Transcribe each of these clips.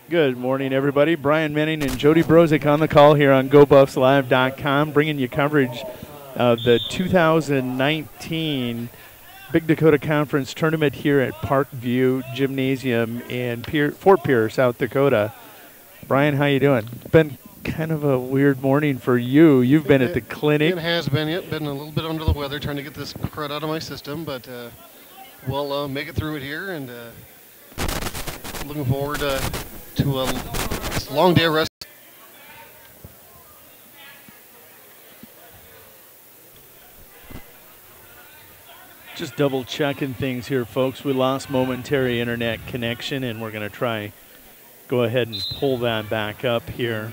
Good morning, everybody. Brian Menning and Jody Brozick on the call here on GoBuffsLive.com, bringing you coverage of the 2019 Big Dakota Conference Tournament here at Parkview Gymnasium in Fort Pierre, South Dakota. Brian, how you doing? It's been kind of a weird morning for you. You've been at the clinic. It has been. Yep, been a little bit under the weather, trying to get this crud out of my system, but we'll make it through it here, and looking forward to a long day of rest. Just double checking things here, folks. We lost momentary internet connection, and we're going to go ahead and pull that back up here.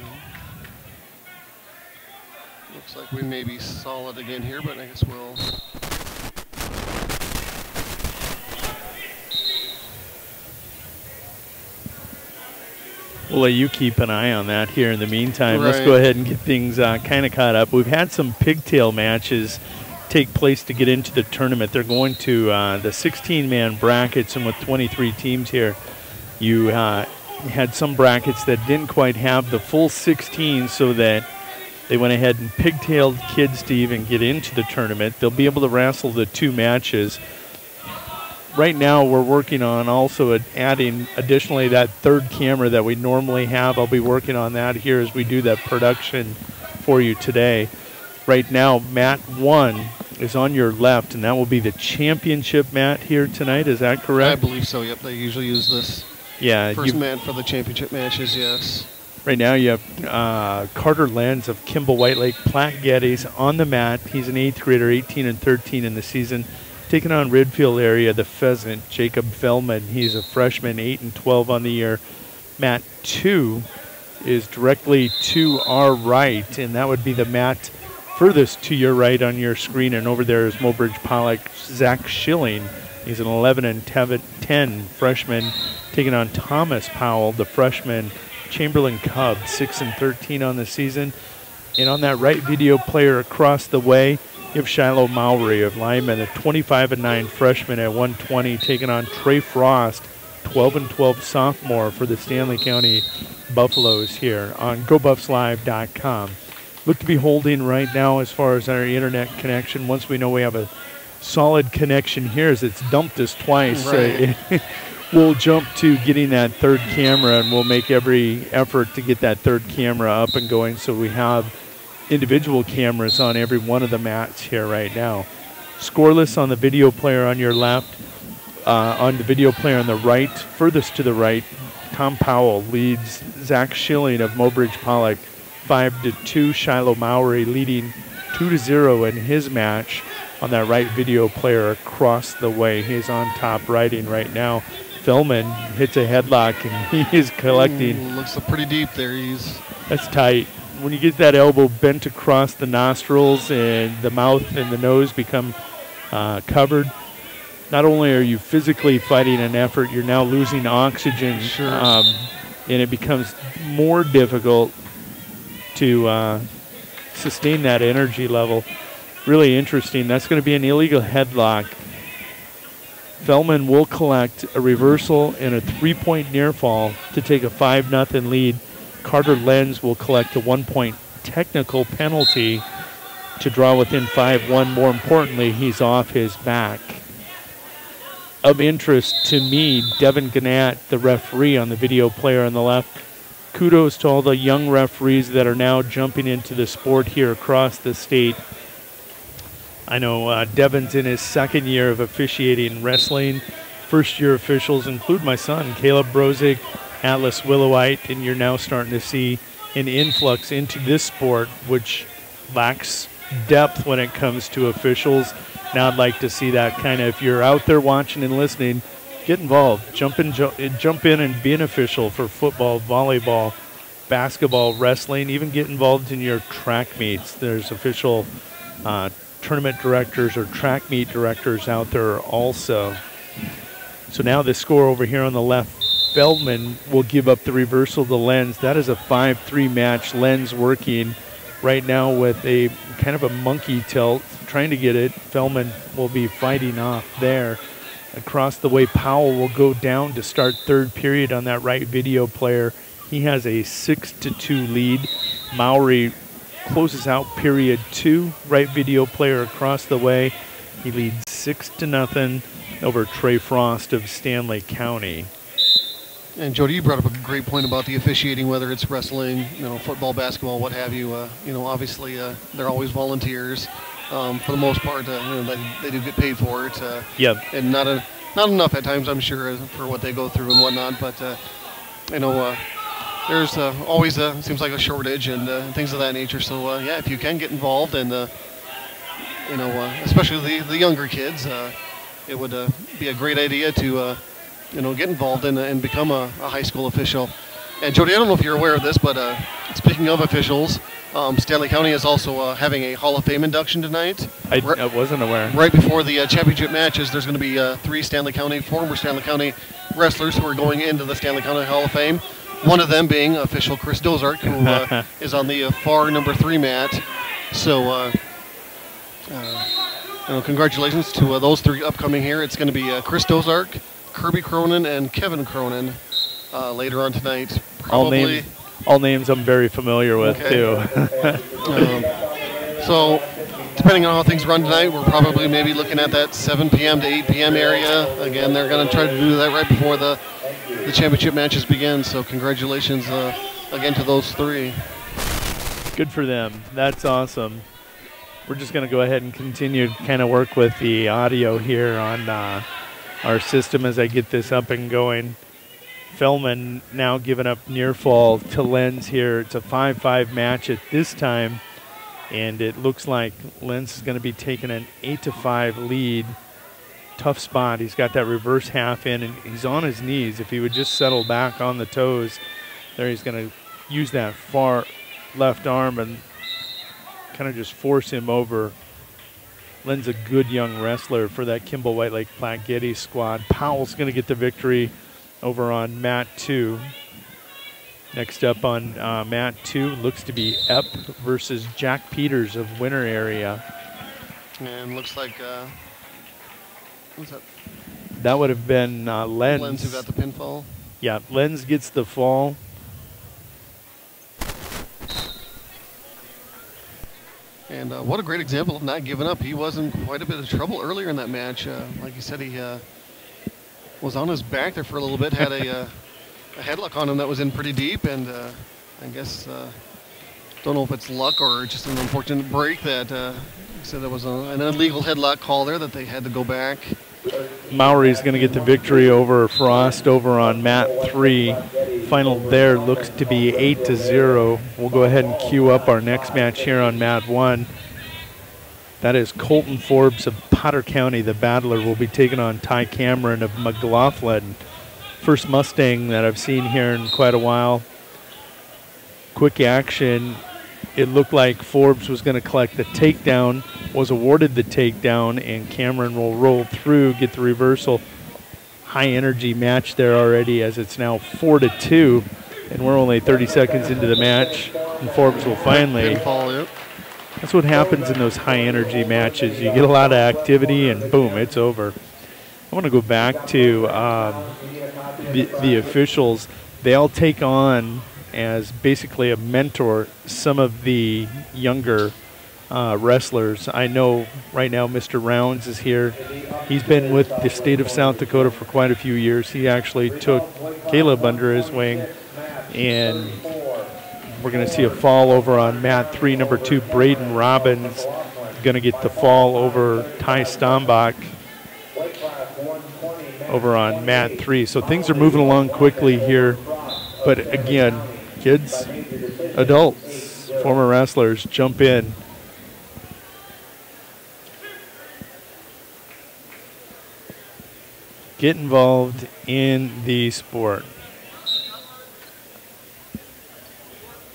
Looks like we may be solid again here, but I guess we'll... We'll let you keep an eye on that here in the meantime. Right. Let's go ahead and get things kind of caught up. We've had some pigtail matches take place to get into the tournament. They're going to the 16-man brackets, and with 23 teams here, you had some brackets that didn't quite have the full 16, so that they went ahead and pigtailed kids to even get into the tournament. They'll be able to wrestle the 2 matches. Right now, we're working on also adding additionally that 3rd camera that we normally have. I'll be working on that here as we do that production for you today. Right now, mat 1 is on your left, and that will be the championship mat here tonight. Is that correct? I believe so, yep. They usually use this first mat for the championship matches, yes. Right now, you have Carter Lenz of Kimball White Lake Platte Geddes on the mat. He's an 8th grader, 18 and 13 in the season. Taking on Redfield area, the Pheasant, Jacob Fellman. He's a freshman, 8 and 12 on the year. Mat 2 is directly to our right, and that would be the mat furthest to your right on your screen. And over there is Mobridge Pollock, Zach Schilling. He's an 11 and 10 freshman, taking on Thomas Powell, the freshman. Chamberlain Cub, 6 and 13 on the season. And on that right video player across the way, you have Shiloh Mowry of Lyman, a 25 and 9 freshman at 120, taking on Trey Frost, 12 and 12 sophomore for the Stanley County Buffaloes here on GoBuffsLive.com. Look to be holding right now as far as our internet connection. Once we know we have a solid connection here, as it's dumped us twice, right. We'll jump to getting that 3rd camera, and we'll make every effort to get that 3rd camera up and going, so we have individual cameras on every one of the mats here right now. Scoreless on the video player on your left. On the video player on the right, furthest to the right, Tom Powell leads Zach Schilling of Mobridge Pollock 5-2. Shiloh Mowry leading 2-0 in his match on that right video player across the way. He's on top riding right now. Fellman hits a headlock, and he is collecting. Looks pretty deep there. That's tight. When you get that elbow bent across the nostrils and the mouth and the nose become covered, not only are you physically fighting an effort, you're now losing oxygen, sure. And it becomes more difficult to sustain that energy level. Really interesting. That's going to be an illegal headlock. Fellman will collect a reversal and a 3-point near fall to take a 5-0 lead. Carter Lenz will collect a 1-point technical penalty to draw within 5-1. More importantly, he's off his back. Of interest to me, Devin Gannett, the referee on the video player on the left. Kudos to all the young referees that are now jumping into the sport here across the state. I know Devin's in his 2nd year of officiating wrestling. First-year officials include my son, Caleb Brozick, Atlas Willowite, and you're now starting to see an influx into this sport, which lacks depth when it comes to officials. Now I'd like to see that kind of, if you're out there watching and listening, get involved. Jump in and be an official for football, volleyball, basketball, wrestling. Even get involved in your track meets. There's official tournament directors or track meet directors out there also. So now the score over here on the left, Feldman will give up the reversal to Lenz. That is a 5-3 match. Lenz working right now with a kind of a monkey tilt, trying to get it. Feldman will be fighting off there. Across the way, Powell will go down to start third period on that right video player. He has a 6-2 lead. Mowry closes out period 2. Right video player across the way. He leads 6-0 over Trey Frost of Stanley County. And Jody, you brought up a great point about the officiating, whether it's wrestling, football, basketball, what have you. Obviously they're always volunteers. For the most part, they do get paid for it. Yep. And not enough at times, I'm sure, for what they go through and whatnot. But there's always seems like a shortage and things of that nature. So yeah, if you can get involved, and especially the younger kids, it would be a great idea to get involved and become a high school official. And Jody, I don't know if you're aware of this, but speaking of officials, Stanley County is also having a Hall of Fame induction tonight. I wasn't aware. Right before the championship matches, there's going to be 3 former Stanley County wrestlers who are going into the Stanley County Hall of Fame. One of them being official Chris Dozark, who is on the far number 3 mat. So, congratulations to those 3 upcoming here. It's going to be Chris Dozark, Kirby Cronin, and Kevin Cronin later on tonight. Probably. All names I'm very familiar with, too. So, depending on how things run tonight, we're probably maybe looking at that 7 p.m. to 8 p.m. area. Again, they're going to try to do that right before the championship matches begin. So, congratulations again to those 3. Good for them. That's awesome. We're just going to go ahead and continue to kind of work with the audio here on our system as I get this up and going. Fellman now giving up near fall to Lenz here. It's a 5-5 match at this time, and it looks like Lenz is going to be taking an 8-5 lead. Tough spot. He's got that reverse half in, and he's on his knees. If he would just settle back on the toes, there he's going to use that far left arm and kind of just force him over. Len's a good young wrestler for that Kimball White Lake Platte Getty squad. Powell's going to get the victory over on mat 2. Next up on mat 2 looks to be Epp versus Jack Peters of Winter area. And looks like what's that? That would have been Lenz. Lenz who got the pinfall. Yeah, Lenz gets the fall. And what a great example of not giving up. He was in quite a bit of trouble earlier in that match. Like you said, he was on his back there for a little bit, had a headlock on him that was in pretty deep, and I guess, don't know if it's luck or just an unfortunate break that he said there was an illegal headlock call there that they had to go back. Mowry's going to get the victory over Frost over on mat 3. Final there looks to be 8-0. We'll go ahead and queue up our next match here on mat 1. That is Colton Forbes of Potter County. The battler will be taking on Ty Cameron of McLaughlin. First Mustang that I've seen here in quite a while. Quick action. It looked like Forbes was going to collect the takedown, was awarded the takedown, and Cameron will roll through, get the reversal. High energy match there already, as it's now 4-2, and we're only 30 seconds into the match, and Forbes will finally. That's what happens in those high energy matches. You get a lot of activity, and boom, it's over. I want to go back to the officials. They all take on, as basically a mentor, some of the younger wrestlers. I know right now Mr. Rounds is here. He's been with the state of South Dakota for quite a few years. He actually took Caleb under his wing, and we're going to see a fall over on mat 3. Number 2, Braden Robbins, going to get the fall over Ty Stombach over on mat 3. So things are moving along quickly here. But again, kids, adults, former wrestlers, jump in. Get involved in the sport.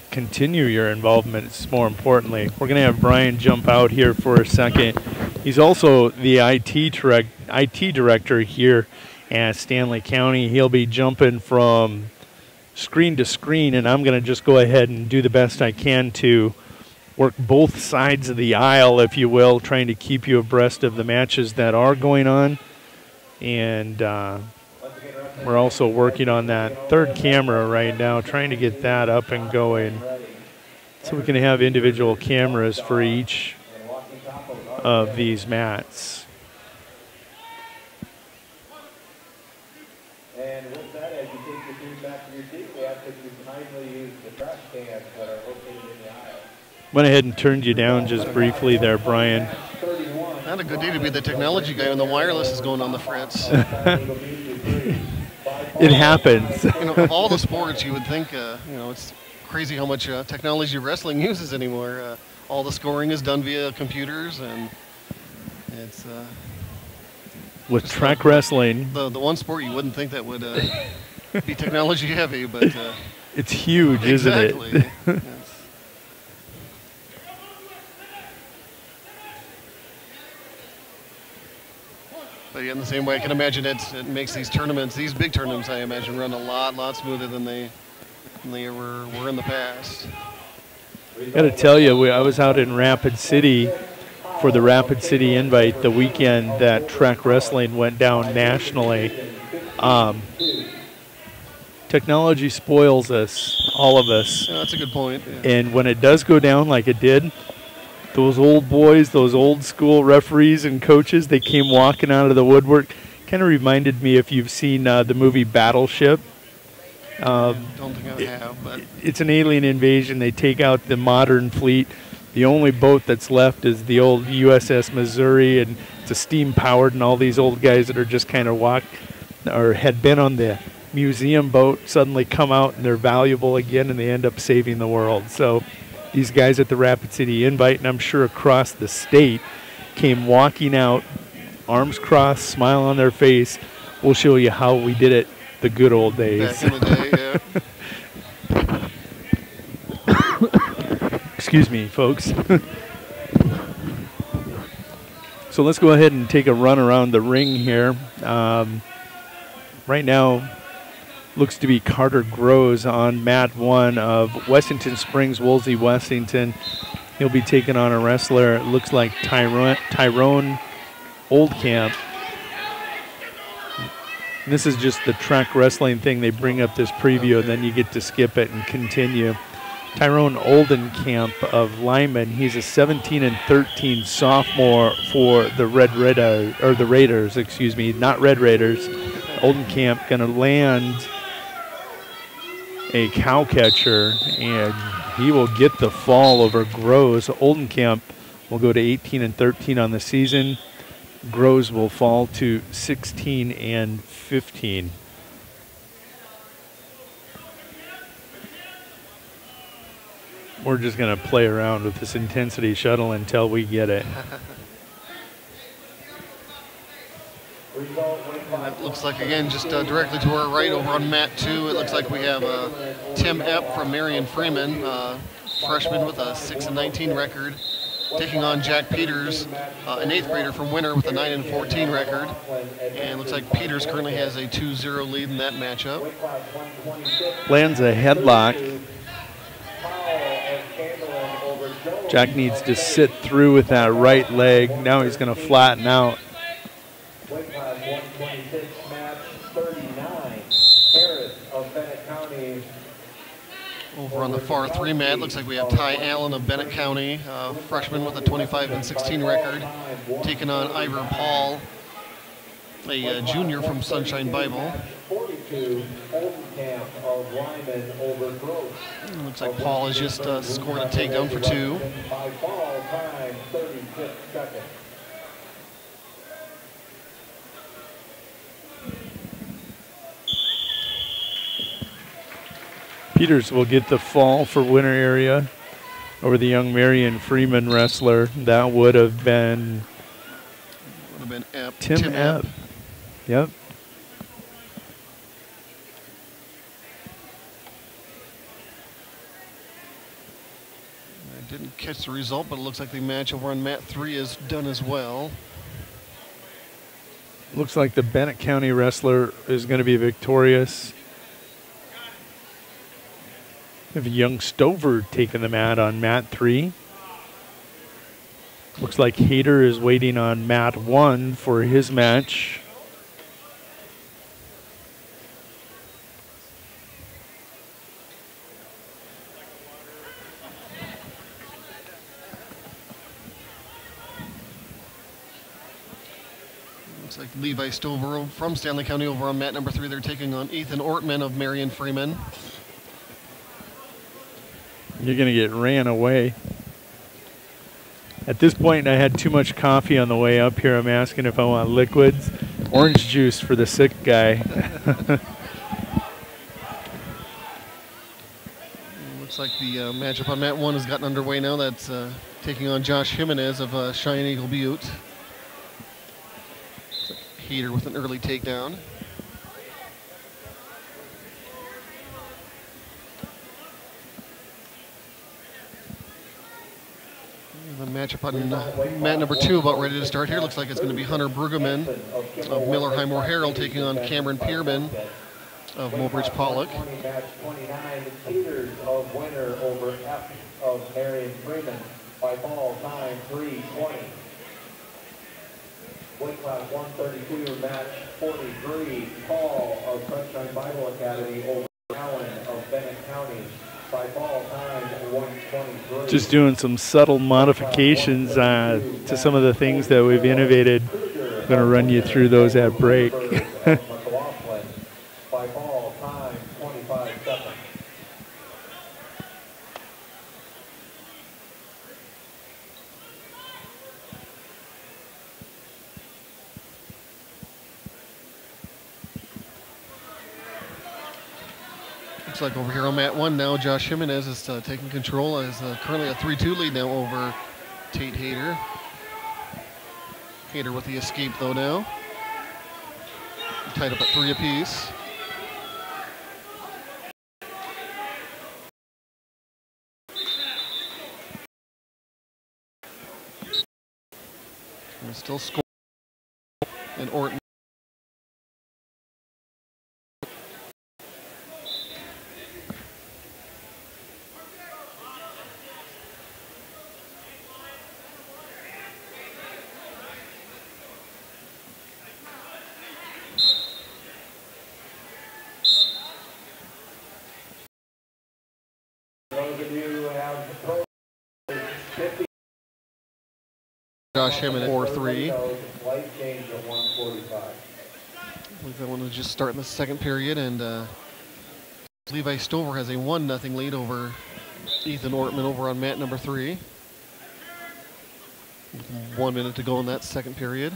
Continue your involvement, more importantly. We're going to have Brian jump out here for a second. He's also the IT director here at Stanley County. He'll be jumping from screen to screen, and I'm going to just go ahead and do the best I can to work both sides of the aisle, if you will, trying to keep you abreast of the matches that are going on. And we're also working on that third camera right now, trying to get that up and going. So we can have individual cameras for each of these mats. And with that, as you take your food back to your seat, we ask that you kindly use the trash cans that are located in the aisle. Went ahead and turned you down just briefly there, Brian. Not a good day to be the technology guy when the wireless is going on the fritz. It happens. You know, of all the sports, you would think, you know, it's crazy how much technology wrestling uses anymore. All the scoring is done via computers, and it's with track wrestling. The one sport you wouldn't think that would be technology heavy, but it's huge, exactly. Isn't it? Yes. But yeah, in the same way, I can imagine it makes these tournaments, these big tournaments, I imagine, run a lot smoother than they were in the past. Got to tell you, I was out in Rapid City for the Rapid City Invite the weekend that track wrestling went down nationally. Technology spoils us, all of us. Yeah, that's a good point. Yeah. And when it does go down like it did, those old boys, those old school referees and coaches, they came walking out of the woodwork. Kind of reminded me, if you've seen the movie Battleship. Don't think I have, but it's an alien invasion. They take out the modern fleet. The only boat that's left is the old USS Missouri, and it's a steam-powered, and all these old guys that are just kind of had been on the museum boat suddenly come out, and they're valuable again, and they end up saving the world. So these guys at the Rapid City Invite, and I'm sure across the state, came walking out, arms crossed, smile on their face. We'll show you how we did it the good old days. back in the day, yeah. Excuse me, folks. So let's go ahead and take a run around the ring here. Right now, looks to be Carter Groves on mat 1 of Wessington Springs, Woolsey, Wessington. He'll be taking on a wrestler, it looks like Tyrone Oldcamp. This is just the track wrestling thing. They bring up this preview, and then you get to skip it and continue. Tyrone Oldenkamp of Lyman. He's a 17-13 sophomore for the Raiders, excuse me, not Red Raiders. Oldenkamp going to land a cow catcher, and he will get the fall over Groves. Oldenkamp will go to 18-13 on the season. Groves will fall to 16-15. We're just going to play around with this intensity shuttle until we get it. It looks like, again, just directly to our right over on mat 2, it looks like we have Tim Epp from Marion Freeman, freshman with a 6-19 record, taking on Jack Peters, an 8th grader from Winter with a 9-14 record. And it looks like Peters currently has a 2-0 lead in that matchup. Lands a headlock. Jack needs to sit through with that right leg. Now he's going to flatten out. Over on the far 3 mat, looks like we have Ty Allen of Bennett County, freshman with a 25-16 record, taking on Ivor Paul, a junior from Sunshine Bible. Looks like Paul has just scored a takedown for 2. Peters will get the fall for Winter area over the young Marion Freeman wrestler. That would have been Tim Epp. Yep. I didn't catch the result, but it looks like the match over on mat 3 is done as well. Looks like the Bennett County wrestler is going to be victorious. We have a young Stover taking the mat on mat 3. Looks like Hayter is waiting on mat 1 for his match. Looks like Levi Stover from Stanley County over on mat number 3. They're taking on Ethan Ortman of Marion Freeman. You're going to get ran away. At this point, I had too much coffee on the way up here. I'm asking if I want liquids. Orange juice for the sick guy. Looks like the matchup on mat 1 has gotten underway now. That's taking on Josh Jimenez of Cheyenne Eagle Butte. Heater with an early takedown. The matchup on mat number 2 about ready to start here. Looks like it's going to be Hunter Brueggemann of Miller Highmore Herald taking on Cameron Pierman of Mobridge Pollock. Match 29, Peters of Winter over F of Marion Freeman by fall time 3:20. Weight class 132, match 43, Paul of Sunshine Bible Academy over Allen of Bennett County by fall time 123. Just doing some subtle modifications to some of the things that we've innovated. I'm going to run you through those at break. By fall time 25 seconds. Looks like over here on mat 1 now, Josh Jimenez is taking control as currently a 3-2 lead now over Tate Hayter. Hayter with the escape though now. Tied up at 3 apiece. And still score. And Orton. Josh Jimenez 4-3. That one was just starting the second period, and Levi Stover has a 1-0 lead over Ethan Ortman over on mat number 3. With 1 minute to go in that second period.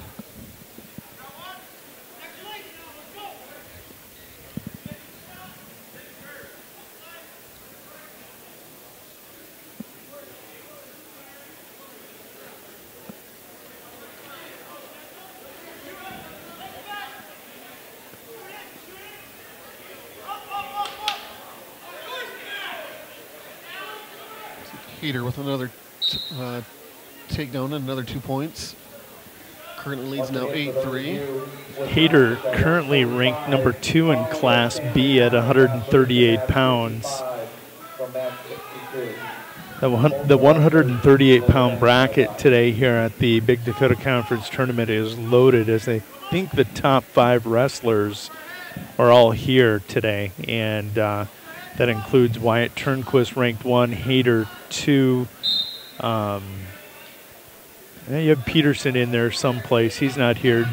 Peter with another takedown and another 2 points. Currently leads now 8-3. Hayter currently ranked number 2 in Class B at 138 pounds. The 138-pound bracket today here at the Big Dakota Conference Tournament is loaded, as I think the top 5 wrestlers are all here today, and that includes Wyatt Turnquist, ranked 1, Hayter 2. You have Peterson in there someplace. He's not here.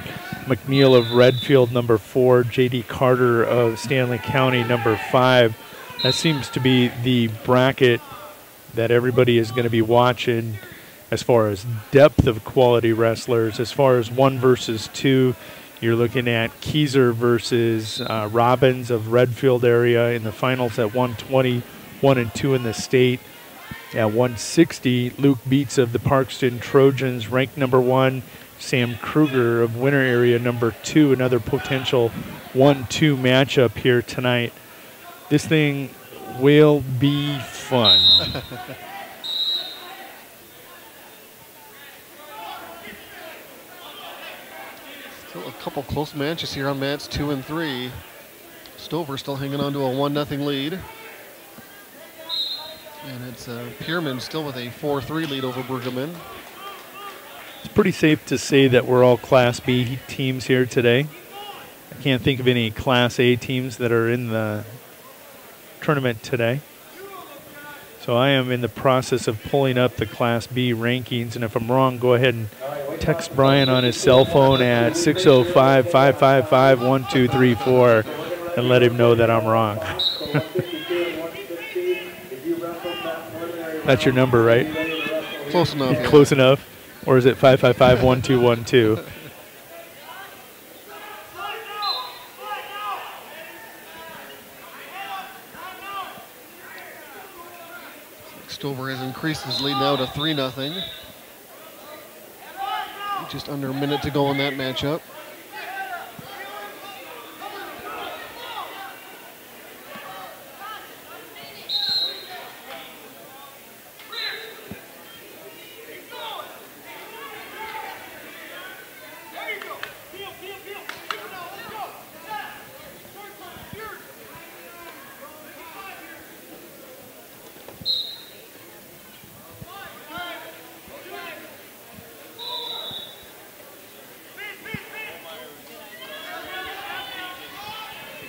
McNeil of Redfield, number 4. J.D. Carter of Stanley County, number 5. That seems to be the bracket that everybody is going to be watching as far as depth of quality wrestlers. As far as 1 versus 2, you're looking at Keyser versus Robbins of Redfield area in the finals at 120, 1 and 2 in the state. At 160, Luke Beats of the Parkston Trojans, ranked number 1. Sam Kruger of Winter area, number 2. Another potential 1-2 matchup here tonight. This thing will be fun. Still a couple close matches here on mats 2 and 3. Stover still hanging on to a 1-0 lead. And it's Pierman still with a 4-3 lead over Brueggemann. It's pretty safe to say that we're all Class B teams here today. I can't think of any Class A teams that are in the tournament today. So I am in the process of pulling up the Class B rankings, and if I'm wrong, go ahead and text Brian on his cell phone at 605-555-1234 and let him know that I'm wrong. That's your number, right? Close enough. Yeah. Close enough? Or is it 555-1212? Stover has increased his lead now to 3-0. Just under a minute to go in that matchup.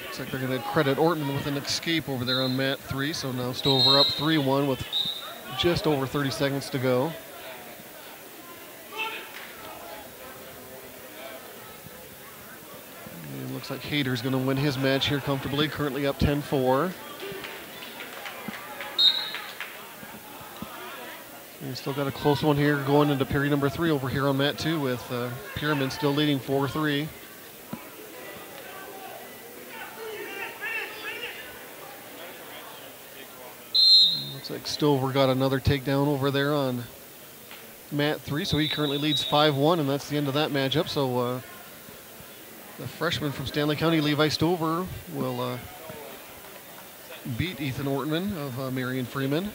Looks like they're going to credit Ortman with an escape over there on mat 3. So now Stover up 3-1 with just over 30 seconds to go. And it looks like Hayter's going to win his match here comfortably, currently up 10-4. And still got a close one here going into period number 3 over here on mat 2 with Pierre still leading 4-3. Looks like Stover got another takedown over there on mat 3, so he currently leads 5-1, and that's the end of that matchup. So the freshman from Stanley County, Levi Stover, will beat Ethan Ortman of Marion Freeman.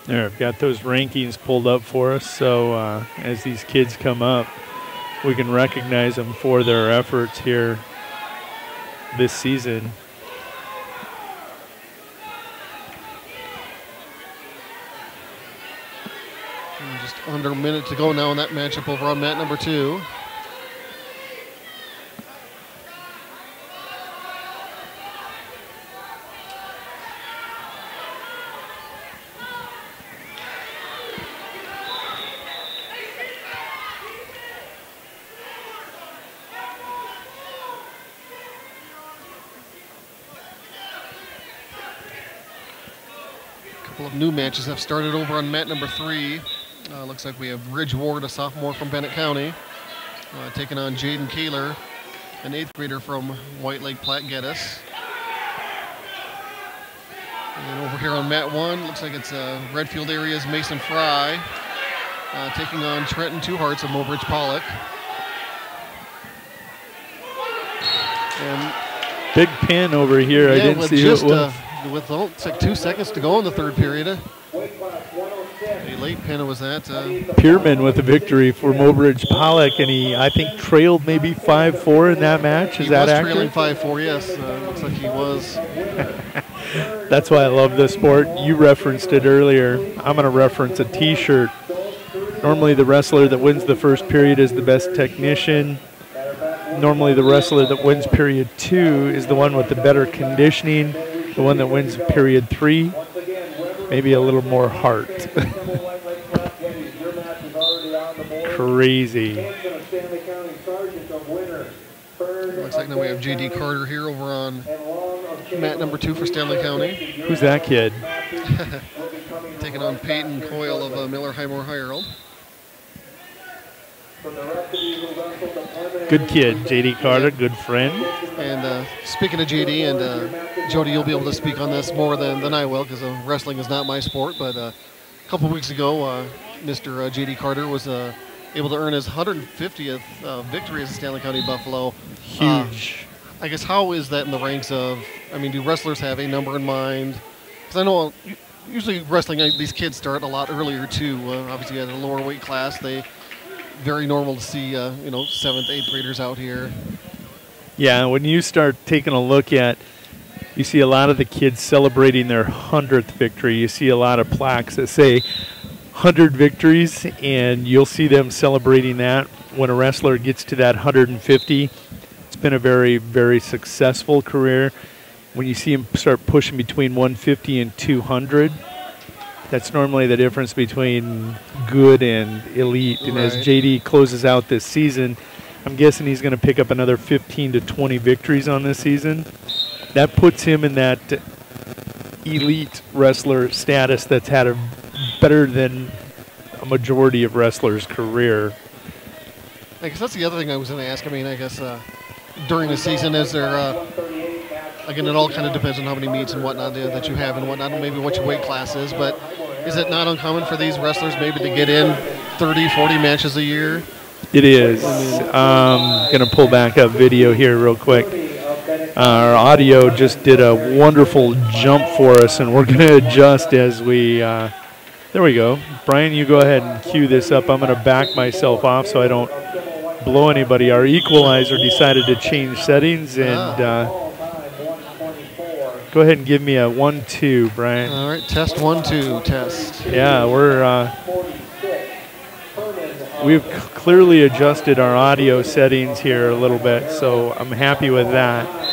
There, I've got those rankings pulled up for us, so as these kids come up, we can recognize them for their efforts here this season. And just under a minute to go now in that matchup over on mat number 2. New matches have started over on mat number 3. Looks like we have Ridge Ward, a sophomore from Bennett County, taking on Jaden Kaler, an 8th grader from White Lake Platte Geddes. And over here on mat 1, looks like it's Redfield area's Mason Fry, taking on Trenton Two Hearts of Mobridge Pollock. And big pin over here. Yeah, I didn't see who it was. With it's like 2 seconds to go in the third period. A late pin was that. Pierman with the victory for Mobridge Pollock, and he, I think, trailed maybe 5-4 in that match. Is that accurate? He was trailing 5-4, yes. Looks like he was. That's why I love this sport. You referenced it earlier. I'm going to reference a T-shirt. Normally the wrestler that wins the first period is the best technician. Normally the wrestler that wins period 2 is the one with the better conditioning. The one that wins period 3, maybe a little more heart. Crazy. Looks like now we have J.D. Carter here over on mat number 2 for Stanley County. Who's that kid? Taking on Peyton Coyle of Miller Highmore Herald. Good kid, J.D. Carter, good friend. And speaking of J.D., and Jody, you'll be able to speak on this more than I will, because wrestling is not my sport, but a couple weeks ago, Mr. J.D. Carter was able to earn his 150th victory as a Stanley County Buffalo. Huge. I guess how is that in the ranks of, I mean, do wrestlers have a number in mind? Because I know usually wrestling, these kids start a lot earlier too. Obviously at a lower weight class, very normal to see, 7th, 8th graders out here. Yeah, when you start taking a look at You see a lot of the kids celebrating their 100th victory. You see a lot of plaques that say 100 victories, and you'll see them celebrating that when a wrestler gets to that 150. It's been a very, very successful career. When you see him start pushing between 150 and 200, that's normally the difference between good and elite. And as JD closes out this season, I'm guessing he's going to pick up another 15 to 20 victories on this season. That puts him in that elite wrestler status that's had a better than a majority of wrestlers' career. I guess that's the other thing I was going to ask. I mean, I guess during the season, is there, again, it all kind of depends on how many meets and whatnot that you have and whatnot, and maybe what your weight class is, but is it not uncommon for these wrestlers maybe to get in 30, 40 matches a year? It is. I'm going to pull back up video here real quick. Our audio just did a wonderful jump for us, and we're going to adjust as we there we go. Brian, you go ahead and cue this up. I'm going to back myself off so I don't blow anybody. Our equalizer decided to change settings, and go ahead and give me a 1-2, Brian. All right, test 1-2, test. Yeah, we've clearly adjusted our audio settings here a little bit, so I'm happy with that.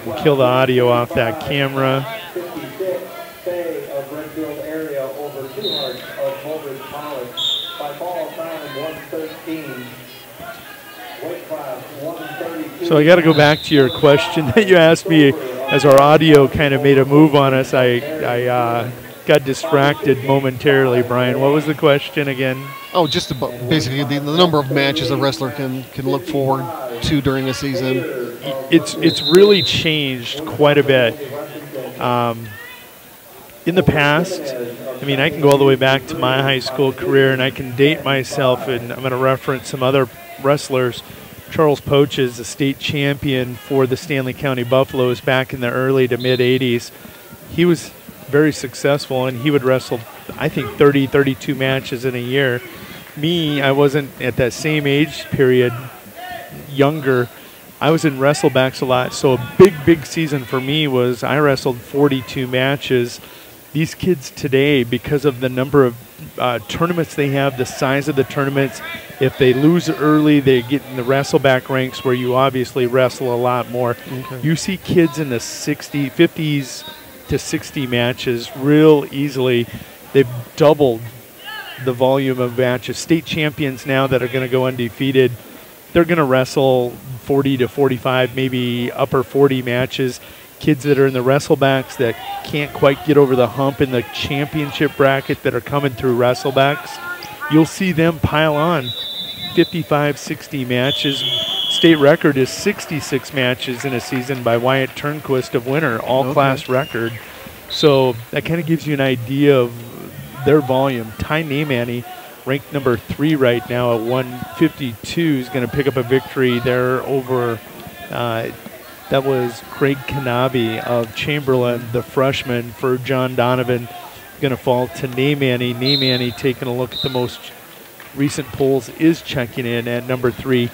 We'll kill the audio off that camera. So I got to go back to your question that you asked me as our audio kind of made a move on us. I got distracted momentarily, Brian. What was the question again? Oh, just about basically the number of matches a wrestler can look forward to during a season. It's really changed quite a bit. In the past, I mean, I can go all the way back to my high school career, and I can date myself, and I'm going to reference some other wrestlers. Charles Poach is the state champion for the Stanley County Buffaloes back in the early to mid-'80s. He was very successful, and he would wrestle, I think, 30, 32 matches in a year. Me, I wasn't at that same age period, younger. I was in wrestle-backs a lot, so a big season for me was I wrestled 42 matches. These kids today, because of the number of tournaments they have, the size of the tournaments, if they lose early, they get in the wrestle-back ranks where you obviously wrestle a lot more. Okay. You see kids in the 50s to 60 matches real easily. They've doubled the volume of matches. State champions now that are going to go undefeated, they're going to wrestle 40 to 45, maybe upper 40 matches. Kids that are in the wrestlebacks that can't quite get over the hump in the championship bracket that are coming through wrestlebacks, you'll see them pile on 55, 60 matches. State record is 66 matches in a season by Wyatt Turnquist of Winter, all-class record. So that kind of gives you an idea of their volume. Ty Neymanny, ranked number 3 right now at 152, is going to pick up a victory there over that was Craig Kanabe of Chamberlain, the freshman for John Donovan. Going to fall to Neymanny. Neymanny, taking a look at the most recent polls, is checking in at number 3.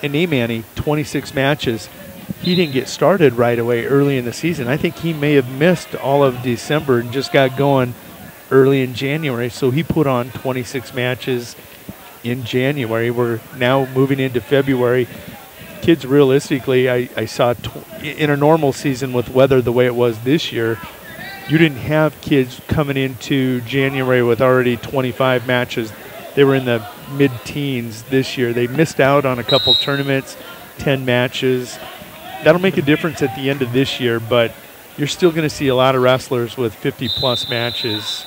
And Neymanny, 26 matches. He didn't get started right away early in the season. I think he may have missed all of December and just got going early in January. So he put on 26 matches in January. We're now moving into February. Kids, realistically, I saw in a normal season with weather the way it was this year, you didn't have kids coming into January with already 25 matches. They were in the mid-teens this year. They missed out on a couple tournaments, 10 matches. That'll make a difference at the end of this year, but you're still going to see a lot of wrestlers with 50-plus matches.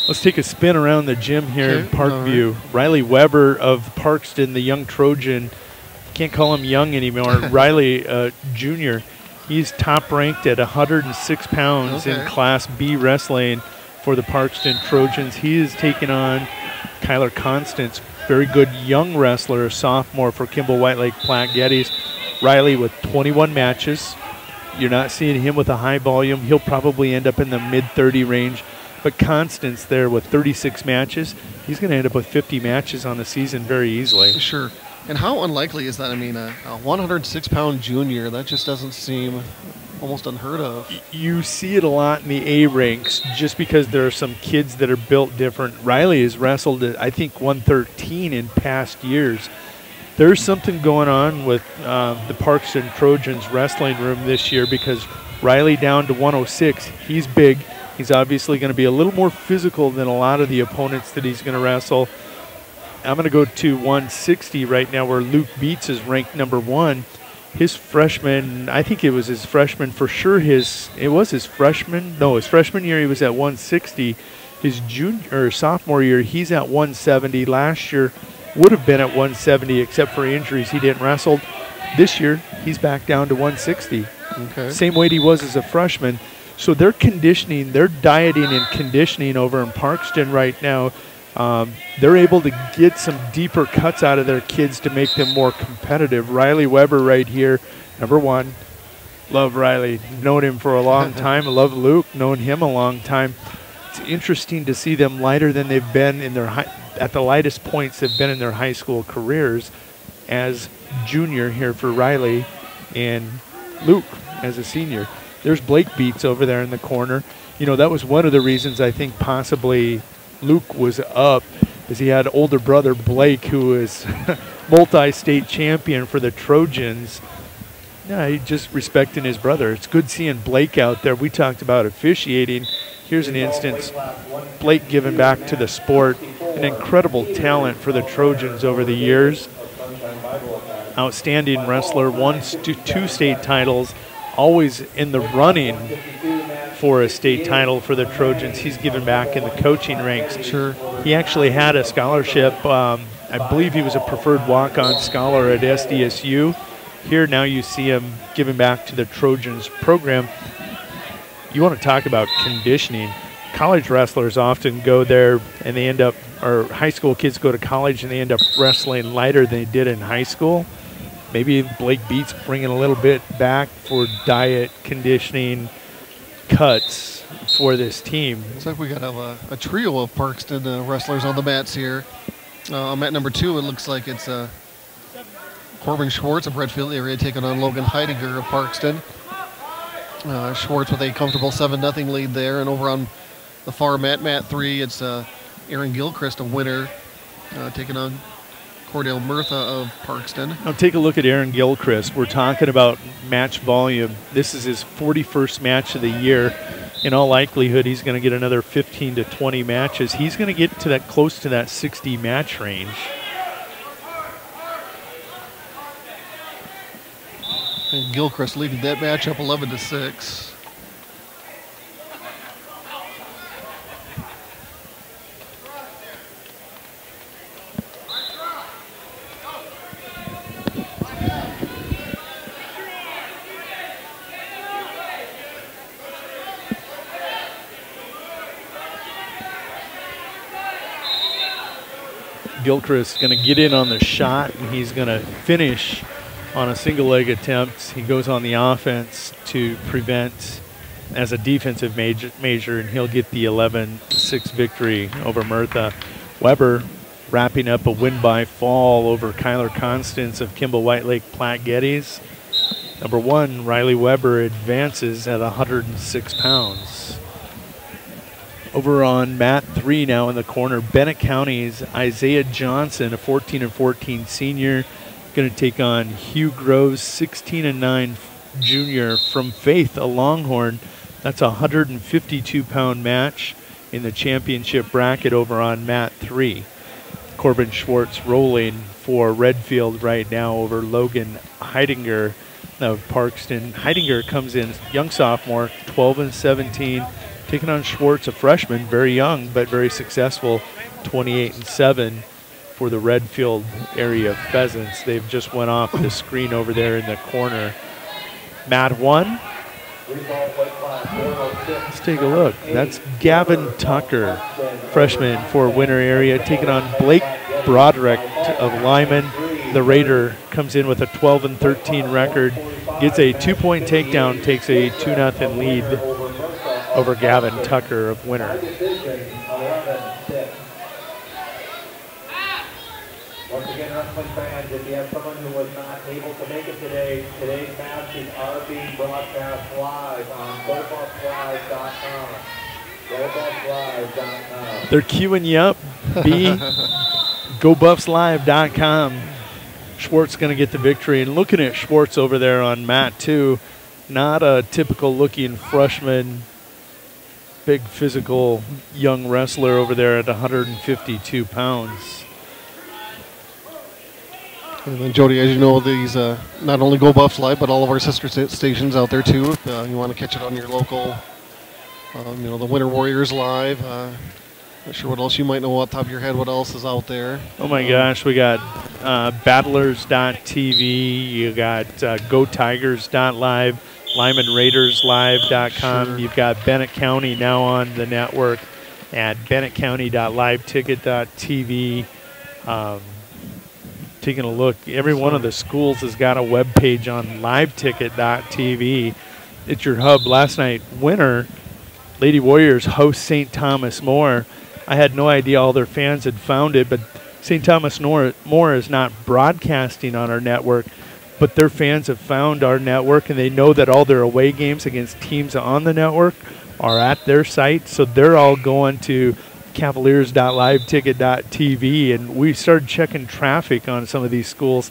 Let's take a spin around the gym here in Parkview. Right. Riley Weber of Parkston, the young Trojan. Can't call him young anymore. Riley Jr. He's top ranked at 106 pounds in Class B wrestling for the Parkston Trojans. He is taking on Kyler Constance, very good young wrestler, sophomore for Kimball White Lake Platte Geddes. Riley with 21 matches. You're not seeing him with a high volume. He'll probably end up in the mid-30 range. But Constance there with 36 matches, he's going to end up with 50 matches on the season very easily. Sure. And how unlikely is that? I mean, a 106-pound junior, that just doesn't seem almost unheard of. You see it a lot in the A ranks just because there are some kids that are built different. Riley has wrestled at, I think, 113 in past years. There's something going on with the Parkston Trojans wrestling room this year because Riley down to 106. He's big. He's obviously going to be a little more physical than a lot of the opponents that he's going to wrestle. I'm going to go to 160 right now where Luke Beats is ranked =1. His freshman, I think it was his freshman for sure. His freshman year he was at 160. His junior or sophomore year he's at 170. Last year would have been at 170 except for injuries. He didn't wrestle. This year he's back down to 160. Okay. Same weight he was as a freshman. So they're conditioning, they're dieting and conditioning over in Parkston right now. They're able to get some deeper cuts out of their kids to make them more competitive. Riley Weber right here, #1. Love Riley. Known him for a long time. I love Luke. Known him a long time. It's interesting to see them lighter than they've been in their at the lightest points they've been in their high school careers as junior here for Riley and Luke as a senior. There's Blake Beats over there in the corner. You know, that was one of the reasons I think possibly Luke was up, is he had older brother Blake who is multi-state champion for the Trojans. Yeah, he just respecting his brother. It's good seeing Blake out there. We talked about officiating. Here's an instance, Blake giving back to the sport. An incredible talent for the Trojans over the years. Outstanding wrestler, won 2 state titles, always in the running for a state title for the Trojans. He's given back in the coaching ranks. Sure. He actually had a scholarship. I believe he was a preferred walk-on scholar at SDSU. Here now you see him giving back to the Trojans program. You want to talk about conditioning. College wrestlers often go there and they end up, or high school kids go to college and they end up wrestling lighter than they did in high school. Maybe Blake Beats bringing a little bit back for diet, conditioning, cuts for this team. Looks like we got a trio of Parkston wrestlers on the mats here. Mat #2, it looks like it's Corbin Schwartz of Redfield area taking on Logan Heidinger of Parkston. Schwartz with a comfortable 7-0 lead there. And over on the far mat, mat 3, it's Aaron Gilchrist, a winner, taking on Cordell Murtha of Parkston. Now take a look at Aaron Gilchrist. We're talking about match volume. This is his 41st match of the year. In all likelihood, he's going to get another 15 to 20 matches. He's going to get to that close to that 60 match range. And Gilchrist leading that match up 11-6. Gilchrist is going to get in on the shot, and he's going to finish on a single leg attempt. He goes on the offense to prevent as a defensive measure, and he'll get the 11-6 victory over Murtha. Weber wrapping up a win by fall over Kyler Constance of Kimball White Lake Platte Geddes. #1, Riley Weber advances at 106 pounds. Over on mat 3 now in the corner, Bennett County's Isaiah Johnson, a 14-14 senior, going to take on Hugh Groves, 16-9 junior from Faith, a Longhorn. That's a 152-pound match in the championship bracket over on mat 3. Corbin Schwartz rolling for Redfield right now over Logan Heidinger of Parkston. Heidinger comes in young sophomore, 12-17. Taking on Schwartz, a freshman, very young but very successful, 28-7 for the Redfield area Pheasants. They've just went off the screen over there in the corner. Mat 1. Let's take a look. That's Gavin Tucker, freshman for Winter area, taking on Blake Broderick of Lyman. The Raider comes in with a 12-13 record, gets a 2-point takedown, takes a 2-0 lead over Gavin Tucker of Winter. Once again, wrestling fans, if you have someone who was not able to make it today, today's matches are being broadcast live on GoBuffLive.com. GoBuffLive.com. They're queuing you up. B. GoBuffsLive.com. Schwartz going to get the victory. And looking at Schwartz over there on mat 2, not a typical looking freshman, big physical young wrestler over there at 152 pounds. And then Jody, as you know, these not only Go Buffs Live, but all of our sister stations out there too. If you want to catch it on your local, you know, the Winter Warriors Live. Not sure what else you might know off the top of your head. What else is out there? Oh my gosh, we got Battlers.tv. You got GoTigers.live, LymanRaidersLive.com. Sure. You've got Bennett County now on the network at BennettCounty.liveticket.tv. Taking a look, every one of the schools has got a web page on liveticket.tv. It's your hub. Last night, winner, Lady Warriors host St. Thomas More. I had no idea all their fans had found it, but St. Thomas More is not broadcasting on our network, but their fans have found our network, and they know that all their away games against teams on the network are at their site, so they're all going to Cavaliers.liveticket.tv, and we started checking traffic on some of these schools.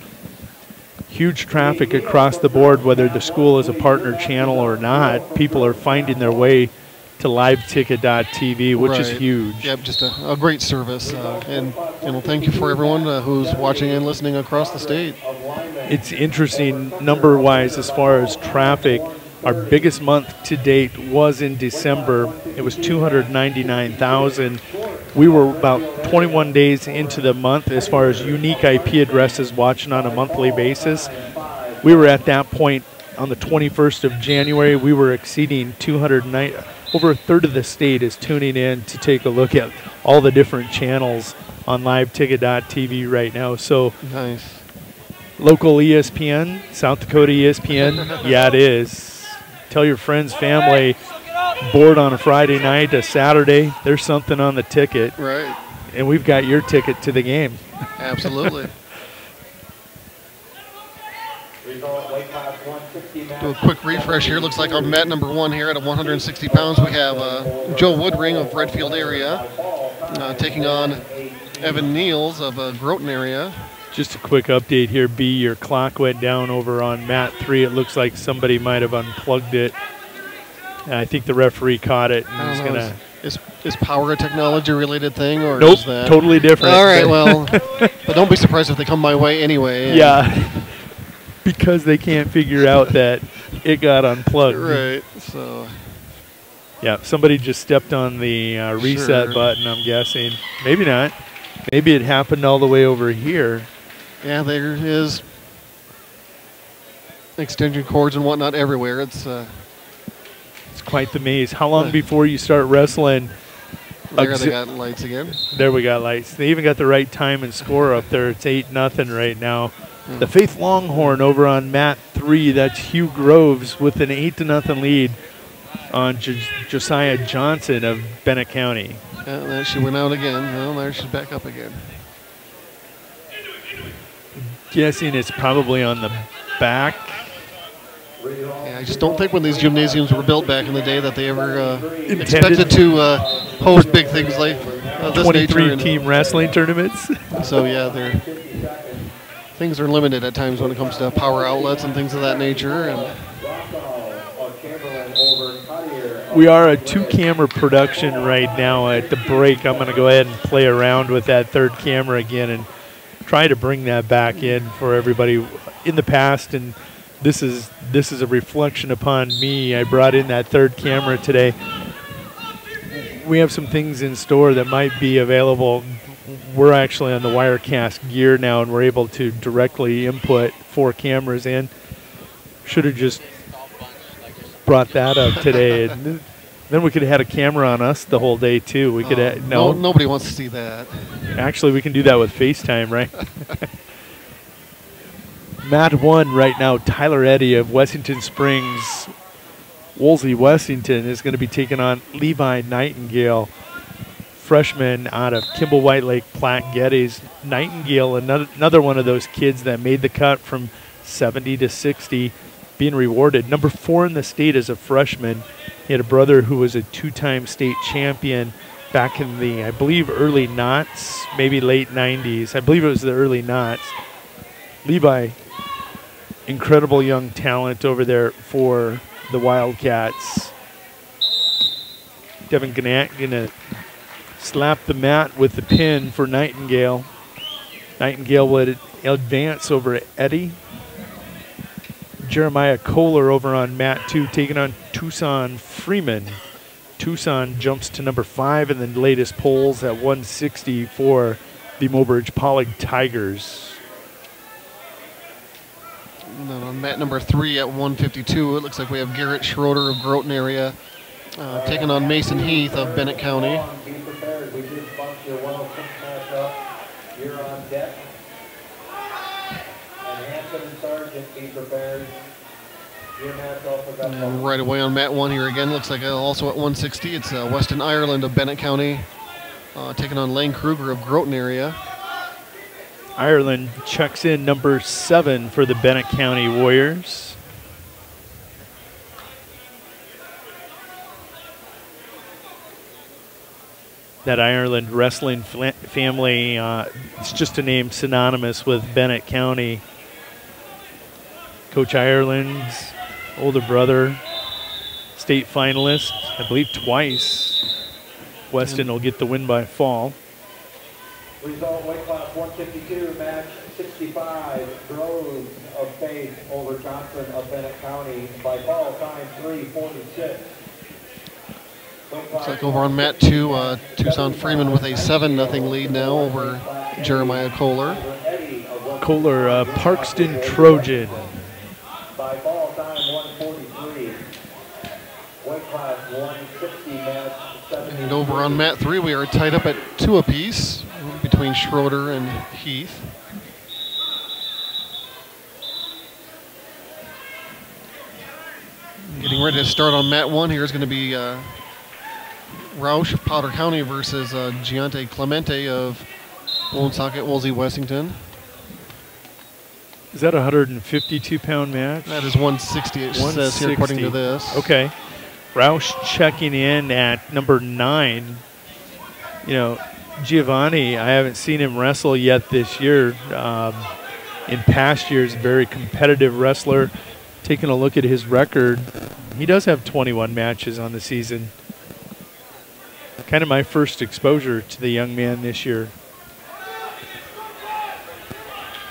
Huge traffic across the board, whether the school is a partner channel or not. People are finding their way to liveticket.tv, which is huge. Yep, just a great service. And you know, thank you for everyone who's watching and listening across the state. It's interesting number-wise as far as traffic. Our biggest month to date was in December. It was 299,000. We were about 21 days into the month as far as unique IP addresses watching on a monthly basis. We were at that point on the 21st of January. We were exceeding 290. Over a third of the state is tuning in to take a look at all the different channels on liveticket.tv right now. So nice. Local ESPN, South Dakota ESPN, yeah, it is. Tell your friends, family, bored on a Friday night, a Saturday, there's something on the ticket. Right. And we've got your ticket to the game. Absolutely. Do a quick refresh here. Looks like on mat number 1 here at 160 pounds, we have Joe Woodring of Redfield area taking on Evan Niels of Groton area. Just a quick update here, B. Your clock went down over on mat 3. It looks like somebody might have unplugged it. I think the referee caught it. And he's gonna. Is power a technology-related thing, or nope, is that totally different? All right, well, but don't be surprised if they come my way anyway. Yeah, because they can't figure out that it got unplugged. Right. So. Yeah, somebody just stepped on the reset button. I'm guessing. Maybe not. Maybe it happened all the way over here. Yeah, there is extension cords and whatnot everywhere. It's quite the maze. How long before you start wrestling? There they got lights again. There we got lights. They even got the right time and score up there. It's 8-0 right now. The Faith Longhorn over on mat 3. That's Hugh Groves with an 8-0 lead on Josiah Johnson of Bennett County. Yeah, there she went out again. Well, there she's back up again. Guessing it's probably on the back. Yeah, I just don't think when these gymnasiums were built back in the day that they ever expected to host big things like this 23-team wrestling tournaments. So yeah, things are limited at times when it comes to power outlets and things of that nature. And we are a 2-camera production right now. At the break, I'm going to go ahead and play around with that third camera again and try to bring that back in for everybody. In the past, and this is a reflection upon me, I brought in that third camera today. We have some things in store that might be available. We're actually on the Wirecast gear now, and we're able to directly input 4 cameras in. Should have just brought that up today. And then we could have had a camera on us the whole day too. We could no, nobody wants to see that. Actually, we can do that with FaceTime, right? Mat 1 right now, Tyler Eddy of Wessington Springs. Wolsey Wessington is going to be taking on Levi Nightingale. freshman out of Kimball White Lake Platte Geddes. Nightingale, another one of those kids that made the cut from 70 to 60, being rewarded. Number 4 in the state as a freshman. He had a brother who was a 2-time state champion back in the, I believe, early noughts, maybe late 90s. I believe it was the early noughts. Levi, incredible young talent over there for the Wildcats. Devin Gannett going to slap the mat with the pin for Nightingale. Nightingale would advance over Eddie. Jeremiah Kohler over on mat 2, taking on Tucson Freeman. Tucson jumps to number 5 in the latest polls at 160 for the Mobridge Pollock Tigers. And then on mat number 3 at 152, it looks like we have Garrett Schroeder of Groton area taking on Mason Heath of Bennett County. Be prepared. We just bumped your 106 match up. You're on deck. And Hanson and Sargent, be prepared. Your match also got And right away on mat 1 here again, looks like also at 160, it's Weston Ireland of Bennett County taking on Lane Kruger of Groton area. Ireland checks in number 7 for the Bennett County Warriors. That Ireland wrestling family, it's just a name synonymous with Bennett County. Coach Ireland's older brother, state finalist, I believe twice. Weston will get the win by fall. Result weight class 152, match 65, Groves of Faith over Johnson of Bennett County by fall, time 3:46. Looks like over on mat 2, Tucson Freeman with a 7-0 lead now over Jeremiah Kohler. Kohler, Parkston Trojan. By fall, time 1:43. Weight class 160, match 70. And over on mat 3, we are tied up at 2 apiece between Schroeder and Heath. Getting ready to start on mat 1 here is going to be Roush of Powder County versus Giante Clemente of Woonsocket, Woolsey, Wessington. Is that a 152-pound match? That is 160, it says here according to this. Okay. Roush checking in at number 9. You know, Giovanni, I haven't seen him wrestle yet this year. In past years, very competitive wrestler. Taking a look at his record, he does have 21 matches on the season. Kind of my first exposure to the young man this year.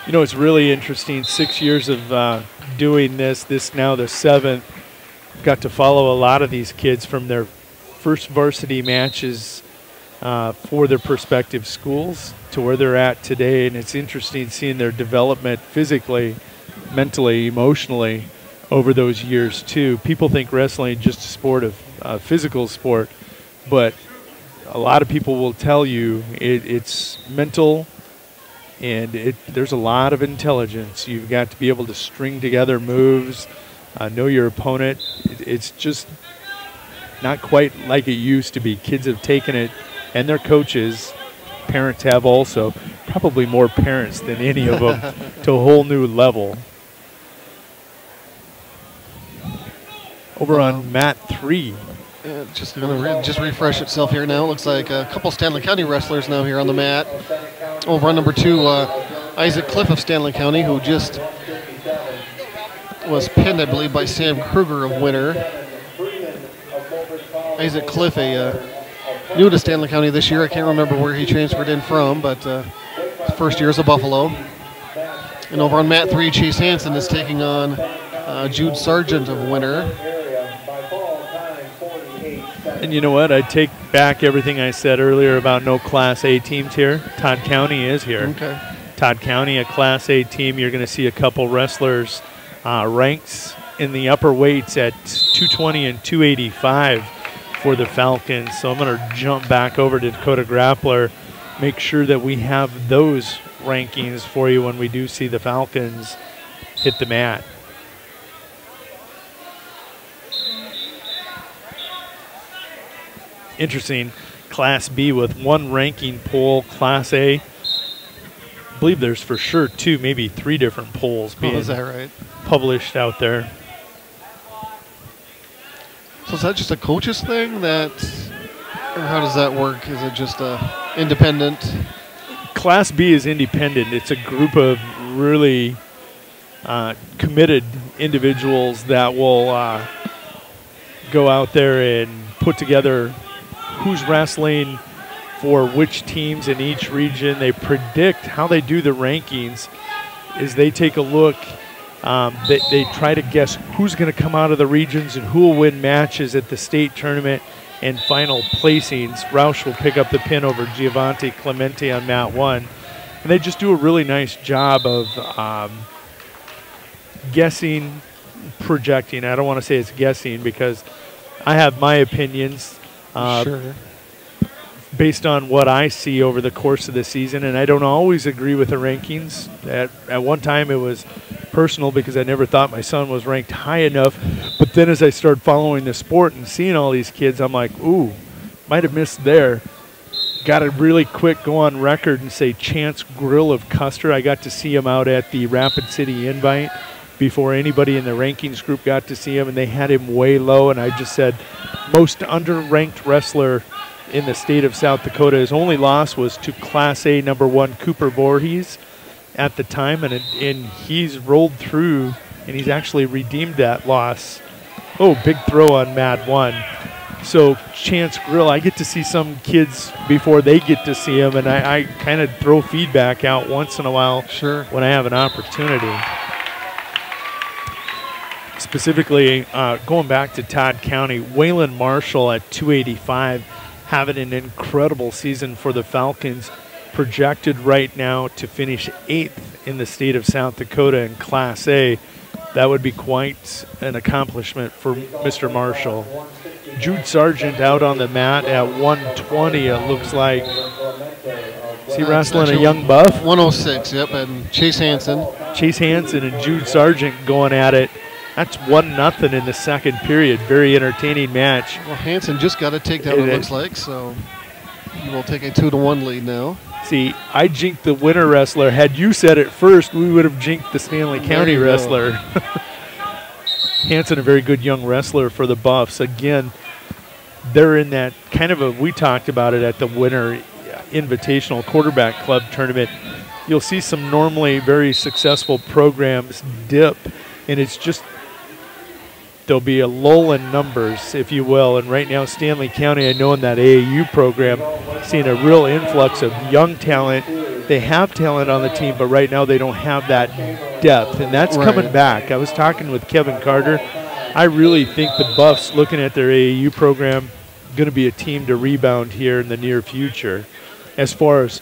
You know, it's really interesting. 6 years of doing this now the 7th. Got to follow a lot of these kids from their first varsity matches for their prospective schools to where they're at today. And it's interesting seeing their development physically, mentally, emotionally over those years too. People think wrestling is just a sport of physical sport, but a lot of people will tell you it's mental, and there's a lot of intelligence. You've got to be able to string together moves, know your opponent. It's just not quite like it used to be. Kids have taken it, and their coaches, parents have also, probably more parents than any of them, to a whole new level. Over on mat 3. Just going to just refresh itself here now. It looks like a couple Stanley County wrestlers now here on the mat. Over on number 2, Isaac Cliff of Stanley County, who just was pinned, I believe, by Sam Kruger of Winter. Isaac Cliff, new to Stanley County this year. I can't remember where he transferred in from, but first year as a Buffalo. And over on mat 3, Chase Hansen is taking on Jude Sargent of Winter. And you know what? I take back everything I said earlier about no Class A teams here. Todd County is here. Okay. Todd County, a Class A team. You're going to see a couple wrestlers ranks in the upper weights at 220 and 285 for the Falcons. So I'm going to jump back over to Dakota Grappler, make sure that we have those rankings for you when we do see the Falcons hit the mat. Interesting. Class B with one ranking poll. Class A, I believe there's for sure 2, maybe 3 different polls being is that right? published out there. So is that just a coach's thing that, or how does that work? Is it just independent? Class B is independent. It's a group of really committed individuals that will go out there and put together who's wrestling for which teams in each region. They predict how they do the rankings is they take a look. They try to guess who's going to come out of the regions and who will win matches at the state tournament and final placings. Roush will pick up the pin over Giovanni Clemente on mat 1. And they just do a really nice job of guessing, projecting. I don't want to say it's guessing because I have my opinions Sure. based on what I see over the course of the season, and I don't always agree with the rankings. At one time it was personal because I never thought my son was ranked high enough, but then as I started following the sport and seeing all these kids, I'm like, ooh, might have missed there. Got to really quick go on record and say Chance Grill of Custer. I got to see him out at the Rapid City Invite before anybody in the rankings group got to see him, and they had him way low, and I just said most underranked wrestler in the state of South Dakota. His only loss was to Class A #1 Cooper Voorhees at the time, and he's rolled through, and he's actually redeemed that loss. Oh, big throw on mat 1. So Chance Grill, I get to see some kids before they get to see him, and I kind of throw feedback out once in a while when I have an opportunity. Specifically, going back to Todd County, Waylon Marshall at 285, having an incredible season for the Falcons, projected right now to finish 8th in the state of South Dakota in Class A. That would be quite an accomplishment for Mr. Marshall. Jude Sargent out on the mat at 120, it looks like. Is he wrestling a young buff? 106, yep, and Chase Hansen. Chase Hansen and Jude Sargent going at it. That's 1-0 in the second period. Very entertaining match. Well, Hansen just got a takedown, it looks like, so he will take a 2-1 lead now. See, I jinked the winner wrestler. Had you said it first, we would have jinked the Stanley County wrestler. Hansen, a very good young wrestler for the Buffs. Again, they're in that kind of a, we talked about it at the Winter Invitational Quarterback Club tournament. You'll see some normally very successful programs dip, and it's just, there'll be a lull in numbers, if you will. And right now, Stanley County, I know in that AAU program, seeing a real influx of young talent. They have talent on the team, but right now they don't have that depth, and that's coming back. I was talking with Kevin Carter. I really think the Buffs, looking at their AAU program, going to be a team to rebound here in the near future. As far as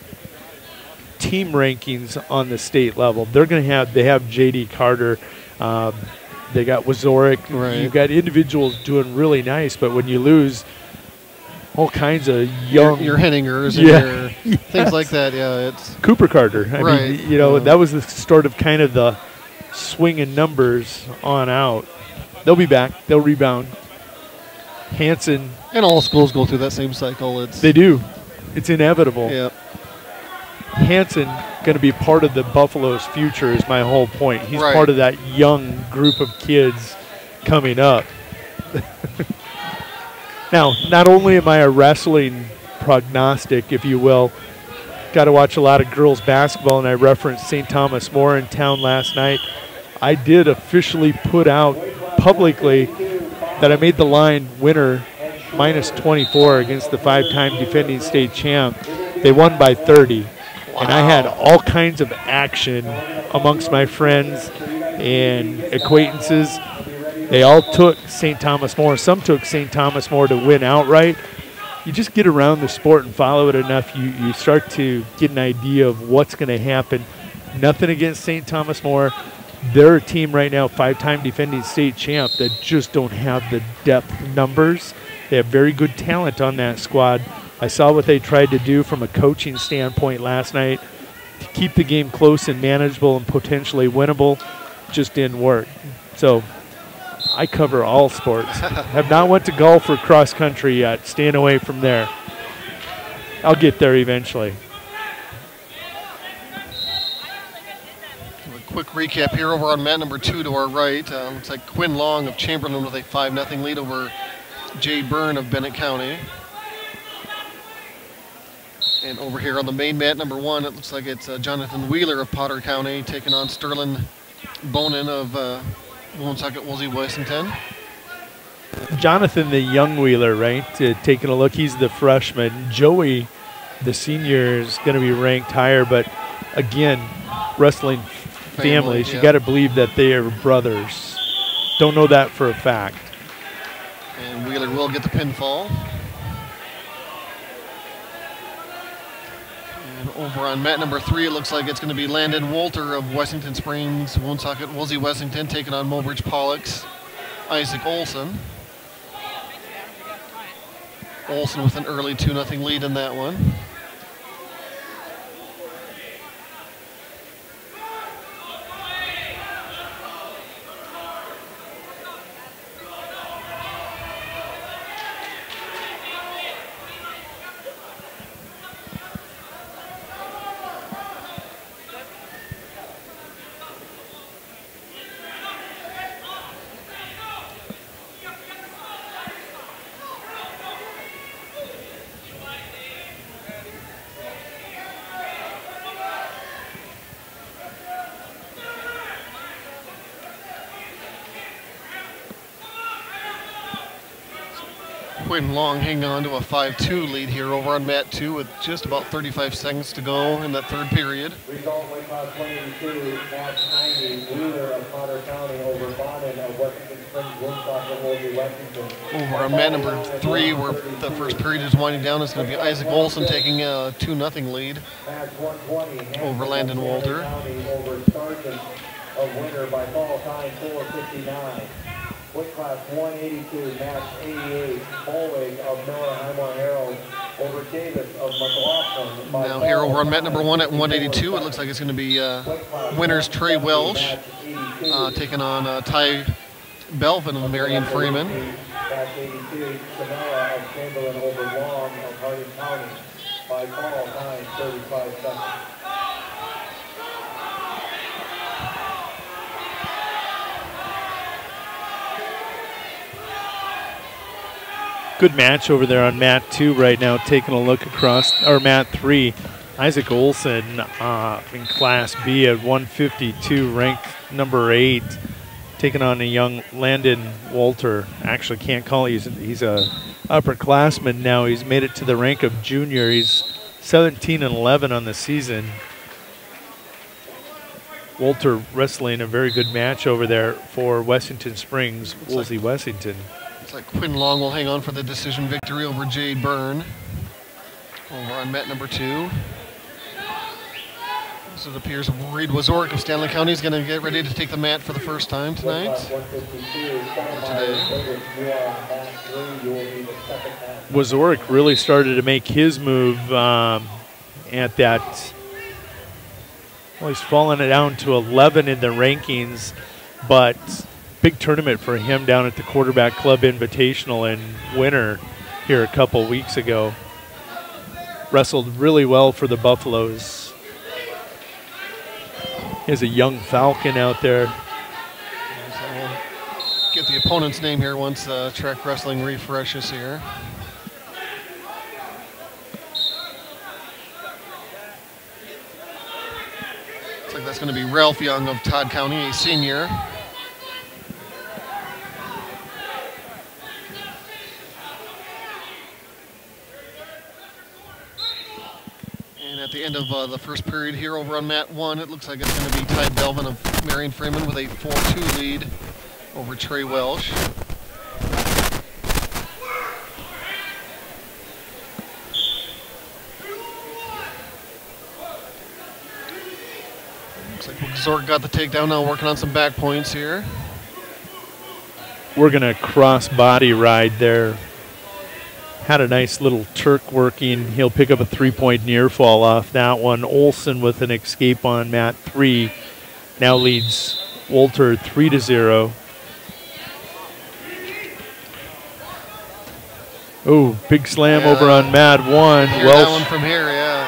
team rankings on the state level, they're going to have, they have J.D. Carter, they got Wazoric. You've got individuals doing really nice, but when you lose all kinds of young, your Henningers and your things like that, it's Cooper Carter. I mean, you know, that was the start of kind of the swing in numbers on out. They'll be back. They'll rebound. Hansen. And all schools go through that same cycle. They do. It's inevitable. Yep. Hansen going to be part of the Buffalo's future is my whole point. He's part of that young group of kids coming up. Now, not only am I a wrestling prognostic, if you will, got to watch a lot of girls basketball, and I referenced St. Thomas More in town last night. I did officially put out publicly that I made the line winner -24 against the 5-time defending state champ. They won by 30. And I had all kinds of action amongst my friends and acquaintances. They all took St. Thomas More. Some took St. Thomas More to win outright. You just get around the sport and follow it enough, you start to get an idea of what's going to happen. Nothing against St. Thomas More. They're a team right now, 5-time defending state champ, that just don't have the depth numbers. They have very good talent on that squad. I saw what they tried to do from a coaching standpoint last night to keep the game close and manageable and potentially winnable. Just didn't work. So I cover all sports. Have not went to golf or cross country yet. Staying away from there. I'll get there eventually. A quick recap here over on mat number 2 to our right. Looks like Quinn Long of Chamberlain with a 5-0 lead over Jay Byrne of Bennett County. And over here on the main mat number 1, it looks like it's Jonathan Wheeler of Potter County taking on Sterling Bonin of Woonsocket Woolsey Wessington. Jonathan, the young Wheeler, right? Taking a look, he's the freshman. Joey, the senior, is going to be ranked higher, but again, wrestling families, yeah. You got to believe that they are brothers. Don't know that for a fact. And Wheeler will get the pinfall. And over on mat number 3, it looks like it's going to be Landon Wolter of Wessington Springs, Woonsocket Woolsey Wessington, taking on Mobridge Pollock's Isaac Olson. Olson with an early 2-0 lead in that one. Quinn Long hanging on to a 5-2 lead here over on mat 2 with just about 35 seconds to go in that third period. Result weight class 182, match 90, Wheeler of Potter County over Bonin of Washington Springs, Woonsocket Woolsey Wessington. Over on mat number 3, where the first period is winding down, it's going to be Isaac Olson taking a 2-0 lead Match 120, over Landon Wolter. County over Sergeant of Winter by fall time 4:59. Weight class 182, match 88, Bolwig of Miller Highmore Herald over Davis of McLaughlin. Now here over on mat number 1 at 182, it looks like it's going to be winners Trey Welsh taking on Ty Belvin of Marion Freeman. Match 82, Samara of Chamberlain over Long of Harding County by fall time 35 seconds. Good match over there on mat 2 right now, taking a look across, or mat 3. Isaac Olson in Class B at 152, ranked number 8, taking on a young Landon Wolter. Actually can't call it, he's a upperclassman now. He's made it to the rank of junior. He's 17-11 on the season. Wolter wrestling a very good match over there for Wessington Springs, Woolsey Wessington. Looks like Quinn Long will hang on for the decision victory over Jay Byrne. Over on mat number 2. So it appears Reed Wazorek of Stanley County is going to get ready to take the mat for the first time tonight. Wazorek really started to make his move at that. Well, he's fallen it down to 11 in the rankings, but big tournament for him down at the Quarterback Club Invitational in Winter here a couple weeks ago. Wrestled really well for the Buffaloes. He has a young Falcon out there. So we'll get the opponent's name here once track wrestling refreshes here. Looks like that's going to be Ralph Young of Todd County, a senior. And at the end of the first period here over on mat 1, it looks like it's going to be Ty Belvin of Marion Freeman with a 4-2 lead over Trey Welsh. Looks like Zork got the takedown now, working on some back points here. We're going to cross body ride there. Had a nice little Turk working. He'll pick up a 3-point near fall off that one. Olson with an escape on mat 3. Now leads Wolter 3-0. Oh, big slam Yeah, over on mat 1. Hear that one from here, yeah.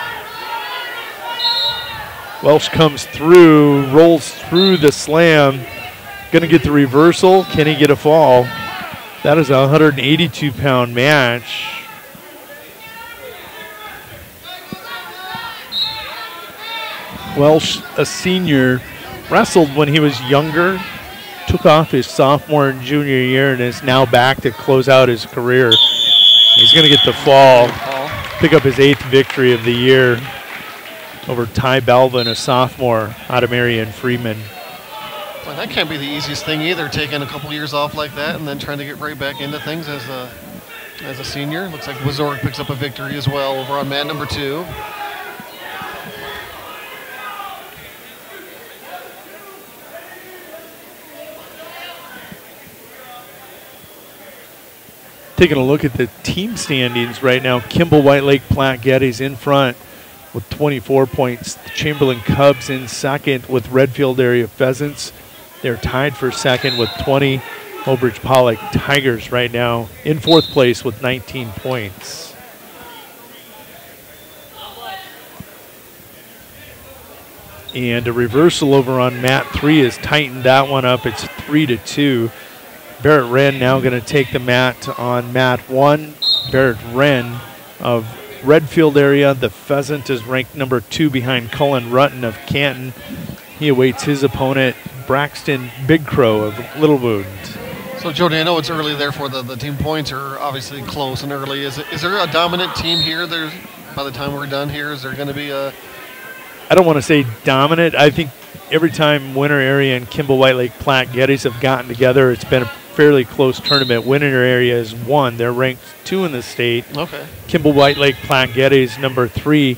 Welsh comes through, rolls through the slam. Going to get the reversal. Can he get a fall? That is a 182-pound match. Welsh, a senior, wrestled when he was younger, took off his sophomore and junior year, and is now back to close out his career. He's going to get the fall, pick up his 8th victory of the year over Ty Belvin, a sophomore out of Marion Freeman. Well, that can't be the easiest thing either, taking a couple years off like that and then trying to get right back into things as a senior. Looks like Wazorek picks up a victory as well over on mat number 2. Taking a look at the team standings right now, Kimball White Lake Platte Geddes in front with 24 points. The Chamberlain Cubs in second with Redfield area Pheasants. They're tied for second with 20. Mobridge Pollock Tigers right now in 4th place with 19 points. And a reversal over on mat 3 has tightened that one up. It's 3-2. Barrett Wren now going to take the mat on mat 1. Barrett Wren of Redfield area. The Pheasant is ranked number 2 behind Cullen Rutten of Canton. He awaits his opponent, Braxton Big Crow of Little Wound. So, Jody, I know it's early there for the team points are obviously close and early. Is there a dominant team here? By the time we're done here, is there going to be a... I don't want to say dominant. I think every time Winter Area and Kimball White Lake Platte Geddes have gotten together, it's been a fairly close tournament. Winter Area is 1. They're ranked 2 in the state. Okay. Kimball White Lake Platte Geddes number 3.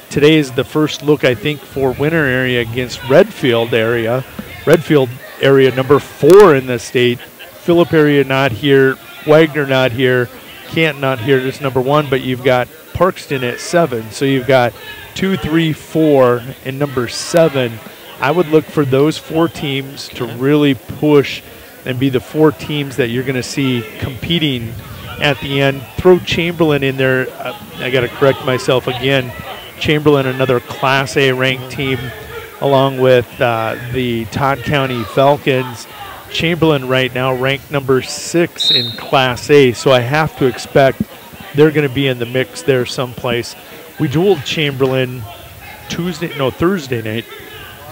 Today is the first look, I think, for Winter Area against Redfield area. Redfield area number 4 in the state. Phillip area not here. Wagner not here. Canton not here. This number 1, but you've got Parkston at 7. So you've got 2, 3, 4, and number 7. I would look for those 4 teams to really push and be the 4 teams that you're going to see competing at the end. Throw Chamberlain in there. I got to correct myself again. Chamberlain, another Class A ranked team, along with the Todd County Falcons. Chamberlain right now ranked number 6 in Class A, so I have to expect they're going to be in the mix there someplace. We dueled Chamberlain Thursday night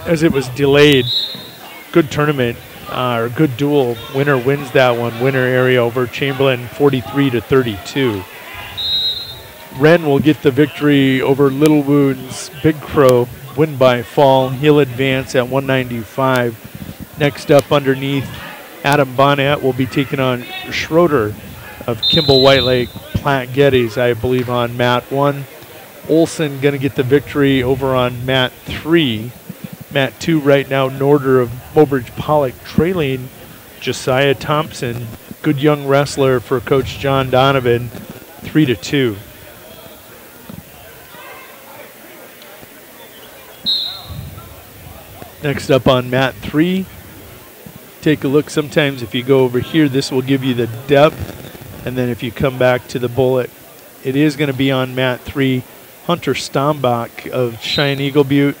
as it was delayed. Good tournament, or good duel. Winner wins that one. Winner area over Chamberlain 43-32. Wren will get the victory over Little Wound's Big Crow. Win by fall. He'll advance at 195. Next up underneath, Adam Bonnet will be taking on Schroeder of Kimball White Lake Platte Geddes, I believe, on mat 1. Olson going to get the victory over on mat 3. Mat 2 right now, Norder of Mobridge Pollock trailing Josiah Thompson. Good young wrestler for Coach John Donovan, 3-2. Next up on mat 3, take a look. Sometimes if you go over here, this will give you the depth. And then if you come back to the bullet, it is going to be on mat 3. Hunter Stombach of Cheyenne Eagle Butte.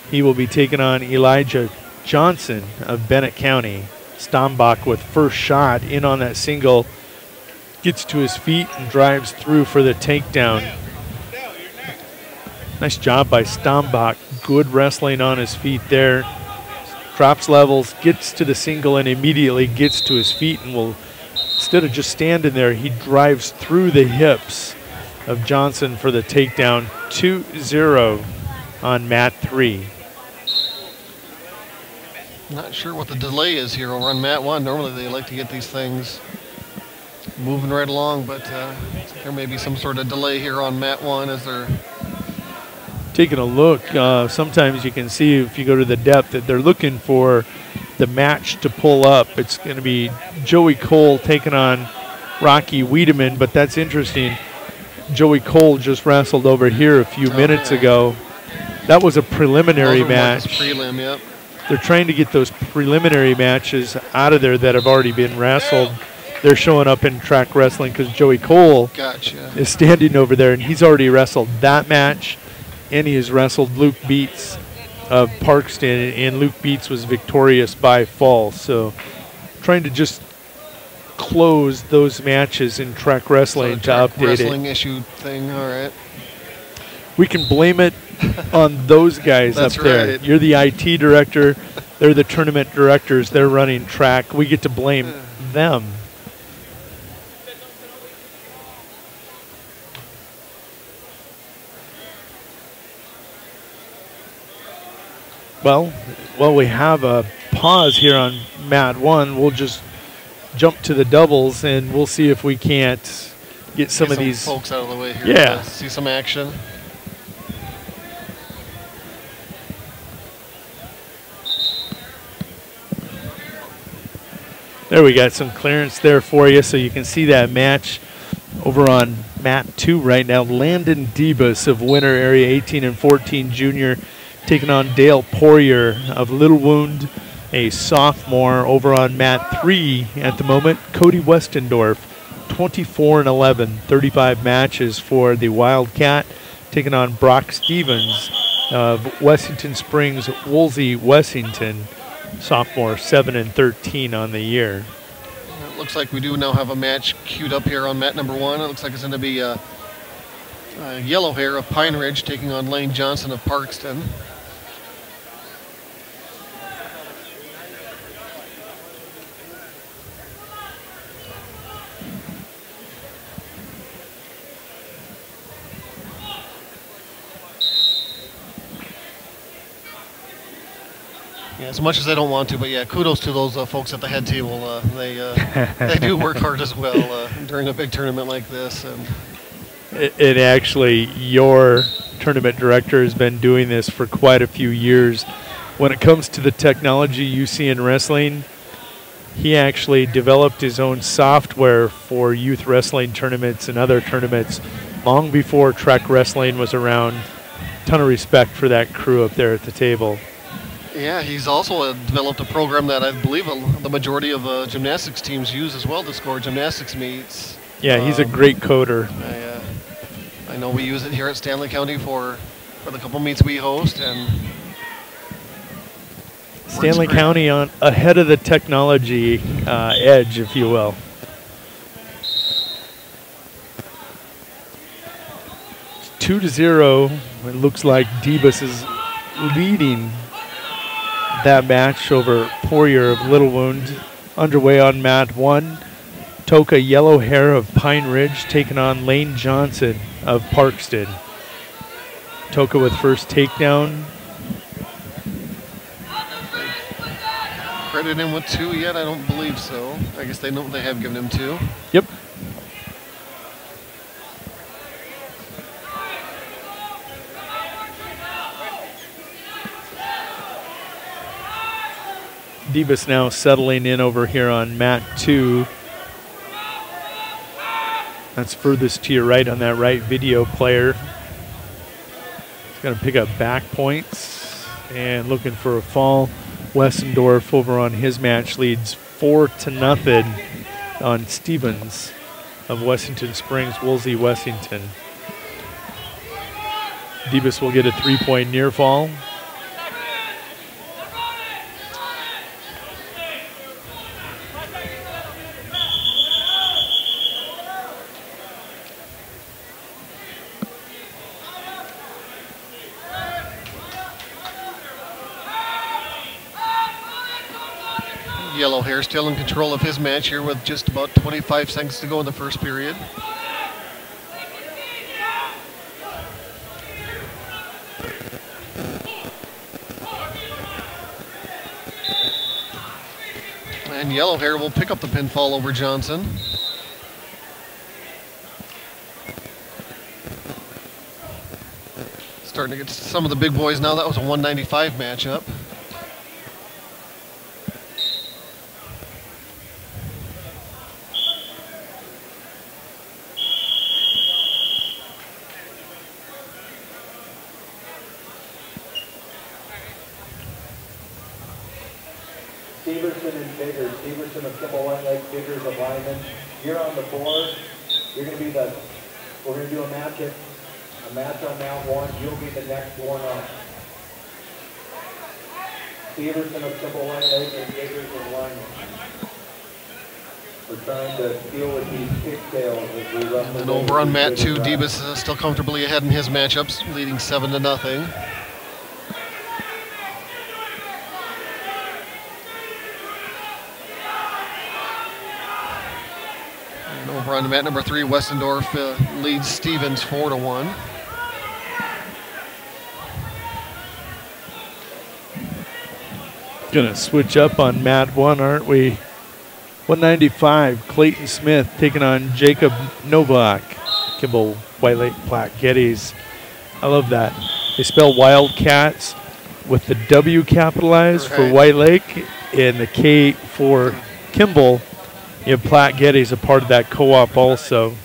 He will be taking on Elijah Johnson of Bennett County. Stombach with first shot in on that single. Gets to his feet and drives through for the takedown. Nice job by Stombach. Good wrestling on his feet there. Drops levels, gets to the single, and immediately gets to his feet and will, instead of just standing there, he drives through the hips of Johnson for the takedown. 2-0 on mat 3. Not sure what the delay is here over on mat 1. Normally they like to get these things moving right along, but there may be some sort of delay here on mat 1 as they're taking a look. Sometimes you can see if you go to the depth that they're looking for the match to pull up. It's going to be Joey Cole taking on Rocky Wiedemann, but that's interesting. Joey Cole just wrestled over here a few minutes ago. That was a preliminary match. Prelim, yep. They're trying to get those preliminary matches out of there that have already been wrestled. they're showing up in track wrestling because Joey Cole Gotcha. is standing over there, and he's already wrestled that match, and he has wrestled Luke Beats of Parkston, and Luke Beats was victorious by fall. So trying to just close those matches in track wrestling to update wrestling it. Issue thing, all right. We can blame it on those guys up there. Right. You're the IT director. They're the tournament directors. They're running track. We get to blame them. Well, we have a pause here on mat 1. We'll just jump to the doubles, and we'll see if we can't get some of these folks out of the way here. Yeah. See some action. There, we got some clearance there for you, so you can see that match over on mat 2 right now. Landon Debus of Winter Area 18 and 14 junior taking on Dale Poirier of Little Wound, a sophomore. Over on mat 3 at the moment, Cody Westendorf, 24 and 11, 35 matches for the Wildcat, taking on Brock Stevens of Wessington Springs, Woolsey, Wessington, sophomore, 7 and 13 on the year. It looks like we do now have a match queued up here on mat number 1. It looks like it's going to be Yellow Hair of Pine Ridge taking on Lane Johnson of Parkston. Yeah, as much as I don't want to, but yeah, kudos to those folks at the head table. They do work hard as well during a big tournament like this. And it actually, your tournament director has been doing this for quite a few years. When it comes to the technology you see in wrestling, he actually developed his own software for youth wrestling tournaments and other tournaments long before track wrestling was around. Ton of respect for that crew up there at the table. Yeah, he's also developed a program that I believe the majority of gymnastics teams use as well to score gymnastics meets. Yeah, he's a great coder. I know we use it here at Stanley County for the couple meets we host, and Stanley County on ahead of the technology edge, if you will. It's 2-0. It looks like Debus is leading that match over Poirier of Little Wound. Underway on mat 1. Toka Yellow Hair of Pine Ridge taking on Lane Johnson of Parkston. Toka with first takedown. Credit him with 2 yet? I don't believe so. I guess they know they have given him 2. Yep. Debus now settling in over here on mat 2. That's furthest to your right on that right video player. He's going to pick up back points and looking for a fall. Wessendorf over on his match leads 4-0 on Stevens of Wessington Springs, Woolsey, Wessington. Debus will get a 3-point near fall. Yellow Hair still in control of his match here with just about 25 seconds to go in the first period. And Yellow Hair will pick up the pinfall over Johnson. Starting to get some of the big boys now. That was a 195 matchup. Steverson and Biggers. Steverson of Kimball White Lake, Biggers of Lyman. You're on the board. You're going to be we're going to do a match on Mount 1. You'll be the next one up. Steverson of Kimball White Lake and Biggers of Lyman. We're trying to deal with these kicktails as we wrestle. And over on mat 2, Debus is still comfortably ahead in his matchups, leading 7-0. And over on mat number 3, Westendorf leads Stevens 4-1. Gonna switch up on mat 1, aren't we? 195, Clayton Smith taking on Jacob Novak. Kimball White Lake Platte Geddes. I love that. They spell Wildcats with the W capitalized for White Lake and the K for Kimball. You have Platte Geddes, a part of that co-op also.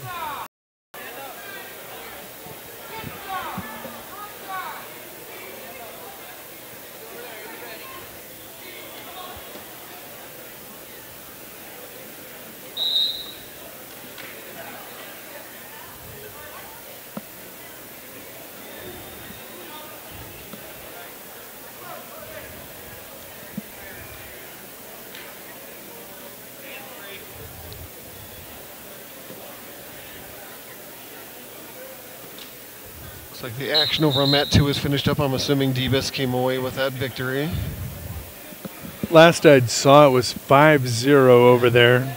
Like the action over on mat 2 is finished up. I'm assuming Debus came away with that victory. Last I saw it was 5-0 over there.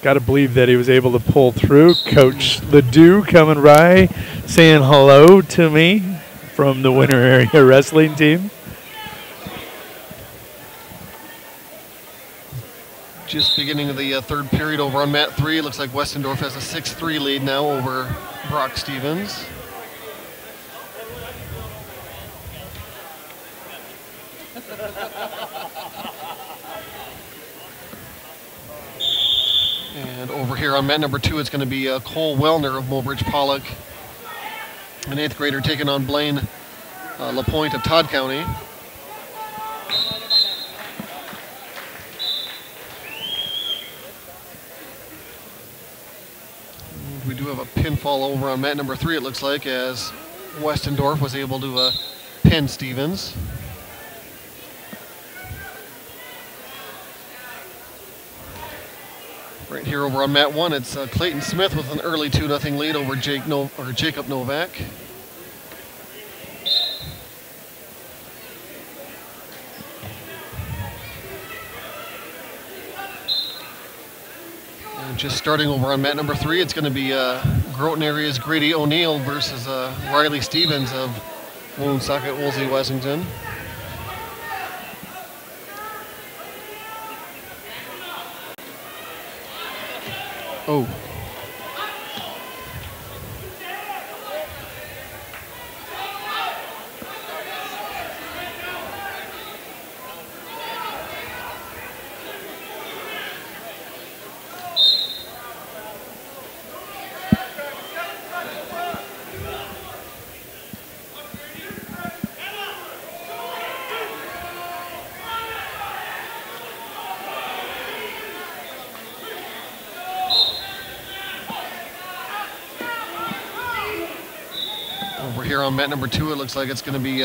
Got to believe that he was able to pull through. Coach Ledoux coming by, saying hello to me from the Winter Area Wrestling team. Just beginning of the third period over on mat 3. Looks like Westendorf has a 6-3 lead now over Brock Stevens. And over here on mat number 2, it's going to be Cole Wellner of Mobridge Pollock, an 8th grader taking on Blaine LaPointe of Todd County. And we do have a pinfall over on mat number 3, it looks like, as Westendorf was able to pin Stevens. Right here over on mat 1, it's Clayton Smith with an early 2-0 lead over Jacob Novak. And just starting over on mat number 3, it's going to be Groton Area's Grady O'Neill versus Riley Stevens of Woonsocket, Wolsey, Wessington. Oh. Over here on mat number 2, it looks like it's going to be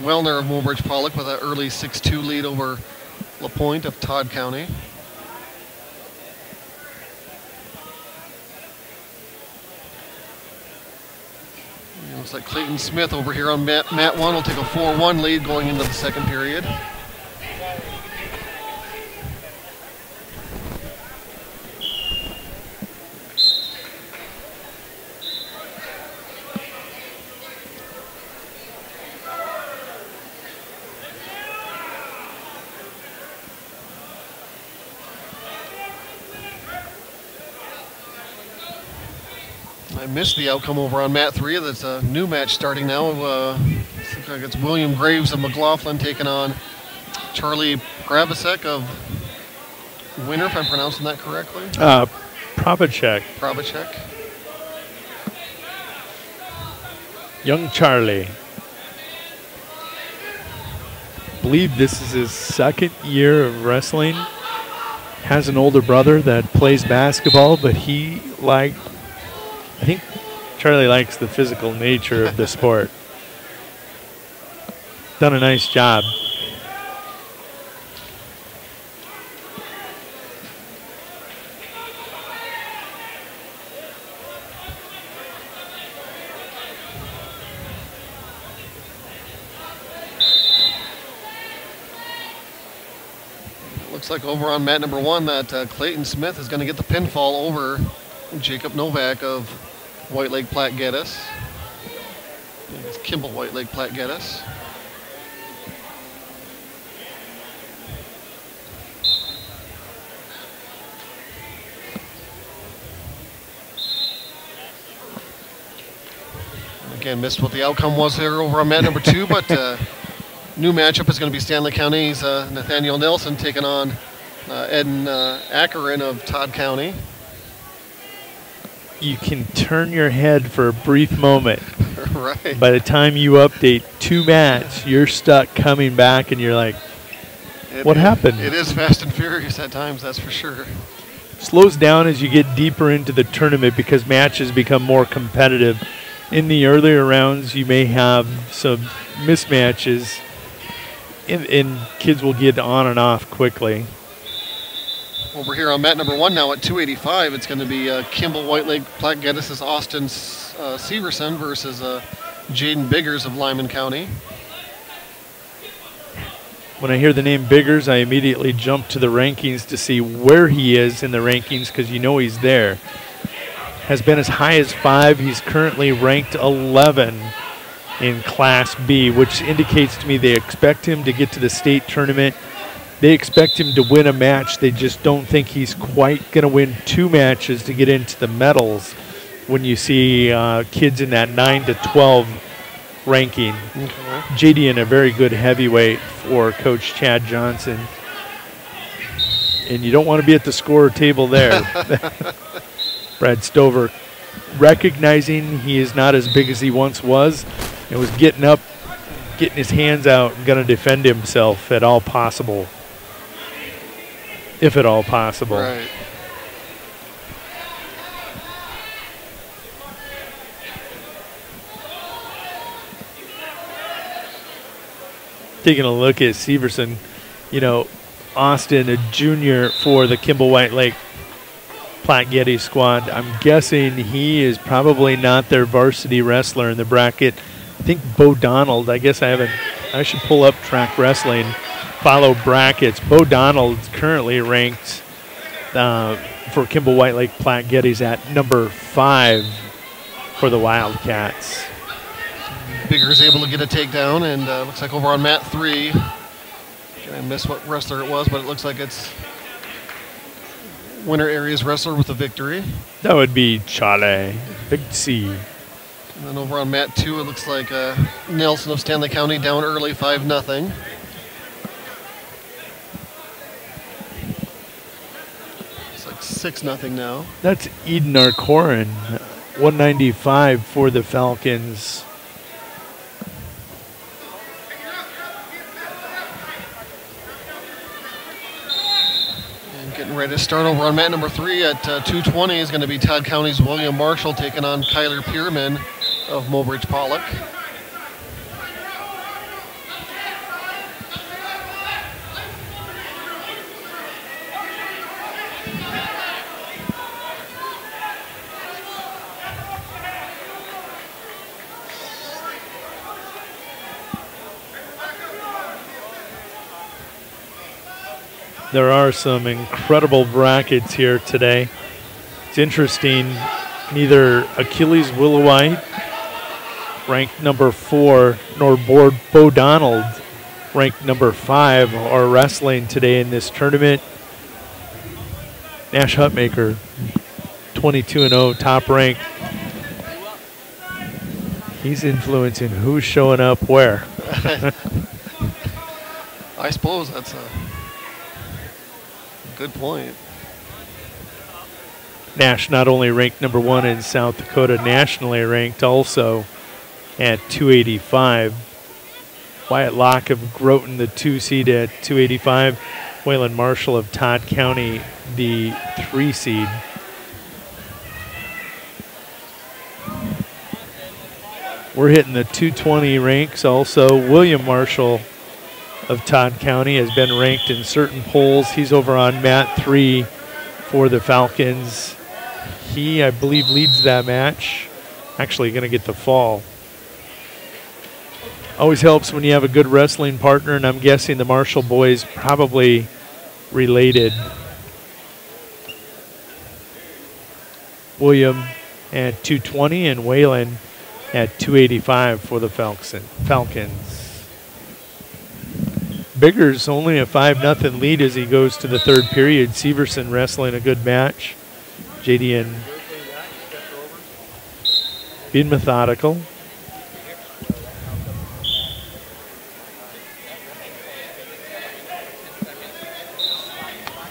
Wellner of Mobridge Pollock with an early 6-2 lead over LaPointe of Todd County. It looks like Clayton Smith over here on mat 1 will take a 4-1 lead going into the second period. I missed the outcome over on mat 3. That's a new match starting now. Looks like it's William Graves of McLaughlin taking on Charlie Grabasek of Winter, if I'm pronouncing that correctly. Probacek. Probacek. Young Charlie. believe this is his second year of wrestling. Has an older brother that plays basketball, but I think Charlie likes the physical nature of the sport. Done a nice job. Looks like over on mat number 1 that Clayton Smith is going to get the pinfall over Jacob Novak of White Lake Platte Geddes. It's Kimball White Lake Platte Geddes. Again, missed what the outcome was here over on mat number 2, but new matchup is going to be Stanley County's Nathaniel Nelson taking on Eden Akron of Todd County. You can turn your head for a brief moment. Right. By the time you update 2 mats, you're stuck coming back and you're like, what happened? It is fast and furious at times, that's for sure. Slows down as you get deeper into the tournament because matches become more competitive. In the earlier rounds, you may have some mismatches, and kids will get on and off quickly. Over here on mat number 1 now at 285, it's going to be Kimball White Lake Platte Geddes' Austin Severson versus Jaden Biggers of Lyman County. When I hear the name Biggers, I immediately jump to the rankings to see where he is in the rankings because you know he's there. Has been as high as 5. He's currently ranked 11 in Class B, which indicates to me they expect him to get to the state tournament. They expect him to win a match. They just don't think he's quite going to win 2 matches to get into the medals when you see kids in that 9 to 12 ranking. JD in a very good heavyweight for Coach Chad Johnson. And you don't want to be at the score table there. Brad Stover recognizing he is not as big as he once was and was getting up, getting his hands out and going to defend himself at all possible. If at all possible. Right. Taking a look at Severson, you know, Austin, a junior for the Kimball White Lake Platte Geddes squad. I'm guessing he is probably not their varsity wrestler in the bracket. I think Bo Donald, I should pull up track wrestling, follow brackets. Bo Donald's currently ranked for Kimball White Lake Platte Geddes at number 5 for the Wildcats. Biggers able to get a takedown, and looks like over on mat 3, I missed what wrestler it was, but it looks like it's Winter Areas wrestler with a victory. That would be Charlie, big C. And then over on mat 2, it looks like Nelson of Stanley County down early 5-0. It's like 6-0 now. That's Eden Arcorin, 195 for the Falcons. Getting ready to start over on mat number 3 at 220 is going to be Todd County's William Marshall taking on Kyler Pierman of Mobridge Pollock. There are some incredible brackets here today. It's interesting, neither Achilles Willowite, ranked number 4, nor Bo Donald, ranked number 5, are wrestling today in this tournament. Nash Hutmaker, 22-0, top rank. He's influencing who's showing up where. I suppose that's a good point. Nash not only ranked number 1 in South Dakota, nationally ranked also at 285. Wyatt Locke of Groton, the 2 seed at 285. Waylon Marshall of Todd County, the 3 seed. We're hitting the 220 ranks also. William Marshall of Todd County has been ranked in certain polls. He's over on mat 3 for the Falcons. He, I believe, leads that match. Actually going to get the fall. Always helps when you have a good wrestling partner, and I'm guessing the Marshall boys probably related. William at 220 and Waylon at 285 for the Falcons. Biggers only a 5-0 lead as he goes to the 3rd period. Severson wrestling a good match. JDN being methodical.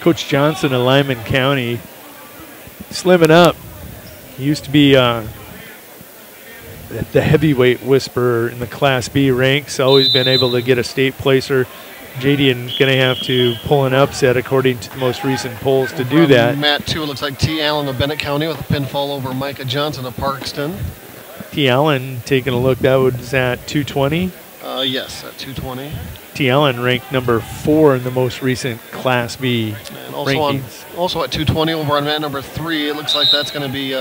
Coach Johnson of Lyman County slimming up. He used to be the heavyweight whisperer in the Class B ranks. Always been able to get a state placer. JDN going to have to pull an upset according to the most recent polls to do that. Mat 2, it looks like T. Allen of Bennett County with a pinfall over Micah Johnson of Parkston. T. Allen taking a look, that was at 220? Yes, at 220. T. Allen ranked number 4 in the most recent Class B and also rankings. Also at 220 over on mat number 3, it looks like that's going to be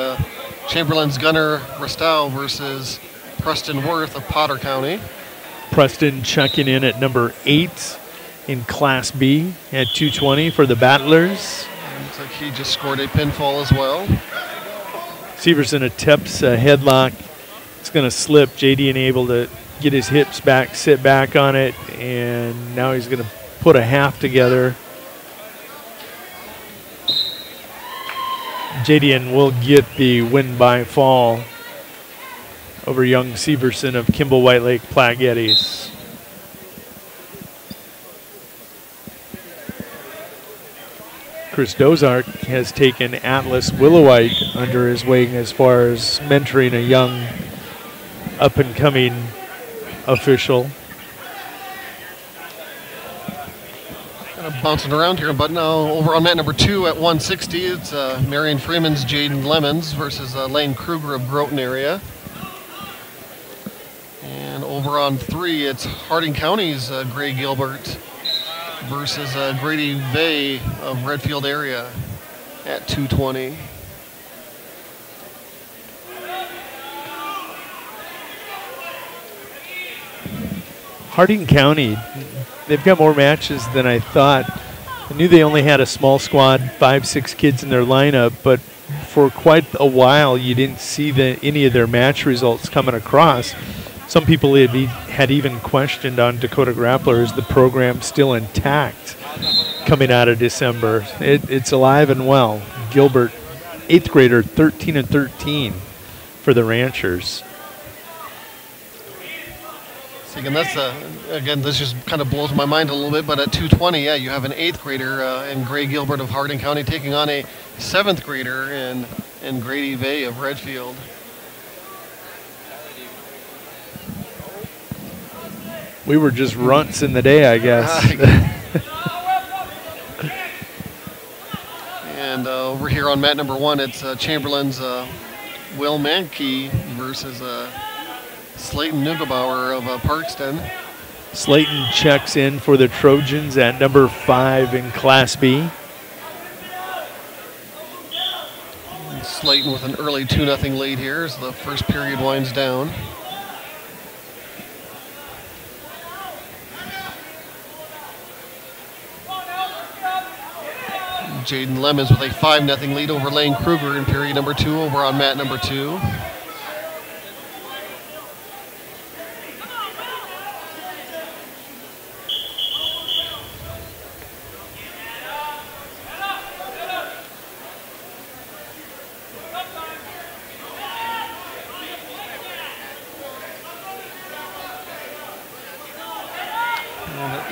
Chamberlain's Gunner Restow versus Preston Worth of Potter County. Preston checking in at number 8 in Class B at 220 for the Battlers. Looks like he just scored a pinfall as well. Severson attempts a headlock. It's going to slip. JD able to get his hips back, sit back on it, and now he's going to put a half together. JDN will get the win by fall over young Severson of Kimball White Lake Platte Geddes. Chris Dozark has taken Atlas Willowite under his wing as far as mentoring a young up-and-coming official. Kind of bouncing around here, but now over on mat number 2 at 160, it's Marion Freeman's Jaden Lemons versus Lane Kruger of Groton area. And over on 3, it's Harding County's Gray Gilbert versus Grady Vay of Redfield area at 220. Harding County, they've got more matches than I thought. I knew they only had a small squad, 5-6 kids in their lineup, but for quite a while you didn't see any of their match results coming across. Some people had even questioned on Dakota Grappler, is the program still intact coming out of December? It's alive and well. Gilbert, 8th grader, 13-13 for the Ranchers. So again, this just kind of blows my mind a little bit, but at 220, yeah, you have an 8th grader in Gray Gilbert of Harding County taking on a 7th grader in Grady Vay of Redfield. We were just runts in the day, I guess. And over here on mat number 1, it's Chamberlain's Will Mankey versus Slayton Nugebauer of Parkston. Slayton checks in for the Trojans at number 5 in Class B. And Slayton with an early 2-0 lead here as the first period winds down. Jaden Lemons with a 5-0 lead over Lane Kruger in period number 2 over on mat number 2.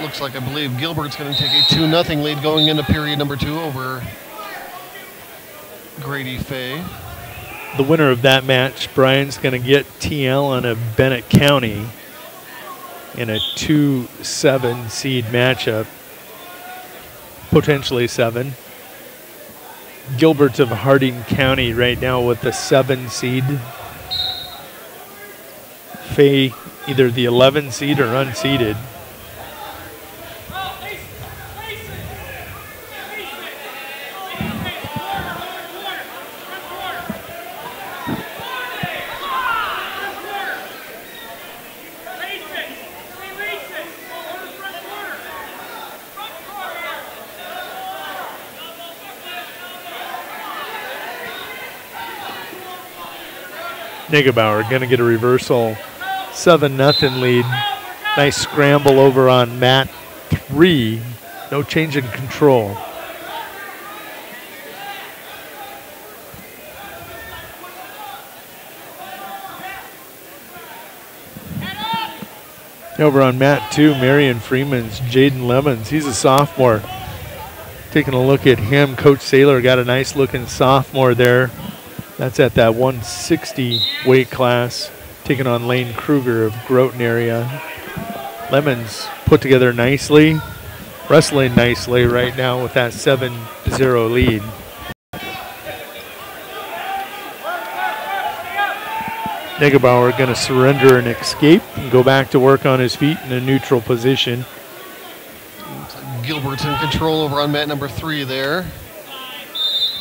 Looks like I believe Gilbert's going to take a 2-0 lead going into period number 2 over Grady Fay. The winner of that match, Brian's going to get T. Allen of Bennett County. in a 2-7 seed matchup, potentially 7. Gilbert of Harding County right now with the 7 seed. Fay either the 11 seed or unseeded. Niggebauer going to get a reversal, 7-0 lead. Nice scramble over on mat 3. No change in control. Over on mat 2, Marion Freeman's Jaden Lemons. He's a sophomore. Taking a look at him, Coach Saylor got a nice looking sophomore there. That's at that 160 weight class, taking on Lane Kruger of Groton area. Lemons put together nicely, wrestling nicely right now with that 7-0 lead. Niggebauer going to surrender and escape and go back to work on his feet in a neutral position. Gilbert's in control over on mat number 3 there.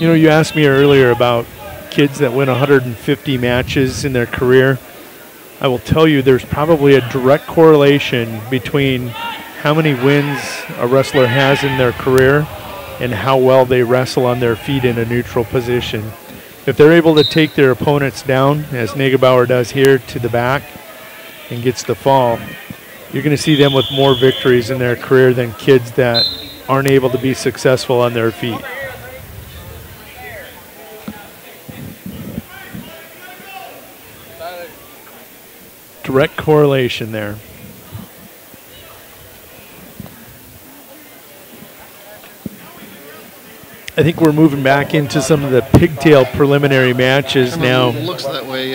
You know, you asked me earlier about kids that win 150 matches in their career. I will tell you there's probably a direct correlation between how many wins a wrestler has in their career and how well they wrestle on their feet in a neutral position. If they're able to take their opponents down, as Niggebauer does here, to the back and gets the fall, you're going to see them with more victories in their career than kids that aren't able to be successful on their feet. Direct correlation there. I think we're moving back into some of the pigtail preliminary matches now. Looks that way,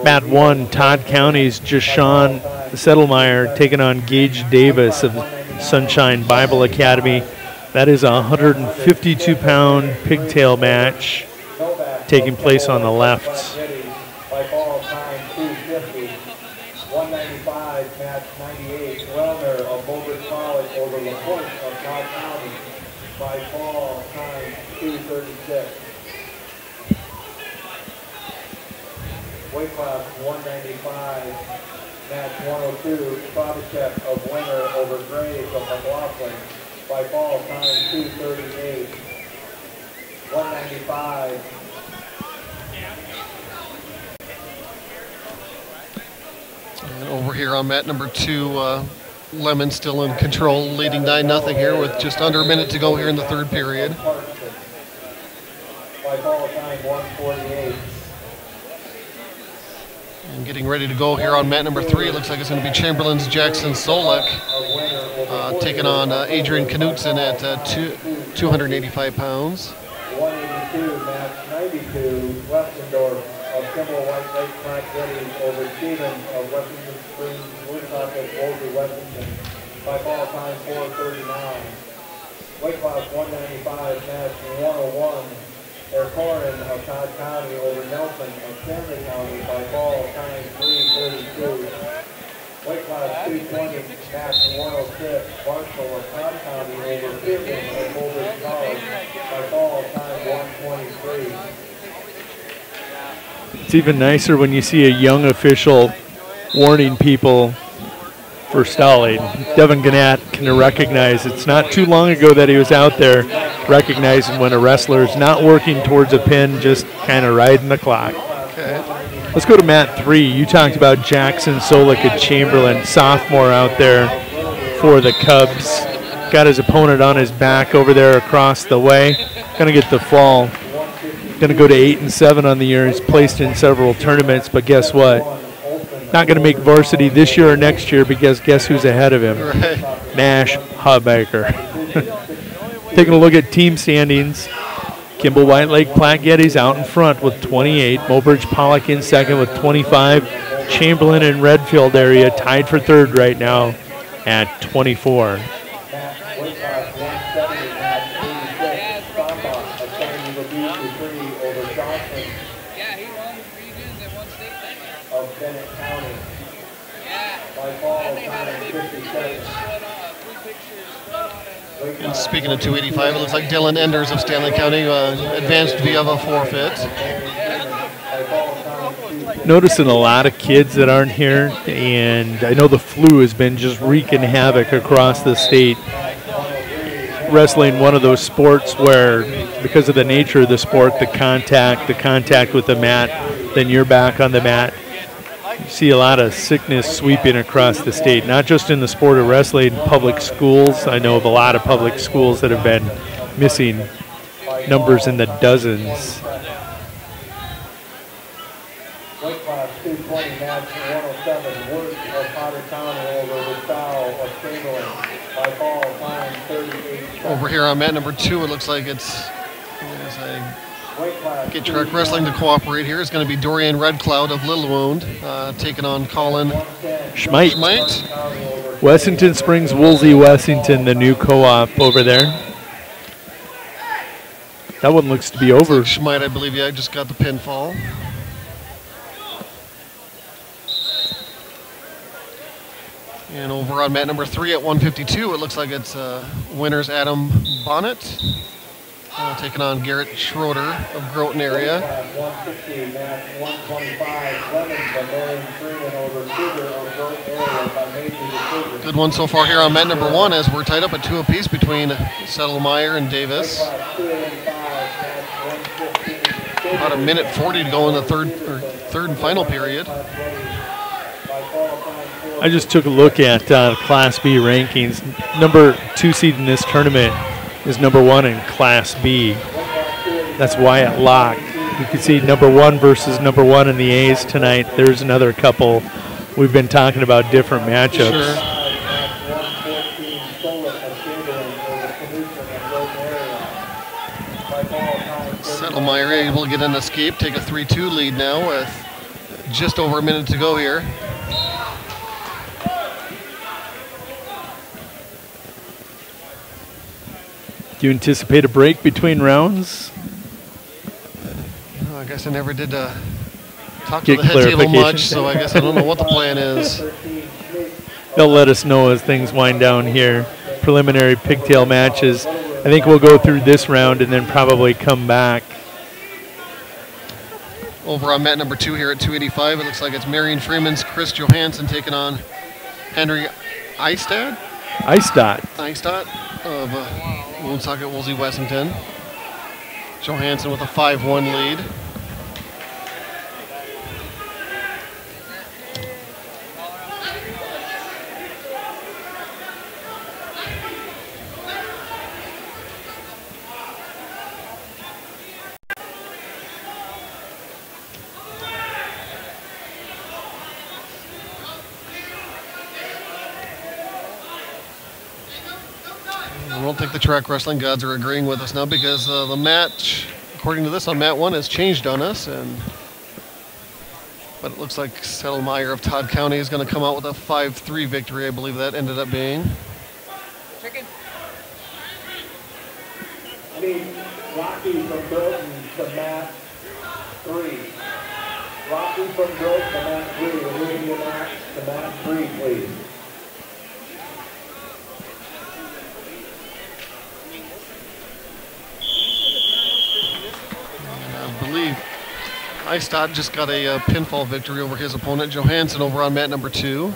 Mat 1, Todd County's Jashawn Settlemeyer taking on Gage Davis of Sunshine Bible Academy. That is a 152-pound pigtail match taking place on the left. By fall time 250, 195, match 98, Wellner of Boulder College over LaPointe of Todd County. By fall time 236. Weight class 195, match 102, Probachek of Winter over Graves of McLaughlin. By fall time 238, 195. And over here on mat number 2, Lemon still in control, leading 9-0 here with just under a minute to go here in the 3rd period. By ball time 148. And getting ready to go here on mat number 3, it looks like it's going to be Chamberlain's Jackson Solik taking on Adrian Knutson at 285 pounds. 182, match 92, Westendorf of Kimball White Lake Black Ready over Stevens of Washington Springs, Woodstock at Wolsey, Washington. By ball time 439. Weight class 195, match 101. Ercorin of Todd County over Nelson of Stanley County. By ball time 332. Weight class 220, match 106. Marshall of Todd County over Pierre of Boulder College. By ball time 123. It's even nicer when you see a young official warning people for stalling. Devin Gannett can recognize it's not too long ago that he was out there recognizing when a wrestler is not working towards a pin, just kind of riding the clock. Okay. Let's go to mat 3. You talked about Jackson Solik at Chamberlain, sophomore out there for the Cubs. Got his opponent on his back over there across the way. Gonna get the fall. Gonna go to 8-7 on the year. He's placed in several tournaments, but guess what? Not gonna make varsity this year or next year because guess who's ahead of him? Right. Nash Hudbaker. Taking a look at team standings. Kimball White Lake Platte Geddes out in front with 28. Mobridge Pollock in second with 25. Chamberlain and Redfield area tied for third right now at 24. Match weight class 170, match 86. Samba of Sandy Labuche 3 over Johnson of Bennett County. By fall time 57. And speaking of 285, it looks like Dylan Enders of Stanley County advanced via a forfeit. Noticing a lot of kids that aren't here, and I know the flu has been just wreaking havoc across the state. Wrestling, one of those sports where, because of the nature of the sport, the contact with the mat, then you're back on the mat. You see a lot of sickness sweeping across the state, not just in the sport of wrestling, public schools. I know of a lot of public schools that have been missing numbers in the dozens. Weight class 220, match 107, Wood of Potter County over LaSalle of Chamberlain. By fall time 38. Over here on mat number 2, it looks like it's, as I get Track Wrestling to cooperate here, it's going to be Dorian Red Cloud of Little Wound taking on Colin Schmeit. Schmeit. Springs, Woolsey, Wessington, the new co-op over there. That one looks to be over. Schmeit, I believe, yeah, just got the pinfall. And over on mat number 3 at 152, it looks like it's winners Adam Bonnet taking on Garrett Schroeder of Groton area. 160, match 125, Clemens of Marion Freeman over Cougar of Groton area by major decision. Good one so far here on mat number 1 as we're tied up at 2 apiece between Settlemeyer and Davis. About a minute 40 to go in the third and final period. I just took a look at Class B rankings. Number 2 seed in this tournament is number 1 in Class B. That's Wyatt Locke. You can see number 1 versus number 1 in the A's tonight. There's another couple. We've been talking about different matchups. Sure. Settlemeyer able to get an escape, take a 3-2 lead now with just over a minute to go here. Do you anticipate a break between rounds? I guess I never did talk to the head table much, so I guess I don't know what the plan is. They'll let us know as things wind down here. Preliminary pigtail matches. I think we'll go through this round and then probably come back. Over on mat number 2 here at 285, it looks like it's Marion Freeman's Chris Johansson taking on Henry Eistad of Woonsocket Woolsey Wessington. Johansson with a 5-1 lead. I don't think the track wrestling gods are agreeing with us now because the match, according to this on mat 1, has changed on us. But it looks like Settlemeyer of Todd County is going to come out with a 5-3 victory, I believe that ended up being. Chicken. I mean, Rocky from Groton to mat 3. Rocky from Groton to mat 3. We're moving you back to mat 3, please. I believe Eistad just got a pinfall victory over his opponent, Johansson, over on mat number 2.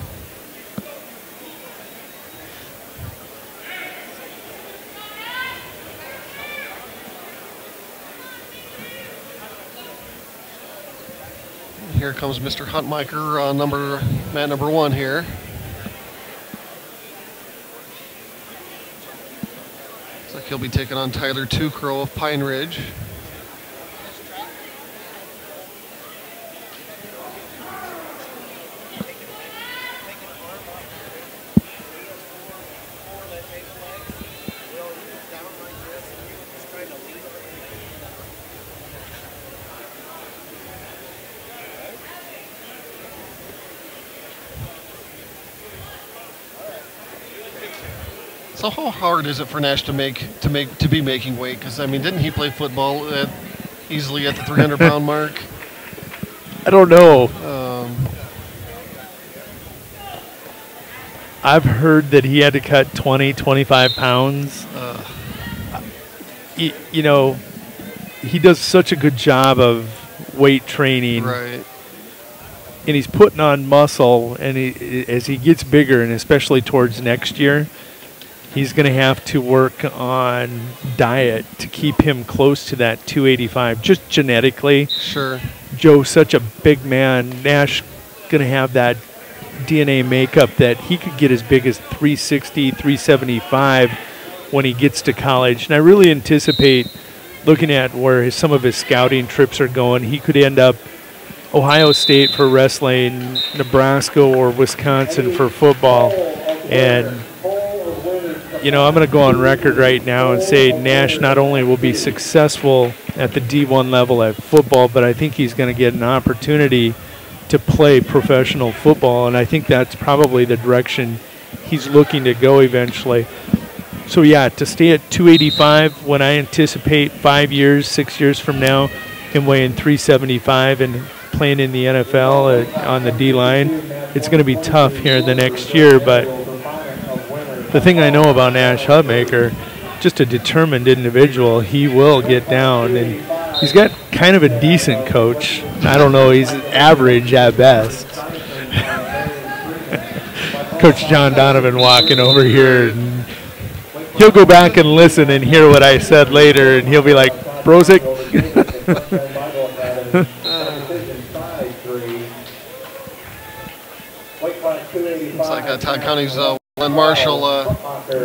Here comes Mr. Huntmaker on mat number 1 here. Looks like he'll be taking on Tyler Two Crow of Pine Ridge. So how hard is it for Nash to be making weight? Because I mean, didn't he play football easily at the 300-pound mark? I don't know. I've heard that he had to cut 20, 25 pounds. You know, he does such a good job of weight training. Right. And he's putting on muscle, and as he gets bigger, and especially towards next year, he's going to have to work on diet to keep him close to that 285, just genetically. Sure. Joe's such a big man. Nash going to have that DNA makeup that he could get as big as 360, 375 when he gets to college. And I really anticipate, looking at where some of his scouting trips are going, he could end up Ohio State for wrestling, Nebraska or Wisconsin for football. And, you know, I'm going to go on record right now and say Nash not only will be successful at the D1 level at football, but I think he's going to get an opportunity to play professional football, and I think that's probably the direction he's looking to go eventually. So, yeah, to stay at 285 when I anticipate 5 years, 6 years from now, him weighing 375 and playing in the NFL on the D-line, it's going to be tough here the next year. But the thing I know about Nash Hutmaker, just a determined individual, he will get down. And he's got kind of a decent coach. I don't know, he's average at best. Coach John Donovan walking over here, and he'll go back and listen and hear what I said later, and he'll be like, Brozik. Looks like Todd County's Len Marshall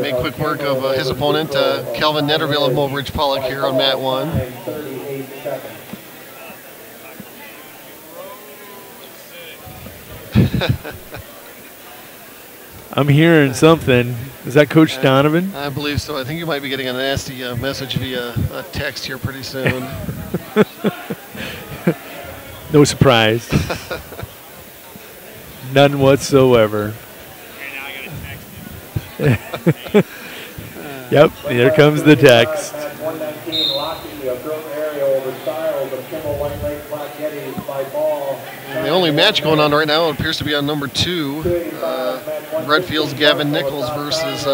made quick work of his opponent, Calvin Netterville of Mobridge Pollock here on mat 1. I'm hearing something. Is that Coach Donovan? I believe so. I think you might be getting a nasty message via text here pretty soon. No surprise. None whatsoever. Yep, here comes the text. The only match going on right now appears to be on number 2. Redfield's Gavin Nichols versus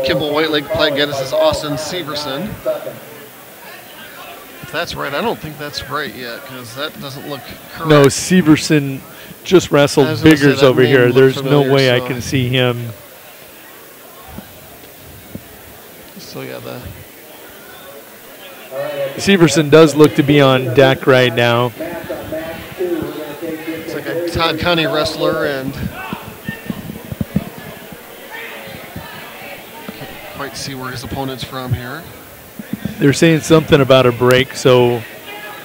Kimball Whitelake Platte Geddes' Austin Severson. If that's right, I don't think that's right yet, because that doesn't look correct. No, Severson just wrestled Biggers over here. There's no way I can see him. So yeah, Severson does look to be on deck right now. It's like a Todd County wrestler, and can't quite see where his opponent's from here. They're saying something about a break, so We're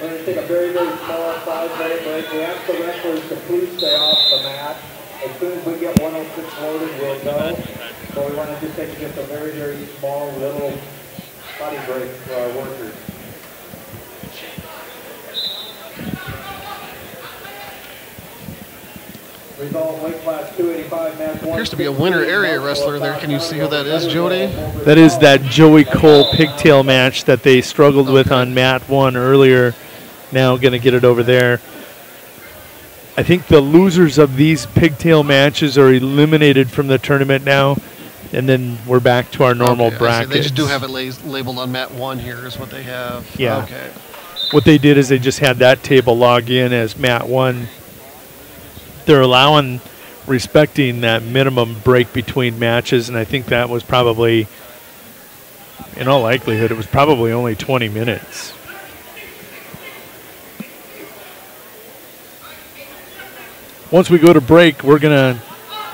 going to take a very, very small 5-minute break. We ask the wrestlers to please stay off the mat. As soon as we get 106 loaded, we'll go. So we want to just take just a very, very small little body break for our workers. Result, weight class 285, match 1. Appears to be a winter area wrestler there. Can you see who that is, Jody? that is that Joey Cole pigtail match that they struggled with on mat 1 earlier. Now going to get it over there. I think the losers of these pigtail matches are eliminated from the tournament now, and then we're back to our normal brackets. They just do have it labeled on mat 1 here is what they have. Yeah. Okay. What they did is they just had that table log in as mat 1. They're respecting that minimum break between matches, and I think that was probably, in all likelihood, it was probably only 20 minutes. Once we go to break, we're going to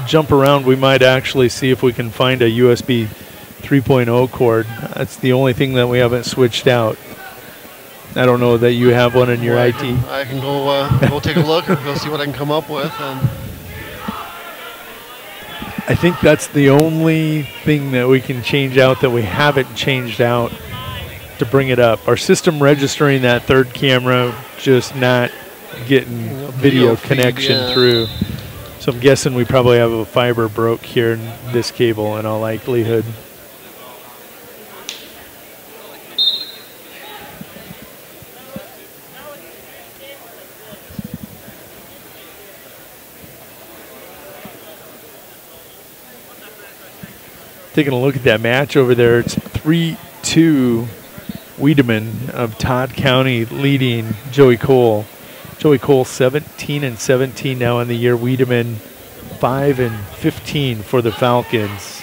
jump around. We might actually see if we can find a USB 3.0 cord. That's the only thing that we haven't switched out. I don't know that you have one in your IT. I can go take a look or go see what I can come up with. And I think that's the only thing that we can change out that we haven't changed out to bring it up. Our system registering that third camera, just not getting video connection through. So I'm guessing we probably have a fiber broke here in this cable in all likelihood. Taking a look at that match over there, it's 3-2 Wiedemann of Todd County leading Joey Cole. Joey Cole 17-17 now in the year. Wiedemann 5-15 for the Falcons.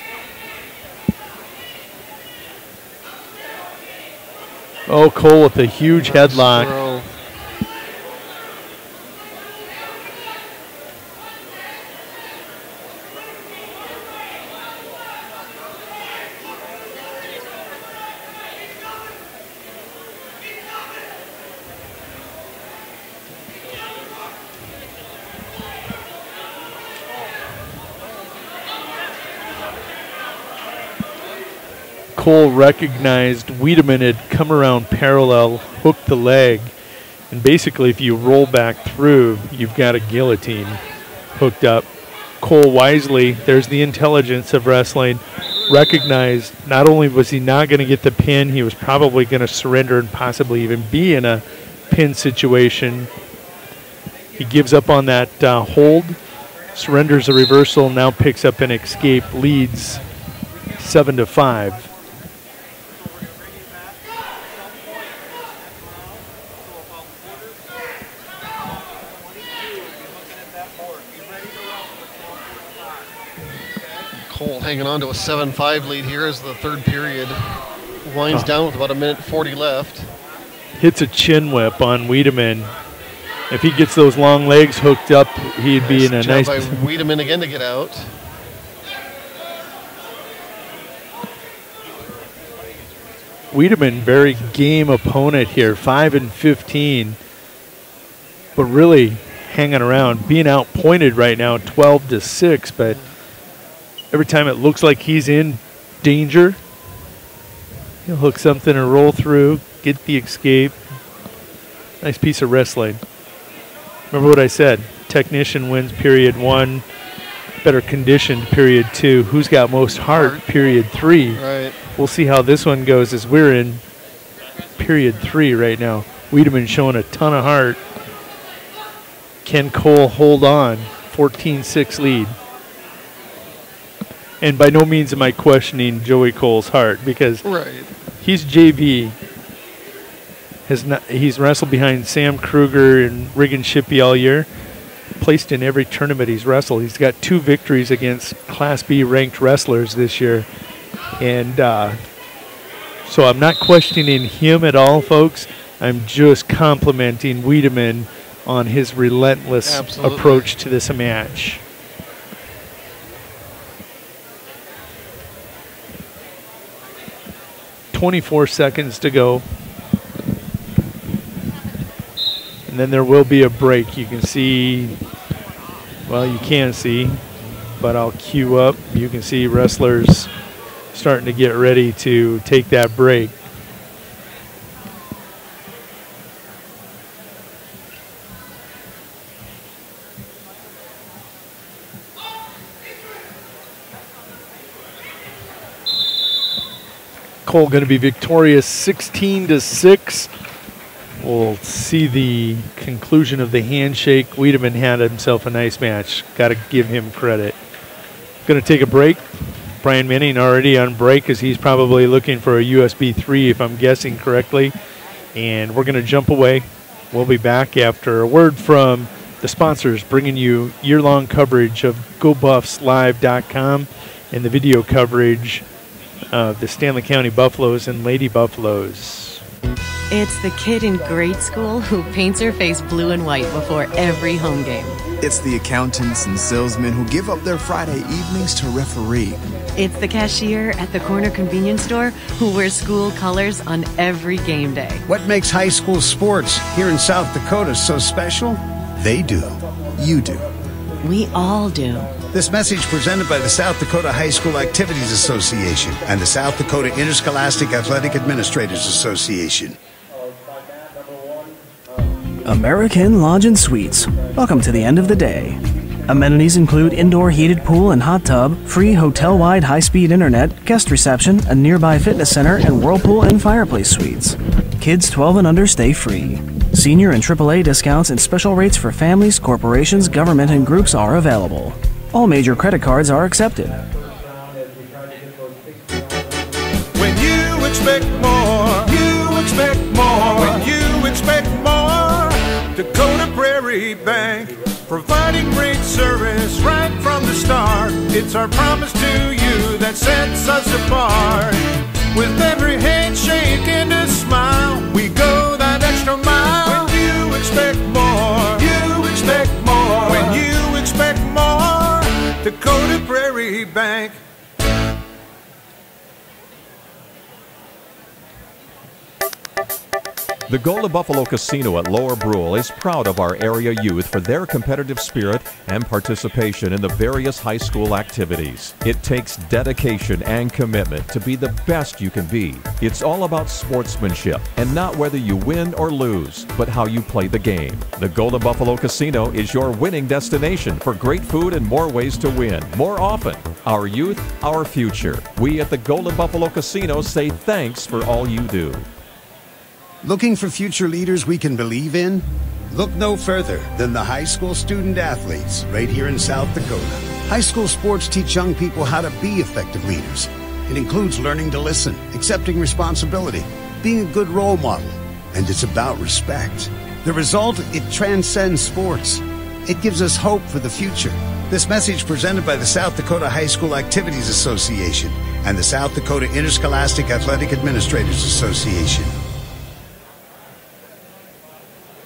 Oh, Cole with a huge headlock. Throw. Cole recognized Wiedemann had come around parallel, hooked the leg, and basically if you roll back through, you've got a guillotine hooked up. Cole wisely, there's the intelligence of wrestling, recognized not only was he not going to get the pin, he was probably going to surrender and possibly even be in a pin situation. He gives up on that hold, surrenders a reversal, now picks up an escape, leads 7-5. Cole hanging on to a 7-5 lead here as the third period winds down with about 1:40 left. Hits a chin whip on Wiedemann. If he gets those long legs hooked up, he'd be in a nice... by Wiedemann again to get out. Wiedemann, very game opponent here, 5-15, but really hanging around, being outpointed right now, 12-6. But every time it looks like he's in danger, he'll hook something or roll through, get the escape. Nice piece of wrestling. Remember what I said? Technician wins period 1, better conditioned period 2. Who's got most heart? Period 3. Right. We'll see how this one goes as we're in period 3 right now. Wiedemann showing a ton of heart. Can Cole hold on? 14-6 lead. And by no means am I questioning Joey Cole's heart because he's JV. He's wrestled behind Sam Kruger and Riggin Shippey all year. Placed in every tournament he's wrestled. He's got 2 victories against Class B ranked wrestlers this year. And so I'm not questioning him at all, folks. I'm just complimenting Wiedemann on his relentless approach to this match. .24 seconds to go. And then there will be a break. You can see, well, you can't see, but I'll cue up. You can see wrestlers starting to get ready to take that break. Cole going to be victorious 16-6. We'll see the conclusion of the handshake. Wiedemann had himself a nice match. Got to give him credit. Going to take a break. Brian Manning already on break as he's probably looking for a USB 3 if I'm guessing correctly. And we're going to jump away. We'll be back after a word from the sponsors bringing you year-long coverage of GoBuffsLive.com and the video coverage of the Stanley County Buffaloes and Lady Buffaloes. It's the kid in grade school who paints her face blue and white before every home game. It's the accountants and salesmen who give up their Friday evenings to referee. It's the cashier at the corner convenience store who wears school colors on every game day. What makes high school sports here in South Dakota so special? They do. You do. We all do. This message presented by the South Dakota High School Activities Association and the South Dakota Interscholastic Athletic Administrators Association. American Lodge and Suites. Welcome to the end of the day. Amenities include indoor heated pool and hot tub, free hotel-wide high-speed internet, guest reception, a nearby fitness center, and whirlpool and fireplace suites. Kids 12 and under stay free. Senior and AAA discounts and special rates for families, corporations, government, and groups are available. All major credit cards are accepted. tried to get those 69. When you expect more, you expect more. When you expect more, Dakota Prairie Bank, providing great service right from the start. It's our promise to you that sets us apart. With every handshake and a smile, we go that extra mile. When you expect more, you expect more. When you expect more, Dakota Prairie Bank. The Golden Buffalo Casino at Lower Brule is proud of our area youth for their competitive spirit and participation in the various high school activities. It takes dedication and commitment to be the best you can be. It's all about sportsmanship and not whether you win or lose, but how you play the game. The Golden Buffalo Casino is your winning destination for great food and more ways to win, more often. Our youth, our future. We at the Golden Buffalo Casino say thanks for all you do. Looking for future leaders we can believe in? Look no further than the high school student athletes right here in South Dakota. High school sports teach young people how to be effective leaders. It includes learning to listen, accepting responsibility, being a good role model, and it's about respect. The result, it transcends sports. It gives us hope for the future. This message presented by the South Dakota High School Activities Association and the South Dakota Interscholastic Athletic Administrators Association.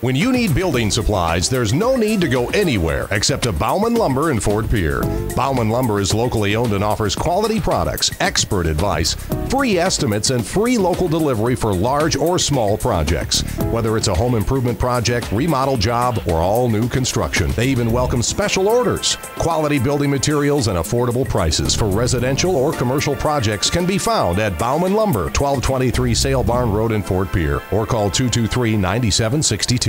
When you need building supplies, there's no need to go anywhere except to Bauman Lumber in Fort Pierre. Bauman Lumber is locally owned and offers quality products, expert advice, free estimates, and free local delivery for large or small projects. Whether it's a home improvement project, remodel job, or all new construction, they even welcome special orders. Quality building materials and affordable prices for residential or commercial projects can be found at Bauman Lumber, 1223 Sale Barn Road in Fort Pierre, or call 223-9762.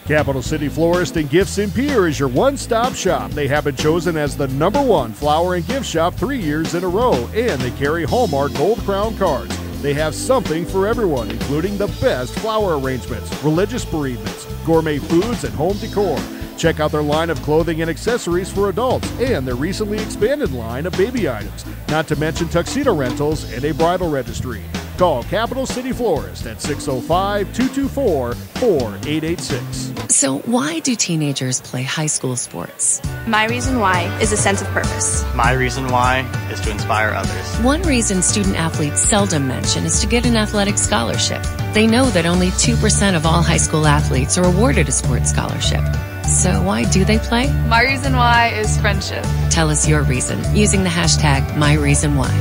Capital City Florist and Gifts in Pierre is your one-stop shop. They have been chosen as the #1 flower and gift shop 3 years in a row, and they carry Hallmark Gold Crown cards. They have something for everyone, including the best flower arrangements, religious bereavements, gourmet foods, and home decor. Check out their line of clothing and accessories for adults and their recently expanded line of baby items, not to mention tuxedo rentals and a bridal registry. Call Capital City Florist at 605-224-4886. So why do teenagers play high school sports? My reason why is a sense of purpose. My reason why is to inspire others. One reason student athletes seldom mention is to get an athletic scholarship. They know that only 2% of all high school athletes are awarded a sports scholarship. So why do they play? My reason why is friendship. Tell us your reason using the hashtag #MyReasonWhy.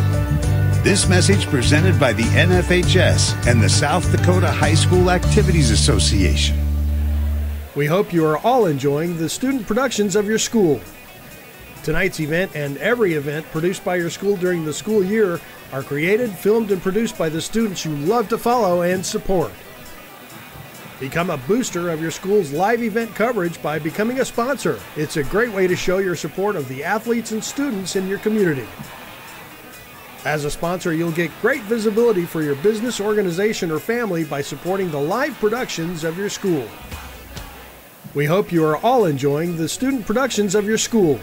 This message presented by the NFHS and the South Dakota High School Activities Association. We hope you are all enjoying the student productions of your school. Tonight's event and every event produced by your school during the school year are created, filmed, and produced by the students you love to follow and support. Become a booster of your school's live event coverage by becoming a sponsor. It's a great way to show your support of the athletes and students in your community. As a sponsor, you'll get great visibility for your business, organization, or family by supporting the live productions of your school. We hope you are all enjoying the student productions of your school.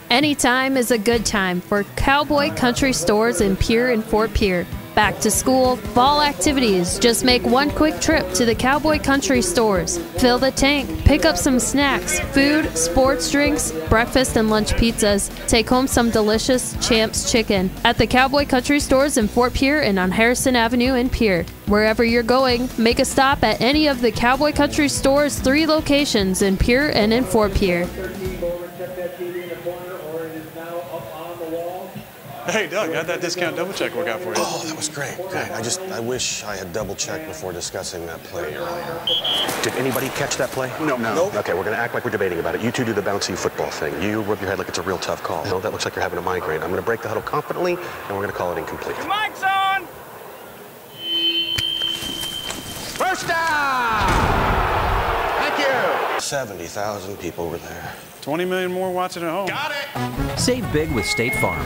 Anytime is a good time for Cowboy Country Stores in Pierre and Fort Pierre. Back to school, fall activities. Just make one quick trip to the Cowboy Country Stores. Fill the tank, pick up some snacks, food, sports drinks, breakfast and lunch pizzas. Take home some delicious Champs chicken at the Cowboy Country Stores in Fort Pierre and on Harrison Avenue in Pierre. Wherever you're going, make a stop at any of the Cowboy Country Stores' 3 locations in Pierre and in Fort Pierre. Hey, Doug, how'd that discount double check work out for you? Oh, that was great. I wish I had double checked before discussing that play earlier. Did anybody catch that play? No. Okay, we're going to act like we're debating about it. You two do the bouncy football thing. You rub your head like it's a real tough call. No, that looks like you're having a migraine. I'm going to break the huddle confidently, and we're going to call it incomplete. Your mic's on! First down! Thank you! 70,000 people were there. 20 million more watching at home. Got it! Save big with State Farm.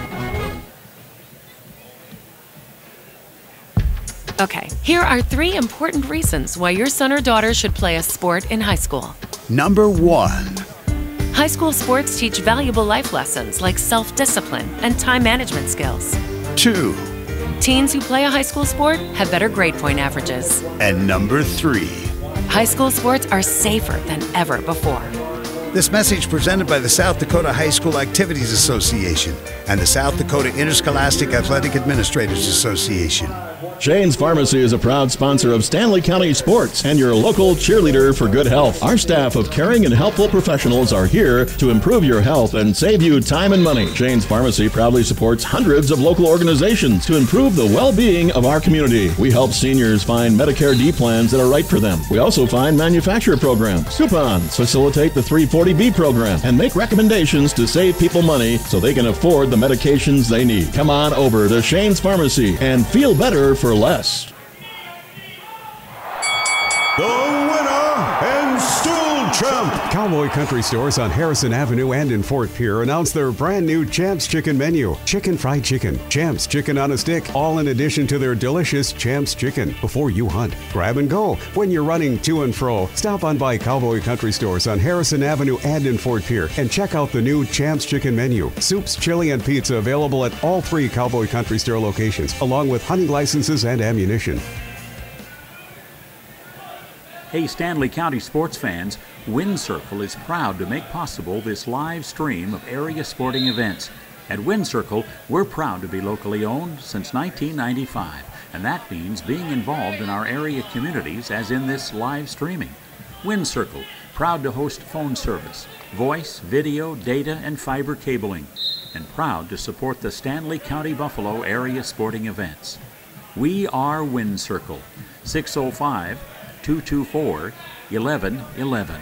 Okay, here are 3 important reasons why your son or daughter should play a sport in high school. Number 1, High school sports teach valuable life lessons like self-discipline and time management skills. 2. Teens who play a high school sport have better grade point averages. And number 3. High school sports are safer than ever before. This message presented by the South Dakota High School Activities Association and the South Dakota Interscholastic Athletic Administrators Association. Shane's Pharmacy is a proud sponsor of Stanley County Sports and your local cheerleader for good health. Our staff of caring and helpful professionals are here to improve your health and save you time and money. Shane's Pharmacy proudly supports hundreds of local organizations to improve the well-being of our community. We help seniors find Medicare D plans that are right for them. We also find manufacturer programs, coupons, facilitate the 340B program, and make recommendations to save people money so they can afford the medications they need. Come on over to Shane's Pharmacy and feel better for less. The winner and still champ. Cowboy Country Stores on Harrison Avenue and in Fort Pierre announced their brand new Champs Chicken menu. Chicken fried chicken, Champs chicken on a stick, all in addition to their delicious Champs chicken. Before you hunt, grab and go. When you're running to and fro, stop on by Cowboy Country Stores on Harrison Avenue and in Fort Pierre and check out the new Champs chicken menu. Soups, chili, and pizza available at all 3 Cowboy Country Store locations, along with hunting licenses and ammunition. Hey Stanley County sports fans, Wind Circle is proud to make possible this live stream of area sporting events. At Wind Circle, we're proud to be locally owned since 1995, and that means being involved in our area communities as in this live streaming. Wind Circle, proud to host phone service, voice, video, data, and fiber cabling, and proud to support the Stanley County Buffalo area sporting events. We are Wind Circle, 605-224-1111.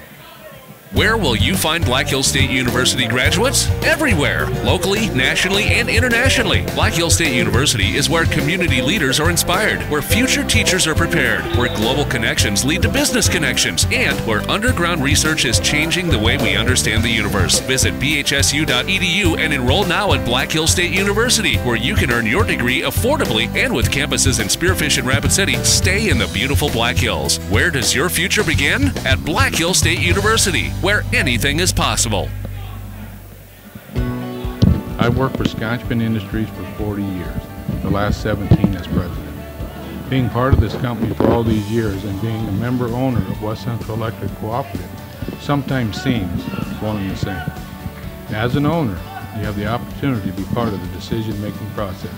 Where will you find Black Hills State University graduates? Everywhere, locally, nationally, and internationally. Black Hills State University is where community leaders are inspired, where future teachers are prepared, where global connections lead to business connections, and where underground research is changing the way we understand the universe. Visit bhsu.edu and enroll now at Black Hills State University, where you can earn your degree affordably and with campuses in Spearfish and Rapid City. Stay in the beautiful Black Hills. Where does your future begin? At Black Hills State University, where anything is possible. I've worked for Scotchman Industries for 40 years, the last 17 as president. Being part of this company for all these years and being a member owner of West Central Electric Cooperative sometimes seems one and the same. As an owner, you have the opportunity to be part of the decision-making process.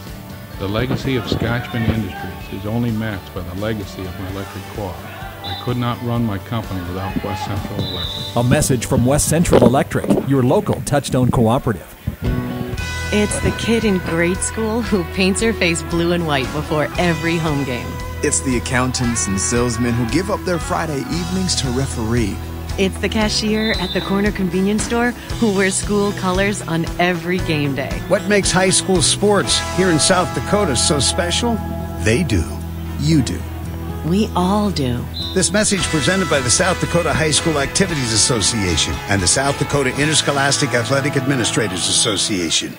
The legacy of Scotchman Industries is only matched by the legacy of my electric co-op. I could not run my company without West Central Electric. A message from West Central Electric, your local Touchstone cooperative. It's the kid in grade school who paints her face blue and white before every home game. It's the accountants and salesmen who give up their Friday evenings to referee. It's the cashier at the corner convenience store who wears school colors on every game day. What makes high school sports here in South Dakota so special? They do. You do. We all do. This message presented by the South Dakota High School Activities Association and the South Dakota Interscholastic Athletic Administrators Association.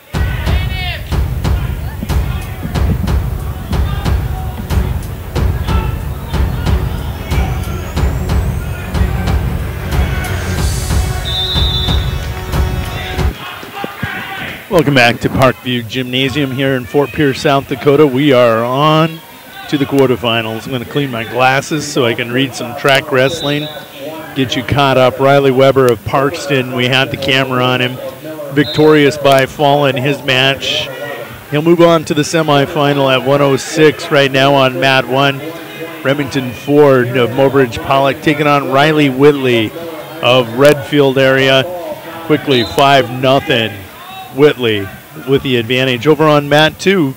Welcome back to Parkview Gymnasium here in Fort Pierre, South Dakota. We are on to the quarterfinals. I'm going to clean my glasses so I can read some track wrestling, get you caught up. Riley Weber of Parkston, we had the camera on him, victorious by fall in his match. He'll move on to the semifinal at 106 right now on mat 1. Remington Ford of Mobridge Pollock taking on Riley Whitley of Redfield area. Quickly 5-0. Whitley with the advantage. Over on mat 2,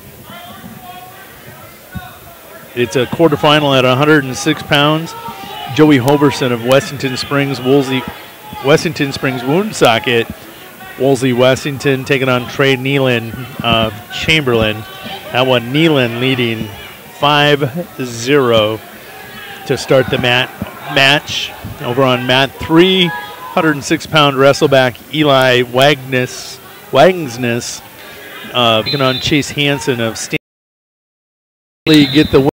it's a quarterfinal at 106 pounds. Joey Hoverson of Wessington Springs Woonsocket. Woolsey Wessington taking on Trey Nealon of Chamberlain. That one, Nealon leading 5-0 to start the match. Over on mat 3, 106-pound wrestle-back Eli Wagsness taking on Chase Hansen of Stanley. Get the win.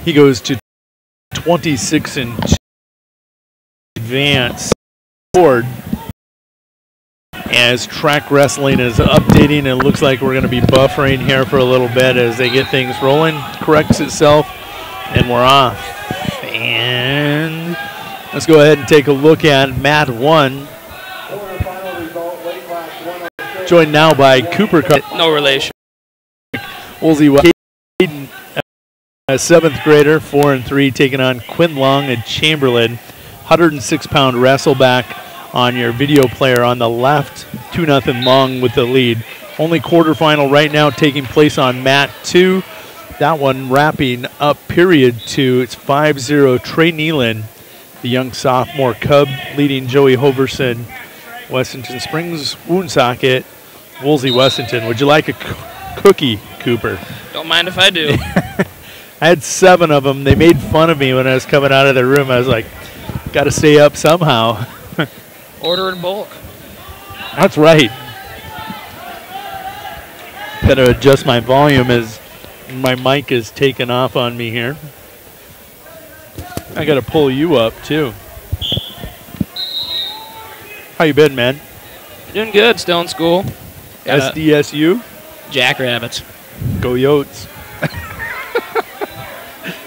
He goes to 26-2. advance forward as track wrestling is updating. It looks like we're going to be buffering here for a little bit as they get things rolling. Corrects itself, and we're off. And let's go ahead and take a look at Mat 1. Joined now by Cooper. No relation. Woolsey Caden, a 7th grader, 4-3, taking on Quinn Long and Chamberlain. 106-pound wrestle-back on your video player on the left. 2-0 Long with the lead. Only quarterfinal right now taking place on Mat 2. That one wrapping up period 2. It's 5-0 Trey Nealon, the young sophomore Cub, leading Joey Hoverson, Wessington Springs, Woonsocket, Woolsey Wessington. Would you like a cookie, Cooper? Don't mind if I do. I had 7 of them. They made fun of me when I was coming out of the room. I was like, got to stay up somehow. Order in bulk. That's right. Got to adjust my volume as my mic is taking off on me here. I got to pull you up, too. How you been, man? Doing good. Still in school. SDSU? Jackrabbits. Go Yotes.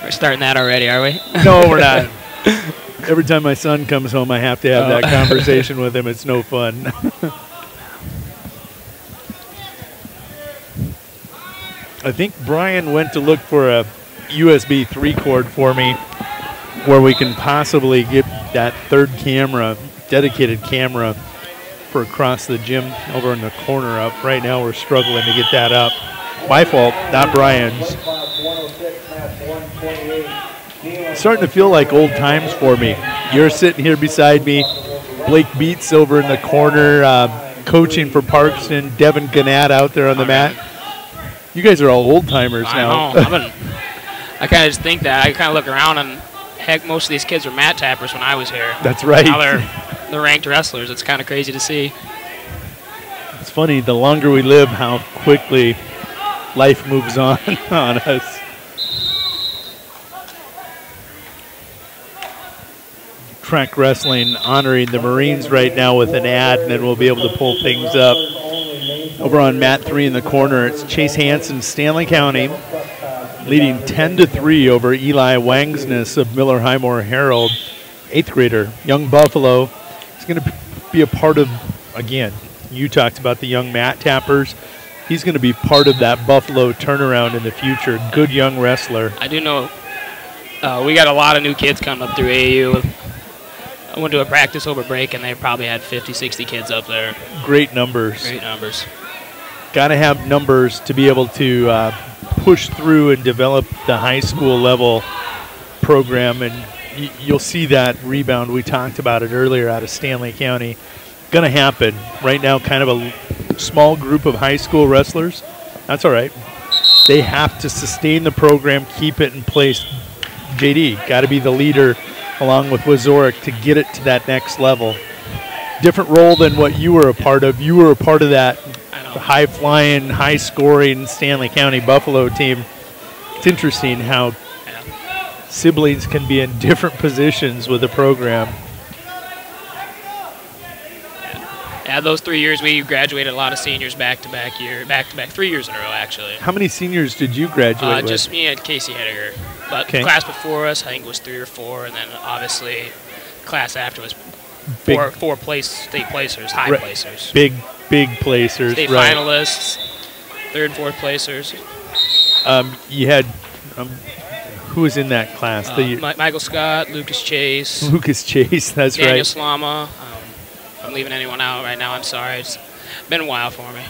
We're starting that already, are we? No, we're not. Every time my son comes home, I have to have that conversation with him. It's no fun. I think Brian went to look for a USB 3 cord for me where we can possibly get that third camera, dedicated camera, for across the gym over in the corner up. Right now we're struggling to get that up. My fault, not Brian's. Starting to feel like old times for me. You're sitting here beside me. Blake Beats over in the corner, coaching for Parkston. Devin Gannett out there on the mat. You guys are all old timers now. I kind of just think that. I kind of look around and heck, most of these kids were mat tappers when I was here. That's right. Now they're ranked wrestlers. It's kind of crazy to see. It's funny, the longer we live, how quickly life moves on us. Track wrestling honoring the Marines right now with an ad, and then we'll be able to pull things up. Over on Mat 3 in the corner, it's Chase Hansen, Stanley County, leading 10-3 over Eli Wangsness of Miller Highmore Herald. 8th grader, Young Buffalo. He's going to be a part of, again, you talked about the young mat tappers. He's going to be part of that Buffalo turnaround in the future. Good young wrestler. I do know we got a lot of new kids coming up through AAU. I went to a practice over break, and they probably had 50, 60 kids up there. Great numbers. Great numbers. Got to have numbers to be able to push through and develop the high school level program, and you'll see that rebound. We talked about it earlier out of Stanley County. Going to happen. Right now, kind of a small group of high school wrestlers. That's all right. They have to sustain the program, keep it in place. JD, got to be the leader along with Wazorek to get it to that next level. Different role than what you were a part of. You were a part of that high-flying, high-scoring Stanley County Buffalo team. It's interesting how siblings can be in different positions with the program. Yeah, those 3 years we graduated a lot of seniors back-to-back 3 years in a row, actually. How many seniors did you graduate with? Just me and Casey Hediger. But the class before us, I think, was 3 or 4, and then obviously class after was four state placers, high placers. Big placers. State finalists, 3rd, 4th placers. You had, who was in that class? Michael Scott, Lucas Chase. Lucas Chase, that's Daniel right. Slama. I'm leaving anyone out right now. I'm sorry. It's been a while for me.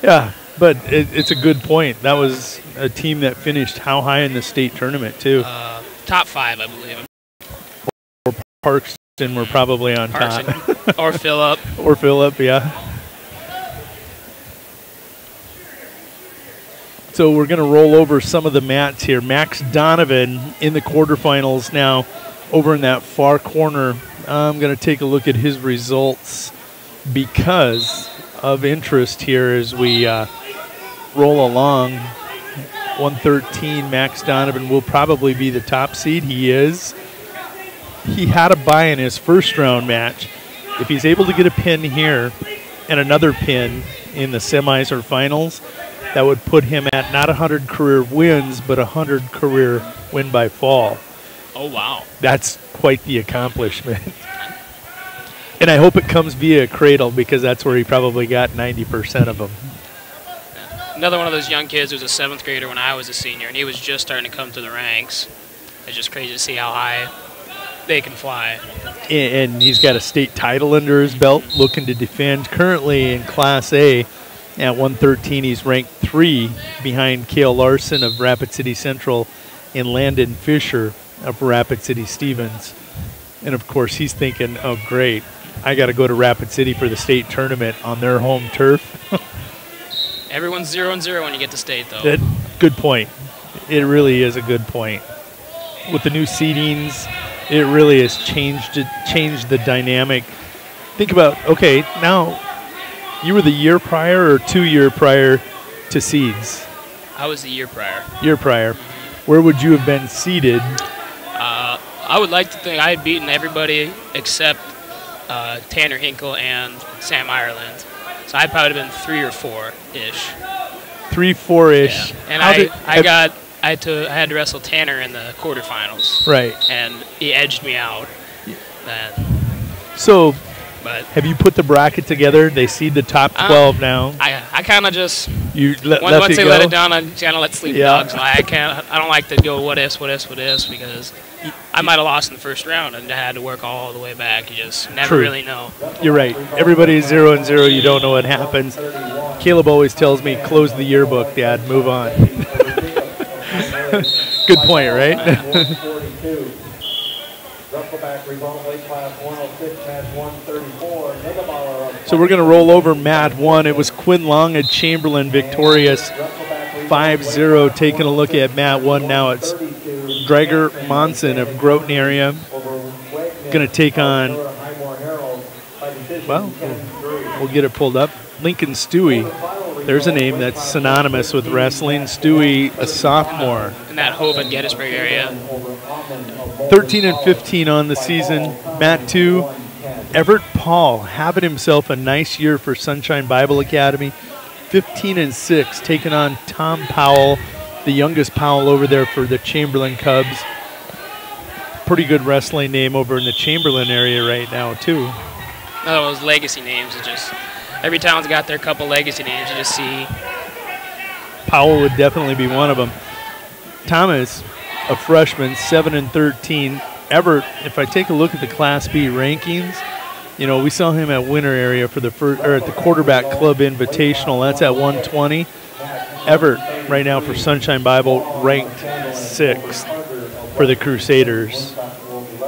Yeah, but it's a good point. That was a team that finished how high in the state tournament, too? Top 5, I believe. Or Parkston were probably on top. Or Phillip. Or Phillip, yeah. So we're going to roll over some of the mats here. Max Donovan in the quarterfinals now over in that far corner. I'm going to take a look at his results because of interest here as we roll along. 113, Max Donovan will probably be the top seed. He is. he had a bye in his first round match. If he's able to get a pin here and another pin in the semis or finals, that would put him at not 100 career wins, but 100 career win by fall. Oh, wow. That's quite the accomplishment. And I hope it comes via cradle, because that's where he probably got 90% of them. Another one of those young kids who was a 7th grader when I was a senior, and he was just starting to come to the ranks. It's just crazy to see how high they can fly. And he's got a state title under his belt, looking to defend. Currently in Class A at 113, he's ranked 3 behind Cale Larson of Rapid City Central and Landon Fisher of Rapid City Stevens. And of course, he's thinking, oh, great, I got to go to Rapid City for the state tournament on their home turf. Everyone's 0-0 when you get to state, though. Good point. It really is a good point. With the new seedings, it really has changed the dynamic. Think about, okay, now you were the year prior or 2 year prior to seeds? I was the year prior. Year prior. Where would you have been seeded? I would like to think I had beaten everybody except Tanner Hinkle and Sam Ireland. So I probably have been 3 or 4-ish. 3, 4-ish. Yeah. And I had to wrestle Tanner in the quarterfinals. Right. And he edged me out. So, but have you put the bracket together? They seed the top 12 now. I kind of just once they let it down, I kind of let sleep dogs. I don't like to go what ifs because I might have lost in the first round and I had to work all the way back. You just never really know. You're right. Everybody's 0-0. You don't know what happens. Caleb always tells me, close the yearbook, Dad. Move on. Good point, right? So we're going to roll over Mat 1. It was Quinn Long at Chamberlain victorious 5-0. Taking a look at Mat 1 now. It's Drager Monson of Groton area. Going to take on, well, we'll get it pulled up, Lincoln Stewie. There's a name that's synonymous with wrestling. Stewie, a sophomore. In that Hove and Gettysburg area. 13-15 on the season. Mat 2, Everett Paul having himself a nice year for Sunshine Bible Academy. 15-6, taking on Tom Powell, the youngest Powell over there for the Chamberlain Cubs. Pretty good wrestling name over in the Chamberlain area right now, too. Another one of those legacy names. It's just every town's got their couple legacy names. You just see. Powell would definitely be one of them. Thomas, a freshman, 7-13. Everett, if I take a look at the Class B rankings, you know, we saw him at winter area for the first, or at the Quarterback Club Invitational. That's at 120. Everett, right now for Sunshine Bible, ranked 6th for the Crusaders.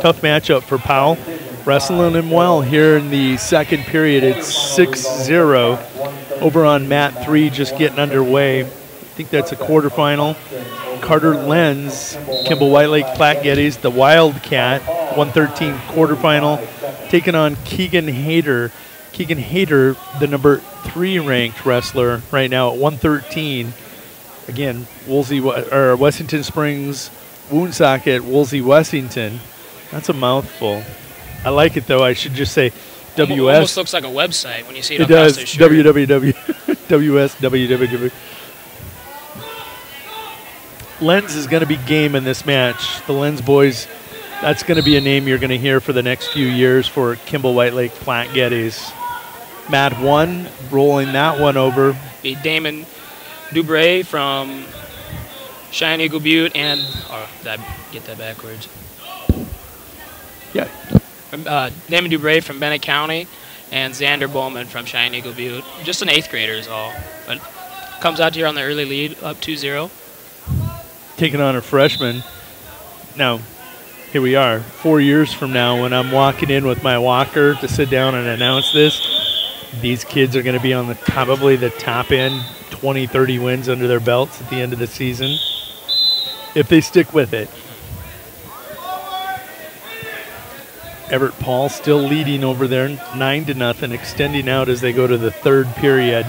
Tough matchup for Powell. Wrestling him well here in the second period. It's 6-0 over on Mat 3, just getting underway. I think that's a quarterfinal. Carter Lenz, Kimball White Lake Platte Geddes, the Wildcat, 113 quarterfinal, taking on Keegan Hayter. Keegan Hayter, the number 3 ranked wrestler right now at 113. Again, Wessington Springs, Woonsocket, Woolsey, Wessington. That's a mouthful. I like it, though. I should just say WS. It almost looks like a website when you see it, it does. www. Lenz is going to be game in this match. The Lenz boys, that's going to be a name you're going to hear for the next few years for Kimball White Lake Platte Geddes. Mat 1, rolling that one over. Be Damon Dubray from Cheyenne Eagle Butte and, did I get that backwards? Yeah. Damon Dubray from Bennett County and Xander Bowman from Cheyenne Eagle Butte. Just an 8th grader is all. But comes out here on the early lead, up 2-0. Taking on a freshman. Now, here we are, 4 years from now when I'm walking in with my walker to sit down and announce this. These kids are going to be on probably the top end, 20, 30 wins under their belts at the end of the season, if they stick with it. Everett Paul still leading over there, 9-0, extending out as they go to the third period.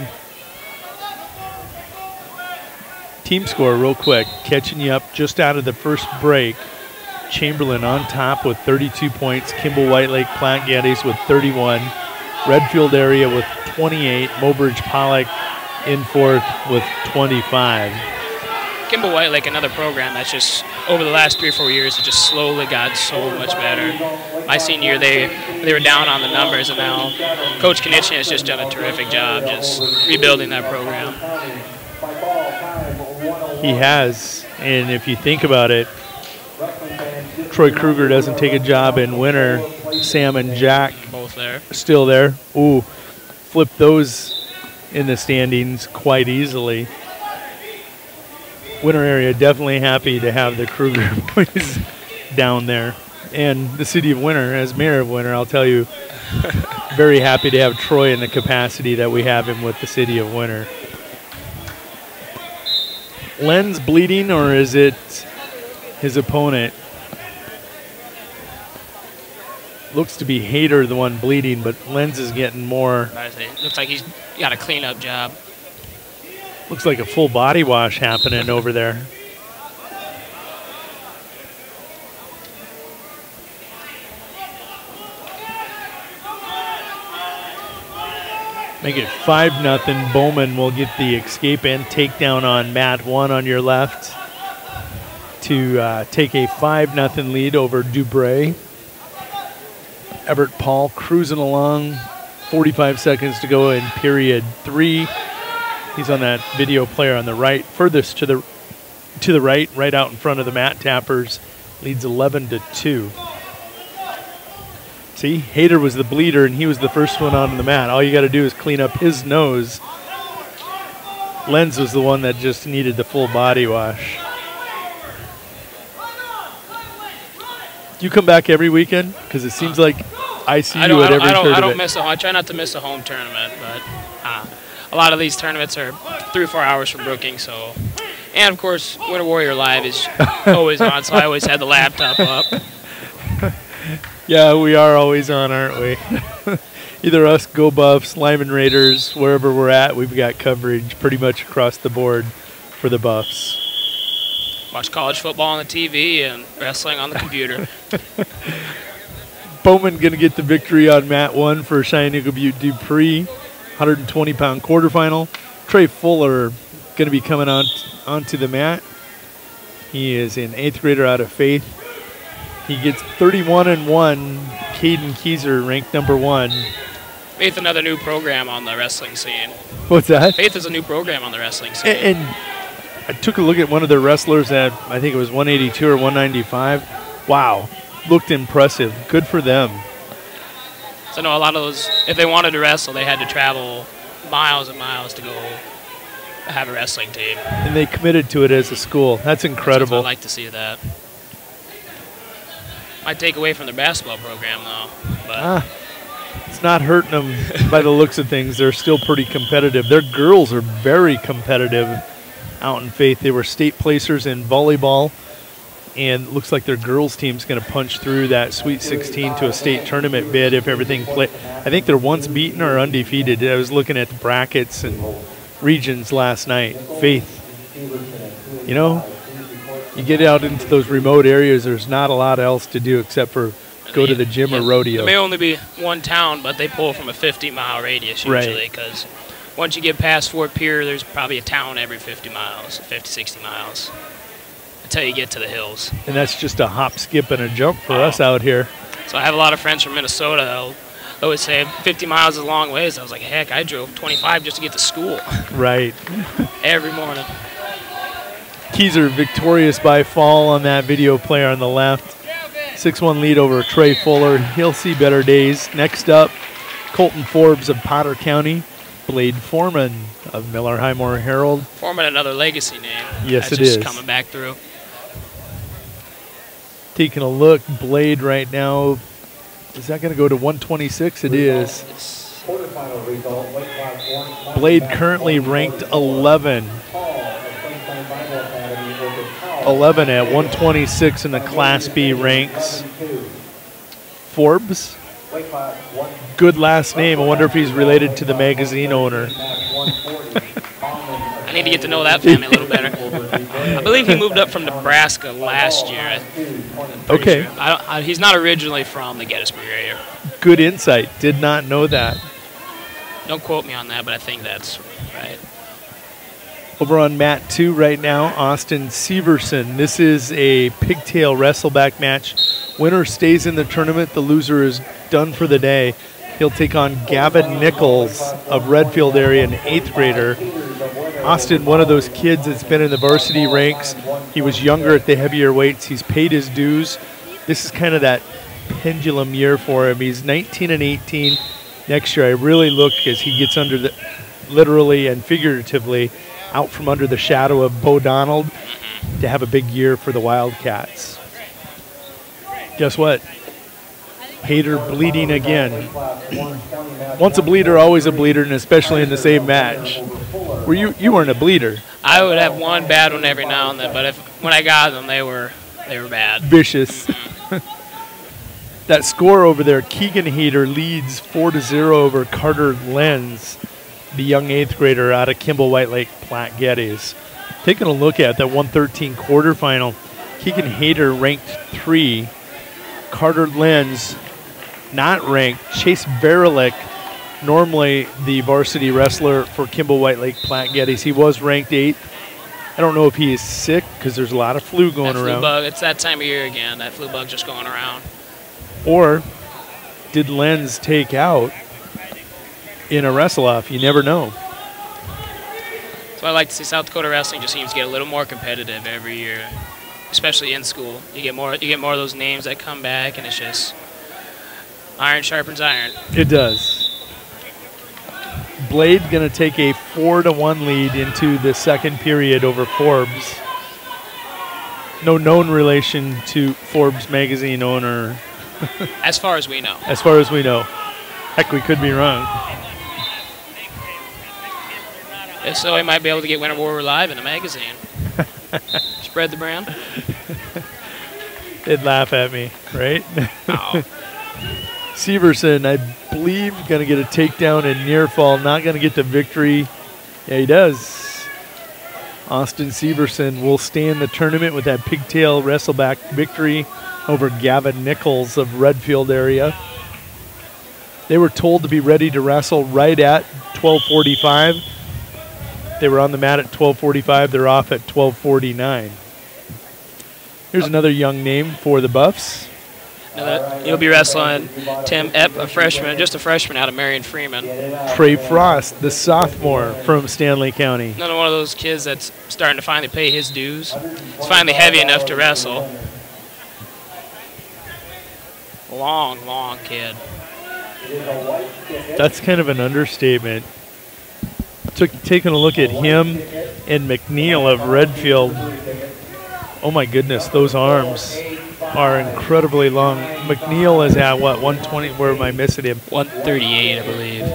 Team score real quick, catching you up just out of the first break. Chamberlain on top with 32 points. Kimball Whitelake Platte Geddes with 31. Redfield area with 28. Mobridge Pollock in fourth with 25. Kimball Whitelake, another program that's just, over the last 3 or 4 years, it just slowly got so much better. My senior year, they were down on the numbers, and now Coach Knichny has just done a terrific job just rebuilding that program. He has, and if you think about it, Troy Kruger doesn't take a job in winter. Sam and Jack both there, still there. Ooh, flip those in the standings quite easily. Winter area definitely happy to have the Kruger boys down there. And the city of Winter, as mayor of Winter, I'll tell you, very happy to have Troy in the capacity that we have him with the city of Winter. Len's bleeding, or is it his opponent? Looks to be Hayter the one bleeding, but Lenz is getting more. Looks like he's got a cleanup job. Looks like a full body wash happening over there. Make it 5-0. Bowman will get the escape and takedown on Matt 1 on your left to take a 5-0 lead over Dubray. Everett Paul cruising along. 45 seconds to go in period 3. He's on that video player on the right, furthest to the right out in front of the Matt Tappers. Leads 11-2. See, Hayter was the bleeder, and he was the first one on the mat. All you got to do is clean up his nose. Lenz was the one that just needed the full body wash. Do you come back every weekend? Because it seems like I see you at every tournament. I don't miss I try not to miss a home tournament, but a lot of these tournaments are 3 or 4 hours from Brookings, so. And, of course, Winter Warrior Live is always on, so I always had the laptop up. Yeah, we are always on, aren't we? Either us, Go Buffs, Lyman Raiders, wherever we're at, we've got coverage pretty much across the board for the Buffs. Watch college football on the TV and wrestling on the computer. Bowman going to get the victory on mat 1 for Cheyenne Butte Dupree, 120-pound quarterfinal. Trey Fuller going to be coming onto the mat. He is an 8th grader out of Faith. He gets 31-1. Caden Keyser ranked number 1. Faith, another new program on the wrestling scene. What's that? Faith is a new program on the wrestling scene. And I took a look at one of their wrestlers at, I think it was 182 or 195. Wow, looked impressive. Good for them. So I know a lot of those, if they wanted to wrestle, they had to travel miles and miles to go have a wrestling team. And they committed to it as a school. That's incredible. I'd like to see that. Might take away from their basketball program, though. But it's not hurting them by the looks of things. They're still pretty competitive. Their girls are very competitive out in Faith. They were state placers in volleyball, and it looks like their girls team's going to punch through that Sweet 16 to a state tournament bid if everything plays. I think they're once beaten or undefeated. I was looking at the brackets and regions last night. Faith, you know, you get out into those remote areas, there's not a lot else to do except for go to the gym or rodeo. There may only be one town, but they pull from a 50-mile radius usually, because once you get past Fort Pierre, there's probably a town every 50 miles, 50, 60 miles, until you get to the hills. And that's just a hop, skip, and a jump for us out here. So I have a lot of friends from Minnesota that'll always say 50 miles is a long ways. I was like, heck, I drove 25 just to get to school. Right. Every morning. Keyser victorious by fall on that video player on the left. 6-1 lead over Trey Fuller. He'll see better days. Next up, Colton Forbes of Potter County. Blade Foreman of Miller Highmore Herald. Foreman, another legacy name. Yes, it is. is. Coming back through. Taking a look, Blade right now. Is that going to go to 126? It is. Blade currently ranked 11. 11 at 126 in the Class B ranks. Forbes, good last name. I wonder if he's related to the magazine owner. I need to get to know that family a little better. I believe he moved up from Nebraska last year. Okay. Sure. He's not originally from the Gettysburg area. Good insight. Did not know that. Don't quote me on that, but I think that's right. Over on mat 2 right now, Austin Severson. This is a pigtail wrestle-back match. Winner stays in the tournament. The loser is done for the day. He'll take on Gavin Nichols of Redfield area, an 8th grader. Austin, one of those kids that's been in the varsity ranks. He was younger at the heavier weights. He's paid his dues. This is kind of that pendulum year for him. He's 19 and 18. Next year, I really look as he gets under the, literally and figuratively, out from under the shadow of Bo Donald to have a big year for the Wildcats. Guess what? Hater bleeding again. Once a bleeder, always a bleeder, and especially in the same match. Were you weren't a bleeder? I would have one bad one every now and then, but when I got them, they were bad. Vicious. That score over there, Keegan Hater leads 4-0 over Carter Lenz, the young 8th grader out of Kimball White Lake Platte Geddes. Taking a look at that 113 quarterfinal, Keegan Hater ranked 3. Carter Lenz not ranked. Chase Barilick, normally the varsity wrestler for Kimball White Lake Platte Geddes, he was ranked 8th. I don't know if he is sick because there's a lot of flu going around. Flu bug, it's that time of year again, that flu bug just going around. Or did Lenz take out in a wrestle-off? You never know. So I like to see South Dakota wrestling just seems to get a little more competitive every year, especially in school. You get more of those names that come back, and it's just iron sharpens iron. It does. Blade going to take a 4-1 lead into the second period over Forbes. No known relation to Forbes magazine owner. As far as we know. As far as we know. Heck, we could be wrong. If so, he might be able to get Winter War Live in a magazine. Spread the brand. They'd laugh at me, right? Oh. Severson, I believe, going to get a takedown and near fall. Not going to get the victory. Yeah, he does. Austin Severson will stay in the tournament with that pigtail wrestleback victory over Gavin Nichols of Redfield area. They were told to be ready to wrestle right at 12:45. They were on the mat at 12:45. They're off at 12:49. Here's another young name for the Buffs. You'll be wrestling Tim Epp, a freshman out of Marion Freeman. Trey Frost, the sophomore from Stanley County. Another one of those kids that's starting to finally pay his dues. He's finally heavy enough to wrestle. Long kid. That's kind of an understatement. Taking a look at him and McNeil of Redfield. Oh my goodness, those arms are incredibly long. McNeil is at what, 120? Where am I missing him? 138, I believe.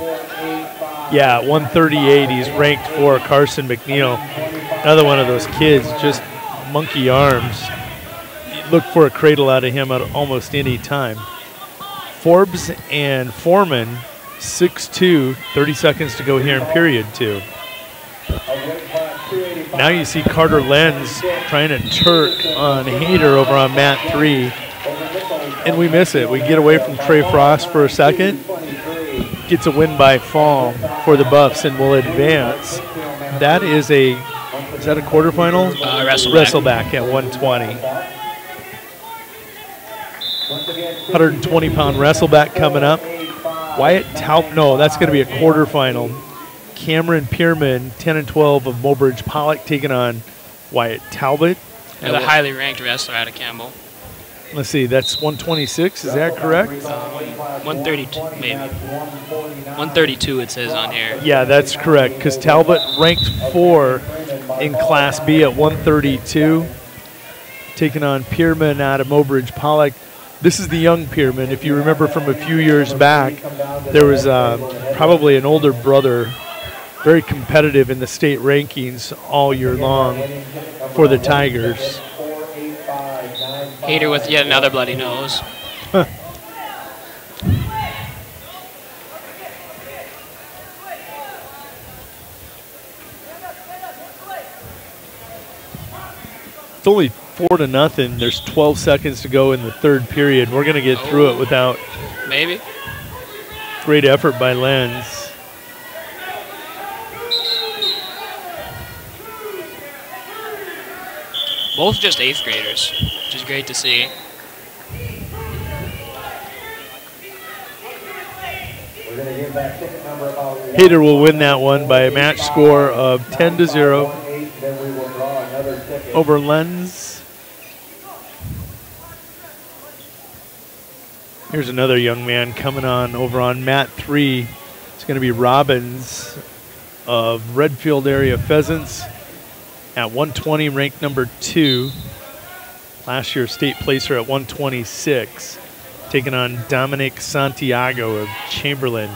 Yeah, 138. He's ranked for Carson McNeil. Another one of those kids, just monkey arms. Look for a cradle out of him at almost any time. Forbes and Foreman, 6'2", 30 seconds to go here in period 2. Now you see Carter Lenz trying to Turk on Hader over on mat 3. And we miss it. We get away from Trey Frost for a second. Gets a win by fall for the Buffs and will advance. That is a quarterfinal? Wrestle-back at 120. 120-pound wrestle-back coming up. Wyatt Talp, no, that's going to be a quarterfinal. Cameron Pierman, 10 and 12 of Mobridge Pollock, taking on Wyatt Talbot. Another highly ranked wrestler out of Campbell. Let's see, that's 126, is that correct? 132, maybe. 132 it says on here. Yeah, that's correct, because Talbot ranked 4 in Class B at 132, taking on Pierman out of Mobridge Pollock. This is the young Pierman. If you remember from a few years back, there was probably an older brother, very competitive in the state rankings all year long for the Tigers. Hader with yet another bloody nose. It's only 4-0. There's 12 seconds to go in the third period. We're going to get through it without. Maybe. Great effort by Lenz. Both just 8th graders, which is great to see. Hader will win that one by a match score of 10-0 over Lenz. Here's another young man coming on over on mat 3. It's going to be Robbins of Redfield area Pheasants at 120, ranked number 2. Last year state placer at 126. Taking on Dominic Santiago of Chamberlain.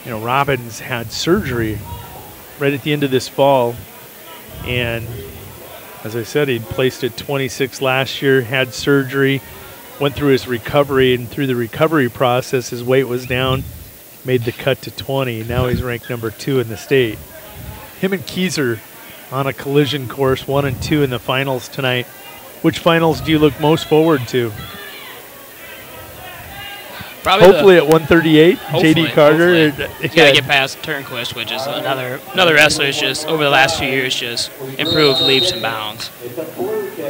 You know, Robbins had surgery right at the end of this fall. And as I said, he'd placed at 26 last year, had surgery, went through his recovery, and through the recovery process, his weight was down, made the cut to 20. Now he's ranked number 2 in the state. Him and Keyser on a collision course, 1 and 2 in the finals tonight. Which finals do you look most forward to? Probably hopefully at 138, JD Carter. You gotta get past Turnquist, which is another wrestler who's just over the last few years just improved leaps and bounds. You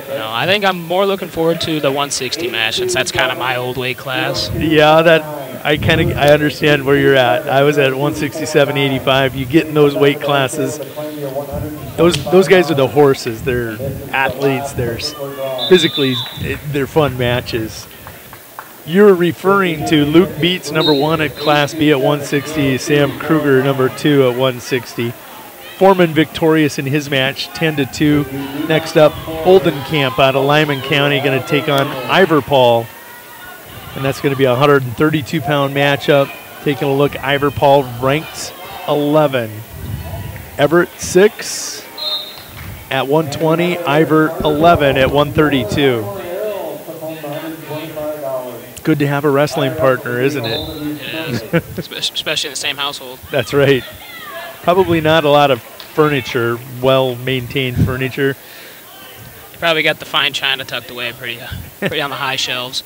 know, I think I'm more looking forward to the 160 match since that's kind of my old weight class. Yeah, that I understand where you're at. I was at 167.85. You get in those weight classes. Those guys are the horses. They're athletes. They're physically they're fun matches. You're referring to Luke Beats, number 1 at Class B at 160, Sam Kruger, number 2 at 160. Foreman victorious in his match, 10-2. Next up, Oldenkamp out of Lyman County, going to take on Iverpaul. And that's going to be a 132-pound matchup. Taking a look, Iverpaul ranked 11. Everett 6 at 120, Ivor 11 at 132. Good to have a wrestling partner, isn't it? It is, especially in the same household. That's right. Probably not a lot of furniture, well-maintained furniture. Probably got the fine china tucked away pretty on the high shelves.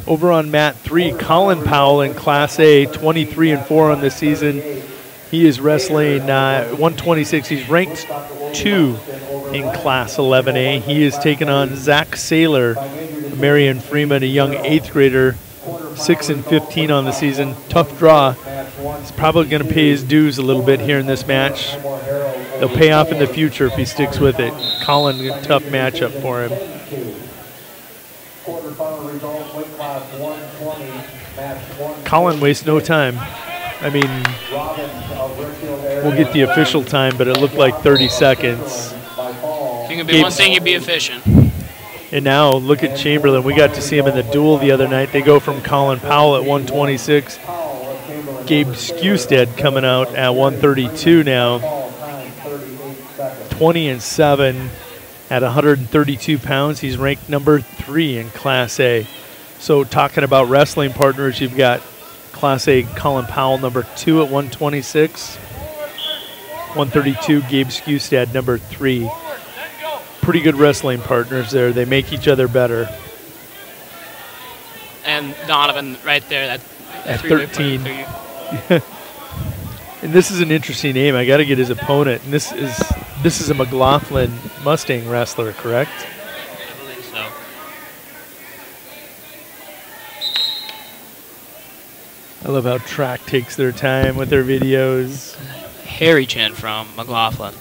Over on mat 3, Colin Powell in Class A, 23-4 on the season. He is wrestling 126. He's ranked 2 in Class 11A. He is taking on Zach Saylor, Marion Freeman, a young 8th grader, 6-15 on the season. Tough draw. He's probably going to pay his dues a little bit here in this match. They'll pay off in the future if he sticks with it. Colin, a tough matchup for him. Colin wastes no time. I mean, we'll get the official time, but it looked like 30 seconds. If you can be one thing, you'd be efficient. And now look at Chamberlain. We got to see him in the duel the other night. They go from Colin Powell at 126. Gabe Skewstead coming out at 132 now. 20-7 at 132 pounds. He's ranked number 3 in Class A. So talking about wrestling partners, you've got Class A Colin Powell, number 2 at 126. 132, Gabe Skewstead, number 3. Pretty good wrestling partners there. They make each other better. And Donovan right there at 13. And this is an interesting name. I got to get his opponent. And this is a McLaughlin Mustang wrestler, correct? I believe so. I love how track takes their time with their videos. Harry Chin from McLaughlin.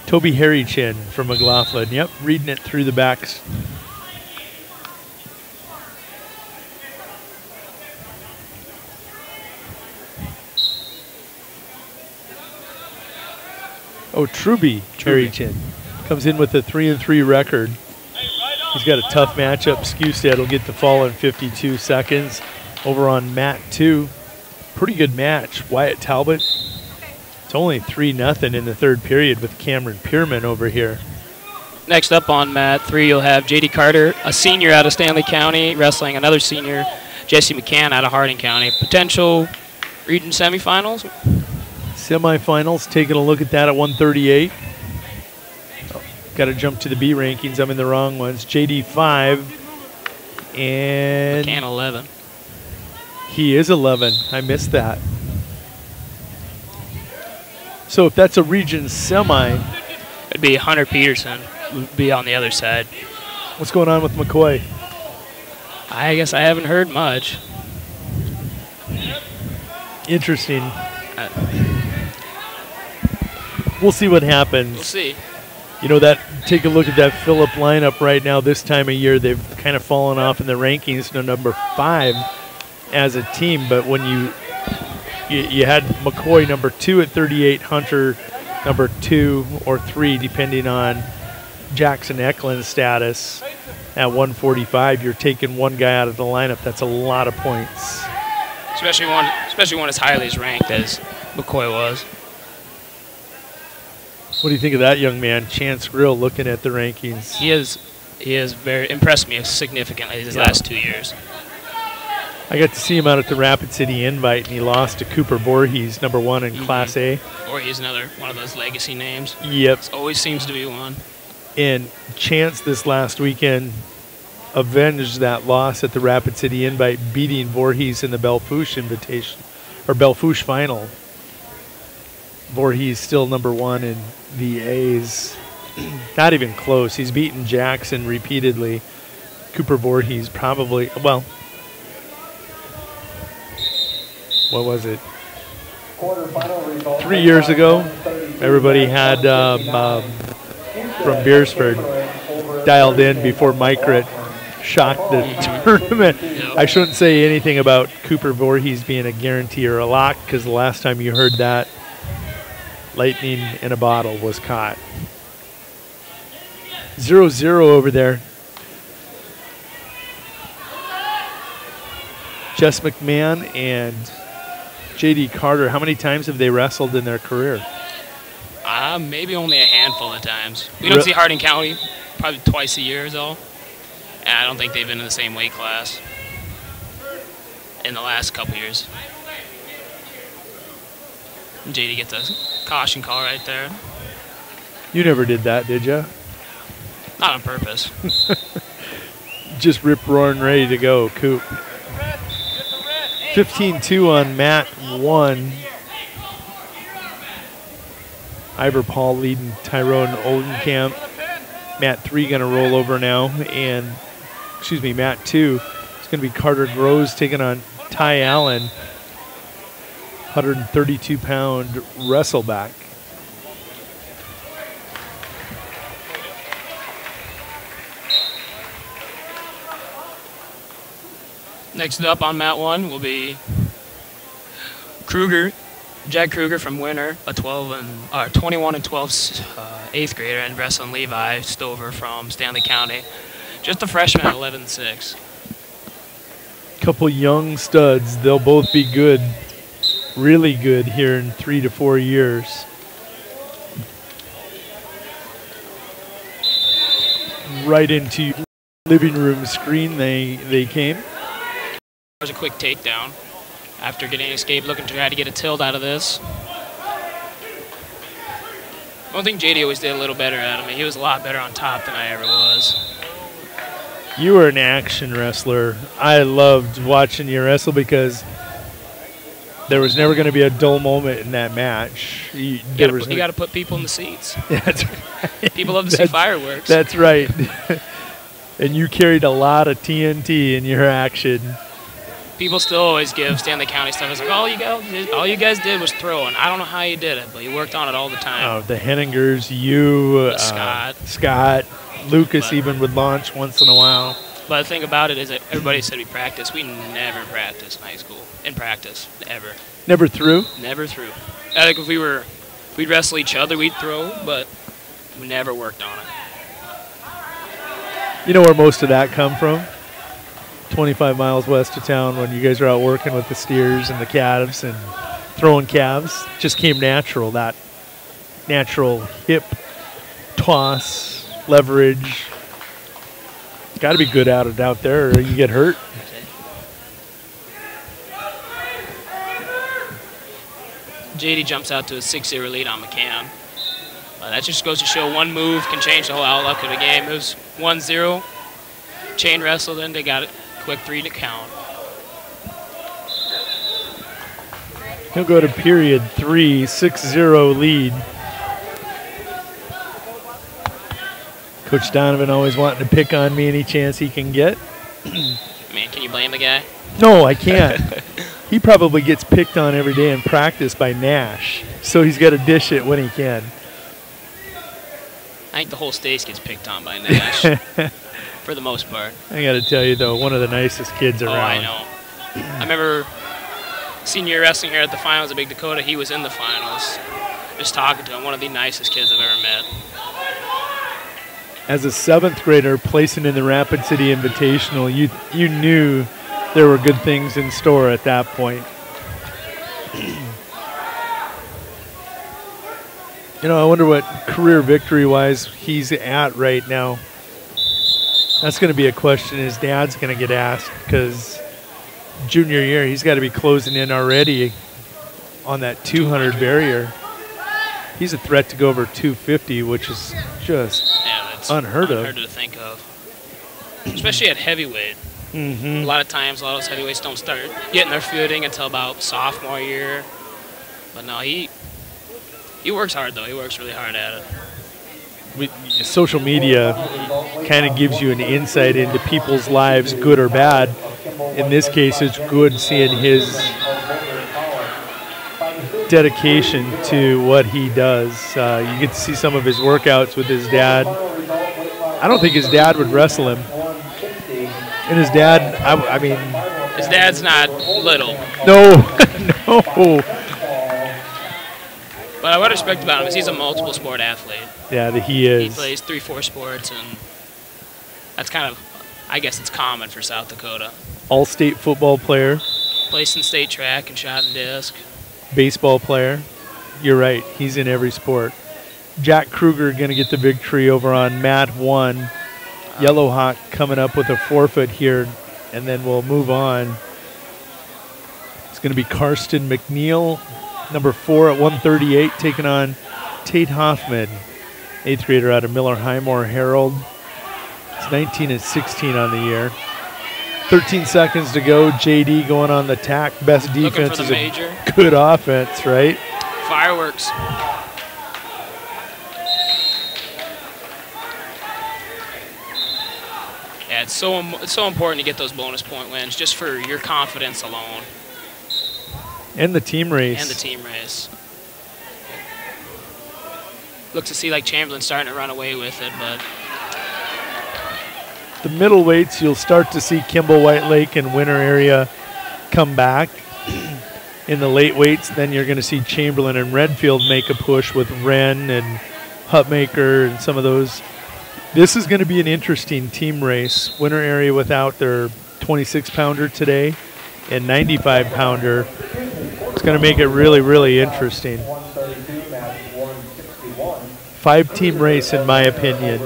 Toby Harry Chin from McLaughlin. Yep, reading it through the backs. Oh, Truby Harry Chin comes in with a 3-3 record. He's got a tough matchup. Skewstead will get the fall in 52 seconds. Over on mat 2, pretty good match. Wyatt Talbot. It's only 3-0 in the third period with Cameron Pierman over here. Next up on mat 3, you'll have J.D. Carter, a senior out of Stanley County, wrestling another senior, Jesse McCann out of Harding County. Potential region semifinals? Semifinals, taking a look at that at 138. Got to jump to the B rankings. I'm in the wrong ones. JD 5 and McCann 11. He is 11. I missed that. So if that's a region semi, it'd be Hunter Peterson would be on the other side. What's going on with McCoy? I guess I haven't heard much. Interesting. We'll see what happens. We'll see. You know, that. Take a look at that Phillip lineup right now. This time of year, they've kind of fallen off in the rankings to number 5 as a team. But when you had McCoy number 2 at 38, Hunter number 2 or 3, depending on Jackson Eklund's status. At 145, you're taking one guy out of the lineup. That's a lot of points. Especially one as highly as ranked as McCoy was. What do you think of that young man, Chance Grill, looking at the rankings? He has very impressed me significantly these last 2 years. I got to see him out at the Rapid City Invite, and he lost to Cooper Voorhees, number 1 in Class A. Voorhees, another one of those legacy names. Yep. It always seems to be one. And Chance this last weekend avenged that loss at the Rapid City Invite, beating Voorhees in the Belfouche Invitation, or Belfouche Final. Voorhees still number 1 in the A's. Not even close. He's beaten Jackson repeatedly. Cooper Voorhees probably, well, what was it? 3 years ago, everybody had from Beersford dialed in before Micret shocked the tournament. I shouldn't say anything about Cooper Voorhees being a guarantee or a lock, because the last time you heard that, lightning in a bottle was caught. 0-0 over there. Jess McMahon and J.D. Carter, how many times have they wrestled in their career? Maybe only a handful of times. We don't see Harding County probably twice a year or so. And I don't think they've been in the same weight class in the last couple years. JD gets a caution call right there. You never did that, did you? Not on purpose. Just rip-roaring ready to go, Coop. 15-2 on Mat 1. Ivor Paul leading Tyrone Oldenkamp. Mat 3 going to roll over now. And, Mat 2. It's going to be Carter Groves taking on Ty Allen. 132-pound wrestle-back. Next up on Mat 1 will be Jack Kruger from Winter, a 21 and 12 8th grader, and Wrestling Levi Stover from Stanley County. Just a freshman at 11-6. Couple young studs. They'll both be good, really good here in 3 to 4 years. Right into living room screen they came. There's a quick takedown after getting escaped, looking to try to get a tilt out of this. I think JD always did a little better out of me. He was a lot better on top than I ever was. You were an action wrestler. I loved watching you wrestle because there was never going to be a dull moment in that match. You got to put people in the seats. That's right. People love to see fireworks. That's right. And you carried a lot of TNT in your action. People still always give Stanley County stuff. It's like, all you guys did was throw, and I don't know how you did it, but you worked on it all the time. Oh, the Henningers, you, Scott, Lucas even would launch once in a while. But the thing about it is that everybody said we practice. We never practiced in high school. In practice, ever. Never threw? Never threw. I think if we'd wrestle each other, we'd throw, but we never worked on it. You know where most of that come from? 25 miles west of town when you guys are out working with the steers and the calves and throwing calves. Just came natural, that natural hip toss, leverage. Got to be good at it out there or you get hurt. JD jumps out to a 6-0 lead on McCann. That just goes to show one move can change the whole outlook of the game. It was 1-0, chain wrestled in, they got it, quick 3 to count. He'll go to period 3, 6-0 lead. Coach Donovan always wanting to pick on me any chance he can get. Man, can you blame the guy? No, I can't. He probably gets picked on every day in practice by Nash, so he's got to dish it when he can. I think the whole state gets picked on by Nash, for the most part. I got to tell you, though, one of the nicest kids around. Oh, I know. I remember senior year wrestling here at the finals at Big Dakota. He was in the finals. Just talking to him, one of the nicest kids I've ever met. As a 7th grader placing in the Rapid City Invitational, you knew there were good things in store at that point. You know, I wonder what career victory-wise he's at right now. That's going to be a question his dad's going to get asked, because junior year he's got to be closing in already on that 200 barrier. He's a threat to go over 250, which is just unheard of. Unheard to think of, especially at heavyweight. A lot of times, a lot of those heavyweights don't start getting their footing until about sophomore year. But no, he works hard, though. He works really hard at it. Social media kind of gives you an insight into people's lives, good or bad. In this case, it's good seeing his dedication to what he does. You get to see some of his workouts with his dad. I don't think his dad would wrestle him. And his dad, I mean... His dad's not little. No, no. But what I respect about him is he's a multiple sport athlete. Yeah, he is. He plays 3-4 sports, and that's kind of, I guess it's common for South Dakota. All-state football player. Placed in state track and shot and disc. Baseball player. You're right. He's in every sport. Jack Kruger going to get the victory over on Mat 1. Yellow Hawk coming up with a forfeit here, and then we'll move on. It's going to be Karsten McNeil, number 4 at 138, taking on Tate Hoffman, 8th grader out of Miller Highmore Herald. It's 19-16 on the year. 13 seconds to go. JD going on the tack. Best defense is a good offense, right? Fireworks. Yeah, it's so important to get those bonus point wins just for your confidence alone. And the team race. And the team race. Looks to see like Chamberlain starting to run away with it, but the middleweights, you'll start to see Kimball Whitelake and Winter area come back. In the late weights, then you're going to see Chamberlain and Redfield make a push with Wren and Hutmaker and some of those. This is going to be an interesting team race. Winter area without their 26-pounder today and 95-pounder. It's going to make it really, really interesting. 5-team race, in my opinion.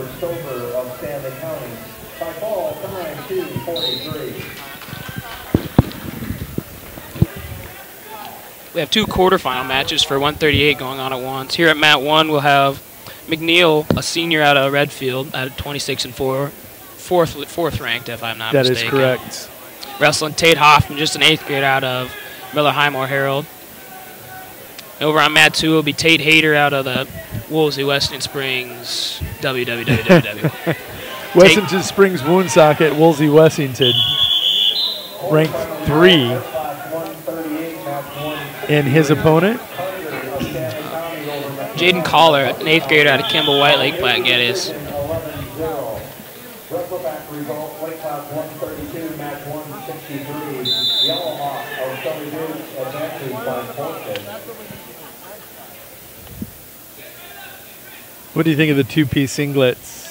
We have 2 quarterfinal matches for 138 going on at once. Here at Mat 1, we'll have McNeil, a senior out of Redfield, at 26-4, fourth ranked, if I'm not mistaken. That is correct. Wrestling Tate Hoffman, just an 8th grade out of Miller Highmore Herald. Over on Mat 2 will be Tate Hayter out of the Woolsey Weston Springs www. Wessington Springs Woonsocket, Woolsey Wessington, ranked 3. And his opponent? Jaden Collar, an 8th grader out of Kimball Whitelake Platte Geddes. What do you think of the 2-piece singlets?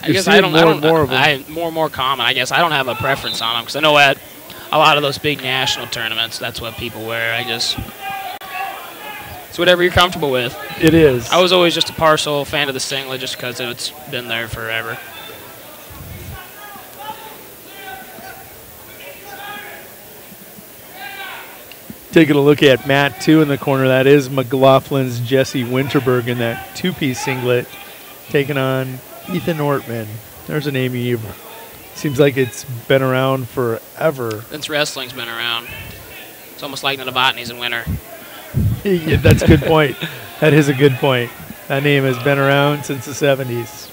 I guess I don't more and more common. I guess I don't have a preference on them because I know at a lot of those big national tournaments, that's what people wear. It's whatever you're comfortable with. It is. I was always just a partial fan of the singlet just because it's been there forever. Taking a look at Matt 2 in the corner. That is McLaughlin's Jesse Winterberg in that two-piece singlet, taking on Ethan Ortman. There's a name you've seems like it's been around forever. Since wrestling's been around. It's almost like the Novotny's in winter. Yeah, that's a good point. That is a good point. That name has been around since the 70s.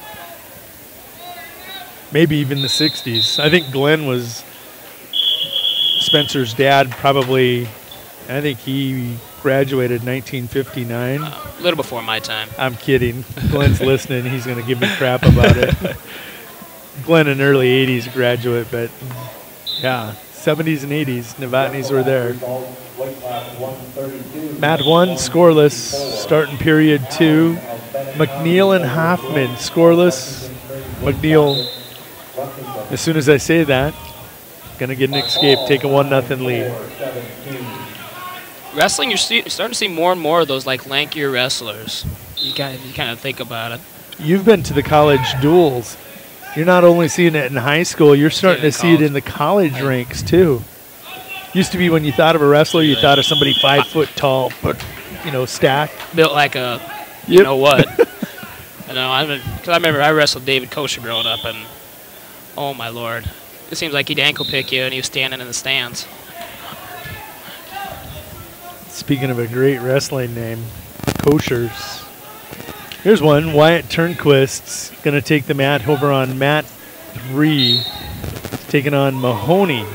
Maybe even the 60s. I think Glenn was Spencer's dad probably. I think he graduated 1959. A little before my time. I'm kidding. Glenn's listening. He's going to give me crap about it. Glenn, an early 80s graduate, but yeah, 70s and 80s, Novotny's were there. Mat 1, scoreless, starting period 2. McNeil and Hoffman, scoreless. McNeil, as soon as I say that, going to get an escape, take a 1-0 lead. Wrestling, you're starting to see more and more of those like lankier wrestlers. You kind of think about it. You've been to the college duels. You're not only seeing it in high school, you're starting to see it in the college ranks too. Used to be when you thought of a wrestler, you thought of somebody 5 foot tall, but stacked, built like a you know what. Because I remember I wrestled David Kosher growing up, and oh my lord, it seems like he'd ankle pick you, and he was standing in the stands. Speaking of a great wrestling name, Koshers. Here's one. Wyatt Turnquist's going to take the mat over on mat 3, taking on Mahoney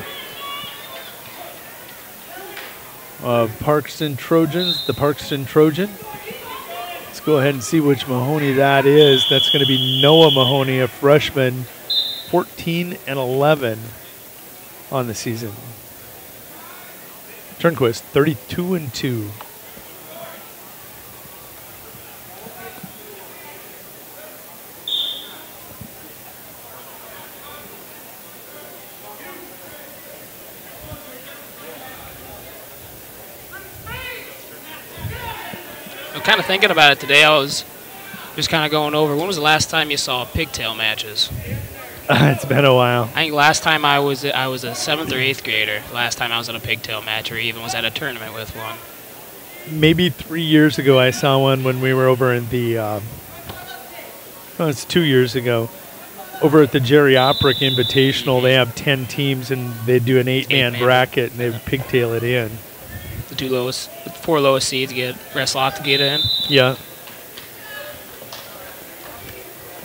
of Parkston Trojans, the Parkston Trojan. Let's go ahead and see which Mahoney that is. That's going to be Noah Mahoney, a freshman, 14-11 on the season. Turnquist, 32-2. I'm kind of thinking about it today. I was just kind of going over, when was the last time you saw pigtail matches? It's been a while. I think last time I was a 7th or 8th grader. Last time I was in a pigtail match, or even was at a tournament with one. Maybe 3 years ago I saw one when we were over in the, it's 2 years ago, over at the Geriatric Invitational. They have 10 teams, and they do an 8-man bracket, and they pigtail it in. The 4 lowest seeds wrestle off to get in. Yeah.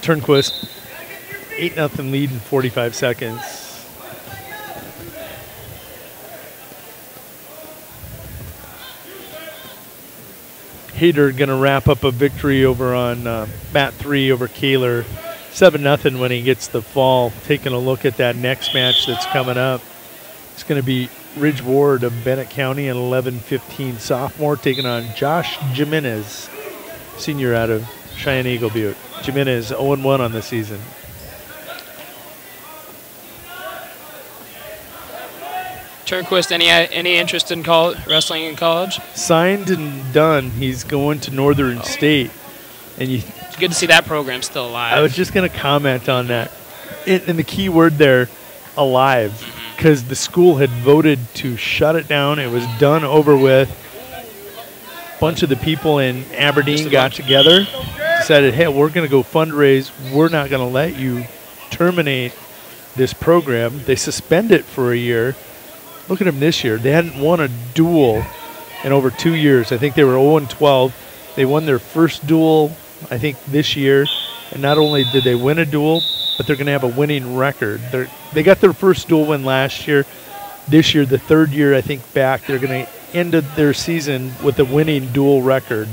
Turnquist, 8-0 lead in 45 seconds. Hayter going to wrap up a victory over on mat 3 over Kaler. 7-0 when he gets the fall. Taking a look at that next match that's coming up. It's going to be Ridge Ward of Bennett County, an 11-15 sophomore, taking on Josh Jimenez, senior out of Cheyenne Eagle Butte. Jimenez 0-1 on the season. Turnquist, any interest in wrestling in college? Signed and done. He's going to Northern State, and it's good to see that program still alive. I was just going to comment on that, and the key word there, alive, because the school had voted to shut it down. It was done, over with. A bunch of the people in Aberdeen got together, decided, hey, we're going to go fundraise. We're not going to let you terminate this program. They suspend it for a year. Look at them this year. They hadn't won a duel in over 2 years. I think they were 0-12. They won their first duel, I think, this year. And not only did they win a duel, but they're going to have a winning record. They got their first duel win last year. This year, the third year, I think, back, they're going to end their season with a winning duel record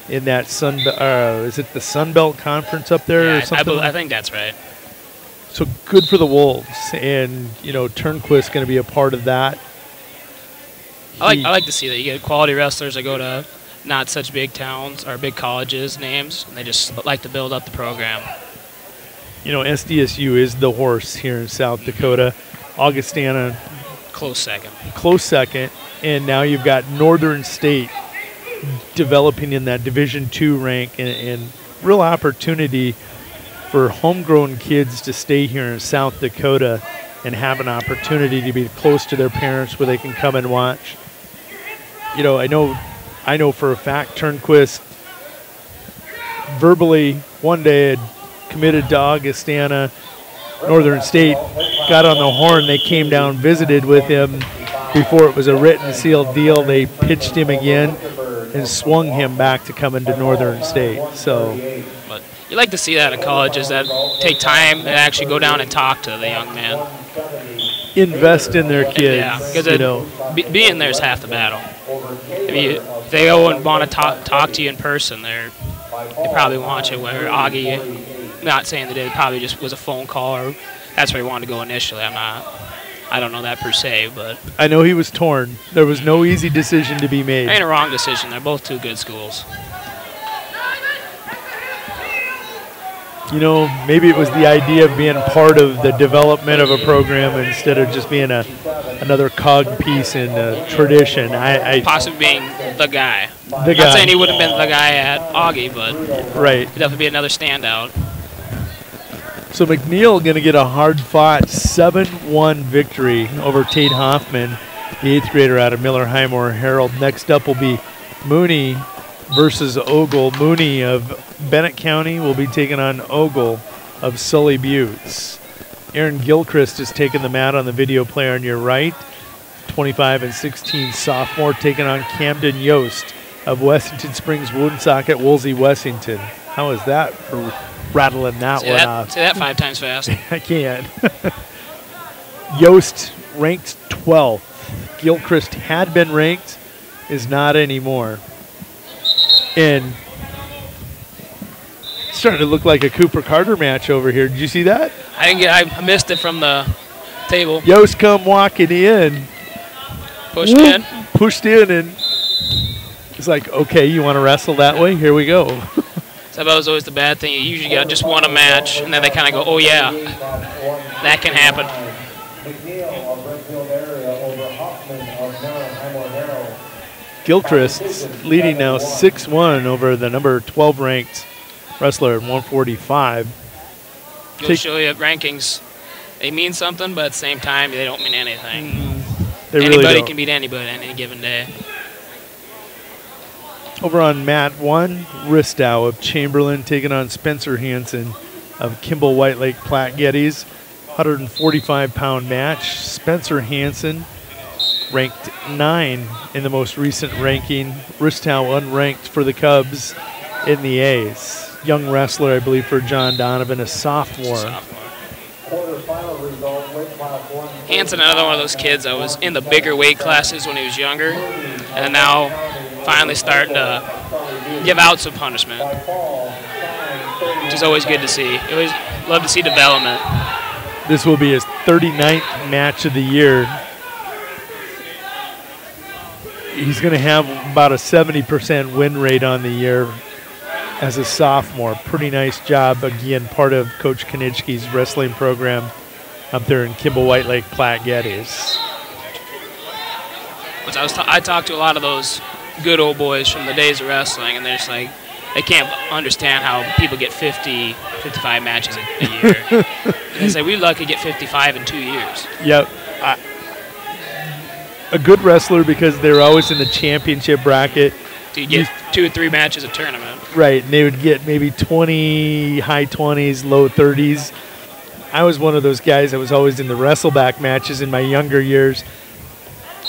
in that is it the Sun Belt Conference up there or something? I think that's right. So good for the Wolves, and Turnquist going to be a part of that. I like to see that you get quality wrestlers that go to not such big towns or big colleges names, and they just like to build up the program. SDSU is the horse here in South Dakota. Augustana, close second, and now you've got Northern State developing in that Division II rank, and real opportunity for homegrown kids to stay here in South Dakota and have an opportunity to be close to their parents where they can come and watch. I know for a fact Turnquist verbally one day had committed to Augustana. Northern State got on the horn. They came down, visited with him before it was a written, sealed deal. They pitched him again and swung him back to come into Northern State. So, but you like to see that in colleges that take time and actually go down and talk to the young man. Invest in their kids. Yeah, because being there is half the battle. If they go and want to talk to you in person, they probably want you. Where Augie, not saying that it probably just was a phone call or that's where he wanted to go initially. I don't know that per se, but I know he was torn. There was no easy decision to be made. Ain't a wrong decision. They're both two good schools. Maybe it was the idea of being part of the development of a program instead of just being another cog piece in a tradition. Possibly being the guy. Not saying he would have been the guy at Augie, but right. He'd definitely be another standout. So McNeil going to get a hard-fought 7-1 victory over Tate Hoffman, the 8th grader out of Miller Highmore Herald. Next up will be Mooney versus Ogle. Mooney of Bennett County will be taking on Ogle of Sully Buttes. Aaron Gilchrist is taking the mat on the video player on your right. 25 and 16 sophomore taking on Camden Yost of Wessington Springs Woonsocket Woolsey Wessington. How is that for rattling that one off? Say that 5 times fast. I can't. Yost ranked 12th. Gilchrist had been ranked, is not anymore. And it's starting to look like a Cooper Carter match over here. Did you see that? I missed it from the table. Yost come walking in. Pushed in. Pushed in, and it's like, okay, you want to wrestle that way? Here we go. So that was always the bad thing. You usually got just won a match, and then they kind of go, oh, yeah, that can happen. Gilchrist leading now 6-1 over the number 12 ranked wrestler at 145. You'll show you rankings. They mean something, but at the same time, they don't mean anything. Anybody can beat anybody on any given day. Over on mat 1, Ristow of Chamberlain taking on Spencer Hansen of Kimball White Lake Platte Geddes. 145-pound match. Spencer Hansen ranked 9 in the most recent ranking. Ristow unranked for the Cubs in the A's. Young wrestler, I believe, for John Donovan, a sophomore. Hansen, another one of those kids that was in the bigger weight classes when he was younger, and now finally starting to give out some punishment, which is always good to see. You always love to see development. This will be his 39th match of the year. He's going to have about a 70% win rate on the year as a sophomore. Pretty nice job, again, part of Coach Konitschke's wrestling program up there in Kimball White Lake Platte Geddes. I talked to a lot of those good old boys from the days of wrestling, and they're just like, they can't understand how people get 50, 55 matches a year. And they say, we're lucky to get 55 in 2 years. Yep. A good wrestler because they're always in the championship bracket. So you get 2 or 3 matches a tournament. Right, and they would get maybe 20, high 20s, low 30s. I was one of those guys that was always in the wrestle-back matches in my younger years.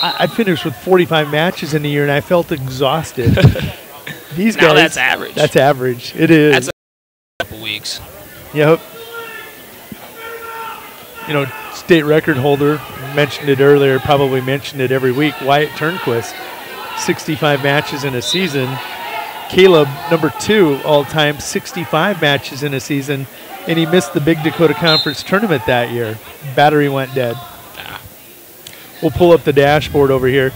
I finished with 45 matches in a year, and I felt exhausted. These guys. Now that's average. That's average. It is. That's a couple weeks. Yep. State record holder, mentioned it earlier, probably mentioned it every week, Wyatt Turnquist, 65 matches in a season. Caleb, number 2 all-time, 65 matches in a season, and he missed the Big Dakota Conference tournament that year. Battery went dead. We'll pull up the dashboard over here.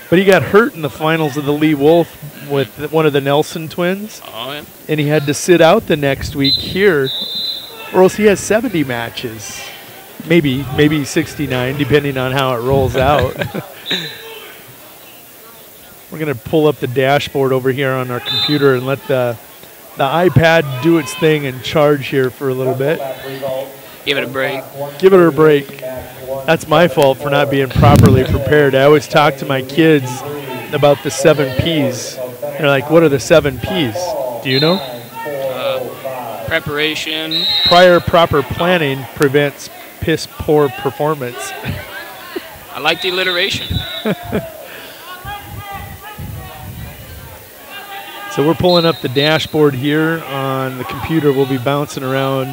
But he got hurt in the finals of the Lee Wolf with one of the Nelson twins. Oh, yeah. And he had to sit out the next week here, or else he has 70 matches. Maybe 69, depending on how it rolls out. We're going to pull up the dashboard over here on our computer and let the iPad do its thing and charge here for a little bit. Give it a break. Give it a break. That's my fault for not being properly prepared. I always talk to my kids about the 7 Ps. They're like, what are the 7 Ps? Do you know? Preparation. Prior proper planning prevents piss poor performance. I like the alliteration. So we're pulling up the dashboard here on the computer. We'll be bouncing around.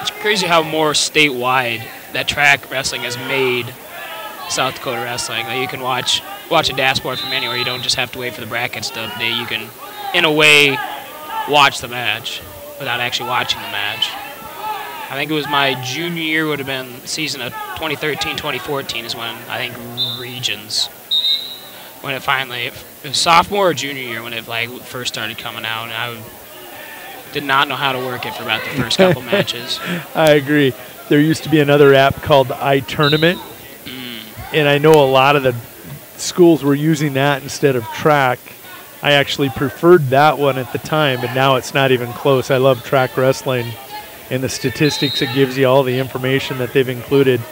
It's crazy how more statewide that track wrestling has made South Dakota wrestling. Like you can watch a dashboard from anywhere. You don't just have to wait for the brackets to update. You can, in a way, watch the match without actually watching the match. I think it was my junior year, would have been the season of 2013-2014 is when I think regions, when it finally, it was sophomore or junior year when it like first started coming out, and I did not know how to work it for about the first couple matches. I agree. There used to be another app called iTournament, and I know a lot of the schools were using that instead of track. I actually preferred that one at the time, and now it's not even close. I love track wrestling. And the statistics, it gives you all the information that they've included.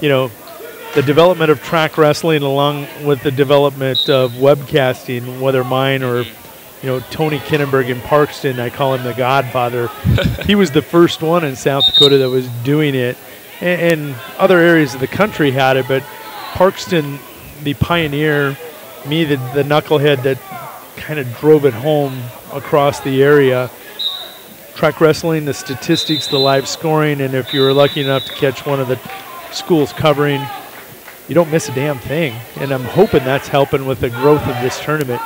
You know, the development of track wrestling along with the development of webcasting, whether mine or, Tony Kinnenberg in Parkston, I call him the Godfather. He was the first one in South Dakota that was doing it. And other areas of the country had it, but Parkston, the pioneer, me, the knucklehead that kind of drove it home across the area. Track wrestling, the statistics, the live scoring, and if you were lucky enough to catch one of the schools covering, you don't miss a damn thing. And I'm hoping that's helping with the growth of this tournament.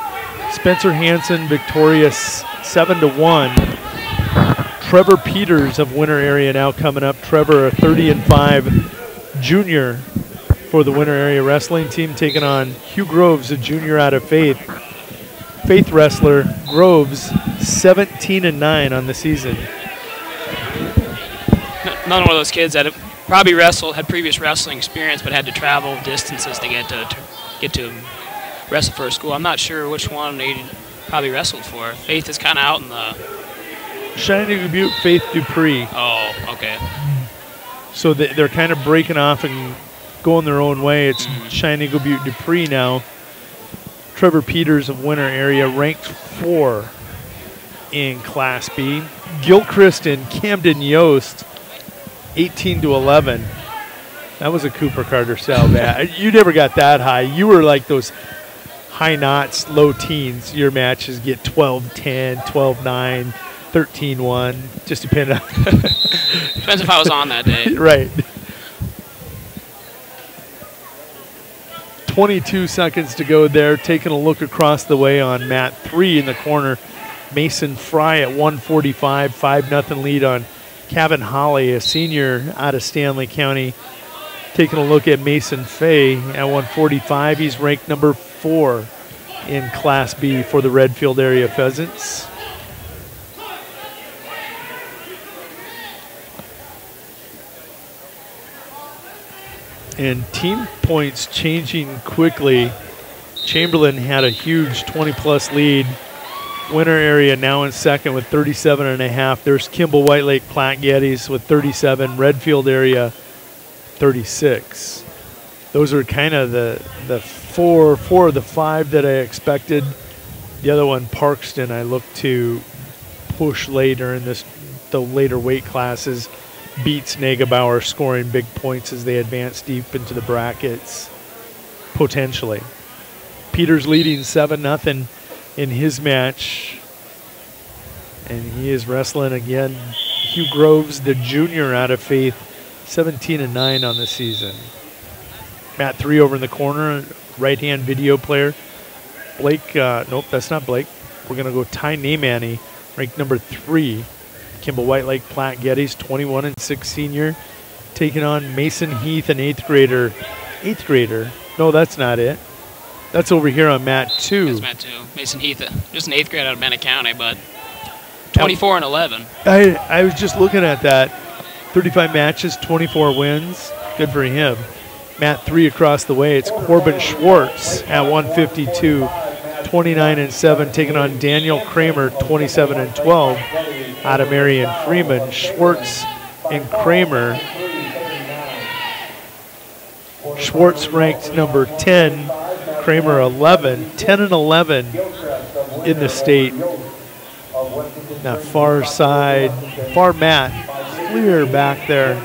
Spencer Hansen victorious 7-1. Trevor Peters of Winter Area now coming up. Trevor, a 30-5 junior for the Winter Area wrestling team, taking on Hugh Groves, a junior out of Faith. Faith wrestler Groves, 17-9 on the season. Another one of those kids that probably had previous wrestling experience, but had to travel distances to get to wrestle for a school. I'm not sure which one they probably wrestled for. Faith is kind of out in the Shining Butte, Faith Dupree. Oh, okay. So they're kind of breaking off and going their own way. It's Shining Butte Dupree now. Trevor Peters of Winter Area ranked 4 in Class B. Gilchrist and Camden Yost, 18-11. That was a Cooper Carter style match. You never got that high. You were like those high knots, low teens. Your matches get 12-10, 12-9, 13-1. Just depending on. Depends if I was on that day. Right. 22 seconds to go there. Taking a look across the way on mat 3 in the corner. Mason Fry at 145, 5-0 lead on Kevin Holly, a senior out of Stanley County. Taking a look at Mason Fay at 145. He's ranked number 4 in Class B for the Redfield area Pheasants. And team points changing quickly. Chamberlain had a huge 20-plus lead. Winter Area now in second with 37.5. There's Kimball White Lake Platte Geddes with 37. Redfield area 36. Those are kind of the four of the 5 that I expected. The other one, Parkston, I look to push later in the later weight classes. Beats Nagebauer, scoring big points as they advance deep into the brackets, potentially. Peters leading 7-0 in his match, and he is wrestling again. Hugh Groves, the junior out of Faith, 17-9 on the season. Mat 3 over in the corner, right-hand video player. Blake, nope, that's not Blake. We're going to go Ty Naimani, ranked number 3. Kimball White Lake Platte Geddes, 21-6 senior, taking on Mason Heath, an 8th grader. 8th grader? No, that's not it. That's over here on mat 2. That's mat 2. Mason Heath, just an 8th grader out of Bennett County, but 24-11. I was just looking at that. 35 matches, 24 wins. Good for him. Mat 3 across the way. It's Corbin Schwartz at 152, 29-7, taking on Daniel Kramer, 27-12. Out of Marion Freeman. Schwartz and Kramer Schwartz ranked number 10, Kramer 11, 10 and 11 in the state. That far side, far mat, clear back there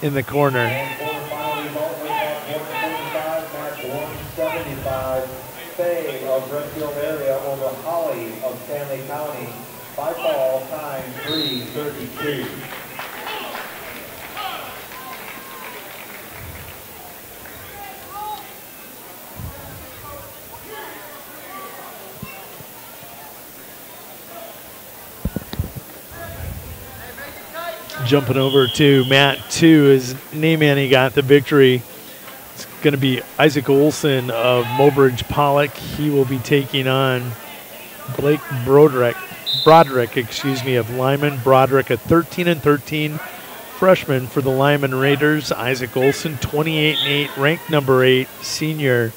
in the corner. Of Redfield area over Holly of Stanley County. By fall, time 3:32. Jumping over to mat 2 as Neyman got the victory. It's going to be Isaac Olson of Mobridge Pollock. He will be taking on Blake Broderick, of Lyman. Broderick, a 13 and 13 freshman for the Lyman Raiders. Isaac Olson, 28 and 8, ranked number 8, senior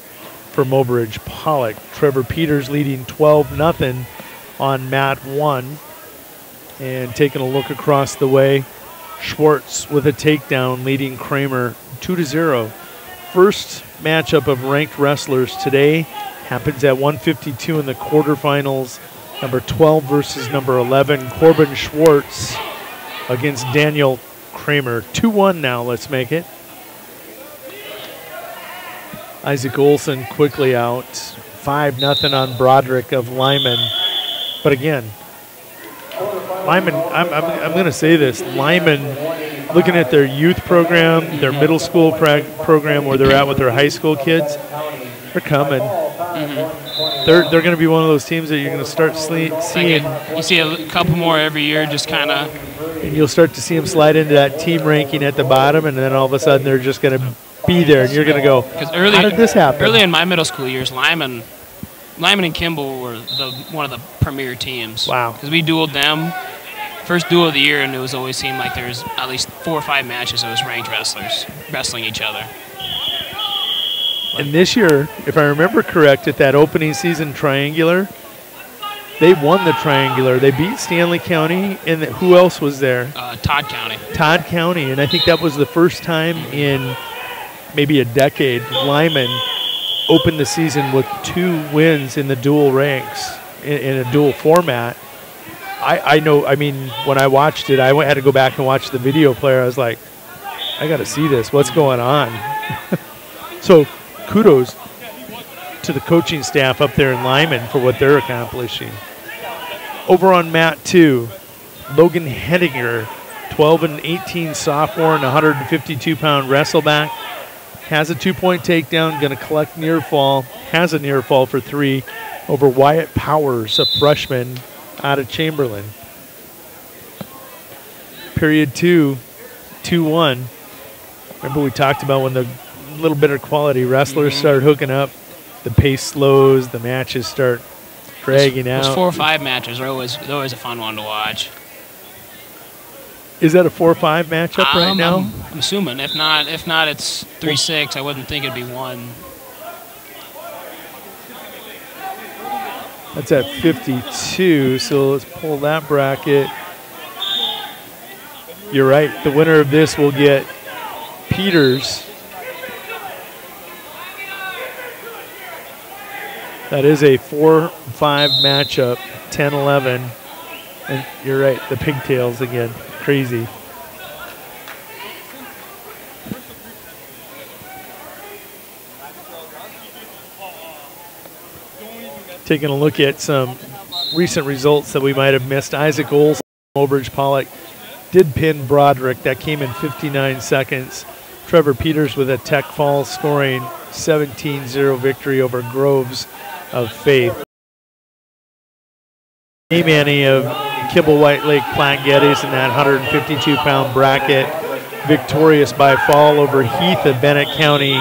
for Mobridge Pollock. Trevor Peters leading 12-0 on mat 1. And taking a look across the way, Schwartz with a takedown leading Kramer 2-0. First matchup of ranked wrestlers today happens at 152 in the quarterfinals. Number 12 versus number 11, Corbin Schwartz against Daniel Kramer. 2-1 now, let's make it. Isaac Olson quickly out. 5-0 on Broderick of Lyman. But again, Lyman, I'm going to say this, Lyman, looking at their youth program, their middle school program where they're at with their high school kids, they're coming. They're going to be one of those teams that you're going to start seeing. You see a couple more every year, just kind of. And you'll start to see them slide into that team ranking at the bottom, and then all of a sudden they're just going to be there, and you're going to go, how did this happen? Early in my middle school years, Lyman and Kimball were one of the premier teams. Wow. Because we dueled them. First duel of the year, and it was always seemed like there's at least 4 or 5 matches that was ranked wrestlers wrestling each other. And this year, if I remember correct, at that opening season triangular, they won the triangular. They beat Stanley County, and who else was there? Todd County. Todd County, and I think that was the first time in maybe a decade Lyman opened the season with 2 wins in the dual ranks in a dual format. I know, I mean, when I watched it, I had to go back and watch the video player. I was like, I got to see this. What's going on? So kudos to the coaching staff up there in Lyman for what they're accomplishing. Over on mat 2, Logan Hedinger, 12 and 18 sophomore and 152-pound wrestle-back. Has a 2-point takedown, going to collect near fall. Has a near fall for 3 over Wyatt Powers, a freshman out of Chamberlain. Period 2, 2-1. Remember we talked about when the little better quality wrestlers start hooking up, the pace slows, the matches start dragging out. Those 4 or 5 matches are always a fun one to watch. Is that a 4-5 matchup right now? I'm assuming. If not, it's 3-6. I wouldn't think it'd be 1. That's at 52, so let's pull that bracket. You're right. The winner of this will get Peters. That is a 4-5 matchup, 10-11. And you're right, the pigtails again, crazy. Taking a look at some recent results that we might have missed. Isaac Olson, Mobridge Pollock, did pin Broderick. That came in 59 seconds. Trevor Peters with a tech fall, scoring 17-0 victory over Groves of Faith. Manny of Kibble White Lake Platte Geddes in that 152-pound bracket, victorious by fall over Heath of Bennett County.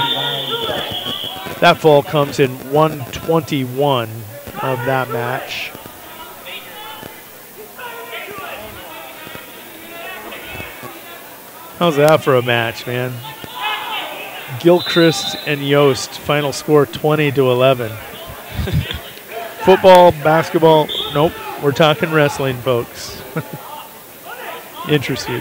That fall comes in 121 of that match. How's that for a match, man? Gilchrist and Yost, final score 20-11. Football, basketball, nope. We're talking wrestling, folks. Interesting.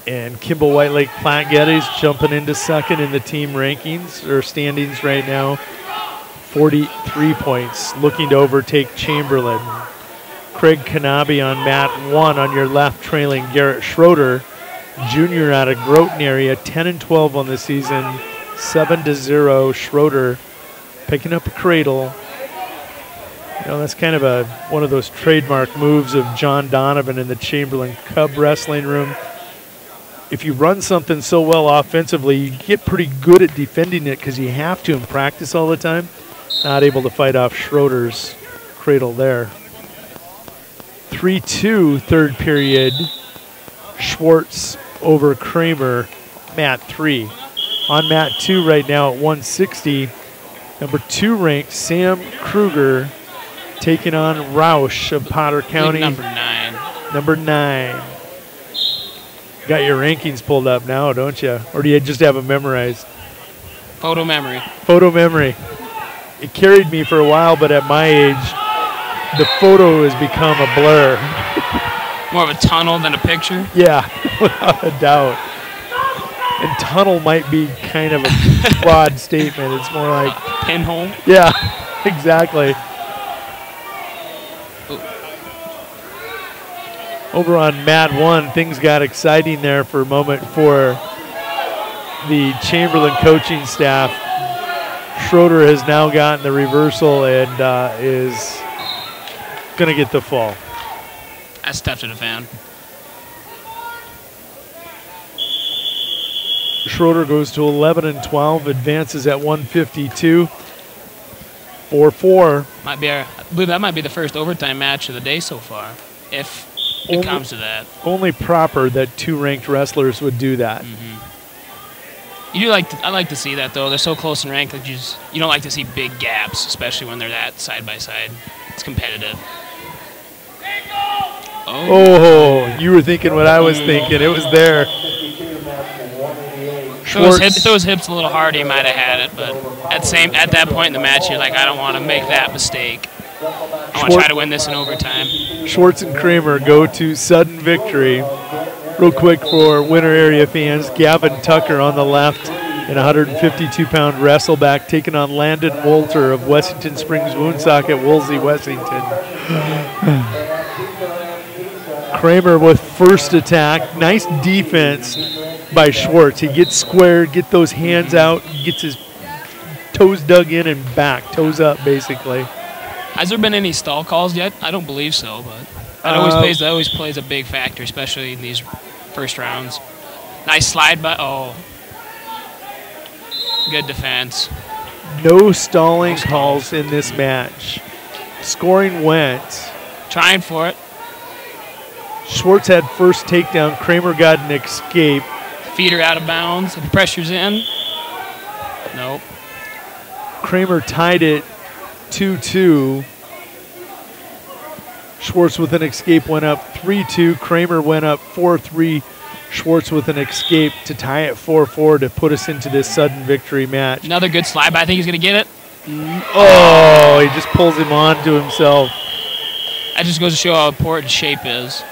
And Kimball White Lake Platte Geddes jumping into second in the team rankings or standings right now. 43 points, looking to overtake Chamberlain. Craig Kanabe on mat 1 on your left, trailing Garrett Schroeder, junior out of Groton area, 10-12 on the season, 7-0. Schroeder picking up a cradle. You know, that's kind of one of those trademark moves of John Donovan in the Chamberlain Cub wrestling room. If you run something so well offensively, you get pretty good at defending it because you have to in practice all the time. Not able to fight off Schroeder's cradle there. 3-2, third period. Schwartz over Kramer, mat 3. On mat 2 right now at 160, number 2 ranked Sam Kruger taking on Roush of Potter County. Number 9. Number 9. Got your rankings pulled up now, don't you? Or do you just have them memorized? Photo memory. Photo memory. It carried me for a while, but at my age, the photo has become a blur. More of a tunnel than a picture? Yeah, without a doubt. And tunnel might be kind of a broad statement. It's more like... pinhole? Yeah, exactly. Over on mat 1, things got exciting there for a moment for the Chamberlain coaching staff. Schroeder has now gotten the reversal and is going to get the fall. That's tough to defend. Schroeder goes to 11-12, advances at 152. 4-4. I believe that might be the first overtime match of the day so far, if it comes to that. Only proper that 2 ranked wrestlers would do that. I like to see that though. They're so close in rank that you don't like to see big gaps, especially when they're that side by side. It's competitive. Oh, you were thinking what I was thinking. It was there. If those hips a little harder, he might have had it, but at that point in the match, you're like, I don't want to make that mistake. I want to try to win this in overtime. Schwartz and Kramer go to sudden victory. Real quick for winter area fans, Gavin Tucker on the left in 152-pound wrestle-back taking on Landon Wolter of Wessington Springs Woonsocket, Woolsey, Wessington. Kramer with first attack. Nice defense by Schwartz. He gets squared, get those hands out, gets his toes dug in and back, toes up basically. Has there been any stall calls yet? I don't believe so, but that always plays a big factor, especially in these first rounds. Nice slide by, good defense. No stalling calls in this match. Scoring went. Trying for it. Schwartz had first takedown. Kramer got an escape. Feet are out of bounds. If pressure's in. Nope. Kramer tied it 2-2. Schwartz with an escape went up 3-2. Kramer went up 4-3. Schwartz with an escape to tie it 4-4 to put us into this sudden victory match. Another good slide, but I think he's going to get it. Oh, he just pulls him onto himself. That just goes to show how important shape is.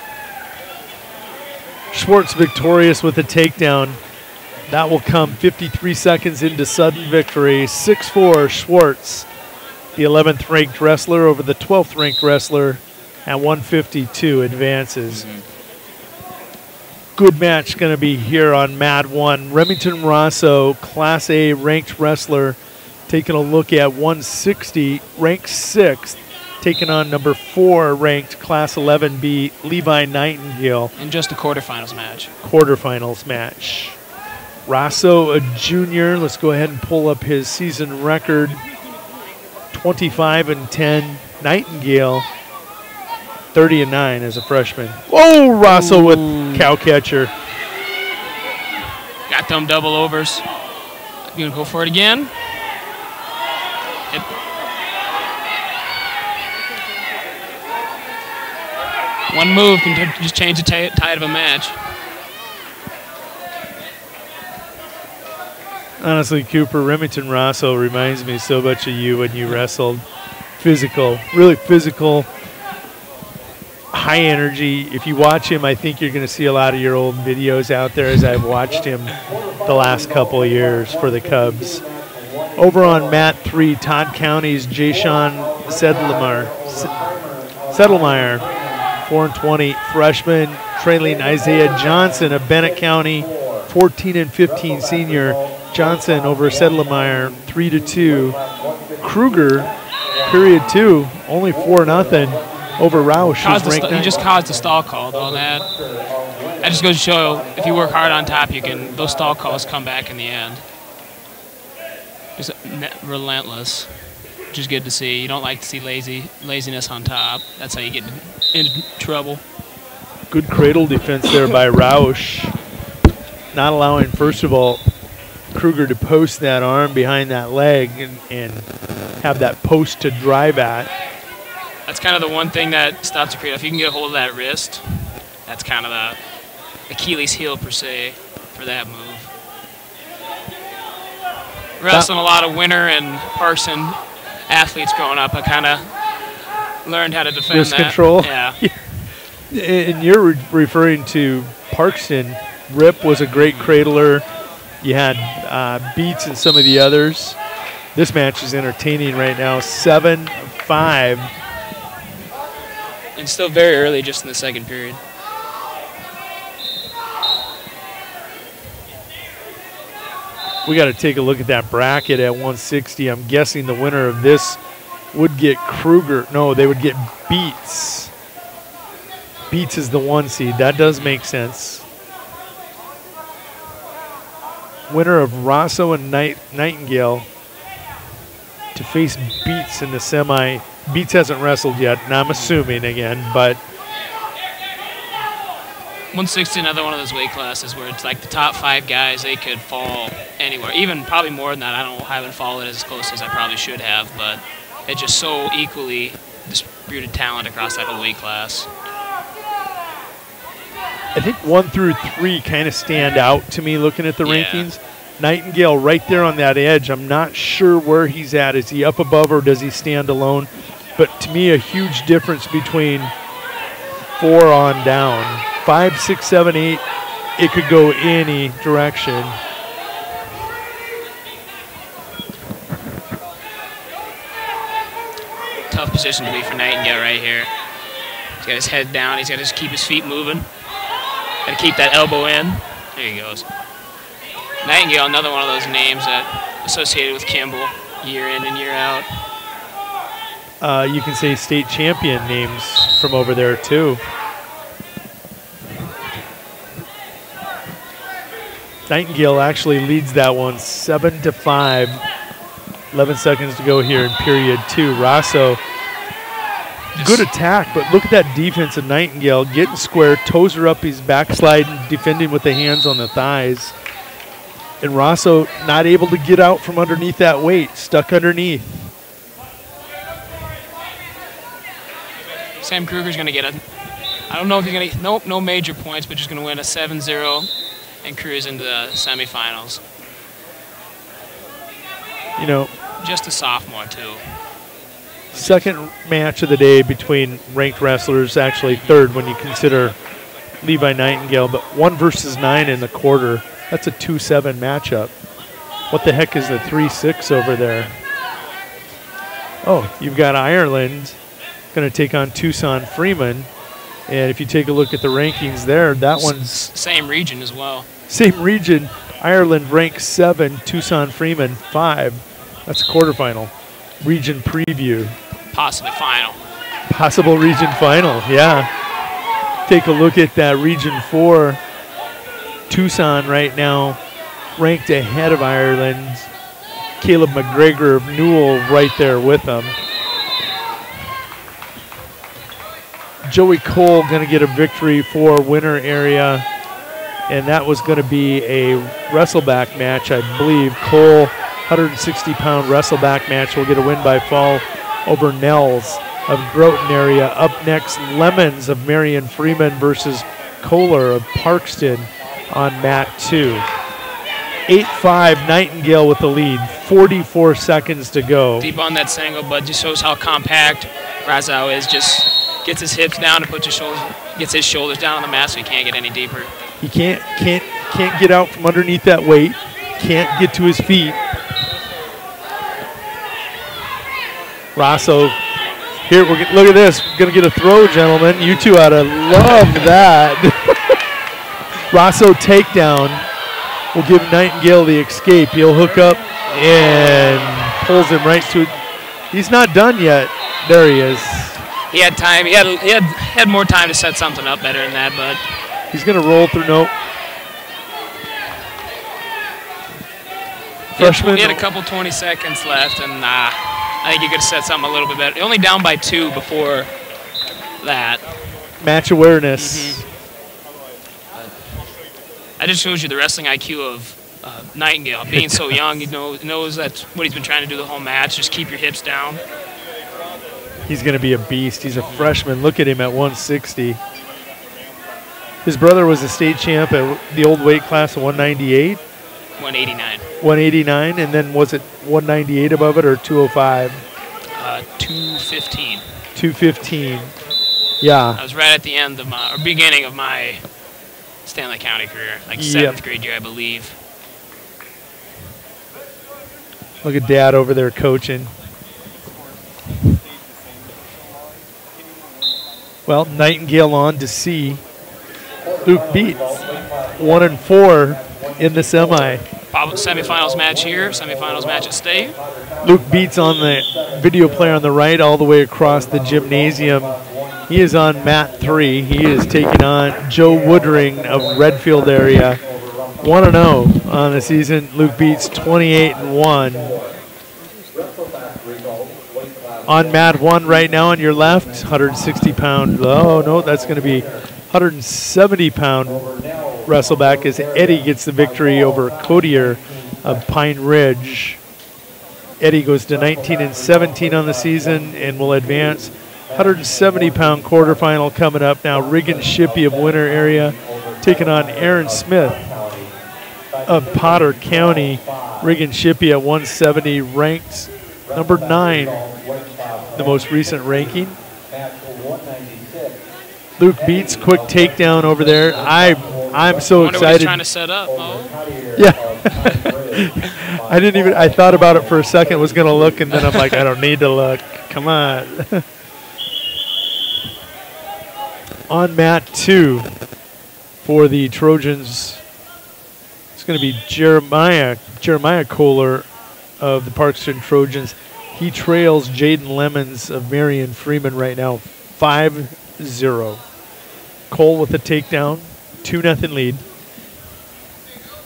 Schwartz victorious with a takedown. That will come 53 seconds into sudden victory. 6-4, Schwartz, the 11th ranked wrestler over the 12th ranked wrestler at 152 advances. Good match going to be here on mat 1. Remington Rosso, Class A ranked wrestler, taking a look at 160, ranked 6th, taking on number 4 ranked Class 11B Levi Nightingale. In just a quarterfinals match. Quarterfinals match. Rosso, a junior. Let's go ahead and pull up his season record. 25-10. Nightingale, 30-9 as a freshman. Oh, Rosso with cow catcher. Got them double overs. You gonna go for it again? One move can just change the tide of a match. Honestly, Cooper, Remington Rosso reminds me so much of you when you wrestled. Physical, really physical, high energy. If you watch him, I think you're going to see a lot of your old videos out there as I've watched him the last couple of years for the Cubs. Over on mat 3, Todd County's Jason Sedlmeyer, 4-20, freshman, trailing Isaiah Johnson of Bennett County, 14-15 senior. Johnson over Sedlmeyer, 3-2. Kruger, period 2, only 4-0 over Roush. He just caused a stall call though. That just goes to show if you work hard on top, those stall calls come back in the end. Just relentless, which is good to see. You don't like to see laziness on top. That's how you get into trouble. Good cradle defense there by Roush. Not allowing, first of all, Kruger to post that arm behind that leg and have that post to drive at. That's kind of the one thing that stops the cradle. If you can get a hold of that wrist, that's kind of the Achilles heel per se for that move. Wrestling a lot of Winter and Parson athletes growing up, I kind of learned how to defend wrist that. Control. Yeah. And you're referring to Parkson. Rip was a great cradler. You had Beats and some of the others. This match is entertaining right now, 7-5. And still very early, just in the second period. We got to take a look at that bracket at 160. I'm guessing the winner of this would get Kruger. No, they would get Beats. Beats is the 1 seed. That does make sense. Winner of Rosso and Nightingale to face Beats in the semi. Beats hasn't wrestled yet, and I'm assuming again, but 160, another one of those weight classes where it's like the top 5 guys, they could fall anywhere. Even probably more than that. I haven't followed it as close as I probably should have, but it's just so equally distributed talent across that whole weight class. I think 1 through 3 kind of stand out to me looking at the rankings. Nightingale right there on that edge. I'm not sure where he's at. Is he up above or does he stand alone? But to me, a huge difference between 4 on down. 5, 6, 7, 8, it could go any direction. Tough position to be for Nightingale right here. He's got his head down. He's got to just keep his feet moving. Got to keep that elbow in. There he goes. Nightingale, another one of those names that associated with Kimball year in and year out. You can say state champion names from over there too. Nightingale actually leads that one 7-5. 11 seconds to go here in period 2. Rosso, good attack, but look at that defense of Nightingale. Getting square, toes are up, he's backsliding, defending with the hands on the thighs. And Rosso not able to get out from underneath that weight, stuck underneath. Sam Kruger's going to get I don't know if he's going to, no major points, but just going to win a 7-0 and cruise into the semifinals. You know, just a sophomore too. Second match of the day between ranked wrestlers, actually third when you consider Levi Nightingale, but 1 versus 9 in the quarter. That's a 2-7 matchup. What the heck is the 3-6 over there? Oh, you've got Ireland going to take on Tucson Freeman. And if you take a look at the rankings there, that one's same region as well. Same region. Ireland ranked 7, Tucson Freeman 5. That's a quarterfinal. Region preview. Possibly final. Possible region final, yeah. Take a look at that region 4. Tucson right now ranked ahead of Ireland. Caleb McGregor of Newell right there with them. Joey Cole going to get a victory for winner area, and that was going to be a wrestle-back match, I believe. Cole, 160-pound wrestle-back match, will get a win by fall over Nels of Groton area. Up next, Lemons of Marion Freeman versus Kohler of Parkston on mat 2. 8-5, Nightingale with the lead, 44 seconds to go. Deep on that single, but just shows how compact Razau is. Just gets his hips down and gets his shoulders down on the mat so he can't get any deeper. He can't get out from underneath that weight. Can't get to his feet. Rosso, here, look at this. We're going to get a throw, gentlemen. You two ought to love that. Rosso takedown will give Nightingale the escape. He'll hook up and pulls him right to it. He's not done yet. There he is. He had time. He had more time to set something up better than that, but he's going to roll through. Nope. Freshman. He had a couple 20 seconds left, and I think he could have set something a little bit better. Only down by 2 before that. Match awareness. That just shows you the wrestling IQ of Nightingale. Being so young, he knows that's what he's been trying to do the whole match. Just keep your hips down. He's going to be a beast. He's a freshman. Look at him at 160. His brother was a state champ at the old weight class of 198. 189. 189, and then was it 198 above it or 205? 215. 215. Yeah. I was right at the end of my, or beginning of my Stanley County career, like 7th grade year, I believe. Look at Dad over there coaching. Well, Nightingale on to see Luke Beats, 1-4 in the semi. Semifinals match here, semifinals match at state. Luke Beats on the video player on the right all the way across the gymnasium. He is on mat 3. He is taking on Joe Woodring of Redfield area. 1-0 on the season. Luke Beats 28-1. On mat 1 right now on your left, 160-pound. Oh, no, that's going to be 170-pound wrestle-back as Eddie gets the victory over Codier of Pine Ridge. Eddie goes to 19-17 on the season and will advance. 170-pound quarterfinal coming up now. Riggin Shippey of Winter area taking on Aaron Smith of Potter County. Riggin Shippey at 170, ranked number 9, the most recent ranking. Luke Beats, quick takedown over there. I'm so excited. What he's trying to set up. Oh. Yeah. I thought about it for a second, was going to look, and then I'm like, I don't need to look. Come on. On mat 2 for the Trojans, it's going to be Jeremiah Kohler of the Parkston Trojans. He trails Jaden Lemons of Marion Freeman right now, 5-0. Cole with a takedown, 2-0 lead.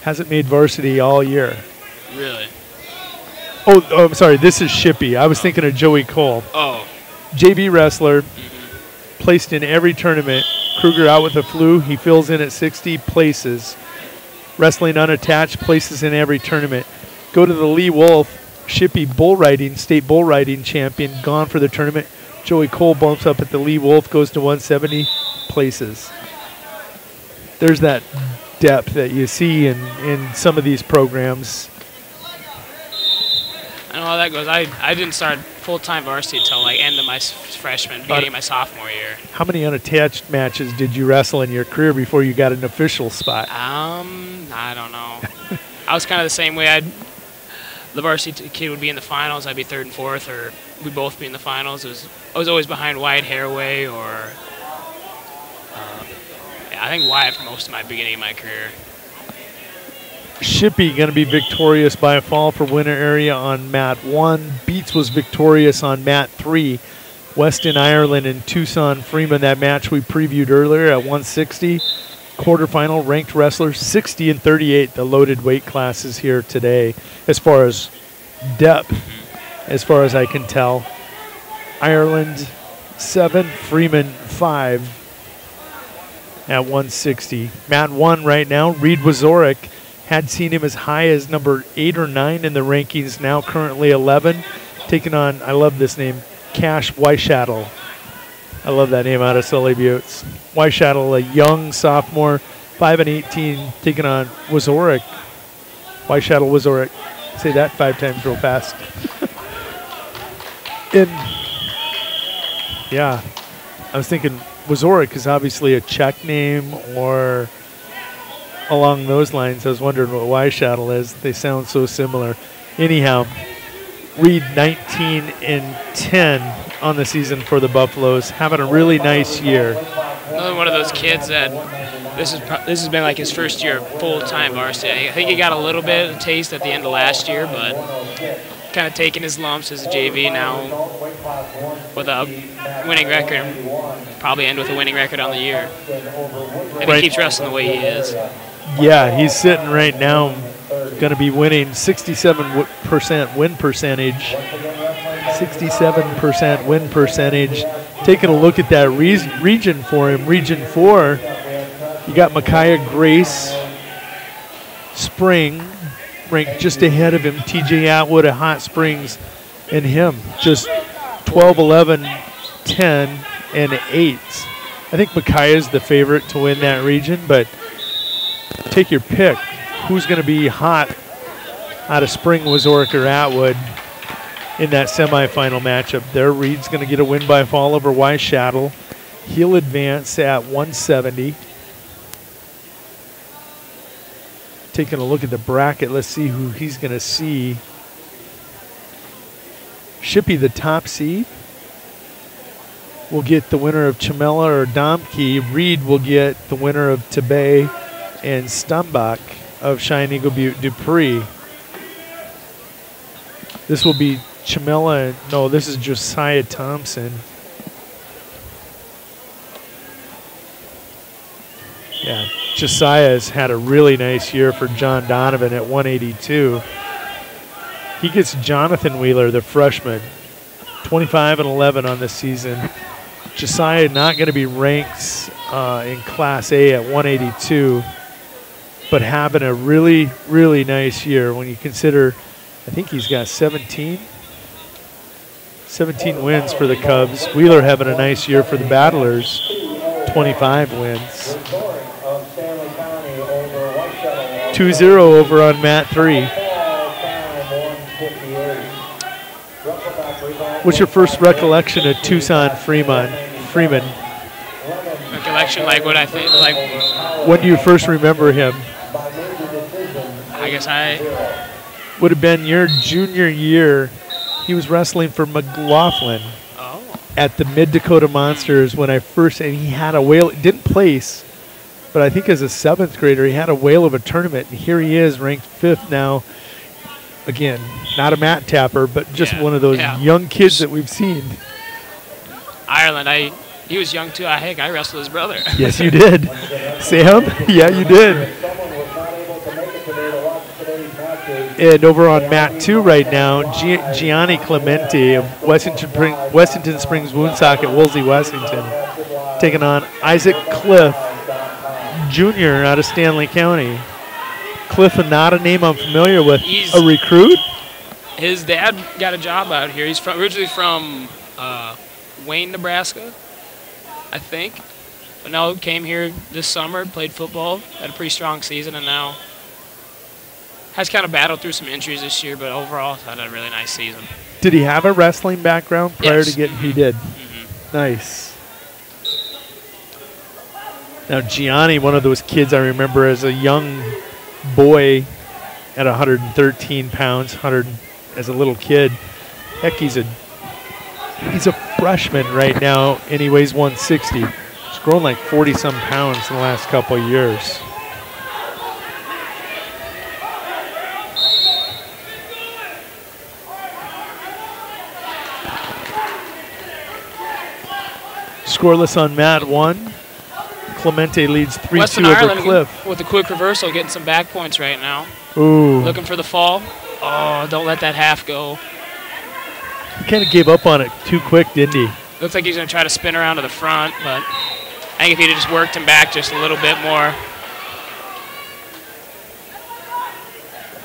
Hasn't made varsity all year. Really? Oh, I'm sorry. This is Shippey. I was thinking of Joey Cole. Oh. JV wrestler, placed in every tournament. Kruger out with a flu. He fills in at 60 places. Wrestling unattached, places in every tournament. Go to the Lee Wolf. Shippey bull riding, state bull riding champion, gone for the tournament. Joey Cole bumps up at the Lee Wolf, goes to 170 places. There's that depth that you see in some of these programs. I know how that goes. I didn't start full-time varsity until like end of my freshman, beginning of my sophomore year. How many unattached matches did you wrestle in your career before you got an official spot? I don't know. I was kind of the same way. The varsity kid would be in the finals, I'd be 3rd and 4th, or we'd both be in the finals. I was always behind Wyatt Haraway, or I think Wyatt for most of my beginning of my career. Shippey going to be victorious by a fall for Winter area on mat 1. Beats was victorious on mat 3. Weston Ireland and Tucson Freeman, that match we previewed earlier at 160. Quarterfinal ranked wrestlers, 60 and 38, the loaded weight classes here today. As far as depth, as far as I can tell. Ireland 7, Freeman 5 at 160. Mat 1 right now, Reed Wazorek had seen him as high as number 8 or 9 in the rankings, now currently 11. Taking on, I love this name, Cash Weishattle. I love that name out of Sully Buttes. Weishattle, a young sophomore, 5 and 18, taking on Wazorek. Weishattle Wazorek. Say that 5 times real fast. Yeah. I was thinking Wazorek is obviously a Czech name or along those lines. I was wondering what Weishadel is. They sound so similar. Anyhow, Reed 19-10 on the season for the Buffaloes, having a really nice year. Another one of those kids that this has been like his first year full-time varsity. I think he got a little bit of a taste at the end of last year, but kind of taking his lumps as a JV now with a winning record. Probably end with a winning record on the year. And he keeps wrestling the way he is. Yeah, he's sitting right now, going to be winning 67% win percentage. 67% win percentage. Taking a look at that region for him, Region 4, you got Micaiah Grace, Spring, ranked just ahead of him. TJ Atwood at Hot Springs and him, just 12, 11, 10, and 8. I think Micaiah's the favorite to win that region, but take your pick. Who's going to be hot out of Spring, Wazorek, or Atwood in that semifinal matchup there? Reed's going to get a win by fall over Weishadel. He'll advance at 170. Taking a look at the bracket, let's see who he's going to see. Shippey, the top seed, will get the winner of Chamela or Domke. Reed will get the winner of Tebey and Stumbach of Cheyenne Eagle Butte Dupree. This will be Chamela. No, this is Josiah Thompson. Yeah, Josiah has had a really nice year for John Donovan at 182. He gets Jonathan Wheeler, the freshman, 25-11 on the season. Josiah not going to be ranked in Class A at 182, but having a really, really nice year when you consider, I think he's got 17 wins for the Cubs. Wheeler having a nice year for the Battlers, 25 wins. 2-0 over on Mat 3. What's your first recollection of Tucson Freeman? Recollection, like what I think, like. When do you first remember him? I guess I would have been your junior year. He was wrestling for McLaughlin at the Mid-Dakota Monsters when I first, and he had a whale, didn't place, but I think as a 7th grader, he had a whale of a tournament, and here he is, ranked 5th now. Again, not a mat tapper, but just one of those young kids that we've seen. Ireland, he was young too. Heck, I wrestled his brother. Yes, you did. Sam? Yeah, you did. And over on Mat 2 right now, Gianni Clemente of Wessington Springs Woonsocket, Woolsey, Wessington, taking on Isaac Cliff Jr. out of Stanley County. Cliff, not a name I'm familiar with. He's a recruit? His dad got a job out here. He's originally from Wayne, Nebraska, I think. But now came here this summer, played football, had a pretty strong season, and now has kind of battled through some injuries this year, but overall had a really nice season. Did he have a wrestling background prior to getting? He did. Mm-hmm. Nice. Now Gianni, one of those kids I remember as a young boy at 113 pounds, as a little kid. Heck, he's a freshman right now, and he weighs 160. He's grown like 40-some pounds in the last couple of years. Scoreless on Mat 1. Clemente leads 3-2 over Cliff. With a quick reversal, getting some back points right now. Ooh. Looking for the fall. Oh, don't let that half go. He kind of gave up on it too quick, didn't he? Looks like he's going to try to spin around to the front, but I think if he'd have just worked him back just a little bit more.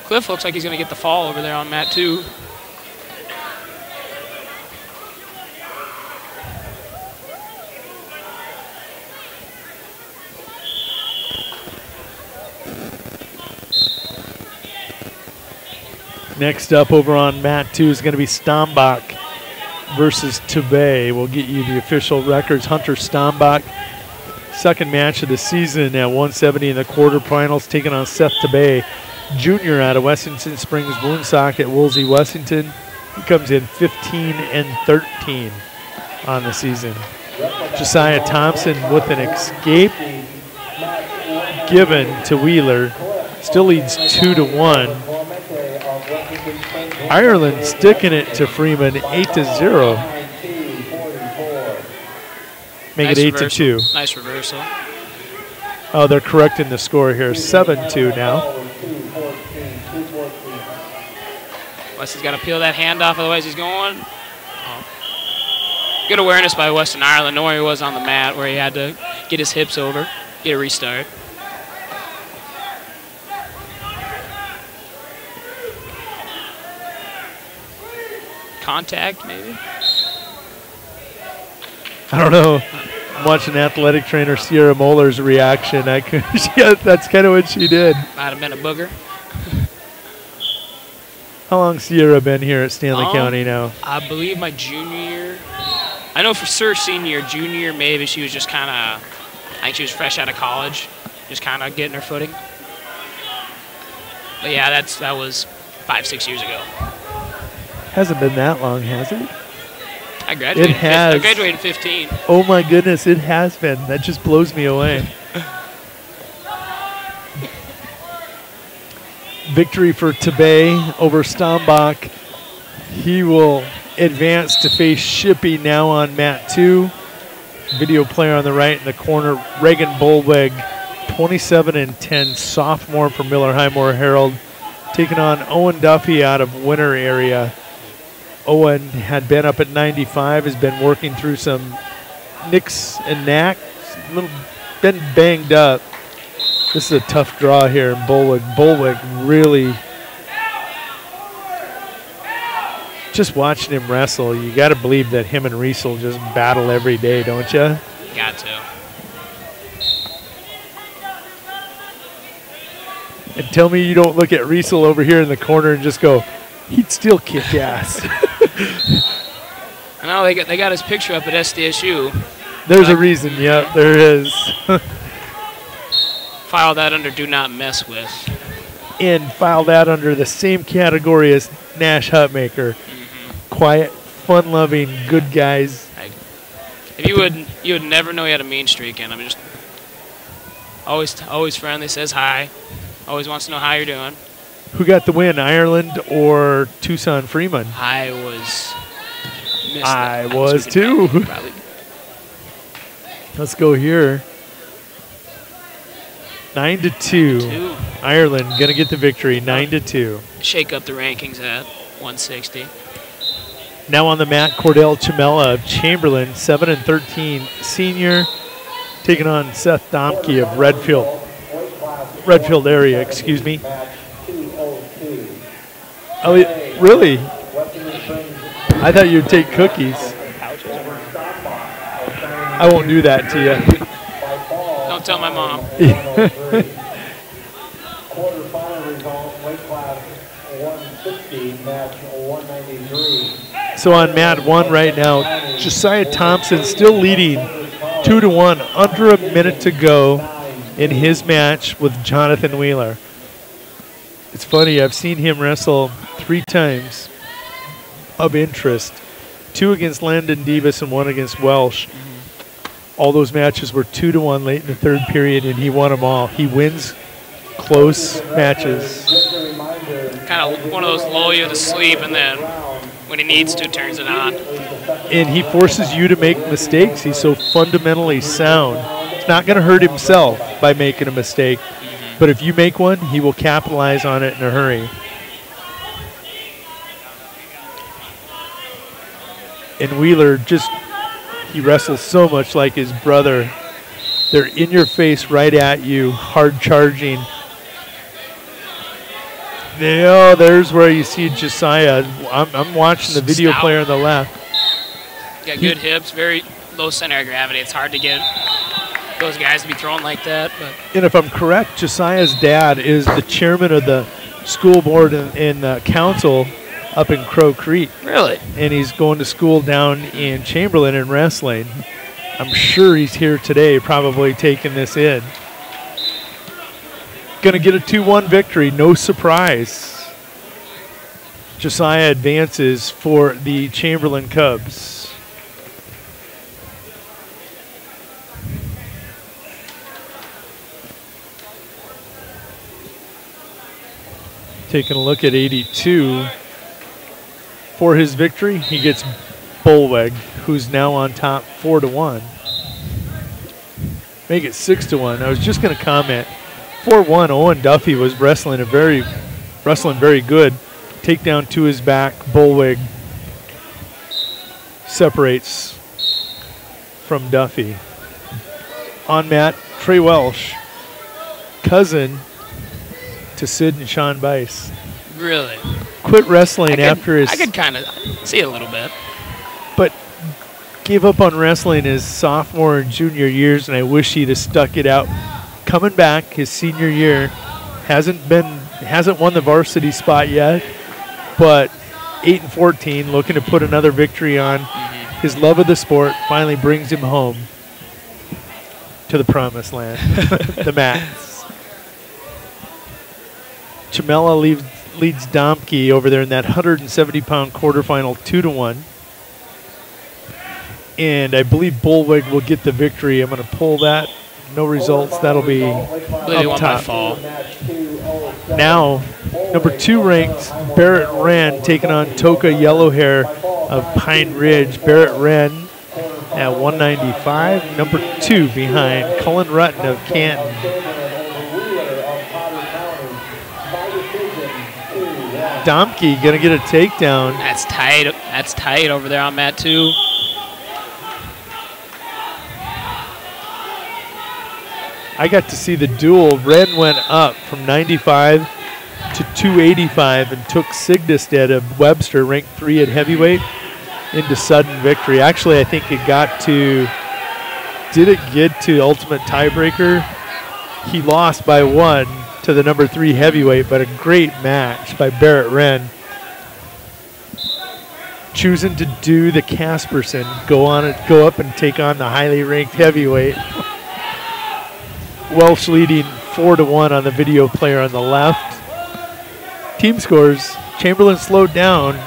Cliff looks like he's going to get the fall over there on Mat 2. Next up over on Mat 2 is going to be Stombach versus Tebay will get you the official records. Hunter Stombach, second match of the season at 170 in the quarterfinals, taking on Seth Tebay Jr. out of Wessington Springs Woonsock at Woolsey, Washington. He comes in 15-13 on the season. Josiah Thompson with an escape given to Wheeler. Still leads 2-1. Ireland sticking it to Freeman 8-0. Make Nice it reversal. 8-2. Nice reversal. Oh, they're correcting the score here. 7-2 now. Weston's got to peel that hand off, otherwise he's going. Oh. Good awareness by Weston Ireland, knowing where he was on the mat, where he had to get his hips over, get a restart. Contact, maybe? I don't know. I'm watching athletic trainer Sierra Moller's reaction. That's kind of what she did. Might have been a booger. How long Sierra been here at Stanley County now? I believe my junior year. I know for sure senior, junior, maybe she was just kind of, I think she was fresh out of college, just kind of getting her footing. But yeah, that was 5-6 years ago. Hasn't been that long, has it? I graduated. It has. I graduated in 15. Oh my goodness, it has been. That just blows me away. Victory for Tebay over Stombach. He will advance to face Shippey now on mat 2. Video player on the right in the corner, Reagan Bolweg, 27-10, sophomore from Miller Highmore Herald, taking on Owen Duffy out of Winter area. Owen had been up at 95, has been working through some nicks and knacks, been banged up. This is a tough draw here, and Bolwick really, just watching him wrestle, you got to believe that him and Riesel just battle every day, don't you? Got to. And tell me you don't look at Riesel over here in the corner and just go, he'd still kick ass. I know they got his picture up at SDSU. There's a reason, yeah, there is. File that under do not mess with. And file that under the same category as Nash Hutmaker. Quiet, fun-loving, good guys. If you would never know he had a mean streak in him. Just always friendly, says hi, always wants to know how you're doing. Who got the win, Ireland or Tucson Freeman? I was too. Let's go here. 9-2. Ireland gonna get the victory. 9-2. Shake up the rankings at 160. Now on the mat, Cordell Chamella of Chamberlain, 7-13 senior, taking on Seth Domke of Redfield area. Excuse me. Oh, really? I thought you'd take cookies. I won't do that to you. Don't tell my mom. Quarterfinal result, weight class 160, match 193. So on mat 1 right now, Josiah Thompson still leading 2-1, under a minute to go in his match with Jonathan Wheeler. It's funny, I've seen him wrestle 3 times of interest, 2 against Landon Davis and 1 against Welsh. All those matches were 2-1 late in the third period, and he won them all. He wins close matches. Kind of one of those lull you to sleep, and then when he needs to, turns it on. And he forces you to make mistakes. He's so fundamentally sound. It's not going to hurt himself by making a mistake, but if you make one, he will capitalize on it in a hurry. And Wheeler he wrestles so much like his brother. They're in your face, right at you, hard charging. There's where you see Josiah. I'm watching the video player on the left. Got good hips, very low center of gravity. It's hard to get those guys to be thrown like that. But And if I'm correct, Josiah's dad is the chairman of the school board and the council up in Crow Creek. Really? And he's going to school down in Chamberlain in wrestling. I'm sure he's here today, probably taking this in. Going to get a 2-1 victory, no surprise. Josiah advances for the Chamberlain Cubs. Taking a look at 82. For his victory, he gets Bullweg, who's now on top 4-1. Make it 6-1. I was just going to comment. 4-1. Owen Duffy was wrestling very good. Takedown to his back. Bullweg separates from Duffy. On mat, Trey Welsh, cousin to Sid and Sean Bice. Really? Quit wrestling after his... I could kind of see it a little bit. But gave up on wrestling his sophomore and junior years, and I wish he'd have stuck it out. Coming back his senior year, hasn't won the varsity spot yet, but 8-14, looking to put another victory on. His love of the sport finally brings him home to the promised land, the mats. Chamella leads Domke over there in that 170-pound quarterfinal 2-1. And I believe Bullweg will get the victory. I'm going to pull that. No results. That'll be up top. Now, number 2 ranked Barrett Wren taking on Toka Yellowhair of Pine Ridge. Barrett Wren at 195. Number 2 behind Cullen Rutten of Canton. Domke going to get a takedown. That's tight. That's tight over there on mat 2. I got to see the duel. Wren went up from 95 to 285 and took Sigdestead of Webster, ranked 3 at heavyweight, into sudden victory. Actually, I think it got to, did it get to ultimate tiebreaker? He lost by 1 to the number 3 heavyweight, but a great match by Barrett Wren. Choosing to do the Casperson, go up and take on the highly ranked heavyweight. Welsh leading 4-1 on the video player on the left. Team scores, Chamberlain slowed down.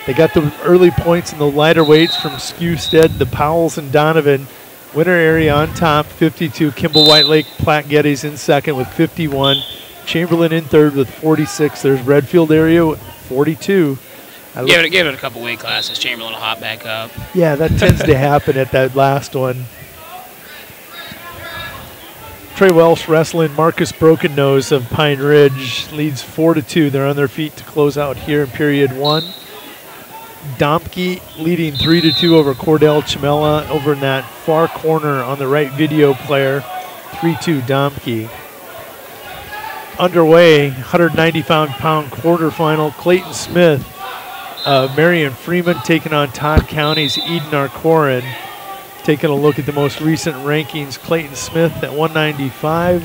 They got the early points in the lighter weights from Skewstead, the Powells, and Donovan. Winter area on top, 52. Kimball Whitelake, Platte Geddes in second with 51. Chamberlain in third with 46. There's Redfield area with 42. Give it a couple weight classes. Chamberlain will hop back up. Yeah, that tends to happen at that last one. Trey Welsh wrestling Marcus Broken Nose of Pine Ridge leads 4-2. They're on their feet to close out here in period 1. Domke leading 3-2 over Cordell Chamella over in that far corner on the right video player. 3-2 Domke. Underway, 190-pound quarterfinal. Clayton Smith of Marion Freeman taking on Todd County's Eden Arcorin. Taking a look at the most recent rankings. Clayton Smith at 195.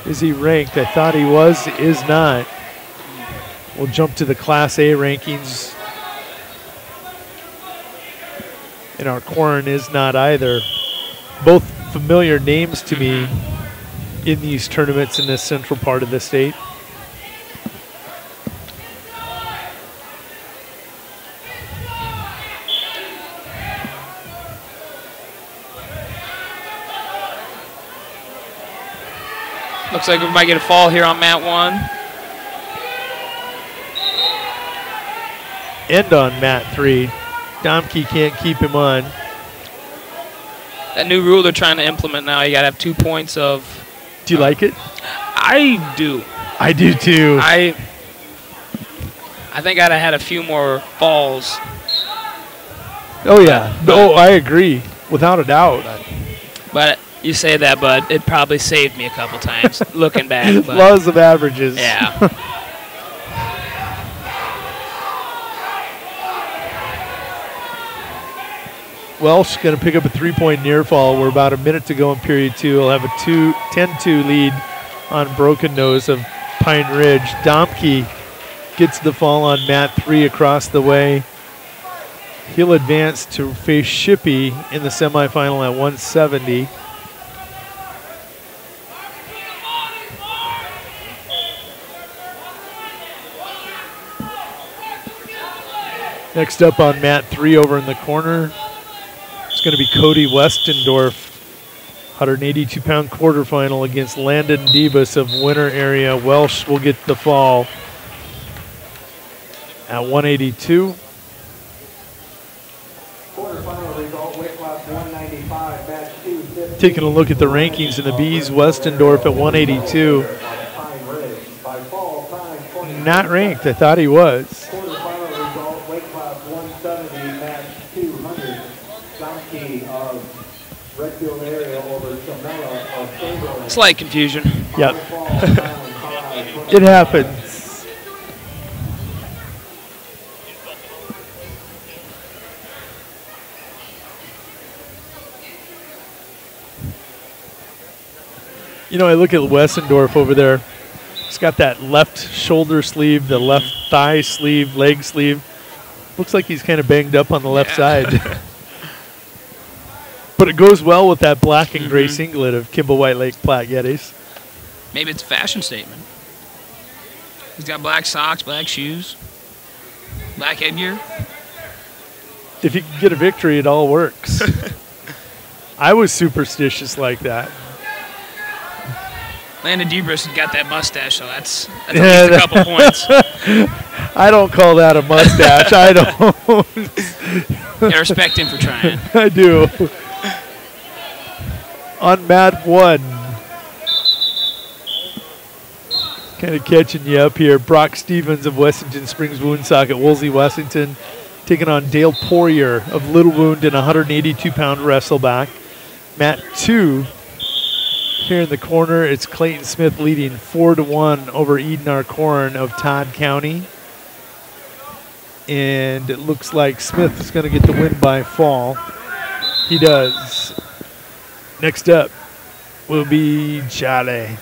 Is he ranked? I thought he was, is not. We'll jump to the Class A rankings. And Arcorin is not either. Both familiar names to me in these tournaments in this central part of the state. Looks like we might get a fall here on mat 1. And on mat 3. Domke can't keep him on. That new rule they're trying to implement now, you got to have 2 points of... Do you like it? I do. I do too. I think I'd have had a few more falls. Oh, yeah. Oh, I agree. Without a doubt. But you say that, but it probably saved me a couple times looking back. But laws of averages. Yeah. Welsh going to pick up a 3-point near fall. We're about a minute to go in period 2. He'll have a 10-2 lead on Broken Nose of Pine Ridge. Domke gets the fall on mat 3 across the way. He'll advance to face Shippey in the semifinal at 170. Next up on mat 3 over in the corner, it's going to be Cody Westendorf, 182-pound quarterfinal against Landon Debus of Winter area. Welsh will get the fall at 182. Quarterfinal result, weight class 195, match 2. Taking a look at the rankings in the B's, Westendorf at 182. Not ranked. I thought he was. Quarterfinal result, weight class 170, match 200. Donkey of Redfield area over Chamela of Chamberlain. Slight confusion. Yep. It happens. You know, I look at Westendorf over there. He's got that left shoulder sleeve, the left thigh sleeve, leg sleeve. Looks like he's kind of banged up on the left side. But it goes well with that black and gray singlet of Kimball White Lake Platte Geddes. Maybe it's a fashion statement. He's got black socks, black shoes, black headgear. If you can get a victory, it all works. I was superstitious like that. Landon Debus has got that mustache, so that's at least a couple points. I don't call that a mustache. I don't. I respect him for trying. I do. On mat 1. Kind of catching you up here. Brock Stevens of Wessington Springs Woonsocket, Woolsey, Washington, taking on Dale Poirier of Little Wound in a 182-pound wrestle-back. Mat 2. Here in the corner, it's Clayton Smith leading 4-1 over Eden Arcorn of Todd County. And it looks like Smith is going to get the win by fall. He does. Next up will be Charlie.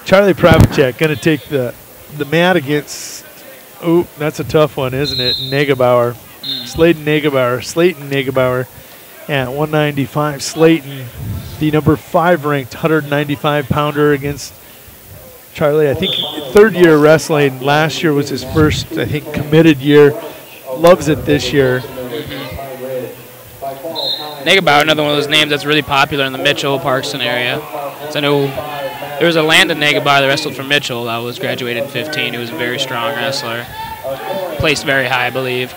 Charlie Pravacek going to take the mat against, oh, that's a tough one, isn't it? Negebauer. Slayton Negebauer at 195. Slayton, the number 5 ranked 195-pounder against Charlie. I think third year wrestling. Last year was his first, I think, committed year. Loves it this year. Negebauer, another one of those names that's really popular in the Mitchell, Parkson area. So I know there was a Landon Negebauer that wrestled for Mitchell that was graduated in 15. He was a very strong wrestler. Placed very high, I believe.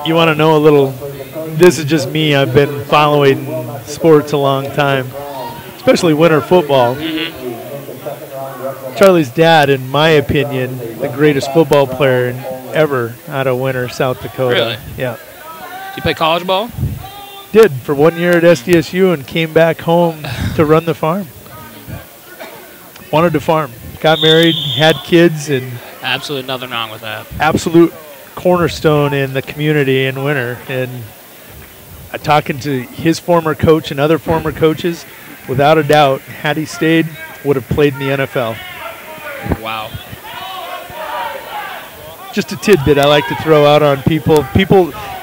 You want to know a little, this is just me. I've been following sports a long time, especially winter football. Charlie's dad, in my opinion, the greatest football player ever out of Winter, South Dakota. Really? Yeah. Did you play college ball? Did, for 1 year at SDSU and came back home to run the farm. Wanted to farm. Got married, had kids, and Absolutely nothing wrong with that. Absolute cornerstone in the community in Winter. And talking to his former coach and other former coaches, without a doubt, had he stayed, would have played in the NFL. Wow. Just a tidbit I like to throw out on people.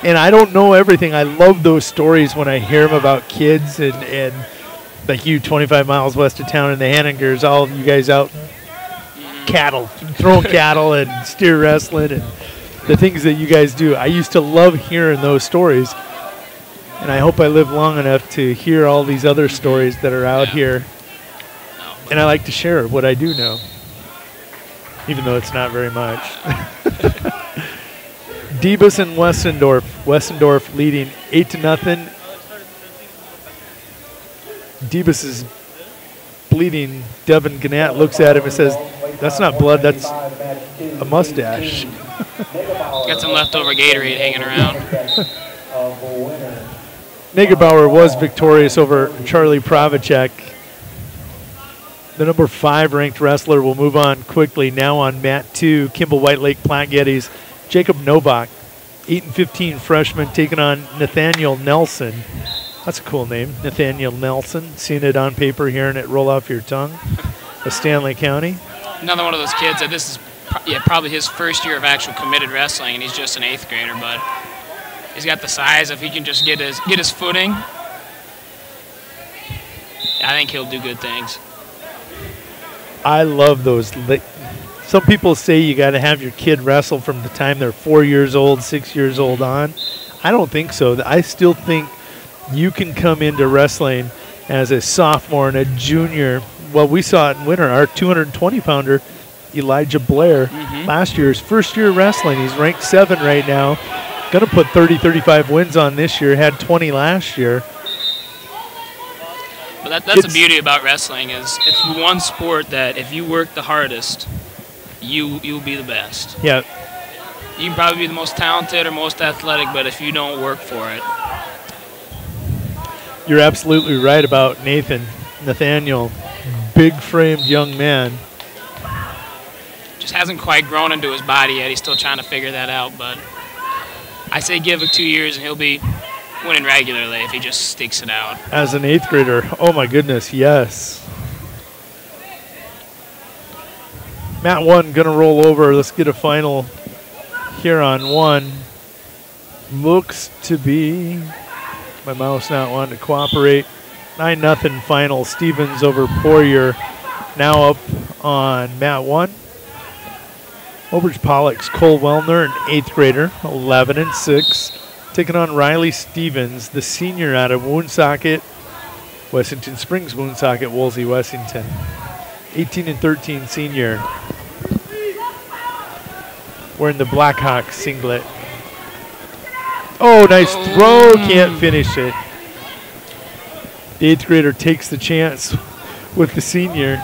And I don't know everything. I love those stories when I hear them about kids and like you, 25 miles west of town in the Hanningers, all you guys out throwing cattle and steer wrestling and the things that you guys do. I used to love hearing those stories. And I hope I live long enough to hear all these other stories that are out here. And I like to share what I do know, even though it's not very much. Debus and Westendorf. Westendorf leading 8-0. Debus is bleeding. Devin Gannett looks at him and says, "That's not blood, that's a mustache." Got some leftover Gatorade hanging around. Negebauer was victorious over Charlie Pravacek. The number 5 ranked wrestler will move on quickly. Now on mat 2, Kimball White Lake Platte Geddes. Jacob Novak, 8-15 freshman, taking on Nathaniel Nelson That's a cool name, Nathaniel Nelson. Seeing it on paper, hearing it roll off your tongue. A Stanley County. Another one of those kids that this is probably his first year of actual committed wrestling, and he's just an 8th grader, but he's got the size. If he can just get his footing, I think he'll do good things. I love those. Some people say you got to have your kid wrestle from the time they're 4 years old, 6 years old on. I don't think so. I still think you can come into wrestling as a sophomore and a junior. Well, we saw it in winter. Our 220-pounder, Elijah Blair, last year's first year wrestling. He's ranked 7 right now. Going to put 30, 35 wins on this year. Had 20 last year. But that's the beauty about wrestling is it's one sport that if you work the hardest, you'll be the best. Yeah. You can probably be the most talented or most athletic, but if you don't work for it. You're absolutely right about Nathaniel. Big-framed young man. Just hasn't quite grown into his body yet. He's still trying to figure that out, but I say give it 2 years and he'll be winning regularly if he just sticks it out. As an 8th grader, oh my goodness, yes. Mat 1 gonna roll over. Let's get a final here on 1. Looks to be, my mouse not wanting to cooperate. 9-0 final. Stevens over Poirier. Now up on Mat 1. Overage Pollock's Cole Wellner, an 8th grader, 11-6. Taking on Riley Stevens, the senior out of Woonsocket, Wessington Springs, Woonsocket, Wolsey, Wessington. 18-13 senior. Wearing the Blackhawk singlet. Oh, nice throw. Can't finish it. The 8th grader takes the chance with the senior.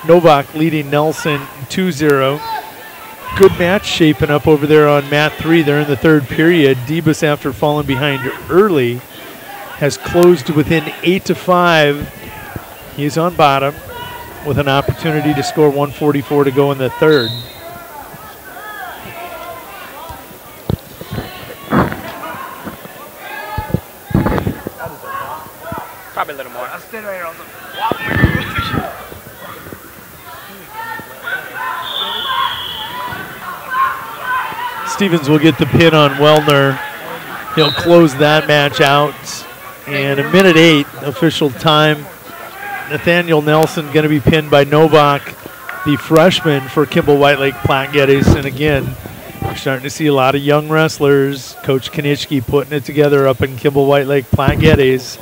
Novak leading Nelson 2-0. Good match shaping up over there on Mat 3. They're in the 3rd period. Debus, after falling behind early, has closed within 8-5. He's on bottom with an opportunity to score 144 to go in the 3rd. Probably a little more. Stevens will get the pin on Wellner. He'll close that match out. And a minute 8 official time. Nathaniel Nelson going to be pinned by Novak, the freshman for Kimball White Lake Platte Geddes. And again, we're starting to see a lot of young wrestlers. Coach Kanichke putting it together up in Kimball White Lake Platte Geddes.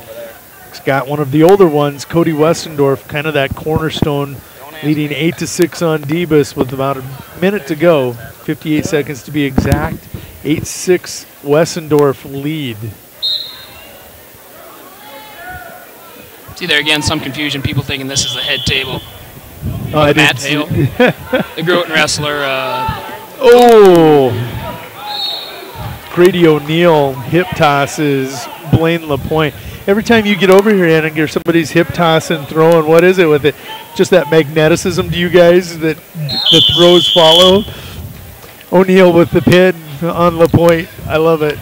He's got one of the older ones, Cody Westendorf, kind of that cornerstone, leading 8-6 on Debus with about a minute to go. 58 seconds to be exact. 8-6 Westendorf lead. See there again, some confusion. People thinking this is a head table. Oh, I Matt didn't Hale, see. the Groton wrestler. Oh! Grady O'Neill hip tosses Blaine LaPointe. Every time you get over here, Anninger, somebody's hip tossing, throwing. What is it with it? Just that magneticism to you guys that the throws follow? O'Neill with the pin on LaPointe. I love it.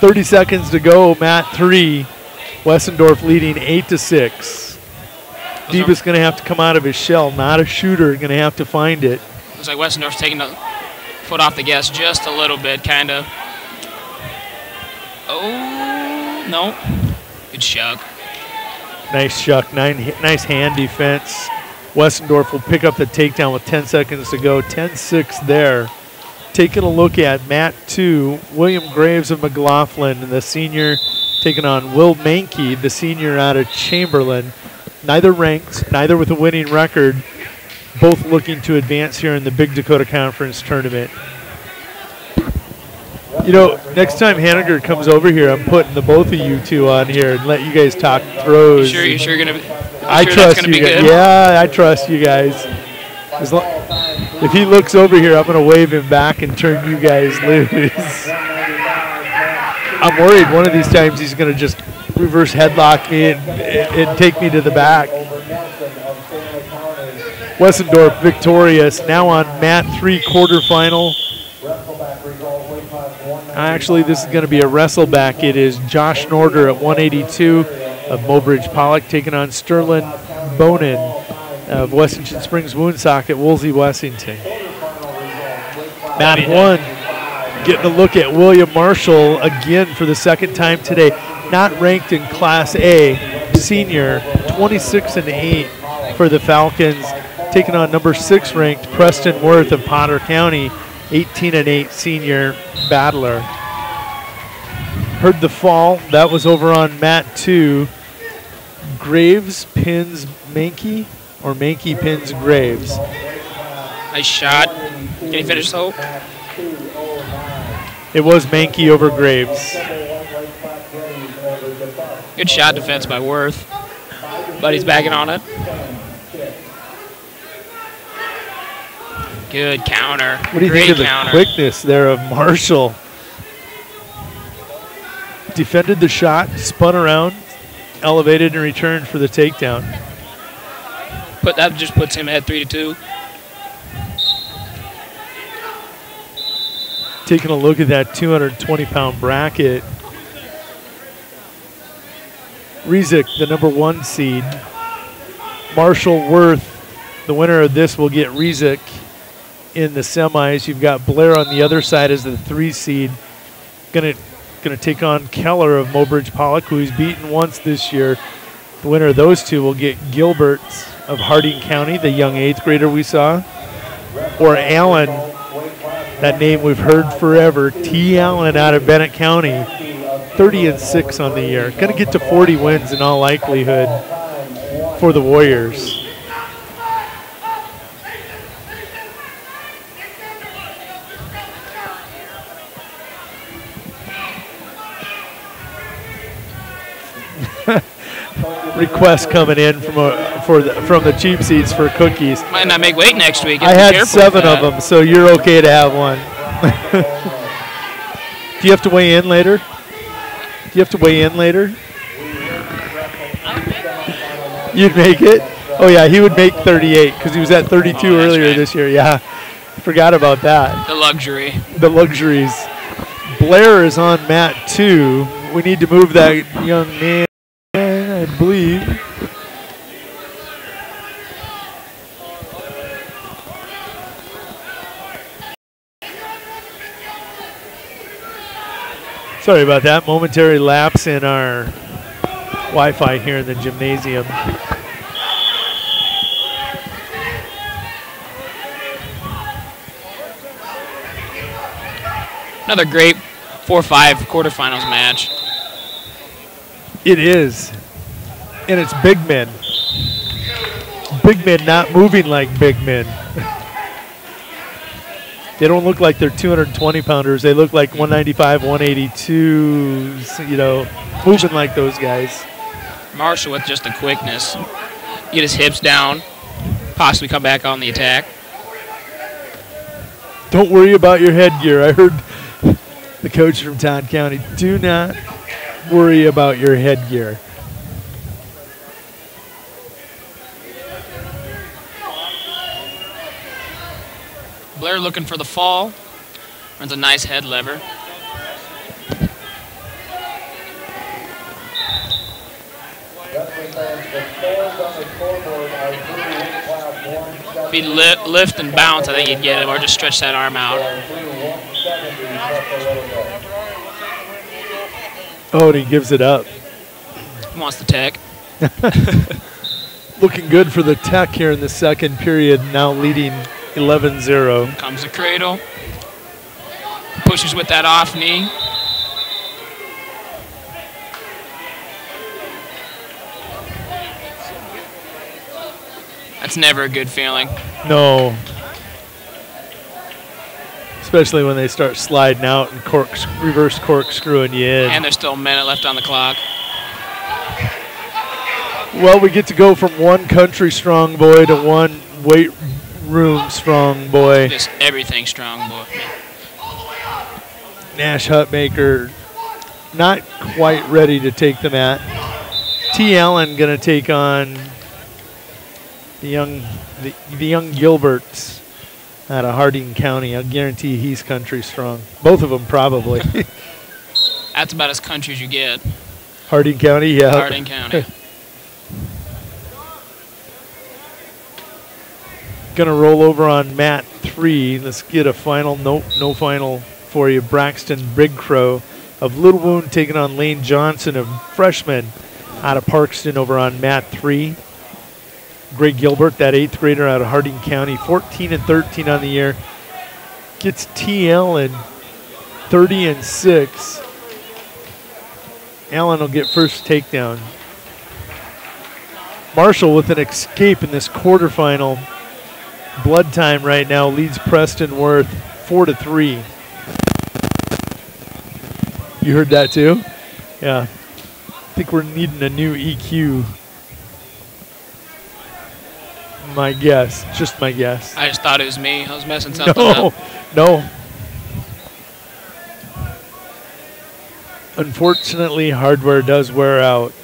30 seconds to go. Mat 3. Westendorf leading 8-6. Debus going to have to come out of his shell. Not a shooter. Going to have to find it. Looks like Westendorf's taking the foot off the gas just a little bit, kind of. Oh, no. Good shuck. Nice shuck. Nice hand defense. Westendorf will pick up the takedown with 10 seconds to go. 10-6 there. Taking a look at Mat 2, William Graves of McLaughlin, the senior, taking on Will Mankey, the senior out of Chamberlain. Neither ranked, neither with a winning record. Both looking to advance here in the Big Dakota Conference tournament. You know, next time Hanniger comes over here, I'm putting the both of you two on here and let you guys talk throws. You sure gonna? I trust you guys. Yeah, I trust you guys. If he looks over here, I'm gonna wave him back and turn you guys loose. I'm worried one of these times he's gonna just reverse headlock me and take me to the back. Westendorf victorious, now on Mat 3 quarterfinal. Actually, this is going to be a wrestle-back. It is Josh Norder at 182 of Mobridge Pollock taking on Sterling Bonin of Wessington Springs Woonsock at Woolsey Wessington. Mat 1, getting a look at William Marshall again for the second time today. Not ranked in Class A, senior, 26-8 for the Falcons, taking on number 6 ranked Preston Worth of Potter County, 18-8 senior battler. Heard the fall. That was over on mat 2. Graves pins Mankey, or Mankey pins Graves. Nice shot. Can he finish though? It was Mankey over Graves. Good shot defense by Worth, but he's bagging on it. Good counter. What do you think of the quickness there of Marshall? Defended the shot, spun around, elevated, and returned for the takedown. But that just puts him at 3-2. Taking a look at that 220-pound bracket. Rizik, the number 1 seed. Marshall Worth, the winner of this, will get Rizik in the semis. You've got Blair on the other side as the 3 seed. Gonna take on Keller of Mobridge Pollock, who he's beaten once this year. The winner of those two will get Gilbert of Harding County, the young 8th grader we saw, or Allen, that name we've heard forever, T. Allen out of Bennett County, 30-6 on the year. Gonna get to 40 wins in all likelihood for the Warriors. Request coming in from the cheap seats for cookies. Might not make weight next week. I had 7 of them, so you're okay to have one. Do you have to weigh in later? You'd make it? Oh yeah, he would make 38 because he was at 32 earlier this year. Yeah, forgot about that. The luxury. The luxuries. Blair is on mat 2. We need to move that young man, I believe. Sorry about that. Momentary lapse in our Wi-Fi here in the gymnasium. Another great 4-5 quarterfinals match. It is. And it's big men. Big men not moving like big men. They don't look like they're 220-pounders. They look like 195, 182s, you know, moving like those guys. Marshall with just the quickness. Get his hips down, possibly come back on the attack. Don't worry about your headgear. I heard the coach from Todd County, do not worry about your headgear. Blair looking for the fall. Runs a nice head lever. If he'd lift and bounce, I think he'd get him, or just stretch that arm out. Oh, and he gives it up. He wants the tech. Looking good for the tech here in the second period, now leading 11-0. Comes the cradle. Pushes with that off knee. That's never a good feeling. No. Especially when they start sliding out and reverse corkscrewing you in. And there's still a minute left on the clock. Well, we get to go from one country strong boy to one weight room strong boy. Just everything strong boy. Nash Hutmaker not quite ready to take the mat. T. Allen going to take on the young Gilberts out of Harding County. I'll guarantee he's country strong. Both of them probably. That's about as country as you get. Harding County, yeah. Harding County. Gonna roll over on mat 3. Let's get a final. Nope, no final for you. Braxton Big Crow of Little Wound taking on Lane Johnson, a freshman out of Parkston, over on mat 3. Greg Gilbert, that 8th grader out of Harding County, 14-13 on the year, gets T. Allen 30-6. Allen will get first takedown. Marshall with an escape in this quarterfinal. Blood time right now leads Preston Worth 4-3. You heard that too? Yeah. I think we're needing a new EQ. My guess, just my guess. I just thought it was me. I was messing something up. No. Unfortunately, hardware does wear out.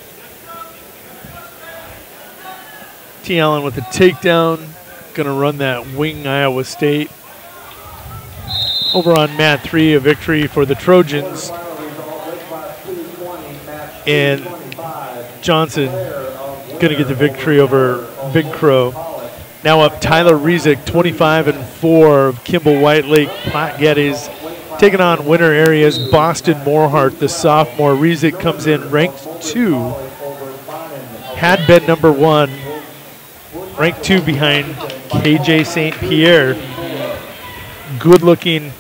T. Allen with a takedown. Gonna run that wing Iowa State. Over on mat 3, a victory for the Trojans. And Johnson gonna get the victory over Big Crow. Now up Tyler Rezick, 25-4 of Kimball Whitelake. Platte Geddes taking on winter areas Boston Morehart, the sophomore. Rezick comes in ranked 2. Had been number 1. Ranked 2 behind KJ St. Pierre. Good looking.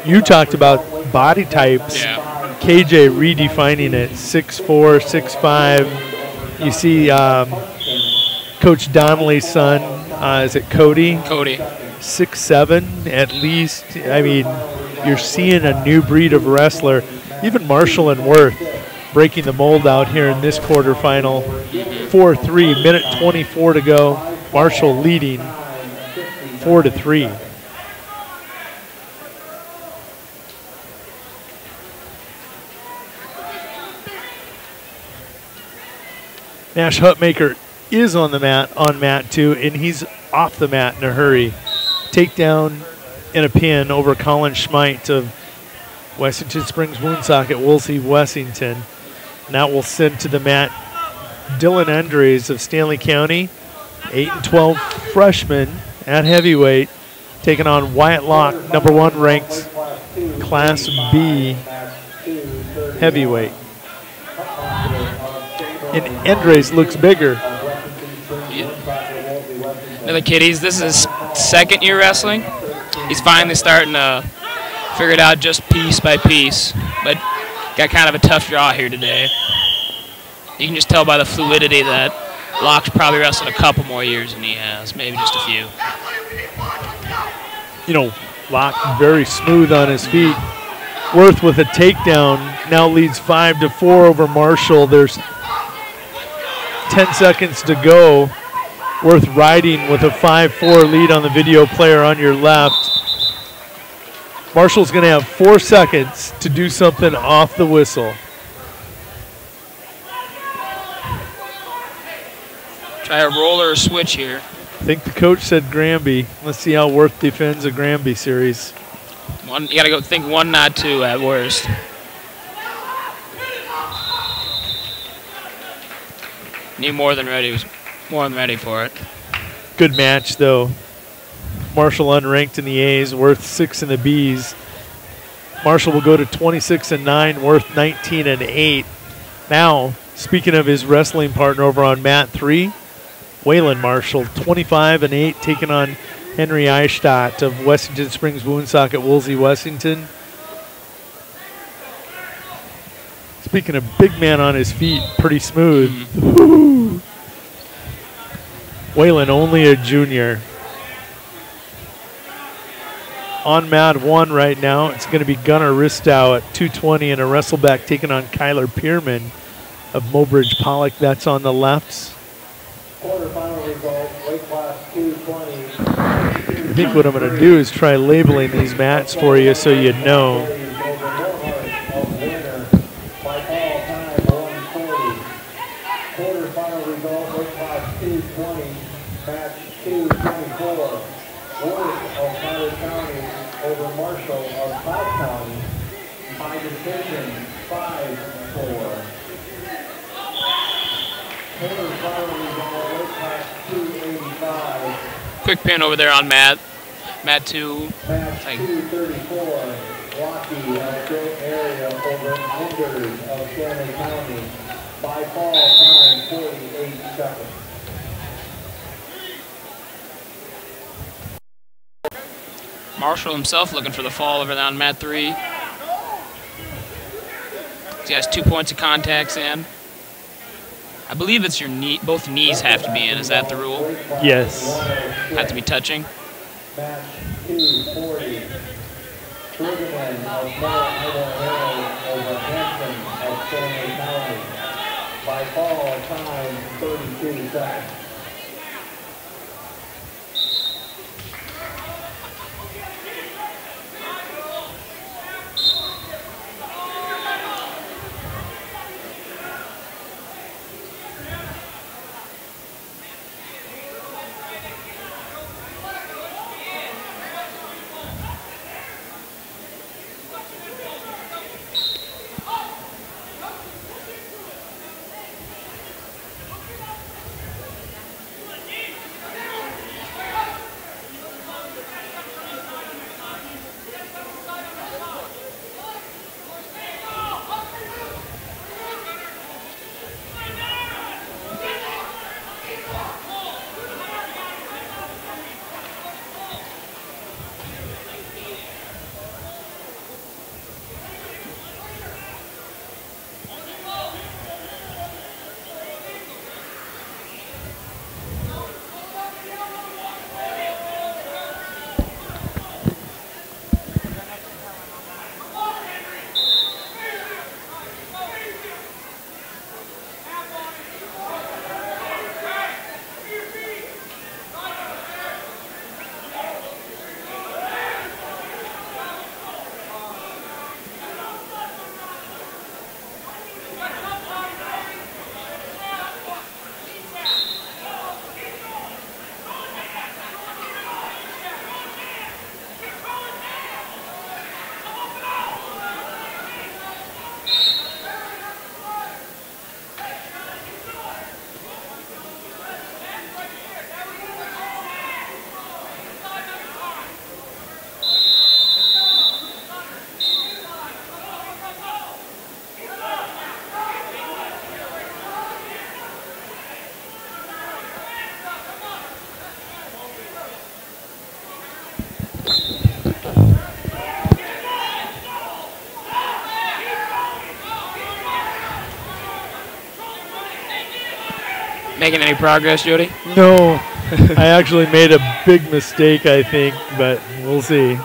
You talked about body types. Yeah. KJ redefining it. 6'4", 6'5". You see Coach Donnelly's son. Is it Cody? Cody. 6'7" at least. I mean, you're seeing a new breed of wrestler. Even Marshall and Worth breaking the mold out here in this quarterfinal. 4-3, minute 24 to go. Marshall leading 4-3. Nash Hutmaker is on the mat, on mat 2, and he's off the mat in a hurry. Takedown and a pin over Colin Schmeidt of Wessington Springs Woonsocket, Woolsey, Wessington. Now we'll send to the mat Dylan Andres of Stanley County, 8-12 freshman at heavyweight, taking on Wyatt Locke, number 1 ranked Class B heavyweight. And Andres looks bigger. Another kid, this is his second year wrestling. He's finally starting to figure it out just piece by piece, but got kind of a tough draw here today. You can just tell by the fluidity that Locke's probably wrestled a couple more years than he has, maybe just a few. You know, Locke very smooth on his feet. Worth with a takedown now leads 5-4 over Marshall. There's 10 seconds to go. Worth riding with a 5-4 lead on the video player on your left. Marshall's going to have 4 seconds to do something off the whistle. Try a roll or a switch here. I think the coach said Granby. Let's see how Worth defends a Granby series. You got to go think 1, not 2 at worst. Need more than ready. Was more than ready for it. Good match though. Marshall unranked in the A's, Worth 6 in the B's. Marshall will go to 26-9, Worth 19-8. Now, speaking of his wrestling partner over on mat 3, Waylon Marshall, 25-8, taking on Henry Eichstadt of Wessington Springs Woonsocket, Woolsey, Wessington. Speaking of big man on his feet, pretty smooth. Waylon, only a junior. On mat 1 right now, it's going to be Gunnar Ristow at 220 and a wrestle-back taking on Kyler Pierman of Mobridge Pollock. That's on the left. Quarterfinal result, weight class 220. I think what I'm going to do is try labeling these mats for you so you know. Quarterfinal result, weight class 220, match 224. Ward of Tyler County over Marshall of Cloud County by decision 5-4. Quarterfinal result, weight class 285. Quick pin over there on Matt. Matt 2. Match 234. Rocky of Great Area over Anders of Stanley County by fall time 48 seconds. Marshall himself looking for the fall over there on mat 3. He has 2 points of contacts in. I believe it's your knee. Both knees have to be in. Is that the rule? Yes. Have to be touching. Match 240. Bergman of Miller over Hanson of Stanley County by fall time 32 seconds. Making any progress, Jody? No. I actually made a big mistake, I think, but we'll see.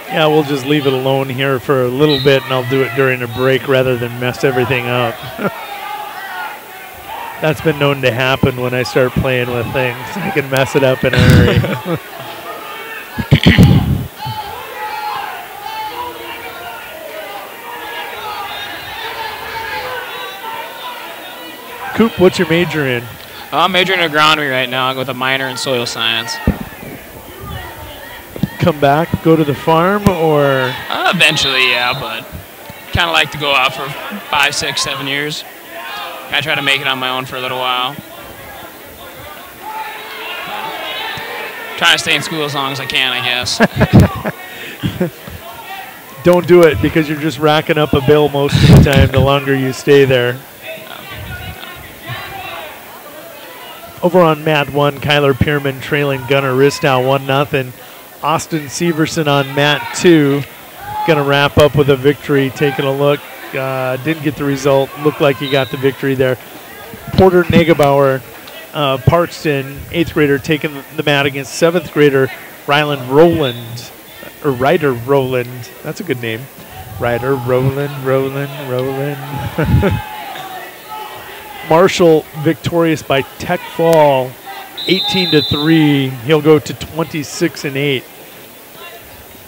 Yeah, we'll just leave it alone here for a little bit, and I'll do it during a break rather than mess everything up. That's been known to happen when I start playing with things. I can mess it up in a hurry. Coop, what's your major in? I'm majoring in agronomy right now. I go with a minor in soil science. Come back, go to the farm, or? Eventually, yeah, but kind of like to go out for 5, 6, 7 years. I try to make it on my own for a little while. Trying to stay in school as long as I can, I guess. Don't do it, because you're just racking up a bill most of the time the longer you stay there. Over on mat 1, Kyler Pierman trailing Gunnar Ristow 1-0. Austin Severson on mat 2. Going to wrap up with a victory. Taking a look. Didn't get the result. Looked like he got the victory there. Porter Negebauer, Parkston, 8th grader, taking the mat against 7th grader Ryder Rowland. That's a good name. Ryder Rowland. Marshall victorious by Tech Fall 18-3. He'll go to 26-8.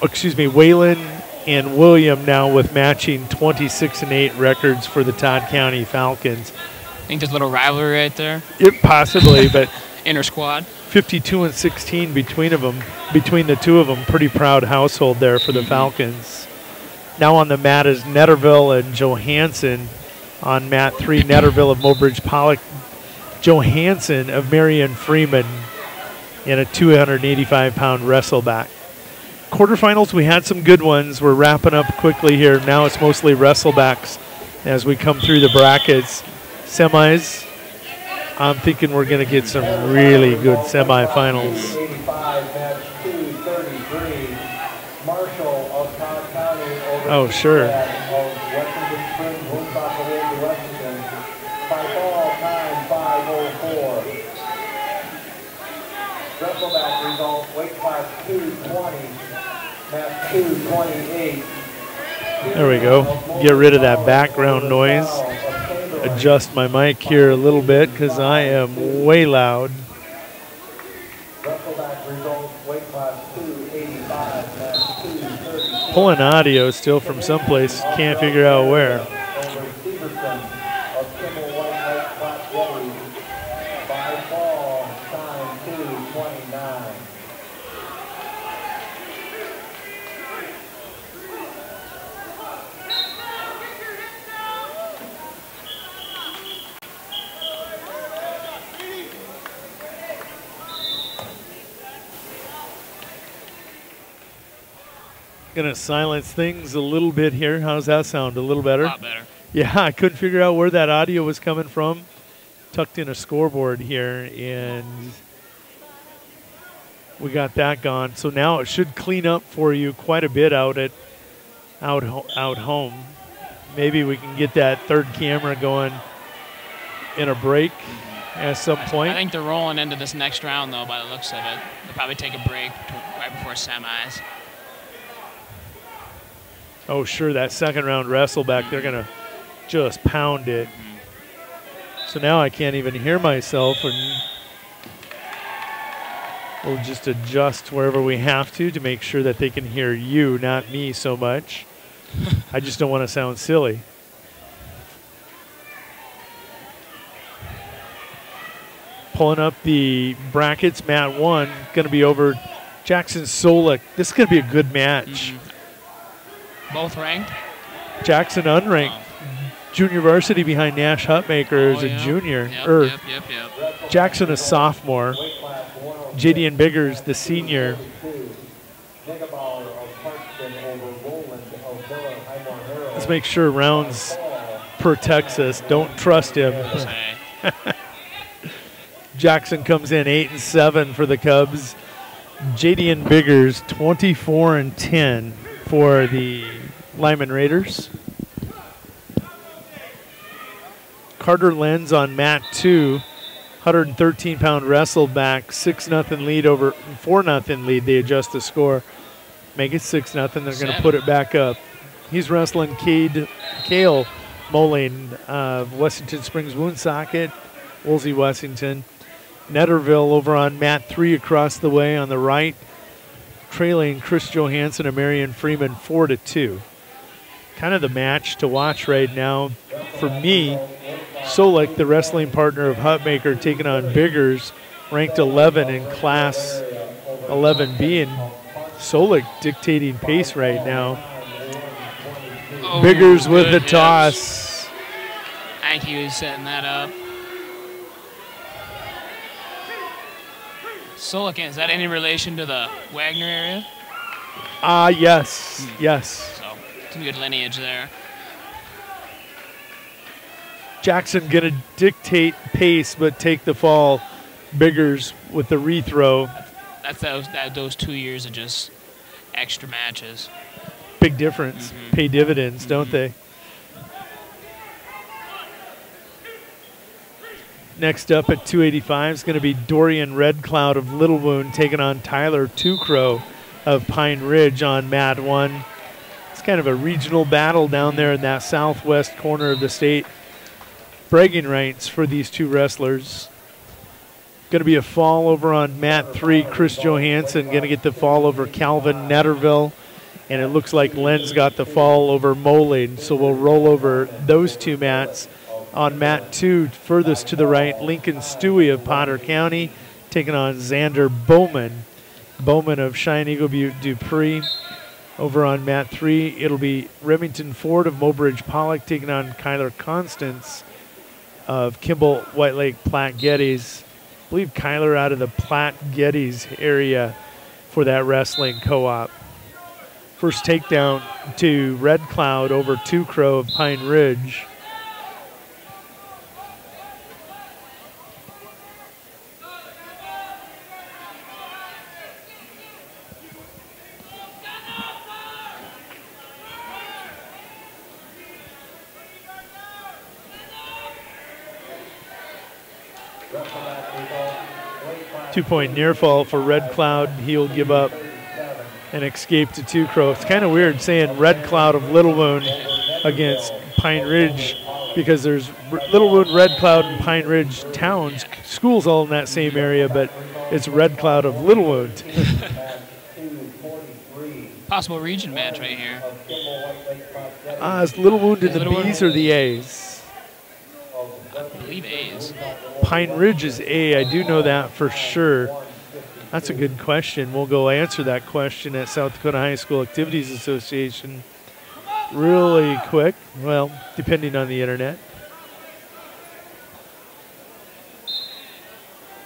Excuse me, Wayland and William now with matching 26-8 records for the Todd County Falcons. I think there's a little rivalry right there. It possibly, but inter squad. 52-16 between the two of them. Pretty proud household there for the Falcons. Now on the mat is Netterville and Johansson. On mat 3, Netterville of Mobridge Pollock, Johansson of Marion Freeman in a 285-pound wrestle-back. Quarterfinals, we had some good ones. We're wrapping up quickly here. Now it's mostly wrestle-backs as we come through the brackets. Semis, I'm thinking we're going to get some really good semifinals. 85, match 233. Marshall of Todd County over Oh, sure. Wrestle-back result, weight class 220, match 228. There we go. Get rid of that background noise. Adjust my mic here a little bit because I am way loud. Wrestle-back result, weight class 285, match 230. Pulling audio still from someplace. Can't figure out where. Over Severson of Kimmel White Lake Flat City by fall, time 2:29. Gonna silence things a little bit here. How's that sound? A little better? A lot better. Yeah, I couldn't figure out where that audio was coming from. Tucked in a scoreboard here, and we got that gone. So now it should clean up for you quite a bit out home. Maybe we can get that third camera going in a break at some point. I think they're rolling into this next round, though, by the looks of it. They'll probably take a break right before semis. Oh, sure, that second round wrestle back, they're going to just pound it. So now I can't even hear myself, and we'll just adjust wherever we have to make sure that they can hear you, not me so much. I just don't want to sound silly. Pulling up the brackets, mat 1, going to be over Jackson Solik. This is going to be a good match. Both ranked? Jackson unranked. Junior varsity behind Nash Hutmaker as a junior. Yep. Jackson a sophomore. Jadian Biggers the senior. Let's make sure Rounds protects us. Don't trust him. Jackson comes in 8-7 for the Cubs. Jadian Biggers 24-10 for the Lyman Raiders. Carter Lenz on mat 2, 113-pound wrestle back, 6-0 lead over 4-0 lead. They adjust the score, make it 6-0. They're going to put it back up. He's wrestling Cale Moline of Wessington Springs Woonsocket, Woolsey Wessington. Netterville over on mat 3 across the way on the right, trailing Chris Johansson and Marion Freeman 4-2. Kind of the match to watch right now for me. Solik, the wrestling partner of Hutmaker, taking on Biggers, ranked 11 in Class 11B, and Solik dictating pace right now. Oh, Biggers with the toss. I think he was setting that up. Solik, is that any relation to the Wagner area? Yes, yes. So, some good lineage there. Jackson going to dictate pace, but take the fall. Biggers with the rethrow. That's those 2 years of just extra matches. Big difference. Pay dividends, don't they? Next up at 285 is going to be Dorian Red Cloud of Little Wound taking on Tyler Tucrow of Pine Ridge on mat 1. It's kind of a regional battle down there in that southwest corner of the state. bragging rights for these two wrestlers. Going to be a fall over on mat 3. Chris Johansson going to get the fall over Calvin Netterville. And it looks like Len's got the fall over Moline. So we'll roll over those two mats. On mat 2, furthest to the right, Lincoln Stewie of Potter County taking on Xander Bowman. Bowman of Cheyenne Eagle Butte Dupree. Over on mat 3, it'll be Remington Ford of Mobridge Pollock taking on Kyler Constance of Kimball White Lake Platte Geddes. I believe Kyler out of the Platte Geddes area for that wrestling co-op. First takedown to Red Cloud over Two Crow of Pine Ridge. Two-point near fall for Red Cloud. He'll give up and escape to Two Crow. It's kind of weird saying Red Cloud of Little Wound against Pine Ridge because there's Little Wound, Red Cloud, and Pine Ridge towns, schools all in that same area, but it's Red Cloud of Little Wound. Possible region match right here. Is Little Wound in the B's or the A's? I believe A's. Pine Ridge is A. I do know that for sure. That's a good question. We'll go answer that question at South Dakota High School Activities Association really quick. Well, depending on the internet.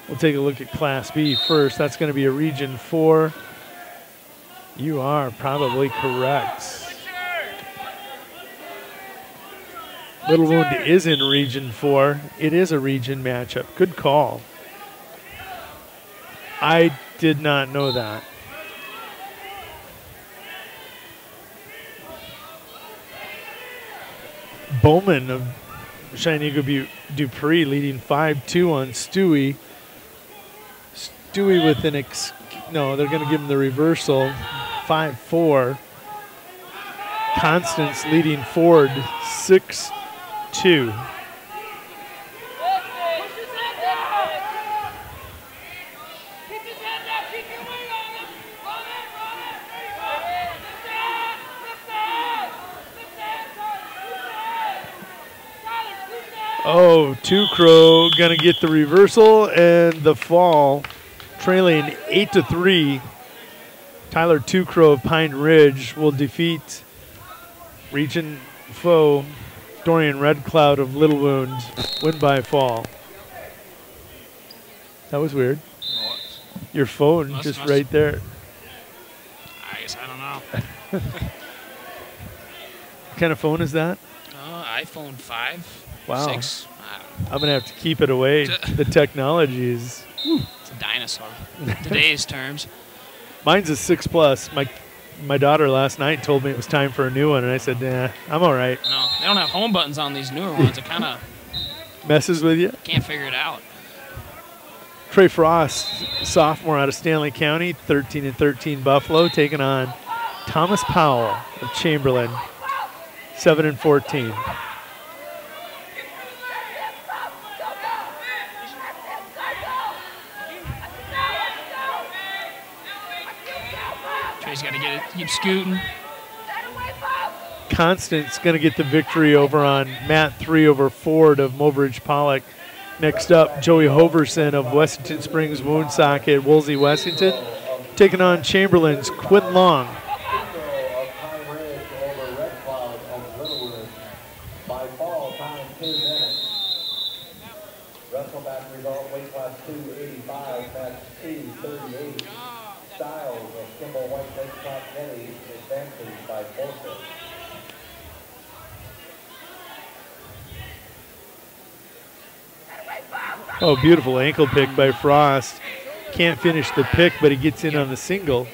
We'll take a look at Class B first. That's going to be a Region 4. You are probably correct. Little Wound is in Region 4. It is a region matchup. Good call. I did not know that. Bowman of Cheyenne Eagle Butte Dupree leading 5-2 on Stewie. Stewie with an no, they're going to give him the reversal. 5-4. Constance leading Ford 6-2. Oh, Two Crow gonna get the reversal and the fall, trailing 8-3. Tyler Two Crow of Pine Ridge will defeat region foe Dorian Red Cloud of Little Wound, win by fall. That was weird. Your phone just right there. I guess I don't know. What kind of phone is that? iPhone 5. Wow. 6. I don't know. I'm going to have to keep it away. The technology is... It's a dinosaur. Today's terms. Mine's a 6 Plus. My daughter last night told me it was time for a new one, and I said, nah, I'm all right. No, they don't have home buttons on these newer ones. It kind of... messes with you? Can't figure it out. Trey Frost, sophomore out of Stanley County, 13-13 Buffalo, taking on Thomas Powell of Chamberlain, 7-14. Trey's got to get it, keep scooting. Constance going to get the victory over on mat 3 over Ford of Mobridge Pollock. Next up, Joey Hoverson of Wessington Springs Woonsocket, Woolsey, Wessington, taking on Chamberlain's Quinn Long. Wrestle-back result, weight class 285, match 238. Styles of Kimball White Lake Platte Geddes advances by forfeit. Oh, beautiful ankle pick by Frost. Can't finish the pick, but he gets in on the single.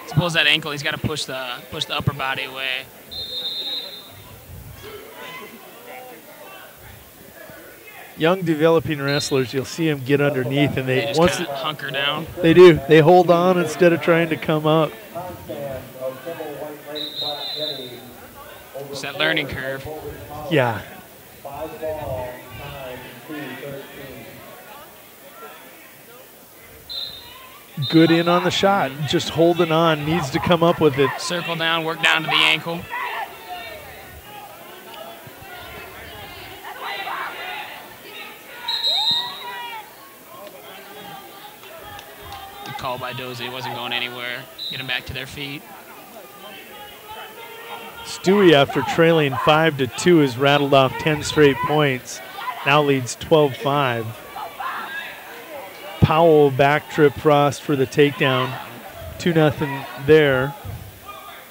Suppose that ankle, he's got to push the upper body away. Young developing wrestlers, you'll see them get underneath, and they just once kinda hunker down. They do. They hold on instead of trying to come up. It's that learning curve. Yeah. Live ball, time 2:13. Good in on the shot, just holding on, needs to come up with it. Circle down, work down to the ankle. Good call by Dozy, wasn't going anywhere. Get them back to their feet. Stewie, after trailing 5-2, has rattled off 10 straight points. Now leads 12-5. Powell backtrip Frost for the takedown. 2-0 there.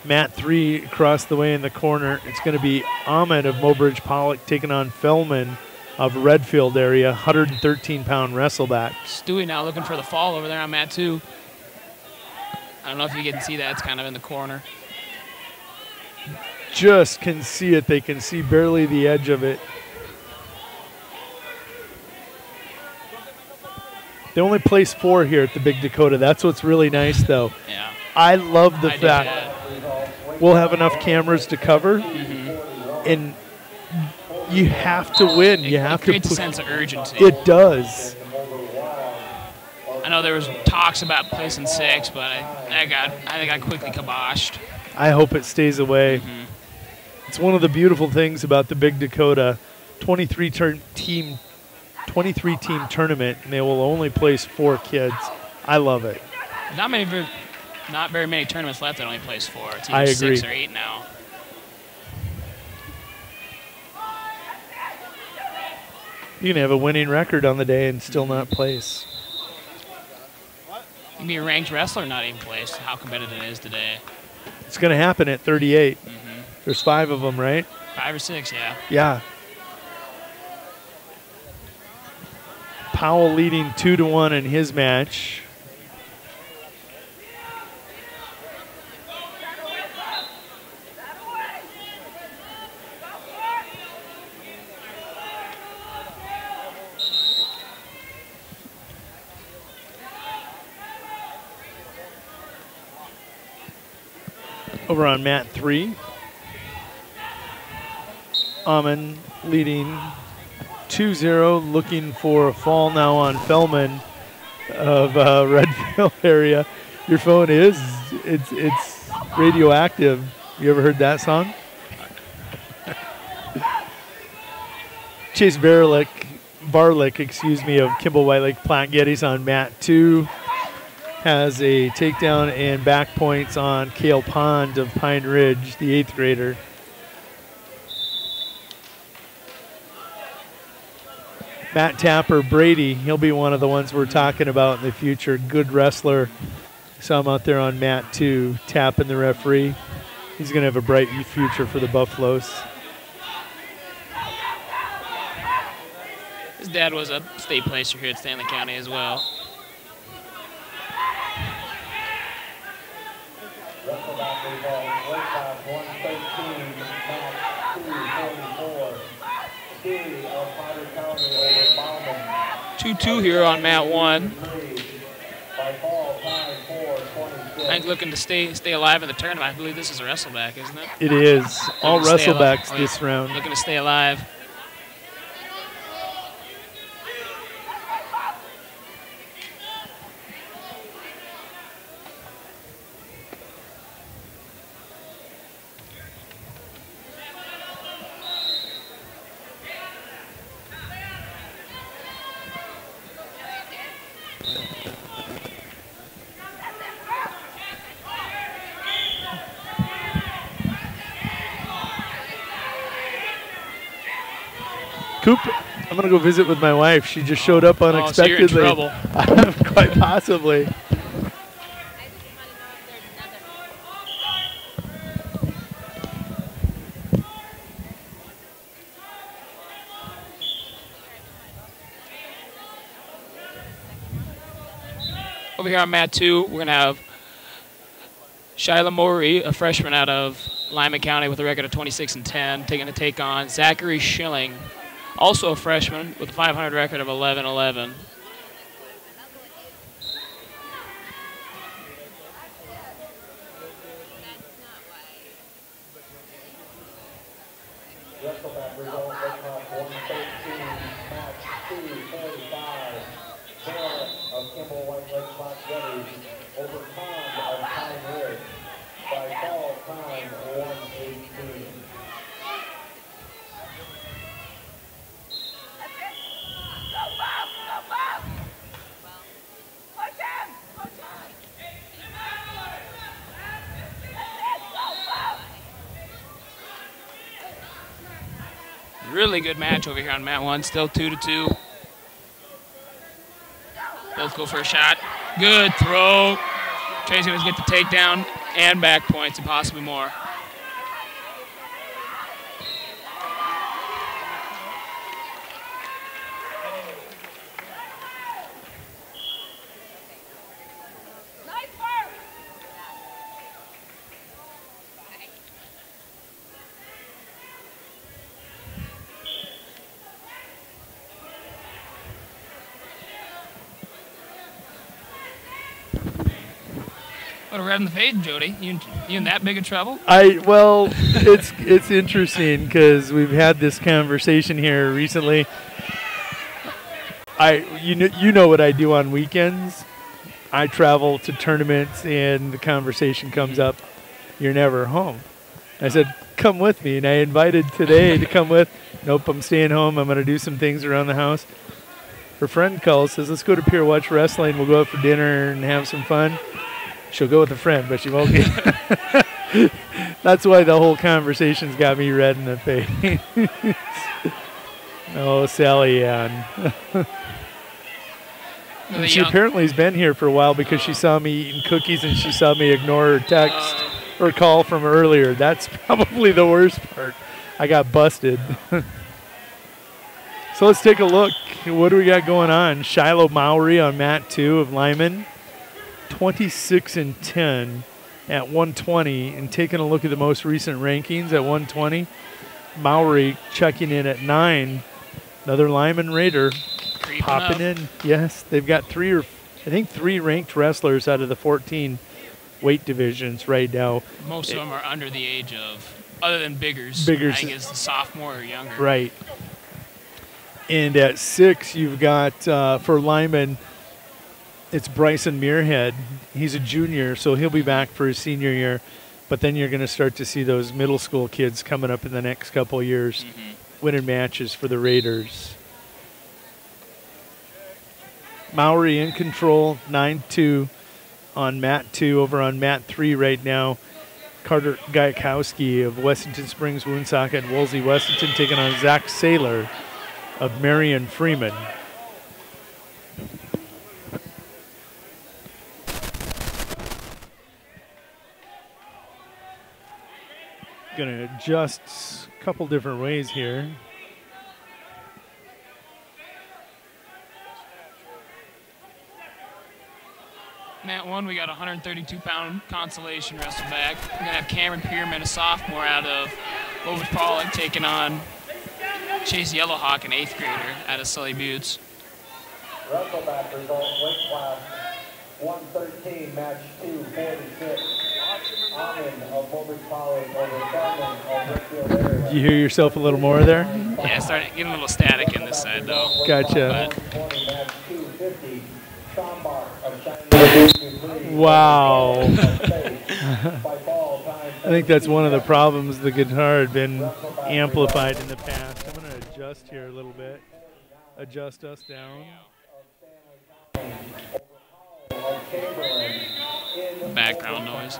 Matt 3 across the way in the corner. It's going to be Ahmed of Mobridge Pollock taking on Fellman of Redfield area, 113-pound wrestleback. Stewie now looking for the fall over there on mat 2. I don't know if you can see that. It's kind of in the corner. Just can see it. They can see barely the edge of it. They only place 4 here at the Big Dakota. That's what's really nice, though. Yeah. I love the fact we'll have enough cameras to cover, and you have to win. You have to. It creates a sense of urgency. It does. I know there was talks about placing 6, but I think I quickly kiboshed. I hope it stays away. It's one of the beautiful things about the Big Dakota 23-team tournament, and they will only place 4 kids. I love it. Not very many tournaments left that only place 4. It's I either agree. 6 or 8 now. You can have a winning record on the day and still not place. You can be a ranked wrestler, not even place. How competitive it is today. It's going to happen at 38. There's 5 of them, right? 5 or 6, yeah. Yeah. Powell leading 2-1 in his match. Over on mat 3. Amon leading 2-0, looking for a fall now on Fellman of Redfield area. Your phone it's radioactive. You ever heard that song? Chase Barlick, excuse me, of Kimball White Lake Platte Geddes on mat 2 has a takedown and back points on Cale Pond of Pine Ridge, the 8th grader. Matt Tapper, Brady, he'll be one of the ones we're talking about in the future. Good wrestler. Saw him out there on mat 2, tapping the referee. He's going to have a bright future for the Buffaloes. His dad was a state placer here at Stanley County as well. Wrestle-back result, weight class 113, match 244. Stewie of Potter County over Bauman. 2-2 here on mat 1. By fall, time 4:26. I'm looking to stay alive in the tournament. I believe this is a wrestleback, isn't it? It is. All Looking to stay alive. wrestlebacks this round. Looking to stay alive. Coop, I'm going to go visit with my wife. She just showed up unexpectedly. So you're in trouble. Quite possibly. Over here on mat 2, we're going to have Shyla Morey, a freshman out of Lyman County with a record of 26-10, taking a take on Zachary Schilling, also a freshman with a 500 record of 11-11. wrestle-back result, weight class 113, match 245. Pierre of Kimball White Lake Class ready over Pond of Pine Ridge. By fall time 118. Really good match over here on mat 1, still 2-2. Both go for a shot. Good throw. Trey's going to get the takedown and back points and possibly more. What a red in the face, Jody. You in that big of trouble? Well, it's interesting because we've had this conversation here recently. You know what I do on weekends. I travel to tournaments, and the conversation comes up, "You're never home." I said, "Come with me," and I invited today to come with. Nope, I'm staying home. I'm going to do some things around the house. Her friend calls, says, "Let's go to Pierre, watch wrestling. We'll go out for dinner and have some fun." She'll go with a friend, but she won't get. That's why the whole conversation's got me red in the face. Oh, Sally Ann. She apparently has been here for a while because she saw me eating cookies and she saw me ignore her text or call from earlier. That's probably the worst part. I got busted. So let's take a look. What do we got going on? Shiloh Mowry on mat 2 of Lyman. 26-10 at 120, and taking a look at the most recent rankings at 120, Mowry checking in at 9. Another Lyman Raider popping in. Yes, they've got three ranked wrestlers out of the 14 weight divisions right now. Most of them are under the age of, other than Biggers. I think is the sophomore or younger. Right. And at 6, you've got for Lyman, it's Bryson Muirhead. He's a junior, so he'll be back for his senior year. But then you're going to start to see those middle school kids coming up in the next couple of years, winning matches for the Raiders. Mowry in control, 9-2 on mat 2. Over on mat 3 right now, Carter Gajkowski of Wessington Springs, Woonsocket, and Woolsey Wessington taking on Zach Saylor of Marion Freeman. Going to adjust a couple different ways here. Mat 1, we got a 132-pound consolation wrestle-back. We're going to have Cameron Pierman, a sophomore out of Overton Pollock, taking on Chase Yellowhawk, an 8th grader out of Sully Buttes. Wrestle-back result, weight class 113, match 246. Of Overton Pollock over Thurman of Richfield area. Did you hear yourself a little more there? Yeah, starting getting a little static in this side, though. Gotcha. But wow. I think that's one of the problems. The guitar had been amplified in the past. I'm going to adjust here a little bit. Adjust us down. Background noise.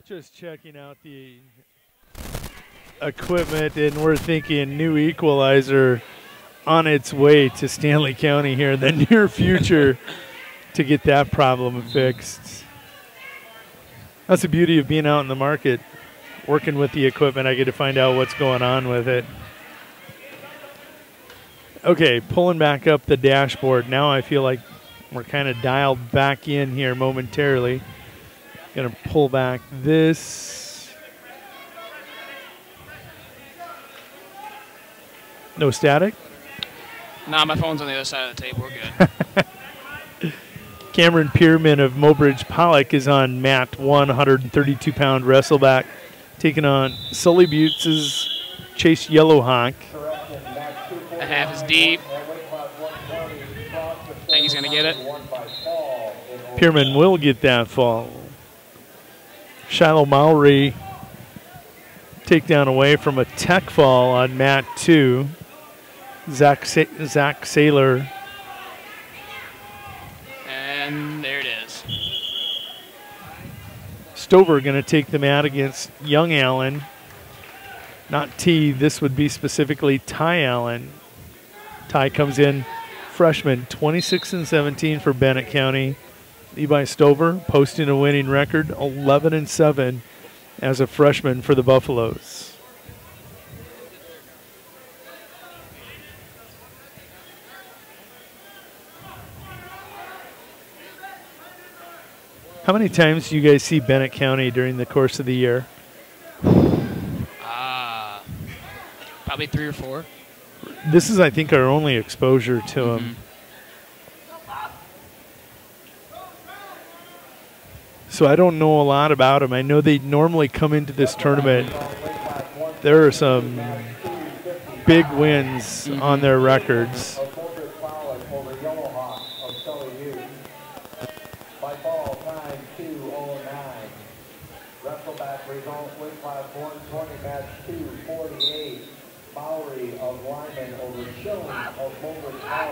Just checking out the equipment, and we're thinking new equalizer on its way to Stanley County here in the near future to get that problem fixed. That's the beauty of being out in the market, working with the equipment. I get to find out what's going on with it. Okay, pulling back up the dashboard. Now I feel like we're kind of dialed back in here momentarily. Going to pull back this. No static? Nah, my phone's on the other side of the table. We're good. Cameron Pierman of Mobridge Pollock is on mat 1, 132-pound wrestle-back, taking on Sully Buttes' Chase Yellowhawk. The half is deep. I think he's going to get it. Pierman will get that fall. Shiloh Mowry takedown away from a tech fall on mat 2. Zach Saylor. And there it is. Stover going to take the mat against Young Allen. Not T, this would be specifically Ty Allen. Ty comes in freshman, 26-17 for Bennett County. Levi Stover posting a winning record, 11-7 as a freshman for the Buffaloes. How many times do you guys see Bennett County during the course of the year? Probably 3 or 4. This is, I think, our only exposure to them. So I don't know a lot about them. I know they normally come into this tournament. There are some big wins on their records.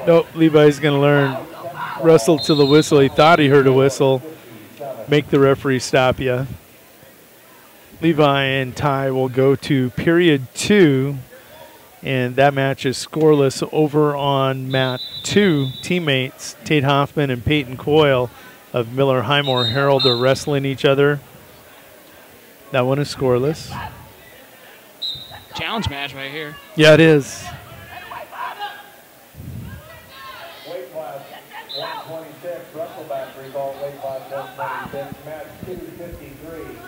Nope, Levi's going to learn. Wrestle to the whistle. He thought he heard a whistle. Make the referee stop you. Levi and Ty will go to period 2. And that match is scoreless over on mat 2. Teammates Tate Hoffman and Peyton Coyle of Miller Highmore Herald are wrestling each other. That one is scoreless. Challenge match right here. Yeah, it is.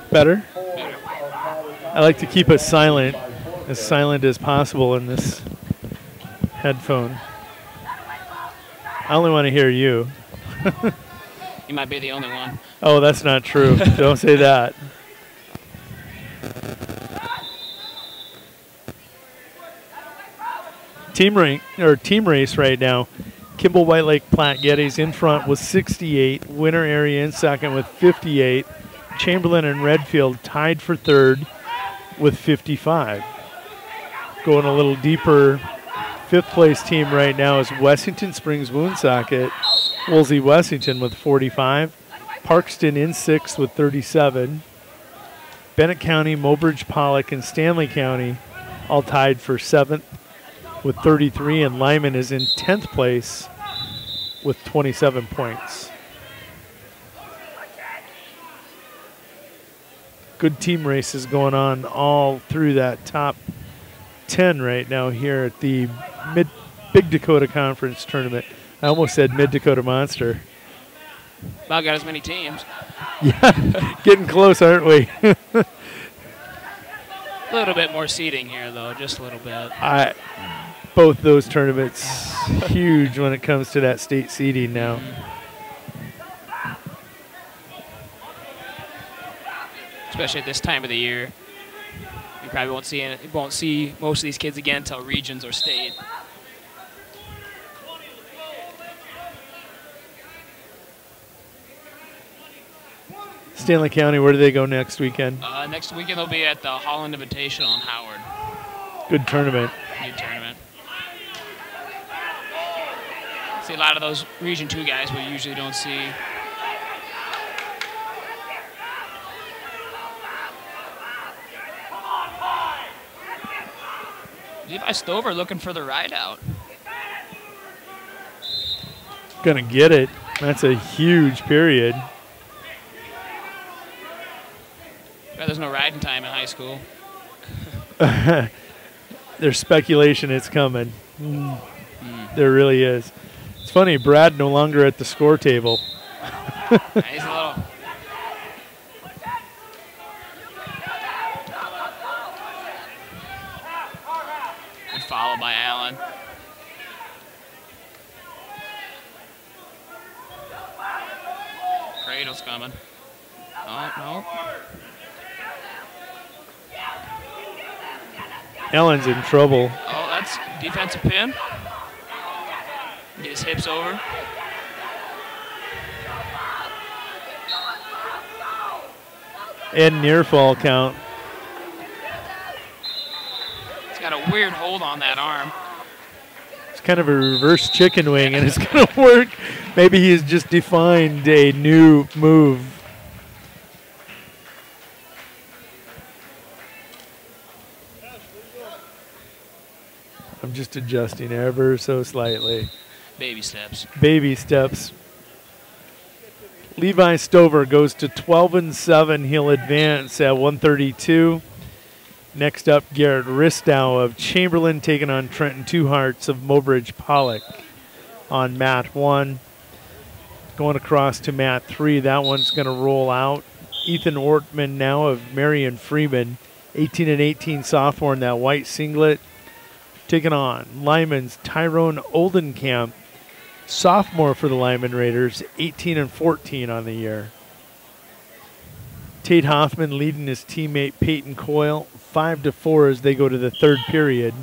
Better? I like to keep it silent as possible in this headphone. I only want to hear you. You might be the only one. Oh, that's not true. Don't say that. Team race right now. Kimball White Lake Platte Geddes in front with 68. Winter area in second with 58. Chamberlain and Redfield tied for third with 55. Going a little deeper, fifth place team right now is Wessington Springs Woonsocket. Woolsey Wessington with 45. Parkston in sixth with 37. Bennett County, Mobridge Pollock, and Stanley County all tied for seventh with 33, and Lyman is in 10th place with 27 points. Good team races going on all through that top 10 right now here at the Big Dakota Conference Tournament. I almost said Mid-Dakota Monster. About got as many teams. Yeah, getting close, aren't we? A little bit more seating here, though, just a little bit. Both those tournaments huge when it comes to that state seeding now. Especially at this time of the year. You probably won't see most of these kids again until regions or state. Stanley County, where do they go next weekend? Next weekend they'll be at the Holland Invitational in Howard. Good tournament. Good tournament. See a lot of those Region 2 guys we usually don't see. Levi Stover looking for the ride out. Gonna get it. That's a huge period. There's no riding time in high school. There's speculation it's coming. There really is. It's funny, Brad no longer at the score table. He's a little... Good follow by Allen. Cradle's coming. Oh, no. Allen's in trouble. Oh, that's defensive pin. Get his hips over. And near fall count. He's got a weird hold on that arm. It's kind of a reverse chicken wing, and it's going to work. Maybe he's just defined a new move. I'm just adjusting ever so slightly. Baby steps. Baby steps. Levi Stover goes to 12-7. He'll advance at 132. Next up, Garrett Ristow of Chamberlain taking on Trenton Two Hearts of Mobridge Pollock on mat 1. Going across to mat 3. That one's going to roll out. Ethan Ortman now of Marion Freeman, 18-18 sophomore in that white singlet. Taking on Lyman's Tyrone Oldenkamp, sophomore for the Lyman Raiders, 18-14 on the year. Tate Hoffman leading his teammate Peyton Coyle, 5-4 as they go to the third period.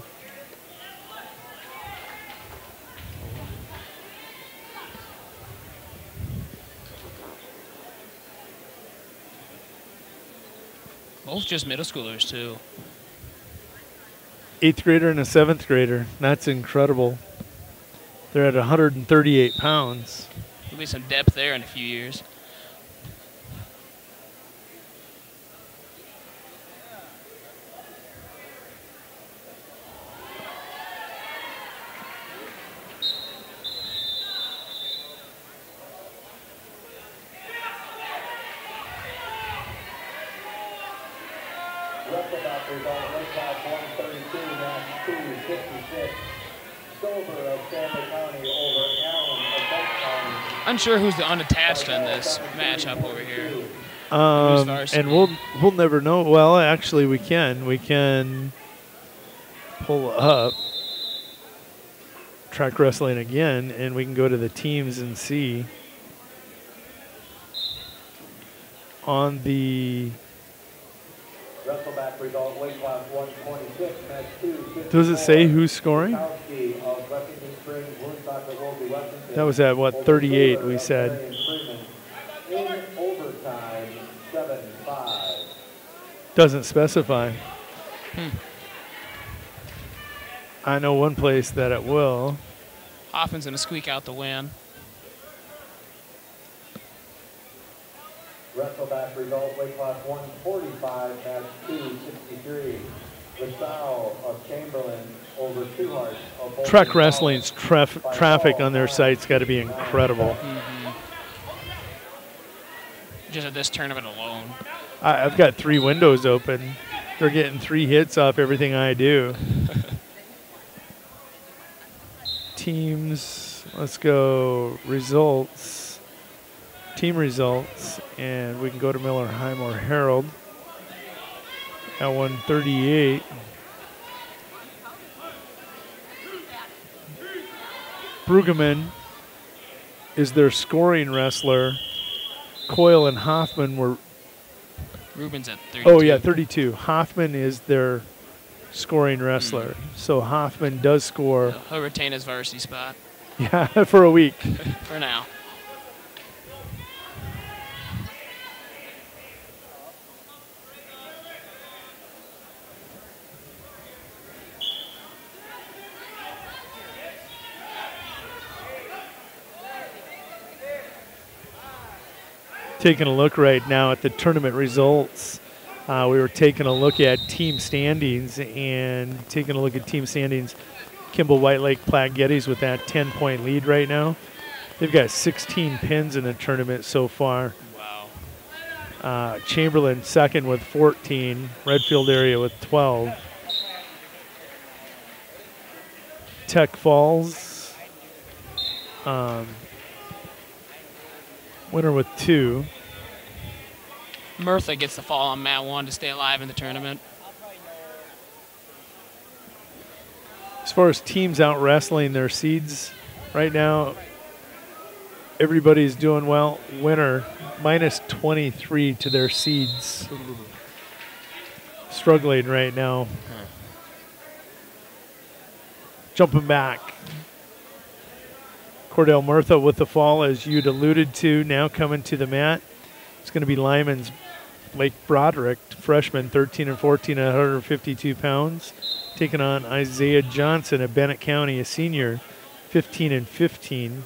Both just middle schoolers, too. 8th grader and a 7th grader. That's incredible. They're at 138 pounds. There'll be some depth there in a few years. Unsure who's the unattached on this matchup over here. And we'll never know. Well, actually, we can. We can pull up track wrestling again, and we can go to the teams and see on the. Wrestle-back result, weight class 126, match 2. Does it say who's scoring? That was at what, 38? We said. In overtime, 7-5. Doesn't specify. I know one place that it will. Hoffman's gonna squeak out the win. Wrestle-back result, weight class 145, match 263. LaSalle of Chamberlain over Two Hearts of Truck Wrestling's traffic on their site's got to be incredible. Just at this tournament alone. I've got 3 windows open. They're getting 3 hits off everything I do. Teams, let's go results. Team results, and we can go to Miller Highmore Herald at 138. Brueggemann is their scoring wrestler. Coyle and Hoffman were. Ruben's at 32. Oh, yeah, 32. Hoffman is their scoring wrestler. So Hoffman does score. He'll retain his varsity spot. Yeah, for a week. For now. Taking a look right now at the tournament results. We were taking a look at team standings and taking a look at team standings. Kimball White Lake Platte Geddes with that 10-point lead right now. They've got 16 pins in the tournament so far. Wow. Chamberlain second with 14. Redfield area with 12. Tech Falls winner with 2. Murtha gets the fall on mat 1 to stay alive in the tournament. As far as teams out wrestling their seeds right now, everybody's doing well. Winner minus 23 to their seeds. Struggling right now. Jumping back. Cordell Murtha with the fall, as you'd alluded to, now coming to the mat. It's going to be Lyman's Blake Broderick, freshman, 13 and 14 at 152 pounds, taking on Isaiah Johnson of Bennett County, a senior, 15 and 15.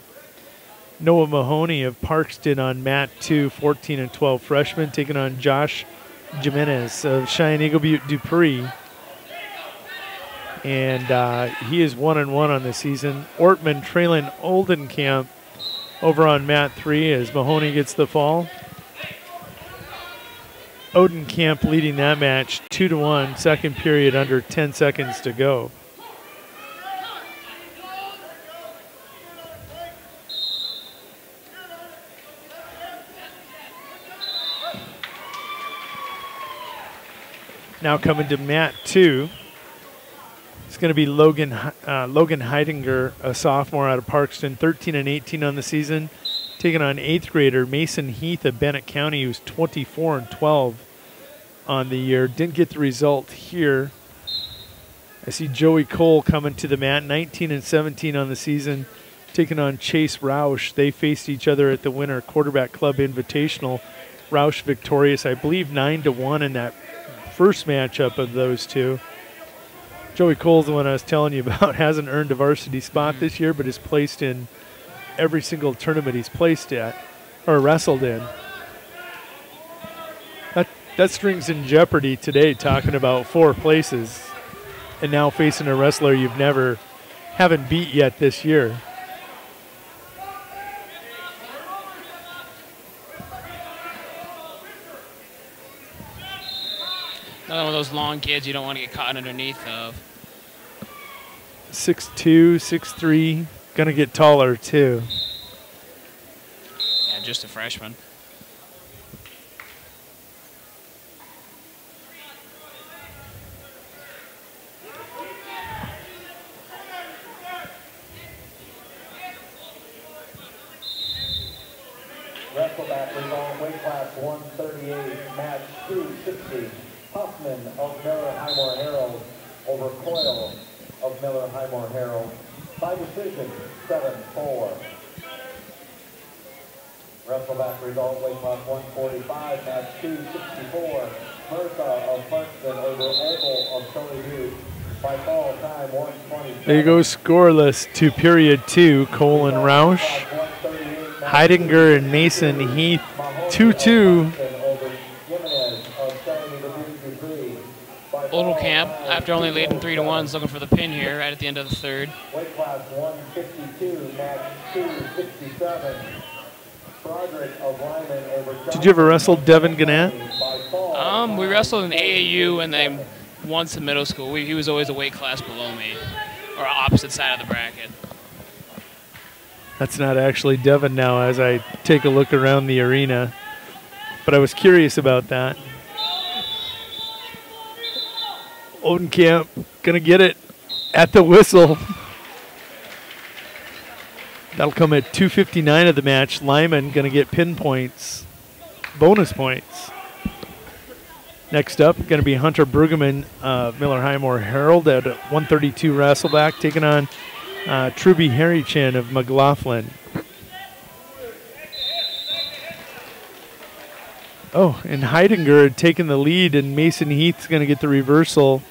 Noah Mahoney of Parkston on mat 2, 14 and 12 freshman, taking on Josh Jimenez of Cheyenne Eagle Butte Dupree. And he is 1-1 on the season. Ortman trailing Oldenkamp over on mat 3 as Mahoney gets the fall. Odenkamp leading that match 2-1, second period, under 10 seconds to go. Now coming to mat 2. It's going to be Logan Heidinger, a sophomore out of Parkston, 13 and 18 on the season, taking on 8th grader Mason Heath of Bennett County, who's 24 and 12 on the year. Didn't get the result here. I see Joey Cole coming to the mat, 19 and 17 on the season, taking on Chase Roush. They faced each other at the Winter Quarterback Club Invitational. Roush victorious, I believe, 9-1 in that first matchup of those two. Joey Cole's the one I was telling you about. Hasn't earned a varsity spot this year, but is placed in every single tournament he's placed at or wrestled in. That string's in jeopardy today, talking about 4 places and now facing a wrestler you haven't beat yet this year. Another one of those long kids you don't want to get caught underneath of. 6'2", 6'3", gonna get taller too. Yeah, just a freshman. Wrestle-back result, weight class 138, match 260. Huffman of Miller Highmore Herald over Coyle of Miller Highmore Herald by decision, 7-4. Wrestle-back result, weight class 145, match 264. Murtha of Parkview over Oval of Stony Butte by fall time 127. There you go, scoreless to period 2. Cole and Roush. Heidinger and Mason Heath, 2-2. Odelkamp, after only leading 3-1, is looking for the pin here right at the end of the third. Weight class 152, match 267. Broderick of Lyman over. Did you ever wrestle Devin Gannett? We wrestled in AAU and then once in middle school. He was always a weight class below me, or opposite side of the bracket. That's not actually Devin now as I take a look around the arena, but I was curious about that. Odenkamp gonna get it at the whistle. That'll come at 2:59 of the match. Lyman gonna get pin points, bonus points. Next up, gonna be Hunter Brueggemann, Miller Highmore Herald at 132 wrestleback, taking on Truby Harrychan of McLaughlin. Oh, and Heidinger had taken the lead, and Mason Heath's going to get the reversal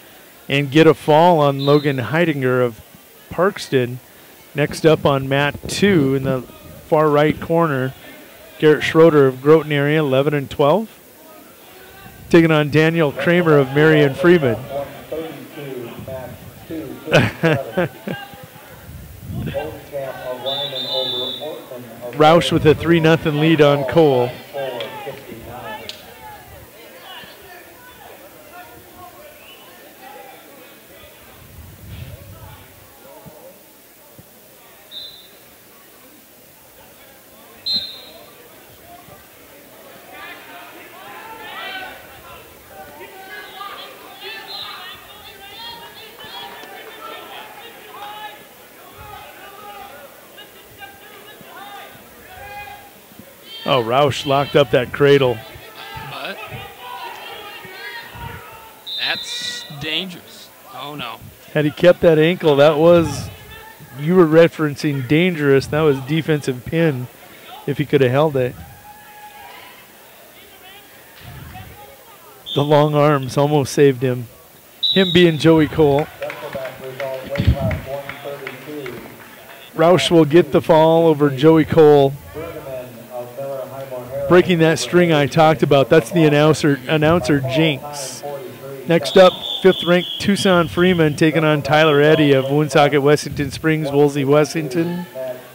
and get a fall on Logan Heidinger of Parkston. Next up on mat 2 in the far right corner, Garrett Schroeder of Groton area, 11 and 12. Taking on Daniel Kramer of Marion Freeman. Roush with a 3-0 lead on Cole. Oh, Roush locked up that cradle. But that's dangerous. Oh, no. Had he kept that ankle, that was, you were referencing dangerous. That was defensive pin if he could have held it. The long arms almost saved him. Him being Joey Cole. Roush will get the fall over Joey Cole. Breaking that string I talked about. That's the announcer Jinx. Next up, 5th ranked Tucson Freeman taking on Tyler Eddy of Woonsocket, Wessington Springs, Woolsey, Wessington.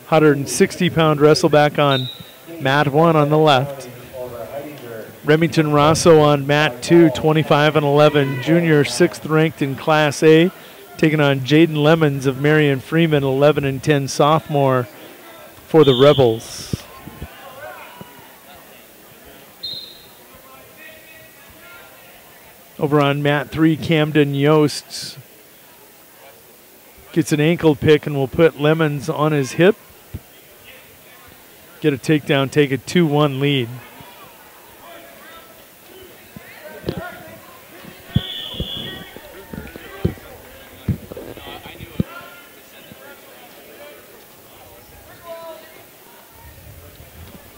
160-pound wrestle-back on mat 1 on the left. Remington Rosso on mat 2, 25-11. Junior 6th ranked in Class A, taking on Jaden Lemons of Marion Freeman, 11-10 sophomore for the Rebels. Over on mat 3, Camden Yost gets an ankle pick and will put Lemons on his hip. Get a takedown, take a 2-1 lead.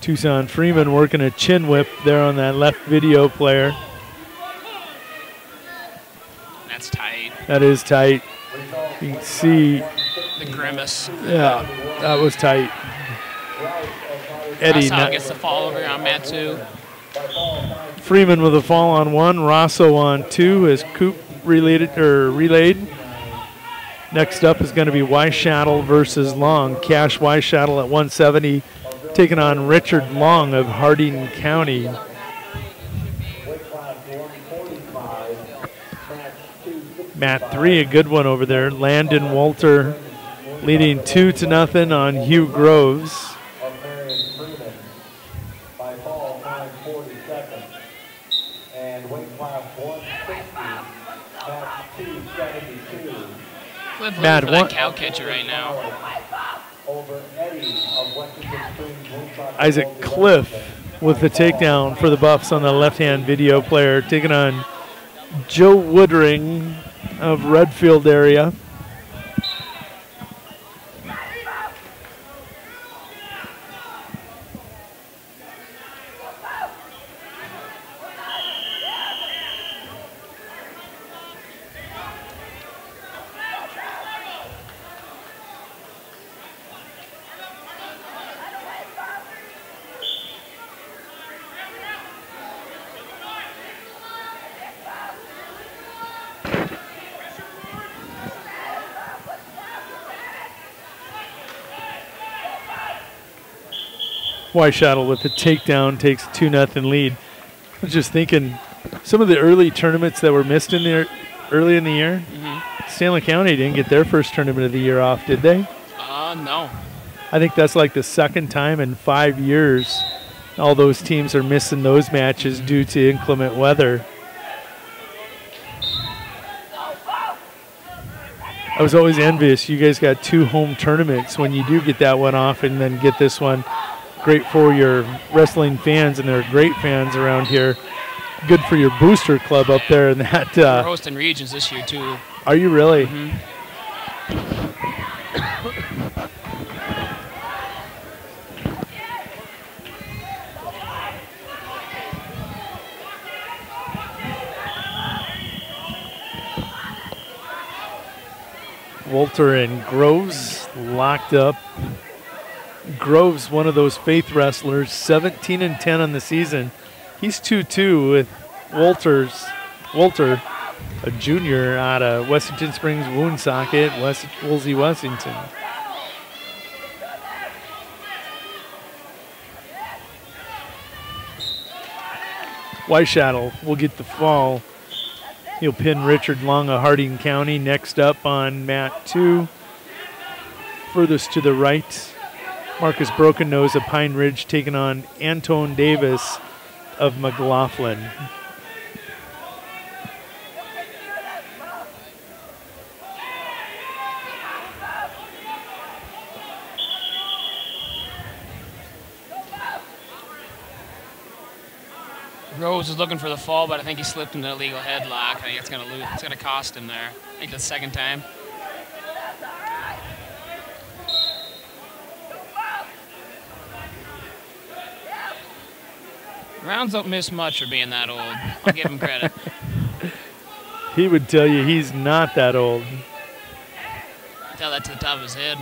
Tucson Freeman working a chin whip there on that left video player. That's tight. That is tight. You can see the grimace. Yeah, that was tight. Eddie Rosso gets the fall over on mat 2. Freeman with a fall on 1, Rosso on 2 as Coop relayed. Next up is going to be Weishattle versus Long. Cash Weishattle at 170, taking on Richard Long of Harding County. Mat 3, a good one over there. Landon Walter leading 2-0 on Hugh Groves. Matt, that cow catcher right now. Isaac Cliff with the takedown for the Buffs on the left-hand video player, taking on Joe Woodring of Redfield area. Weishattle with the takedown takes a 2-0 lead. I was just thinking, some of the early tournaments that were missed in there early in the year, Stanley County didn't get their first tournament of the year off, did they? No. I think that's like the second time in 5 years all those teams are missing those matches due to inclement weather. I was always envious. You guys got 2 home tournaments when you do get that one off and then get this one. Great for your wrestling fans, and they're great fans around here. Good for your booster club up there. And that we're hosting regions this year too. Are you really? Walter and Groves locked up. Groves, one of those faith wrestlers, 17-10 on the season. He's 2-2 with Walter, a junior out of Wessington Springs, Woonsocket, Woolsey, Wessington. Weishattle will get the fall. He'll pin Richard Long of Harding County. Next up on mat 2, furthest to the right, Marcus Broken Nose of Pine Ridge taking on Antone Davis of McLaughlin. Rose is looking for the fall, but I think he slipped into a legal headlock. I think it's going to lose. It's going to cost him there. I think the second time. Rounds don't miss much for being that old. I'll give him credit. He would tell you he's not that old. Tell that to the top of his head.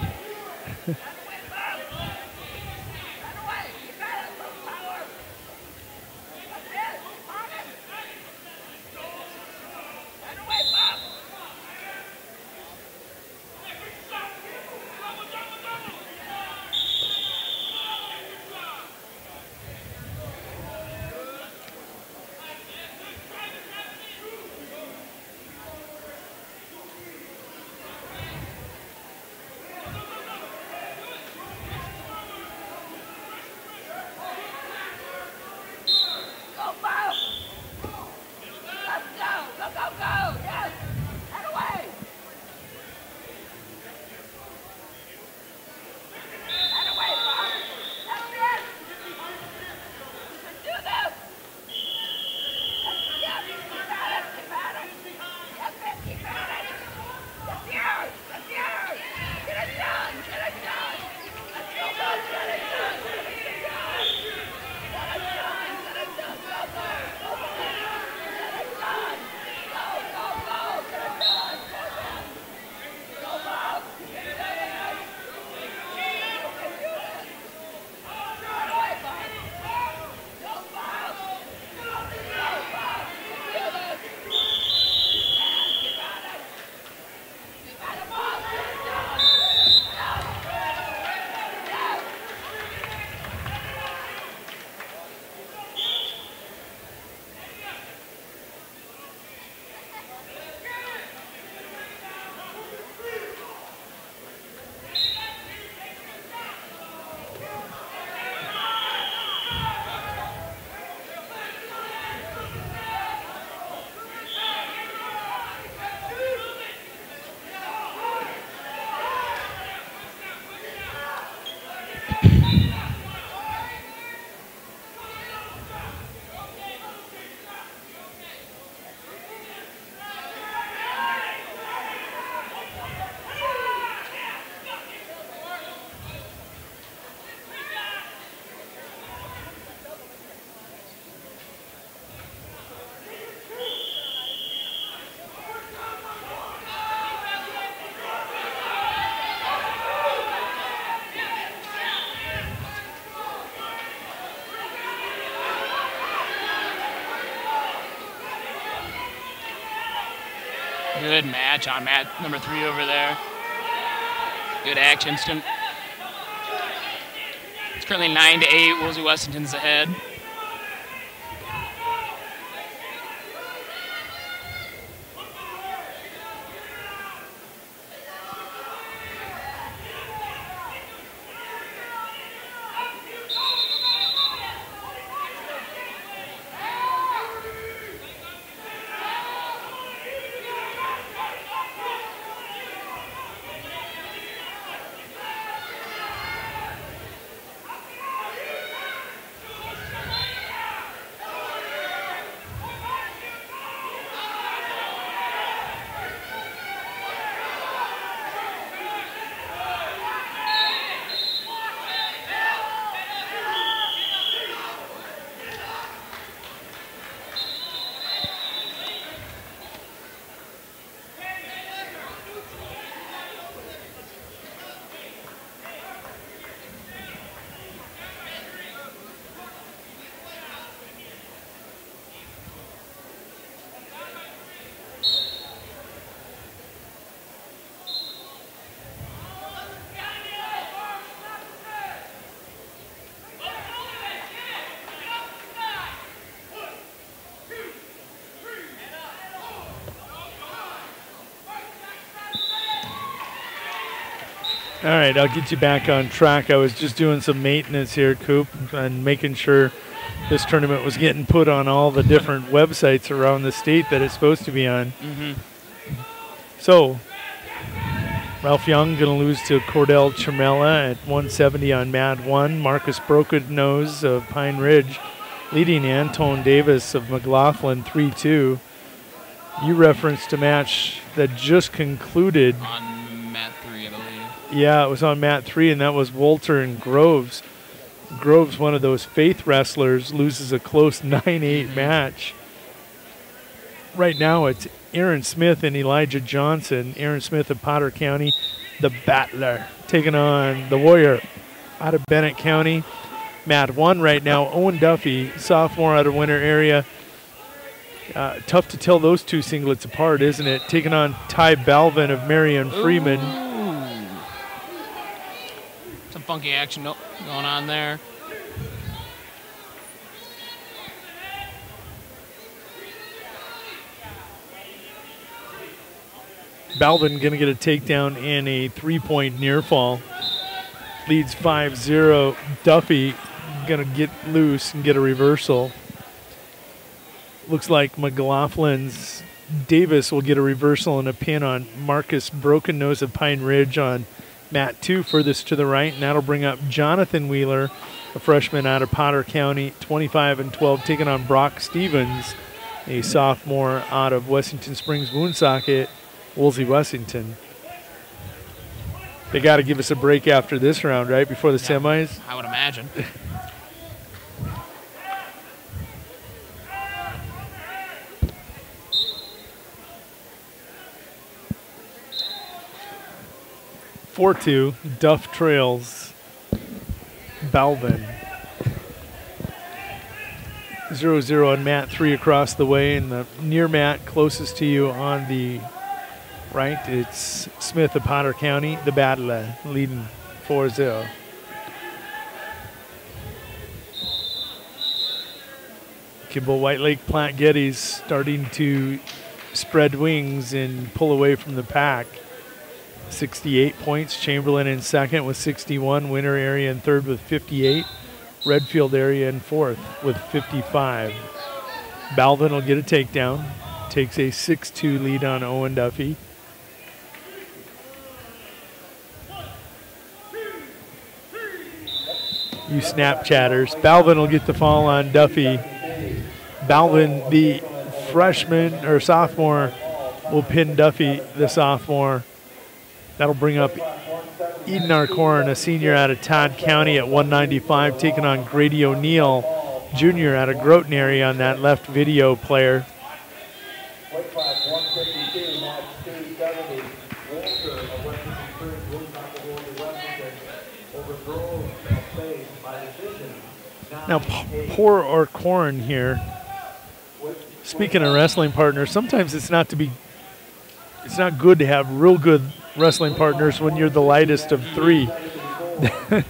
Good match on mat number 3 over there. Good action. It's currently 9-8. Woolsey Wessington's ahead. All right, I'll get you back on track. I was just doing some maintenance here, Coop, and making sure this tournament was getting put on all the different websites around the state that it's supposed to be on. Mm-hmm. So, Ralph Young going to lose to Cordell Chamella at 170 on mat 1. Marcus Broken Nose of Pine Ridge leading Antone Davis of McLaughlin 3-2. You referenced a match that just concluded. On mat 3, I believe. Yeah, it was on mat 3, and that was Wolter and Groves. Groves, one of those faith wrestlers, loses a close 9-8 match. Right now it's Aaron Smith and Elijah Johnson. Aaron Smith of Potter County, the Battler, taking on the Warrior out of Bennett County. Mat 1 right now, Owen Duffy, sophomore out of Winter area. Tough to tell those two singlets apart, isn't it? Taking on Ty Balvin of Marion Freeman. Ooh. Some funky action going on there. Balvin going to get a takedown and a 3-point near fall. Leads 5-0. Duffy going to get loose and get a reversal. Looks like McLaughlin's Davis will get a reversal and a pin on Marcus Broken Nose of Pine Ridge on mat 2 furthest to the right, and that'll bring up Jonathan Wheeler, a freshman out of Potter County, 25-12, taking on Brock Stevens, a sophomore out of Wessington Springs Woonsocket, Woolsey Wessington. They got to give us a break after this round, right, before the semis? I would imagine. 4-2, Duff trails Balvin. 0-0 on mat 3 across the way, and the near mat closest to you on the right, it's Smith of Potter County, the Battler, leading 4-0. Kimball White Lake Platte Geddes starting to spread wings and pull away from the pack. 68 points. Chamberlain in second with 61. Winter area in third with 58. Redfield area in fourth with 55. Balvin will get a takedown. Takes a 6-2 lead on Owen Duffy. You Snapchatters. Balvin will get the fall on Duffy. Balvin, the freshman or sophomore, will pin Duffy, the sophomore. That'll bring up Eden Arcoran, a senior out of Todd County at 195, taking on Grady O'Neill, junior out of Groton area on that left video player. Weight class 152, match 270. Walter of Western Springs, Woonsocket, Woolsey Wessington, over Grove of Faith by decision. Now, poor Arcoran here. Speaking of wrestling partners, sometimes it's not good to have real good wrestling partners when you're the lightest of three. The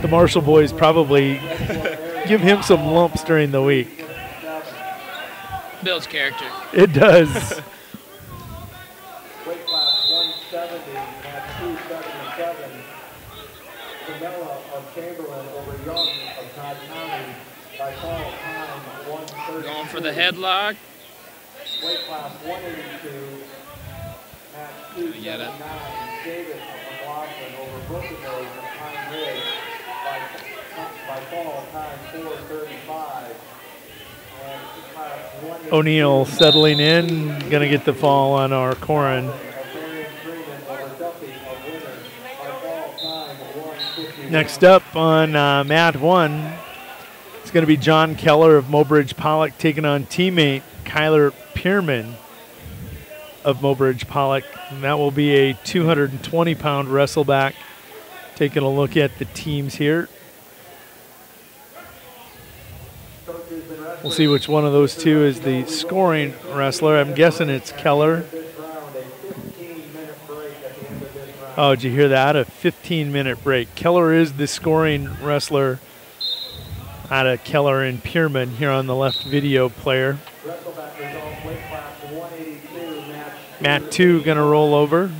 Marshall boys probably give him some lumps during the week. Builds character. It does. Weight class 170, match 277. Camilla of Chamberlain over Young of Todd County by call time 130. Going for the headlock. Weight class 182. Match 279, Davis of McLaughlin over Broken Nose of Pine Ridge by fall time 4:35. O'Neill settling in, gonna get the fall on Arcoran. Next up on mat 1, it's gonna be John Keller of Mobridge Pollock taking on teammate Kyler Pierman of Mobridge Pollock, and that will be a 220-pound wrestle-back. Taking a look at the teams here. We'll see which one of those two is the scoring wrestler. I'm guessing it's Keller. Oh, did you hear that? A 15-minute break. Keller is the scoring wrestler out of Keller and Pierman here on the left video player. Mat 2 going to roll over.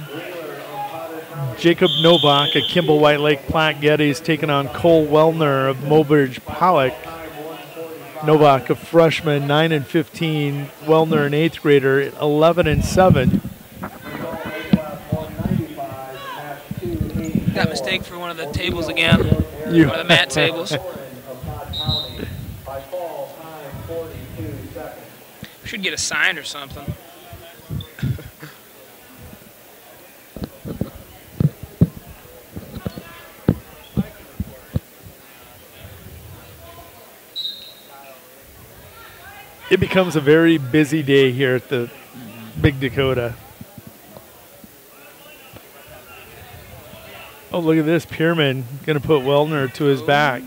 Jacob Novak of Kimball White Lake Platte Geddes taking on Cole Wellner of Mobridge Pollock. Novak, a freshman, 9-15. Wellner, an 8th grader, 11-7. That mistake for one of the tables again. You. One of the mat tables. Should get a sign or something. It becomes a very busy day here at the Big Dakota. Oh, look at this. Pierman going to put Wellner to his back.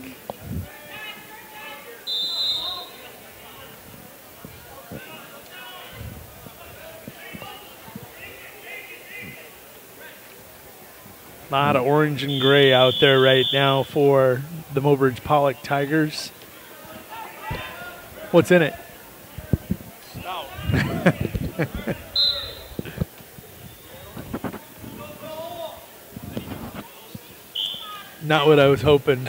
A lot of orange and gray out there right now for the Mobridge Pollock Tigers. What's in it? Not what I was hoping.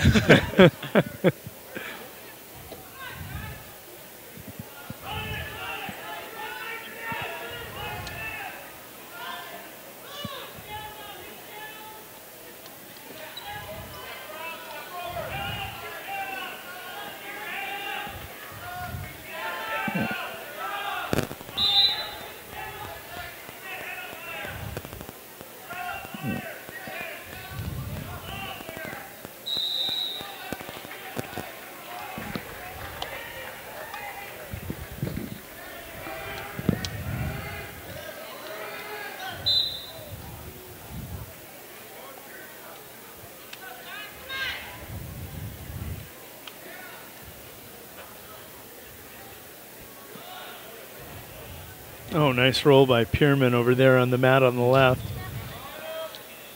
Oh, nice roll by Pierman over there on the mat on the left.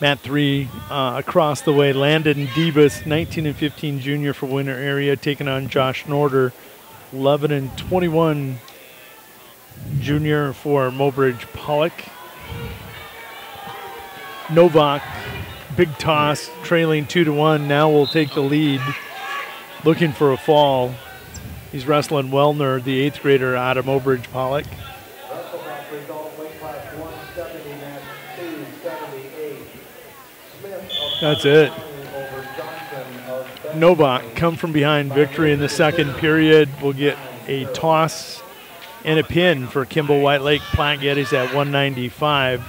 Mat 3 across the way. Landon Debus, 19 and 15 junior for Winter Area, taking on Josh Norder, 11 and 21 junior for Mobridge Pollock. Novak, big toss, trailing 2-1. Now will take the lead, looking for a fall. He's wrestling Wellner, the 8th grader out of Mobridge Pollock. That's it. Novak come from behind victory in the second period. We'll get a toss and a pin for Kimball White Lake Platte Geddes at 195.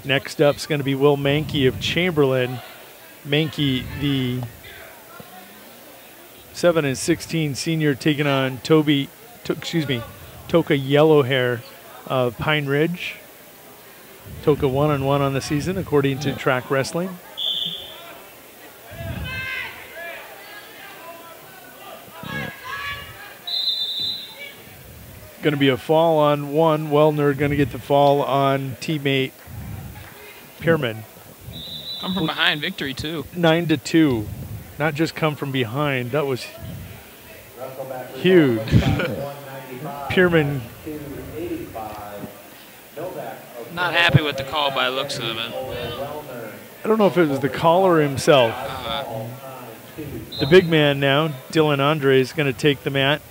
Next up is going to be Will Mankey of Chamberlain. Mankey, the 7 and 16 senior, taking on Toka Yellowhair of Pine Ridge. Toka 1-1 on the season, according to Track Wrestling. Going to be a fall on one. Wellner going to get the fall on teammate Pierman. Come from behind victory, too. 9-2. Not just come from behind. That was huge. Pierman. Not happy with the call by the looks of it. I don't know if it was the caller himself. The big man now, Dylan Andre, is going to take the mat.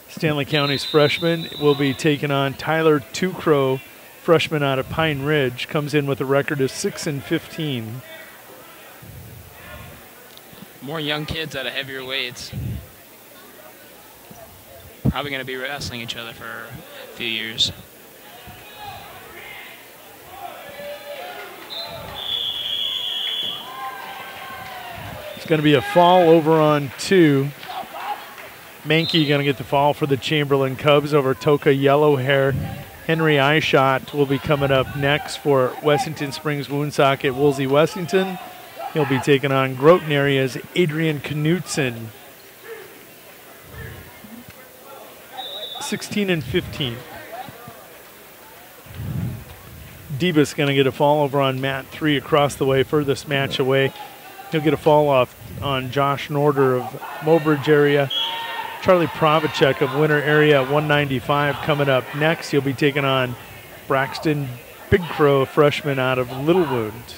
Stanley County's freshman will be taking on Tyler Tucrow, freshman out of Pine Ridge, comes in with a record of 6 and 15. More young kids at a heavier weights. Probably going to be wrestling each other for a few years. It's going to be a fall over on 2. Mankey going to get the fall for the Chamberlain Cubs over Toka Yellowhair. Henry Eyeshot will be coming up next for Wessington Springs Woonsocket Woolsey Wessington. He'll be taking on Groton Area's Adrian Knutson. 16 and 15. Debus going to get a fall over on mat 3 across the way, furthest match away. He'll get a fall off on Josh Norder of Mobridge Area. Charlie Provacek of Winter Area at 195 coming up next. He'll be taking on Braxton Big Crow, freshman out of Little Wound.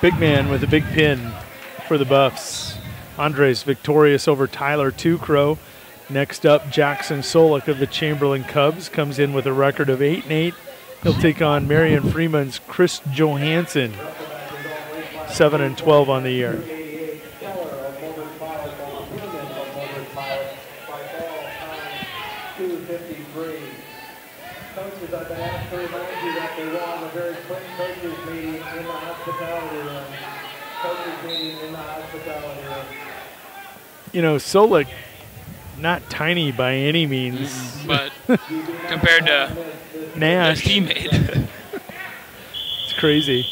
Big man with a big pin for the Buffs. Andres victorious over Tyler Tucrow. Next up, Jackson Solik of the Chamberlain Cubs comes in with a record of 8 and 8. He'll take on Marion Freeman's Chris Johansson. 7-12 on the year. Coaches, I've been asked to remind you that they were on a very quick coaches meeting in the hospitality room. Coaches meeting in the hospitality room. You know, Solik, not tiny by any means. But compared to Nash, his teammate. It's crazy.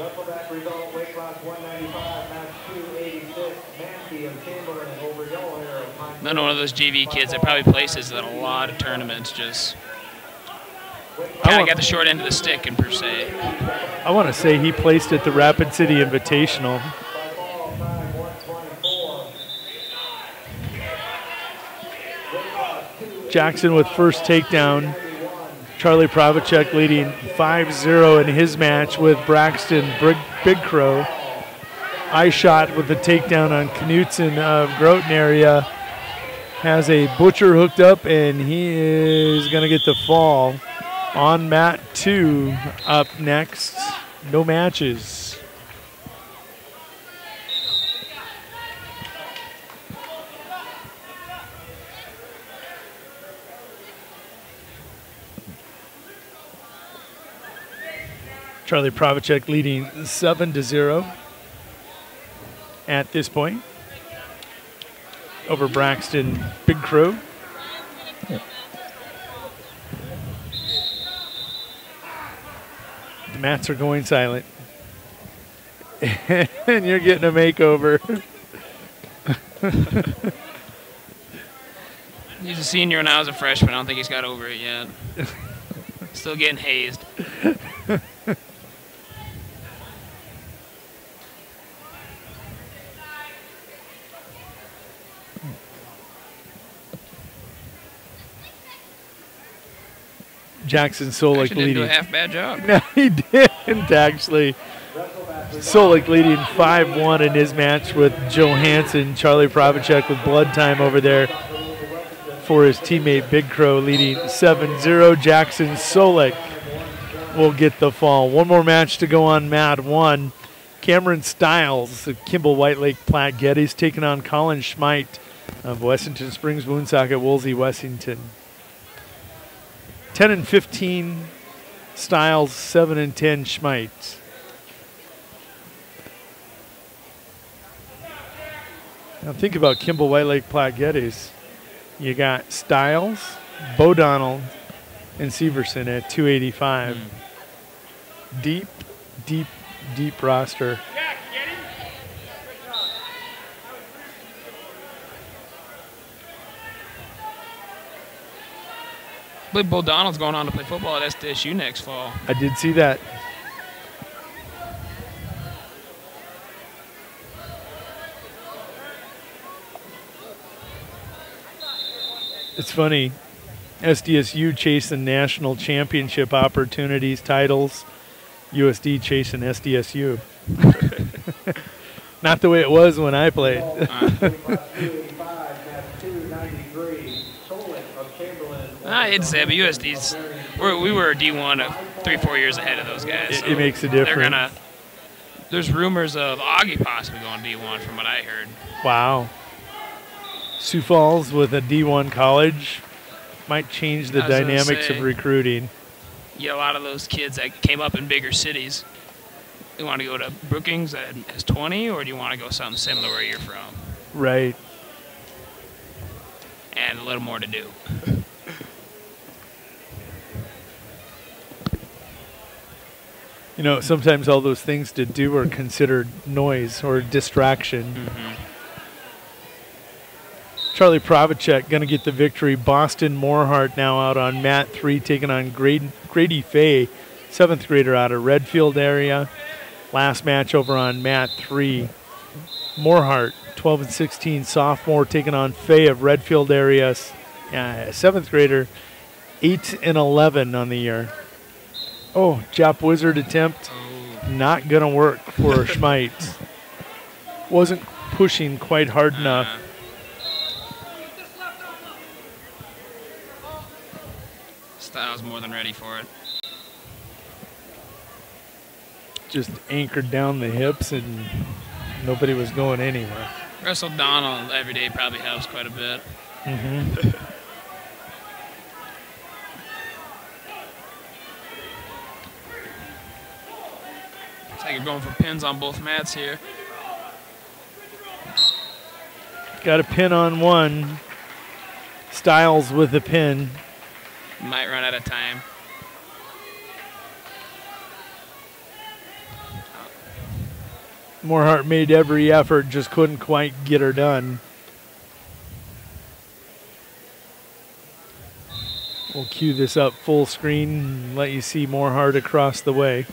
Wrestle-back result, weight class 195, match 286. Mansky of Chamberlain over Yellow Hair of Pine. Another one of those JV kids that probably places in a lot of tournaments, just kind of got the short end of the stick, per se. I want to say he placed at the Rapid City Invitational. Jackson with first takedown. Charlie Pravacek leading 5-0 in his match with Braxton Big Crow. Eye shot with the takedown on Knutson of Groton area. Has a Butcher hooked up, and he is going to get the fall. On mat 2 up next. No matches. Charlie Pravacek leading 7-0 at this point over Braxton Big Crow. The mats are going silent. And you're getting a makeover. He's a senior and I was a freshman. I don't think he's got over it yet. Still getting hazed. Jackson Solik Actually leading. didn't do a half bad job. No, he didn't actually. Solik leading 5-1 in his match with Johansson. Charlie Pravacek with blood time over there for his teammate Big Crow leading 7-0. Jackson Solik will get the fall. One more match to go on mat 1. Cameron Stiles of Kimball White Lake Platte Geddes taking on Colin Schmeit of Wessington Springs Woonsocket Woolsey Wessington. 10-15 Stiles, 7-10 Schmeit. Now think about Kimball White Lake Platte Geddes. You got Stiles, Bo Donald, and Severson at 285. Deep, deep, deep roster. I believe Bo Donald's going on to play football at SDSU next fall. I did see that. It's funny. SDSU chasing national championship opportunities, titles. USD chasing SDSU. Not the way it was when I played. I hate to say it, but USD's, we were D1 3-4 years ahead of those guys. It makes a difference. There's rumors of Augie possibly going D1 from what I heard. Wow. Sioux Falls with a D1 college might change the dynamics of recruiting. Yeah, a lot of those kids that came up in bigger cities. You want to go to Brookings as 20, or do you want to go something similar where you're from? Right. And a little more to do. You know, sometimes all those things to do are considered noise or distraction. Mm-hmm. Charlie Pravacek going to get the victory. Boston Moorhart now out on mat 3, taking on Grady Fay, 7th grader out of Redfield area. Last match over on mat 3. Moorhart, 12-16 sophomore, taking on Fay of Redfield area, 7th grader, 8-11 on the year. Oh, Jop Wizard attempt, not going to work for Schmeit. Wasn't pushing quite hard enough. Styles more than ready for it. just anchored down the hips and nobody was going anywhere. Wrestle Donald every day probably helps quite a bit. Mm-hmm. Looks like you're going for pins on both mats here. Got a pin on one. Styles with a pin. Might run out of time. Morehart made every effort, just couldn't quite get her done. We'll cue this up full screen and let you see Morehart across the way.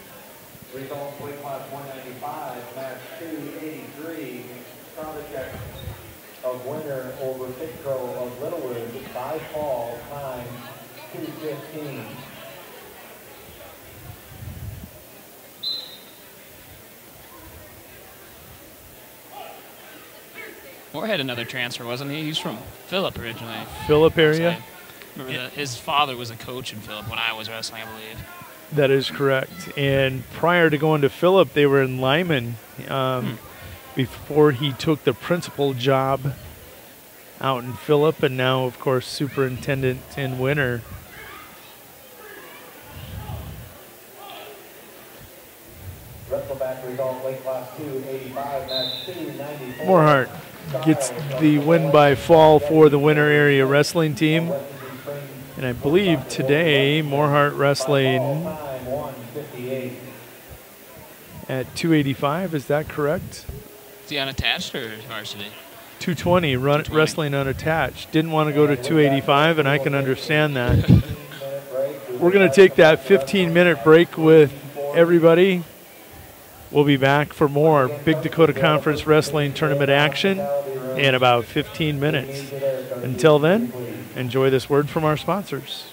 Result, weight class 195, match 283. Starlight of winner over Pitco of Littlewood by fall, time 2:15. Moore had another transfer, wasn't he? He's from Phillip originally. Phillip area? Remember that his father was a coach in Phillip when I was wrestling, I believe. That is correct. And prior to going to Phillip, they were in Lyman before he took the principal job out in Phillip, and now, of course, superintendent in Winter. Wrestle-back result, weight class 285, match 294. Morehart gets the win by fall for the Winter area wrestling team. And I believe today, Morehart wrestling at 285, is that correct? Is he unattached or varsity? 220, wrestling unattached. Didn't want to go to 285, and I can understand that. We're going to take that 15-minute break with everybody. We'll be back for more Big Dakota Conference Wrestling Tournament action in about 15 minutes. Until then, enjoy this word from our sponsors.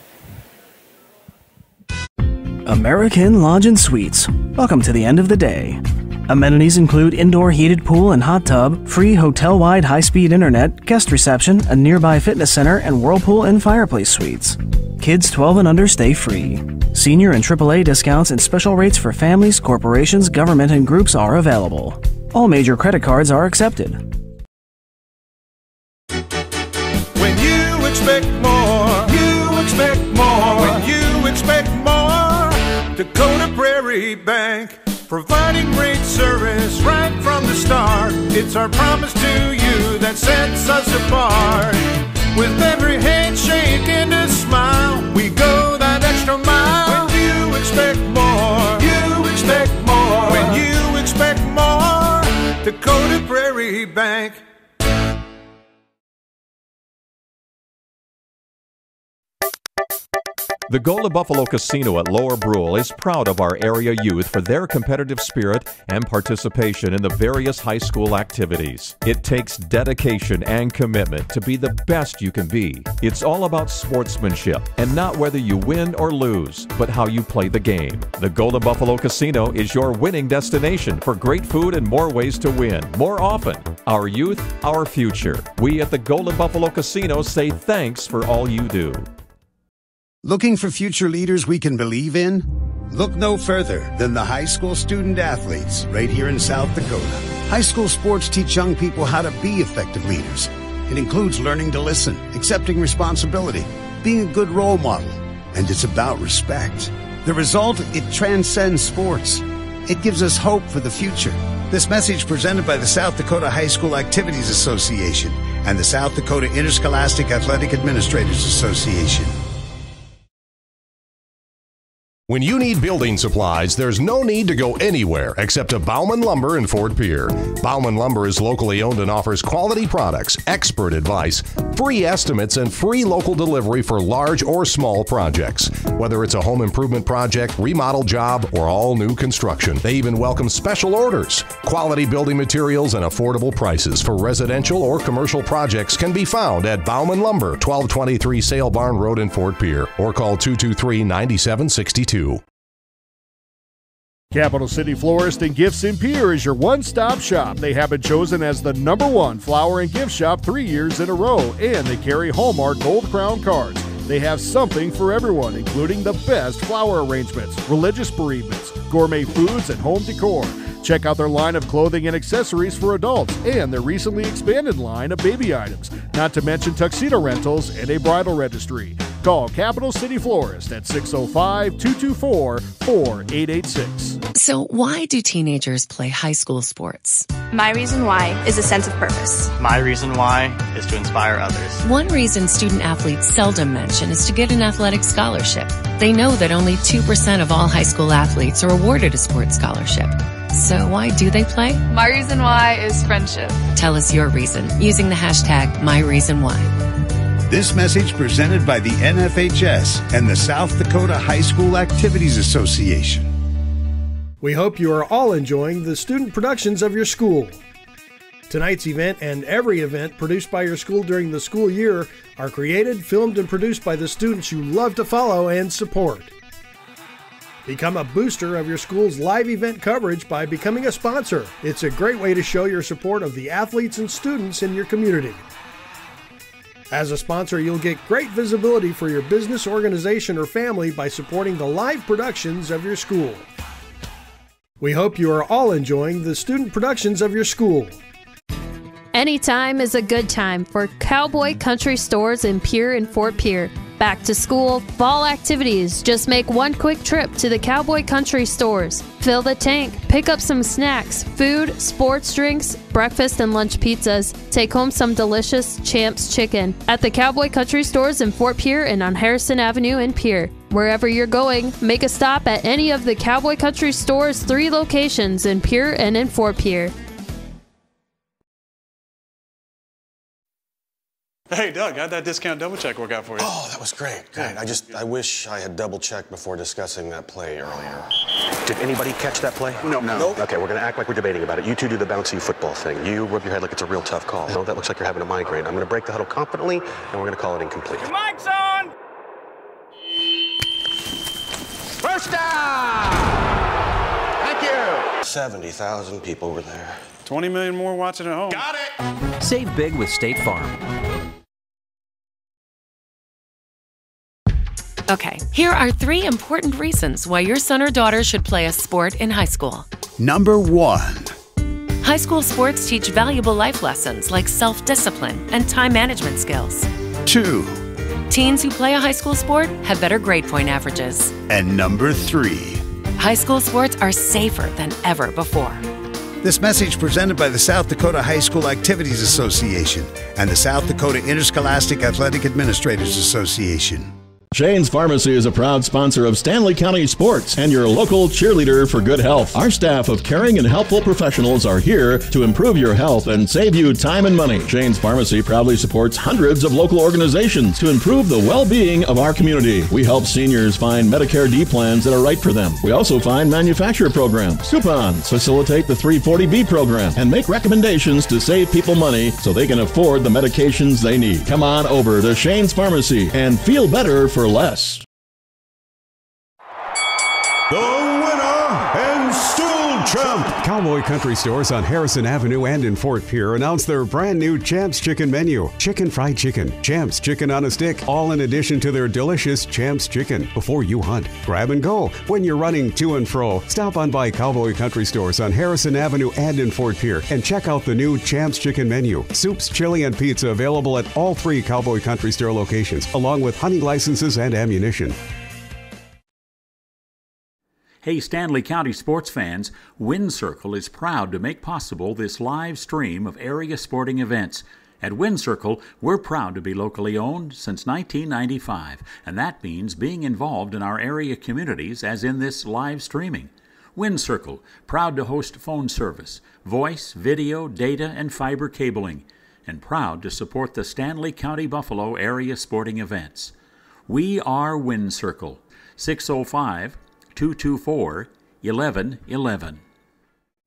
American Lodge and Suites. Welcome to the end of the day. Amenities include indoor heated pool and hot tub, free hotel-wide high-speed internet, guest reception, a nearby fitness center, and whirlpool and fireplace suites. Kids 12 and under stay free. Senior and AAA discounts and special rates for families, corporations, government, and groups are available. All major credit cards are accepted. When you expect more, you expect more. When you expect more, Dakota Prairie Bank, providing great service right from the start. It's our promise to you that sets us apart. With every handshake and a smile, we go that extra mile. When you expect more, you expect more. When you expect more, Dakota Prairie Bank. The Golden Buffalo Casino at Lower Brule is proud of our area youth for their competitive spirit and participation in the various high school activities. It takes dedication and commitment to be the best you can be. It's all about sportsmanship and not whether you win or lose, but how you play the game. The Golden Buffalo Casino is your winning destination for great food and more ways to win, more often. Our youth, our future. We at the Golden Buffalo Casino say thanks for all you do. Looking for future leaders we can believe in? Look no further than the high school student athletes right here in South Dakota. High school sports teach young people how to be effective leaders. It includes learning to listen, accepting responsibility, being a good role model, and it's about respect. The result, it transcends sports. It gives us hope for the future. This message presented by the South Dakota High School Activities Association and the South Dakota Interscholastic Athletic Administrators Association. When you need building supplies, there's no need to go anywhere except to Bauman Lumber in Fort Pierre. Bauman Lumber is locally owned and offers quality products, expert advice, free estimates, and free local delivery for large or small projects. Whether it's a home improvement project, remodel job, or all new construction, they even welcome special orders. Quality building materials and affordable prices for residential or commercial projects can be found at Bauman Lumber, 1223 Sale Barn Road in Fort Pierre, or call 223-9762. Capital City Florist and Gifts in Pierre is your one-stop shop. They have been chosen as the #1 flower and gift shop 3 years in a row, and they carry Hallmark Gold Crown cards. They have something for everyone, including the best flower arrangements, religious bereavements, gourmet foods, and home decor. Check out their line of clothing and accessories for adults and their recently expanded line of baby items, not to mention tuxedo rentals and a bridal registry. Call Capital City Florist at 605-224-4886. So why do teenagers play high school sports? My reason why is a sense of purpose. My reason why is to inspire others. One reason student athletes seldom mention is to get an athletic scholarship. They know that only 2% of all high school athletes are awarded a sports scholarship. So why do they play? My reason why is friendship. Tell us your reason using the hashtag #MyReasonWhy. This message presented by the NFHS and the South Dakota High School Activities Association. We hope you are all enjoying the student productions of your school. Tonight's event and every event produced by your school during the school year are created, filmed, and produced by the students you love to follow and support. Become a booster of your school's live event coverage by becoming a sponsor. It's a great way to show your support of the athletes and students in your community. As a sponsor, you'll get great visibility for your business, organization, or family by supporting the live productions of your school. We hope you are all enjoying the student productions of your school. Anytime is a good time for Cowboy Country Stores in Pierre and Fort Pierre. Back to school, fall activities. Just make one quick trip to the Cowboy Country Stores. Fill the tank, pick up some snacks, food, sports drinks, breakfast and lunch pizzas. Take home some delicious Champs chicken at the Cowboy Country Stores in Fort Pierre and on Harrison Avenue in Pierre. Wherever you're going, make a stop at any of the Cowboy Country Stores' 3 locations in Pierre and in Fort Pierre. Hey, Doug, how'd that discount double check work out for you? Oh, that was great. Great. I wish I had double checked before discussing that play earlier. Did anybody catch that play? No. Okay, we're going to act like we're debating about it. You two do the bouncy football thing. You rub your head like it's a real tough call. No, that looks like you're having a migraine. I'm going to break the huddle confidently, and we're going to call it incomplete. Your mic's on! First down! Thank you! 70,000 people were there. 20 million more watching at home. Got it! Save big with State Farm. Okay, here are 3 important reasons why your son or daughter should play a sport in high school. Number 1. High school sports teach valuable life lessons like self-discipline and time management skills. 2. Teens who play a high school sport have better grade point averages. And number 3. High school sports are safer than ever before. This message presented by the South Dakota High School Activities Association and the South Dakota Interscholastic Athletic Administrators Association. Shane's Pharmacy is a proud sponsor of Stanley County Sports and your local cheerleader for good health. Our staff of caring and helpful professionals are here to improve your health and save you time and money. Shane's Pharmacy proudly supports hundreds of local organizations to improve the well-being of our community. We help seniors find Medicare D plans that are right for them. We also find manufacturer programs, coupons, facilitate the 340B program, and make recommendations to save people money so they can afford the medications they need. Come on over to Shane's Pharmacy and feel better for less. The winner and still champ! Cowboy Country Stores on Harrison Avenue and in Fort Pierre announced their brand new Champs Chicken menu. Chicken fried chicken, Champs chicken on a stick, all in addition to their delicious Champs chicken. Before you hunt, grab and go. When you're running to and fro, stop on by Cowboy Country Stores on Harrison Avenue and in Fort Pierre and check out the new Champs Chicken menu. Soups, chili, and pizza available at all 3 Cowboy Country Store locations, along with hunting licenses and ammunition. Hey, Stanley County sports fans, Wind Circle is proud to make possible this live stream of area sporting events. At Wind Circle, we're proud to be locally owned since 1995, and that means being involved in our area communities as in this live streaming. Wind Circle, proud to host phone service, voice, video, data, and fiber cabling, and proud to support the Stanley County Buffalo area sporting events. We are Wind Circle, 605-224-1111.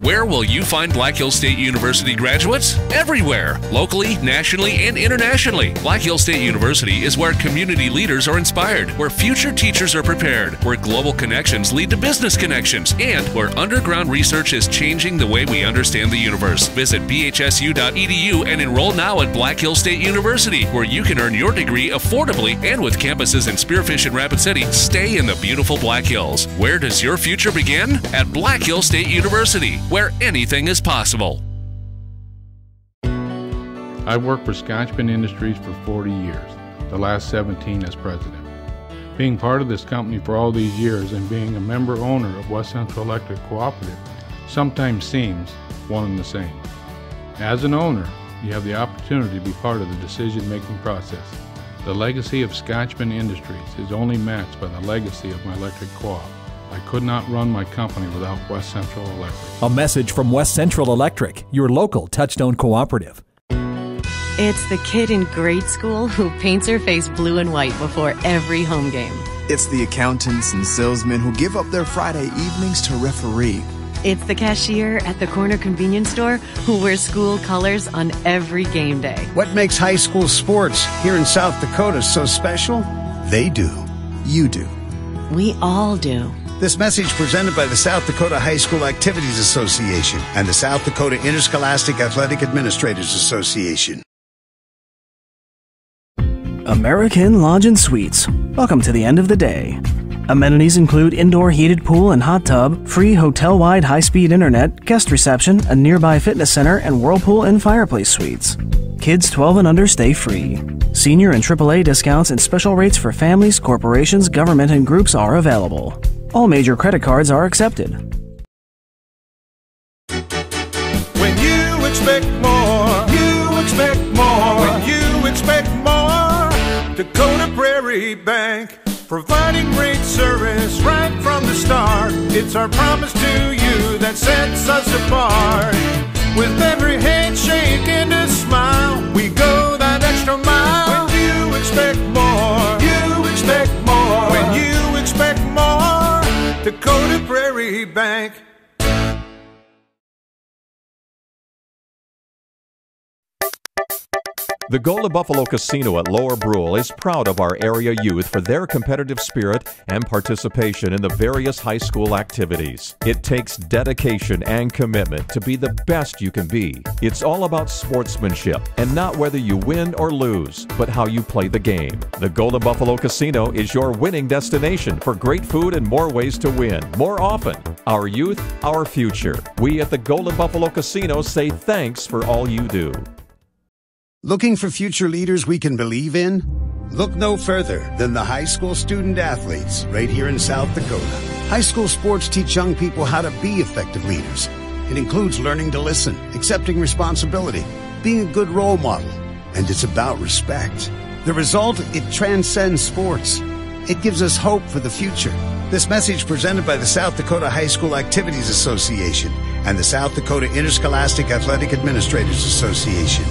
Where will you find Black Hills State University graduates? Everywhere, locally, nationally, and internationally. Black Hills State University is where community leaders are inspired, where future teachers are prepared, where global connections lead to business connections, and where underground research is changing the way we understand the universe. Visit bhsu.edu and enroll now at Black Hills State University, where you can earn your degree affordably and with campuses in Spearfish and Rapid City. Stay in the beautiful Black Hills. Where does your future begin? At Black Hills State University, where anything is possible. I've worked for Scotchman Industries for 40 years, the last 17 as president. Being part of this company for all these years and being a member owner of West Central Electric Cooperative sometimes seems one and the same. As an owner, you have the opportunity to be part of the decision-making process. The legacy of Scotchman Industries is only matched by the legacy of my electric co-op. I could not run my company without West Central Electric. A message from West Central Electric, your local Touchstone cooperative. It's the kid in grade school who paints her face blue and white before every home game. It's the accountants and salesmen who give up their Friday evenings to referee. It's the cashier at the corner convenience store who wears school colors on every game day. What makes high school sports here in South Dakota so special? They do. You do. We all do. This message presented by the South Dakota High School Activities Association and the South Dakota Interscholastic Athletic Administrators Association. American Lodge and Suites. Welcome to the end of the day. Amenities include indoor heated pool and hot tub, free hotel-wide high-speed internet, guest reception, a nearby fitness center, and whirlpool and fireplace suites. Kids 12 and under stay free. Senior and AAA discounts and special rates for families, corporations, government, and groups are available. All major credit cards are accepted. When you expect more, you expect more. When you expect more, Dakota Prairie Bank, providing great service right from the start. It's our promise to you that sets us apart. With every handshake and a smile, we go that extra mile. When you expect more, you expect more. When you expect more, Dakota Prairie Bank. The Golden Buffalo Casino at Lower Brule is proud of our area youth for their competitive spirit and participation in the various high school activities. It takes dedication and commitment to be the best you can be. It's all about sportsmanship and not whether you win or lose, but how you play the game. The Golden Buffalo Casino is your winning destination for great food and more ways to win, more often. Our youth, our future. We at the Golden Buffalo Casino say thanks for all you do. Looking for future leaders we can believe in? Look no further than the high school student athletes right here in South Dakota. High school sports teach young people how to be effective leaders. It includes learning to listen, accepting responsibility, being a good role model, and it's about respect. The result, it transcends sports. It gives us hope for the future. This message presented by the South Dakota High School Activities Association and the South Dakota Interscholastic Athletic Administrators Association.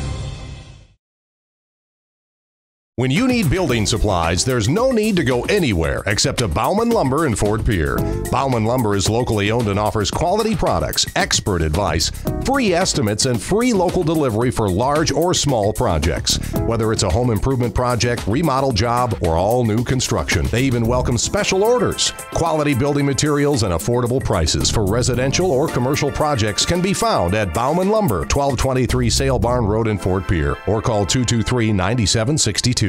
When you need building supplies, there's no need to go anywhere except to Bauman Lumber in Fort Pierre. Bauman Lumber is locally owned and offers quality products, expert advice, free estimates, and free local delivery for large or small projects. Whether it's a home improvement project, remodel job, or all new construction, they even welcome special orders. Quality building materials and affordable prices for residential or commercial projects can be found at Bauman Lumber, 1223 Sale Barn Road in Fort Pierre, or call 223-9762.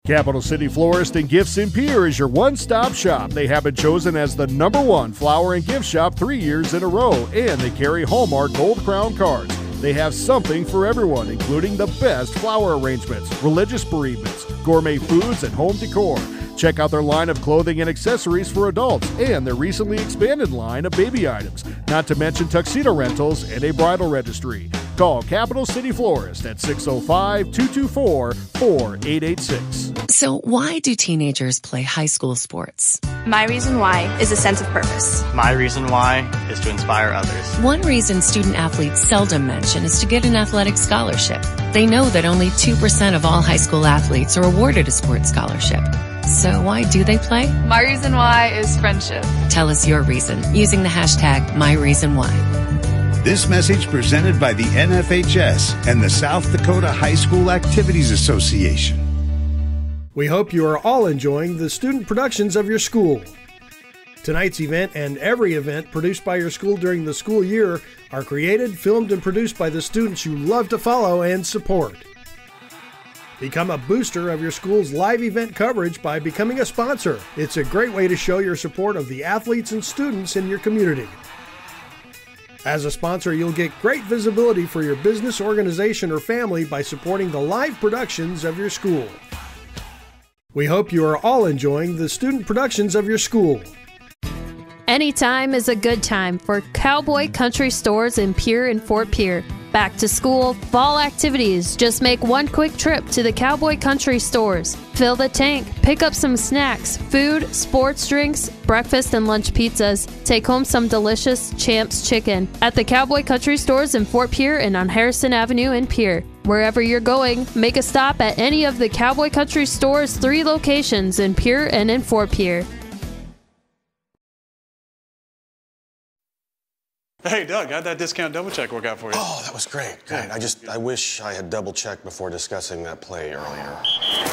Capital City Florist and Gifts in Pierre is your one-stop shop. They have been chosen as the #1 flower and gift shop 3 years in a row, and they carry Hallmark Gold Crown cards. They have something for everyone, including the best flower arrangements, religious bereavements, gourmet foods, and home decor. Check out their line of clothing and accessories for adults and their recently expanded line of baby items, not to mention tuxedo rentals and a bridal registry. Call Capital City Florist at 605-224-4886. So why do teenagers play high school sports? My reason why is a sense of purpose. My reason why is to inspire others. One reason student athletes seldom mention is to get an athletic scholarship. They know that only 2% of all high school athletes are awarded a sports scholarship. So why do they play? My reason why is friendship. Tell us your reason using the hashtag #MyReasonWhy. This message presented by the NFHS and the South Dakota High School Activities Association. We hope you are all enjoying the student productions of your school. Tonight's event and every event produced by your school during the school year are created, filmed, and produced by the students you love to follow and support. Become a booster of your school's live event coverage by becoming a sponsor. It's a great way to show your support of the athletes and students in your community. As a sponsor, you'll get great visibility for your business, organization, or family by supporting the live productions of your school. We hope you are all enjoying the student productions of your school. Anytime is a good time for Cowboy Country Stores in Pierre and Fort Pierre. Back to school, fall activities. Just make one quick trip to the Cowboy Country Stores. Fill the tank, pick up some snacks, food, sports drinks, breakfast and lunch pizzas. Take home some delicious Champs chicken at the Cowboy Country Stores in Fort Pierre and on Harrison Avenue in Pierre. Wherever you're going, make a stop at any of the Cowboy Country Stores' 3 locations in Pierre and in Fort Pierre. Hey, Doug, how'd that discount double check work out for you? Oh, that was great. Good. I wish I had double checked before discussing that play earlier.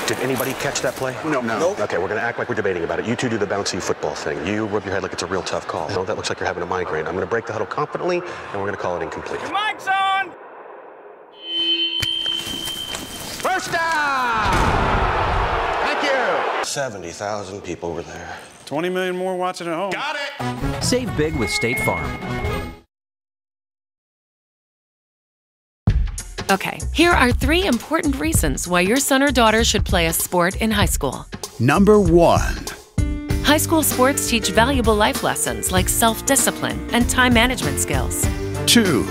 Did anybody catch that play? No. Okay, we're gonna act like we're debating about it. You two do the bouncy football thing. You rub your head like it's a real tough call. No, that looks like you're having a migraine. I'm gonna break the huddle confidently, and we're gonna call it incomplete. Your mic's on! First down! Thank you! 70,000 people were there. 20 million more watching at home. Got it! Save big with State Farm. Okay, here are 3 important reasons why your son or daughter should play a sport in high school. Number 1. High school sports teach valuable life lessons like self-discipline and time management skills. 2.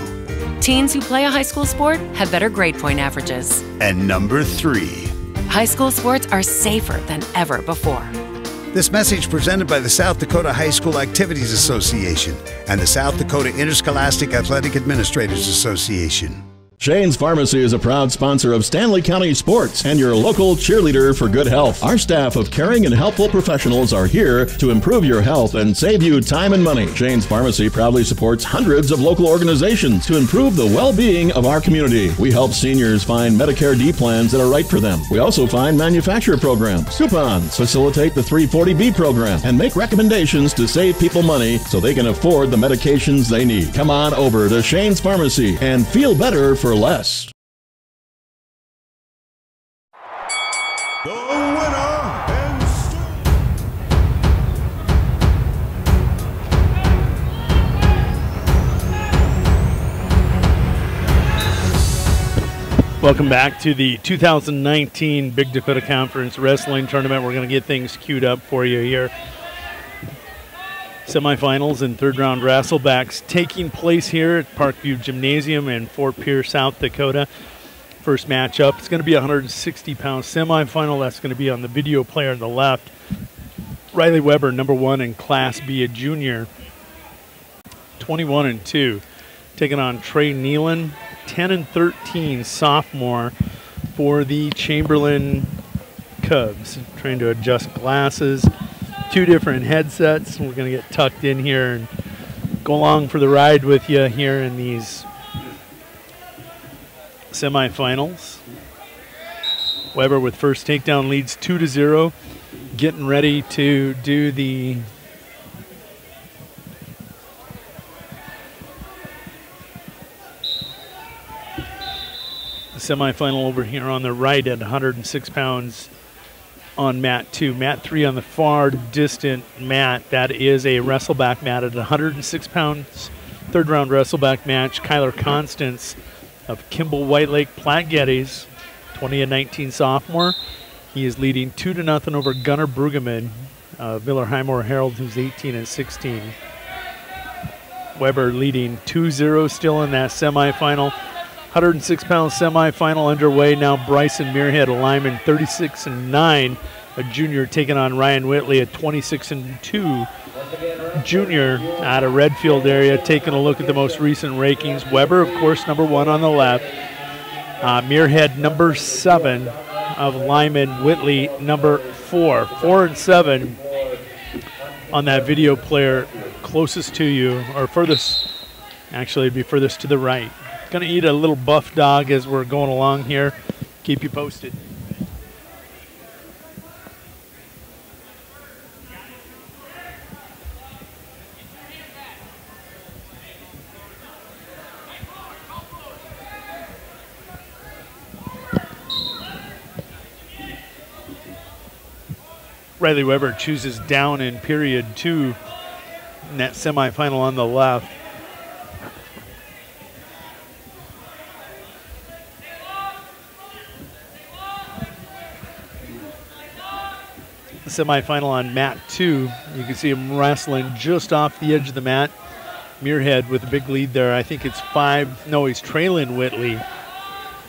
Teens who play a high school sport have better grade point averages. And number 3. High school sports are safer than ever before. This message presented by the South Dakota High School Activities Association and the South Dakota Interscholastic Athletic Administrators Association. Shane's Pharmacy is a proud sponsor of Stanley County Sports and your local cheerleader for good health. Our staff of caring and helpful professionals are here to improve your health and save you time and money. Shane's Pharmacy proudly supports hundreds of local organizations to improve the well-being of our community. We help seniors find Medicare D plans that are right for them. We also find manufacturer programs, coupons, facilitate the 340B program, and make recommendations to save people money so they can afford the medications they need. Come on over to Shane's Pharmacy and feel better for less. The winner and Welcome back to the 2019 Big Dakota Conference Wrestling Tournament. We're going to get things queued up for you here. Semifinals and third round wrestle-backs taking place here at Parkview Gymnasium in Fort Pierre, South Dakota. First matchup, it's going to be a 160-pound semifinal. That's going to be on the video player on the left. Riley Weber, number 1 in Class B, a junior, 21-2. Taking on Trey Nealon, 10-13, sophomore for the Chamberlain Cubs. Trying to adjust glasses. 2 different headsets. We're going to get tucked in here and go along for the ride with you here in these semifinals. Weber with first takedown leads 2-0. Getting ready to do the semifinal over here on the right at 106 pounds. On mat 2. Mat 3 on the far distant mat. That is a wrestle-back mat at 106 pounds. Third round wrestle-back match. Kyler Constance of Kimball White Lake Platte Geddes, 20-19 sophomore. He is leading 2-0 over Gunnar Brueggemann, Miller Highmore Herald, who's 18-16. Weber leading 2-0 still in that semifinal. 106-pound semifinal underway now. Bryson Muirhead, a lineman, 36-9. A junior taking on Ryan Whitley, a 26-2 junior out of Redfield area. Taking a look at the most recent rankings. Weber, of course, number 1 on the left. Muirhead, number 7. of Lyman Whitley, number 4. 4 and 7 on that video player closest to you, or furthest, actually it'd be furthest to the right. Gonna eat a little buff dog as we're going along here. Keep you posted. Riley Weber chooses down in period 2 in that semifinal on the left. The semifinal on mat 2. You can see him wrestling just off the edge of the mat. Muirhead with a big lead there. I think it's 5. No, he's trailing Whitley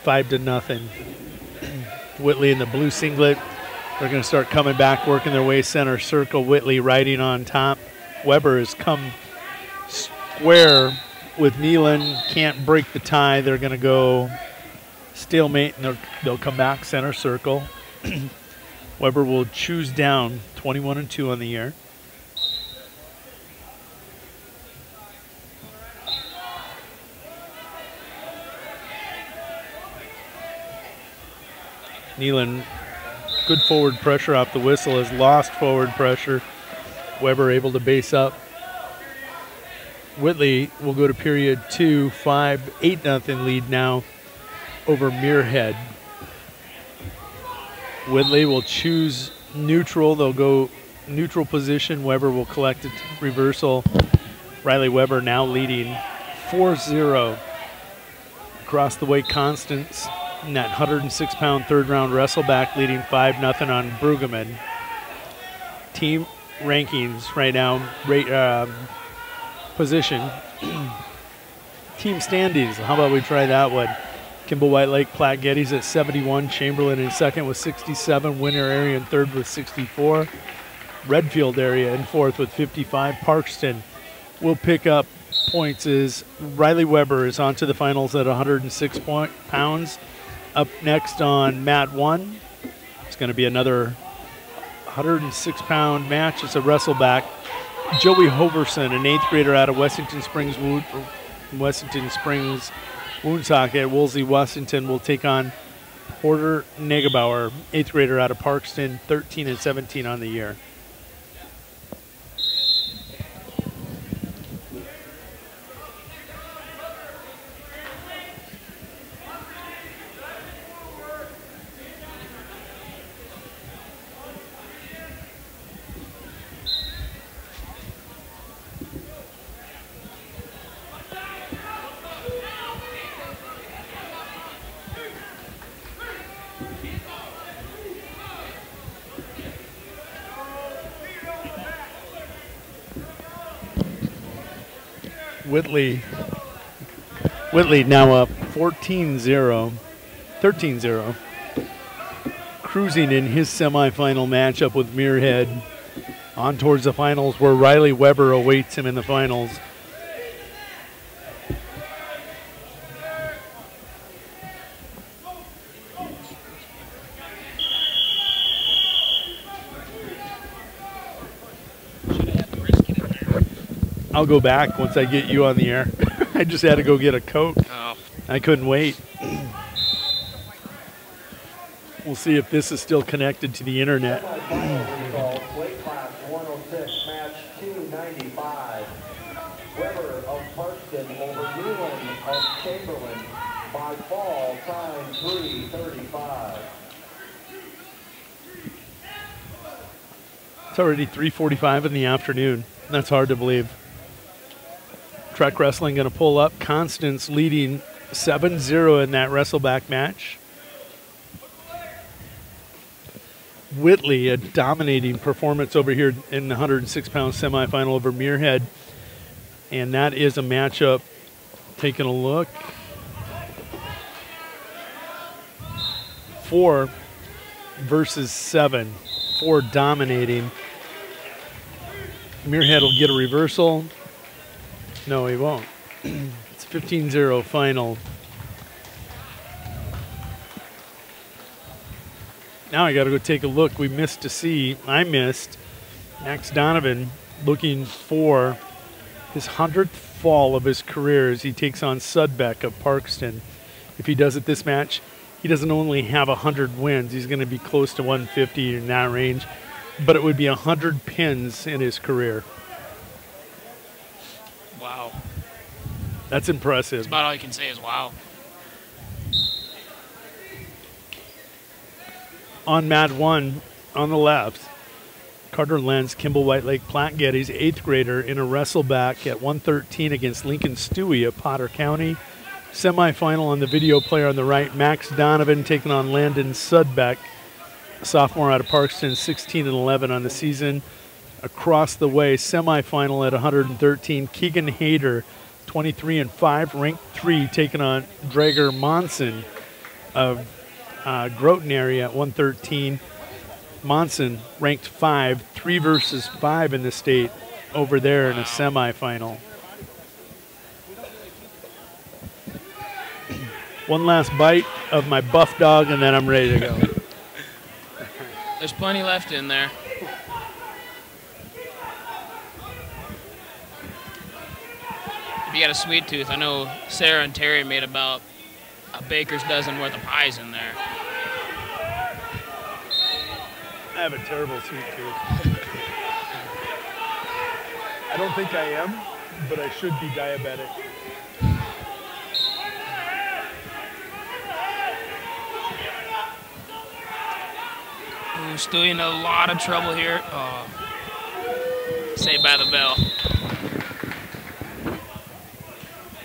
5-0. Whitley in the blue singlet. They're going to start coming back, working their way center circle. Whitley riding on top. Weber has come square with Nealon. Can't break the tie. They're going to go stalemate, and they'll come back center circle. Weber will choose down 21-2 on the year. Nealon, good forward pressure off the whistle, has lost forward pressure. Weber able to base up. Whitley will go to period 2, 8-0 lead now over Muirhead. Whitley will choose neutral. They'll go neutral position. Weber will collect it, reversal. Riley Weber now leading 4-0 across the way. Constance in that 106-pound third-round wrestle-back leading 5-0 on Brueggemann. Team rankings right now, position. Team standings, how about we try that one? Kimball White-Lake Platte Geddes at 71, Chamberlain in second with 67, Winter area in third with 64, Redfield area in fourth with 55. Parkston will pick up points as Riley Weber is on to the finals at 106 pounds. Up next on mat 1, it's going to be another 106-pound match. It's a wrestle-back. Joey Hoverson, an 8th grader out of Washington Springs, Woonsocket, Woolsey, Washington, will take on Porter Negebauer, 8th grader out of Parkston, 13 and 17 on the year. Whitley now up 13-0, cruising in his semifinal matchup with Muirhead on towards the finals where Riley Weber awaits him in the finals. I'll go back once I get you on the air. I just had to go get a Coke. Oh. I couldn't wait. We'll see if this is still connected to the internet. Weight class 106, match 295. Weber of Parkston over Newland of Chamberlain by fall time 3:35. It's already 3:45 in the afternoon. That's hard to believe. Trek Wrestling going to pull up. Constance leading 7-0 in that wrestle-back match. Whitley, a dominating performance over here in the 106-pound semifinal over Muirhead. And that is a matchup, taking a look. 4 versus 7. 4 dominating. Muirhead will get a reversal. No, he won't. It's 15-0 final. Now I got to go take a look. I missed Max Donovan looking for his 100th fall of his career as he takes on Sudbeck of Parkston. If he does it this match, he doesn't only have 100 wins. He's going to be close to 150 in that range, but it would be 100 pins in his career. Wow. That's impressive. That's about all you can say is wow. On mat 1, on the left, Carter Lenz, Kimball White Lake Platte Geddes, 8th grader in a wrestle-back at 113 against Lincoln Stewie of Potter County. Semifinal on the video player on the right, Max Donovan taking on Landon Sudbeck, sophomore out of Parkston, 16-11 on the season. Across the way, semifinal at 113, Keegan Hayter, 23-5, ranked 3, taking on Drager Monson of Groton area at 113. Monson ranked 5, 3 versus 5 in the state over there in a semifinal. One last bite of my buff dog and then I'm ready to go. There's plenty left in there. If you got a sweet tooth, I know Sarah and Terry made about a baker's dozen worth of pies in there. I have a terrible sweet tooth. I don't think I am, but I should be diabetic. Ooh, Stewie in a lot of trouble here. Oh. Saved by the bell.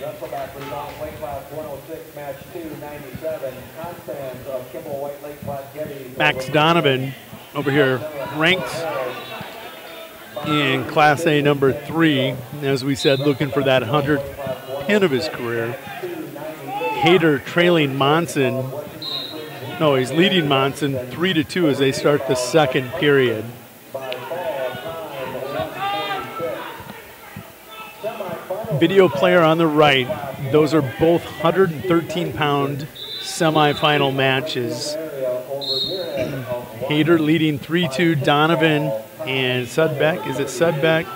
Wrestle-back result, weight class 106, match 297. Constance of Kimball White Lake Platte Geddes. Max Donovan over here ranked in Class A number 3, as we said, looking for that 100th pin of his career. Hayter trailing Monson. No, he's leading Monson 3-2 as they start the second period. Video player on the right. Those are both 113-pound semifinal matches. Hayter leading 3-2, Donovan and Sudbeck. Is it Sudbeck?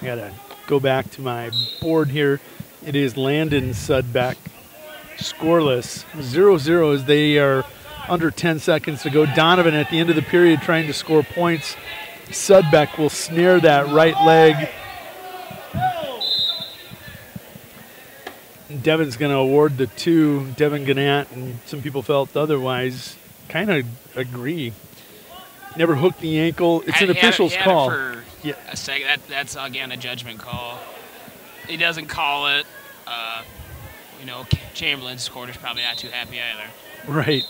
I gotta go back to my board here. It is Landon Sudbeck. Scoreless, 0-0 as they are under 10 seconds to go. Donovan at the end of the period trying to score points. Sudbeck will snare that right leg. Devin's going to award the 2. Devin Gannett, and some people felt otherwise, kind of agree. Never hooked the ankle. It's an official's call. Yeah. A second. That's, again, a judgment call. He doesn't call it. You know, Chamberlain's quarter's probably not too happy either. Right.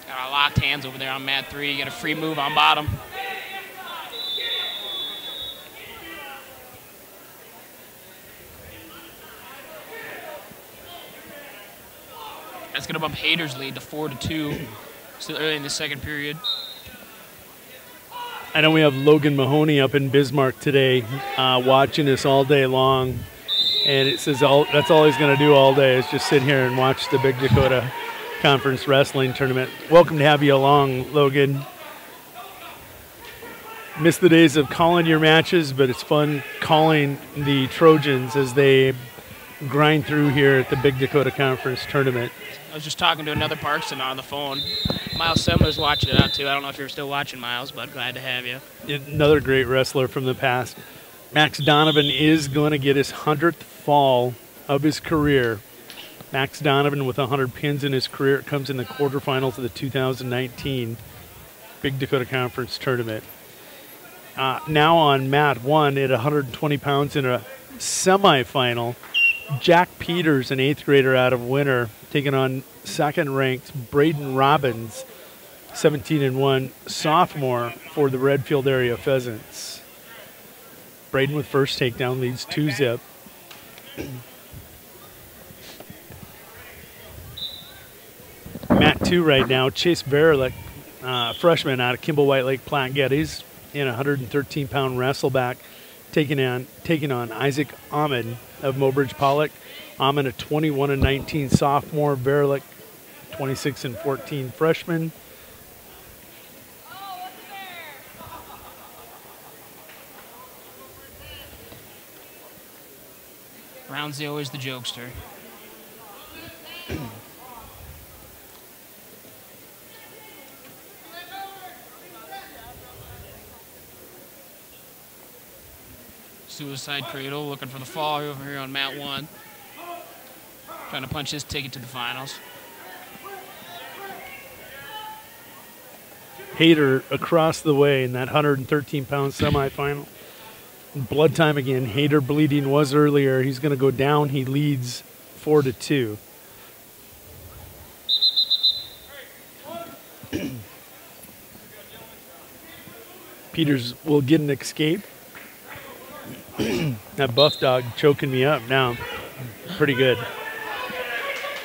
Got locked hands over there on mat 3. Got a free move on bottom. That's going to bump Hayter's lead to 4-2. Still early in the second period. I know we have Logan Mahoney up in Bismarck today watching us all day long. And it says that's all he's going to do all day is just sit here and watch the Big Dakota Conference Wrestling Tournament. Welcome to have you along, Logan. Miss the days of calling your matches, but it's fun calling the Trojans as they grind through here at the Big Dakota Conference Tournament. I was just talking to another Parkston on the phone. Miles Semler's watching it out too. I don't know if you're still watching, Miles, but glad to have you. Another great wrestler from the past. Max Donovan is going to get his 100th fall of his career. Max Donovan with 100 pins in his career. It comes in the quarterfinals of the 2019 Big Dakota Conference Tournament. Now on mat 1 at 120 pounds in a semifinal, Jack Peters, an 8th grader out of Winter, taking on second-ranked Braden Robbins, 17-1, sophomore for the Redfield area Pheasants. Braden with first takedown leads 2-zip. Mat 2 right now, Chase Verlick, freshman out of Kimball White Lake Platte Geddes, in a 113-pound wrestleback, taking on Isaac Ahmed of Mobridge Pollock. Amon, a 21-19 sophomore. Verlick, 26-14 freshman. Roundsy always the jokester. Suicide Cradle looking for the fall over here on mat 1. Trying to punch his ticket to the finals. Hayter across the way in that 113-pound semifinal. Blood time again. Hayter bleeding was earlier. He's going to go down. He leads 4-2. Peters will get an escape. That buff dog choking me up now. Pretty good.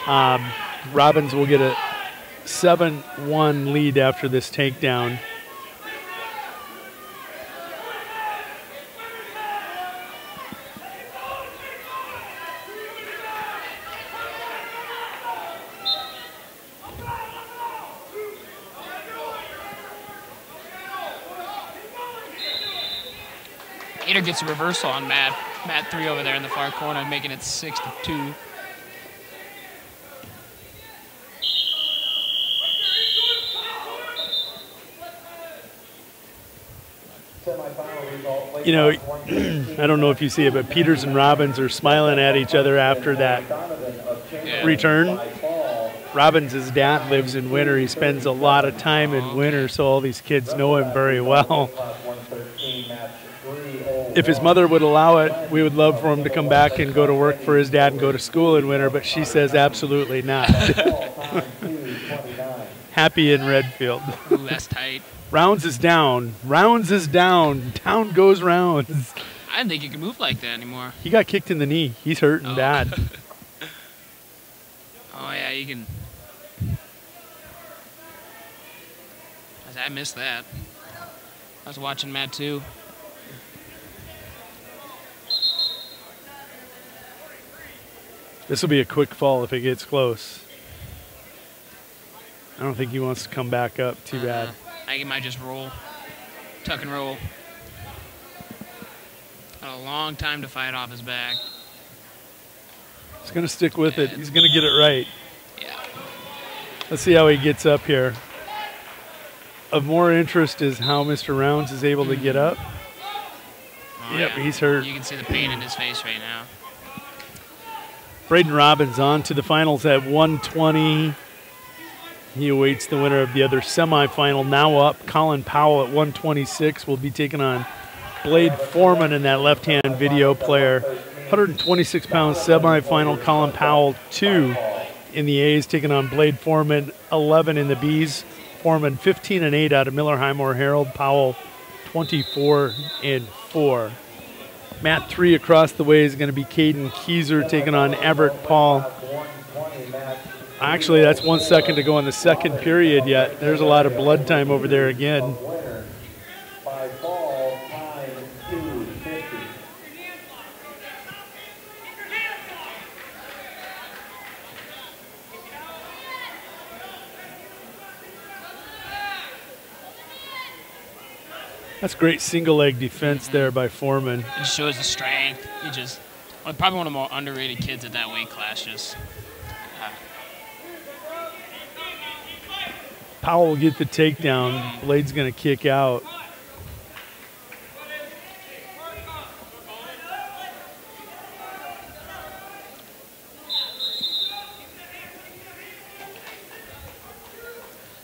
Robbins will get a 7-1 lead after this takedown. Hayter gets a reversal on mat 3 over there in the far corner, making it 6-2. You know, I don't know if you see it, but Peters and Robbins are smiling at each other after that return. Robbins' dad lives in Winter. He spends a lot of time in Winter, so all these kids know him very well. If his mother would allow it, we would love for him to come back and go to work for his dad and go to school in Winter, but she says absolutely not. Happy in Redfield. Ooh, that's tight. Rounds is down. Rounds is down. Down goes Rounds. I didn't think he could move like that anymore. He got kicked in the knee. He's hurting bad. Oh, yeah, you can. I missed that. I was watching Matt, too. This will be a quick fall if it gets close. I don't think he wants to come back up too bad. I think he might just roll. Tuck and roll. Got a long time to fight off his back. He's going to stick with it. He's going to get it right. Yeah. Let's see how he gets up here. Of more interest is how Mr. Rounds is able to get up. Oh, Yep, yeah. he's hurt. You can see the pain in his face right now. Braden Robbins on to the finals at 120. He awaits the winner of the other semifinal. Now up, Colin Powell at 126 will be taking on Blade Foreman in that left-hand video player. 126-pound semifinal, Colin Powell 2 in the A's, taking on Blade Foreman 11 in the B's. Foreman 15-8 out of Miller Highmore Herald. Powell 24-4. Mat 3 across the way is going to be Caden Keyser taking on Everett Paul. Actually, that's 1 second to go in the second period yet. There's a lot of blood time over there again. That's great single leg defense there by Foreman. It just shows the strength. He just, probably one of the more underrated kids at that weight class. Just. Powell will get the takedown. Blade's going to kick out.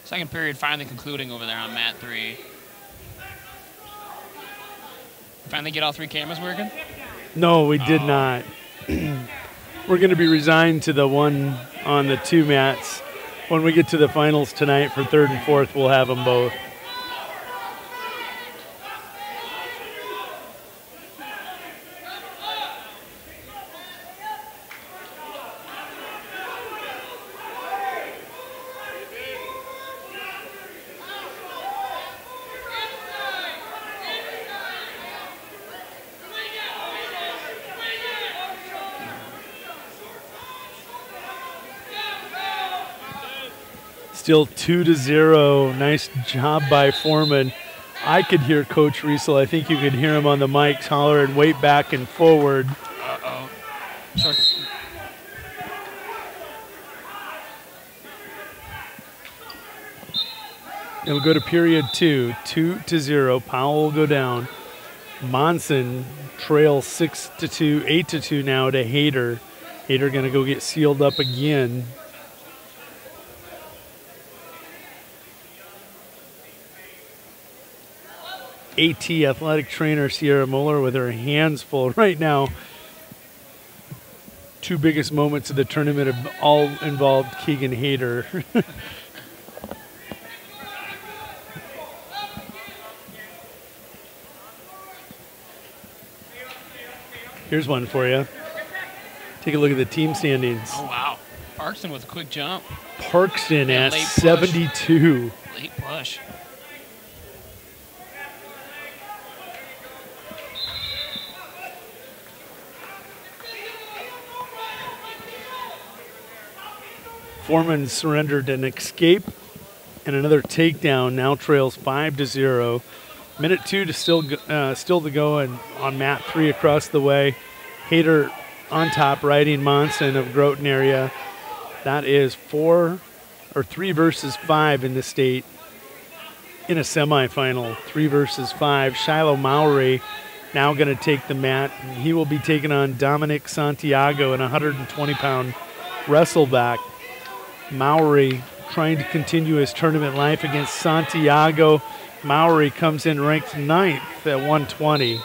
Second period finally concluding over there on mat 3. Finally get all 3 cameras working? No, we did not. We're going to be resigned to the one on the 2 mats. When we get to the finals tonight for 3rd and 4th, we'll have them both. Still 2-0. Nice job by Foreman. I could hear Coach Riesel. I think you could hear him on the mics hollering, "Weight back and forward." Uh-oh. Sorry. It'll go to period 2, 2-0. Powell will go down. Monson trails 6-2, 8-2 now to Hayter. Hayter going to go get sealed up again. AT athletic trainer Sierra Muller with her hands full right now. Two biggest moments of the tournament have all involved Keegan Hayter. Here's one for you. Take a look at the team standings. Oh, wow. Parkston with a quick jump. Parkston at 72. Late push. Foreman surrendered an escape and another takedown. Now trails 5-0. Minute 2 to still to go, and on mat 3 across the way. Hayter on top, riding Monson of Groton area. That is 3 versus 5 in the state in a semifinal. 3 versus 5. Shiloh Mowry now going to take the mat. He will be taking on Dominic Santiago in a 120-pound wrestle-back. Mowry trying to continue his tournament life against Santiago. Mowry comes in ranked 9th at 120.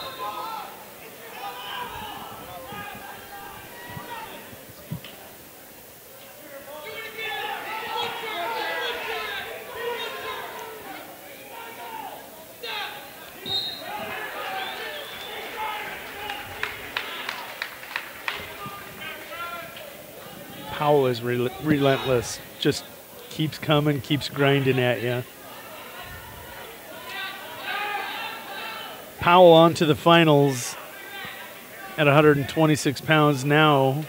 Powell is relentless. Just keeps coming, keeps grinding at you. Powell on to the finals at 126 pounds now.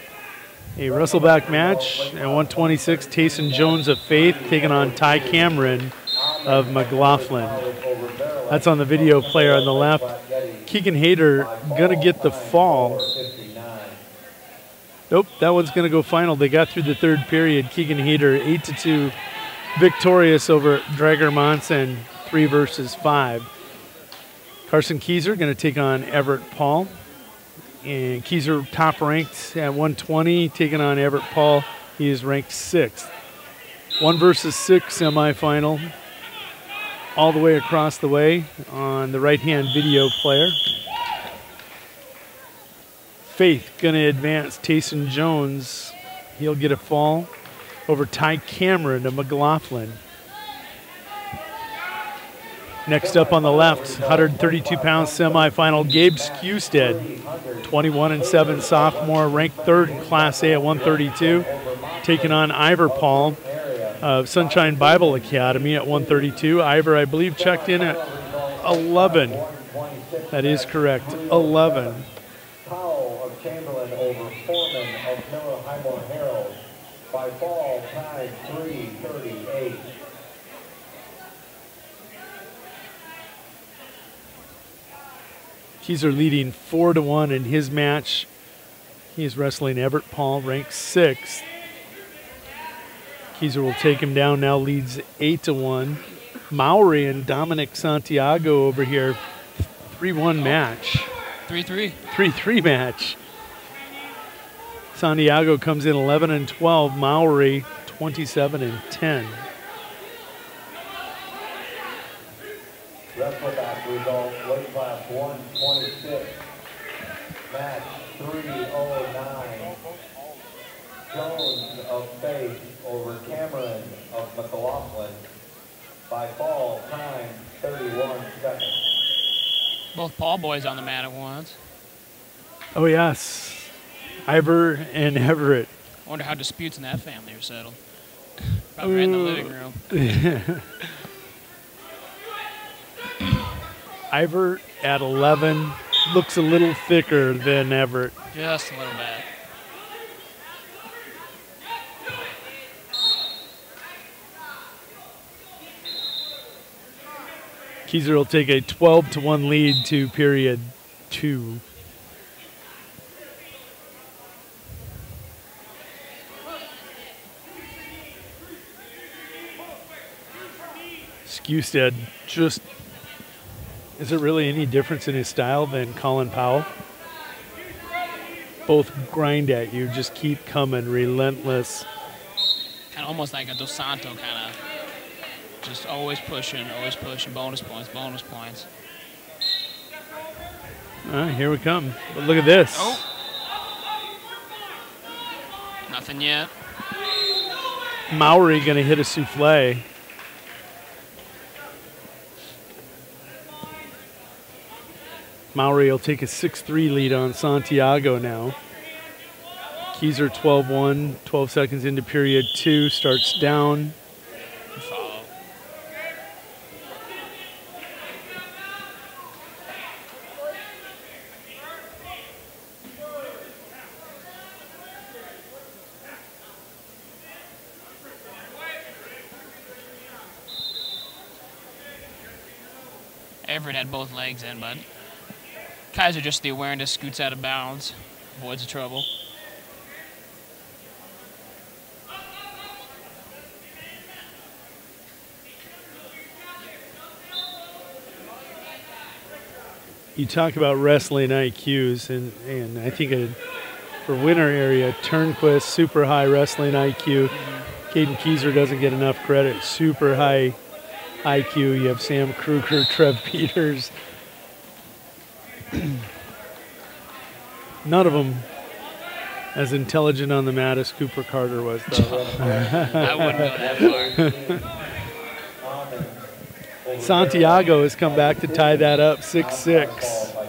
A wrestleback match at 126. Tayson Jones of Faith taking on Ty Cameron of McLaughlin. That's on the video player on the left. Keegan Hayter gonna get the fall. Nope, that one's going to go final. They got through the third period. Keegan Hayter 8-2 victorious over Drager Monson, 3 versus 5. Carson Keyser going to take on Everett Paul. And Keyser top ranked at 120, taking on Everett Paul. He is ranked 6th. 1 versus 6 semifinal. All the way across the way on the right-hand video player. Faith going to advance. Tayson Jones, he'll get a fall over Ty Cameron of McLaughlin. Next up on the left, 132-pound semifinal, Gabe Skewstead, 21-7 sophomore, ranked 3rd in Class A at 132, taking on Ivor Paul of Sunshine Bible Academy at 132. Ivor, I believe, checked in at 11. That is correct, 11. Chamberlain over Foreman of Miller Highmore Herald by fall time 3:38. Keyser leading 4-1 in his match. He is wrestling Everett Paul, ranked 6th. Keyser will take him down, now leads 8-1. Mowry and Dominic Santiago over here, 3-1 match. 3-3. 3-3 match. Santiago comes in 11-12. Mowry 27-10. Wrestle-back result, weight class 126. Match 309. Jones of Faith over Cameron of McLaughlin by fall time 31 seconds. Both Paul boys on the mat at once. Oh, yes. Ivor and Everett. I wonder how disputes in that family are settled. Probably right in the living room. Ivor at 11 looks a little thicker than Everett. Just a little bit. Keyser will take a 12-1 lead to period 2. Skewstead just, is it really any difference in his style than Colin Powell? Both grind at you, just keep coming, relentless. Kind of almost like a Dos Santo kind of, just always pushing, bonus points, bonus points. All right, here we come. But look at this. Oh. Nothing yet. Mowry going to hit a souffle. Mowry will take a 6-3 lead on Santiago now. Keyser 12-1, 12 seconds into period 2, starts down. Follow. Everett had both legs in, but Kaiser just the awareness, scoots out of bounds, avoids the trouble. You talk about wrestling IQs, and I think for winner area, Turnquist, super high wrestling IQ. Caden Keyser doesn't get enough credit, super high IQ. You have Sam Kruger, Trev Peters. None of them as intelligent on the mat as Cooper Carter was, though. I wouldn't go that far. Santiago has come back to tie that up, 6-6.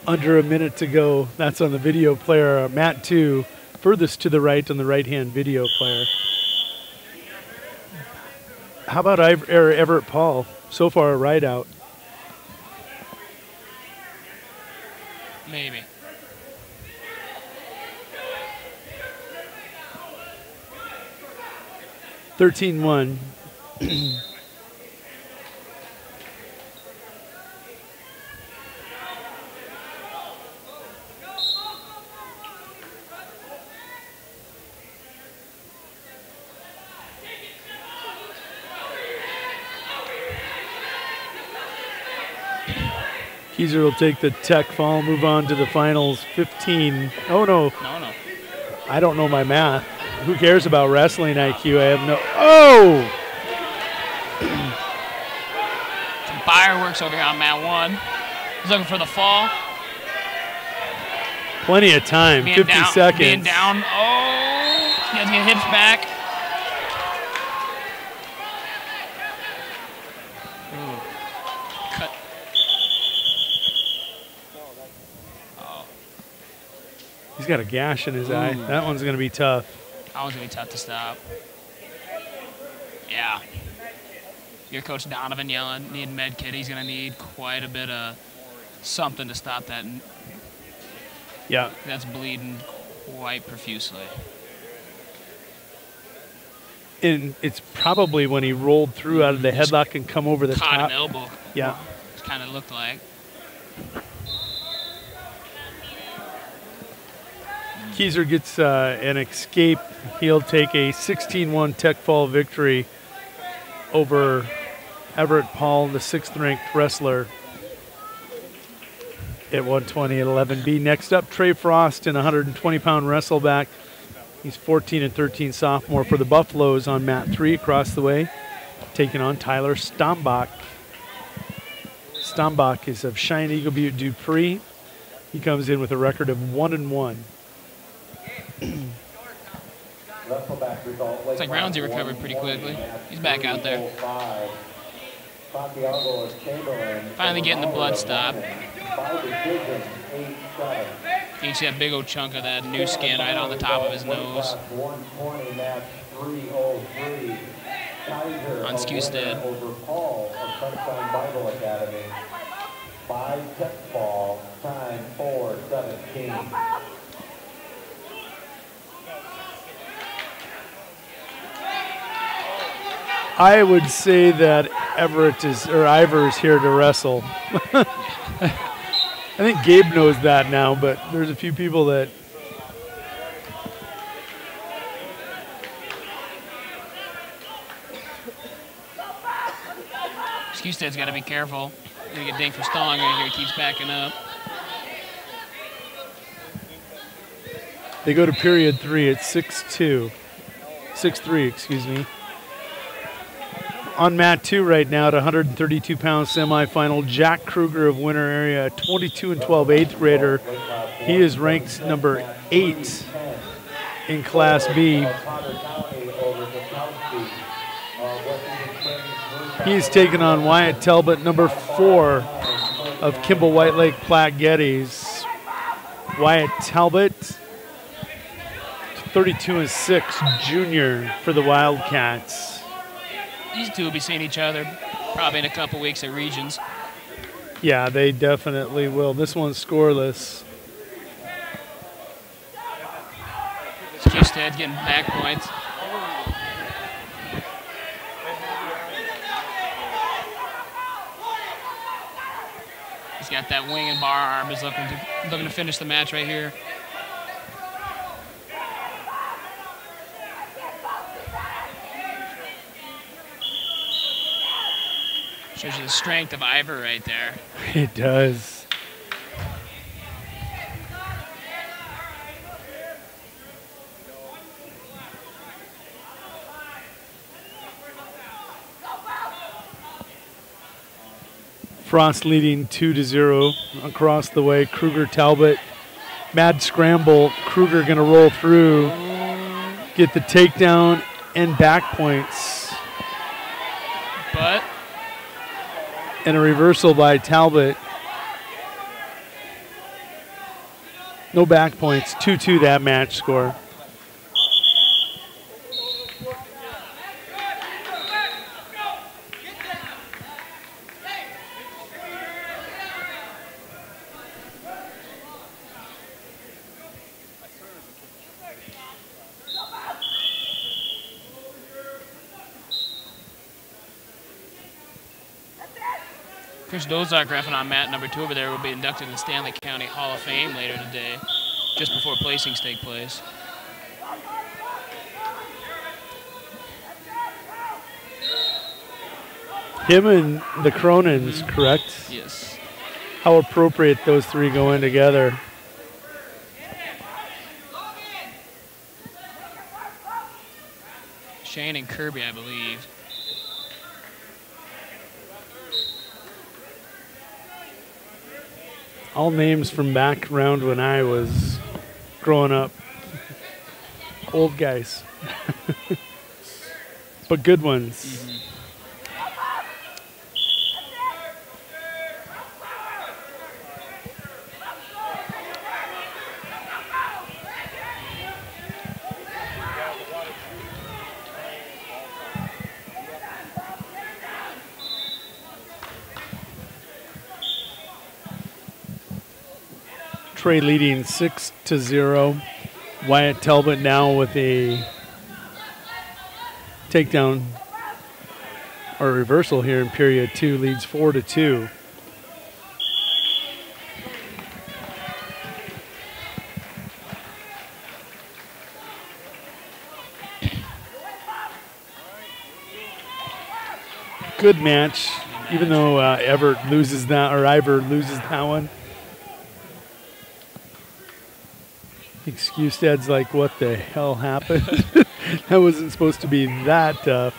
Under a minute to go. That's on the video player. Mat 2, furthest to the right on the right-hand video player. How about Everett Paul? So far, a ride out. Maybe. $13-1. Keyser will take the tech fall, move on to the finals. 15. Oh, no. No. I don't know my math. Who cares about wrestling IQ? I have no. Oh! Some fireworks over here on mat 1. He's looking for the fall. Plenty of time. 50 seconds. Being down. Oh! He has to get hips back. Cut. Oh. He's got a gash in his eye. That one's going to be tough. That one's going to be tough to stop. Yeah. Your coach Donovan yelling, need med kit. He's going to need quite a bit of something to stop that. Yeah. That's bleeding quite profusely. And it's probably when he rolled through out of the headlock and come over the top. Caught an elbow. Yeah. It kind of looked like. Keyser gets an escape. He'll take a 16-1 tech fall victory over Everett Paul, the 6th-ranked wrestler at 120 at 11B. Next up, Trey Frost in 120-pound wrestle-back. He's 14-13 sophomore for the Buffaloes on mat 3 across the way, taking on Tyler Stombach. Stombach is of Cheyenne Eagle Butte Dupree. He comes in with a record of 1-1. It's like Roundsy recovered pretty quickly. He's back out there. Finally getting the blood stop. You can see that big old chunk of that new skin right on the top of his nose. On Skewstead. Time 4:17. I would say that Ivor is here to wrestle. I think Gabe knows that now, but there's a few people that. Skewstead's got to be careful. Gonna get dinged for stalling right here. He keeps backing up. They go to period 3 at 6-3, excuse me. On mat 2 right now at 132-pound semifinal, Jack Kruger of Winter Area, 22-12 8th grader. He is ranked number 8 in Class B. He's taken on Wyatt Talbot, number 4 of Kimball White Lake Platte Geddes. Wyatt Talbot, 32-6 junior for the Wildcats. These two will be seeing each other probably in a couple weeks at Regions. Yeah, they definitely will. This one's scoreless. Skewstead getting back points. He's got that wing and bar arm. He's looking to finish the match right here. Shows you the strength of Ivor right there. It does. Frost leading 2-0 across the way. Kruger Talbot, mad scramble. Kruger gonna roll through, get the takedown and back points. But and a reversal by Talbot. No back points. 2-2 that match score. Chris Dozark reffing on mat number 2 over there will be inducted in the Stanley County Hall of Fame later today, just before placings take place. Him and the Cronins, correct? Yes. How appropriate those three go in together. Shane and Kirby, I believe. All names from back around when I was growing up. Old guys. But good ones. Mm-hmm. Trey leading 6-0. Wyatt Talbot now with a takedown or reversal here in period 2, leads 4-2. Good match, even though Ivor loses that one. Skewstead's like, what the hell happened? That wasn't supposed to be that tough.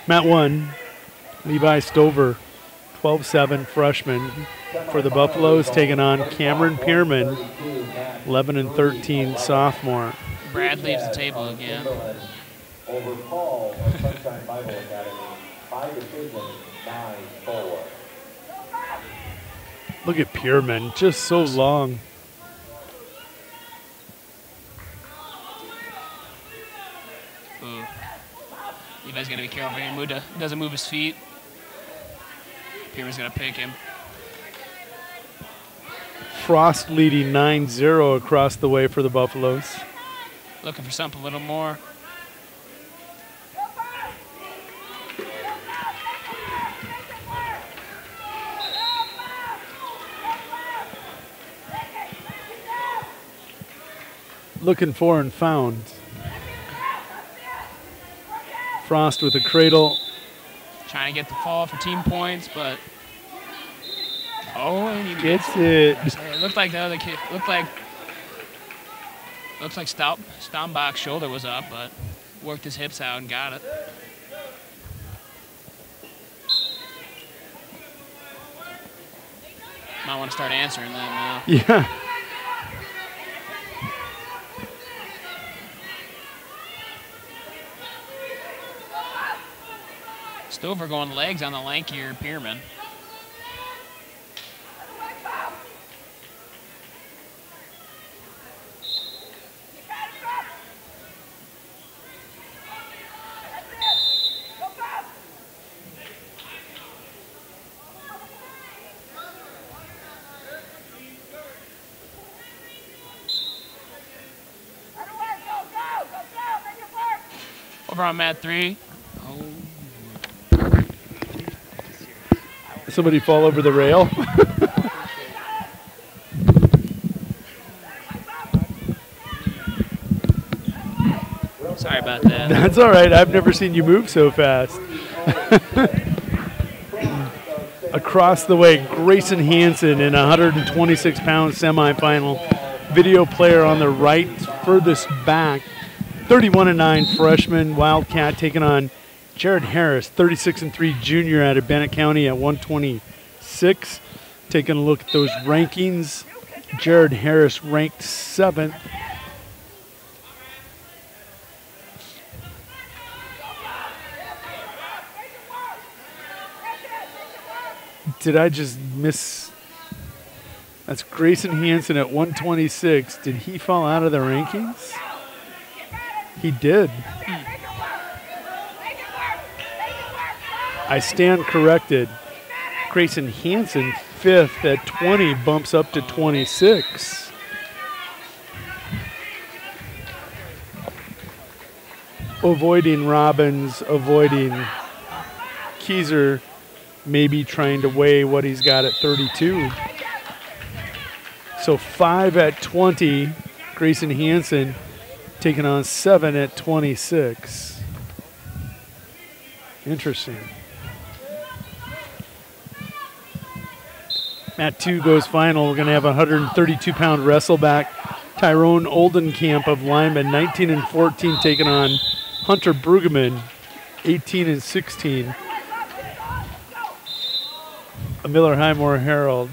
Mat 1, Levi Stover, 12-7 freshman for the Buffaloes, taking on Cameron Pierman, 11-13 sophomore. Brad leaves the table again. Over Paul of Sunshine Bible Academy, 5 decisions, 9-4. Look at Pierman, just so long. Ooh. Levi's got to be careful here. He doesn't move his feet. Pierre's going to pick him. Frost leading 9-0 across the way for the Buffaloes. Looking for something a little more. looking for and found. Frost with a cradle. Trying to get the fall for team points, but and he gets it. It looked like the other kid looks like Staumbach's shoulder was up, but worked his hips out and got it. Might want to start answering that now. Yeah. Stover going legs on the lankier Pierman. Over on mat 3. Somebody fall over the rail. Sorry about that. That's all right. I've never seen you move so fast. Across the way, Grayson Hansen in a 126-pound semifinal. Video player on the right, furthest back. 31-9 freshman Wildcat taking on Jared Harris, 36-3 junior out of Bennett County at 126. Taking a look at those rankings. Jared Harris ranked 7th. Did I just miss? That's Grayson Hansen at 126. Did he fall out of the rankings? He did. I stand corrected. Grayson Hansen, 5th at 20, bumps up to 26. Avoiding Robbins, avoiding Keyser, maybe trying to weigh what he's got at 32. So 5 at 20, Grayson Hansen taking on 7 at 26. Interesting. Mat 2 goes final. We're going to have a 132-pound wrestle-back. Tyrone Oldenkamp of Lyman, 19-14, taking on Hunter Brueggemann, 18-16. A Miller Highmore Herald.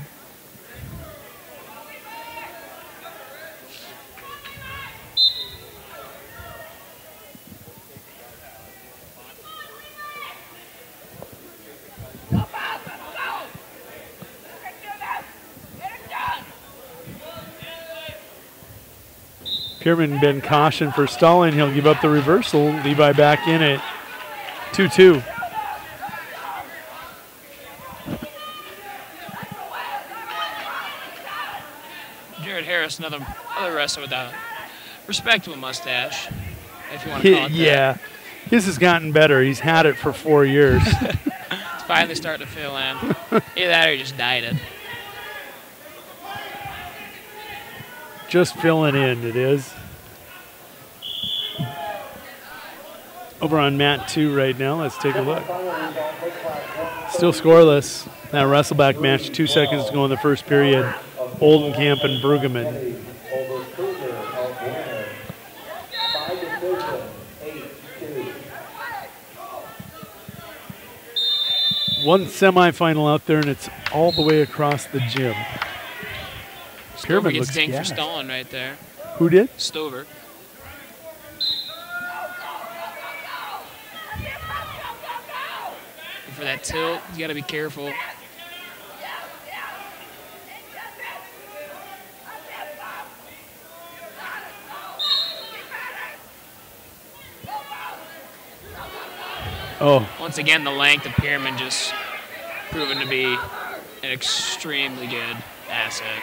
Pierman been cautioned for stalling. He'll give up the reversal. Levi back in it. 2-2. Jared Harris, another wrestler with a respectable mustache, if you want to call it that. Yeah, his has gotten better. He's had it for 4 years. It's finally starting to fill in. Either that or he just dyed it. Just filling in, it is. Over on mat 2 right now. Let's take a look. Still scoreless. That wrestle-back match, 2 seconds to go in the first period. Oldenkamp and Brueggemann. One semifinal out there, and it's all the way across the gym. Stover gets dinged for stalling right there. Who did? Stover. And for that tilt, you got to be careful. Oh. Once again, the length of Pierman just proven to be an extremely good asset.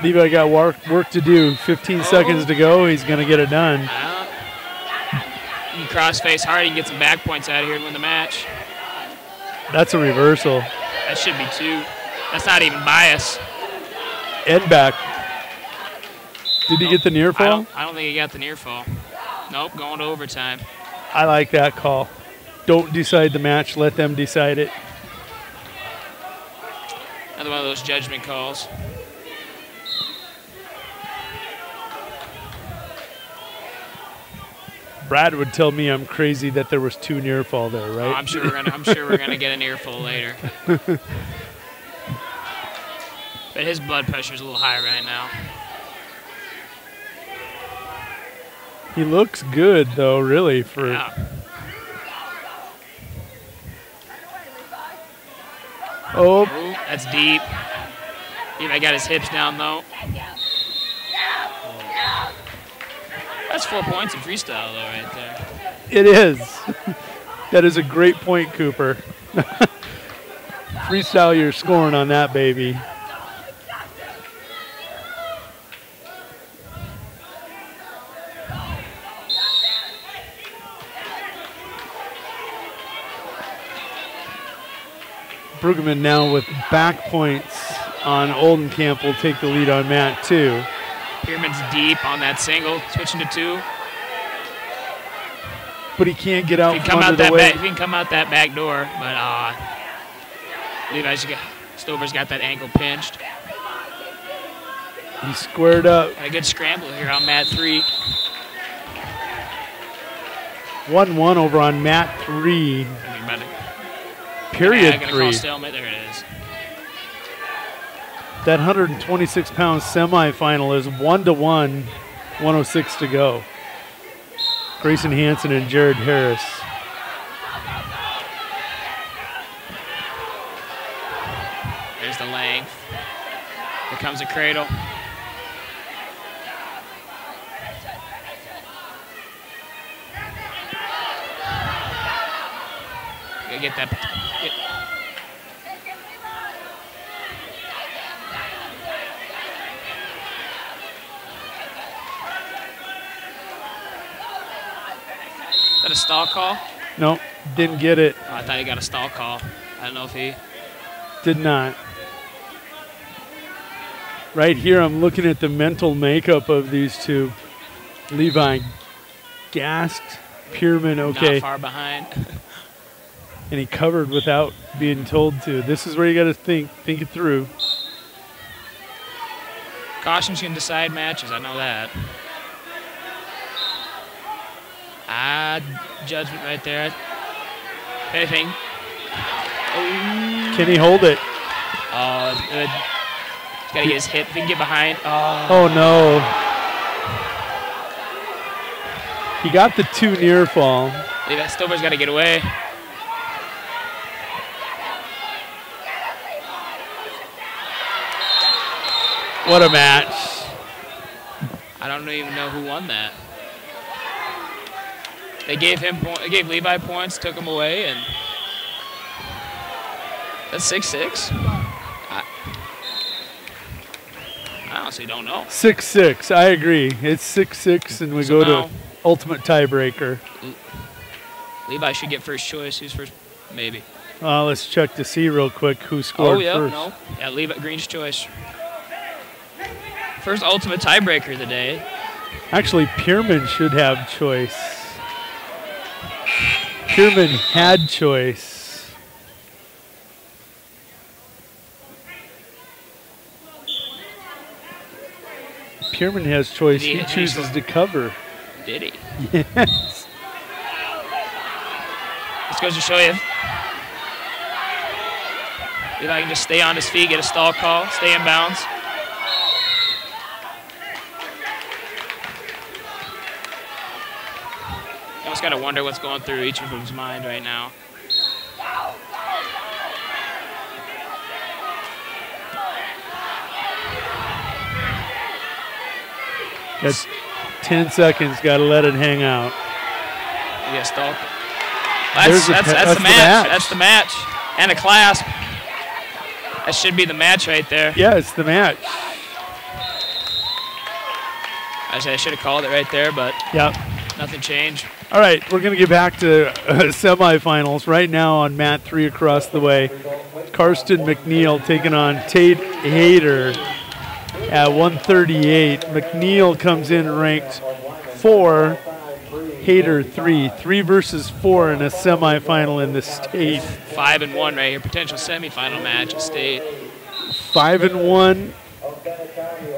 Levi got work to do. 15 seconds to go. He's going to get it done. You cross face hard, you can get some back points out of here and win the match. That's a reversal. That should be 2. That's not even bias. Ed back. Did he get the near fall? I don't think he got the near fall. Nope, going to overtime. I like that call. Don't decide the match, let them decide it. Another one of those judgment calls. Brad would tell me I'm crazy that there was 2 near fall there, right? Oh, I'm sure we're gonna get a near fall later. But his blood pressure is a little high right now. He looks good though, really, for Oh, that's deep. Levi got his hips down though. That's 4 points in freestyle though, right there. It is. That is a great point, Cooper. Freestyle, you're scoring on that, baby. Brueggemann now with back points on Oldenkamp will take the lead on mat 2. Pierman's deep on that single, switching to 2. But he can't get out If he from under the weight. he can come out that back door, but Stover's got that ankle pinched. He's squared up. Got a good scramble here on mat 3. 1-1 over on mat 3. Period 3. Call stalemate. There it is. That 126-pound semifinal is 1-1, 106 to go. Grayson Hansen and Jared Harris. There's the length. Here comes a cradle. Gotta get that. Is that a stall call? No, didn't get it. Oh, I thought he got a stall call. I don't know if he did not. Right here, I'm looking at the mental makeup of these two. Levi gassed, Pierman okay. Not far behind. And he covered without being told to. This is where you got to think it through. Cautions can decide matches, I know that. Judgment right there. If anything. Can he hold it? Oh, it's good. He's got to get his hip. If he can get behind. Oh, no. He got the 2 near fall. Yeah, Stover's got to get away. What a match. I don't even know who won that. They gave Levi points, took him away, and that's 6-6. I honestly don't know. 6-6, I agree. It's 6-6, and we go to ultimate tiebreaker. Levi should get first choice. Who's first? Maybe. Let's check to see real quick who scored first. No. Yeah, Levi, Green's choice. First ultimate tiebreaker of the day. Actually, Pierman should have choice. Pierman had choice. Pierman has choice. He chooses to cover. Did he? Yes. This goes to show you. If I can just stay on his feet, get a stall call, stay in bounds. You almost got to wonder what's going through each of them's mind right now. That's 10 seconds. Got to let it hang out. Yeah, stall. That's the match. That's the match. And a clasp. That should be the match right there. Yeah, it's the match. I should have called it right there, but yep. Nothing changed. All right, we're going to get back to semifinals right now on mat 3 across the way. Karsten McNeil taking on Tate Hayter at 138. McNeil comes in ranked 4, Hayter 3. 3 versus 4 in a semifinal in the state. 5-1 right here, potential semifinal match at state. 5-1.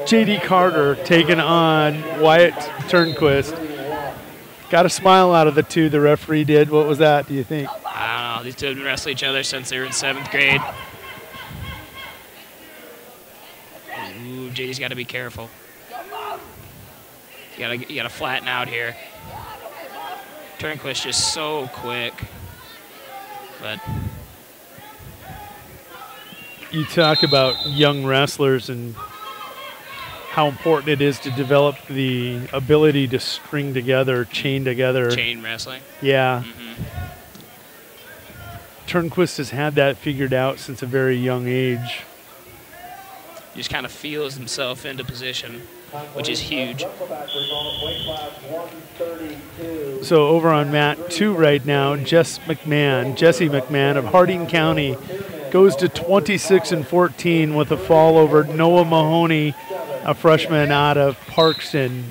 J.D. Carter taking on Wyatt Turnquist. Got a smile out of the two, the referee did. What was that, do you think? I don't know. These two have been wrestling each other since they were in 7th grade. Ooh, JD's got to be careful. You gotta flatten out here. Turnquist just so quick. But you talk about young wrestlers and how important it is to develop the ability to string together, chain together. Chain wrestling. Yeah. Turnquist has had that figured out since a very young age. He just kind of feels himself into position, which is huge. So over on mat 2 right now, Jesse McMahon of Harding County goes to 26-14 with a fall over Noah Mahoney, a freshman out of Parkston.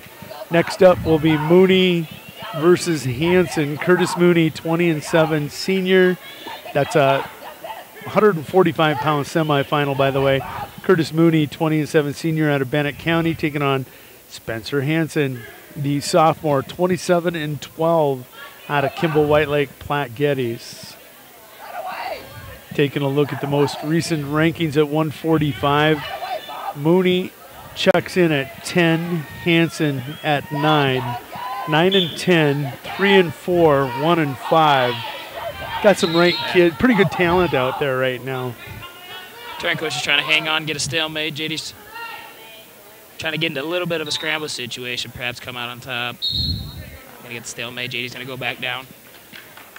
Next up will be Mooney versus Hansen. Curtis Mooney, 20-7 senior. That's a 145-pound semifinal, by the way. Curtis Mooney, 20-7 senior out of Bennett County, taking on Spencer Hansen, the sophomore, 27-12 out of Kimball White Lake Platte Geddes. Taking a look at the most recent rankings at 145. Mooney checks in at 10, Hansen at 9. 9-10, 3-4, 1-5. Got some ranked kid, pretty good talent out there right now. Turnquist is trying to hang on, get a stalemate. JD's trying to get into a little bit of a scramble situation, perhaps come out on top. Gonna get the stalemate. JD's gonna go back down.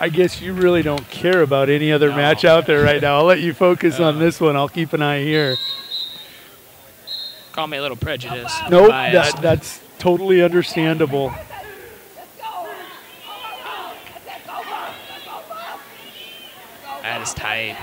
I guess you really don't care about any other match out there right now. I'll let you focus on this one. I'll keep an eye here. Call me a little prejudiced. Nope, that's totally understandable. That is tight.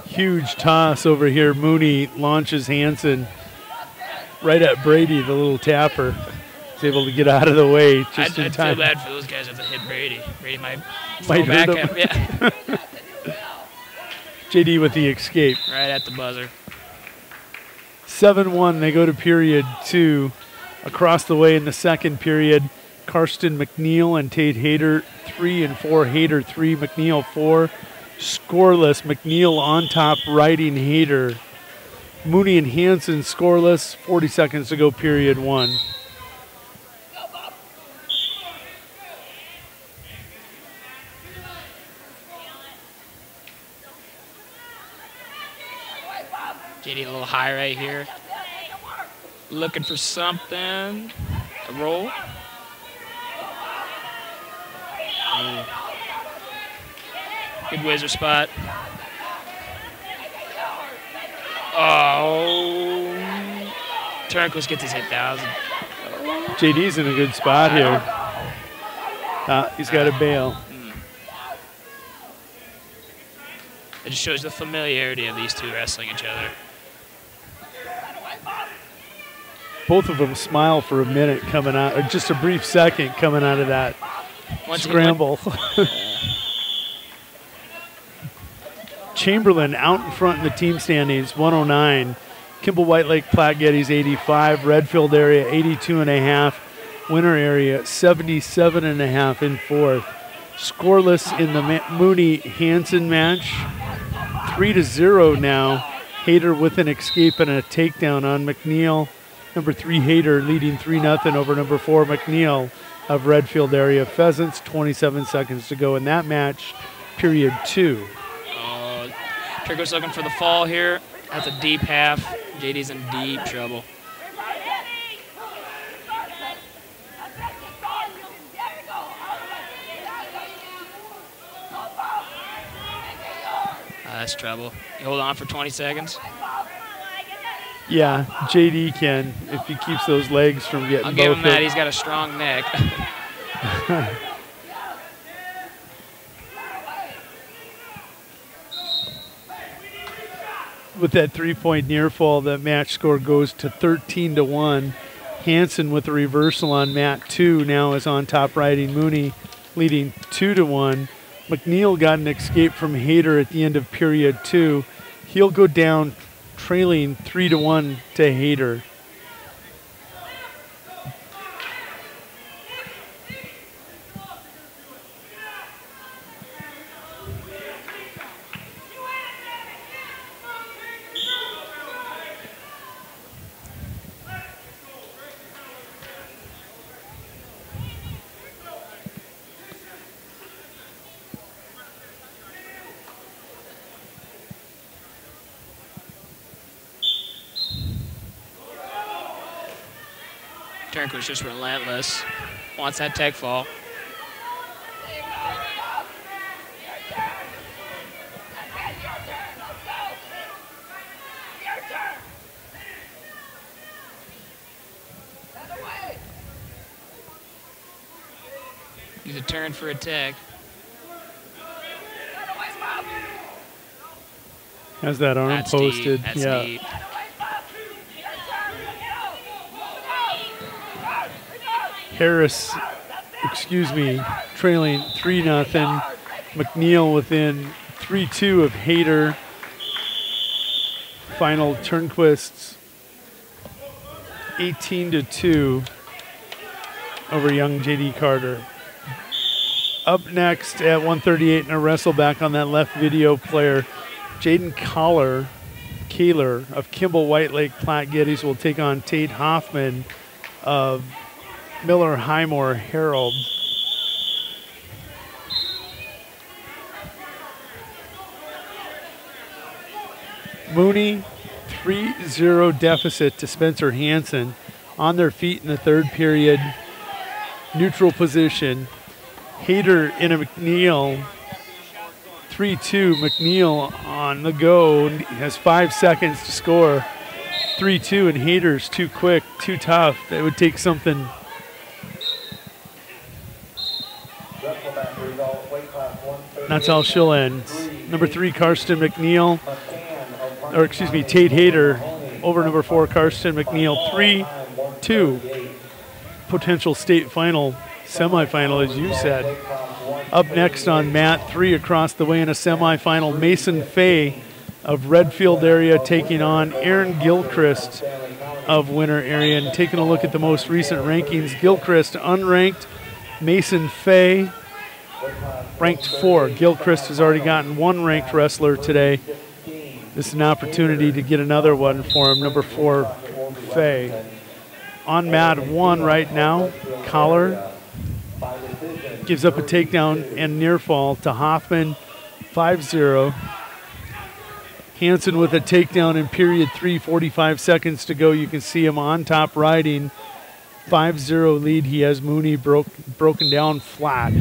Huge toss over here. Mooney launches Hansen right at Brady, the little tapper. He's able to get out of the way just in time. I'd feel bad for those guys if they hit Brady. Brady might hurt back him. him. Yeah. JD with the escape. Right at the buzzer. 7-1, they go to period 2. Across the way in the second period, Karsten McNeil and Tate Hayter 3 and 4. Hayter 3, McNeil 4. Scoreless, McNeil on top, riding Hayter. Mooney and Hansen scoreless, 40 seconds to go, period 1. JD a little high right here. Looking for something. A roll. Good whizzer spot. Oh. Turnquist gets his hit down. JD's in a good spot here. He's got to bail. It just shows the familiarity of these two wrestling each other. Both of them smile for a minute coming out, or just a brief second coming out of that scramble. Chamberlain out in front in the team standings, 109. Kimball White Lake Platte Geddes 85. Redfield area 82.5. Winter area 77.5 in fourth. Scoreless in the Mooney Hansen match. 3-0 now. Hayter with an escape and a takedown on McNeil. Number 3 Hayter leading 3-0 over number 4 McNeil of Redfield area. Pheasants, 27 seconds to go in that match. Period 2. Turnquist looking for the fall here. That's a deep half. JD's in deep trouble. That's trouble. You hold on for 20 seconds. Yeah, JD can if he keeps those legs from getting. I'll give him that. He's got a strong neck. With that 3-point near fall, the match score goes to 13-1. Hansen with a reversal on mat 2 now is on top, riding Mooney, leading 2-1. McNeil got an escape from Hayter at the end of period 2. He'll go down trailing 3-1 to Hayter. Turnquist's just relentless. Wants that tech fall. He's a turn for a tech. Has that arm That's posted. Deep. That's yeah. Deep. Harris, trailing 3-0. McNeil within 3-2 of Hayter. Final Turnquist's 18-2 over young JD Carter. Up next at 138 in a wrestle back on that left video player, Jaden Kaler of Kimball White Lake Platte Geddes will take on Tate Hoffman of Miller Highmore Herald. Mooney, 3-0 deficit to Spencer Hansen. On their feet in the third period. Neutral position. Hayter in a McNeil. 3-2. McNeil on the go. Has 5 seconds to score. 3-2, and Hayter's too quick, too tough. That would take something. That's how she'll end. Number 3, Karsten McNeil. Or excuse me, Tate Hayter over number 4, Karsten McNeil. 3-2. Potential state final, semifinal, as you said. Up next on mat 3 across the way in a semifinal, Mason Fay of Redfield area taking on Aaron Gilchrist of Winter area. And taking a look at the most recent rankings, Gilchrist unranked, Mason Fay ranked 4. Gilchrist has already gotten 1 ranked wrestler today. This is an opportunity to get another one for him, number 4, Fay. On mat 1 right now, Collar gives up a takedown and near fall to Hoffman, 5-0. Hansen with a takedown in period 3, 45 seconds to go. You can see him on top riding, 5-0 lead. He has Mooney broken down flat.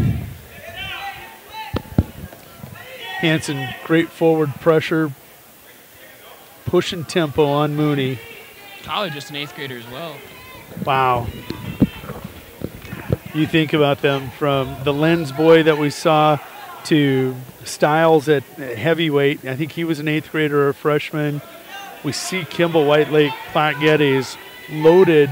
Hansen, great forward pressure, pushing tempo on Mooney. Collar just an 8th grader as well. Wow. You think about them from the Lens boy that we saw to Styles at heavyweight. I think he was an 8th grader or a freshman. We see Kimball White Lake Platte Geddes loaded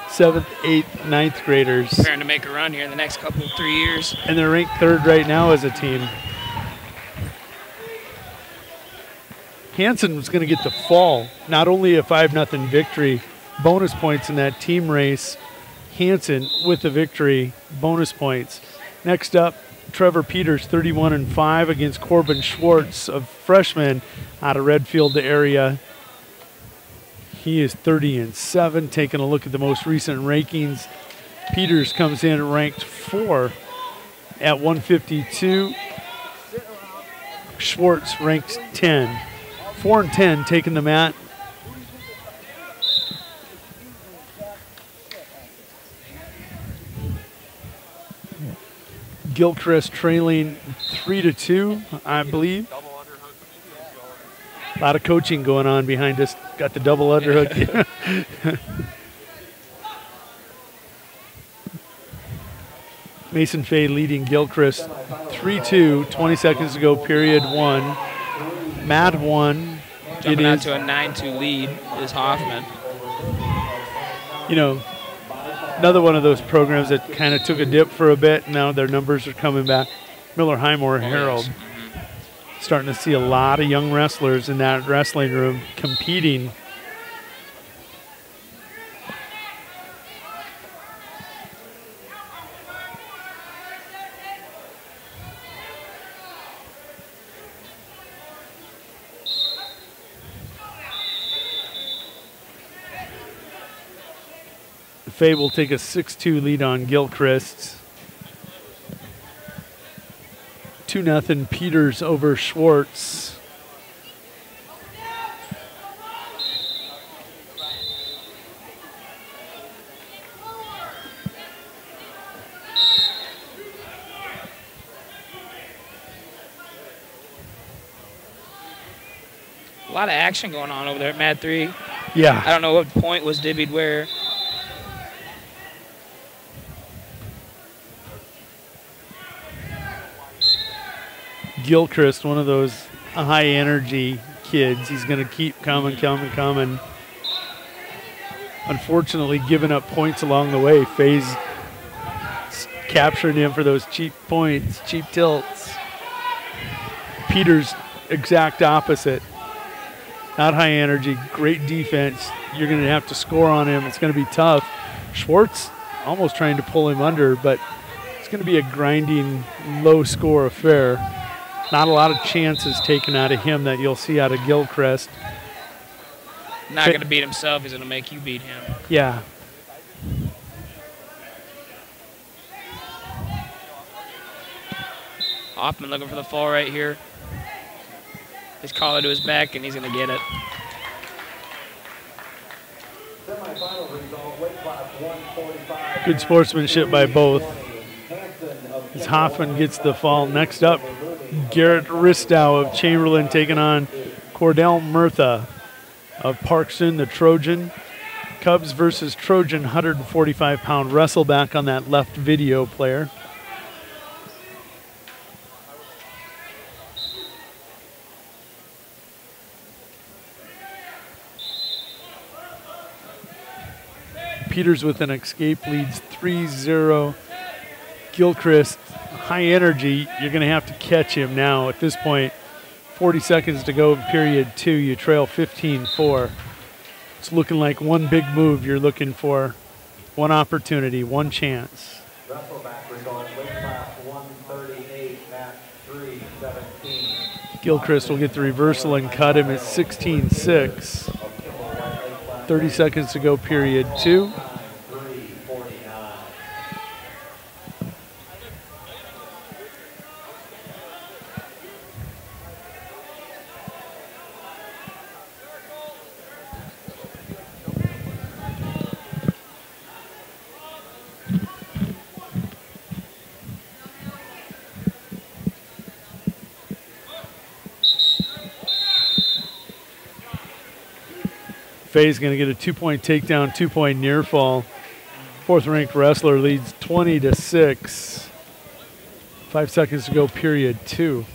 7th, 8th, 9th graders. Preparing to make a run here in the next 3 years. And they're ranked 3rd right now as a team. Hansen was going to get the fall. Not only a 5-0 victory, bonus points in that team race. Hansen with the victory, bonus points. Next up, Trevor Peters, 31-5 against Corbin Schwartz, a freshman out of Redfield area. He is 30-7. Taking a look at the most recent rankings, Peters comes in ranked 4 at 152. Schwartz ranked 10. 4 and 10 taking the mat. Gilchrist trailing 3-2, I believe. A lot of coaching going on behind us. Got the double underhook. Mason Fay leading Gilchrist 3-2, 20 seconds to go, period 1. Mat 1. Jumping out to a 9-2 lead is Hoffman. You know, another one of those programs that kind of took a dip for a bit. Now their numbers are coming back. Miller Highmore Herald. Yes. Starting to see a lot of young wrestlers in that wrestling room competing. Fay will take a 6-2 lead on Gilchrist. 2-0 Peters over Schwartz. A lot of action going on over there at Mat 3. Yeah. I don't know what point was divvied where. Gilchrist, one of those high energy kids. He's going to keep coming. Unfortunately, giving up points along the way. Fay's capturing him for those cheap points, cheap tilts. Peters, exact opposite. Not high energy, great defense. You're going to have to score on him. It's going to be tough. Schwartz almost trying to pull him under, but it's going to be a grinding, low-score affair. Not a lot of chances taken out of him that you'll see out of Gilchrist. Not going to beat himself. He's going to make you beat him. Yeah. Hoffman looking for the fall right here. His collar to his back, and he's going to get it. Good sportsmanship by both. As Hoffman gets the fall. Next up, Garrett Ristow of Chamberlain taking on Cordell Murtha of Parkson, the Trojan. Cubs versus Trojan, 145-pound wrestle-back on that left video player. Peters with an escape leads 3-0. Gilchrist, high energy. You're going to have to catch him now. At this point, 40 seconds to go in period 2. You trail 15-4. It's looking like one big move you're looking for. One opportunity, one chance. Gilchrist will get the reversal and cut him at 16-6. 30 seconds to go, period 2. Fay's going to get a 2-point takedown, 2-point near fall. Fourth-ranked wrestler leads 20-6. 5 seconds to go, period 2.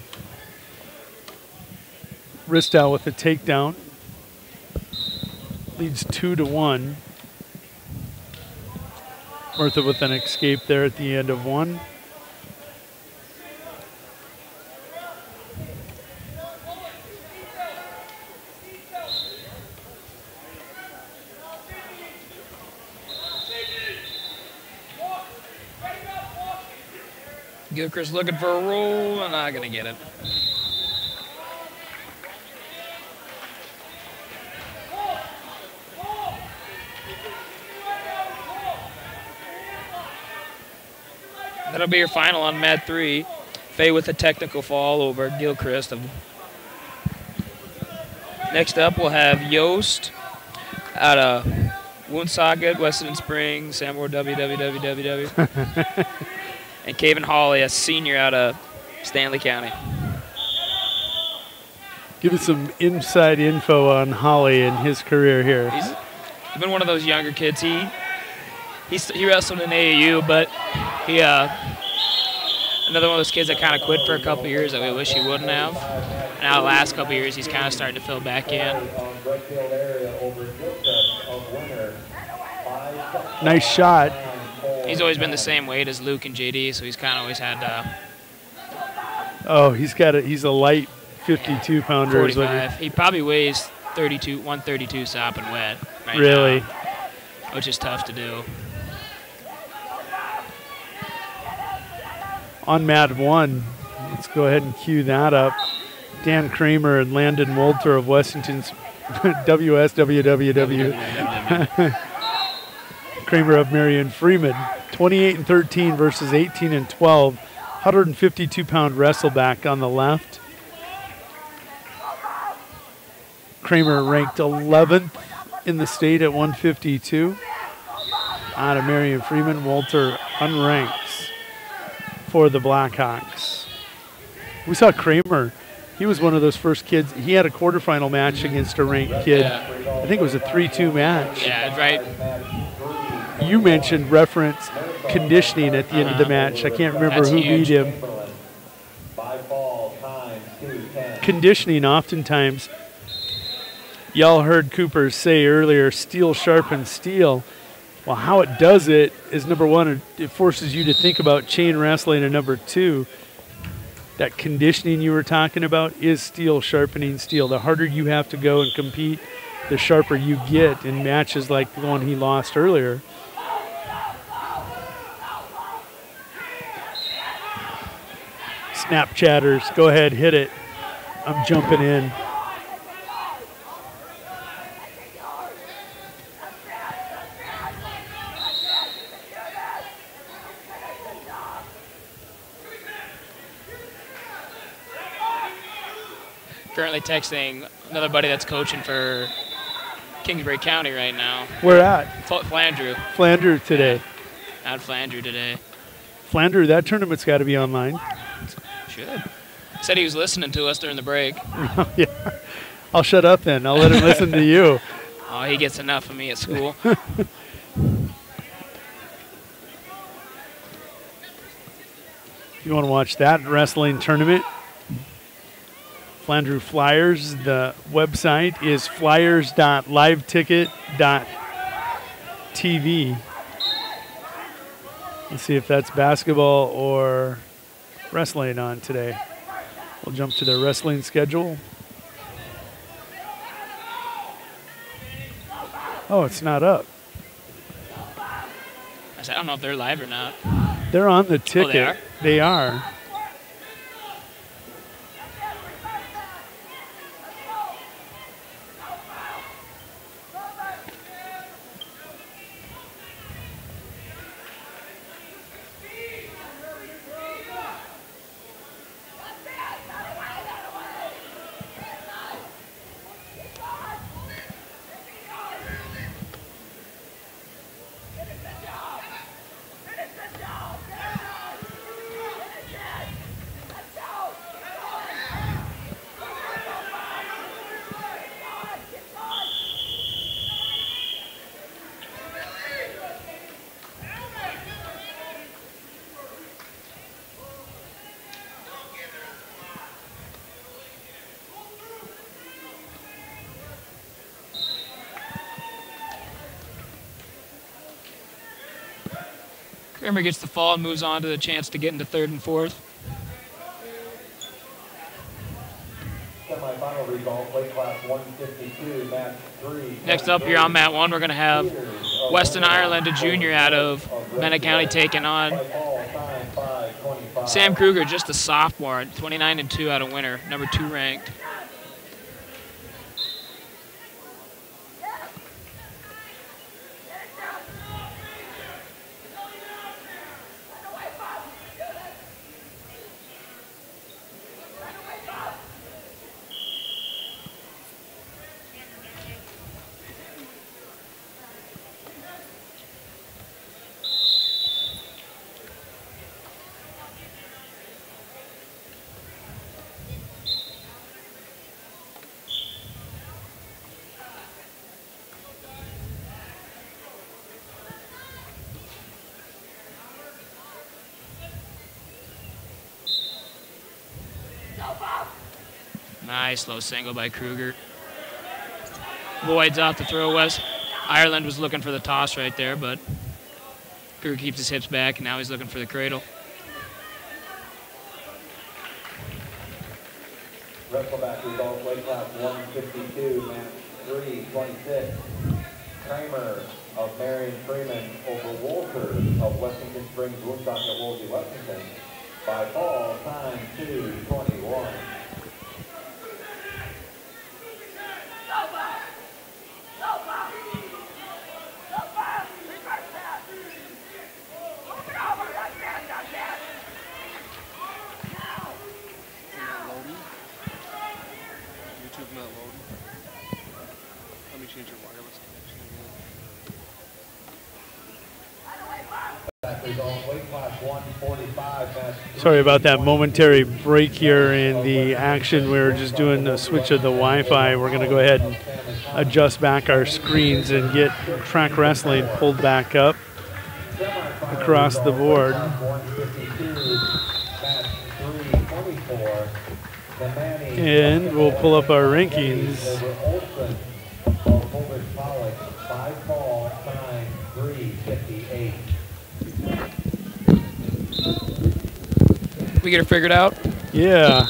Ristow with the takedown. Leads 2-1. Murtha with an escape there at the end of 1. Gilchrist looking for a roll and not going to get it. That'll be your final on Mat 3. Fay with a technical fall over Gilchrist. Next up, we'll have Yost out of Woonsocket, Weston Springs, Samore WWWWW. And Caven Hawley, a senior out of Stanley County. Give us some inside info on Hawley and his career here. He's been one of those younger kids. He wrestled in AAU, but he another one of those kids that kind of quit for a couple years that we wish he wouldn't have. And now the last couple years, he's kind of starting to fill back in. Nice shot. He's always been the same weight as Luke and JD, so he's kind of always had. Oh, he's a light 52-pounder. 45. He probably weighs 132 sopping wet. Right really? Now, which is tough to do. On mat 1, let's go ahead and cue that up. Dan Kramer and Landon Wolter of Westington's WSWWW. Kramer of Marion Freeman. 28-13 versus 18-12. 152-pound wrestle-back on the left. Kramer ranked 11th in the state at 152. Out of Marion Freeman, Wolter unranked for the Blackhawks. We saw Kramer. He was one of those first kids. He had a quarterfinal match against a ranked kid. I think it was a 3-2 match. Yeah, right. You mentioned reference conditioning at the end of the match. I can't remember who beat him. Conditioning, oftentimes, y'all heard Cooper say earlier, steel sharpens steel. Well, how it does it is, number one, it forces you to think about chain wrestling, and number two, that conditioning you were talking about is steel sharpening steel. The harder you have to go and compete, the sharper you get in matches like the one he lost earlier. Snap chatters, go ahead, hit it. I'm jumping in. Currently texting another buddy that's coaching for Kingsbury County right now. Where at? Flandreau. Flandreau today. Out Flandreau today. Flandreau, that tournament's got to be online. Should. Said he was listening to us during the break. Yeah. I'll shut up then. I'll let him listen to you. Oh, he gets enough of me at school. If you want to watch that wrestling tournament, Flandreau Flyers, the website is flyers.liveticket.tv. Let's see if that's basketball or wrestling on today. We'll jump to the wrestling schedule. Oh, it's not up. I don't know if they're live or not. They're on the ticket. Oh, they are? They are. Kramer gets the fall and moves on to the chance to get into third and fourth. Semifinal result, weight class 152, match 3. Next up here on mat 1, we're going to have Weston Ireland, a junior out of Bennett County, taking on Sam Kruger, just a sophomore, 29-2 out of winter, number 2 ranked. Nice low single by Kruger. Lloyd's out to throw. West Ireland was looking for the toss right there, but Kruger keeps his hips back, and now he's looking for the cradle. Wrestle-back results, weight class 152, match 326. Kramer of Marion Freeman over Walters of Washington Springs, Woonsocket, Woolsey, Washington. By fall, time 2:21. Sorry about that momentary break here in the action. We were just doing a switch of the Wi-Fi. We're going to go ahead and adjust back our screens and get track wrestling pulled back up across the board. And we'll pull up our rankings. We get it figured out? Yeah.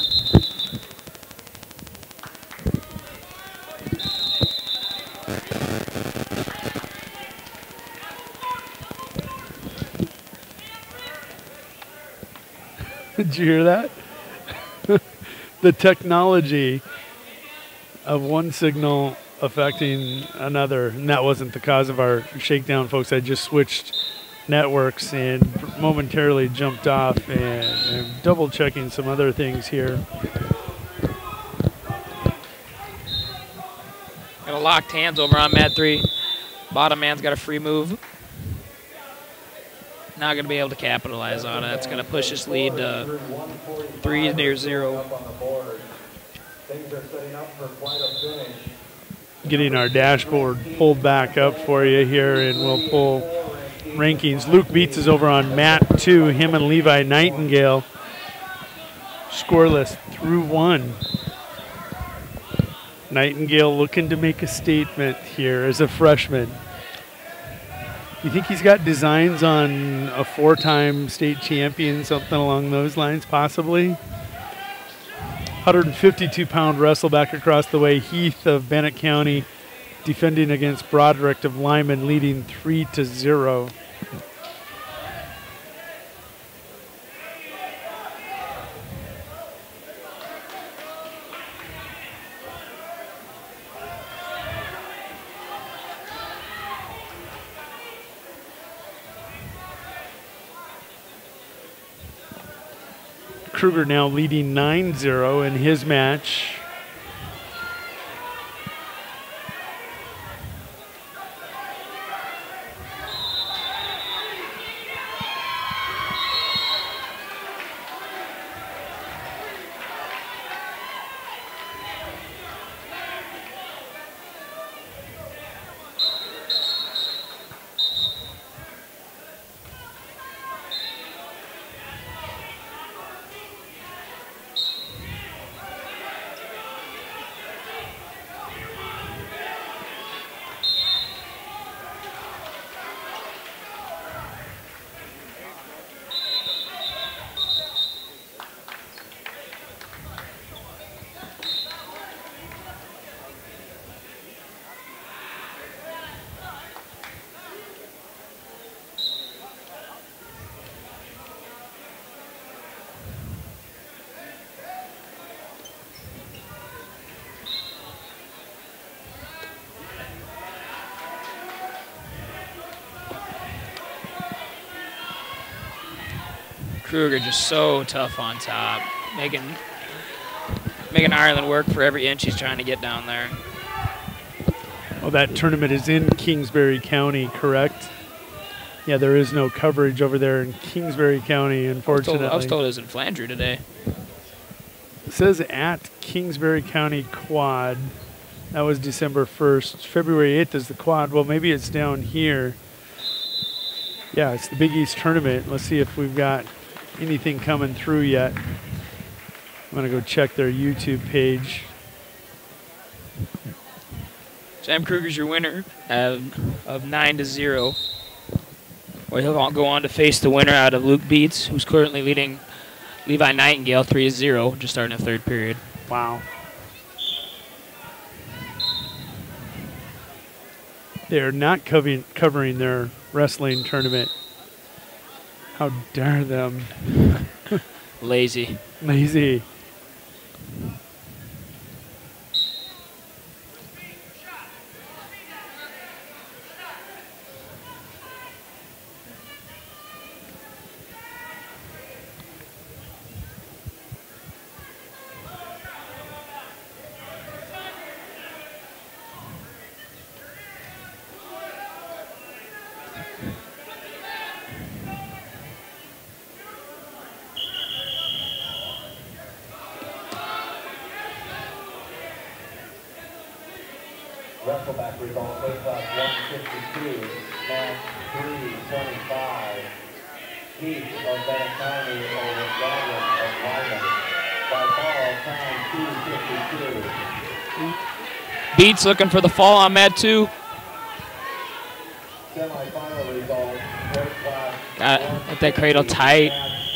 Did you hear that? The technology of one signal affecting another, and that wasn't the cause of our shakedown, folks. I just switched networks and momentarily jumped off, and I'm double checking some other things here. Got a locked hands over on mat 3. Bottom man's got a free move. Not going to be able to capitalize on it. It's going to push his lead to 3-0. Getting our dashboard pulled back up for you here, and we'll pull rankings. Luke Beats is over on mat 2. Him and Levi Nightingale scoreless through 1. Nightingale looking to make a statement here as a freshman. You think he's got designs on a 4-time state champion, something along those lines, possibly? 152-pound wrestleback across the way. Heath of Bennett County defending against Broderick of Lyman, leading 3-0. Kruger now leading 9-0 in his match. Kruger just so tough on top, making Ireland work for every inch he's trying to get down there. Well, that tournament is in Kingsbury County, correct? Yeah, there is no coverage over there in Kingsbury County, unfortunately. I was told it was in Flandreau today. It says at Kingsbury County Quad. That was December 1st. February 8th is the quad. Well, maybe it's down here. Yeah, it's the Big East tournament. Let's see if we've got anything coming through yet. I'm going to go check their YouTube page. Sam Kruger's your winner of 9-0. Where he'll go on to face the winner out of Luke Beats, who's currently leading Levi Nightingale 3-0, just starting the third period. Wow. They're not covering their wrestling tournament. How dare them. Lazy. Lazy. Wrestle-back result, weight class 152, match 325. Heat of Bennett County over Gavin of Wyman. By fall, time 252. Beats looking for the fall on mat 2. Semifinal result, weight class. Got that cradle tight,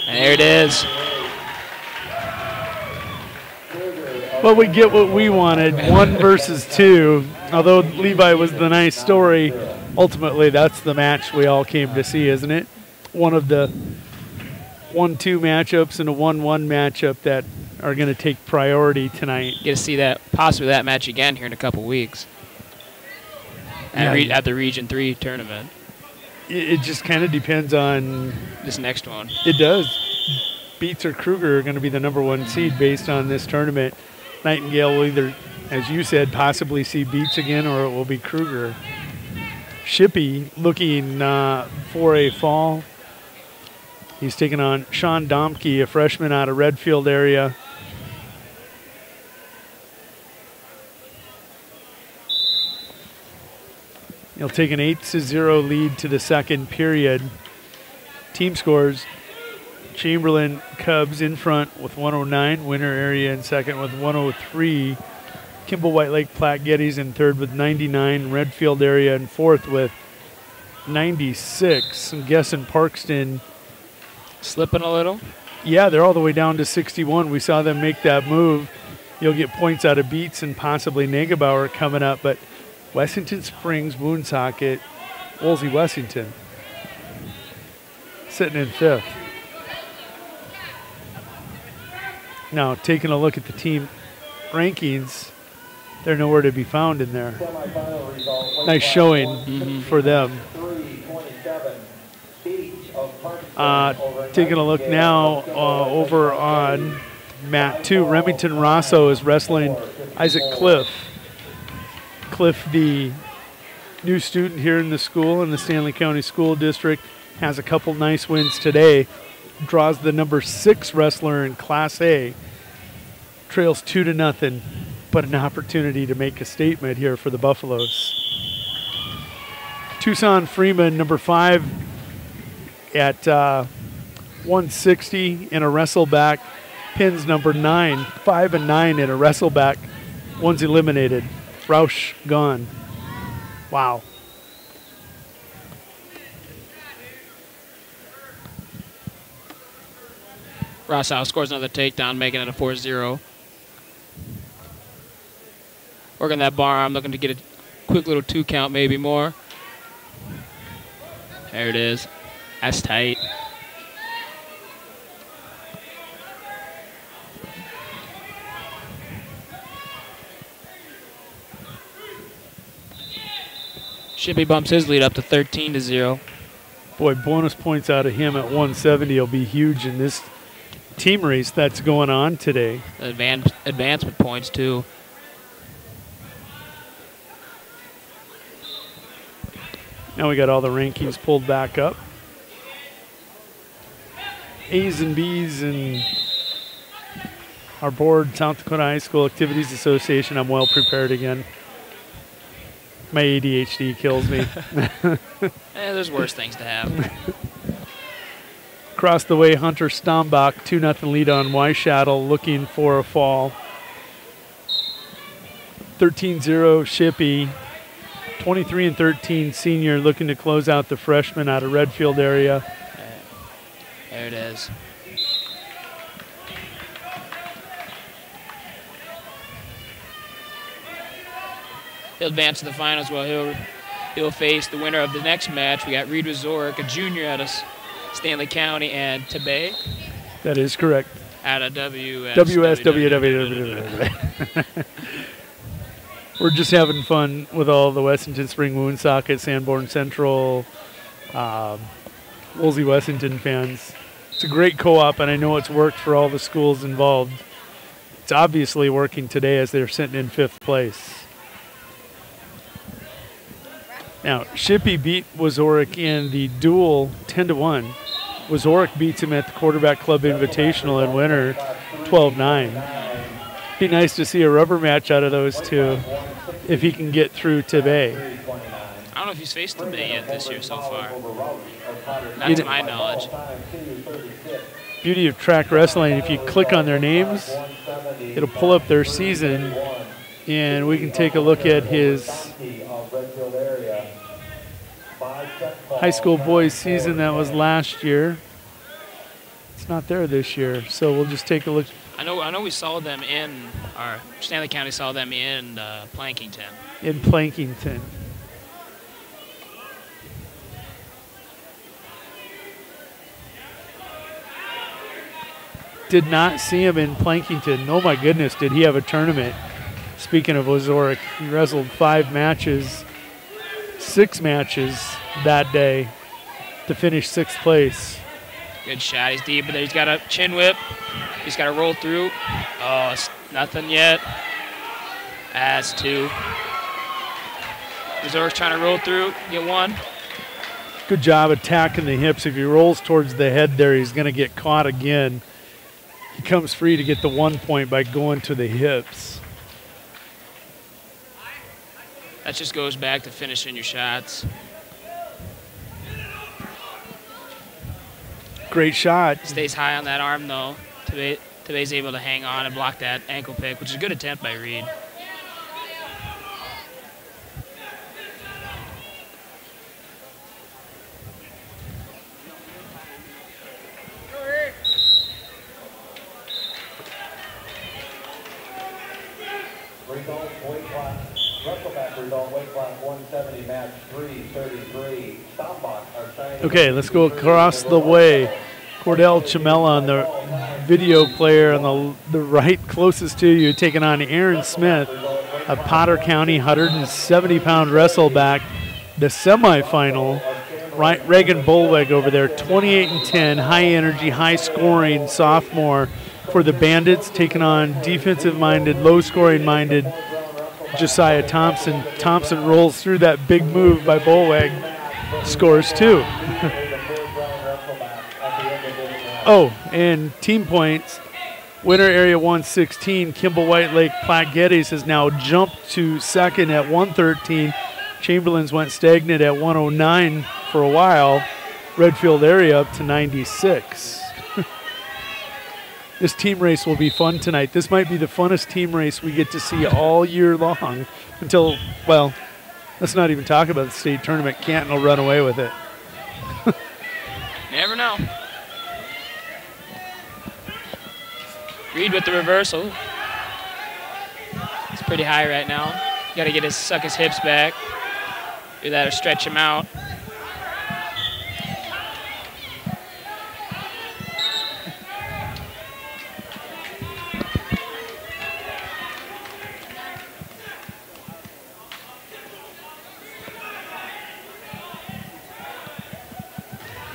and there it is. But we get what we wanted, 1 versus 2. Although Levi was the nice story, ultimately that's the match we all came to see, isn't it? One of the 1-2 matchups and a 1-1 matchup that are going to take priority tonight. Get to see that, possibly that match again here in a couple weeks at the Region 3 tournament. It just kind of depends on this next one. It does. Beats or Kruger are going to be the #1 seed based on this tournament. Nightingale will either, as you said, possibly see Beats again, or it will be Kruger. Shippey looking for a fall. He's taking on Sean Domke, a freshman out of Redfield area. He'll take an 8-0 lead to the second period. Team scores: Chamberlain Cubs in front with 109, Winter area in second with 103, Kimball White Lake Platte Geddes in third with 99, Redfield area in fourth with 96. I'm guessing Parkston slipping a little. Yeah, they're all the way down to 61. We saw them make that move. You'll get points out of Beats and possibly Negebauer coming up, but Wessington Springs, Woonsocket, Woolsey Wessington sitting in fifth. Now, taking a look at the team rankings, they're nowhere to be found in there. Nice showing for them. Taking a look now over on mat 2, Remington Rosso is wrestling Isaac Cliff. Cliff, the new student here in the school in the Stanley County School District, has a couple nice wins today. Draws the #6 wrestler in Class A. Trails 2-0, but an opportunity to make a statement here for the Buffaloes. Tucson Freeman, #5 at 160 in a wrestle-back. Pins #9, 5-9 in a wrestle-back. One's eliminated. Roush gone. Wow. Rossau scores another takedown, making it a 4-0. Working that bar arm, looking to get a quick little 2 count, maybe more. There it is. That's tight. Shippey bumps his lead up to 13-0. Boy, bonus points out of him at 170 will be huge in this team race that's going on today. Advancement points, too. Now we got all the rankings pulled back up. A's and B's and our board, South Dakota High School Activities Association. I'm well prepared again. My ADHD kills me. There's worse things to have. Across the way, Hunter Stombach, 2-0 lead on Weishattle, looking for a fall. 13-0 Shippey. 23-13 senior looking to close out the freshman out of Redfield area. There it is. He'll advance to the finals. Well, he'll face the winner of the next match. We got Reed Resorick, a junior out of Stanley County, and Tabay. That is correct. Out of WSWW. We're just having fun with all the Wessington Spring Woonsocket, Sanborn Central, Woolsey Wessington fans. It's a great co-op, and I know it's worked for all the schools involved. It's obviously working today as they're sitting in 5th place. Now, Shippey beat Wazorick in the duel 10-1. Wazorick beats him at the Quarterback Club Invitational in winter 12-9. Be nice to see a rubber match out of those two if he can get through Tabay. I don't know if he's faced Tabay yet this year so far. Not to my knowledge. Beauty of track wrestling, if you click on their names, it'll pull up their season, and we can take a look at his high school boys season that was last year. It's not there this year, so we'll just take a look. I know we saw them in, or Stanley County saw them in Plankington. In Plankington. Did not see him in Plankington. Oh my goodness, did he have a tournament. Speaking of Ozoric, he wrestled 5 matches, 6 matches that day to finish 6th place. Good shot. He's deep, but he's got a chin whip. He's got to roll through. Oh, it's nothing yet. That's 2. Ozoric's trying to roll through, get 1. Good job attacking the hips. If he rolls towards the head there, he's going to get caught again. He comes free to get the 1 point by going to the hips. That just goes back to finishing your shots. Great shot. Stays high on that arm, though. Tabay's able to hang on and block that ankle pick, which is a good attempt by Reed. Okay, let's go across the way. Cordell Chamella on the video player on the right closest to you, taking on Aaron Smith of Potter County, 170-pound wrestle-back. The semifinal, right, Reagan Bolweg over there, 28-10, high energy, high scoring sophomore for the Bandits, taking on defensive-minded, low-scoring minded Josiah Thompson. Thompson rolls through that big move by Bolweg, scores 2. Oh, and team points, winner area 116, Kimball White Lake Platte Geddes has now jumped to second at 113. Chamberlain's went stagnant at 109 for a while. Redfield area up to 96. This team race will be fun tonight. This might be the funnest team race we get to see all year long until, well, let's not even talk about the state tournament. Canton will run away with it. Never know. Reed with the reversal. He's pretty high right now. You got to get suck his hips back. Do that or stretch him out.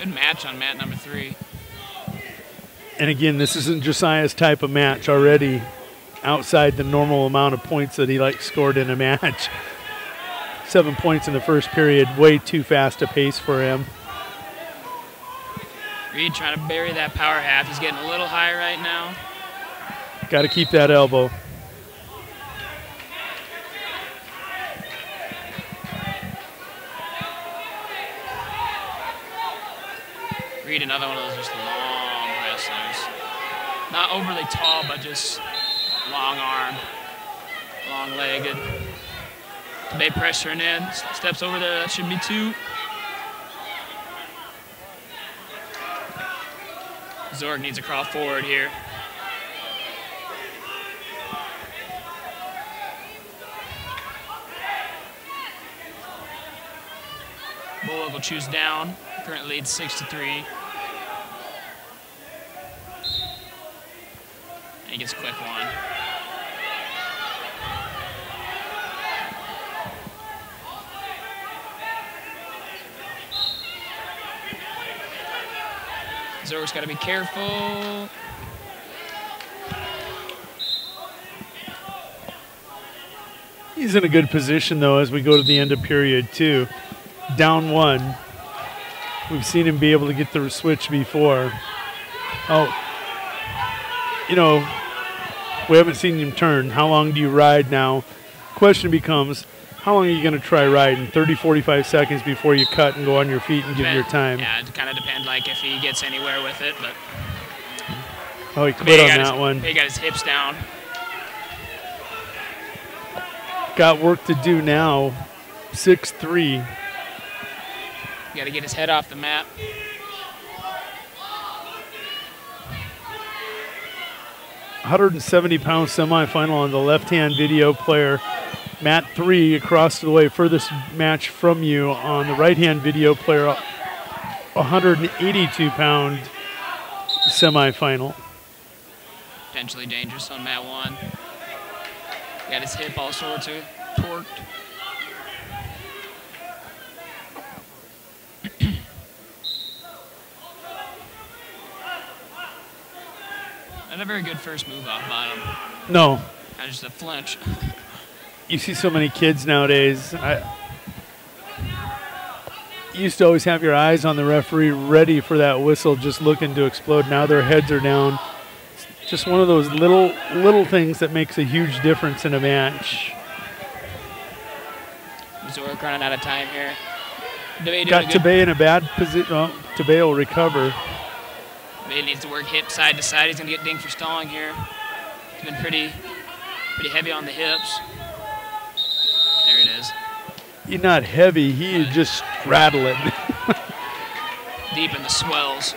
Good match on mat number 3. And again, this isn't Josiah's type of match already outside the normal amount of points that he scored in a match. 7 points in the first period, way too fast a pace for him. Reed trying to bury that power half. He's getting a little high right now. Got to keep that elbow. Reed, another one of those just long wrestlers. Not overly tall, but just long arm, long legged. They pressuring in. Steps over there. That should be 2. Zorg needs a crawl forward here. Bullock will choose down. Current lead 6-3. And he gets a quick one. Zorg's got to be careful. He's in a good position, though, as we go to the end of period 2. Down 1. We've seen him be able to get the switch before. Oh, you know, we haven't seen him turn. How long do you ride now? Question becomes, how long are you going to try riding? 30, 45 seconds before you cut and go on your feet and give your time? Yeah, it kind of depends, like, if he gets anywhere with it. But oh, he quit on that one. He got his hips down. Got work to do now. 6-3. Got to get his head off the mat. £170 semifinal on the left-hand video player. Mat 3 across the way, furthest match from you on the right-hand video player. 182-pound semifinal. Potentially dangerous on mat 1. Got his hip all sorts of torqued. Not a very good first move off bottom. No. Not just a flinch. You see so many kids nowadays. You used to always have your eyes on the referee ready for that whistle, just looking to explode. Now their heads are down. It's just one of those little things that makes a huge difference in a match. Zork running out of time here. Got Tabay in a bad position. Oh, Tabay will recover. Tabay needs to work hip side to side. He's going to get dinged for stalling here. He's been pretty heavy on the hips. There it is. He's not heavy. He is just rattling. Deep in the swells.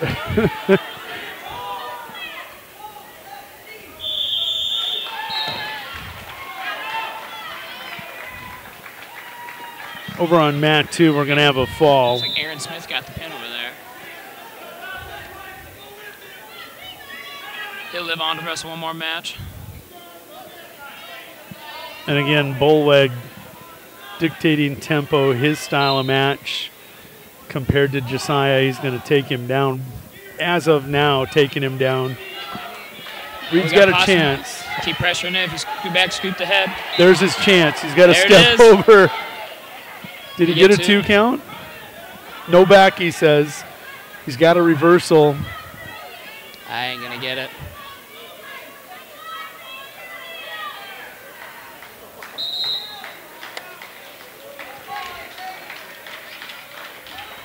Over on mat 2, we're going to have a fall. Looks like Aaron Smith got the pin over there. He'll live on to wrestle one more match. And again, Bullweg dictating tempo, his style of match. Compared to Josiah, he's going to take him down. As of now, taking him down. Reed's got a chance. Keep pressuring it. If you scoot back, scoop the head. There's his chance. He's got to step over. Did he get a 2 count? No back, he says. He's got a reversal. I ain't going to get it.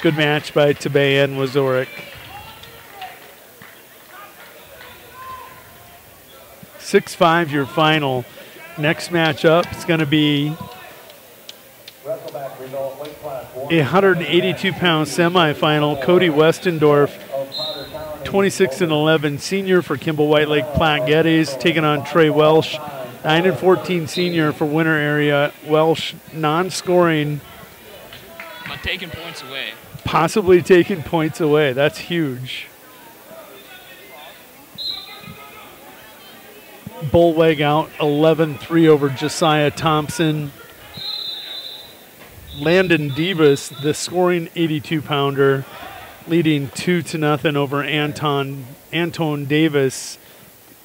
Good match by Tabay and Wazorik. 6-5 your final. Next matchup is going to be a 182-pound semifinal. Cody Westendorf, 26-11 senior for Kimball White Lake Platte Geddes, taking on Trey Welsh, 9-14 senior for Winter Area. Welsh non-scoring. But taking points away. Possibly taking points away. That's huge. Bullweg out 11-3 over Josiah Thompson. Landon Davis, the scoring 82-pounder, leading 2-0 over Anton Davis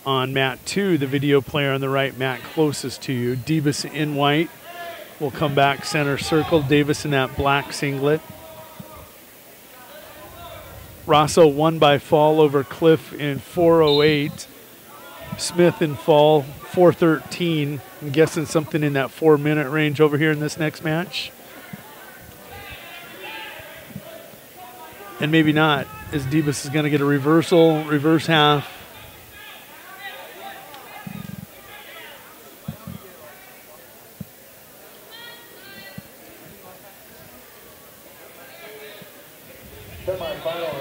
on mat 2, the video player on the right mat closest to you. Davis in white will come back center circle. Davis in that black singlet. Rosso won by fall over Cliff in 4:08. Smith in fall 4:13. I'm guessing something in that 4-minute range over here in this next match. And maybe not, as Davis is going to get a reversal, reverse half.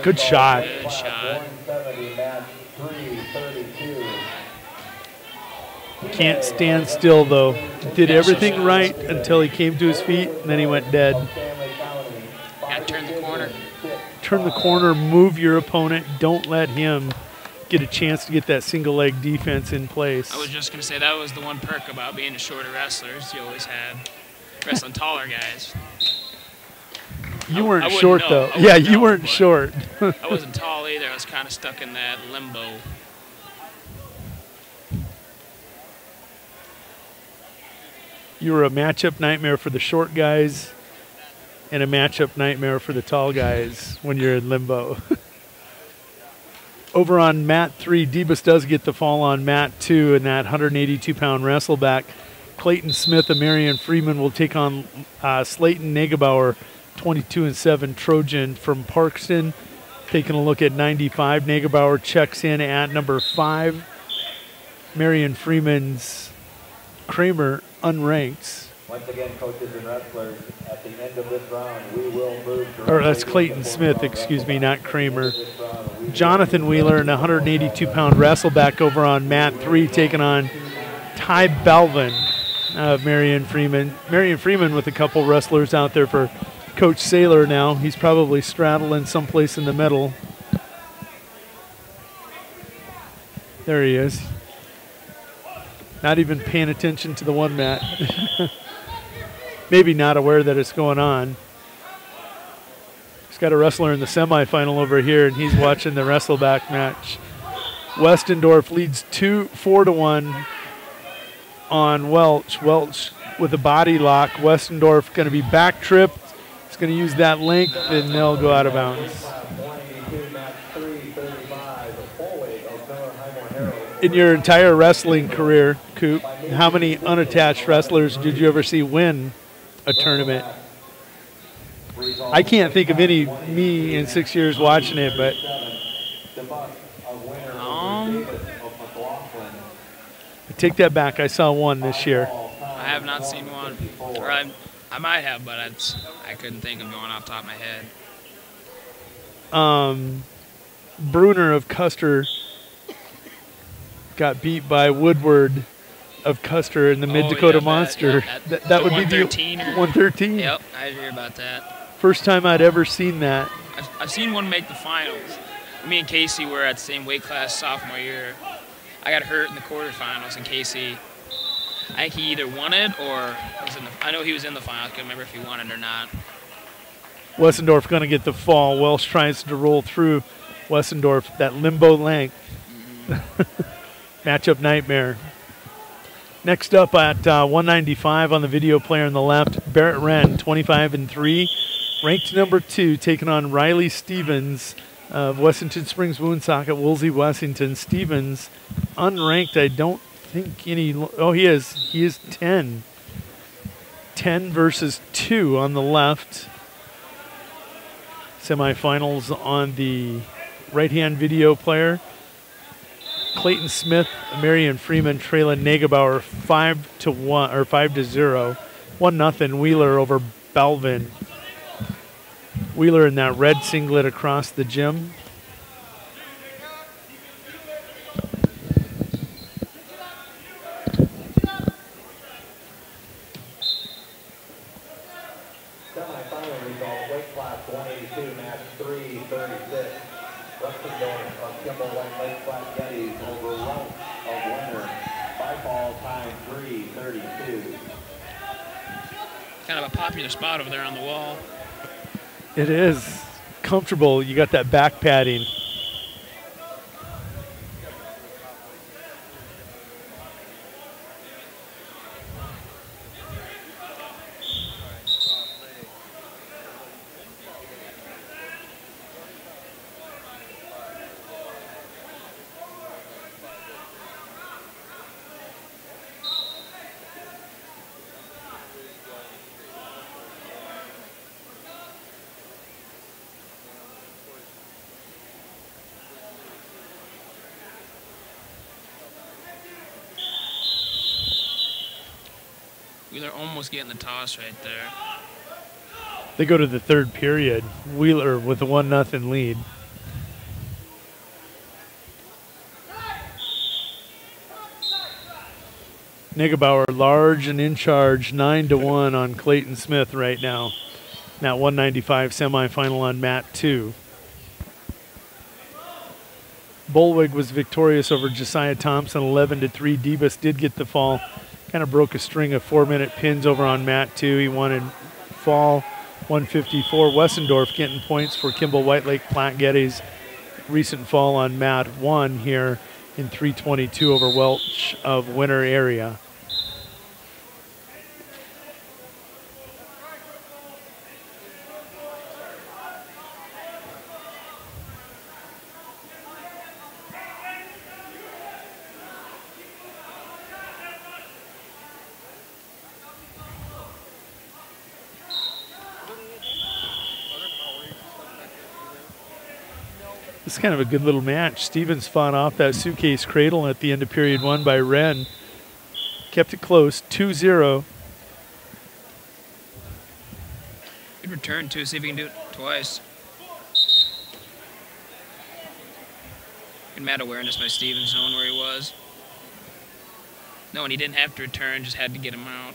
Good shot. Good shot. Can't stand still, though. Did everything right until he came to his feet, and then he went dead. Got to turn the corner. Turn the corner, move your opponent. Don't let him get a chance to get that single leg defense in place. I was just going to say that was the one perk about being a shorter wrestler. You always had wrestling taller guys. You weren't short, though. Yeah, you weren't short. I wasn't tall either. I was kind of stuck in that limbo. You were a matchup nightmare for the short guys and a matchup nightmare for the tall guys when you're in limbo. Over on mat 3, Debus does get the fall on mat 2 in that 182-pound wrestleback. Clayton Smith and Marion Freeman will take on Slayton Negebauer, 22-7 Trojan from Parkston. Taking a look at 95, Negebauer checks in at number 5. Marion Freeman's Kramer unranked. Once again, coaches and wrestlers, at the end of this round, we will move to... Or that's Clayton Smith, excuse me, not Kramer. Jonathan Wheeler, an 182-pound wrestleback over on mat 3, taking on Ty Belvin of Marion Freeman. Marion Freeman with a couple wrestlers out there for Coach Saylor now. He's probably straddling someplace in the middle. There he is. Not even paying attention to the one mat. Maybe not aware that it's going on. He's got a wrestler in the semifinal over here, and he's watching the wrestle-back match. Westendorf leads 4-1 on Welch. Welch with a body lock. Westendorf going to be back tripped. He's going to use that length, and they'll go out of bounds. In your entire wrestling career, Coop, how many unattached wrestlers did you ever see win a tournament? I can't think of any, me in 6 years watching it, but I take that back. I saw one this year. I have not seen one. Or I might have, but I couldn't think of going off the top of my head. Bruner of Custer got beat by Woodward of Custer in the Mid-Dakota Monster. That would be the 113. Yep, I hear about that. First time I'd ever seen that. I've seen one make the finals. Me and Casey were at the same weight class sophomore year. I got hurt in the quarterfinals, and Casey, I think he either won it or was in the, I know he was in the final. I can't remember if he won it or not. Westendorf going to get the fall. Welsh tries to roll through Westendorf, that limbo length. Matchup nightmare. Next up at 195 on the video player on the left, Barrett Wren, 25-3, ranked number 2, taking on Riley Stevens of Wessington Springs Woonsocket, Woolsey, Wessington. Stevens, unranked, I don't think any, oh, he is 10. 10 versus 2 on the left. Semifinals on the right-hand video player. Clayton Smith, Marion Freeman, trailing Negebauer 5-1 or 5-0, 1-0. Wheeler over Belvin. Wheeler in that red singlet across the gym. Semi-final result, weight class 182, match 336. Westendorf of Kimball White Lake Flat Gettys over Welch of Winter. By fall time 332. Kind of a popular spot over there on the wall. It is comfortable. You got that back padding. Wheeler almost getting the toss right there. They go to the third period. Wheeler with a 1-0 lead. Negebauer large and in charge, 9-1 on Clayton Smith right now. Now 195 semifinal on mat 2. Bolwig was victorious over Josiah Thompson, 11-3. Debus did get the fall. Kind of broke a string of 4-minute pins over on mat 2. He wanted fall 154. Wessendorf getting points for Kimball Whitelake Platte-Geddes' recent fall on mat 1 here in 322 over Welch of Winter Area. This is kind of a good little match. Stevens fought off that suitcase cradle at the end of period 1 by Wren. Kept it close, 2-0. Good return, too. See if he can do it twice. Good mat awareness by Stevens, knowing where he was. No, and he didn't have to return, just had to get him out.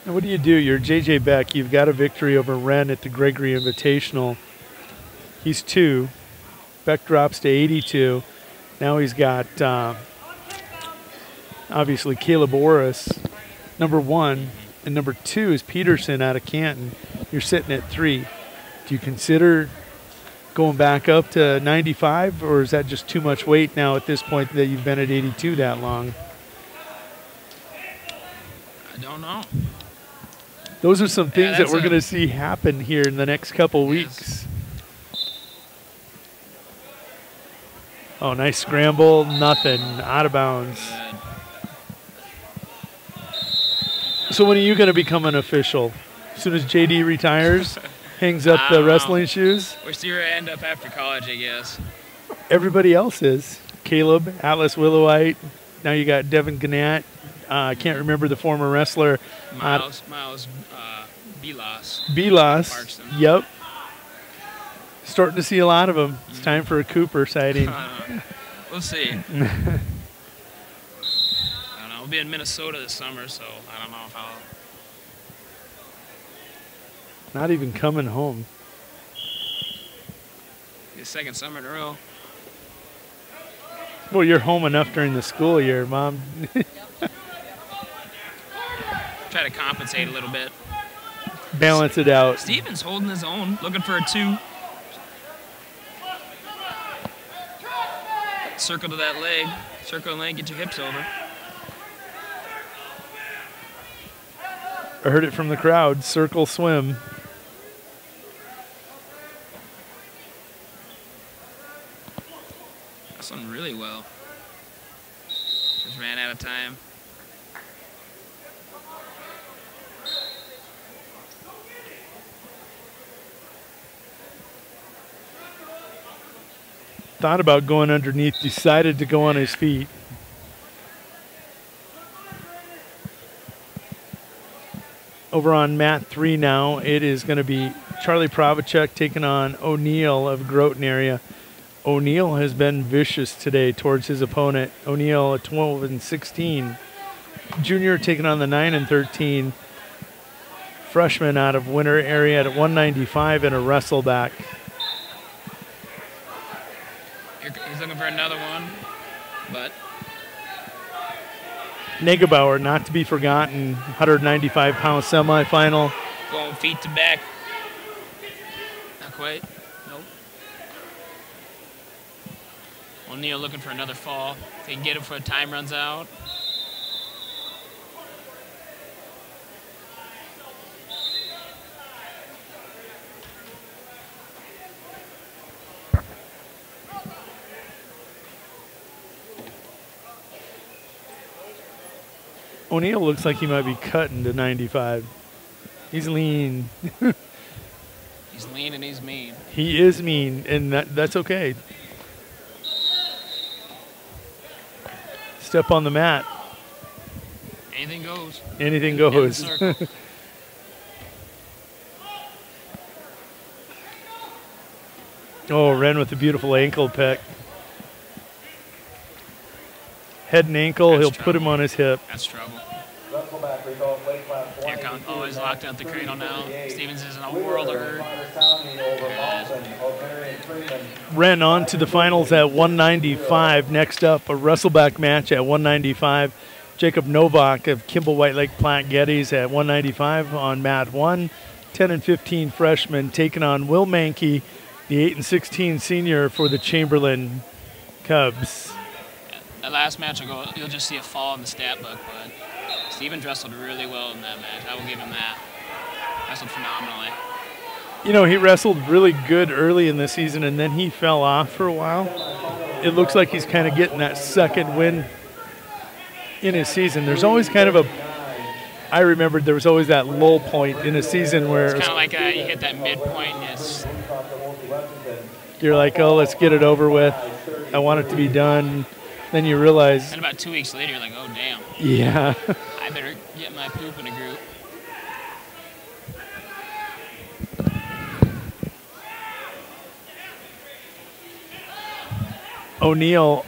Now what do? You're J.J. Beck. You've got a victory over Wren at the Gregory Invitational. He's 2. Beck drops to 82. Now he's got, obviously, Caleb Orris, number 1. And number 2 is Peterson out of Canton. You're sitting at 3. Do you consider going back up to 95, or is that just too much weight now at this point that you've been at 82 that long? I don't know. Those are some things that we're going to see happen here in the next couple weeks. Oh, nice scramble. Nothing. Out of bounds. So when are you going to become an official? As soon as JD retires, hangs up the wrestling shoes? We're still going to end up after college, I guess. Everybody else is. Caleb, Atlas Willowite. Now you got Devin Gannett. I can't remember the former wrestler. Miles Bilas. Bilas. Yep. Starting to see a lot of them. It's time for a Cooper sighting. We'll see. I don't know. I'll be in Minnesota this summer, so I don't know if I'll. Not even coming home. The second summer in a row. Well, you're home enough during the school year, Mom. Try to compensate a little bit. Balance it out. Stevens holding his own, looking for a 2. Circle to that leg. Circle the leg, get your hips over. I heard it from the crowd. Circle swim. That's done really well. Just ran out of time. Thought about going underneath, decided to go on his feet. Over on mat 3 now, it is going to be Charlie Provichek taking on O'Neill of Groton area. O'Neill has been vicious today towards his opponent. O'Neill at 12-16. Junior taking on the 9-13. Freshman out of Winter area at 195 and a wrestle-back. He's looking for another one, but Negebauer, not to be forgotten, 195-pound semifinal. going feet to back. Not quite. Nope. O'Neill looking for another fall. If he can get it before the time runs out. O'Neill looks like he might be cutting to 95. He's lean. He's lean and he's mean. He is mean, and that's okay. Step on the mat. Anything goes. Anything goes. Oh, Wren with a beautiful ankle pick. Head and ankle, That's he'll trouble. put him on his hip. That's trouble. Wrestle-back result, weight class Here comes, oh, he's locked out the cradle now. Stevens is in a world of hurt. Wren on to the finals at 195. Next up, a wrestle-back match at 195. Jacob Novak of Kimball White Lake Plant Geddes at 195 on mat 1. 10 and 15 freshman taking on Will Mankey, the 8 and 16 senior for the Chamberlain Cubs. That last match, you'll just see a fall in the stat book, but Stevens wrestled really well in that match. I will give him that. Wrestled phenomenally. You know, he wrestled really good early in the season, and then he fell off for a while. It looks like he's kind of getting that second win in his season. There's always kind of I remembered there was always that lull point in a season where it's kind of like you hit that midpoint and you're like, oh, let's get it over with. I want it to be done. Then you realize. And about 2 weeks later, you're like, oh, damn. Yeah. I better get my poop in a group. O'Neill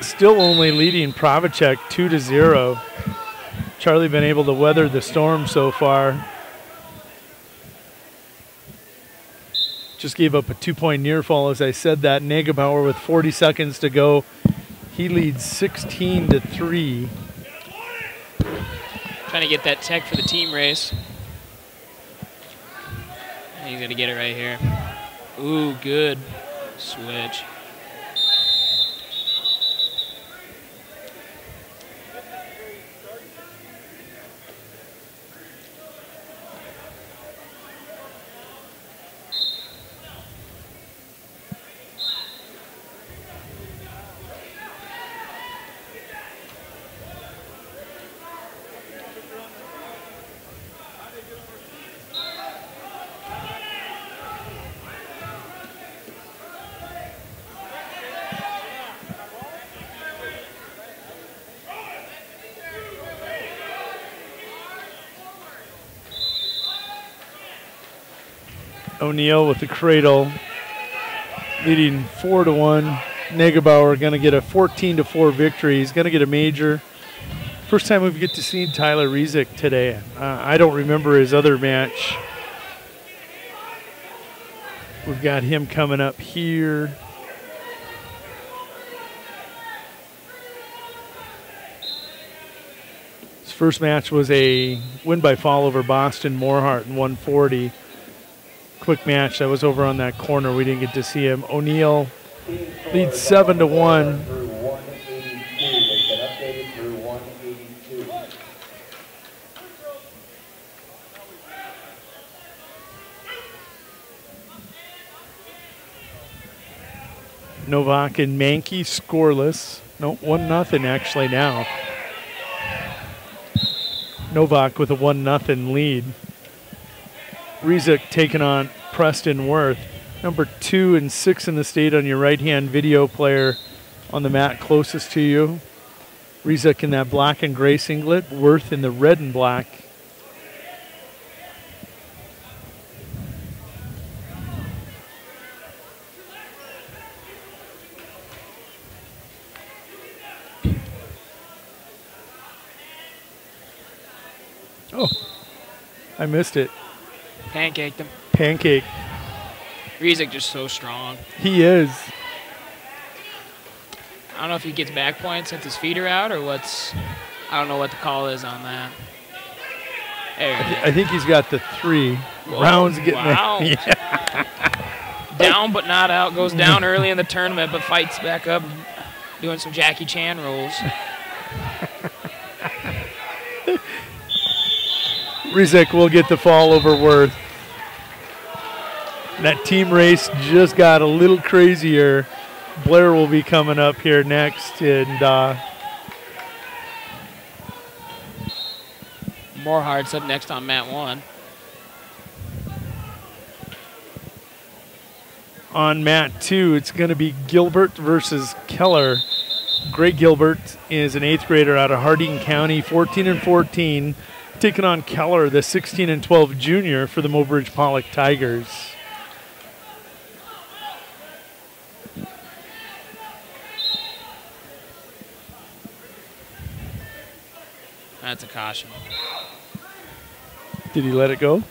still only leading Provacek 2-0. Charlie been able to weather the storm so far. Just gave up a 2-point near fall as I said that. Negebauer with 40 seconds to go. He leads 16-3. Trying to get that tech for the team race. He's going to get it right here. Ooh, good switch. O'Neill with the cradle, leading 4-1. Negebauer going to get a 14-4 victory. He's going to get a major. First time we get to see Tyler Rezick today. I don't remember his other match. We've got him coming up here. His first match was a win by fall over Boston Morehart in 140. Quick match that was over on that corner. We didn't get to see him. O'Neill leads 7-1. Novak and Mankey scoreless. No, 1-0 actually now. Novak with a 1-0 lead. Rezick taking on Preston Worth. Number 2 and 6 in the state on your right-hand video player on the mat closest to you. Rezick in that black and gray singlet. Worth in the red and black. Oh, I missed it. Pancaked him. Pancake. Rezick just so strong. He is. I don't know if he gets back points if his feet are out or what's. I don't know what the call is on that. I think he's got the 3. Whoa, Rounds getting wow. Yeah. Down but not out. Goes down early in the tournament but fights back up doing some Jackie Chan rolls. Rezick will get the fall over Worth. That team race just got a little crazier. Blair will be coming up here next, and Morehart's up next on mat 1. On mat 2, it's going to be Gilbert versus Keller. Greg Gilbert is an 8th grader out of Harding County, 14-14, taking on Keller, the 16-12 junior for the Mobridge Pollock Tigers. That's a caution. Did he let it go?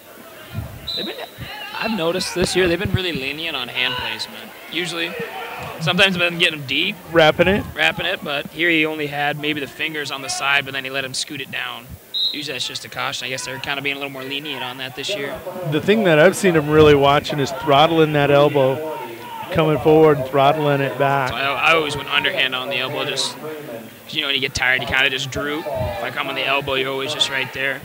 I've noticed this year they've been really lenient on hand placement. Usually, sometimes they've been getting deep. Wrapping it, but here he only had maybe the fingers on the side, but then he let him scoot it down. Usually that's just a caution. I guess they're kind of being a little more lenient on that this year. The thing that I've seen him really watching is throttling that elbow, coming forward and throttling it back. So I always went underhand on the elbow, just, you know, when you get tired, you kind of just droop. If I come on the elbow, you're always just right there.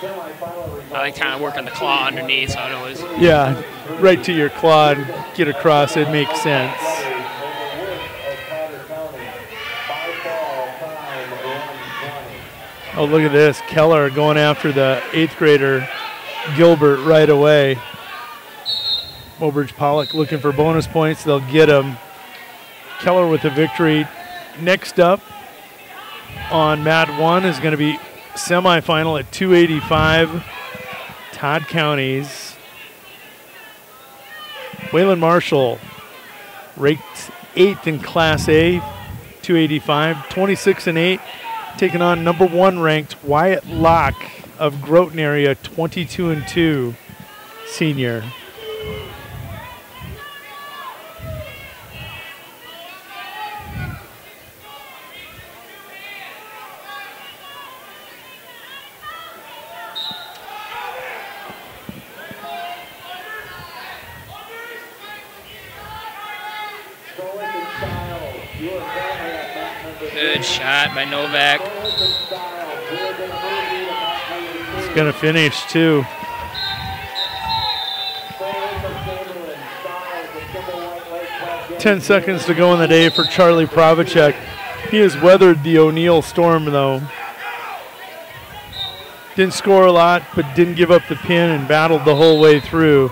I like kind of working the claw underneath, so I'd always... Yeah, right to your claw and get across, it makes sense. Oh, look at this. Keller going after the 8th grader, Gilbert, right away. Mobridge Pollock looking for bonus points. They'll get him. Keller with the victory. Next up on Mat 1 is going to be semifinal at 285. Todd County's Waylon Marshall, ranked 8th in Class A, 285, 26-8, taking on number 1 ranked Wyatt Locke of Groton area, 22-2, senior. Good shot by Novak. It's going to finish, too. Ten seconds to go in the day for Charlie Pravacek. He has weathered the O'Neill storm, though. Didn't score a lot, but didn't give up the pin and battled the whole way through.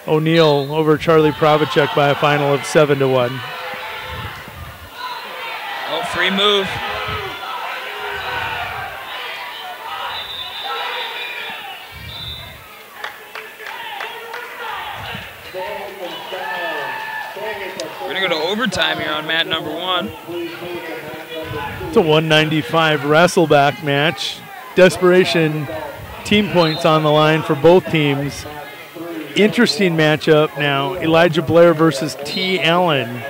O'Neill over Charlie Pravacek by a final of 7-1. Oh, free move. We're going to go to overtime here on mat number 1. It's a 195 wrestle-back match. Desperation team points on the line for both teams. Interesting matchup now. Elijah Blair versus T. Allen.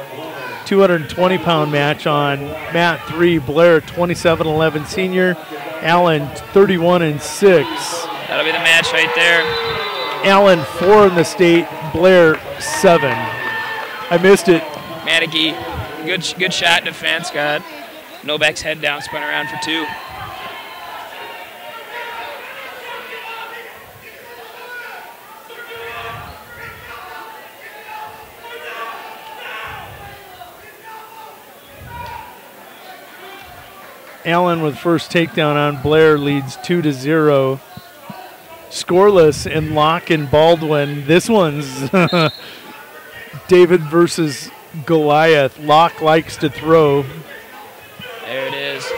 220-pound match on mat 3. Blair 27-11 senior. Allen 31-6. That'll be the match right there. Allen 4 in the state. Blair 7. I missed it. Manicky, good shot defense. Got Novak's head down, spun around for 2. Allen with first takedown on Blair leads 2-0. Scoreless in Locke and Baldwin. This one's David versus Goliath. Locke likes to throw. There it is.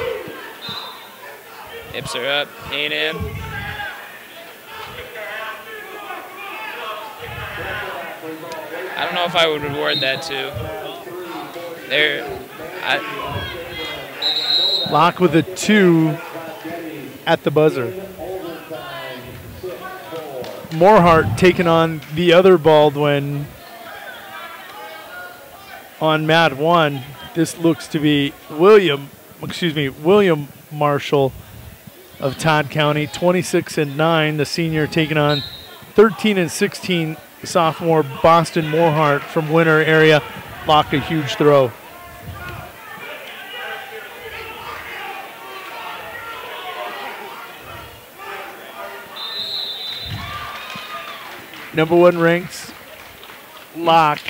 Hips are up, ain't in. I don't know if I would reward that too. Locke with a 2 at the buzzer. Morehart taking on the other Baldwin on mat 1. This looks to be William Marshall of Todd County, 26-9. The senior taking on 13-16 sophomore Boston Morehart from Winter area. Locke a huge throw. Number 1 ranks Locke.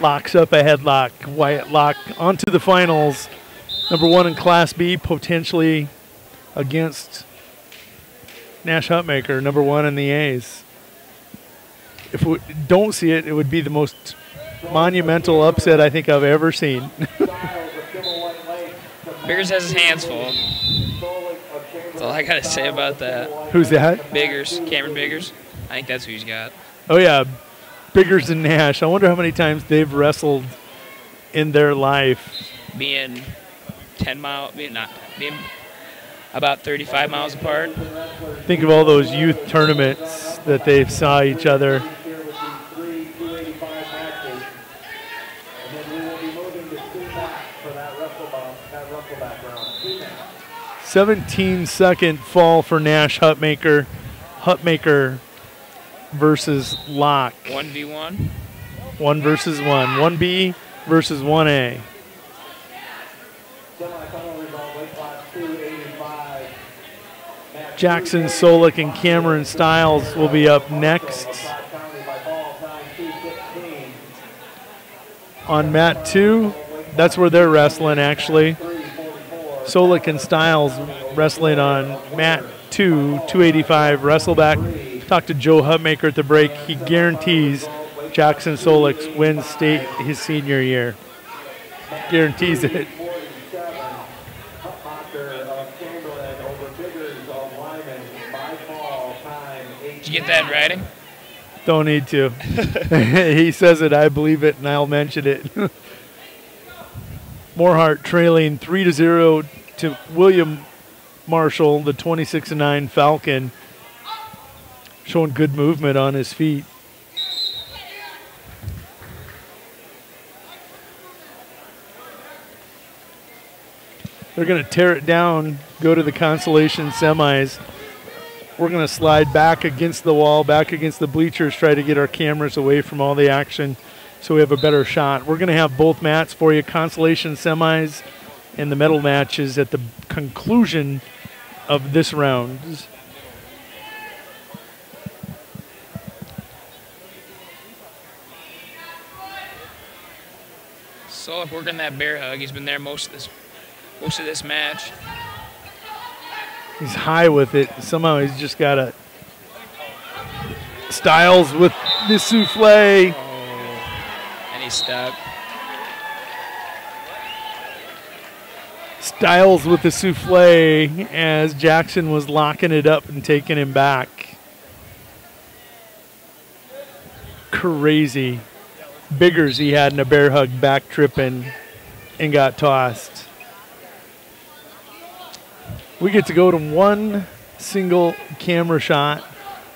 Locks up a headlock. Wyatt Locke onto the finals. Number 1 in Class B, potentially against Nash Hutmaker, number 1 in the A's. If we don't see it, it would be the most monumental upset I think I've ever seen. Biggers has his hands full. That's all I got to say about that. Who's that? Biggers, Cameron Biggers. I think that's who he's got. Oh, yeah. Biggers and Nash. I wonder how many times they've wrestled in their life. Being about 35 miles apart. Think of all those youth tournaments that they saw each other. 17-second fall for Nash Hutmaker. Hutmaker versus Locke. 1v1. 1 versus 1. 1B versus 1A. Jackson Solik and Cameron Stiles will be up next. On mat 2, that's where they're wrestling actually. Solik and Stiles wrestling on mat 2, 285 wrestle-back. Talked to Joe Hutmaker at the break. He guarantees Jackson Solik wins state his senior year. Guarantees it. Did you get that in writing? Don't need to. He says it, I believe it, and I'll mention it. Morehart trailing 3-0 to William Marshall, the 26-9 Falcon, showing good movement on his feet. They're going to tear it down, go to the consolation semis. We're going to slide back against the wall, back against the bleachers, try to get our cameras away from all the action so we have a better shot. We're going to have both mats for you, consolation semis and the medal matches at the conclusion of this round. Solik working that bear hug. He's been there most of this match. He's high with it. Somehow he's just got a Stiles with the souffle. And he's stuck. Stiles with the souffle as Jackson was locking it up and taking him back. Crazy. Biggers he had in a bear hug, back tripping and got tossed. We get to go to one single camera shot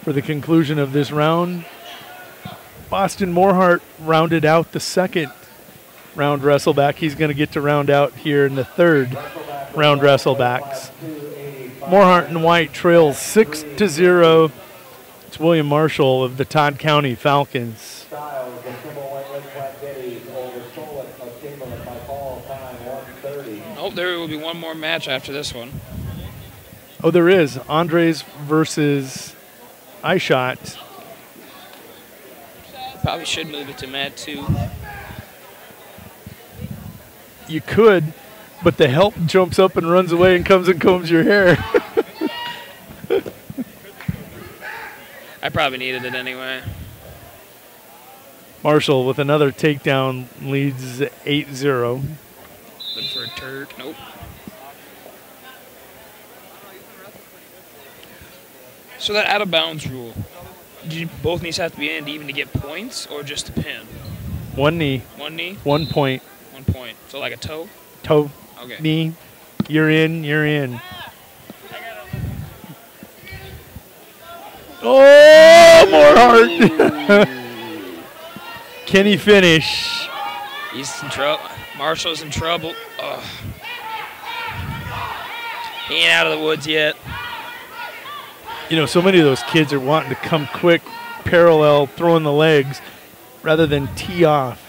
for the conclusion of this round. Boston Morehart rounded out the second round wrestleback. He's going to get to round out here in the third round wrestlebacks. Morehart and White trails 6-0. It's William Marshall of the Todd County Falcons. Oh, there will be one more match after this one. Oh, there is. Andres versus iShot. Probably should move it to mat 2. You could, but the help jumps up and runs away and comes and combs your hair. I probably needed it anyway. Marshall with another takedown leads 8-0. Looking for a Turk. Nope. So that out of bounds rule, do both knees have to be in even to get points or just a pin? One knee. One knee? 1 point. 1 point. So like a toe? Toe. Okay. Knee. You're in. You're in. Oh, Morehart. Can he finish? He's in trouble. Marshall's in trouble. Ugh. He ain't out of the woods yet. You know, so many of those kids are wanting to come quick, parallel, throwing the legs, rather than tee off.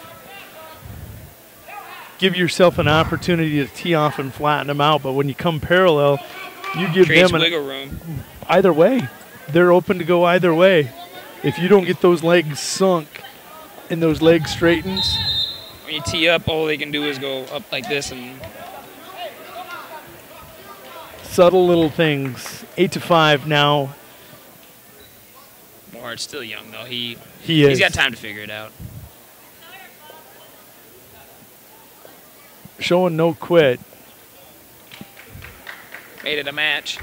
Give yourself an opportunity to tee off and flatten them out, but when you come parallel, you give Creates them wiggle room. Either way. They're open to go either way. If you don't get those legs sunk and those legs straightened. When you tee up, all they can do is go up like this and subtle little things. 8-5 now. Morehart's still young though. He is. He's got time to figure it out. Showing no quit. Made it a match.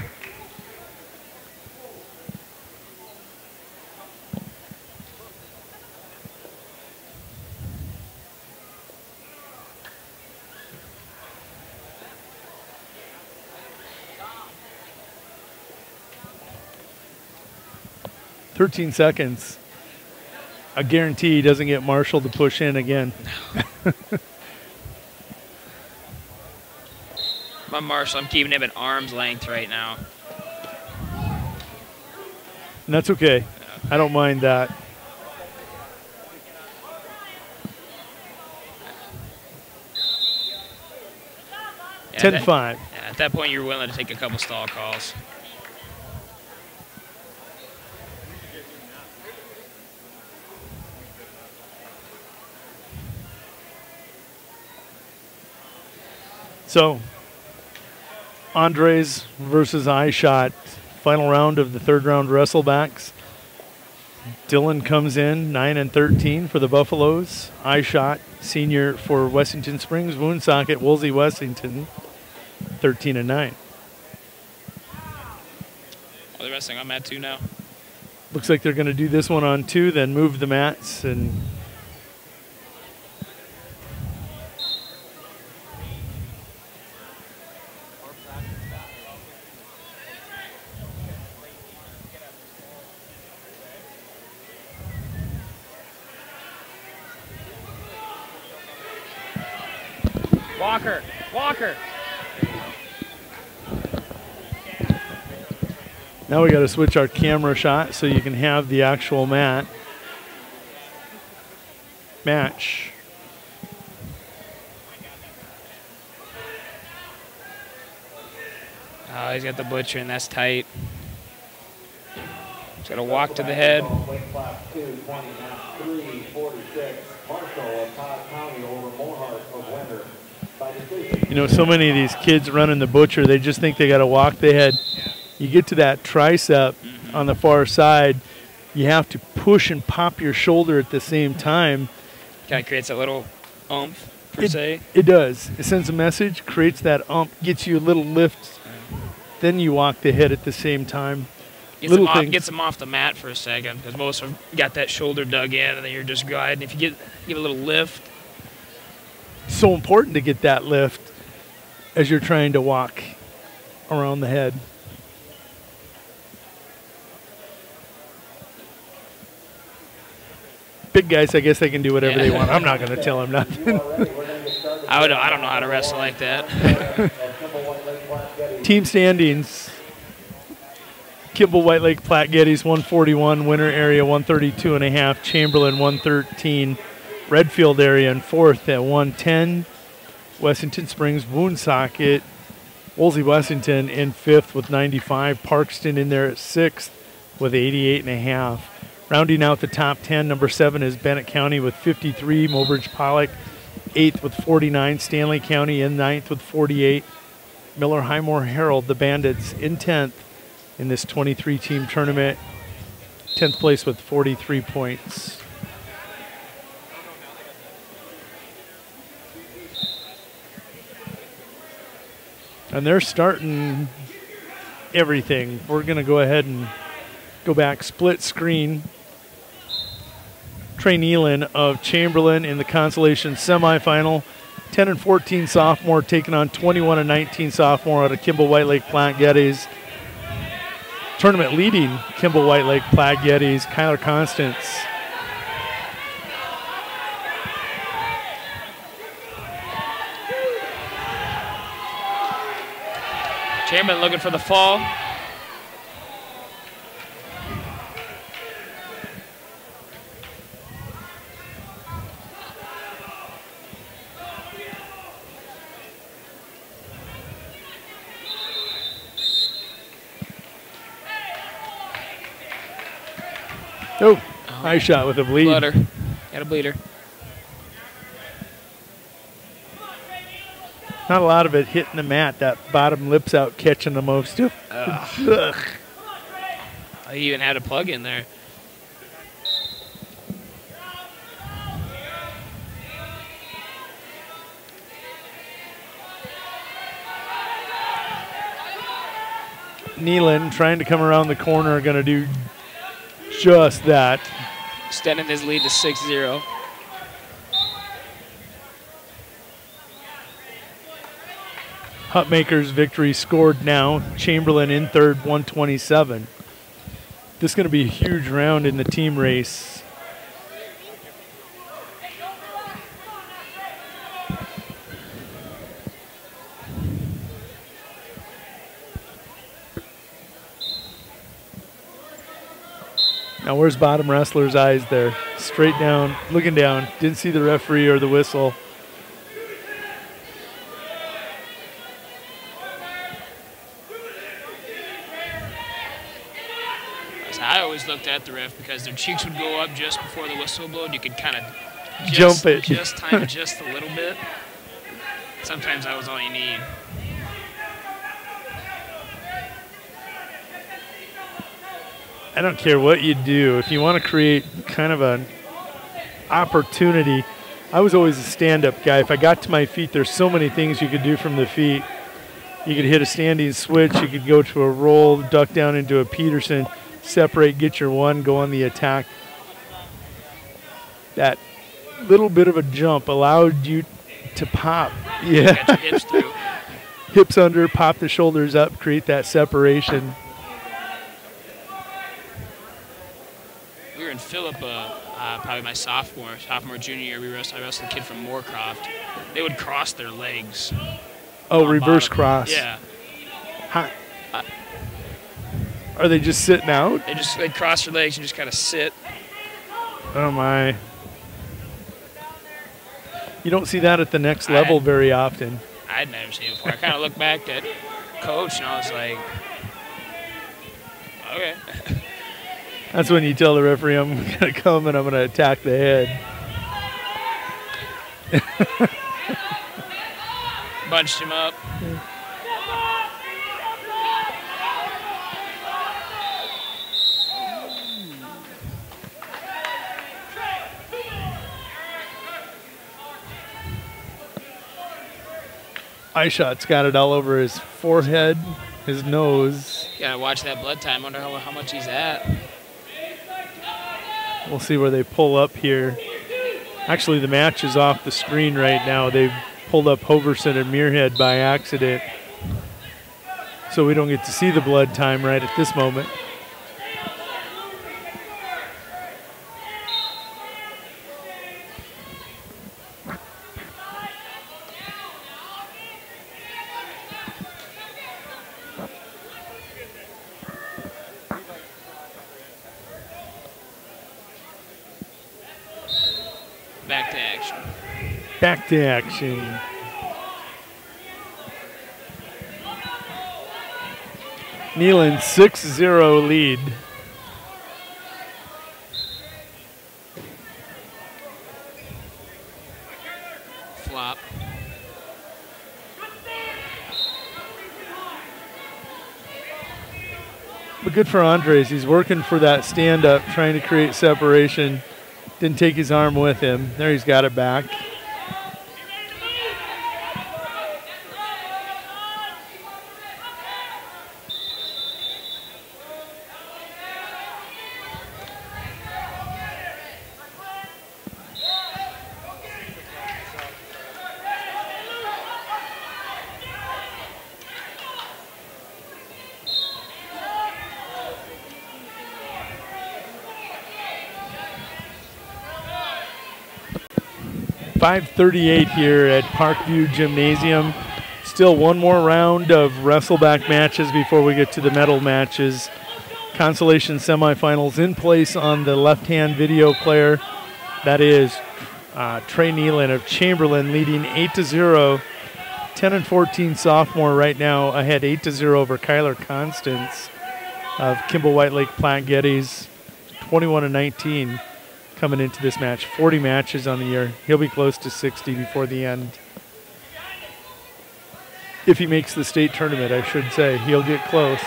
13 seconds. I guarantee he doesn't get Marshall to push in again. My Marshall, I'm keeping him at arm's length right now. And that's okay. I don't mind that. Yeah, 10-5. At that point, you're willing to take a couple stall calls. So, Andres versus iShot, final round of the third round wrestlebacks. Dylan comes in 9-13 for the Buffaloes. iShot, senior for Wessington Springs. Woonsocket, Woolsey Wessington, 13-9. Oh, they're wrestling on mat 2 now. Looks like they're going to do this one on 2, then move the mats and. Walker. Now we got to switch our camera shot so you can have the actual match. Oh, he's got the butcher, and that's tight. He's got to walk to the head. You know, so many of these kids running the butcher, they just think they got to walk the head. You get to that tricep on the far side, you have to push and pop your shoulder at the same time. Kind of creates a little oomph, per se. It does. It sends a message, creates that oomph, gets you a little lift, then you walk the head at the same time. Gets them off the mat for a second, because most of them got that shoulder dug in, and then you're just gliding. If you give a little lift. So important to get that lift as you're trying to walk around the head. Big guys, I guess they can do whatever they want. I'm not going to tell them nothing. I don't know how to wrestle like that. Team standings. Kimball, White Lake, Platte Geddes 141, Winter area 132.5, Chamberlain 113, Redfield area in fourth at 110, Wessington Springs, Woonsocket, Woolsey Wessington in fifth with 95, Parkston in there at sixth with 88.5. Rounding out the top 10, number 7 is Bennett County with 53, Mobridge Pollock 8th with 49, Stanley County in 9th with 48, Miller Highmore Herald, the Bandits, in 10th in this 23-team tournament, 10th place with 43 points. And they're starting everything. We're going to go ahead and go back split screen. Trey Nealon of Chamberlain in the consolation semifinal. 10-14 sophomore taking on 21-19 sophomore out of Kimball White Lake Platte Geddes. Tournament leading Kimball White Lake Platte Geddes, Kyler Constance. Chamberlain looking for the fall. Oh, high shot with a bleed. Blooder. Got a bleeder. Not a lot of it hitting the mat. That bottom lip's out catching the most. Ugh. I even had a plug in there. Nealon trying to come around the corner, going to do just that. Extending his lead to 6-0. Hutmaker's victory scored now. Chamberlain in third, 127. This is going to be a huge round in the team race. Now where's bottom wrestler's eyes there? Straight down, looking down. Didn't see the referee or the whistle. I always looked at the ref because their cheeks would go up just before the whistle blew, and you could kind of jump it. Just time it just a little bit. Sometimes that was all you need. I don't care what you do. If you want to create kind of an opportunity, I was always a stand-up guy. If I got to my feet, there's so many things you could do from the feet. You could hit a standing switch. You could go to a roll, duck down into a Peterson, separate, get your one, go on the attack. That little bit of a jump allowed you to pop. Yeah. Got your hips through. Hips under, pop the shoulders up, create that separation. We were in Philippa, probably my sophomore, junior year. I wrestled a kid from Moorcroft. They would cross their legs. Oh, reverse bottom. cross. Yeah. Are they just sitting out? They cross their legs and just kind of sit. Oh my. You don't see that at the next level very often. I'd never seen it before. I kind of looked back at Coach and I was like, okay. That's when you tell the referee, I'm going to come and I'm going to attack the head. Bunched him up. Eye shot's got it all over his forehead, his nose. You gotta watch that blood time. Wonder how much he's at. We'll see where they pull up here. Actually, the match is off the screen right now. They've pulled up Hoverson and Muirhead by accident. So we don't get to see the blood time right at this moment. Back to action. Back to action. Neyland 6-0 lead. Flop. But good for Andres. He's working for that stand-up, trying to create separation. Didn't take his arm with him. There, he's got it back. .538 here at Parkview Gymnasium. Still one more round of wrestle-back matches before we get to the medal matches. Consolation semifinals in place on the left-hand video player. That is Trey Neyland of Chamberlain leading 8-0. 10-14 sophomore right now ahead 8-0 over Kyler Constance of Kimball White Lake Platte Geddes. 21-19. Coming into this match, 40 matches on the year. He'll be close to 60 before the end. If he makes the state tournament, I should say. He'll get close.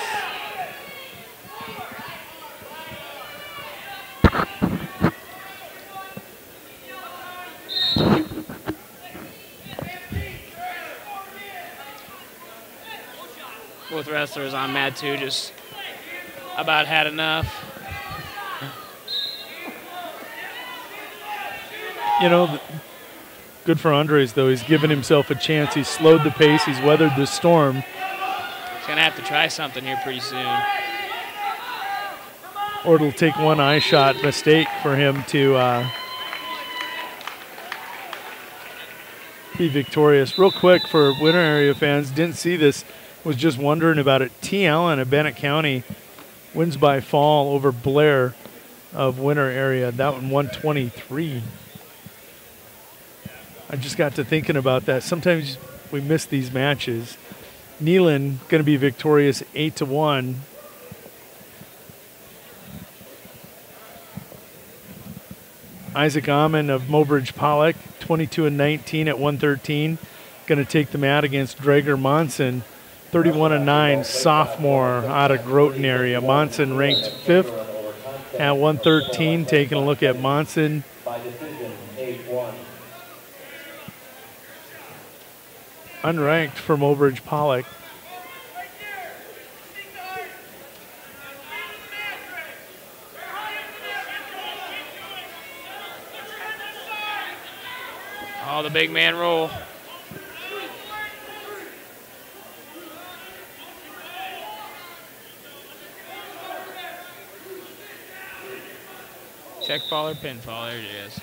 Both wrestlers on mat 2 just about had enough. You know, good for Andres, though. He's given himself a chance. He's slowed the pace. He's weathered the storm. He's going to have to try something here pretty soon. or it'll take one eye shot mistake for him to be victorious. Real quick for Winter area fans, didn't see this, was just wondering about it. T. Allen of Bennett County wins by fall over Blair of Winter area. That one 123. I just got to thinking about that. Sometimes we miss these matches. Nealon going to be victorious 8-1. Isaac Amon of Mobridge Pollock, 22-19 at 113. Going to take the mat against Drager Monson, 31-9, sophomore out of Groton area. Monson ranked 5th at 113. Taking a look at Monson. Unranked for Mobridge Pollock. Oh, the big man roll. Check fall or pinfall, there it is.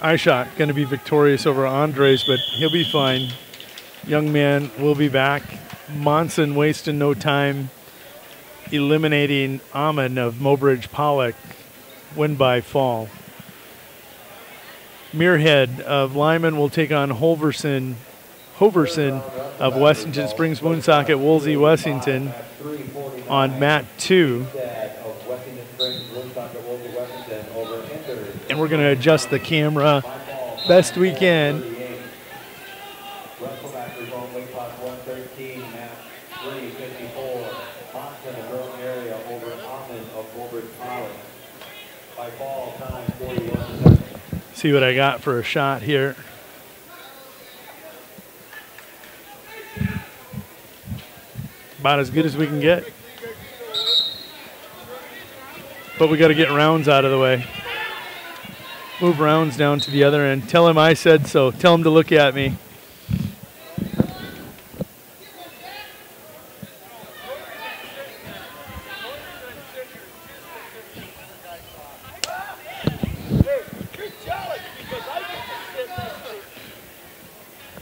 Eyeshot going to be victorious over Andres, but he'll be fine. Young man will be back. Monson wasting no time, eliminating Amon of Mobridge Pollock. Win by fall. Muirhead of Lyman will take on Hoverson of Wessington Springs Woonsocket Woolsey Wessington on mat 2. And we're going to adjust the camera best we can. Wrestle-back result, weight class 113, match 354. Monson of Groton area over Amon of Mobridge Pollock. By fall, time 41 seconds. See what I got for a shot here. About as good as we can get. But we got to get rounds out of the way. Move rounds down to the other end. Tell him I said so. Tell him to look at me.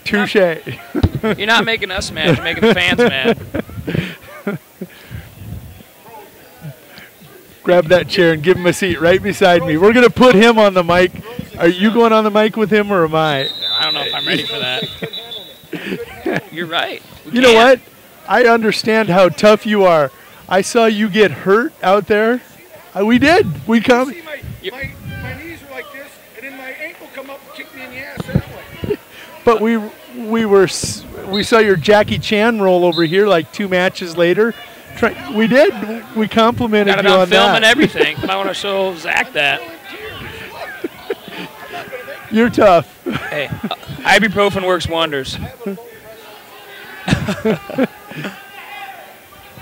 Touche. You're not making us mad, you're making the fans mad. Grab that chair and give him a seat right beside me. We're going to put him on the mic. Are you going on the mic with him or am I? I don't know if I'm ready for that. You're right. You know what? I understand how tough you are. I saw you get hurt out there. We did. We come. My knees were like this, and then my ankle come up and kicked me in the ass that way. But we saw your Jackie Chan roll over here like 2 matches later. We did. We complimented you on that. Got it on film and everything. I want to show Zach that. You're tough. Hey, ibuprofen works wonders.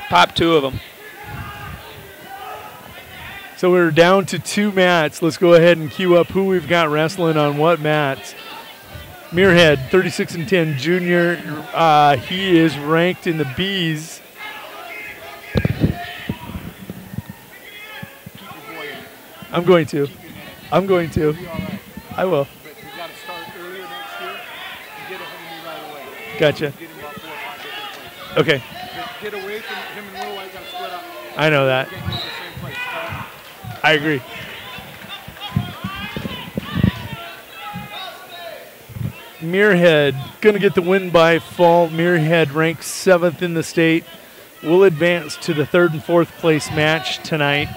Pop 2 of them. So we're down to 2 mats. Let's go ahead and queue up who we've got wrestling on what mats. Muirhead, 36-10 junior. He is ranked in the Bs. I'm going to. I will. Gotcha. Okay. Get away from him and Will, I got to split up. I know that. I agree. Muirhead going to get the win by fall. Muirhead ranked 7th in the state. Will advance to the 3rd and 4th place match tonight.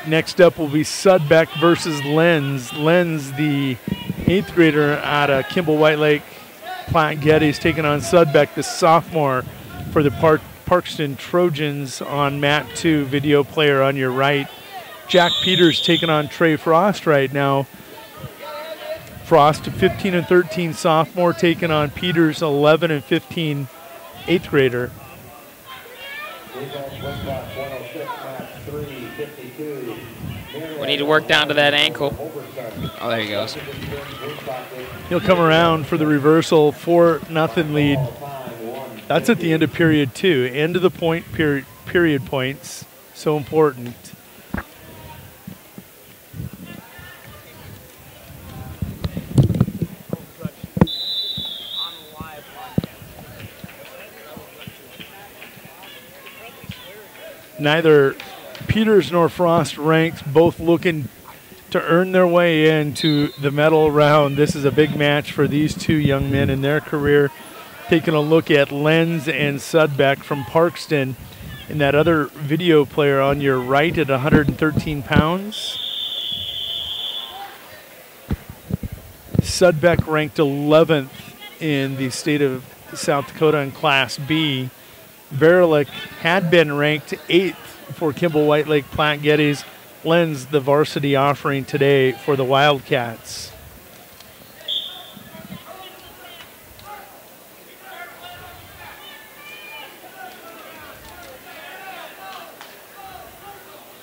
Next up will be Sudbeck versus Lenz. Lenz, the 8th grader out of Kimball White Lake, Platte Getty, is taking on Sudbeck, the sophomore for the Parkston Trojans on mat 2. Video player on your right. Jack Peters taking on Trey Frost right now. Frost, 15-13 sophomore, taking on Peters, 11-15 8th grader. We need to work down to that ankle. Oh, there he goes. He'll come around for the reversal, 4-0 lead. That's at the end of period 2. End of the point period points. So important. Neither Peters nor Frost ranked, both looking to earn their way into the medal round. This is a big match for these two young men in their career. Taking a look at Lenz and Sudbeck from Parkston, and that other video player on your right at 113 pounds. Sudbeck ranked 11th in the state of South Dakota in Class B. Verlick had been ranked 8th for Kimball White Lake Platte Geddes. Lenz, the varsity offering today for the Wildcats.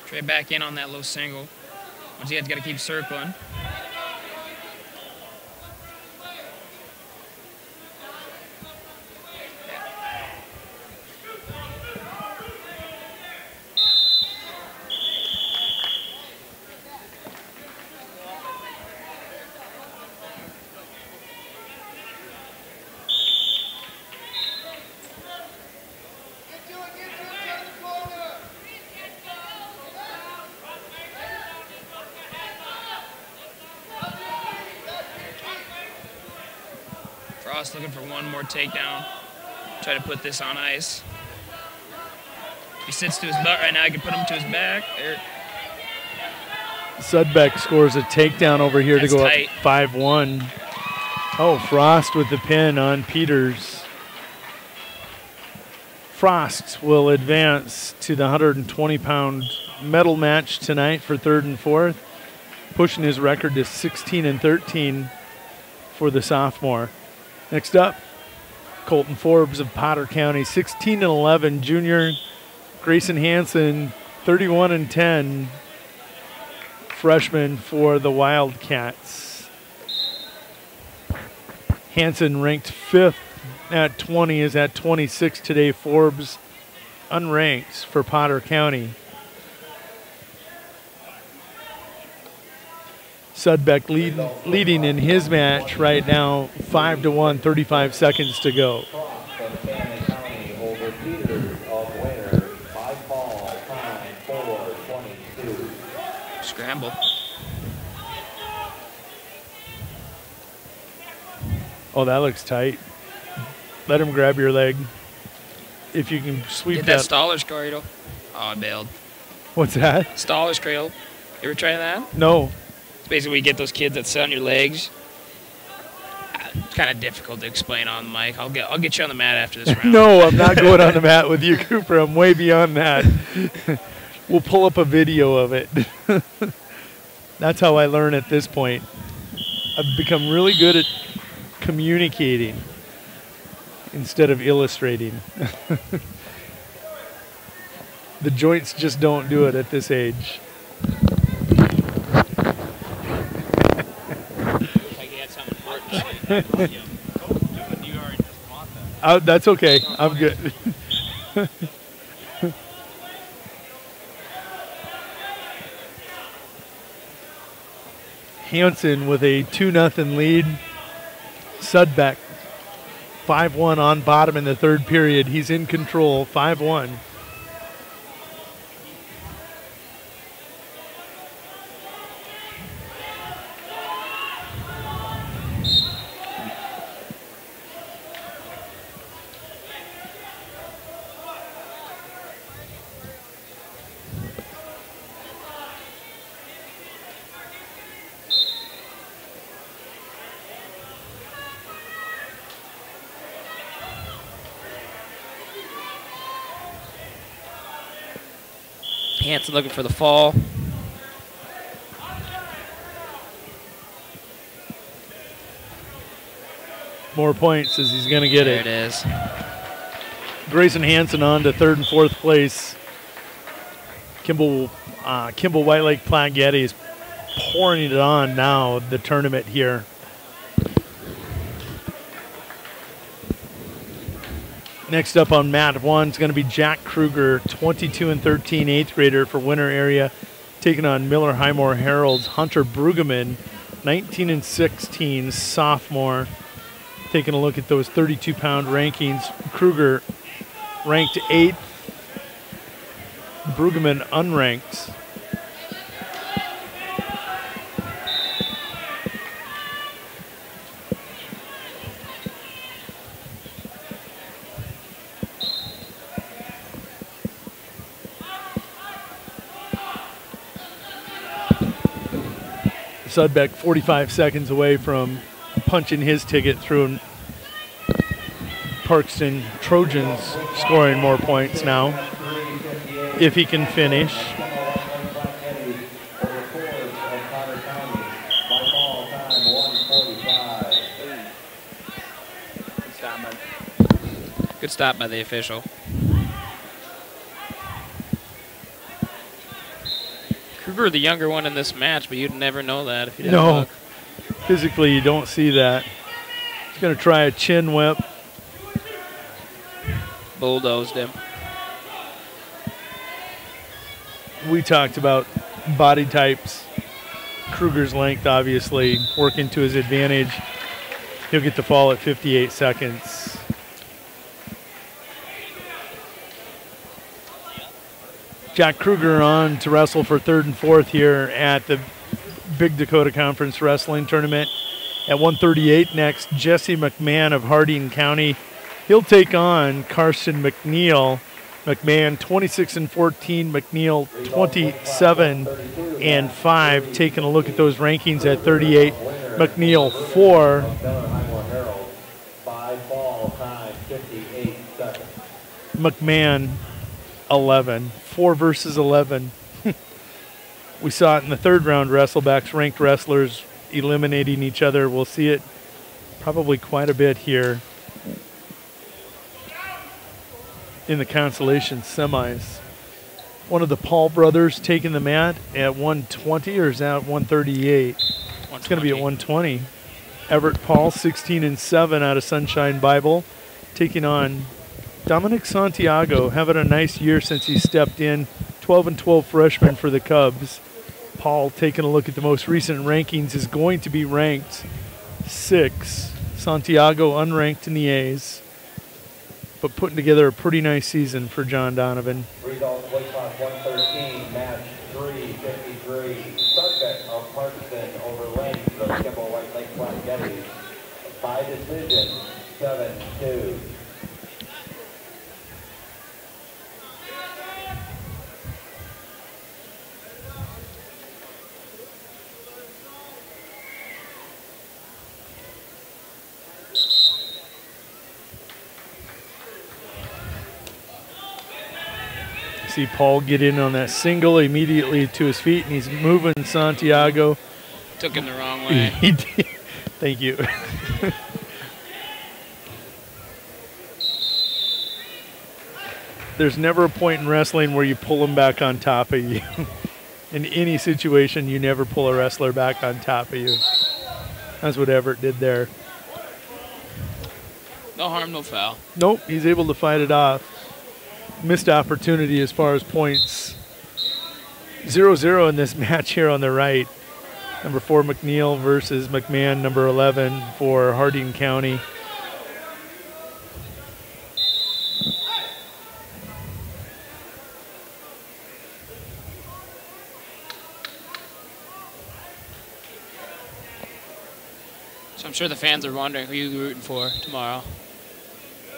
Trade back in on that low single. Once you guys got to keep circling. Frost looking for one more takedown. Try to put this on ice. If he sits to his butt right now, I can put him to his back. There. Sudbeck scores a takedown over here. That's to go tight. Up 5-1. Oh, Frost with the pin on Peters. Frost will advance to the 120-pound medal match tonight for 3rd and 4th, pushing his record to 16-13 for the sophomore. Next up, Colton Forbes of Potter County, 16-11 junior. Grayson Hansen, 31-10 freshman for the Wildcats. Hansen ranked 5th at 20, is at 26 today. Forbes unranked for Potter County. Sudbeck leading in his match right now, 5-1, 35 seconds to go. Scramble. Oh, that looks tight. Let him grab your leg. If you can sweep Get that Staller's cradle. Oh, I bailed. What's that? Staller's cradle. You ever try that? No. Basically, you get those kids that sit on your legs. It's kind of difficult to explain on the mic. I'll get you on the mat after this round. No, I'm not going on the mat with you, Cooper. I'm way beyond that. We'll pull up a video of it. That's how I learn at this point. I've become really good at communicating instead of illustrating. The joints just don't do it at this age. That's okay. I'm good. Hansen with a 2-0 lead. Sudbeck 5-1 on bottom in the 3rd period. He's in control, 5-1. Hansen looking for the fall. More points as he's going to get it. There it is. Grayson Hansen on to 3rd and 4th place. Kimball White Lake Platte Getty is pouring it on now, the tournament here. Next up on mat 1 is going to be Jack Kruger, 22-13, 8th grader for Winter area, taking on Miller Highmore Herald's Hunter Brueggemann, 19-16, sophomore. Taking a look at those 32-pound rankings. Kruger ranked 8th, Brueggemann unranked. Sudbeck 45 seconds away from punching his ticket through. Parkston Trojans scoring more points now if he can finish. Good stop by the official. Kruger, the younger one in this match, but you'd never know that if you didn't look. Physically you don't see that. He's going to try a chin whip. Bulldozed him. We talked about body types. Kruger's length obviously working to his advantage. He'll get the fall at 58 seconds. Jack Kruger on to wrestle for 3rd and 4th here at the Big Dakota Conference Wrestling Tournament. At 138 next, Jesse McMahon of Harding County. He'll take on Carson McNeil. McMahon 26-14, McNeil 27-5. Taking a look at those rankings at 38. McNeil 4. McMahon 11. 4 versus 11. We saw it in the 3rd round. Wrestlebacks, ranked wrestlers eliminating each other. We'll see it probably quite a bit here in the consolation semis. One of the Paul brothers taking the mat at 120, or is that 138? It's going to be at 120. Everett Paul, 16-7 out of Sunshine Bible, taking on Dominic Santiago, having a nice year since he stepped in. 12-12 freshman for the Cubs. Paul, taking a look at the most recent rankings, is going to be ranked 6. Santiago unranked in the A's, but putting together a pretty nice season for John Donovan. Results, weight class 113, match 353. Sudbeck of Parkview over Lane of Kimball White Lake Platte Getty. By decision, 7-2. See Paul get in on that single immediately to his feet, and he's moving Santiago. Took him the wrong way. He did. Thank you. There's never a point in wrestling where you pull him back on top of you. In any situation, you never pull a wrestler back on top of you. That's what Everett did there. No harm, no foul. Nope, he's able to fight it off. Missed opportunity as far as points. 0-0 in this match here on the right. Number 4 McNeil versus McMahon, number 11 for Harding County. So I'm sure the fans are wondering who you're rooting for tomorrow.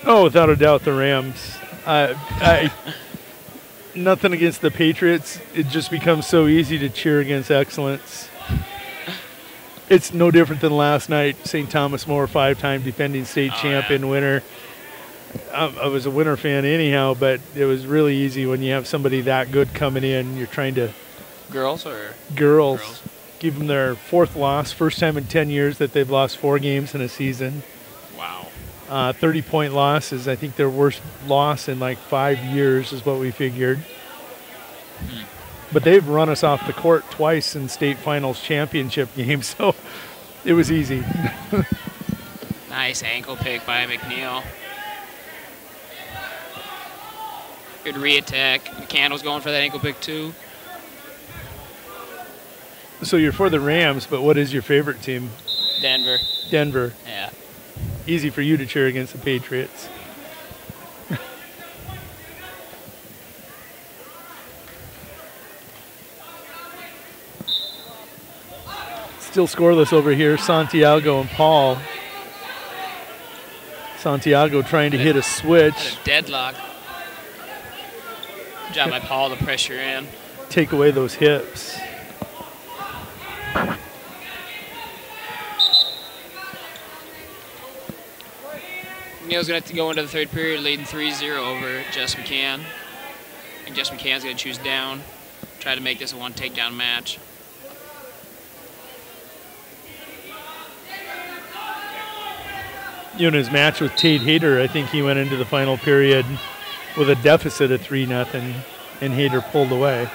Oh, without a doubt, the Rams. Nothing against the Patriots. It just becomes so easy to cheer against excellence. It's no different than last night. St. Thomas More, 5-time defending state champion winner. I was a Winter fan anyhow, but it was really easy when you have somebody that good coming in. You're trying to... Girls or? Girls. Give them their 4th loss. First time in 10 years that they've lost 4 games in a season. Wow. 30-point loss is, I think, their worst loss in like 5 years is what we figured. But they've run us off the court twice in state finals championship games, so it was easy. Nice ankle pick by McNeil. Good re-attack. McCandless going for that ankle pick too. So you're for the Rams, but what is your favorite team? Denver. Denver. Yeah. Easy for you to cheer against the Patriots. Still scoreless over here, Santiago and Paul. Santiago trying to hit a switch. Deadlock. Good job by Paul to pressure in. Take away those hips. Neil's going to have to go into the third period leading 3-0 over Jess McCann. And Jess McCann's going to choose down, try to make this a one takedown match. In his match with Tate Hayter, I think he went into the final period with a deficit of 3-0, and Hayter pulled away.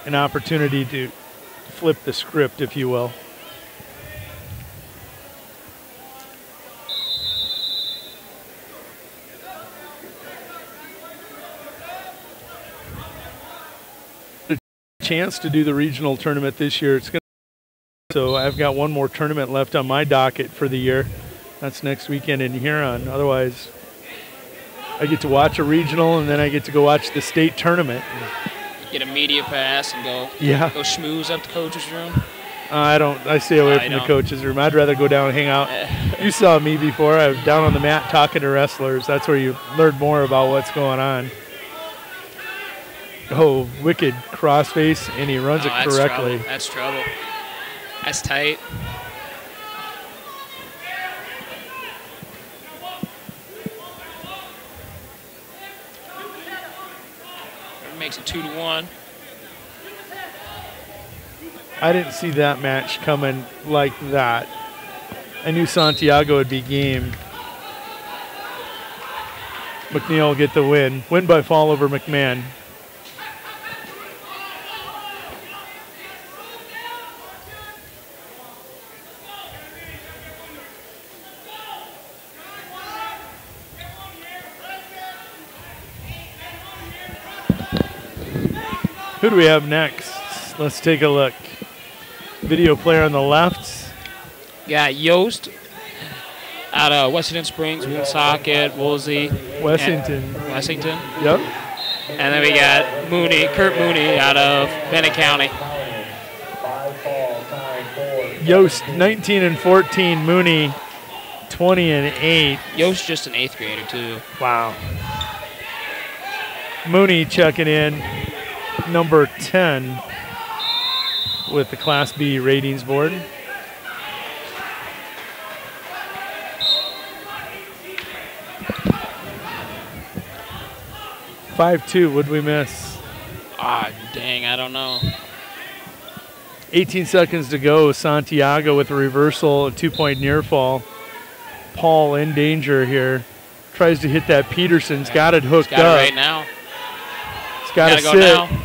An opportunity to flip the script, if you will. A chance to do the regional tournament this year. It's going to, so I've got one more tournament left on my docket for the year. That's next weekend in Huron. Otherwise, I get to watch a regional, and then I get to go watch the state tournament. Get a media pass and go go schmooze up the coach's room. I stay away from the coach's room. I'd rather go down and hang out. You saw me before. I was down on the mat talking to wrestlers. That's where you learn more about what's going on. Oh, wicked crossface, and he runs it correctly. That's trouble. That's tight. Makes it 2-1. I didn't see that match coming like that. I knew Santiago would be game. McNeil will get the win. Win by fall over McMahon. Who do we have next? Let's take a look. Video player on the left. Got Yost out of Washington Springs, Woonsocket, Woolsey. Wessington. Wessington. Yep. And then we got Kurt Mooney out of Bennett County. Yost 19-14, Mooney 20-8. Yost just an 8th grader too. Wow. Mooney checking in. Number 10 with the Class B ratings board. (5-2). What'd we miss? Dang, I don't know. 18 seconds to go. Santiago with a reversal, a 2-point near fall. Paul in danger here. Tries to hit that Peterson's. Got it hooked up. Got it right now. Got to sit.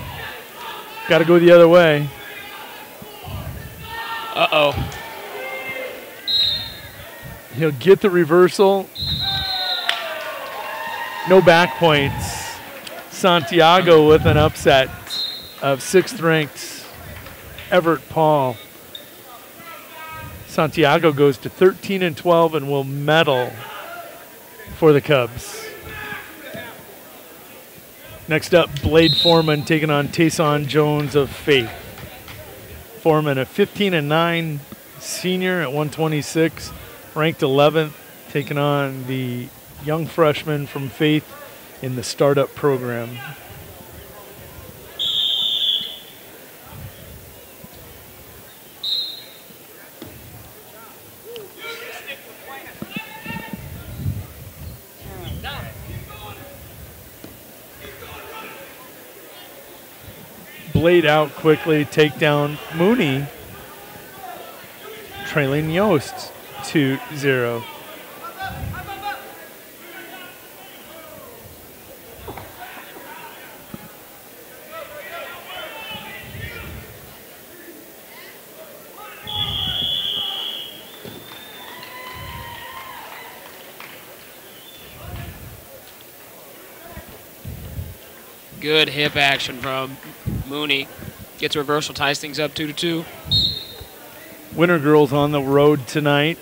Got to go the other way. Uh-oh. He'll get the reversal. No back points. Santiago with an upset of 6th ranked Everett Paul. Santiago goes to 13-12 and will medal for the Cubs. Next up, Blade Foreman taking on Tayson Jones of Faith. Foreman, a 15-9 senior at 126, ranked 11th, taking on the young freshman from Faith in the startup program. Blade out quickly, take down Mooney, trailing Yost 2-0. Good hip action from Mooney. Gets reversal, ties things up 2-2. Winter girls on the road tonight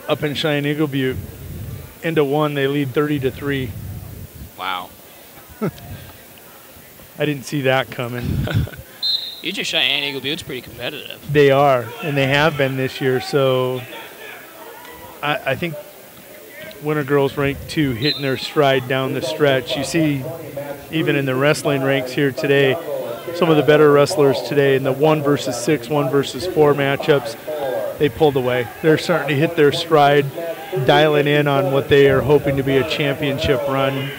up in Cheyenne Eagle Butte. Into one, they lead 30-3. Wow. I didn't see that coming. Usually Cheyenne Eagle Butte's pretty competitive. They are, and they have been this year. So I think Winter girls ranked 2 hitting their stride down the stretch. You see, even in the wrestling ranks here today, some of the better wrestlers today in the 1 versus 6, 1 versus 4 matchups, they pulled away. They're starting to hit their stride, dialing in on what they are hoping to be a championship run.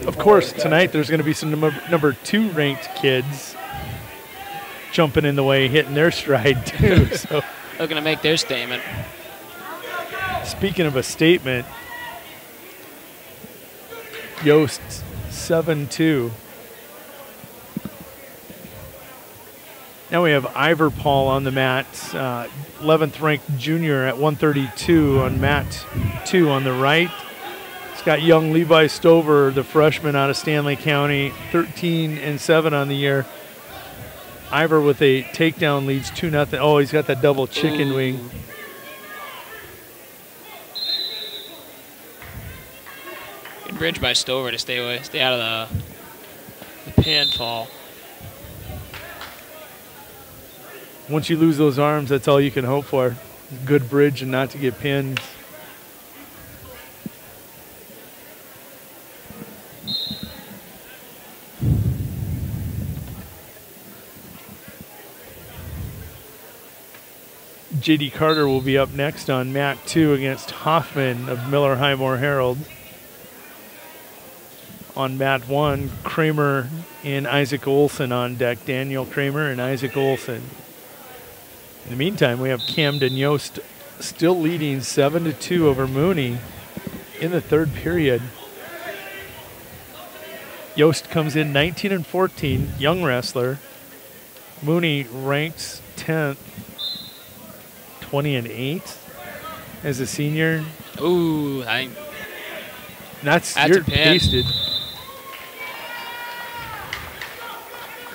Of course, tonight there's going to be some number 2 ranked kids jumping in the way, hitting their stride too. So looking to make their statement. Speaking of a statement, Yost 7-2. Now we have Ivor Paul on the mat, 11th ranked junior at 132 on mat 2 on the right. It's got young Levi Stover, the freshman out of Stanley County, 13-7 on the year. Ivor with a takedown leads 2-0. Oh, he's got that double chicken wing. Good bridge by Stover to stay out of the pinfall. Once you lose those arms, that's all you can hope for. Good bridge and not to get pinned. J.D. Carter will be up next on mat 2 against Hoffman of Miller Highmore Herald. On mat 1, Kramer and Isaac Olson on deck. Daniel Kramer and Isaac Olson. In the meantime, we have Camden Yost still leading 7-2 over Mooney in the third period. Yost comes in 19-14, young wrestler. Mooney ranks 10th, 20-8 as a senior. Ooh, that's a you're pin. pasted.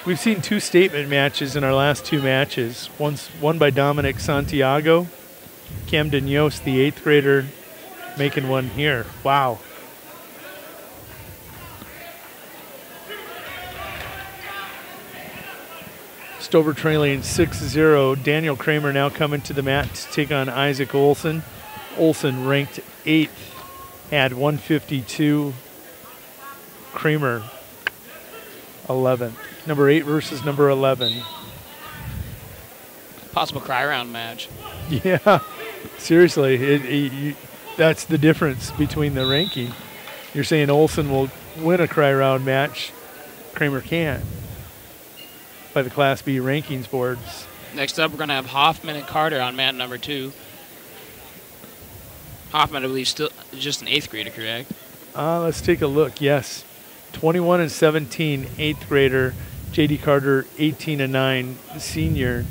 We've seen 2 statement matches in our last 2 matches. One by Dominic Santiago. Camden Yost, the 8th grader, making one here. Wow. Stover trailing 6-0. Daniel Kramer now coming to the mat to take on Isaac Olson. Olson ranked 8th, had 152. Kramer 11th. Number 8 versus number 11. Possible cry round match. Yeah, seriously, that's the difference between the ranking. You're saying Olson will win a cry round match. Kramer can't by the Class B rankings boards. Next up, we're going to have Hoffman and Carter on mat number 2. Hoffman, I believe, still just an 8th grader, correct? Let's take a look. Yes, 21-17, 8th grader. J.D. Carter, 18-9, senior.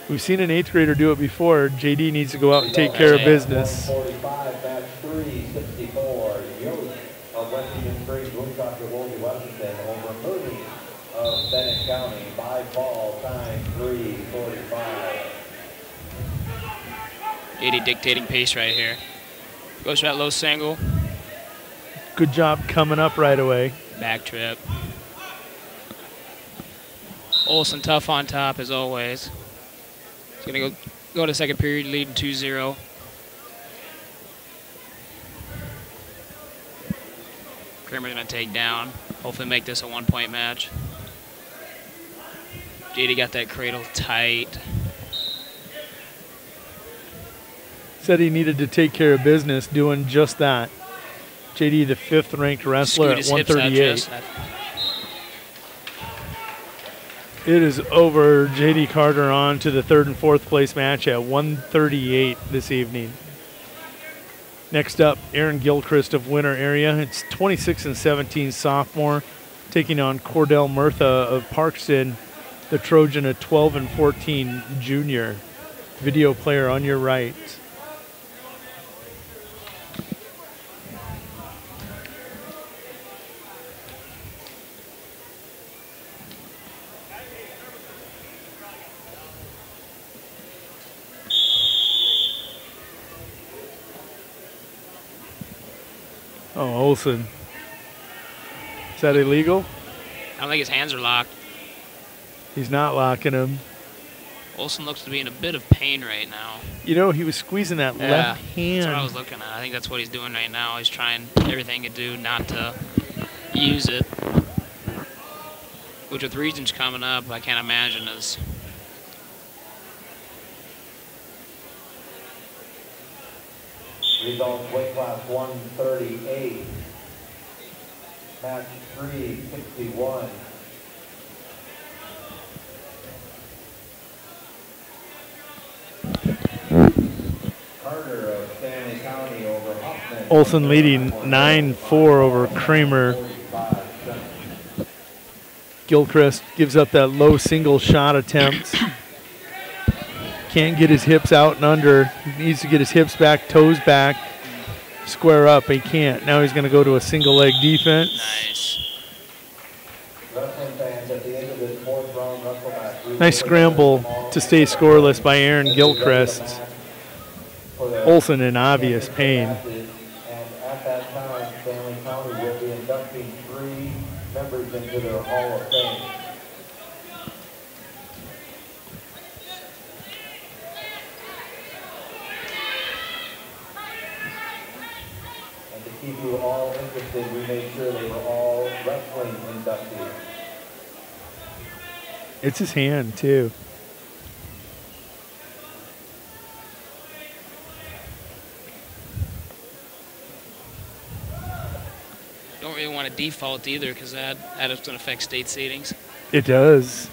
We've seen an 8th grader do it before. J.D. needs to go out and take care of business. 145, match 364. Yost of Washington Springs, Woonsocket, Woolsey, Washington over Mooney of Bennett County by fall time 3:45. JD dictating pace right here. Goes for that low single. Good job coming up right away. Back trip. Olson tough on top as always. He's going to go to second period leading 2-0. Kramer's going to take down. Hopefully make this a 1-point match. JD got that cradle tight. Said he needed to take care of business, doing just that. JD, the 5th ranked wrestler at 138. It is over. J.D. Carter on to the 3rd and 4th place match at 138 this evening. Next up, Aaron Gilchrist of Winter area. It's 26-17 sophomore, taking on Cordell Murtha of Parkston, the Trojan, a 12-14 junior. Video player on your right. Oh, Olsen. Is that illegal? I don't think his hands are locked. He's not locking him. Olsen looks to be in a bit of pain right now. You know, he was squeezing that left hand. That's what I was looking at. I think that's what he's doing right now. He's trying everything he can do not to use it. Which with regions coming up, I can't imagine is... Results weight class 138. Match 361. Carter of Stanley County over Hoffman. Olsen leading 9-4 over Kramer. Gilchrist gives up that low single shot attempt. Can't get his hips out and under. He needs to get his hips back, toes back, square up. He can't. Now he's going to go to a single leg defense. Nice. Nice scramble to stay scoreless by Aaron Gilchrist. Olsen in obvious pain. And at that time, Stanley County will be inducting 3 members into their Hall of Fame. And to keep you all interested, we made sure they were all wrestling inductees. It's his hand, too. Don't really want to default either because that is going to affect state seedings. It does.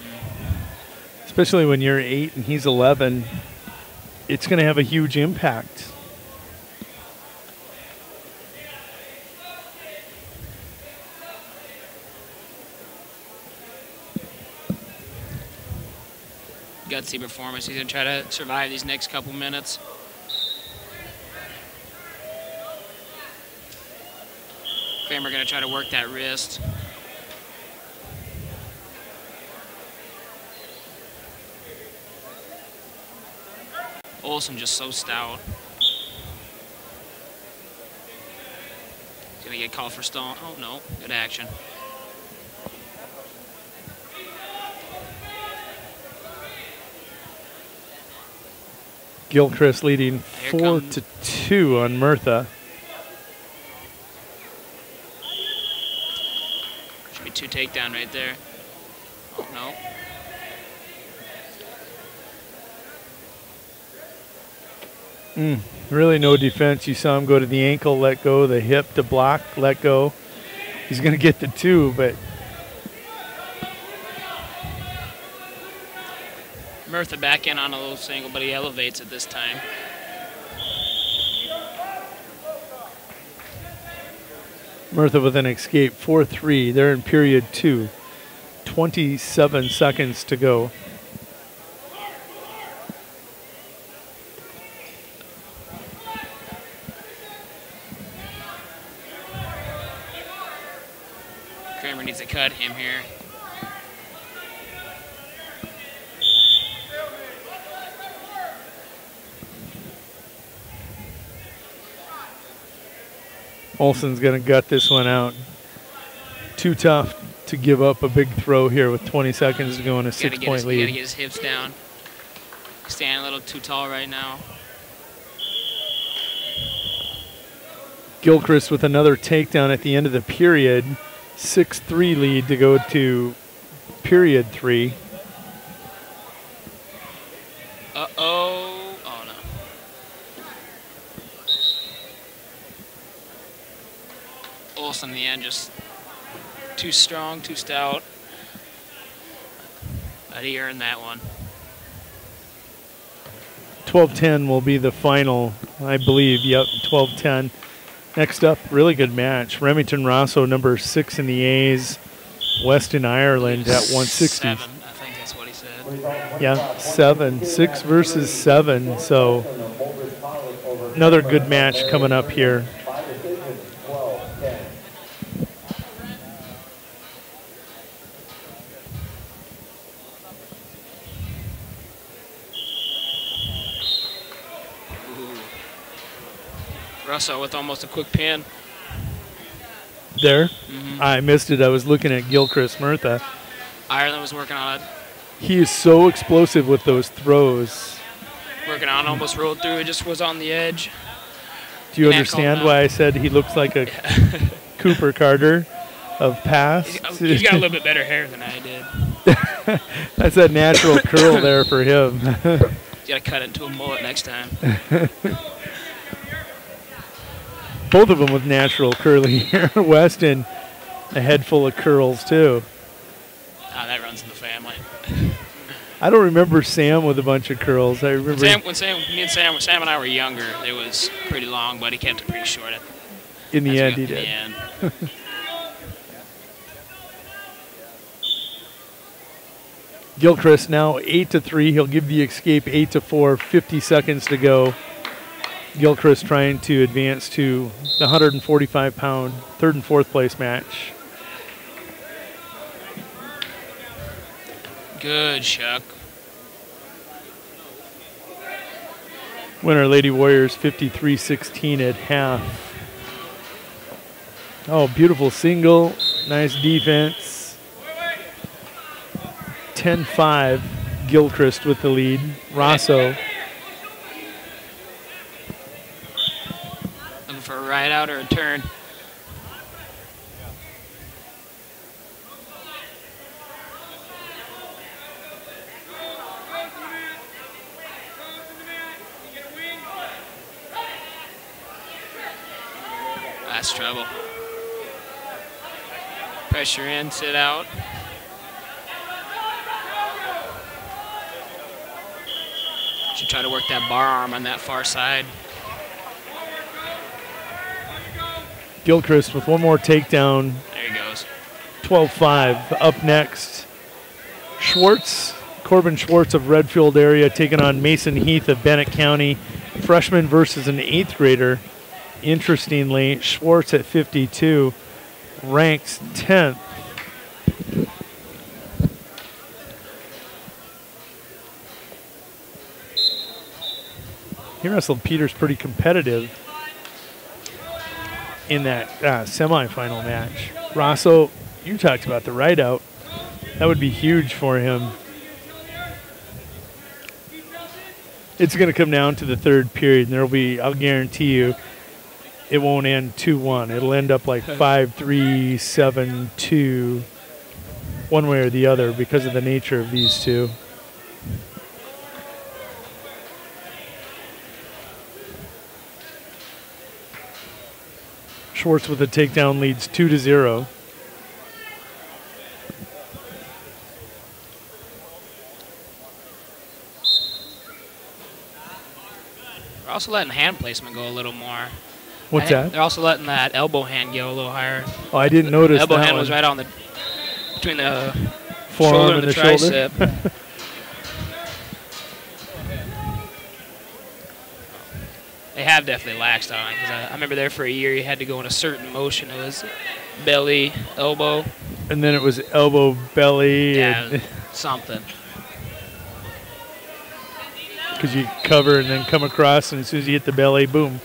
Especially when you're 8 and he's 11. It's going to have a huge impact. Gutsy performance. He's going to try to survive these next couple minutes. Kramer going to try to work that wrist. Olsen just so stout. He's going to get called for stall. Oh, no. Good action. Gilchrist leading 4-2 on Murtha. Should be 2 takedown right there. Oh, no. Really no defense. You saw him go to the ankle, let go, the hip to block, let go. He's going to get the 2, but Murtha back in on a low single, but he elevates it this time. Murtha with an escape, 4-3. They're in period 2. 27 seconds to go. Kramer needs to cut him here. Olsen's going to gut this one out. Too tough to give up a big throw here with 20 seconds to go in a 6-point lead. Got to get his hips down. Standing a little too tall right now. Gilchrist with another takedown at the end of the period. 6-3 lead to go to period 3. Uh-oh. Oh, no. Olsen in the end just too strong, too stout. But he earned that one. 12-10 will be the final, I believe. Yep, 12-10. Next up, really good match. Remington Rosso, number 6 in the A's. Weston Ireland at 160. 7, I think that's what he said. Yeah, 7. 6 versus 7. So another good match coming up here. Russell with almost a quick pin. there? I missed it. I was looking at Gilchrist Murtha. Ireland was working on it. He is so explosive with those throws. Working on, almost rolled through. It just was on the edge. Do you understand why I said he looks like a Cooper Carter of past? He's got a little bit better hair than I did. That's a natural curl there for him. You got to cut it into a mullet next time. Both of them with natural curly hair. Weston, a head full of curls too. Oh, that runs in the family. I don't remember Sam with a bunch of curls. I remember when Sam and I were younger, it was pretty long, but he kept it pretty short. In the end, he did. In the end. Gilchrist now 8-3. He'll give the escape 8-4. 50 seconds to go. Gilchrist trying to advance to the 145-pound third and fourth place match. Good, Chuck. Winner Lady Warriors 53-16 at half. Oh, beautiful single. Nice defense. 10-5. Gilchrist with the lead. Rosso. Looking for a ride out or a turn. That's trouble. Pressure in, sit out. Should try to work that bar arm on that far side. Gilchrist with one more takedown. There he goes. 12-5. Up next, Corbin Schwartz of Redfield area taking on Mason Heath of Bennett County. Freshman versus an 8th grader. Interestingly, Schwartz at 52 ranks 10th. He wrestled Peters pretty competitive in that semifinal match. Rosso, you talked about the ride out. That would be huge for him. It's going to come down to the third period, and there'll be, I'll guarantee you, it won't end 2-1. It'll end up like 5-3, 7-2, one way or the other because of the nature of these two. Schwartz with a takedown leads 2-0. We're also letting hand placement go a little more. What's that? They're also letting that elbow hand go a little higher. Oh, I didn't notice elbow that hand one. was right on the between the forearm shoulder and the tricep. shoulder. They have definitely laxed on it because I remember there for a year you had to go in a certain motion. It was belly, elbow, and then it was elbow, belly, yeah, something. Because you cover and then come across, and as soon as you hit the belly, boom.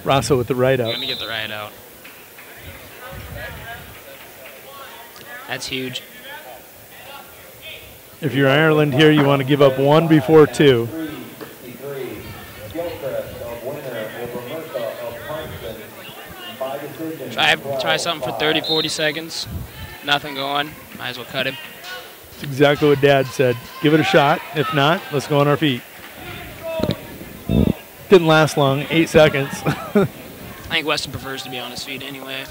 Rosso with the right out. Let me get the right out. That's huge. If you're Ireland here, you want to give up one before two. Try something for 30, 40 seconds. Nothing going. Might as well cut him. That's exactly what Dad said. Give it a shot. If not, let's go on our feet. Didn't last long, 8 seconds. I think Weston prefers to be on his feet anyway.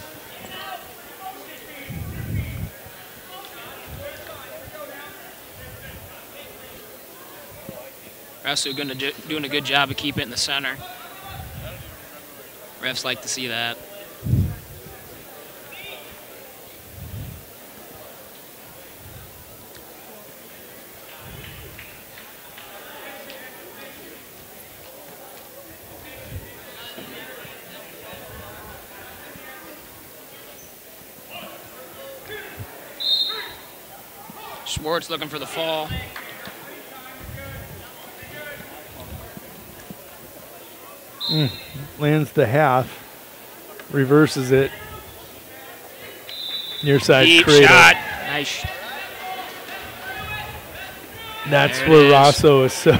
Refs are doing a good job of keeping it in the center. Refs like to see that. Schwartz looking for the fall. Lands the half. Reverses it. Near side Deep cradle. shot. Nice. That's There it where is. Rosso is so.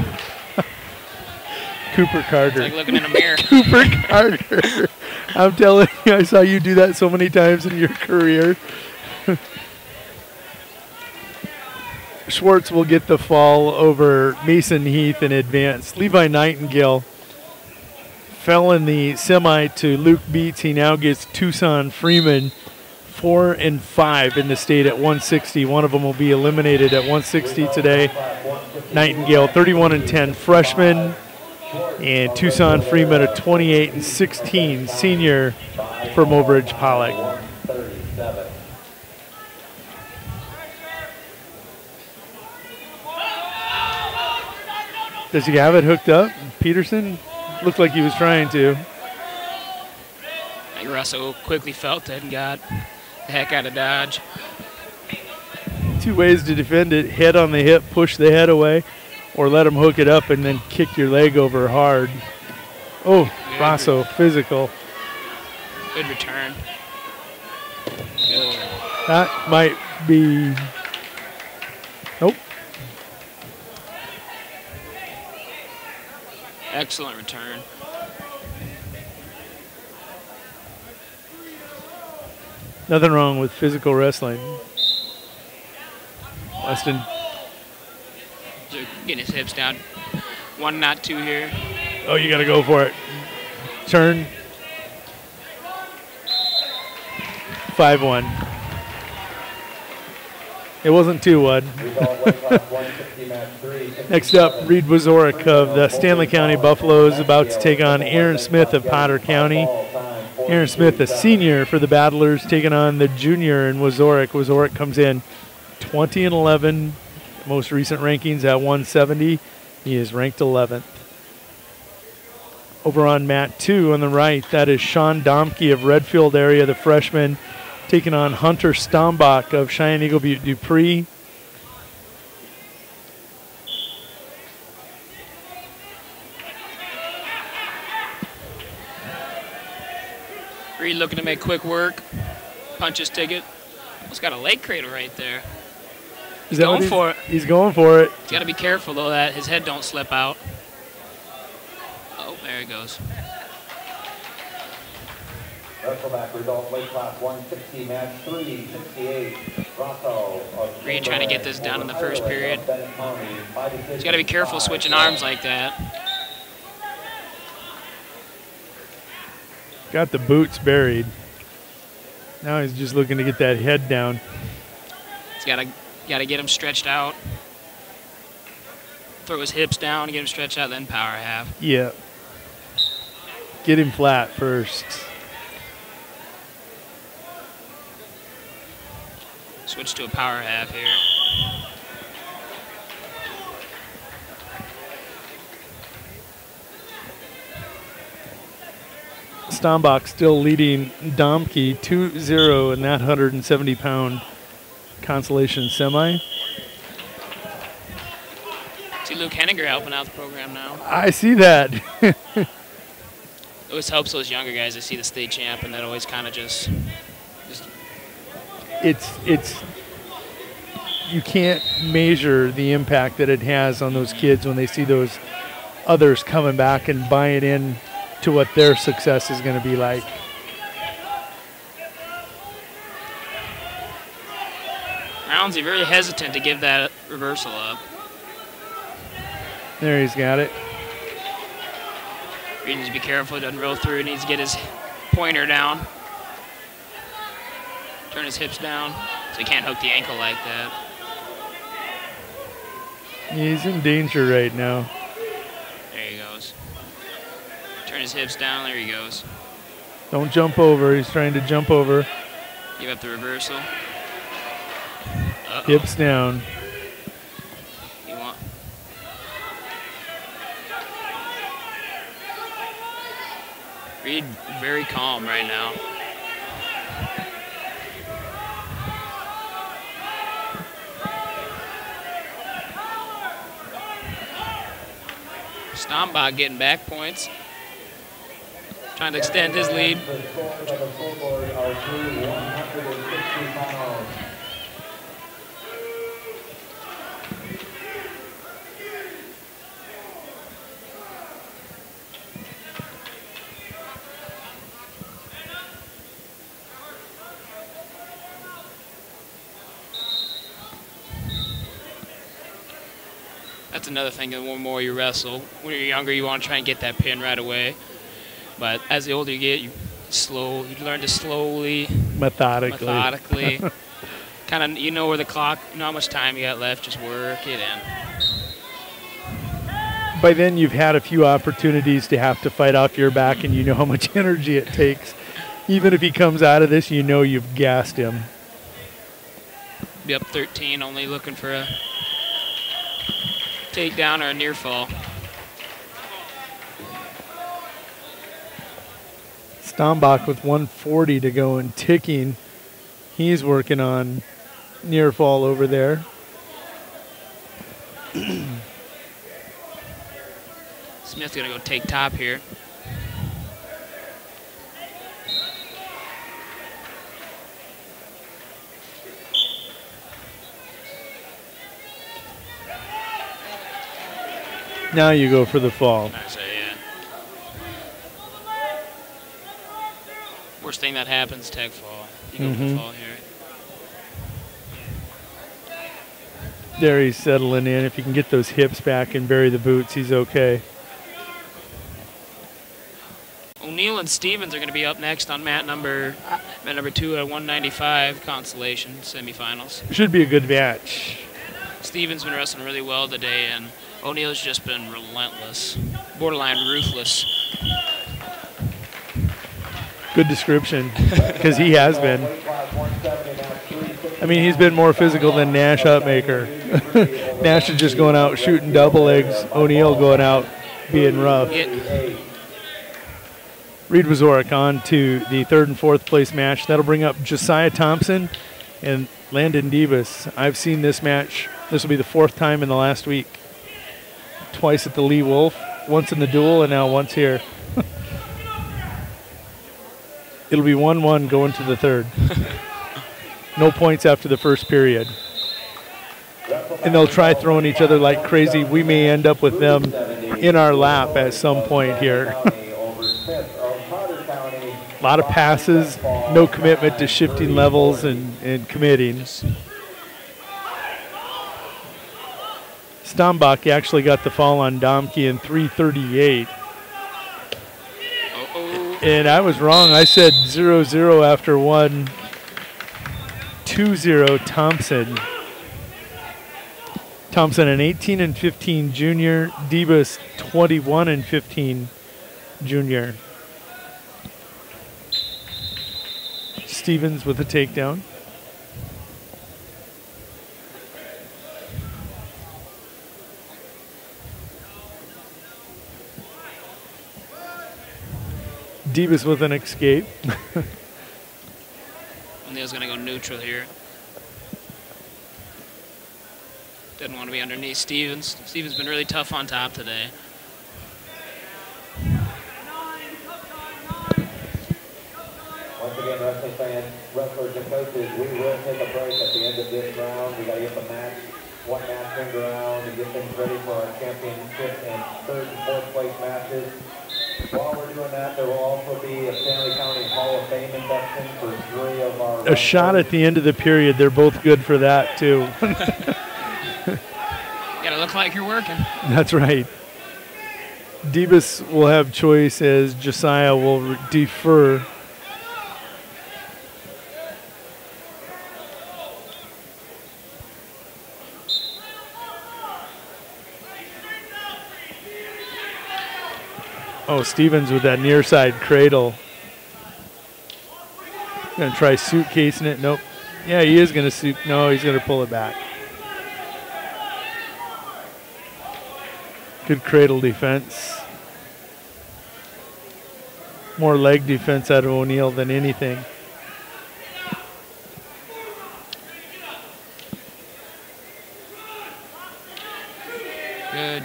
Cooper Carter. It's like looking in a mirror. Cooper Carter. I'm telling you, I saw you do that so many times in your career. Schwartz will get the fall over Mason Heath in advance. Levi Nightingale fell in the semi to Luke Beats. He now gets Tucson Freeman 4 and 5 in the state at 160. One of them will be eliminated at 160 today. Nightingale 31 and 10 freshman, and Tucson Freeman a 28 and 16 senior for Mobridge Pollock. Does he have it hooked up? Peterson looked like he was trying to. I think Russell quickly felt it and got the heck out of dodge. Two ways to defend it: head on the hip, push the head away, or let him hook it up and then kick your leg over hard. Oh, Rosso, physical. Good return. Good. That might be. Nope. Excellent return. Nothing wrong with physical wrestling. Weston. So getting his hips down. 1, not 2 here. Oh, you got to go for it. Turn. 5-1. It wasn't 2-1. Next up, Reed Wazorek of the Stanley County Buffaloes about to take on Aaron Smith of Potter County. Aaron Smith, a senior for the Battlers, taking on the junior in Wazorek. Wazorek comes in 20 and 11. Most recent rankings at 170. He is ranked 11th. Over on mat 2 on the right, that is Sean Domke of Redfield area, the freshman, taking on Hunter Stombach of Cheyenne Eagle Butte Dupree. Reed looking to make quick work. Punch his ticket. Almost got a leg cradle right there. He's going for it. He's going for it. He's got to be careful, though, that his head don't slip out. Oh, there he goes. Wrestle-back result, weight class 160, match 3, 68. Rosso. Reed trying to get this down in the first period. He's got to be careful switching arms like that. Got the boots buried. Now he's just looking to get that head down. He's got to get him stretched out. Throw his hips down, get him stretched out, then power half. Yeah. Get him flat first. Switch to a power half here. Stombach still leading Domke 2-0 in that 170-pound consolation semi. See Luke Henninger helping out the program now. I see that. It always helps those younger guys to see the state champ, and that always kind of just it's you can't measure the impact that it has on those kids when they see those others coming back and buying in to what their success is going to be like. Roundsy very hesitant to give that reversal up. There, he's got it. He needs to be careful, he doesn't roll through, he needs to get his pointer down. Turn his hips down so he can't hook the ankle like that. He's in danger right now. There he goes. Turn his hips down, there he goes. Don't jump over, he's trying to jump over. Give up the reversal. Hips down. Reed very calm right now. Stombach getting back points. trying to extend his lead. That's another thing, the more you wrestle. When you're younger, you want to try and get that pin right away. But as the older you get, you learn to slowly, methodically, kind of, you know where the clock, you know how much time you got left, just work it in. By then, you've had a few opportunities to have to fight off your back, and you know how much energy it takes. Even if he comes out of this, you know you've gassed him. Be up 13, only looking for a takedown or a near fall. Stombach with 140 to go and ticking. He's working on near fall over there. Smith's gonna go take top here. Now you go for the fall. Worst thing that happens, tag fall. You go for the fall here. There he's settling in. If he can get those hips back and bury the boots, he's okay. O'Neill and Stevens are going to be up next on mat number 2 at 195 consolation semifinals. Should be a good match. Stevens been wrestling really well today, and O'Neill's just been relentless, borderline ruthless. Good description, because he has been. I mean, he's been more physical than Nash Upmaker. Nash is just going out shooting double legs. O'Neill going out being rough. Reed Wazorek on to the 3rd and 4th place match. That'll bring up Josiah Thompson and Landon Davis. I've seen this match. This will be the 4th time in the last week. Twice at the Lee Wolf, once in the duel, and now once here. It'll be 1-1 going to the 3rd. No points after the first period. And they'll try throwing each other like crazy. We may end up with them in our lap at some point here. A lot of passes, no commitment to shifting levels and committing. Stombach actually got the fall on Domke in 3:38. And I was wrong. I said 0-0 after 1. 2-0 Thompson. Thompson an 18-15 junior. Debus 21-15 junior. Stevens with a takedown. Debus with an escape. O'Neill's going to go neutral here. Didn't want to be underneath Stevens. Stevens been really tough on top today. Once again, wrestling fans, wrestlers and coaches, we will take a break at the end of this round. We got to get the one match turned around and get things ready for our championship and 3rd and 4th place matches. While we're doing that, there will also be a Stanley County Hall of Fame induction for 3 of our... A shot at the end of the period. They're both good for that, too. You gotta look like you're working. That's right. Debus will have choice as Josiah will defer. Oh, Stevens with that near side cradle. Gonna try suitcasing it. Nope. Yeah, he is gonna suit. No, he's gonna pull it back. Good cradle defense. More leg defense out of O'Neill than anything. Good.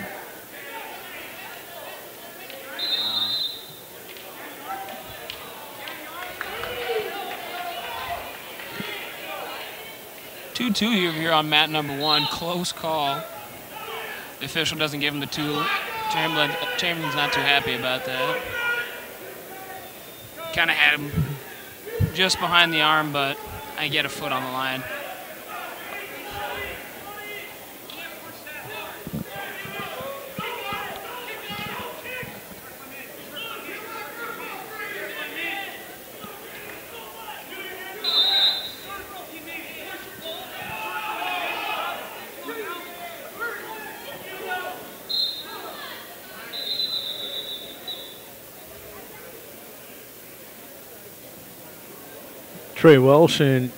2-2 here on mat number 1. Close call. The official doesn't give him the 2. Chamberlain's not too happy about that. Kind of had him just behind the arm, but I get a foot on the line. Trey Welsh and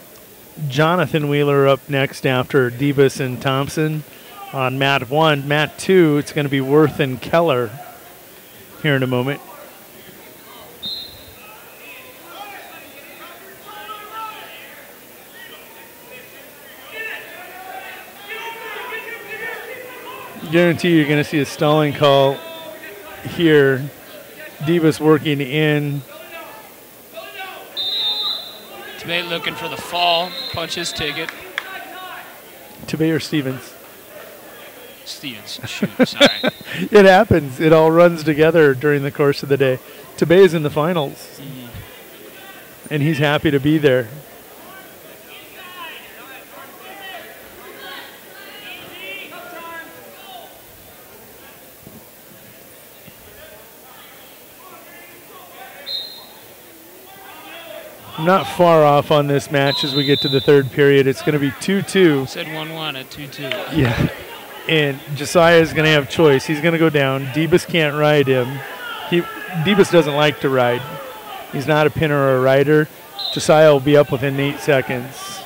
Jonathan Wheeler up next after Debus and Thompson on mat 1. Mat 2, it's going to be Worth and Keller here in a moment. Guarantee you're going to see a stalling call here. Debus working in. Tebey looking for the fall, punch his ticket. Tebey or Stevens? Stevens, shoot, sorry. It happens. It all runs together during the course of the day. Tebey is in the finals, and he's happy to be there. I'm not far off on this match as we get to the third period. It's going to be 2-2. Said 1-1 at 2-2. Yeah. And Josiah is going to have choice. He's going to go down. Debus can't ride him. Debus doesn't like to ride. He's not a pinner or a rider. Josiah will be up within 8 seconds.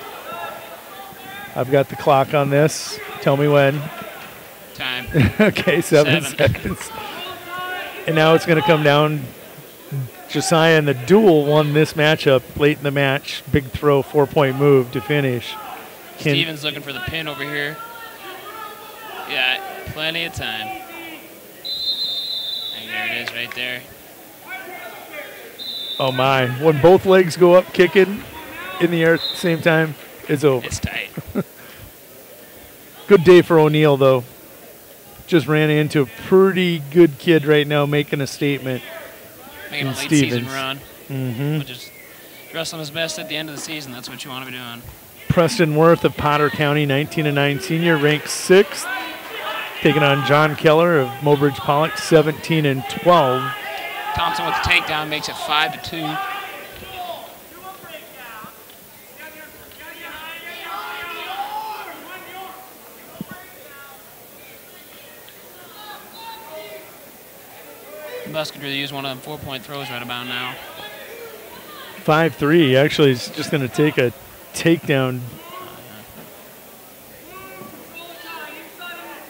I've got the clock on this. Tell me when. Time. Okay, 7 seconds. And now it's going to come down. Josiah and the duel won this matchup late in the match. Big throw, 4-point move to finish. Stevens looking for the pin over here. Yeah, plenty of time. And there it is right there. Oh my, when both legs go up kicking in the air at the same time, it's over. It's tight. Good day for O'Neill, though. Just ran into a pretty good kid right now making a statement. Making a late season run. Just wrestling his best at the end of the season. That's what you want to be doing. Preston Worth of Potter County, 19-9 senior, ranked 6th. Taking on John Keller of Mobridge Pollock, 17-12. Thompson with the takedown makes it 5-2. Busker to use one of them 4-point throws right about now. 5-3. Actually, he's just going to take a takedown.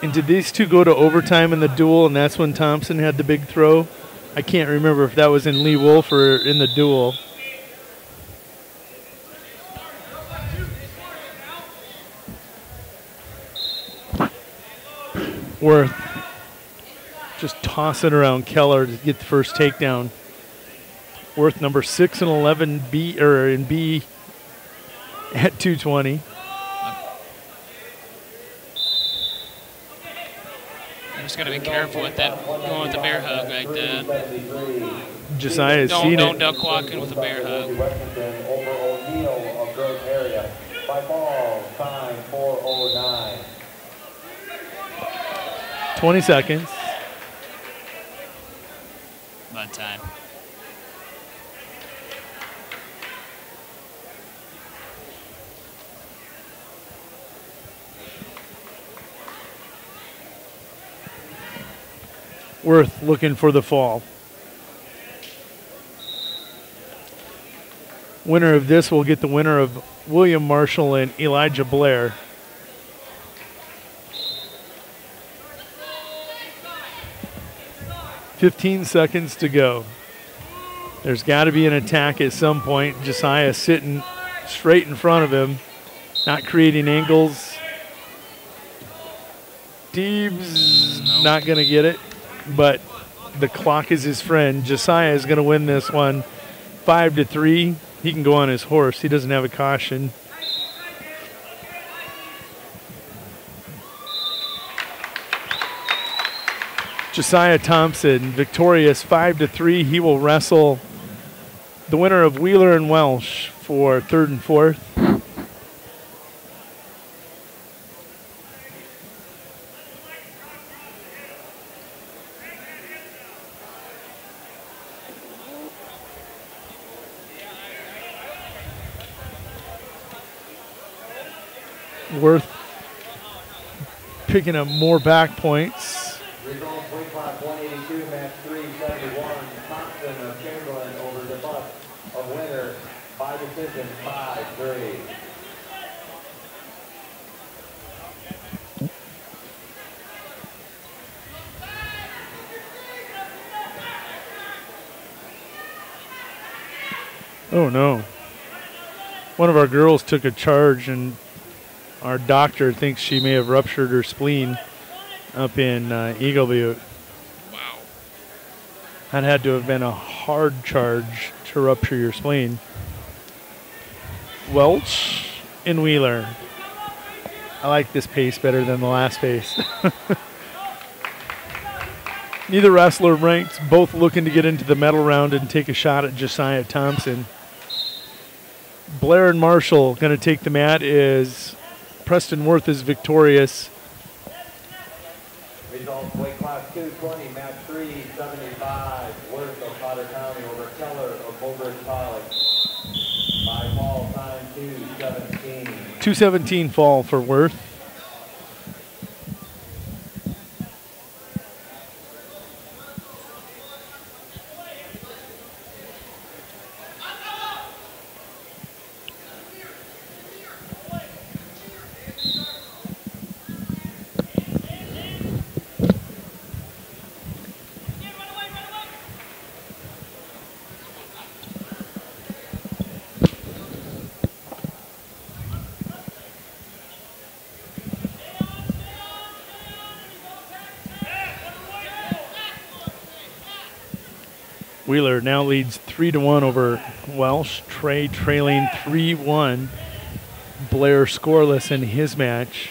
And did these two go to overtime in the duel, and that's when Thompson had the big throw? I can't remember if that was in Lee Wolf or in the duel. Worth just tossing around Keller to get the first takedown. Worth number 6 and 11 B or in B at 220. You just gotta be careful with that, going with the bear hug like that. Josiah's seen it. Don't duck walking with a bear hug. Over O'Neill of Grove area. By ball, time 4:09. 20 seconds. About time. Worth looking for the fall. Winner of this will get the winner of William Marshall and Elijah Blair. "15 seconds to go. There's got to be an attack at some point. Josiah sitting straight in front of him, not creating angles. Deeb's not going to get it, but the clock is his friend. Josiah is going to win this one 5-3. He can go on his horse. He doesn't have a caution. Josiah Thompson, victorious 5-3. He will wrestle the winner of Wheeler and Welsh for third and fourth. Worth picking up more back points. Result, weight class 182, match 371. Thompson of Chamberlain over the Buck of Winter by decision 5-3. Oh no. One of our girls took a charge and our doctor thinks she may have ruptured her spleen up in Eagle Butte. Wow. That had to have been a hard charge to rupture your spleen. Welch and Wheeler. I like this pace better than the last pace. Neither wrestler ranked, both looking to get into the medal round and take a shot at Josiah Thompson. Blair and Marshall going to take the mat as Preston Worth is victorious. Results, weight class 220, match 375. Worth of Potter County over Keller of Mulbridge College. By fall time 217. 217 fall for Worth. Wheeler now leads 3-1 over Welsh. Trey trailing 3-1. Blair scoreless in his match.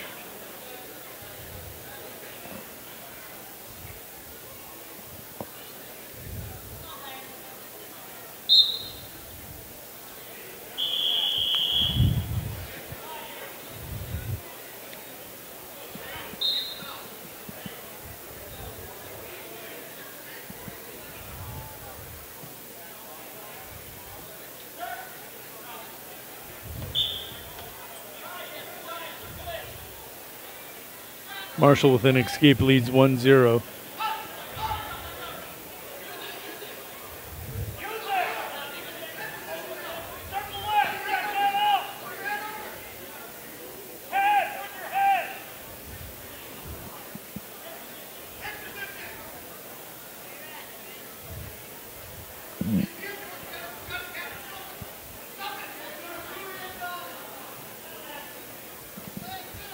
Marshall with an escape leads 1-0.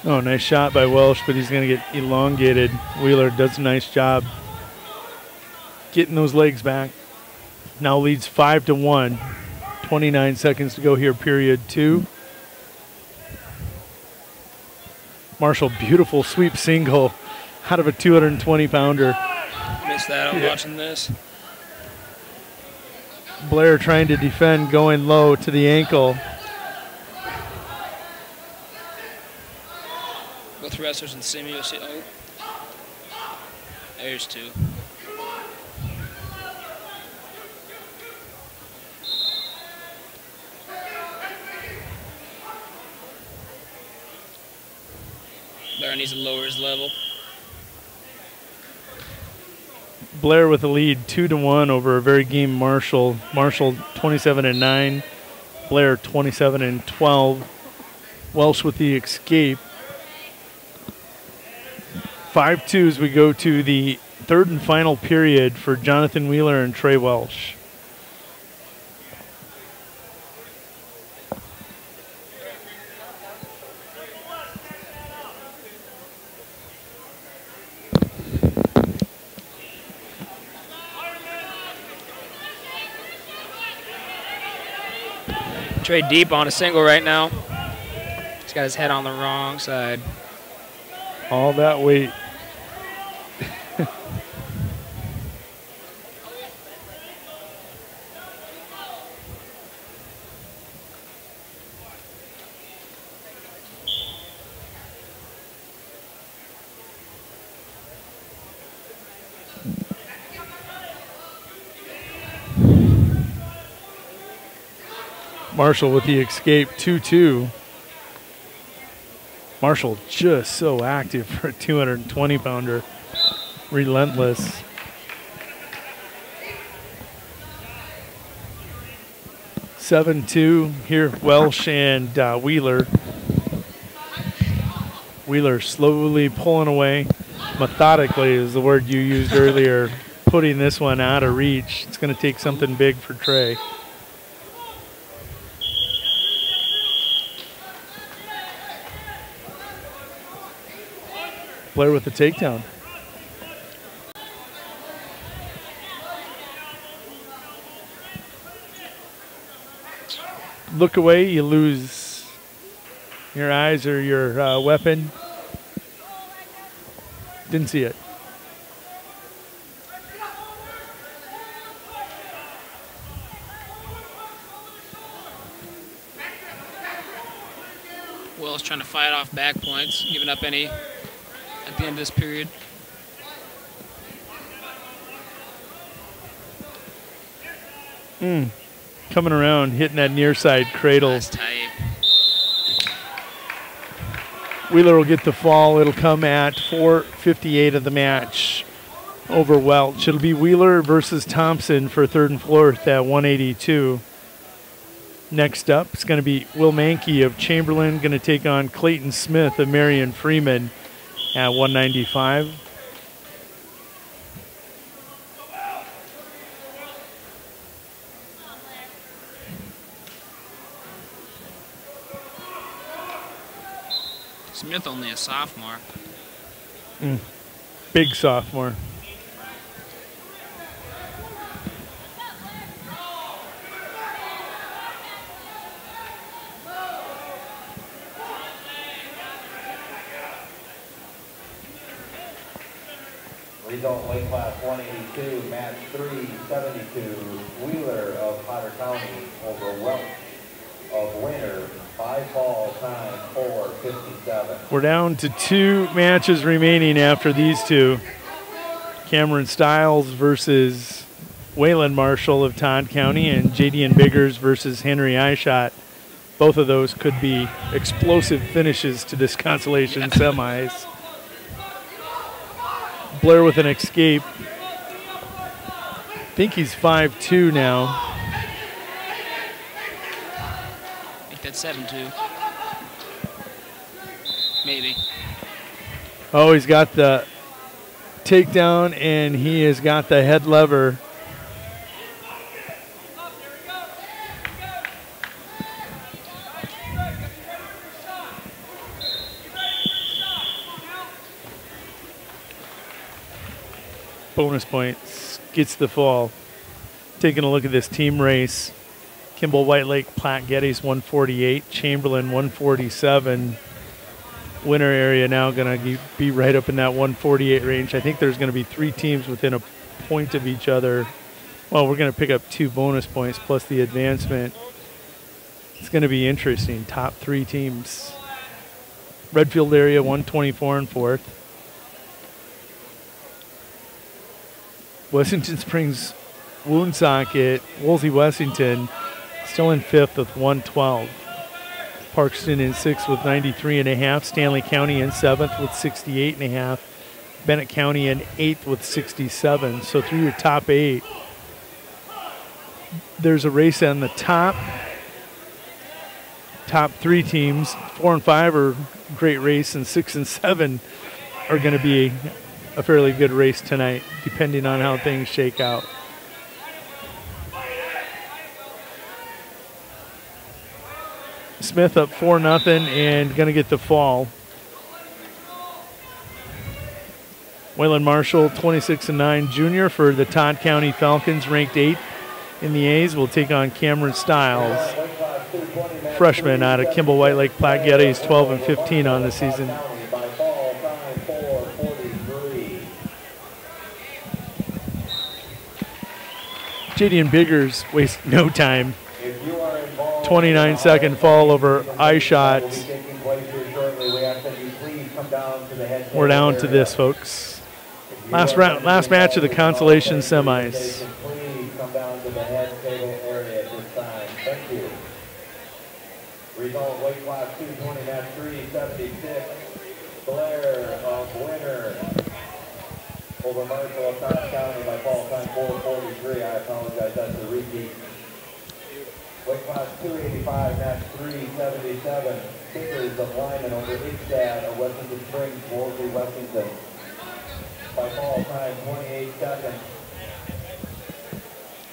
Oh, nice shot by Welsh, but he's going to get elongated. Wheeler does a nice job getting those legs back. Now leads 5-1. 29 seconds to go here, period 2. Marshall, beautiful sweep single out of a 220-pounder. Missed that. I'm watching this. Blair trying to defend, going low to the ankle. Both wrestlers in the same UFC. Oh, there's two. Blair needs to lower his level. Blair with a lead 2-1 over a very game Marshall. Marshall 27-9. Blair 27-12. Welsh with the escape. 5-2 as we go to the third and final period for Jonathan Wheeler and Trey Welsh. Trey deep on a single right now. He's got his head on the wrong side. All that weight. Marshall with the escape, 2-2. Marshall just so active for a 220-pounder. Relentless. (7-2) here, Welsh and Wheeler. Wheeler slowly pulling away. Methodically is the word you used earlier. Putting this one out of reach. It's going to take something big for Trey. Blair with the takedown. Look away, you lose your eyes or your weapon. Didn't see it. Wells trying to fight off back points, giving up any at the end of this period. Coming around, hitting that near side cradle. Nice type. Wheeler will get the fall. It'll come at 4:58 of the match over Welch. It'll be Wheeler versus Thompson for third and fourth at 182. Next up, it's going to be Will Mankey of Chamberlain going to take on Clayton Smith of Marion Freeman at 195. Smith only a sophomore. Big sophomore. Result weight class 182, match 372, Wheeler of Potter County over Welch of Winter, 5 fall time 4:57. We're down to 2 matches remaining after these two. Cameron Stiles versus Waylon Marshall of Todd County and Jadian Biggers versus Henry Eyeshot. Both of those could be explosive finishes to this consolation semis. Blair with an escape. I think he's 5'2" now. I think that's 7-2. Maybe. Oh, he's got the takedown and he has got the head lever. Bonus points, gets the fall. Taking a look at this team race. Kimball White Lake Platte Geddes 148, Chamberlain 147. Winter area now going to be right up in that 148 range. I think there's going to be 3 teams within a point of each other. Well, we're going to pick up 2 bonus points plus the advancement. It's going to be interesting. Top 3 teams. Redfield area 124 and 4th. Wessington Springs Woonsocket, Woolsey Wessington still in 5th with 112. Parkston in 6th with 93.5. Stanley County in 7th with 68.5. Bennett County in 8th with 67. So through your top 8, there's a race on the top 3 teams. 4 and 5 are a great race, and 6 and 7 are going to be a fairly good race tonight, depending on how things shake out. Smith up 4-0 and going to get the fall. Waylon Marshall, 26-9 junior for the Todd County Falcons, ranked 8th in the A's, will take on Cameron Stiles, freshman out of Kimball White Lake Platte Geddes, 12-15 on the season. Jadian Biggers wastes no time. 29-second fall over Eyeshot. We're down to this, folks. Last match of the consolation semis. adult weight class 220, match 376. Blair of Winter over Marshall of Cobb County by fall time 4:43. I apologize, that's the repeat. Weight class 285, match 377. Kickers of Lyman over Ixtad of Wessington Springs, Wolsey, Wessington by fall time 28 seconds.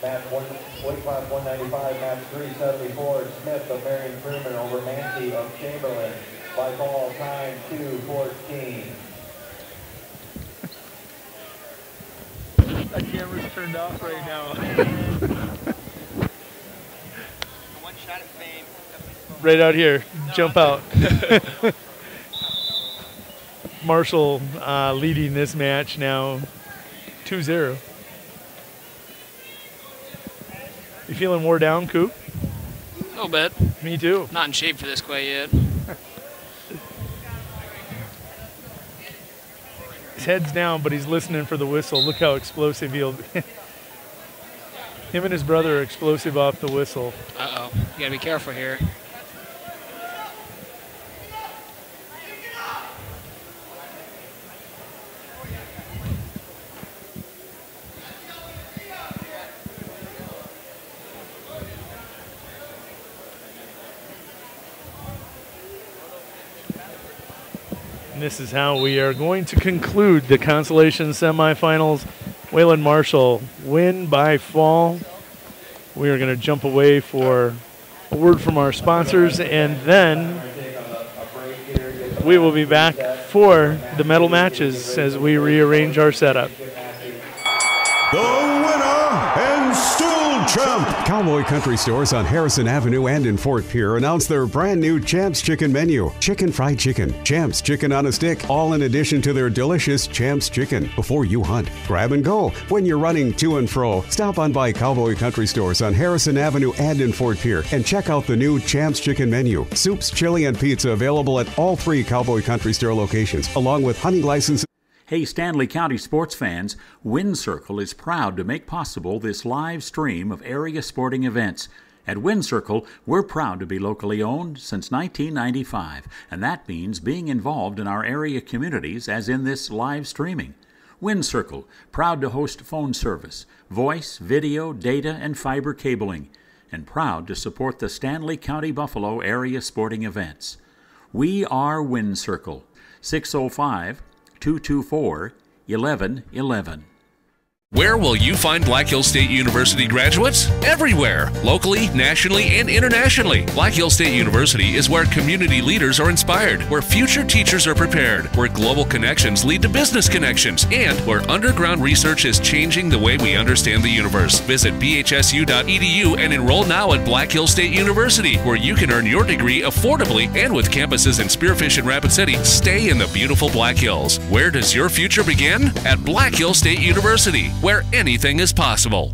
Weight class 195, match 374. Smith of Marion Freeman over Mancy of Chamberlain by fall time 2:14. That camera's turned off right now. One shot of fame. Right out here. Jump out. Marshall leading this match now 2-0. You feeling wore down, Coop? A little bit. Me too. Not in shape for this quite yet. His head's down, but he's listening for the whistle. Look how explosive he'll be. Him and his brother are explosive off the whistle. Uh-oh. You gotta be careful here. And this is how we are going to conclude the consolation semifinals. Wayland Marshall win by fall. We are going to jump away for a word from our sponsors, and then we will be back for the medal matches as we rearrange our setup. The winner and still champ! Cowboy Country Stores on Harrison Avenue and in Fort Pierre announced their brand new Champs Chicken menu. Chicken fried chicken, Champs Chicken on a stick, all in addition to their delicious Champs Chicken. Before you hunt, grab and go. When you're running to and fro, stop on by Cowboy Country Stores on Harrison Avenue and in Fort Pierre and check out the new Champs Chicken menu. Soups, chili, and pizza available at all 3 Cowboy Country Store locations, along with hunting licenses. Hey, Stanley County sports fans, Wind Circle is proud to make possible this live stream of area sporting events. At Wind Circle, we're proud to be locally owned since 1995, and that means being involved in our area communities as in this live streaming. Wind Circle, proud to host phone service, voice, video, data, and fiber cabling, and proud to support the Stanley County Buffalo area sporting events. We are Wind Circle, 605-224-1111. Where will you find Black Hills State University graduates? Everywhere, locally, nationally, and internationally. Black Hills State University is where community leaders are inspired, where future teachers are prepared, where global connections lead to business connections, and where underground research is changing the way we understand the universe. Visit bhsu.edu and enroll now at Black Hills State University, where you can earn your degree affordably and with campuses in Spearfish and Rapid City. Stay in the beautiful Black Hills. Where does your future begin? At Black Hills State University, where anything is possible.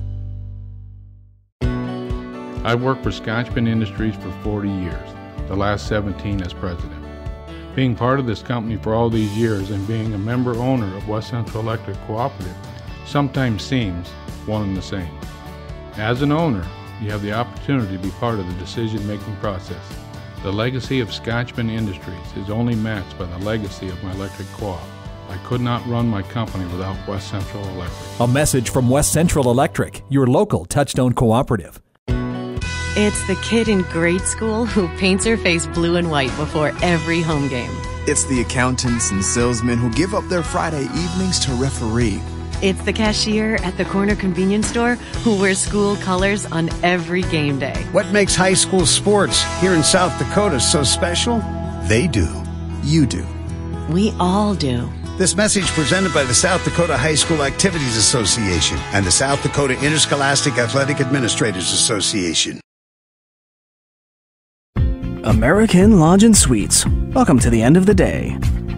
I've worked for Scotchman Industries for 40 years, the last 17 as president. Being part of this company for all these years and being a member owner of West Central Electric Cooperative sometimes seems one and the same. As an owner, you have the opportunity to be part of the decision-making process. The legacy of Scotchman Industries is only matched by the legacy of my electric co-op. I could not run my company without West Central Electric. A message from West Central Electric, your local Touchstone cooperative. It's the kid in grade school who paints her face blue and white before every home game. It's the accountants and salesmen who give up their Friday evenings to referee. It's the cashier at the corner convenience store who wears school colors on every game day. What makes high school sports here in South Dakota so special? They do. You do. We all do. This message presented by the South Dakota High School Activities Association and the South Dakota Interscholastic Athletic Administrators Association. American Lodge and Suites. Welcome to the end of the day.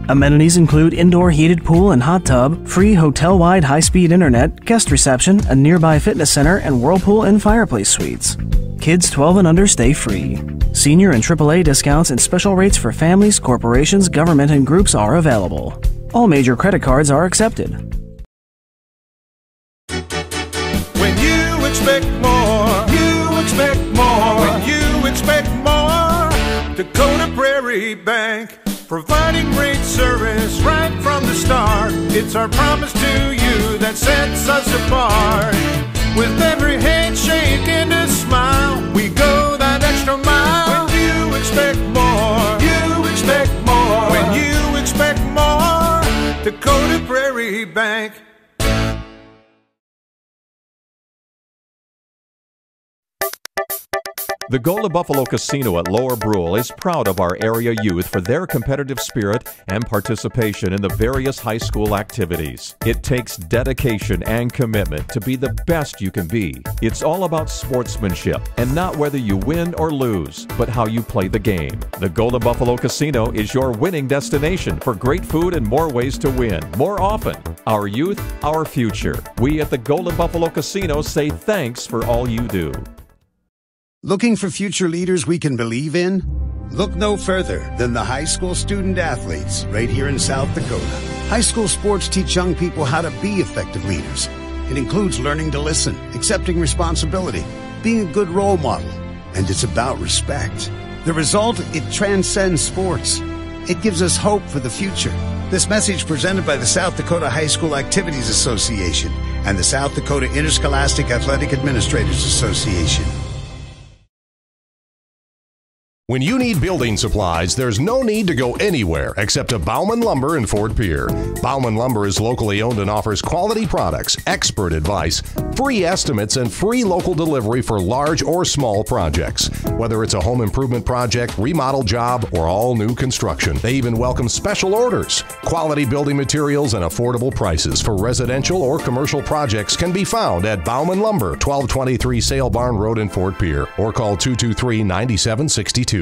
Amenities include indoor heated pool and hot tub, free hotel-wide high-speed internet, guest reception, a nearby fitness center, and whirlpool and fireplace suites. Kids 12 and under stay free. Senior and AAA discounts and special rates for families, corporations, government, and groups are available. All major credit cards are accepted. When you expect more, you expect more. When you expect more, Dakota Prairie Bank, providing great service right from the start. It's our promise to you that sets us apart. With every handshake and a smile, we go that extra mile. When you expect more, you expect more. When you expect more, Dakota Prairie Bank. The Golden Buffalo Casino at Lower Brule is proud of our area youth for their competitive spirit and participation in the various high school activities. It takes dedication and commitment to be the best you can be. It's all about sportsmanship and not whether you win or lose, but how you play the game. The Golden Buffalo Casino is your winning destination for great food and more ways to win, more often. Our youth, our future. We at the Golden Buffalo Casino say thanks for all you do. Looking for future leaders we can believe in? Look no further than the high school student athletes right here in South Dakota. High school sports teach young people how to be effective leaders. It includes learning to listen, accepting responsibility, being a good role model, and it's about respect. The result, it transcends sports. It gives us hope for the future. This message presented by the South Dakota High School Activities Association and the South Dakota Interscholastic Athletic Administrators Association. When you need building supplies, there's no need to go anywhere except to Bauman Lumber in Fort Pierre. Bauman Lumber is locally owned and offers quality products, expert advice, free estimates, and free local delivery for large or small projects. Whether it's a home improvement project, remodel job, or all new construction, they even welcome special orders. Quality building materials and affordable prices for residential or commercial projects can be found at Bauman Lumber, 1223 Sale Barn Road in Fort Pierre, or call 223-9762.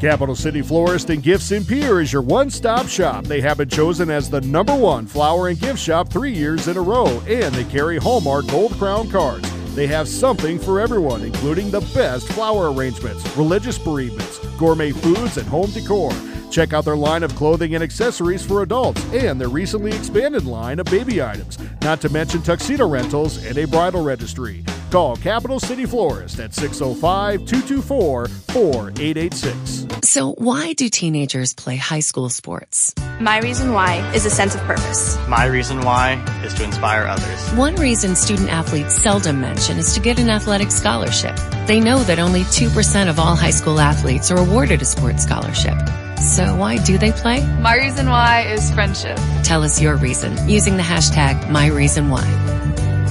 Capital City Florist and Gifts in Pierre is your one-stop shop. They have been chosen as the #1 flower and gift shop 3 years in a row, and they carry Hallmark Gold Crown cards. They have something for everyone, including the best flower arrangements, religious bereavements, gourmet foods, and home decor. Check out their line of clothing and accessories for adults and their recently expanded line of baby items, not to mention tuxedo rentals and a bridal registry. Call Capital City Florist at 605-224-4886. So why do teenagers play high school sports? My reason why is a sense of purpose. My reason why is to inspire others. One reason student athletes seldom mention is to get an athletic scholarship. They know that only 2% of all high school athletes are awarded a sports scholarship. So why do they play? My reason why is friendship. Tell us your reason using the hashtag #MyReasonWhy.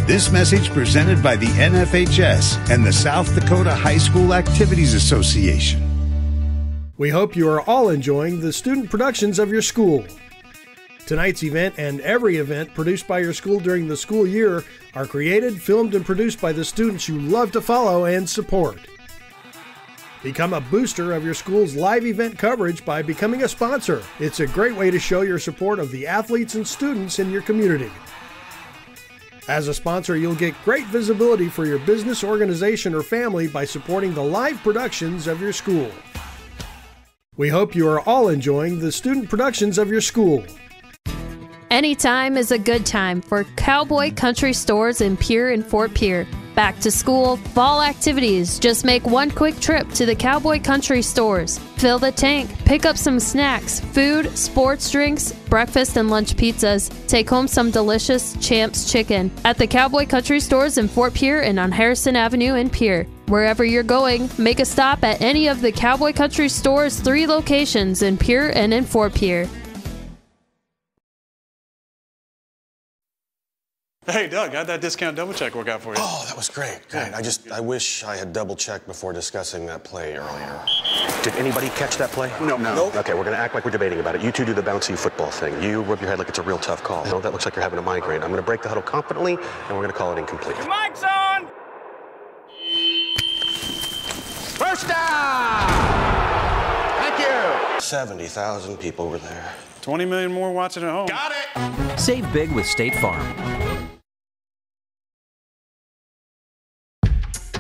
This message presented by the NFHS and the South Dakota High School Activities Association. We hope you are all enjoying the student productions of your school. Tonight's event and every event produced by your school during the school year are created, filmed, and produced by the students you love to follow and support. Become a booster of your school's live event coverage by becoming a sponsor. It's a great way to show your support of the athletes and students in your community. As a sponsor, you'll get great visibility for your business, organization, or family by supporting the live productions of your school. We hope you are all enjoying the student productions of your school. Anytime is a good time for Cowboy Country Stores in Pierre and Fort Pierre. Back to school, fall activities. Just make one quick trip to the Cowboy Country Stores. Fill the tank, pick up some snacks, food, sports drinks, breakfast and lunch pizzas. Take home some delicious Champs chicken at the Cowboy Country Stores in Fort Pierre and on Harrison Avenue in Pierre. Wherever you're going, make a stop at any of the Cowboy Country Stores' 3 locations in Pierre and in Fort Pierre. Hey, Doug, how'd that discount double check work out for you? Oh, that was great. Great. I wish I had double checked before discussing that play earlier. Did anybody catch that play? No. Okay, we're going to act like we're debating about it. You two do the bouncy football thing. You rub your head like it's a real tough call. No, that looks like you're having a migraine. I'm going to break the huddle confidently, and we're going to call it incomplete. Your mic's on! First down! Thank you! 70,000 people were there. 20 million more watching at home. Got it! Save big with State Farm.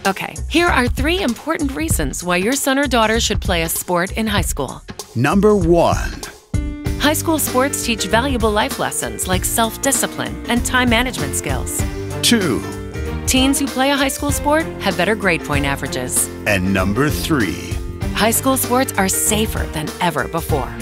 Okay, here are 3 important reasons why your son or daughter should play a sport in high school. Number 1. High school sports teach valuable life lessons like self-discipline and time management skills. 2. Teens who play a high school sport have better grade point averages. And number 3. High school sports are safer than ever before.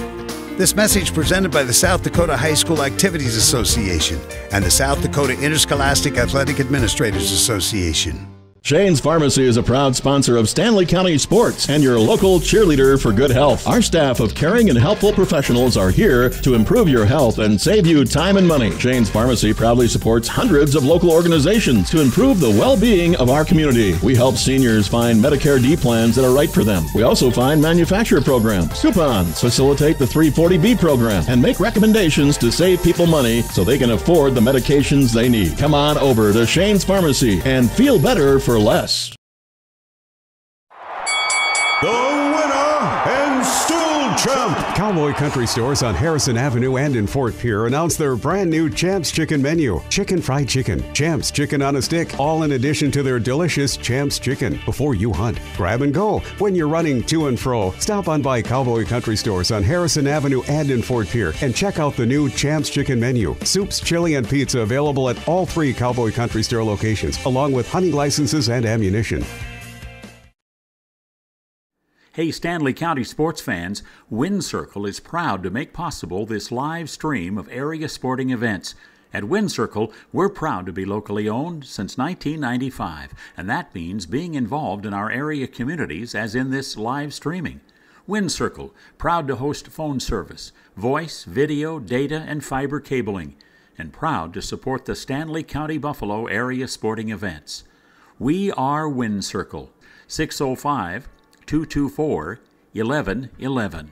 This message presented by the South Dakota High School Activities Association and the South Dakota Interscholastic Athletic Administrators Association. Shane's Pharmacy is a proud sponsor of Stanley County Sports and your local cheerleader for good health. Our staff of caring and helpful professionals are here to improve your health and save you time and money. Shane's Pharmacy proudly supports hundreds of local organizations to improve the well-being of our community. We help seniors find Medicare D plans that are right for them. We also find manufacturer programs, coupons, facilitate the 340B program, and make recommendations to save people money so they can afford the medications they need. Come on over to Shane's Pharmacy and feel better for less. The winner and still champ. Cowboy Country Stores on Harrison Avenue and in Fort Pierre announced their brand new Champs Chicken menu. Chicken fried chicken, Champs chicken on a stick, all in addition to their delicious Champs chicken. Before you hunt, grab and go. When you're running to and fro, stop on by Cowboy Country Stores on Harrison Avenue and in Fort Pierre and check out the new Champs Chicken menu. Soups, chili, and pizza available at all 3 Cowboy Country Store locations, along with hunting licenses and ammunition. Hey Stanley County sports fans, Wind Circle is proud to make possible this live stream of area sporting events. At Wind Circle, we're proud to be locally owned since 1995, and that means being involved in our area communities as in this live streaming. Wind Circle, proud to host phone service, voice, video, data, and fiber cabling, and proud to support the Stanley County Buffalo area sporting events. We are Wind Circle, 605-224-1111.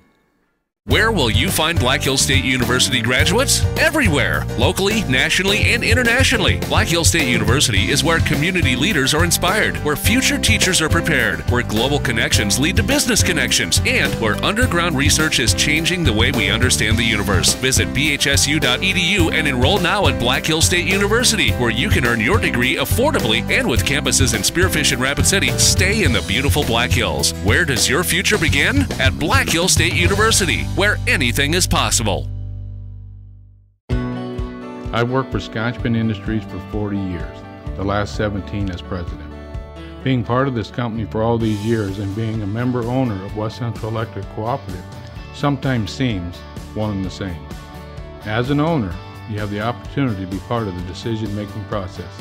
Where will you find Black Hills State University graduates? Everywhere, locally, nationally, and internationally. Black Hills State University is where community leaders are inspired, where future teachers are prepared, where global connections lead to business connections, and where underground research is changing the way we understand the universe. Visit bhsu.edu and enroll now at Black Hills State University, where you can earn your degree affordably and with campuses in Spearfish and Rapid City. Stay in the beautiful Black Hills. Where does your future begin? At Black Hills State University, where anything is possible. I've worked for Scotchman Industries for 40 years, the last 17 as president. Being part of this company for all these years and being a member owner of West Central Electric Cooperative sometimes seems one and the same. As an owner, you have the opportunity to be part of the decision-making process.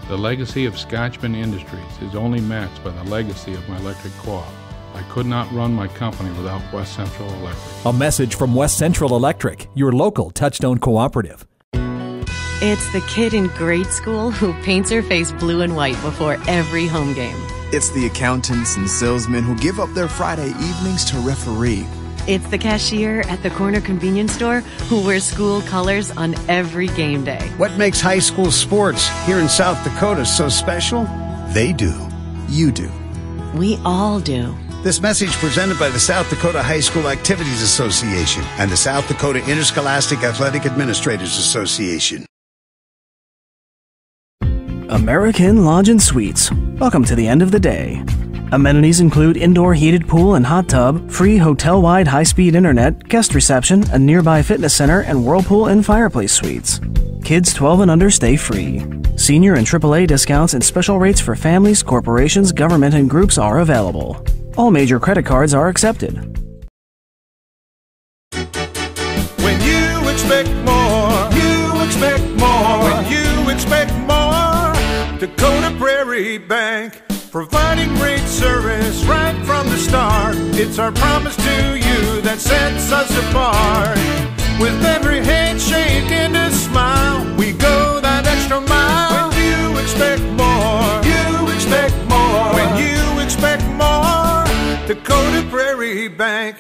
The legacy of Scotchman Industries is only matched by the legacy of my electric co-op. I could not run my company without West Central Electric. A message from West Central Electric, your local Touchstone cooperative. It's the kid in grade school who paints her face blue and white before every home game. It's the accountants and salesmen who give up their Friday evenings to referee. It's the cashier at the corner convenience store who wears school colors on every game day. What makes high school sports here in South Dakota so special? They do. You do. We all do. This message presented by the South Dakota High School Activities Association and the South Dakota Interscholastic Athletic Administrators Association. American Lodge and Suites. Welcome to the end of the day. Amenities include indoor heated pool and hot tub, free hotel-wide high-speed internet, guest reception, a nearby fitness center, and whirlpool and fireplace suites. Kids 12 and under stay free. Senior and AAA discounts and special rates for families, corporations, government, and groups are available. All major credit cards are accepted. When you expect more, you expect more. When you expect more, Dakota Prairie Bank, providing great service right from the start. It's our promise to you that sets us apart. With every handshake and a smile, we go that extra mile. When you expect more, you expect more. When you expect more, Dakota Prairie Bank.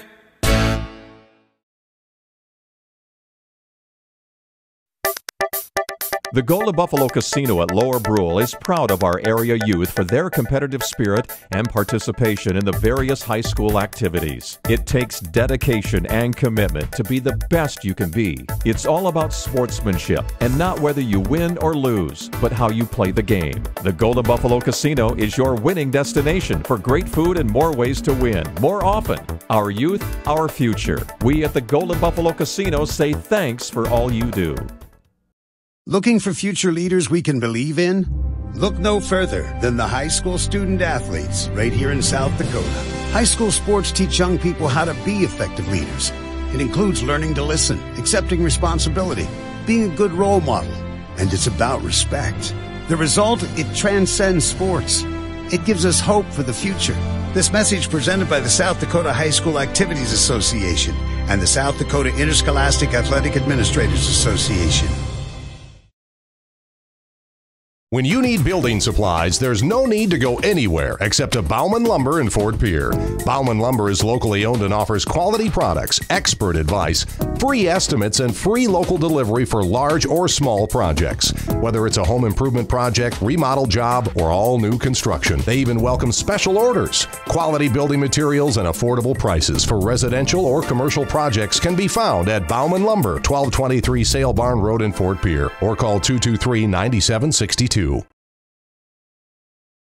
The Golden Buffalo Casino at Lower Brule is proud of our area youth for their competitive spirit and participation in the various high school activities. It takes dedication and commitment to be the best you can be. It's all about sportsmanship and not whether you win or lose, but how you play the game. The Golden Buffalo Casino is your winning destination for great food and more ways to win, more often. Our youth, our future. We at the Golden Buffalo Casino say thanks for all you do. Looking for future leaders we can believe in? Look no further than the high school student athletes right here in South Dakota. High school sports teach young people how to be effective leaders. It includes learning to listen, accepting responsibility, being a good role model, and it's about respect. The result, it transcends sports. It gives us hope for the future. This message presented by the South Dakota High School Activities Association and the South Dakota Interscholastic Athletic Administrators Association. When you need building supplies, there's no need to go anywhere except to Bauman Lumber in Fort Pierre. Bauman Lumber is locally owned and offers quality products, expert advice, free estimates, and free local delivery for large or small projects. Whether it's a home improvement project, remodel job, or all new construction, they even welcome special orders. Quality building materials and affordable prices for residential or commercial projects can be found at Bauman Lumber, 1223 Sale Barn Road in Fort Pierre, or call 223-9762.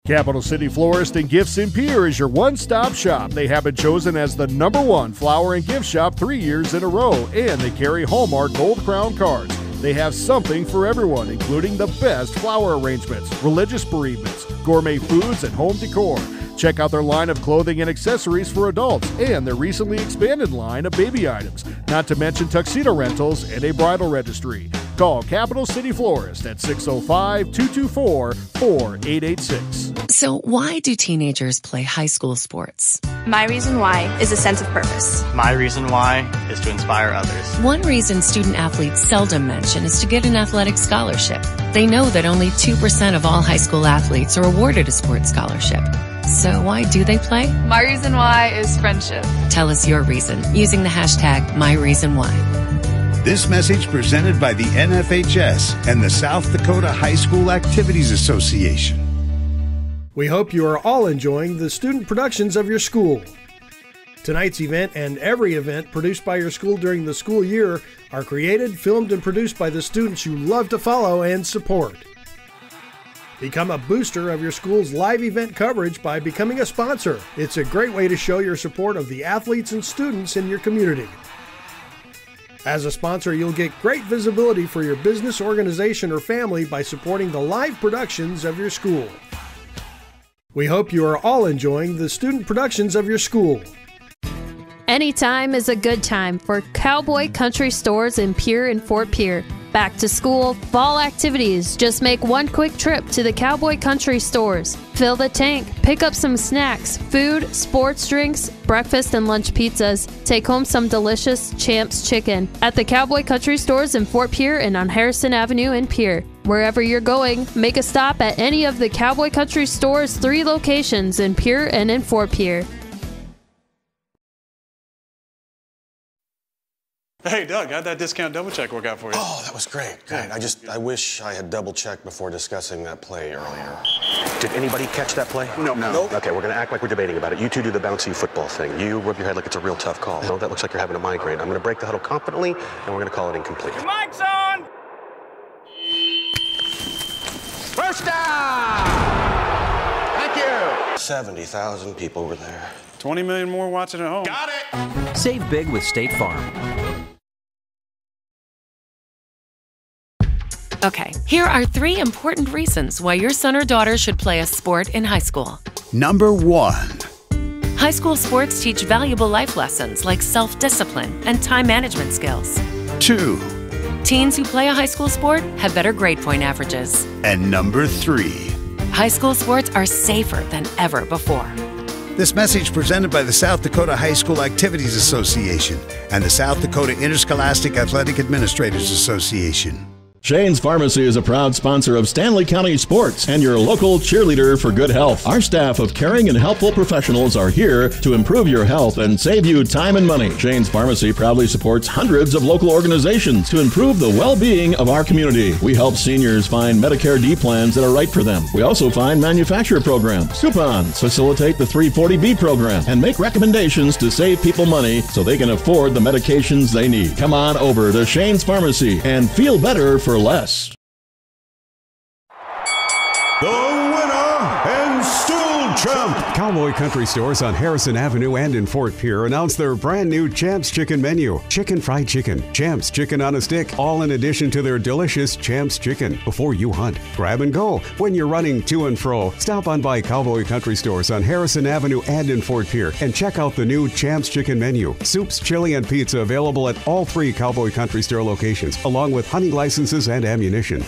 Capital City Florist and Gifts in Pierre is your one-stop shop. They have been chosen as the #1 flower and gift shop 3 years in a row, and they carry Hallmark Gold Crown cards. They have something for everyone, including the best flower arrangements, religious bereavements, gourmet foods, and home decor. Check out their line of clothing and accessories for adults and their recently expanded line of baby items, not to mention tuxedo rentals and a bridal registry. Call Capital City Florist at 605-224-4886. So why do teenagers play high school sports? My reason why is a sense of purpose. My reason why is to inspire others. One reason student athletes seldom mention is to get an athletic scholarship. They know that only 2% of all high school athletes are awarded a sports scholarship. So why do they play? My reason why is friendship. Tell us your reason using the hashtag #MyReasonWhy. This message presented by the NFHS and the South Dakota High School Activities Association. We hope you are all enjoying the student productions of your school. Tonight's event and every event produced by your school during the school year are created, filmed, and produced by the students you love to follow and support. Become a booster of your school's live event coverage by becoming a sponsor. It's a great way to show your support of the athletes and students in your community. As a sponsor, you'll get great visibility for your business, organization, or family by supporting the live productions of your school. We hope you are all enjoying the student productions of your school. Anytime is a good time for Cowboy Country Stores in Pierre and Fort Pierre. Back to school, fall activities. Just make one quick trip to the Cowboy Country Stores. Fill the tank, pick up some snacks, food, sports drinks, breakfast and lunch pizzas. Take home some delicious Champs chicken at the Cowboy Country Stores in Fort Pierre and on Harrison Avenue in Pierre. Wherever you're going, make a stop at any of the Cowboy Country Stores' 3 locations in Pierre and in Fort Pierre. Hey, Doug, how'd that discount double check work out for you? Oh, that was great. Great. I wish I had double checked before discussing that play earlier. Did anybody catch that play? No. Okay, we're going to act like we're debating about it. You two do the bouncy football thing. You rub your head like it's a real tough call. No, that looks like you're having a migraine. I'm going to break the huddle confidently, and we're going to call it incomplete. Your mic's on! First down! Thank you! 70,000 people were there. 20 million more watching at home. Got it! Save big with State Farm. Okay, here are 3 important reasons why your son or daughter should play a sport in high school. Number 1. High school sports teach valuable life lessons like self-discipline and time management skills. 2. Teens who play a high school sport have better grade point averages. And number 3. High school sports are safer than ever before. This message presented by the South Dakota High School Activities Association and the South Dakota Interscholastic Athletic Administrators Association. Shane's Pharmacy is a proud sponsor of Stanley County Sports and your local cheerleader for good health. Our staff of caring and helpful professionals are here to improve your health and save you time and money. Shane's Pharmacy proudly supports hundreds of local organizations to improve the well-being of our community. We help seniors find Medicare D plans that are right for them. We also find manufacturer programs, coupons, facilitate the 340B program, and make recommendations to save people money so they can afford the medications they need. Come on over to Shane's Pharmacy and feel better for less. The winner and still champ, Cowboy Country Stores on Harrison Avenue and in Fort Pierre announced their brand new Champs Chicken menu. Chicken fried chicken, Champs chicken on a stick, all in addition to their delicious Champs chicken. Before you hunt, grab and go. When you're running to and fro, stop on by Cowboy Country Stores on Harrison Avenue and in Fort Pierre and check out the new Champs chicken menu. Soups, chili, and pizza available at all 3 Cowboy Country Store locations, along with hunting licenses and ammunition.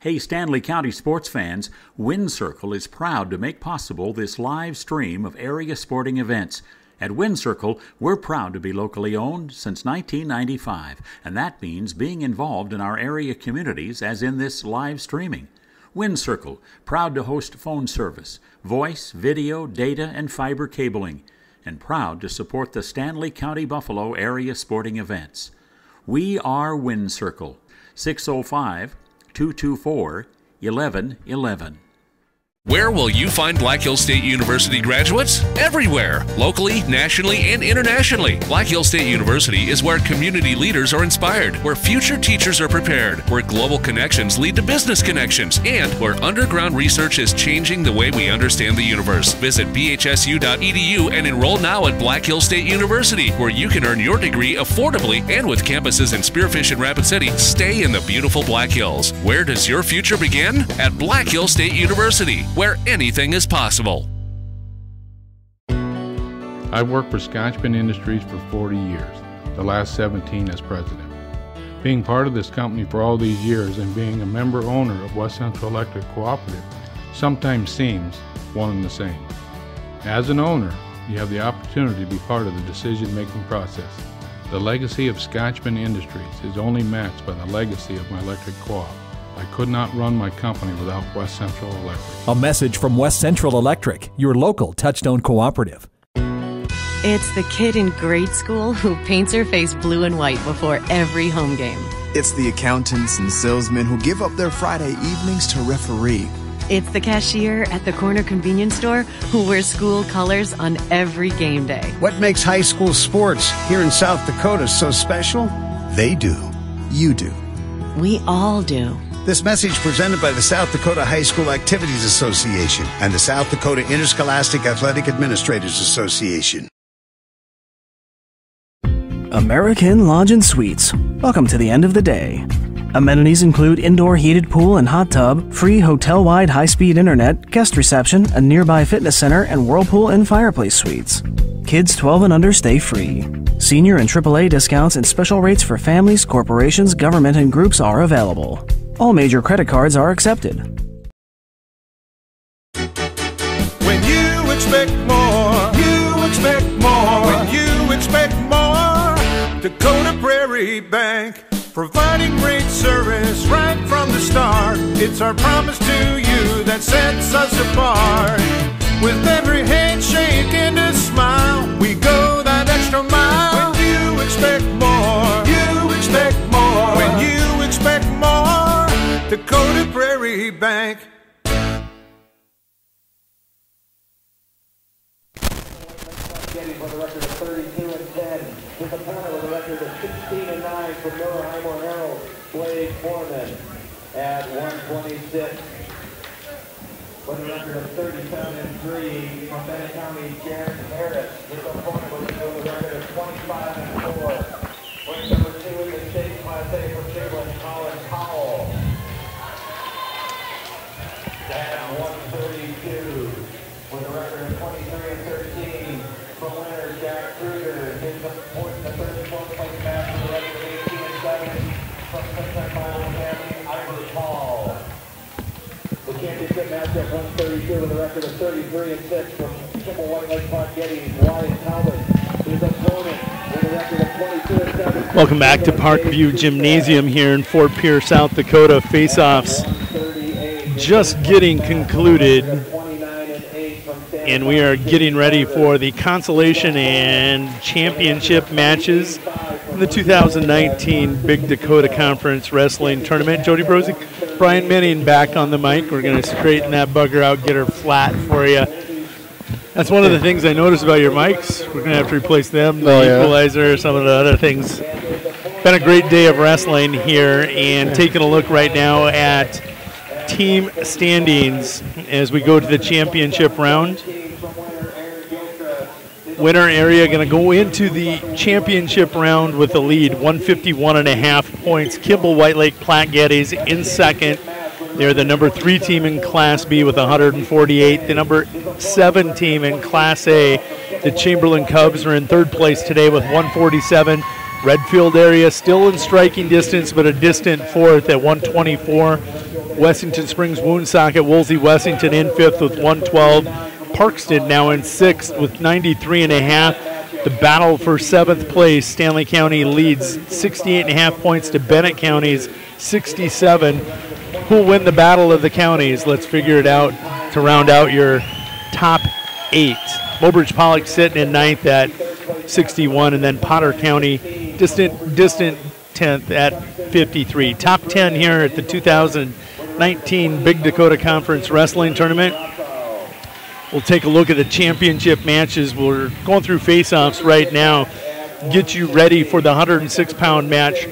Hey, Stanley County sports fans, Wind Circle is proud to make possible this live stream of area sporting events. At Wind Circle, we're proud to be locally owned since 1995, and that means being involved in our area communities as in this live streaming. Wind Circle, proud to host phone service, voice, video, data, and fiber cabling, and proud to support the Stanley County Buffalo area sporting events. We are Wind Circle, 605-224-1111. Where will you find Black Hills State University graduates? Everywhere, locally, nationally, and internationally. Black Hills State University is where community leaders are inspired, where future teachers are prepared, where global connections lead to business connections, and where underground research is changing the way we understand the universe. Visit bhsu.edu and enroll now at Black Hills State University, where you can earn your degree affordably and with campuses in Spearfish and Rapid City. Stay in the beautiful Black Hills. Where does your future begin? At Black Hills State University, where anything is possible. I've worked for Scotchman Industries for 40 years, the last 17 as president. Being part of this company for all these years and being a member owner of West Central Electric Cooperative sometimes seems one and the same. As an owner, you have the opportunity to be part of the decision-making process. The legacy of Scotchman Industries is only matched by the legacy of my electric co-op. I could not run my company without West Central Electric. A message from West Central Electric, your local Touchstone cooperative. It's the kid in grade school who paints her face blue and white before every home game. It's the accountants and salesmen who give up their Friday evenings to referee. It's the cashier at the corner convenience store who wears school colors on every game day. What makes high school sports here in South Dakota so special? They do. You do. We all do. This message presented by the South Dakota High School Activities Association and the South Dakota Interscholastic Athletic Administrators Association. American Lodge and Suites. Welcome to the end of the day. Amenities include indoor heated pool and hot tub, free hotel-wide high-speed internet, guest reception, a nearby fitness center, and whirlpool and fireplace suites. Kids 12 and under stay free. Senior and AAA discounts and special rates for families, corporations, government, and groups are available. All major credit cards are accepted. When you expect more, you expect more. When you expect more, Dakota Prairie Bank, providing great service right from the start. It's our promise to you that sets us apart. With every handshake and a smile, we go that extra mile. When you expect more, you expect more. When you expect more, Dakota Prairie Bank. Getting for the record of 32-10. His opponent with a record of 16-9 from Miller Herald, Blake Foreman at 126. With a record of 37-3 from Bennett County, Jared Harris. His opponent with a record of 25-4. With number 2 in the state class A from Cleveland, Colin Powell. At 132. With a record of 23-13 from winner Jack Kruger. His opponent, the 34th place match with a record of 18-7 from Sunshine Bible Academy, Ivor Hall. The championship match at 132 with a record of 33-6 from Kimball White Lake Park Getty, Wyatt Talbot. His opponent with a record of 22-7. Welcome back to Parkview Gymnasium here in Fort Pierre, South Dakota. Face-offs just getting concluded, and we are getting ready for the consolation and championship matches in the 2019 Big Dakota Conference Wrestling Tournament. Jody Brozick, Brian Minning back on the mic. We're going to straighten that bugger out, get her flat for you. That's one of the things I noticed about your mics. We're going to have to replace them, the equalizer, some of the other things. Been a great day of wrestling here, and taking a look right now at team standings as we go to the championship round. Winner area going to go into the championship round with a lead, 151.5 points. Kimball White Lake Platte Geddes in second. They're the number 3 team in Class B with 148. The number 7 team in Class A, the Chamberlain Cubs, are in third place today with 147. Redfield area still in striking distance, but a distant fourth at 124. Wessington Springs Woonsocket, Woolsey Wessington in fifth with 112. Parkston now in sixth with 93.5. The battle for seventh place, Stanley County leads 68.5 points to Bennett County's 67. Who'll win the battle of the counties? Let's figure it out to round out your top 8. Mobridge Pollock sitting in ninth at 61, and then Potter County distant 10th at 53. Top 10 here at the 2019 Big Dakota Conference Wrestling Tournament. We'll take a look at the championship matches. We're going through face-offs right now. Get you ready for the 106-pound match.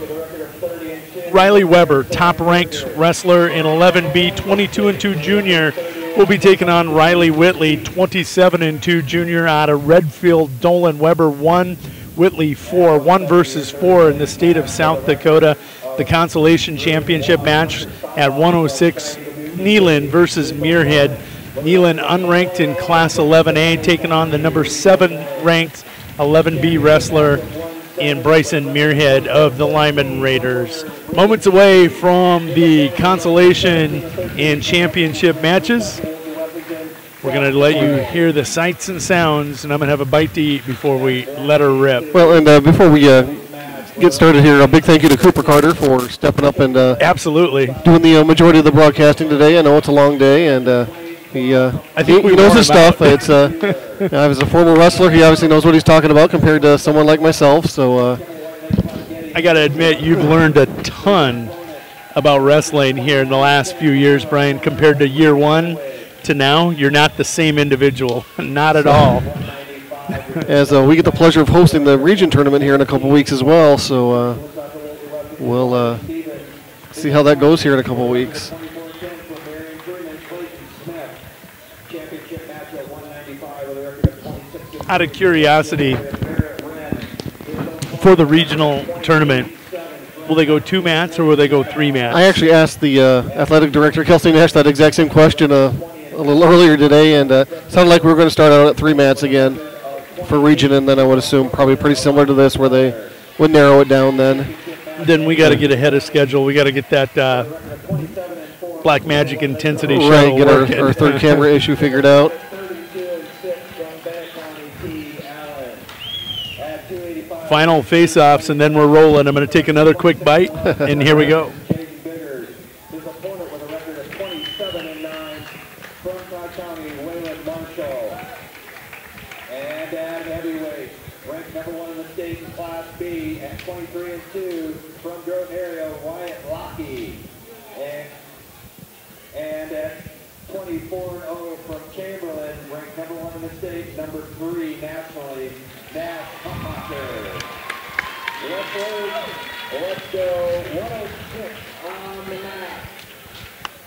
Riley Weber, top-ranked wrestler in 11B, 22-2 junior, will be taking on Riley Whitley, 27-2 junior out of Redfield. Dolan Weber 1, Whitley 4, 1 versus 4 in the state of South Dakota. The consolation championship match at 106, Neyland versus Muirhead. Neyland unranked in Class 11A, taking on the number 7 ranked 11B wrestler in Bryson Muirhead of the Lyman Raiders. Moments away from the consolation and championship matches. We're going to let you hear the sights and sounds, and I'm going to have a bite to eat before we let her rip. Well, and before we get started here, a big thank you to Cooper Carter for stepping up and absolutely doing the majority of the broadcasting today. I know it's a long day, and he knows his stuff. It's as a former wrestler, he obviously knows what he's talking about compared to someone like myself. So I got to admit, you've learned a ton about wrestling here in the last few years, Brian, compared to year one to now. You're not the same individual, not at all. As we get the pleasure of hosting the region tournament here in a couple weeks as well, so we'll see how that goes here in a couple weeks. Out of curiosity, for the regional tournament, will they go 2 mats or will they go 3 mats? I actually asked the athletic director, Kelsey Nash, that exact same question a little earlier today, and it sounded like we were going to start out at 3 mats again for region, and then I would assume probably pretty similar to this where they would narrow it down then. Then we got to get ahead of schedule. We got to get that Black Magic Intensity show right, get our third camera issue figured out. Final face-offs, and then we're rolling. I'm going to take another quick bite, and here we go. And at heavyweight, ranked number 1 in the state in Class B at 23-2 from Grove area, Wyatt Lockey. And at 24-0 from Chamberlain, ranked number 1 in the state, number 3 nationally, Nash Hummacher. Let's go 106 on the mat.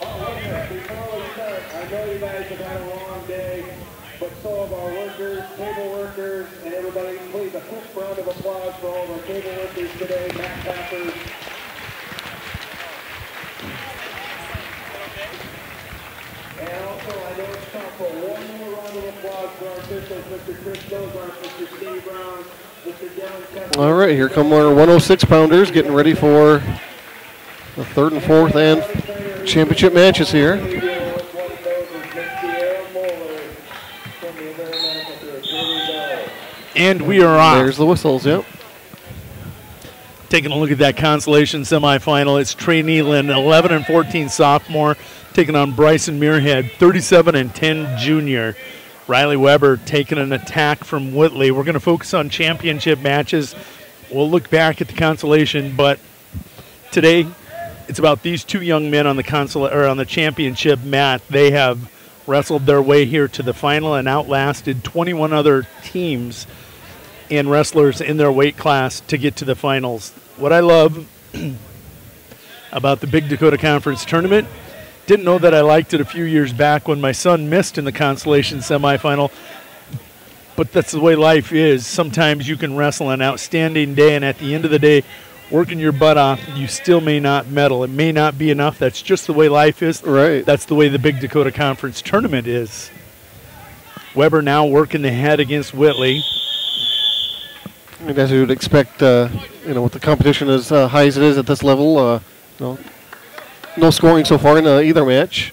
Oh, wait a minute, before we start, I know you guys have had a long day, but so have our workers, table workers, and everybody. Please, a quick round of applause for all of our table workers today, mat tappers. And also, I know it's time for one more round of applause for our officials, Mr. Chris Dozart, Mr. Steve Brown, Mr. Devin Kessler. All right, here come our 106-pounders getting ready for the 3rd and 4th and championship matches here. And we are on. There's the whistles, yep. Taking a look at that consolation semifinal, it's Trey Neyland, 11-14 sophomore, taking on Bryson Muirhead, 37-10 junior. Riley Weber taking an attack from Whitley. We're going to focus on championship matches. We'll look back at the consolation, but today it's about these 2 young men on the championship mat. They have wrestled their way here to the final and outlasted 21 other teams and wrestlers in their weight class to get to the finals. What I love about the Big Dakota Conference Tournament Didn't know that I liked it a few years back when my son missed in the consolation semifinal. But that's the way life is. Sometimes you can wrestle an outstanding day, and at the end of the day, working your butt off, you still may not medal. It may not be enough. That's just the way life is. Right. That's the way the Big Dakota Conference tournament is. Weber now working the head against Whitley. And as you would expect, with the competition as high as it is at this level, no scoring so far in either match.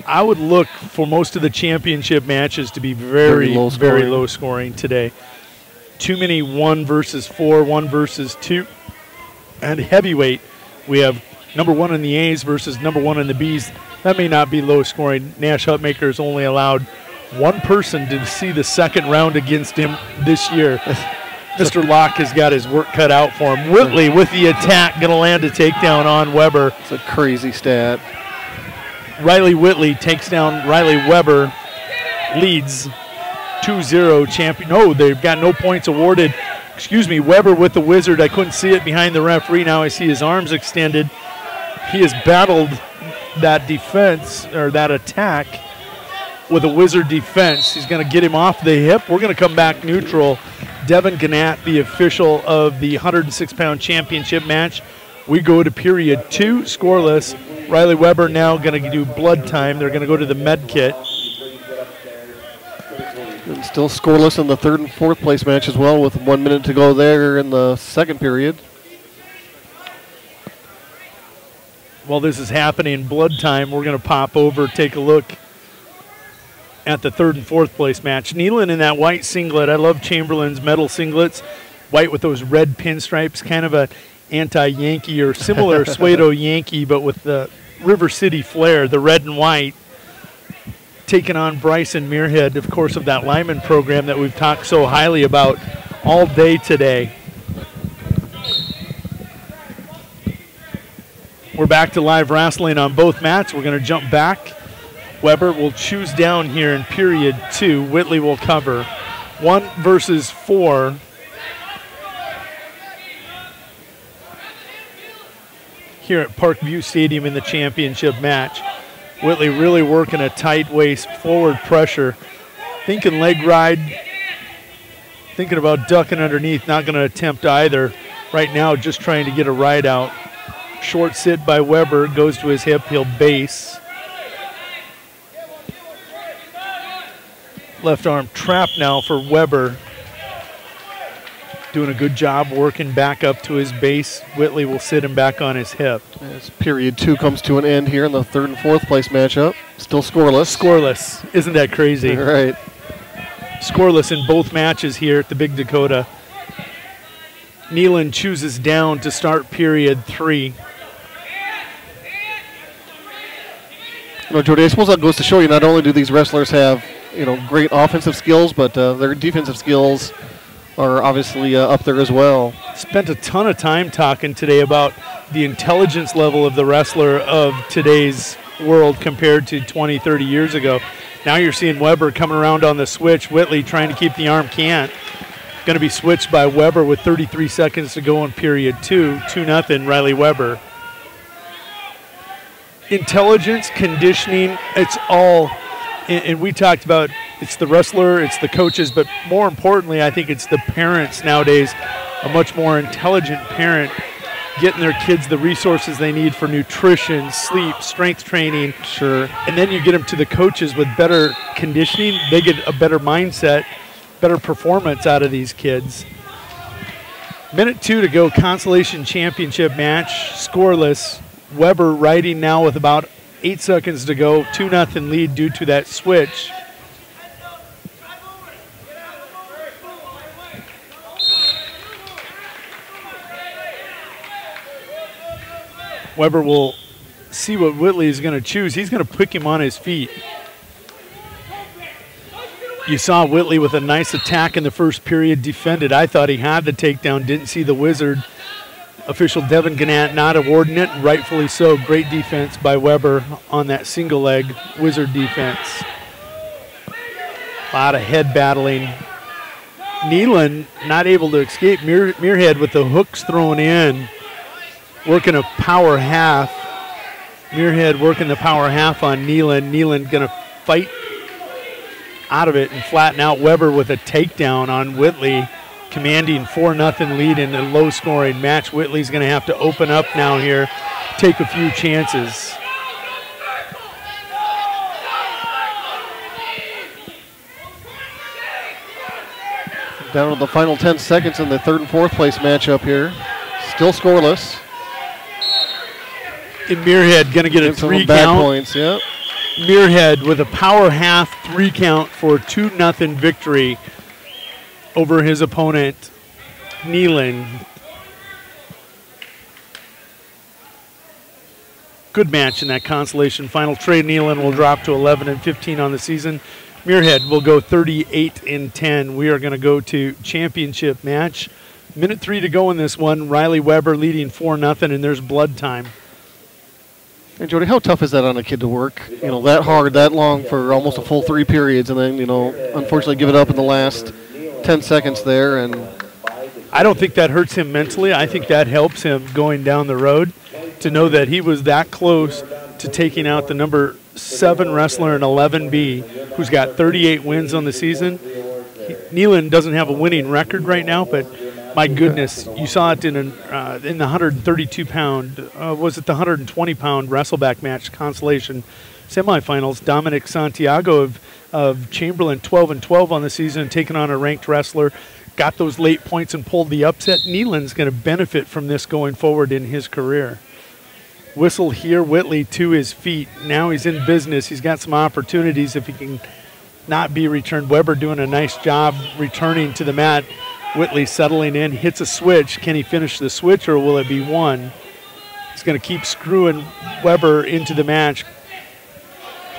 I would look for most of the championship matches to be very low scoring today. Too many 1 versus 4, 1 versus 2. And heavyweight, we have number 1 in the A's versus number 1 in the B's. That may not be low scoring. Nash Hutmaker has only allowed one person to see the second round against him this year. Mr. Locke has got his work cut out for him. Whitley with the attack, going to land a takedown on Weber. It's a crazy stat. Riley Whitley takes down Riley Weber, leads 2-0 champion. No, they've got no points awarded. Excuse me, Weber with the wizard. I couldn't see it behind the referee. Now I see his arms extended. He has battled that defense, or that attack, with a wizard defense. He's going to get him off the hip. We're going to come back neutral. Devin Gannett, the official of the 106-pound championship match. We go to period 2, scoreless. Riley Weber now going to do blood time. They're going to go to the med kit. And still scoreless in the third and fourth place match as well, with 1 minute to go there in the second period. While this is happening, blood time, we're going to pop over, take a look at the third and fourth place match. Nealon in that white singlet. I love Chamberlain's metal singlets. White with those red pinstripes, kind of a anti-Yankee or similar Suedo Yankee, but with the River City flair, the red and white. Taking on Bryson Muirhead, of course, of that Lyman program that we've talked so highly about all day today. We're back to live wrestling on both mats. We're going to jump back. Weber will choose down here in period 2. Whitley will cover. 1 versus 4. Here at Parkview Stadium in the championship match. Whitley really working a tight waist, forward pressure. Thinking leg ride. Thinking about ducking underneath. Not going to attempt either. Right now just trying to get a ride out. Short sit by Weber. Goes to his hip. He'll base. Left arm trap now for Weber. Doing a good job working back up to his base. Whitley will sit him back on his hip. As period 2 comes to an end here in the third and fourth place matchup. Still scoreless. Scoreless. Isn't that crazy? Right. Scoreless in both matches here at the Big Dakota. Nealon chooses down to start period 3. Jody, I suppose that goes to show you not only do these wrestlers have great offensive skills, but their defensive skills are obviously up there as well. Spent a ton of time talking today about the intelligence level of the wrestler of today's world compared to 20, 30 years ago. Now you're seeing Weber coming around on the switch. Whitley trying to keep the arm, can't. Going to be switched by Weber with 33 seconds to go in period 2. 2-0, Riley Weber. Intelligence, conditioning, it's all, and we talked about it's the wrestler, it's the coaches, but more importantly, I think it's the parents nowadays. A much more intelligent parent getting their kids the resources they need for nutrition, sleep, strength training. Sure. And then you get them to the coaches with better conditioning. They get a better mindset, better performance out of these kids. Minute 2 to go, consolation championship match, scoreless. Weber riding now with about 8 seconds to go, 2-0 lead due to that switch. Weber will see what Whitley is going to choose. He's going to pick him on his feet. You saw Whitley with a nice attack in the first period, defended. I thought he had the takedown, didn't see the wizard. Official Devin Gannett not awarding it, rightfully so. Great defense by Weber on that single leg wizard defense. A lot of head battling. Nealon not able to escape. Muirhead with the hooks thrown in. Working a power half. Muirhead working the power half on Nealon. Nealon going to fight out of it and flatten out Weber with a takedown on Whitley, commanding 4-0 lead in a low-scoring match. Whitley's going to have to open up now here, take a few chances. Down to the final 10 seconds in the third and fourth place matchup here. Still scoreless. And Muirhead going to get a 3 bad count. Points, yep. Muirhead with a power half 3 count for a 2-0 victory over his opponent, Nealon. Good match in that consolation final. Trey Nealon will drop to 11-15 on the season. Muirhead will go 38-10. We are going to go to championship match. Minute 3 to go in this one. Riley Weber leading 4-0, and there's blood time. And Jody, how tough is that on a kid to work, that hard, that long for almost a full 3 periods, and then, unfortunately give it up in the last 10 seconds there? And I don't think that hurts him mentally. I think that helps him going down the road to know that he was that close to taking out the number 7 wrestler in 11B, who's got 38 wins on the season. Nealon doesn't have a winning record right now, but my goodness, you saw it in the 132-pound, was it the 120-pound wrestle-back match, consolation semifinals. Dominic Santiago of Chamberlain, 12-12 on the season, taking on a ranked wrestler, got those late points and pulled the upset. Nealon's going to benefit from this going forward in his career. Whistle here, Whitley to his feet. Now he's in business. He's got some opportunities if he can not be returned. Weber doing a nice job returning to the mat. Whitley settling in, hits a switch. Can he finish the switch, or will it be one? He's going to keep screwing Weber into the match.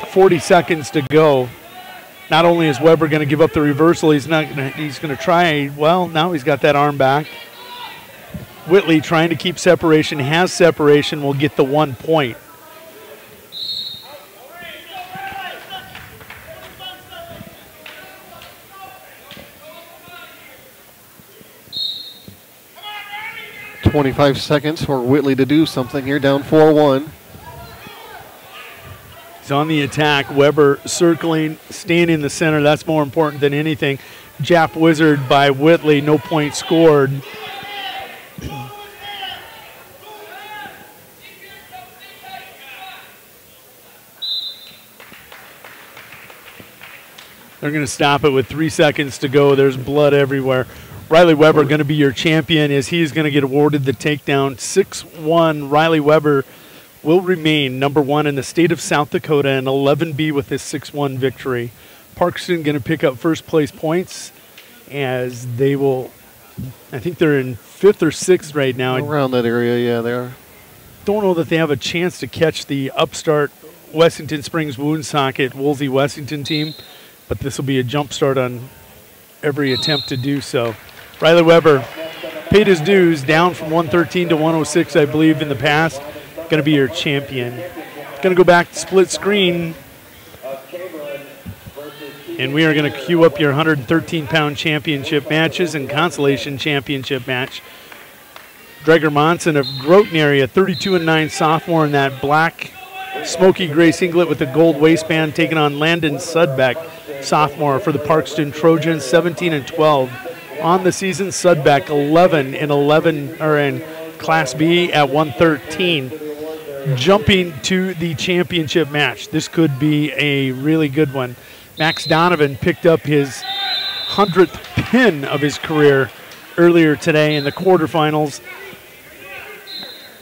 40 seconds to go. Not only is Weber going to give up the reversal, he's going to try. Well, now he's got that arm back. Whitley trying to keep separation, has separation, will get the 1 point. .25 seconds for Whitley to do something here, down 4-1. He's on the attack. Weber circling, staying in the center. That's more important than anything. Jap Wizard by Whitley, no point scored. They're going to stop it with 3 seconds to go. There's blood everywhere. Riley Weber going to be your champion as he's going to get awarded the takedown. 6-1. Riley Weber will remain number 1 in the state of South Dakota and 11B with this 6-1 victory. Parkston going to pick up first place points as they will, I think they're in 5th or 6th right now. Around that area, yeah, they are. Don't know that they have a chance to catch the upstart Wessington Springs Woonsocket Woolsey Wessington team, but this will be a jump start on every attempt to do so. Riley Weber paid his dues, down from 113 to 106, I believe, in the past. Going to be your champion. Going to go back to split screen. And we are going to queue up your 113-pound championship matches and consolation championship match. Dreger Monson of Groton area, 32-9 sophomore in that black smoky gray singlet with the gold waistband, taking on Landon Sudbeck, sophomore for the Parkston Trojans, 17-12 on the season. Sudbeck 11-11 or in Class B at 113. Jumping to the championship match. This could be a really good one. Max Donovan picked up his 100th pin of his career earlier today in the quarterfinals.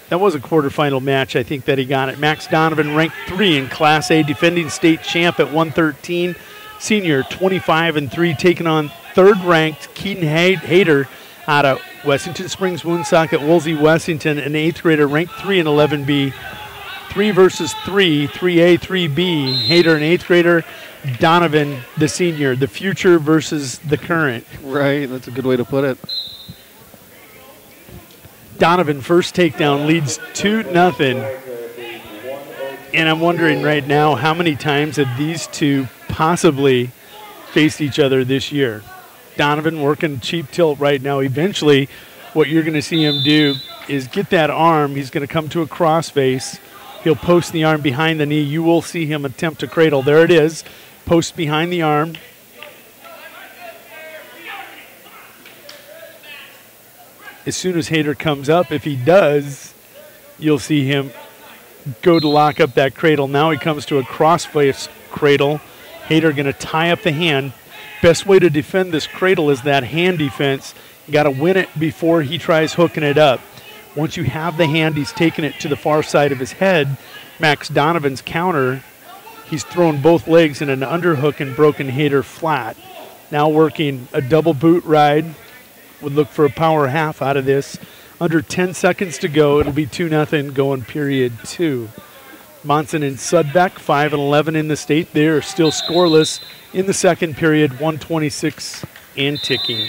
That was a quarterfinal match, I think, that he got it. Max Donovan ranked 3 in Class A, defending state champ at 113. Senior, 25-3, taking on third-ranked Keaton Hayter out of Wessington Springs Woonsocket Woolsey Wessington, an 8th grader ranked 3 in 11B. 3 versus 3, 3A, 3B. Hayter, an 8th grader. Donovan, the senior. The future versus the current. Right, that's a good way to put it. Donovan, first takedown, leads 2-0. And I'm wondering right now, how many times have these two possibly faced each other this year? Donovan working cheap tilt right now. Eventually, what you're going to see him do is get that arm. He's going to come to a crossface. He'll post the arm behind the knee. You will see him attempt to cradle. There it is. Post behind the arm. As soon as Hayter comes up, if he does, you'll see him go to lock up that cradle. Now he comes to a crossface cradle. Hayter going to tie up the hand. Best way to defend this cradle is that hand defense. You got to win it before he tries hooking it up. Once you have the hand, he's taken it to the far side of his head. Max Donovan's counter, he's thrown both legs in an underhook and broken Hayter flat. Now working a double boot ride. Would look for a power half out of this. Under 10 seconds to go. It'll be 2-0 going period 2. Monson and Sudbeck, 5-11 in the state. They're still scoreless in the second period, 1:26 and ticking.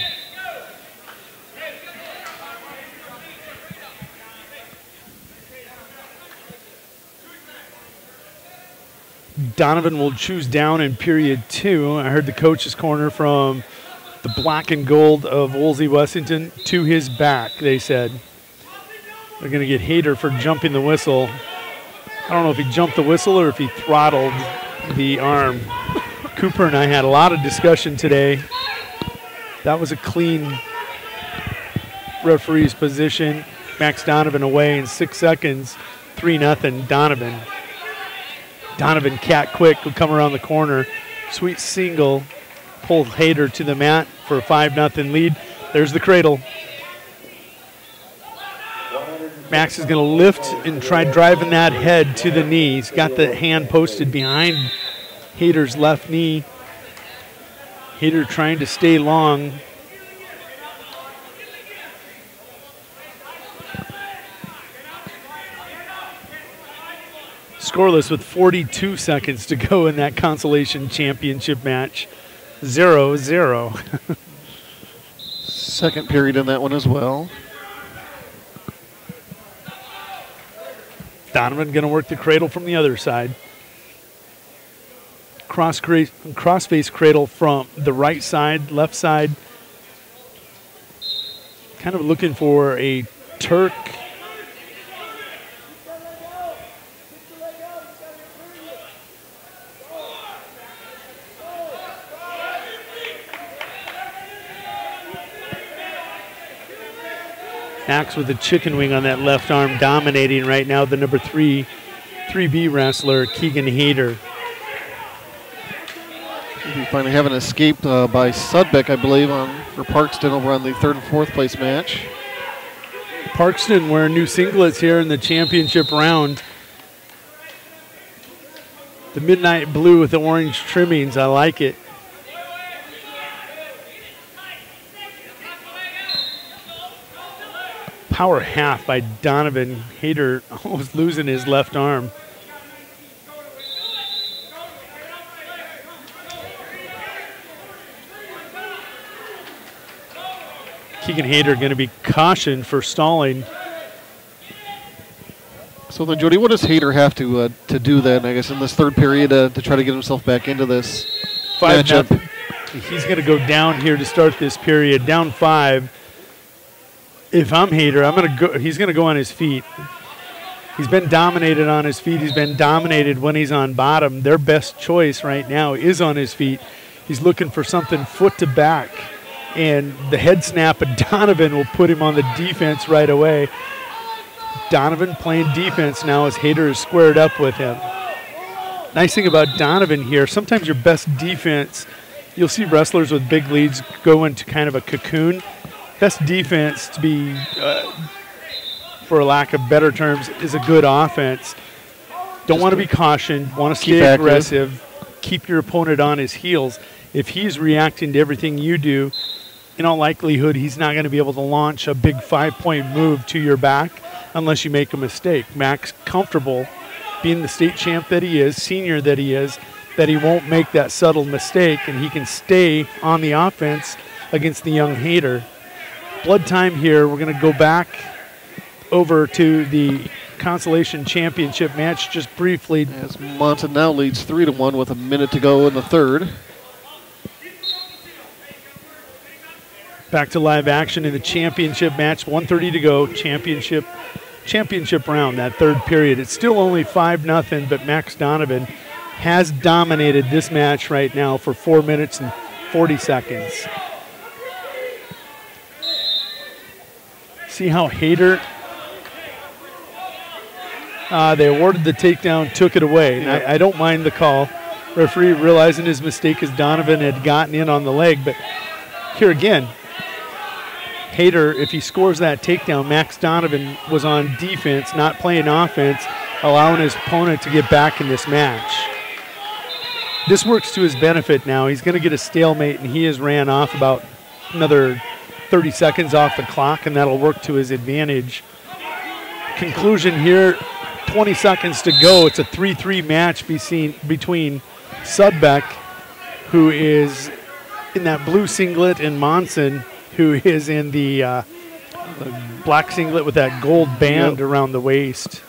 Donovan will choose down in period 2. I heard the coach's corner from the black and gold of Woolsey Wessington to his back, they said. They're going to get Hayter for jumping the whistle. I don't know if he jumped the whistle or if he throttled the arm. Cooper and I had a lot of discussion today. That was a clean referee's position. Max Donovan away in 6 seconds. 3-0 Donovan. Donovan cat quick will come around the corner. Sweet single. Pull Hayter to the mat for a 5-0 lead. There's the cradle. Max is going to lift and try driving that head to the knee. He's got the hand posted behind Hayter's left knee. Hayter trying to stay long. Scoreless with 42 seconds to go in that consolation championship match. 0-0. Second period in that one as well. Donovan going to work the cradle from the other side. Cross-face cradle from the right side, left side. Kind of looking for a Turk. Max with a chicken wing on that left arm, dominating right now the number 3B wrestler, Keegan Hayter. We finally have an escape by Sudbeck, I believe, for Parkston over on the 3rd and 4th place match. Parkston wearing new singlets here in the championship round. The midnight blue with the orange trimmings, I like it. Power half by Donovan. Hayter almost losing his left arm. Keegan Hayter going to be cautioned for stalling. So then, Jody, what does Hayter have to do then, I guess, in this third period to try to get himself back into this matchup? He's going to go down here to start this period, down 5. If I'm Hayter, he's going to go on his feet. He's been dominated on his feet. He's been dominated when he's on bottom. Their best choice right now is on his feet. He's looking for something foot to back. And the head snap of Donovan will put him on the defense right away. Donovan playing defense now as Hayter is squared up with him. Nice thing about Donovan here, sometimes your best defense, you'll see wrestlers with big leads go into kind of a cocoon. Best defense to be, for lack of better terms, is a good offense. Don't want to be cautioned, want to stay aggressive, keep your opponent on his heels. If he's reacting to everything you do, in all likelihood, he's not going to be able to launch a big 5-point move to your back unless you make a mistake. Max comfortable being the state champ that he is, senior that he is, that he won't make that subtle mistake and he can stay on the offense against the young Hayter. Blood time here. We're going to go back over to the consolation championship match just briefly. As Monson now leads 3-1 with a minute to go in the third. Back to live action in the championship match. 1:30 to go. Championship championship round, that third period. It's still only 5-0, but Max Donovan has dominated this match right now for 4 minutes and 40 seconds. See how Hayter, they awarded the takedown, took it away. And I don't mind the call. Referee realizing his mistake as Donovan had gotten in on the leg, but here again, Hayter, if he scores that takedown, Max Donovan was on defense, not playing offense, allowing his opponent to get back in this match. This works to his benefit now. He's going to get a stalemate, and he has ran off about another 30 seconds off the clock, and that'll work to his advantage. Conclusion here, 20 seconds to go. It's a 3-3 match between Sudbeck, who is in that blue singlet, and Monson, who is in the black singlet with that gold band around the waist.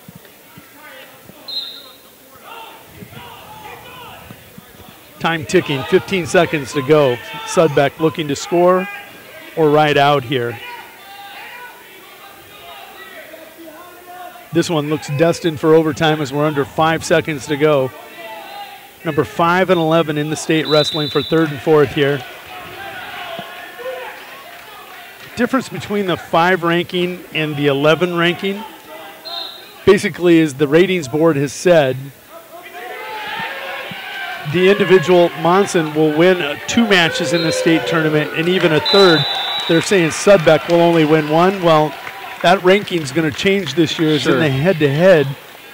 Time ticking, 15 seconds to go. Sudbeck looking to score or ride out here. This one looks destined for overtime as we're under 5 seconds to go. Number 5 and 11 in the state wrestling for third and fourth here. Difference between the 5 ranking and the 11 ranking basically is the ratings board has said the individual Monson will win 2 matches in the state tournament and even a third. They're saying Sudbeck will only win 1. Well, that ranking is going to change this year. As in the head-to-head,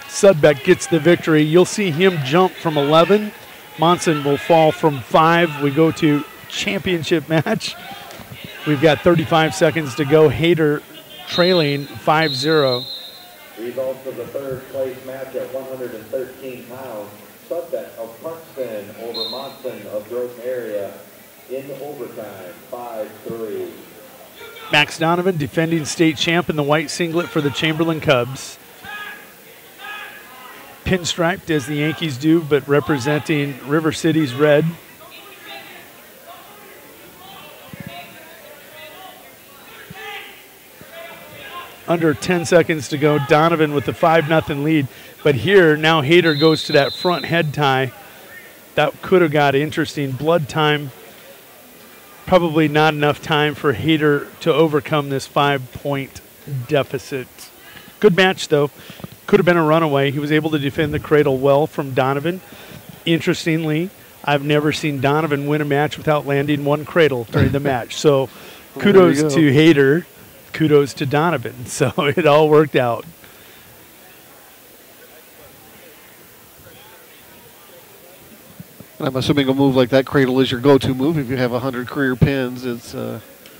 Sudbeck gets the victory. You'll see him jump from 11. Monson will fall from 5. We go to championship match. We've got 35 seconds to go. Hayter trailing 5-0. Results of the third place match at 113 pounds. Sudbeck of Parkview over Monson of Groton area in overtime, 5-3. Max Donovan, defending state champ in the white singlet for the Chamberlain Cubs. Pinstriped as the Yankees do, but representing River City's red. Under 10 seconds to go. Donovan with the 5-0 lead. But here, now Hayter goes to that front head tie. That could have got interesting. Blood time. Probably not enough time for Hayter to overcome this 5-point deficit. Good match, though. Could have been a runaway. He was able to defend the cradle well from Donovan. Interestingly, I've never seen Donovan win a match without landing 1 cradle during the match. So kudos to Hayter. Kudos to Donovan. So it all worked out. I'm assuming a move like that cradle is your go-to move if you have 100 career pins. It's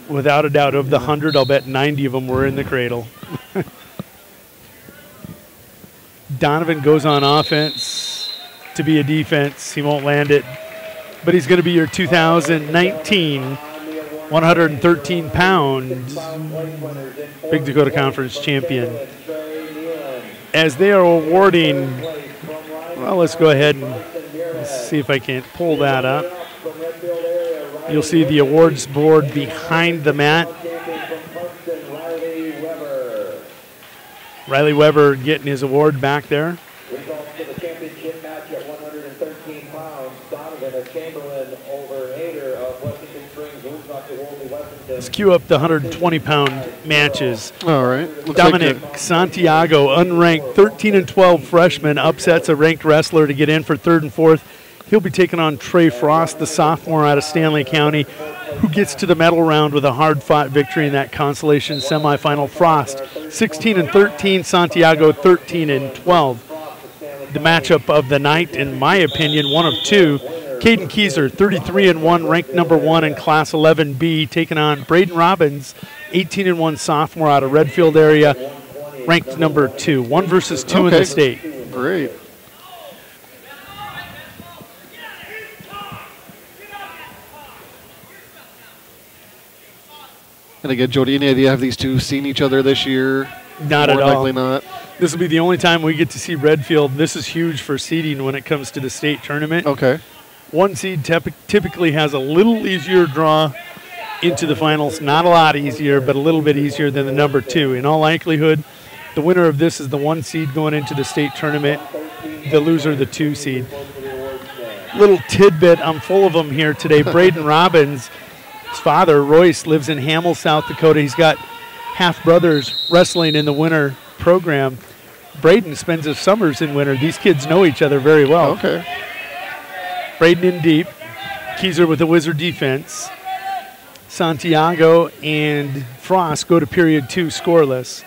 without a doubt, of the 100, I'll bet 90 of them were in the cradle. Donovan goes on offense to be a defense. He won't land it, but he's going to be your 2019 113 pounds Big Dakota Conference champion. As they are awarding, well, let's go ahead and see if I can't pull that up. You'll see the awards board behind the mat. Riley Weber getting his award back there. Results for the championship match at 113 pounds. Donovan of Chamberlain over Hayter of Washington Springs. Moves up to Holy Washington. Let's queue up the 120-pound matches. All right. Dominic Santiago, unranked 13-12 freshman, upsets a ranked wrestler to get in for third and fourth. He'll be taking on Trey Frost, the sophomore out of Stanley County, who gets to the medal round with a hard-fought victory in that consolation semifinal. Frost, 16-13, Santiago, 13-12. The matchup of the night, in my opinion, one of 2. Caden Keyser, 33-1, ranked number 1 in Class 11B, taking on Braden Robbins, 18-1 sophomore out of Redfield area, ranked number 2. 1 versus 2 in the state. Great. And again, Jody, any idea have these two seen each other this year? Not at all. More likely not. This will be the only time we get to see Redfield. This is huge for seeding when it comes to the state tournament. Okay. 1 seed typically has a little easier draw into the finals. Not a lot easier, but a little bit easier than the number 2. In all likelihood, The winner of this is the 1 seed going into the state tournament. The loser, the 2 seed. Little tidbit, I'm full of them here today. Braden Robbins, his father, Royce, lives in Hamel, South Dakota. He's got half-brothers wrestling in the winter program. Braden spends his summers in winter. These kids know each other very well. Okay. Braden in deep. Keyser with a wizard defense. Santiago and Frost go to period 2 scoreless.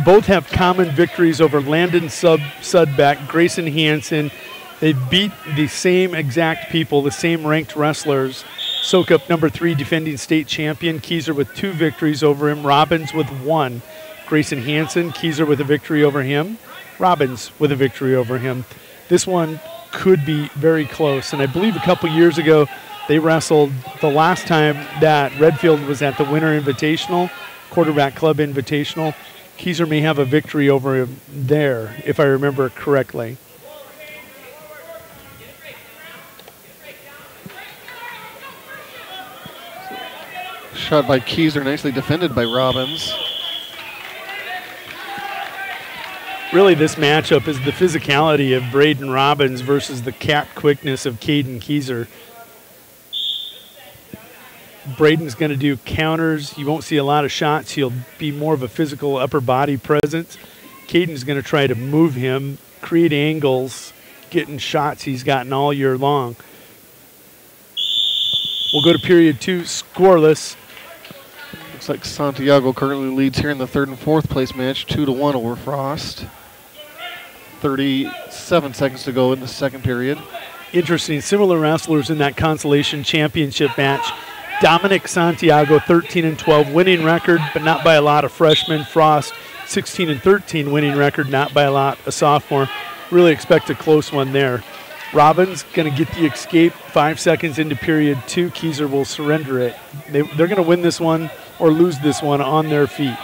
Both have common victories over Landon Sudbeck, Grayson Hansen. They beat the same exact people, the same ranked wrestlers. Soak up number 3 defending state champion, Keyser with 2 victories over him, Robbins with 1. Grayson Hansen, Keyser with a victory over him, Robbins with a victory over him. This one could be very close, and I believe a couple years ago they wrestled the last time that Redfield was at the Winter Invitational, Quarterback Club Invitational. Keyser may have a victory over him there, if I remember correctly. Shot by Keyser, nicely defended by Robbins. Really, this matchup is the physicality of Braden Robbins versus the cat quickness of Caden Keyser. Braden's going to do counters. You won't see a lot of shots. He'll be more of a physical upper body presence. Caden's going to try to move him, create angles, getting shots he's gotten all year long. We'll go to period 2, scoreless. Looks like Santiago currently leads here in the 3rd and 4th place match, 2-1 over Frost. 37 seconds to go in the 2nd period. Interesting, similar wrestlers in that consolation championship match. Dominic Santiago, 13-12, winning record, but not by a lot, of freshman. Frost, 16-13, winning record, not by a lot, a sophomore. Really expect a close one there. Robbins going to get the escape 5 seconds into period 2. Keyser will surrender it. They're going to win this one or lose this one on their feet.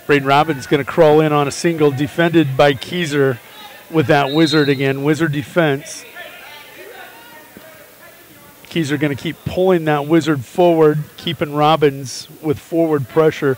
Braden Robbins going to crawl in on a single, defended by Keyser with that wizard again. Wizard defense. Keyser going to keep pulling that wizard forward, keeping Robbins with forward pressure.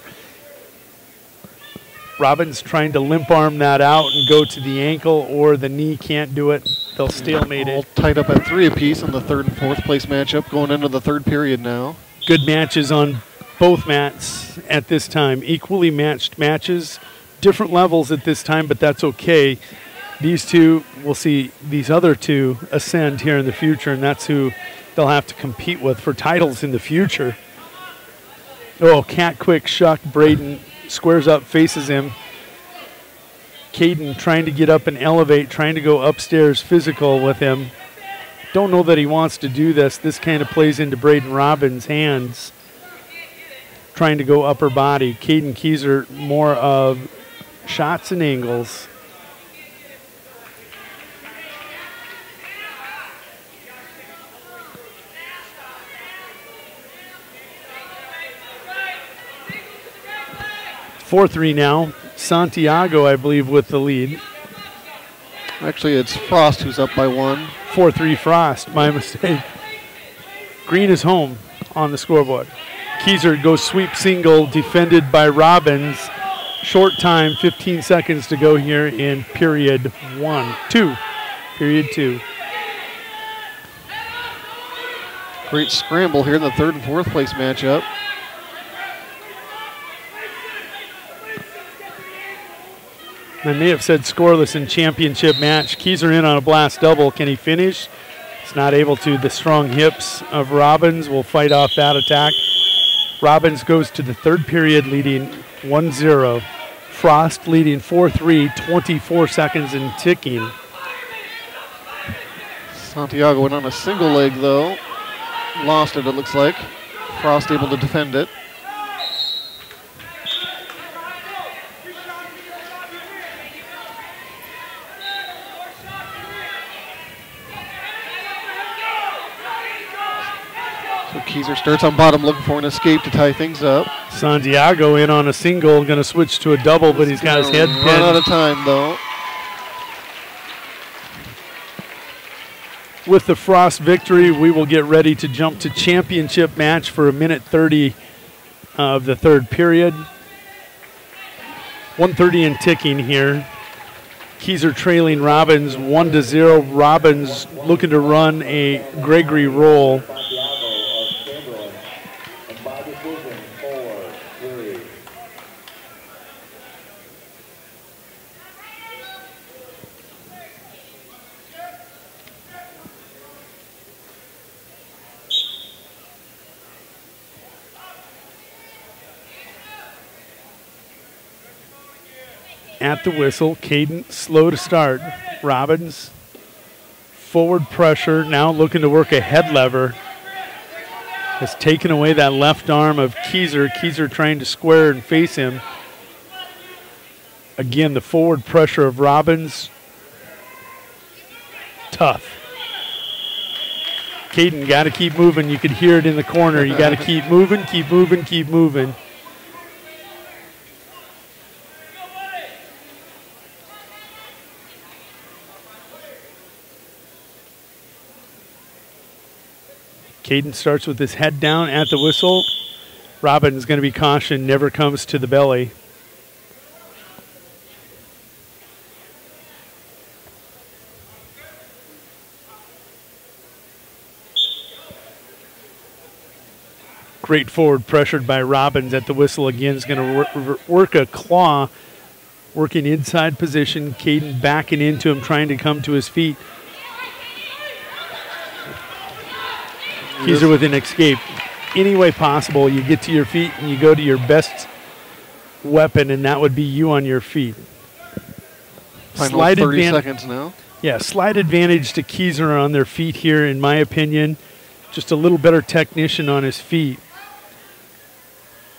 Robbins trying to limp arm that out and go to the ankle or the knee, can't do it. They'll stalemate All it. tied up at 3 apiece in the 3rd and 4th place matchup, going into the 3rd period now. Good matches on both mats at this time. Equally matched matches. Different levels at this time, but that's okay. These two, we'll see these other two ascend here in the future, and that's who they'll have to compete with for titles in the future. Oh, cat quick shuck. Braden squares up, faces him. Caden trying to get up and elevate, trying to go upstairs physical with him. Don't know that he wants to do this. This kind of plays into Braden Robbins' hands. Trying to go upper body. Caden Keyser more of shots and angles. (4-3) now. Santiago, I believe, with the lead. Actually, it's Frost who's up by 1. 4-3 Frost, my mistake. Green is home on the scoreboard. Keyser goes sweep single, defended by Robbins. Short time, 15 seconds to go here in period 2. Period 2. Great scramble here in the 3rd and 4th place matchup. I may have said scoreless in championship match. Keyser in on a blast double. Can he finish? He's not able to. The strong hips of Robbins will fight off that attack. Robbins goes to the 3rd period leading 1-0. Frost leading 4-3, 24 seconds and ticking. Santiago went on a single leg though. Lost it looks like. Frost able to defend it. So Keyser starts on bottom looking for an escape to tie things up. Santiago in on a single, going to switch to a double, but he's got his head pinned. Run out of time though. with the Frost victory, we will get ready to jump to championship match for 1:30 of the third period. 1:30 and ticking here. Keyser trailing Robbins 1-0. Robbins looking to run a Gregory roll. At the whistle, Caden slow to start. Robbins, forward pressure, now looking to work a head lever. Has taken away that left arm of Keyser. Keyser trying to square and face him. Again, the forward pressure of Robbins. Tough. Caden, got to keep moving. You could hear it in the corner. You got to keep moving, keep moving, keep moving. Caden starts with his head down at the whistle. Robbins going to be cautioned, never comes to the belly. Great forward pressured by Robbins at the whistle again. Is going to work a claw, working inside position. Caden backing into him, trying to come to his feet. Keyser with an escape. Any way possible, you get to your feet and you go to your best weapon, and that would be you on your feet. Final 30 seconds now. Yeah, slight advantage to Keyser on their feet here, in my opinion. Just a little better technician on his feet.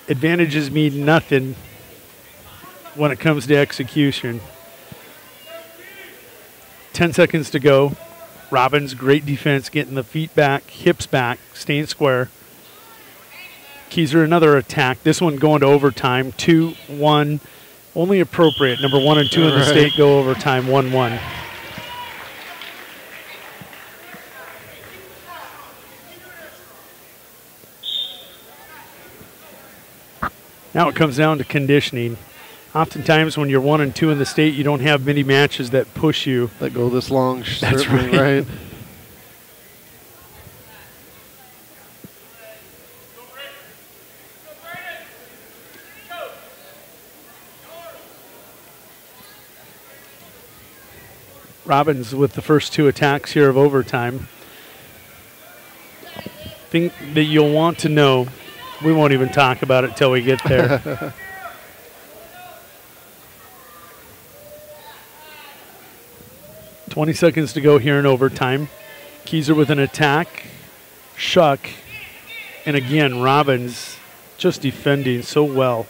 Advantages mean nothing when it comes to execution. 10 seconds to go. Robbins, great defense, getting the feet back, hips back, staying square. Keyser, another attack. This one going to overtime, 2-1. Only appropriate. Number 1 and 2 in the state go overtime, 1-1. Now it comes down to conditioning. Oftentimes when you're 1 and 2 in the state, you don't have many matches that push you. That go this long. That's right. Robbins with the first 2 attacks here of overtime. Thing that you'll want to know, we won't even talk about it till we get there. $20 to go here in overtime. Keyser with an attack. Shuck. And again, Robbins just defending so well.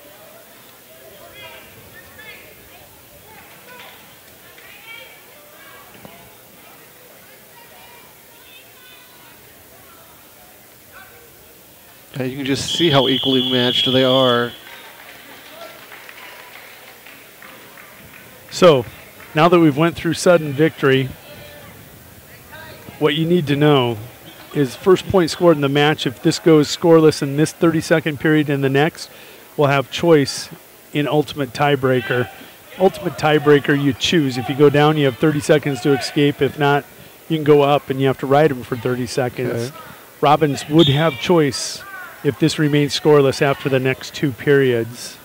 Yeah, you can just see how equally matched they are. So, now that we've went through sudden victory, what you need to know is first point scored in the match. If this goes scoreless in this 30-second period and the next, we'll have choice in ultimate tiebreaker. Ultimate tiebreaker, you choose. If you go down, you have 30 seconds to escape. If not, you can go up and you have to ride him for 30 seconds. Okay. Robbins would have choice if this remains scoreless after the next 2 periods.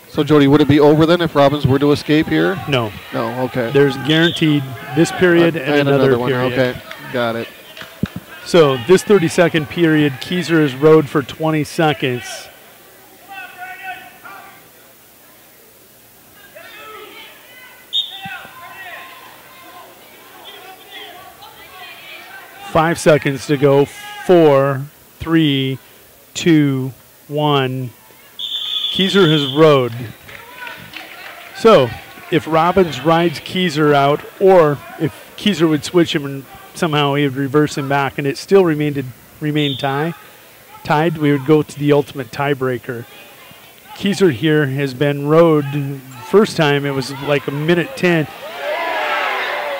So, Jody, would it be over then if Robbins were to escape here? No. No, okay. There's guaranteed this period and another one. period. Okay, got it. So this 30-second period, Keyser is rode for 20 seconds. Five seconds to go. 4, 3, 2, 1. Keyser has rode. So if Robbins rides Keyser out, or if Keyser would switch him and somehow he would reverse him back and it still remained tie tied, we would go to the ultimate tiebreaker. Keyser here has been rode. First time it was like a minute 10.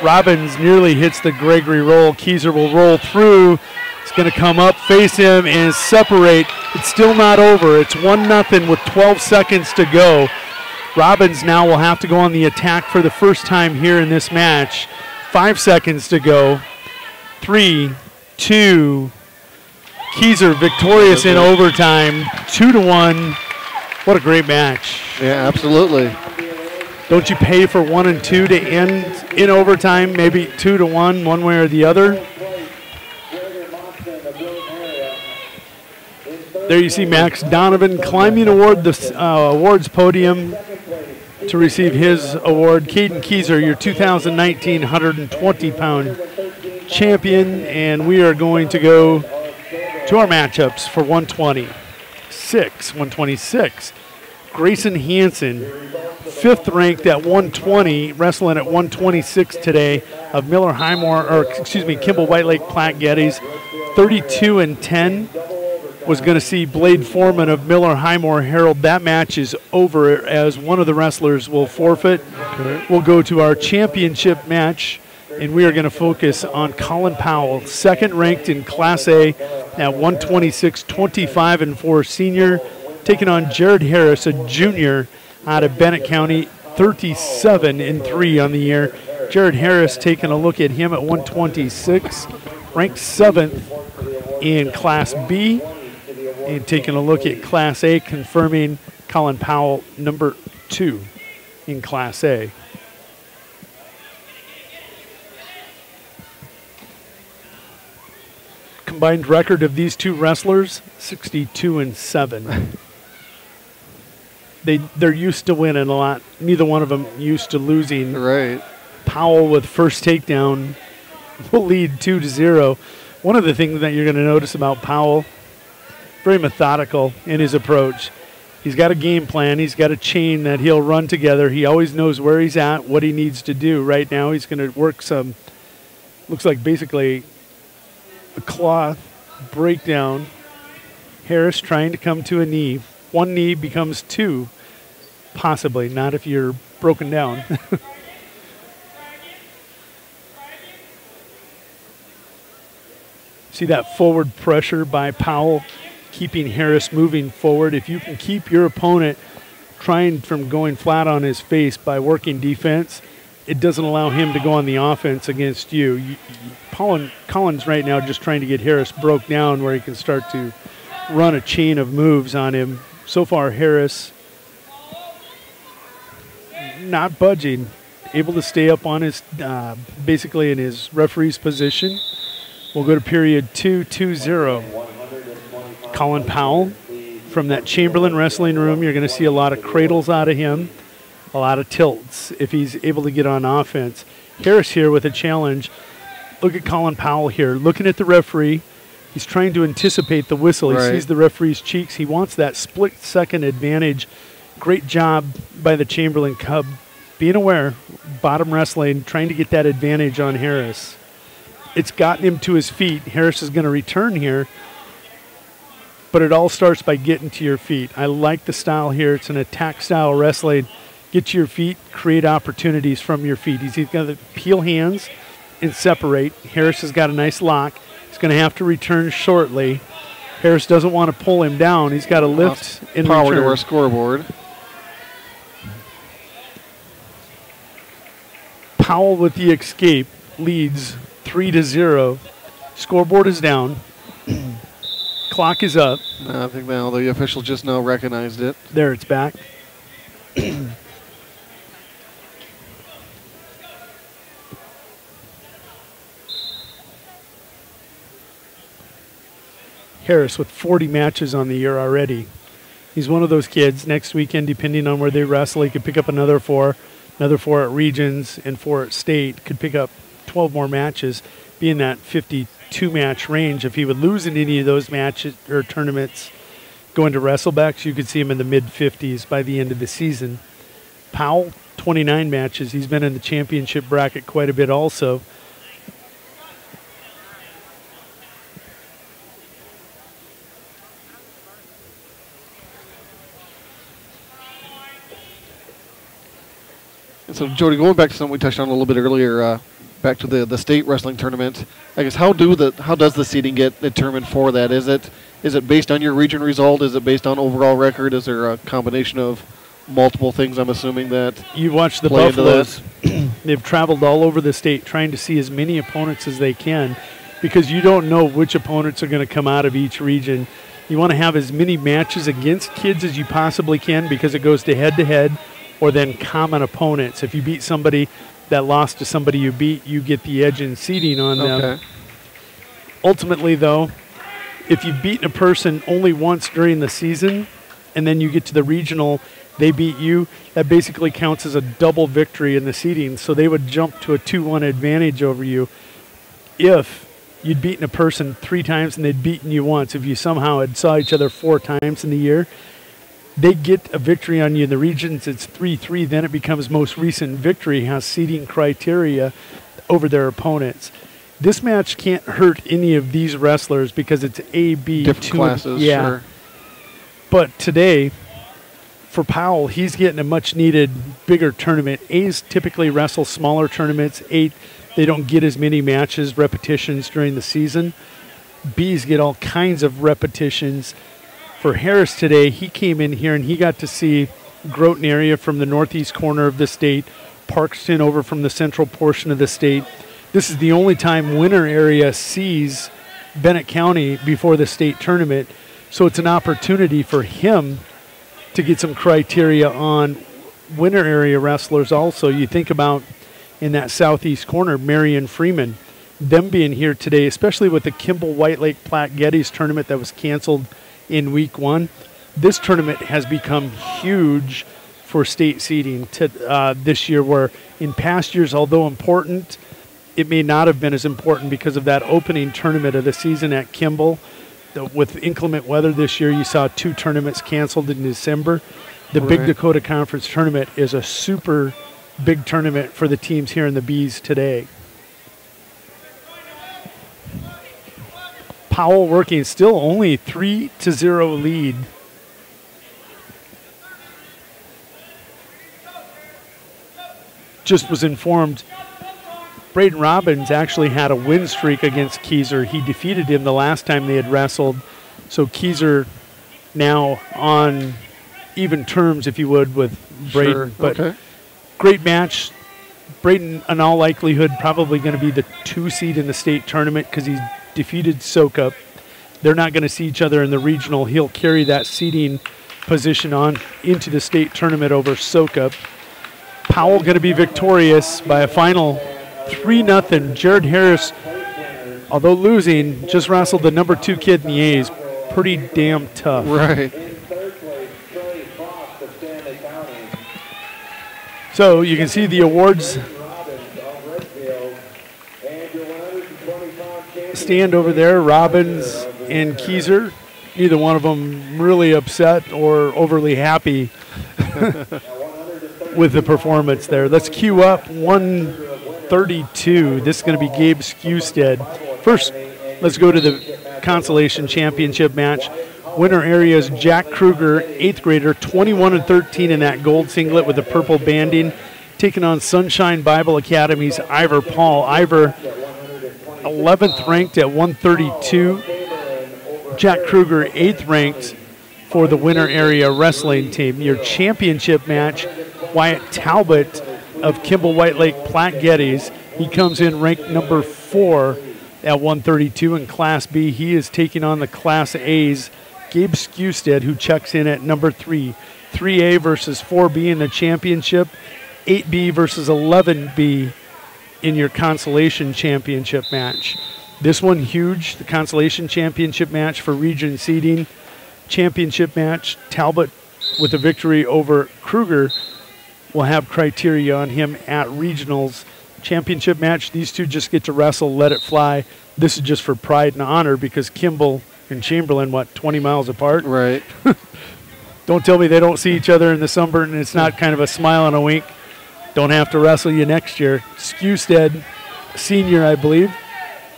Robbins nearly hits the Gregory roll. Keyser will roll through. It's going to come up, face him, and separate. It's still not over. It's 1-0 with 12 seconds to go. Robbins now will have to go on the attack for the first time here in this match. 5 seconds to go. 3, 2. Keyser victorious in overtime. 2-1. What a great match. Yeah, absolutely. Don't you pay for 1 and 2 to end in overtime? Maybe 2-1, one way or the other. There you see Max Donovan climbing the awards podium to receive his award. Caden Keyser, your 2019 120-pound champion, and we are going to go to our matchups for 126. Grayson Hansen, 5th ranked at 120, wrestling at 126 today, of Kimball White Lake Platte Geddes, 32-10. Was going to see Blade Foreman of Miller Highmore Herald. That match is over as one of the wrestlers will forfeit. Okay. We'll go to our championship match, and we are going to focus on Colin Powell, 2nd ranked in Class A at 126, 25-4 senior, taking on Jared Harris, a junior out of Bennett County, 37-3 on the year. Jared Harris taking a look at him at 126, ranked 7th in Class B. And taking a look at Class A, confirming Colin Powell, number 2 in Class A. Combined record of these two wrestlers, 62-7. They're used to winning a lot. Neither one of them used to losing. Right. Powell with first takedown will lead 2-0. One of the things that you're going to notice about Powell, very methodical in his approach. He's got a game plan. He's got a chain that he'll run together. He always knows where he's at, what he needs to do. Right now he's going to work some, looks like basically a cloth breakdown. Harris trying to come to a knee. One knee becomes 2, possibly, not if you're broken down. See that forward pressure by Powell, keeping Harris moving forward. If you can keep your opponent trying from going flat on his face by working defense, it doesn't allow him to go on the offense against you. Collins right now just trying to get Harris broke down where he can start to run a chain of moves on him. So far, Harris not budging, able to stay up on his, basically in his referee's position. We'll go to period 2, 2-0. Colin Powell from that Chamberlain wrestling room. You're going to see a lot of cradles out of him, a lot of tilts if he's able to get on offense. Harris here with a challenge. Look at Colin Powell here, looking at the referee. He's trying to anticipate the whistle. Right. He sees the referee's cheeks. He wants that split-second advantage. Great job by the Chamberlain Cub. Being aware, bottom wrestling, trying to get that advantage on Harris. It's gotten him to his feet. Harris is going to return here. But it all starts by getting to your feet. I like the style here. It's an attack-style wrestling. Get to your feet, create opportunities from your feet. He's going to peel hands and separate. Harris has got a nice lock. He's going to have to return shortly. Harris doesn't want to pull him down. He's got to lift and power return. To our scoreboard. Powell with the escape leads 3-0. Scoreboard is down. Clock is up. I think now the official just now recognized it. There, it's back. Harris with 40 matches on the year already. He's one of those kids. Next weekend, depending on where they wrestle, he could pick up another 4 at regions and 4 at state. Could pick up 12 more matches, be in that 52-match range. If he would lose in any of those matches or tournaments going to wrestle-backs, you could see him in the mid-50s by the end of the season. Powell, 29 matches. He's been in the championship bracket quite a bit also. So, Jody, going back to something we touched on a little bit earlier, back to the state wrestling tournament, I guess how does the seeding get determined for that? Is it based on your region result? Is it based on overall record? Is there a combination of multiple things, I'm assuming, that you watch the play into Buffaloes. They've traveled all over the state trying to see as many opponents as they can, because you don't know which opponents are going to come out of each region. You want to have as many matches against kids as you possibly can, because it goes to head-to-head or then common opponents. If you beat somebody that lost to somebody you beat, you get the edge in seeding on them. Ultimately, though, if you've beaten a person only once during the season and then you get to the regional, they beat you, that basically counts as a double victory in the seeding. So they would jump to a 2-1 advantage over you if you'd beaten a person 3 times and they'd beaten you once. If you somehow had saw each other 4 times in the year, they get a victory on you in the regions. It's 3-3. Then it becomes most recent victory, has seeding criteria over their opponents. This match can't hurt any of these wrestlers because it's A, B, different classes. Yeah. Sure. But today, for Powell, he's getting a much-needed bigger tournament. A's typically wrestle smaller tournaments. They don't get as many matches, repetitions during the season. B's get all kinds of repetitions. For Harris today, he came in here and he got to see Groton area from the northeast corner of the state, Parkston over from the central portion of the state. This is the only time Winter area sees Bennett County before the state tournament. So it's an opportunity for him to get some criteria on Winter area wrestlers also. You think about in that southeast corner, Marion Freeman, them being here today, especially with the Kimball White Lake Platte Geddes tournament that was canceled in week 1. This tournament has become huge for state seeding this year, where in past years, although important, it may not have been as important because of that opening tournament of the season at Kimball. With inclement weather this year, you saw 2 tournaments canceled in December. The Big Dakota Conference tournament is a super big tournament for the teams here in the B's today. Powell working still only 3-0 lead. Just was informed Braden Robbins actually had a win streak against Keyser. He defeated him the last time they had wrestled. So Keyser now on even terms, if you would, with Braden. Sure. But great match. Braden, in all likelihood, probably going to be the 2 seed in the state tournament because he defeated Sokup. They're not going to see each other in the regional. He'll carry that seeding position on into the state tournament over Sokup. Powell going to be victorious by a final 3-0. Jared Harris, although losing, just wrestled the number 2 kid in the A's. Pretty damn tough. Right. So you can see the awards stand over there. Robbins and Keyser, neither one of them really upset or overly happy with the performance there. Let's queue up 132. This is going to be Gabe Skewstead. First, let's go to the consolation championship match. Winter area's Jack Kruger, 8th grader, 21-13 in that gold singlet with the purple banding, taking on Sunshine Bible Academy's Ivor Paul. Ivor, 11th ranked at 132. Jack Kruger, 8th ranked for the Winter area wrestling team. Your championship match, Wyatt Talbot of Kimball White Lake Platte Geddes. He comes in ranked number 4 at 132 in Class B. He is taking on the Class A's Gabe Skewstead, who checks in at number 3. 3A versus 4B in the championship, 8B versus 11B in your consolation championship match. This one huge, the consolation championship match for region seeding. Championship match, Talbot with a victory over Kruger will have criteria on him at regionals. Championship match, these two just get to wrestle, let it fly. This is just for pride and honor because Kimball and Chamberlain, 20 miles apart? Right. Don't tell me they don't see each other in the sunburn and it's not kind of a smile and a wink. Don't have to wrestle you next year. Skewstead, senior, I believe.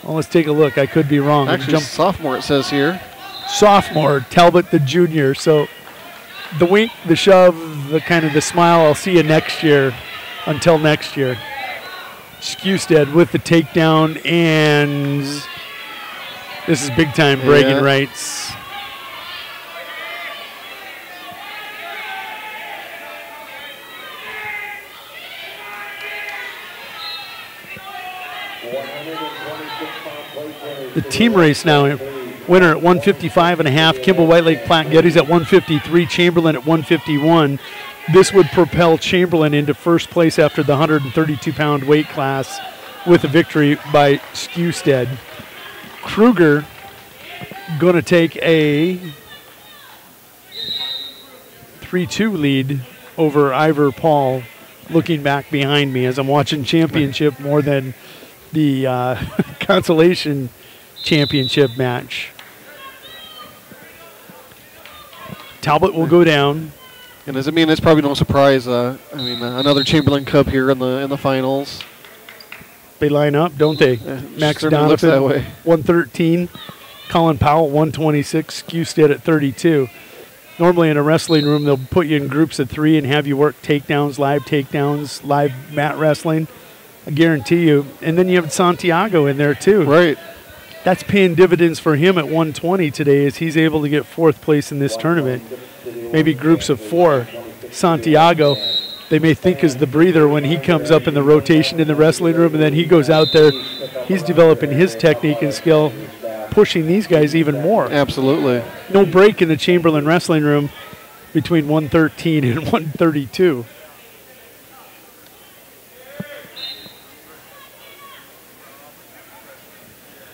Well, let's take a look. I could be wrong. Actually, sophomore it says here. Sophomore, Talbot the junior. So the wink, the shove, the kind of the smile, I'll see you next year until next year. Skewstead with the takedown, and this is big time bragging rights. The team race now, winner at 155.5, Kimball Whitelake Platte Geddes at 153, Chamberlain at 151. This would propel Chamberlain into first place after the 132-pound weight class with a victory by Skewstead. Kruger going to take a 3-2 lead over Ivor Paul, looking back behind me as I'm watching championship more than the consolation championship match. Talbot will go down. And does it mean it's probably no surprise? Another Chamberlain Cup here in the finals. They line up, don't they? Max Donovan, looks that way. 113. Colin Powell, 126. Skewstead at 32. Normally in a wrestling room, they'll put you in groups of 3 and have you work takedowns, live mat wrestling. I guarantee you. And then you have Santiago in there too. Right. That's paying dividends for him at 120 today as he's able to get 4th place in this tournament. Maybe groups of 4. Santiago, they may think is the breather when he comes up in the rotation in the wrestling room, and then he goes out there. He's developing his technique and skill, pushing these guys even more. Absolutely. No break in the Chamberlain wrestling room between 113 and 132.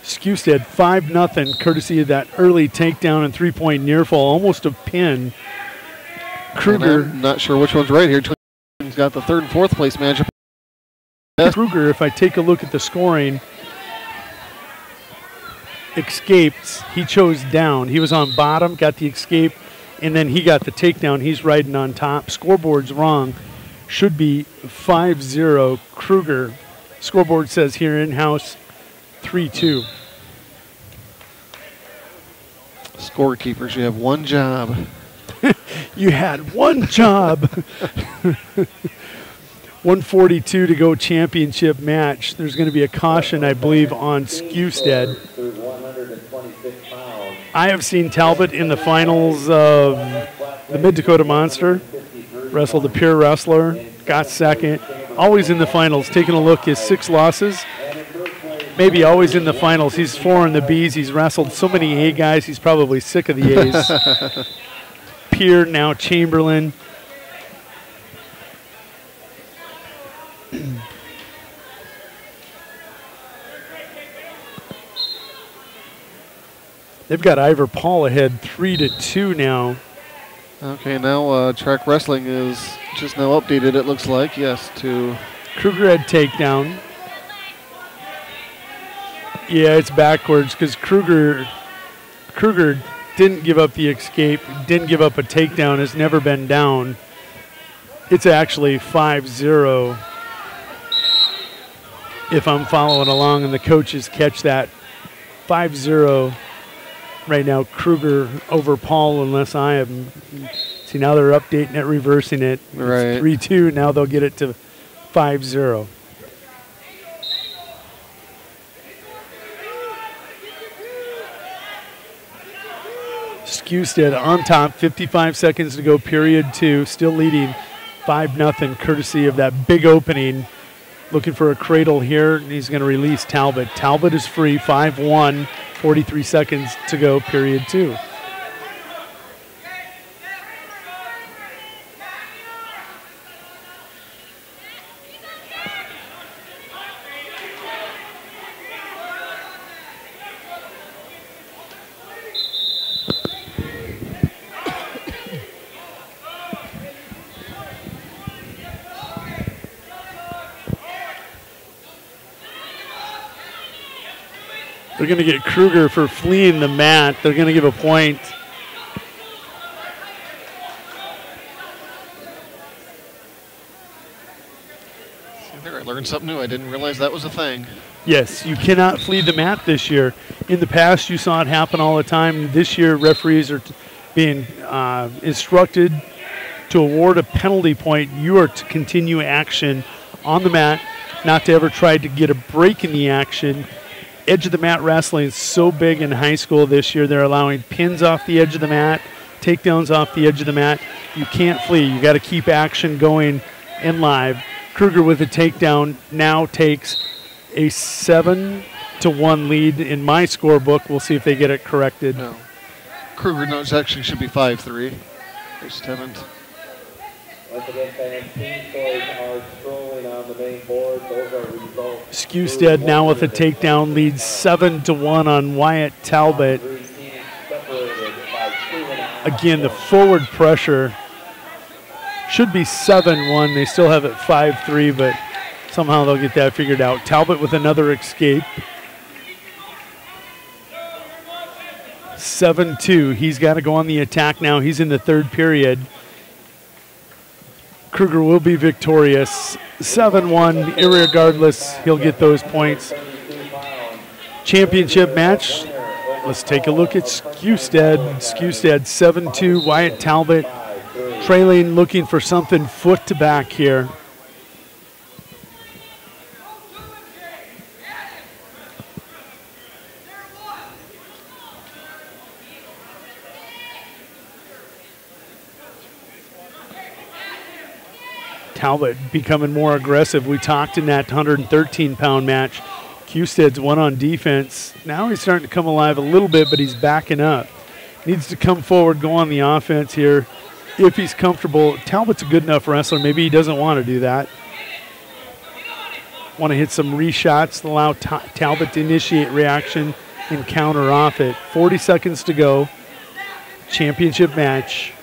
Skewstead 5-0, courtesy of that early takedown and 3-point near fall, almost a pin. Kruger, I'm not sure which one's right here. He's got the 3rd and 4th place matchup. Kruger, if I take a look at the scoring, escaped. He chose down. He was on bottom, got the escape, and then he got the takedown. He's riding on top. Scoreboard's wrong. Should be 5-0 Kruger. Scoreboard says here in-house 3-2. Scorekeepers, you have one job. You had one job. 142 to go championship match. There's going to be a caution, I believe, on Skewstead. I have seen Talbot in the finals of the Mid-Dakota Monster. Wrestled the Pierre wrestler. Got 2nd. Always in the finals. Taking a look, his 6 losses. Maybe always in the finals. He's 4 in the Bs. He's wrestled so many A guys, he's probably sick of the A's. Pierre, now Chamberlain. They've got Ivor Paul ahead 3-2 now. Okay, now track wrestling is just now updated, it looks like. Yes, to Kruger had takedown. Yeah, it's backwards because Kruger didn't give up the escape, didn't give up a takedown, has never been down. It's actually 5-0 if I'm following along and the coaches catch that. 5-0 right now, Kruger over Paul, unless I am. See, now they're updating it, reversing it. Right. 3-2, now they'll get it to 5-0. Skewstead on top, 55 seconds to go, period 2, still leading 5-0, courtesy of that big opening. Looking for a cradle here, and he's going to release Talbot. Talbot is free, 5-1, 43 seconds to go, period 2. They're going to get Kruger for fleeing the mat. They're going to give a point. I learned something new. I didn't realize that was a thing. Yes, you cannot flee the mat this year. In the past, you saw it happen all the time. This year, referees are being instructed to award a penalty point. You are to continue action on the mat, not to ever try to get a break in the action. Edge of the mat wrestling is so big in high school this year. They're allowing pins off the edge of the mat, takedowns off the edge of the mat. You can't flee. You got to keep action going and live. Kruger with a takedown now takes a 7-1 lead in my scorebook. We'll see if they get it corrected. No. Kruger knows actually should be 5-3. They just haven't. Once again, fans, team scores are strolling on the main board. Those are results. Skewstead now with a takedown, leads 7-1 on Wyatt Talbot. Again, the forward pressure should be 7-1. They still have it 5-3, but somehow they'll get that figured out. Talbot with another escape. 7-2. He's got to go on the attack now. He's in the third period. Kruger will be victorious. 7-1. Irregardless, he'll get those points. Championship match. Let's take a look at Skewstead. Skewstead 7-2. Wyatt Talbot trailing, looking for something foot to back here. Talbot becoming more aggressive. We talked in that 113-pound match. Skewstead's won on defense. Now he's starting to come alive a little bit, but he's backing up. Needs to come forward, go on the offense here if he's comfortable. Talbot's a good enough wrestler. Maybe he doesn't want to do that. Want to hit some reshots, allow Talbot to initiate reaction and counter off it. 40 seconds to go. Championship match.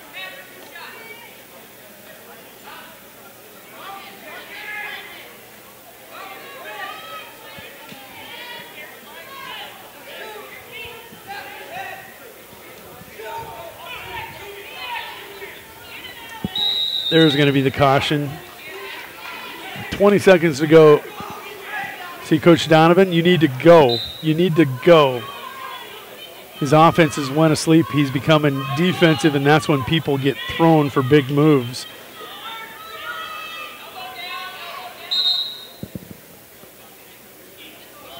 There's going to be the caution. 20 seconds to go. See, Coach Donovan, you need to go. You need to go. His offense has went asleep. He's becoming defensive, and that's when people get thrown for big moves.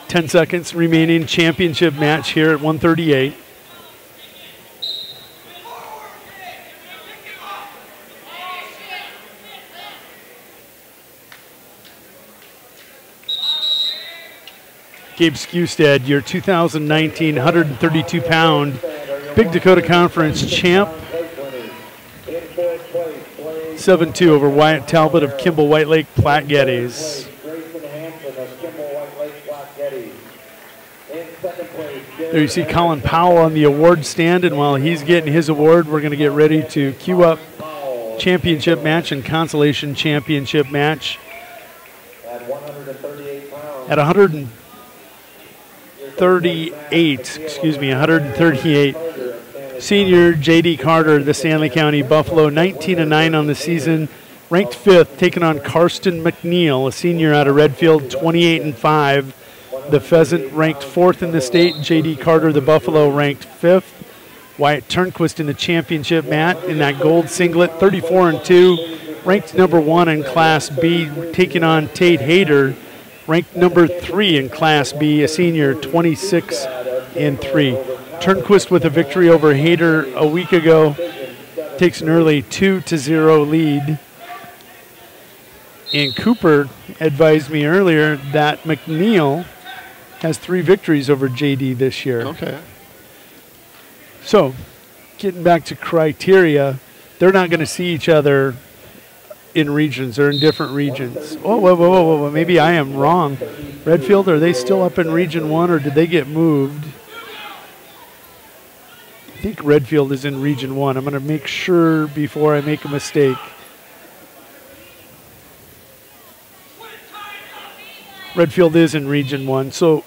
Ten seconds remaining. Championship match here at 138. Gabe Skewstead, your 2019 132-pound Big Dakota Conference champ. 7-2 over Wyatt Talbot of Kimball White Lake Platte Geddes. There you see Colin Powell on the award stand, and while he's getting his award, we're going to get ready to queue up championship match and consolation championship match. At 138. Senior J.D. Carter, the Stanley County Buffalo, 19-9 on the season, ranked 5th, taking on Karsten McNeil, a senior out of Redfield, 28-5. The Pheasant ranked 4th in the state. J.D. Carter, the Buffalo, ranked 5th. Wyatt Turnquist in the championship mat in that gold singlet, 34-2, ranked number 1 in Class B, taking on Tate Hayter, ranked number 3 in Class B, a senior, 26-3. Turnquist with a victory over Hayter a week ago, takes an early 2-0 lead. And Cooper advised me earlier that McNeil has 3 victories over JD this year. Okay. So, getting back to criteria, they're not going to see each other in regions. They're in different regions. Oh, whoa. Maybe I am wrong. Redfield, are they still up in Region 1 or did they get moved? I think Redfield is in Region 1. I'm going to make sure before I make a mistake. Redfield is in Region 1. So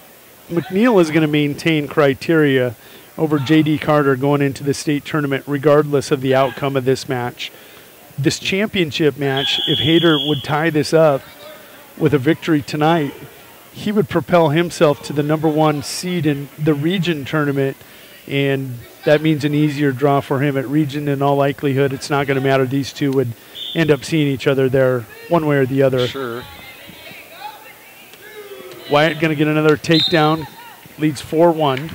McNeil is going to maintain criteria over J.D. Carter going into the state tournament regardless of the outcome of this match. This championship match, if Hayter would tie this up with a victory tonight, he would propel himself to the number 1 seed in the region tournament, and that means an easier draw for him at region in all likelihood. It's not going to matter. These two would end up seeing each other there one way or the other. Sure. Wyatt going to get another takedown. Leads 4-1.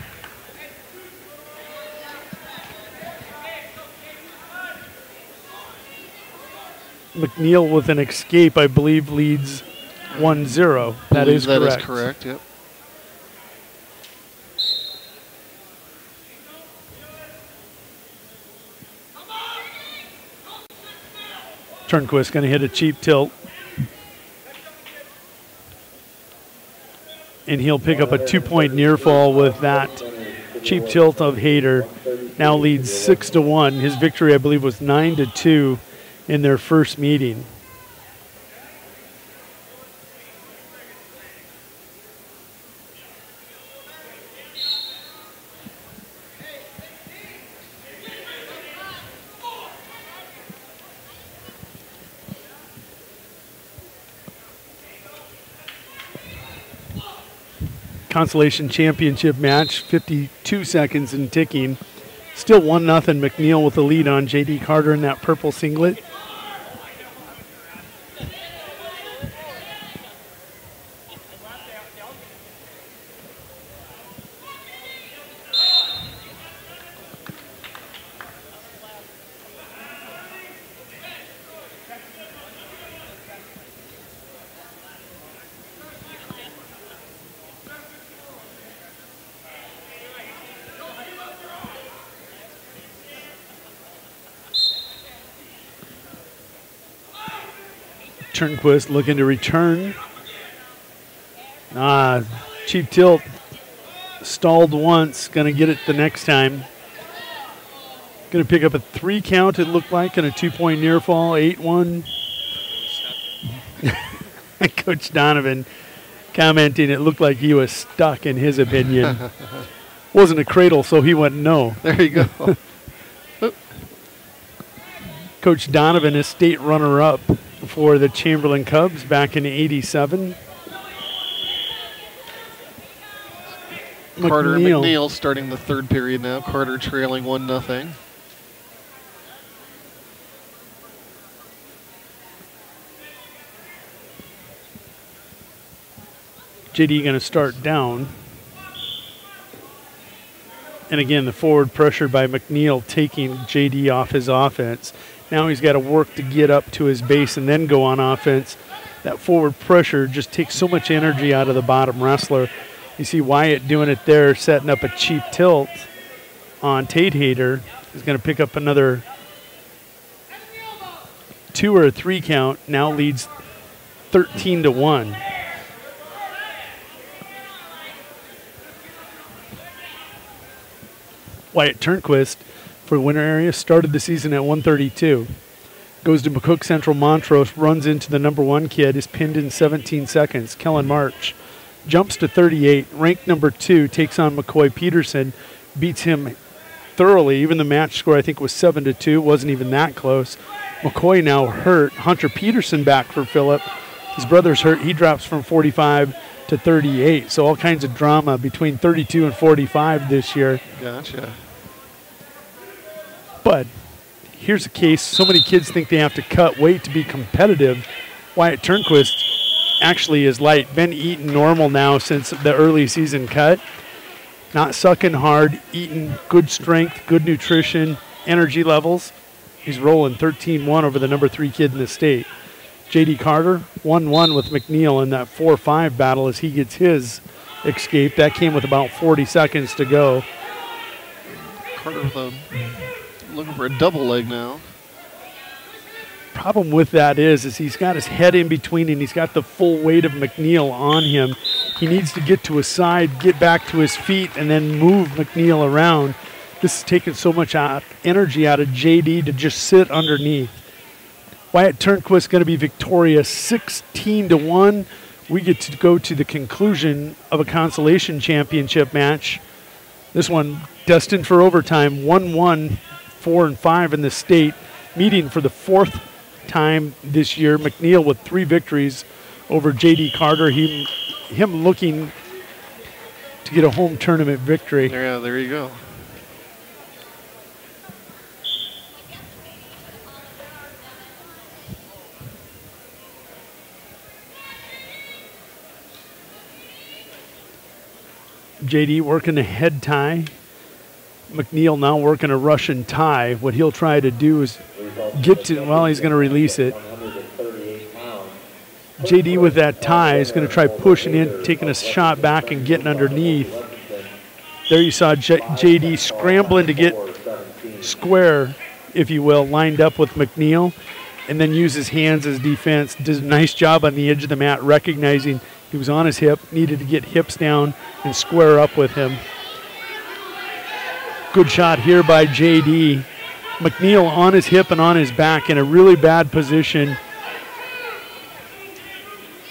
McNeil with an escape, I believe, leads 1-0. That is correct. That is correct, yep. Turnquist going to hit a cheap tilt. And he'll pick up a 2-point near fall with that cheap tilt of Hayter. Now leads 6-1. His victory, I believe, was 9-2 in their first meeting. Consolation championship match, 52 seconds and ticking. Still 1-0 McNeil with the lead on J.D. Carter in that purple singlet. Turnquist looking to return. Cheap tilt. Stalled once. Going to get it the next time. Going to pick up a 3 count, it looked like, and a 2-point near fall. 8-1. Coach Donovan commenting it looked like he was stuck, in his opinion. Wasn't a cradle, so he went no. There you go. Coach Donovan is state runner-up for the Chamberlain Cubs back in '87. Carter and McNeil starting the third period now. Carter trailing 1-0. JD going to start down. And again, the forward pressure by McNeil taking JD off his offense. Now he's got to work to get up to his base and then go on offense. That forward pressure just takes so much energy out of the bottom wrestler. You see Wyatt doing it there, setting up a cheap tilt on Tate Hayter. He's going to pick up another 2 or a 3 count. Now leads 13-1. Wyatt Turnquist for winter area started the season at 132. Goes to McCook Central Montrose, runs into the number 1 kid, is pinned in 17 seconds. Kellen March jumps to 38. Ranked number 2 takes on McCoy Peterson, beats him thoroughly. Even the match score, I think, was 7-2. Wasn't even that close. McCoy now hurt. Hunter Peterson back for Phillip. His brother's hurt. He drops from 45 to 38. So all kinds of drama between 32 and 45 this year. Gotcha. But here's a case. So many kids think they have to cut weight to be competitive. Wyatt Turnquist actually is light. Been eating normal now since the early season cut. Not sucking hard, eating good strength, good nutrition, energy levels. He's rolling 13-1 over the number 3 kid in the state. J.D. Carter, 1-1 with McNeil in that 4-5 battle as he gets his escape. That came with about 40 seconds to go. Carter with looking for a double leg now. Problem with that is he's got his head in between and he's got the full weight of McNeil on him. He needs to get to his side, get back to his feet, and then move McNeil around. This is taking so much energy out of JD to just sit underneath. Wyatt Turnquist going to be victorious 16-1. We get to go to the conclusion of a consolation championship match. This one destined for overtime, 1-1, 4-5 in the state. Meeting for the 4th time this year. McNeil with 3 victories over J.D. Carter. Him looking to get a home tournament victory. Yeah, there you go. JD working a head tie. McNeil now working a Russian tie. What he'll try to do is get to, well, he's going to release it. JD with that tie is going to try pushing in, taking a shot back and getting underneath. There you saw JD scrambling to get square, if you will, lined up with McNeil, and then use his hands as defense. Does a nice job on the edge of the mat, recognizing he was on his hip, needed to get hips down and square up with him. Good shot here by JD. McNeil on his hip and on his back in a really bad position.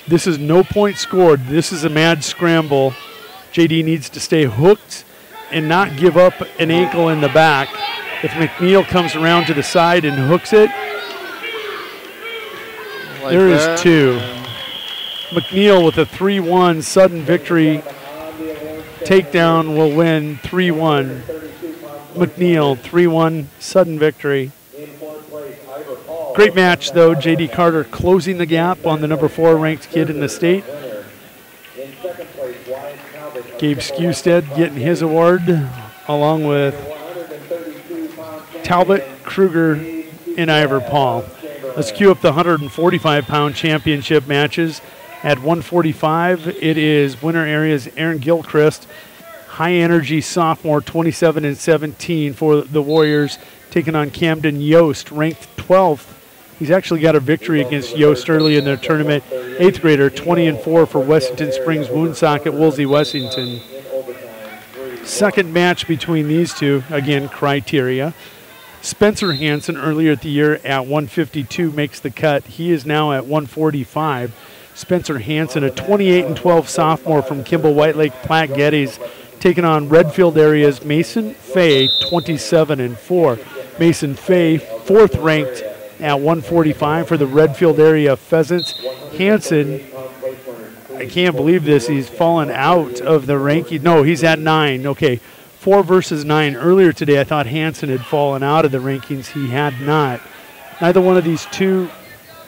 This is no point scored. This is a mad scramble. JD needs to stay hooked and not give up an ankle in the back. If McNeil comes around to the side and hooks it, like there is two. McNeil with a 3-1 sudden victory. Takedown will win 3-1. McNeil, 3-1 sudden victory. Great match, though. J.D. Carter closing the gap on the number 4 ranked kid in the state. Gabe Skewstead getting his award, along with Talbot, Kruger, and Ivor Paul. Let's cue up the 145-pound championship matches. At 145, it is winner areas Aaron Gilchrist, high energy sophomore, 27-17 for the Warriors, taking on Camden Yost, ranked 12th. He's actually got a victory against Yost early in their tournament. 8th grader, 20-4 for Wessington Springs Woonsocket, Woolsey Wessington. Second match between these two, again, criteria. Spencer Hansen earlier at the year at 152 makes the cut. He is now at 145. Spencer Hansen, a 28-12 sophomore from Kimball White Lake Platte Geddes, taking on Redfield area's Mason Fay, 27-4. Mason Fay, 4th ranked at 145 for the Redfield area Pheasants. Hansen, I can't believe this, he's fallen out of the ranking. No, he's at 9. Okay, 4 versus 9. Earlier today, I thought Hansen had fallen out of the rankings. He had not. Neither one of these two,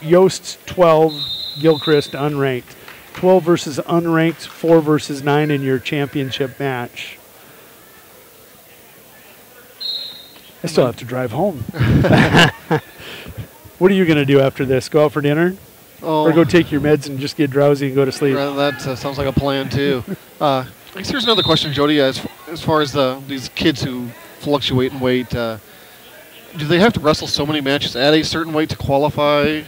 Yost's 12, Gilchrist unranked. 12 versus unranked, 4 versus 9 in your championship match. I still have to drive home. What are you going to do after this? Go out for dinner? Or go take your meds and just get drowsy and go to sleep? That sounds like a plan, too. I guess here's another question, Jody. As far as these kids who fluctuate in weight, do they have to wrestle so many matches at a certain weight to qualify?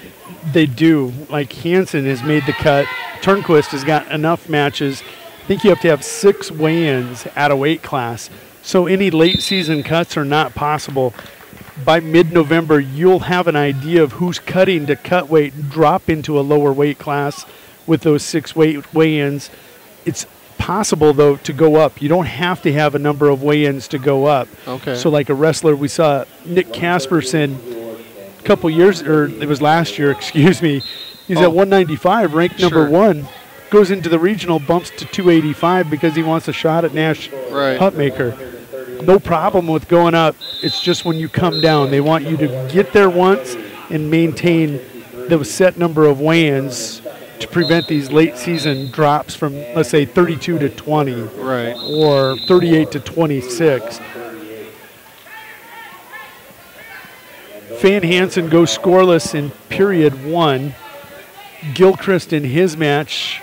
They do. Like Hansen has made the cut. Turnquist has got enough matches. I think you have to have 6 weigh-ins at a weight class. So any late season cuts are not possible. By mid-November, you'll have an idea of who's cutting to cut weight and drop into a lower weight class with those 6 weigh-ins. It's possible, though, to go up. You don't have to have a number of weigh-ins to go up. Okay. So like a wrestler, we saw Nick Casperson a couple years, or it was last year, excuse me. He's at 195, ranked number 1. Goes into the regional, bumps to 285 because he wants a shot at Nash Hutmaker. No problem with going up. It's just when you come down. They want you to get there once and maintain the set number of weigh-ins to prevent these late season drops from, let's say, 32 to 20. Right. Or 38 to 26. Fan Hansen goes scoreless in period 1. Gilchrist in his match.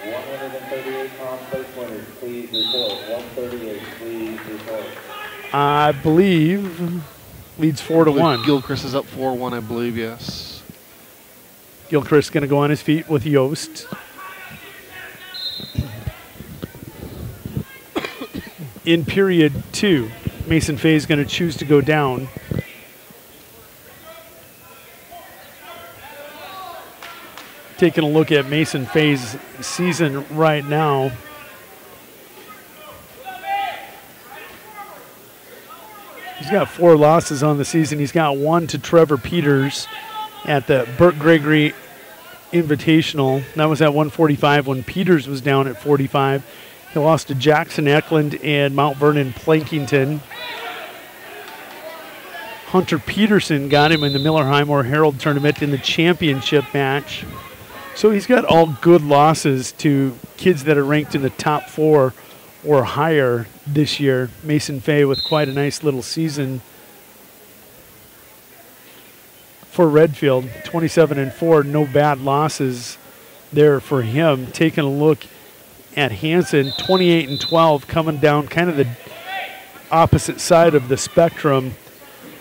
I believe leads 4-1. Gilchrist is up 4-1, I believe, yes. Gilchrist going to go on his feet with Yost. In period 2, Mason Fay is going to choose to go down. Taking a look at Mason Fay's season right now. He's got 4 losses on the season. He's got 1 to Trevor Peters at the Burt Gregory Invitational. That was at 145 when Peters was down at 45. He lost to Jackson Eklund and Mount Vernon Plankington. Hunter Peterson got him in the Miller Highmore Herald tournament in the championship match. So he's got all good losses to kids that are ranked in the top 4 or higher this year. Mason Fay with quite a nice little season for Redfield. 27-4, no bad losses there for him. Taking a look at Hanson, 28-12, coming down kind of the opposite side of the spectrum.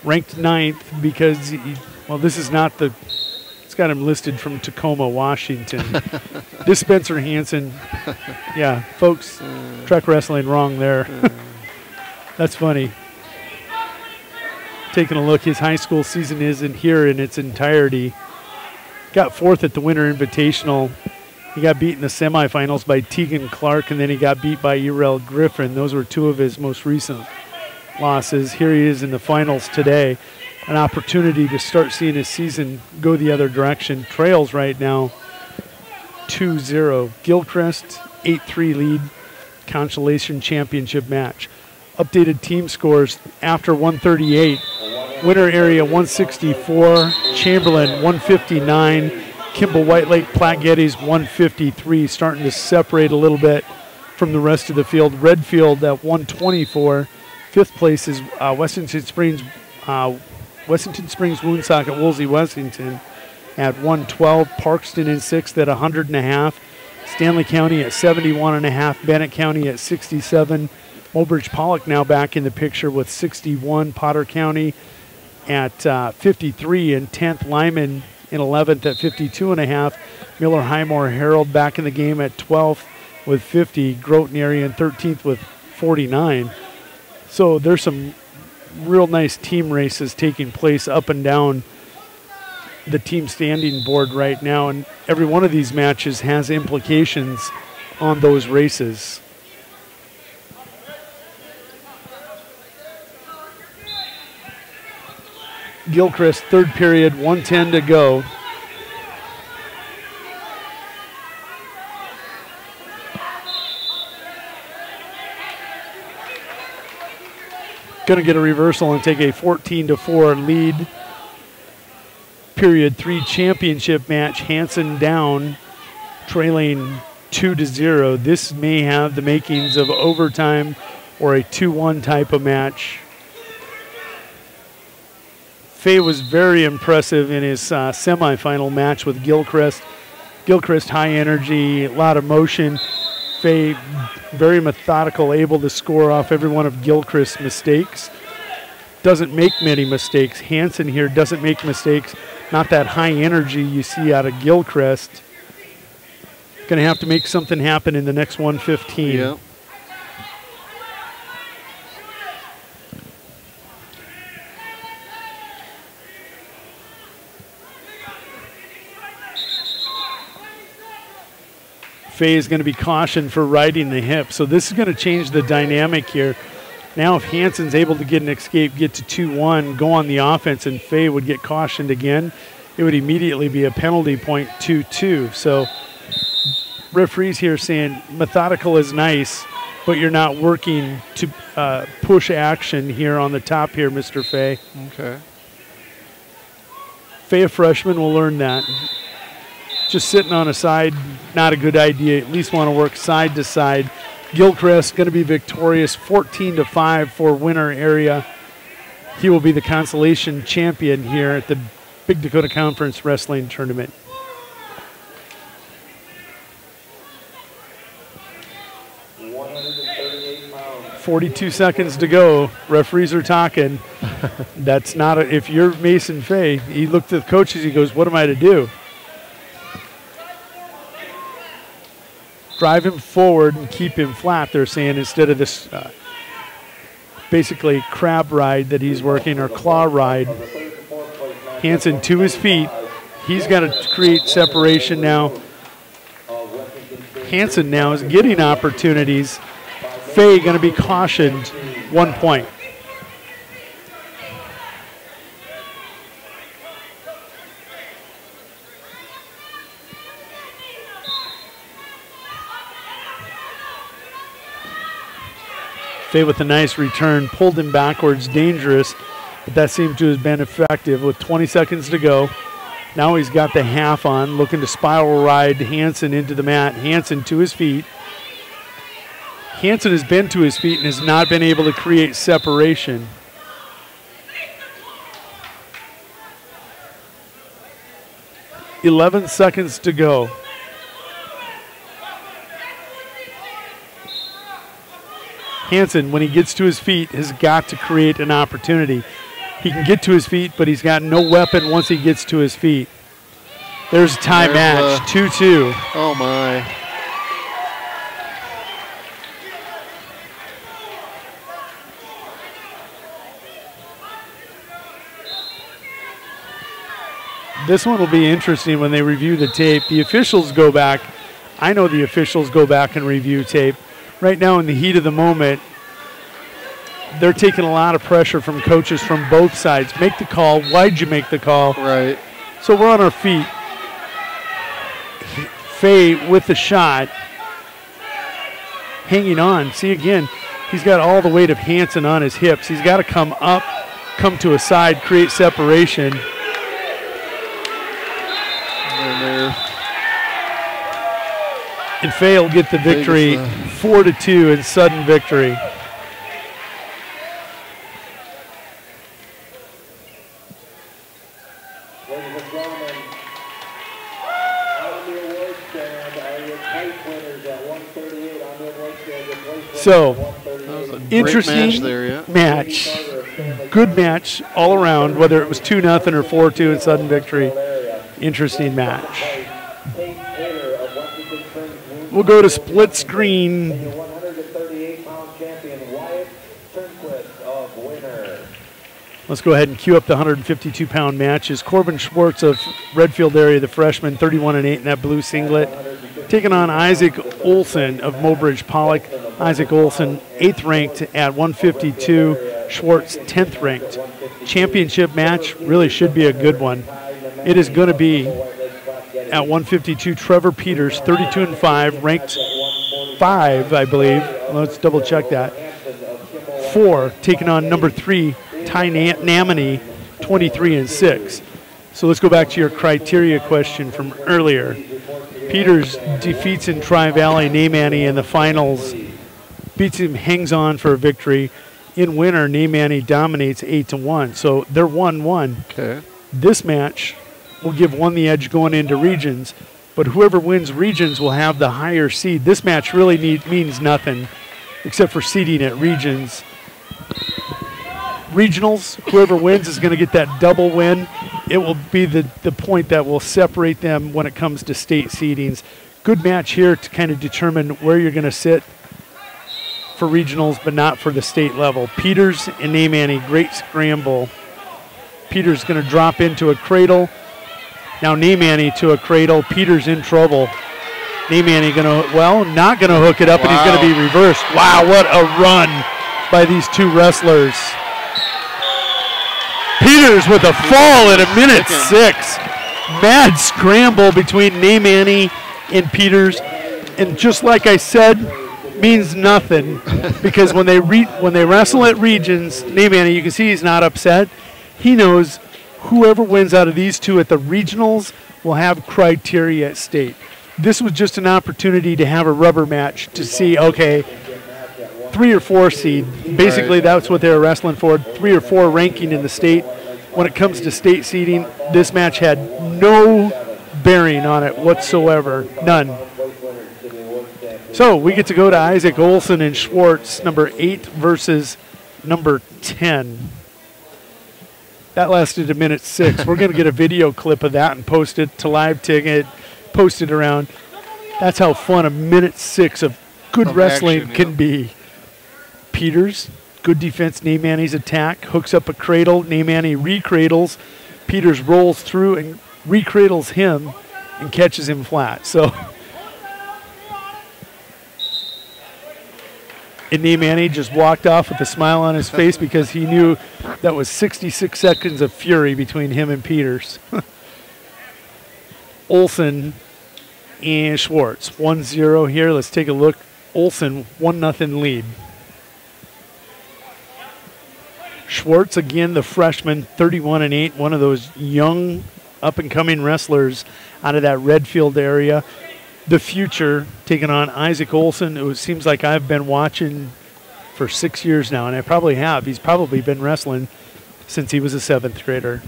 Ranked 9th because, well, this is not the, it's got him listed from Tacoma, Washington. This Spencer Hanson, yeah, folks, Trek Wrestling wrong there. That's funny. Taking a look, his high school season isn't here in its entirety. Got 4th at the Winter Invitational. He got beat in the semifinals by Tegan Clark, and then he got beat by Urel Griffin. Those were 2 of his most recent losses. Here he is in the finals today. An opportunity to start seeing his season go the other direction. Trails right now 2-0. Gilchrist 8-3 lead, consolation championship match. Updated team scores after 138. Winter area 164, Chamberlain 159, Kimball White Lake Platte Geddes 153, starting to separate a little bit from the rest of the field. Redfield at 124. 5th place is Washington Springs Woonsocket at Woolsey Washington at 112. Parkston in 6th at 100.5. Stanley County at 71.5. Bennett County at 67. Mobridge Pollock now back in the picture with 61. Potter County at 53 and 10th. Lyman in 11th at 52.5. Miller Highmore Herald back in the game at 12th with 50. Groton area in 13th with 49. So there's some real nice team races taking place up and down the team standing board right now, and every one of these matches has implications on those races. Gilchrist, 3rd period, 1:10 to go. Going to get a reversal and take a 14-4 lead. Period 3 championship match. Hanson down, trailing 2-0. This may have the makings of overtime or a 2-1 type of match. Fay was very impressive in his semifinal match with Gilchrist. Gilchrist high energy, a lot of motion. Fay very methodical, able to score off every one of Gilchrist's mistakes. Doesn't make many mistakes. Hanson here doesn't make mistakes. Not that high energy you see out of Gilchrist. Going to have to make something happen in the next 1:15. Yeah. Fay is going to be cautioned for riding the hip. So this is going to change the dynamic here. Now if Hanson's able to get an escape, get to 2-1, go on the offense, and Fay would get cautioned again, it would immediately be a penalty point 2-2. So referees here saying methodical is nice, but you're not working to push action here on the top here, Mr. Fay. Okay. Fay, a freshman, will learn that. Just sitting on a side, not a good idea. At least want to work side to side. Gilchrist going to be victorious, 14-5 for winner area. He will be the consolation champion here at the Big Dakota Conference Wrestling Tournament. .42 seconds to go. Referees are talking. That's not a, if you're Mason Fay, he looked at the coaches, he goes, what am I to do? Drive him forward and keep him flat, they're saying, instead of this basically crab ride that he's working, or claw ride. Hanson to his feet. He's got to create separation now. Hanson now is getting opportunities. Fay going to be cautioned, 1 point. Fay with a nice return, pulled him backwards, dangerous, but that seemed to have been effective with 20 seconds to go. Now he's got the half on, looking to spiral ride Hanson into the mat. Hanson to his feet. Hansen has been to his feet and has not been able to create separation. .11 seconds to go. Hansen, when he gets to his feet, has got to create an opportunity. He can get to his feet, but he's got no weapon once he gets to his feet. There's a tie match, 2-2. Oh, my. This one will be interesting when they review the tape. The officials go back. I know the officials go back and review tape. Right now, in the heat of the moment, they're taking a lot of pressure from coaches from both sides. Make the call. Why'd you make the call? Right. So we're on our feet. Faye with the shot. Hanging on. See, again, he's got all the weight of Hansen on his hips. He's got to come up, come to a side, create separation. And Faye will get the victory, 4-2 in sudden victory. So, interesting match. Good match all around, whether it was 2-0 or 4-2 in sudden victory. Interesting match. We'll go to split screen. Let's go ahead and cue up the 152-pound matches. Corbin Schwartz of Redfield area, the freshman, 31-8 in that blue singlet, taking on Isaac Olson of Mobridge Pollock. Isaac Olson, 8th ranked at 152. Schwartz, 10th ranked. Championship match really should be a good one. It is going to be at 152, Trevor Peters, 32-5, ranked 5, I believe. Let's double check that. 4, taking on number 3, Ty Namany, 23-6. So let's go back to your criteria question from earlier. Peters defeats in Tri-Valley Namany in the finals, beats him, hangs on for a victory. In winter, Namany dominates 8-1. So they're 1-1. Okay. This match will give one the edge going into regions, but whoever wins regions will have the higher seed. This match really means nothing except for seeding at regions. Regionals, whoever wins is going to get that double win. It will be the point that will separate them when it comes to state seedings. Good match here to kind of determine where you're going to sit for regionals, but not for the state level. Peters and Namany, great scramble. Peters going to drop into a cradle. Now Namany to a cradle. Peters in trouble. Namany going to, well, not going to hook it up, and he's going to be reversed. Wow, what a run by these two wrestlers. Peters with a fall at a minute 6. Mad scramble between Namany and Peters. And just like I said, means nothing because when they wrestle at regions, Namany, you can see he's not upset. He knows whoever wins out of these two at the regionals will have criteria at state. This was just an opportunity to have a rubber match to see, okay, 3 or 4 seed. Basically, that's what they were wrestling for, 3 or 4 ranking in the state. When it comes to state seeding, this match had no bearing on it whatsoever, none. So we get to go to Isaac Olson and Schwartz, number 8 versus number 10. That lasted a minute 6. We're going to get a video clip of that and post it to Live Ticket, post it around. That's how fun a minute 6 of good wrestling can be. Peters, good defense, Namany's attack, hooks up a cradle, Namany recradles. Peters rolls through and recradles him and catches him flat. So, and Namany just walked off with a smile on his face because he knew that was 66 seconds of fury between him and Peters. Olson and Schwartz, 1-0 here. Let's take a look. Olson, 1-0 lead. Schwartz, again, the freshman, 31-8, one of those young, up-and-coming wrestlers out of that Redfield area. the future, taking on Isaac Olson, who it seems like I've been watching for 6 years now, and I probably have. He's probably been wrestling since he was a 7th grader.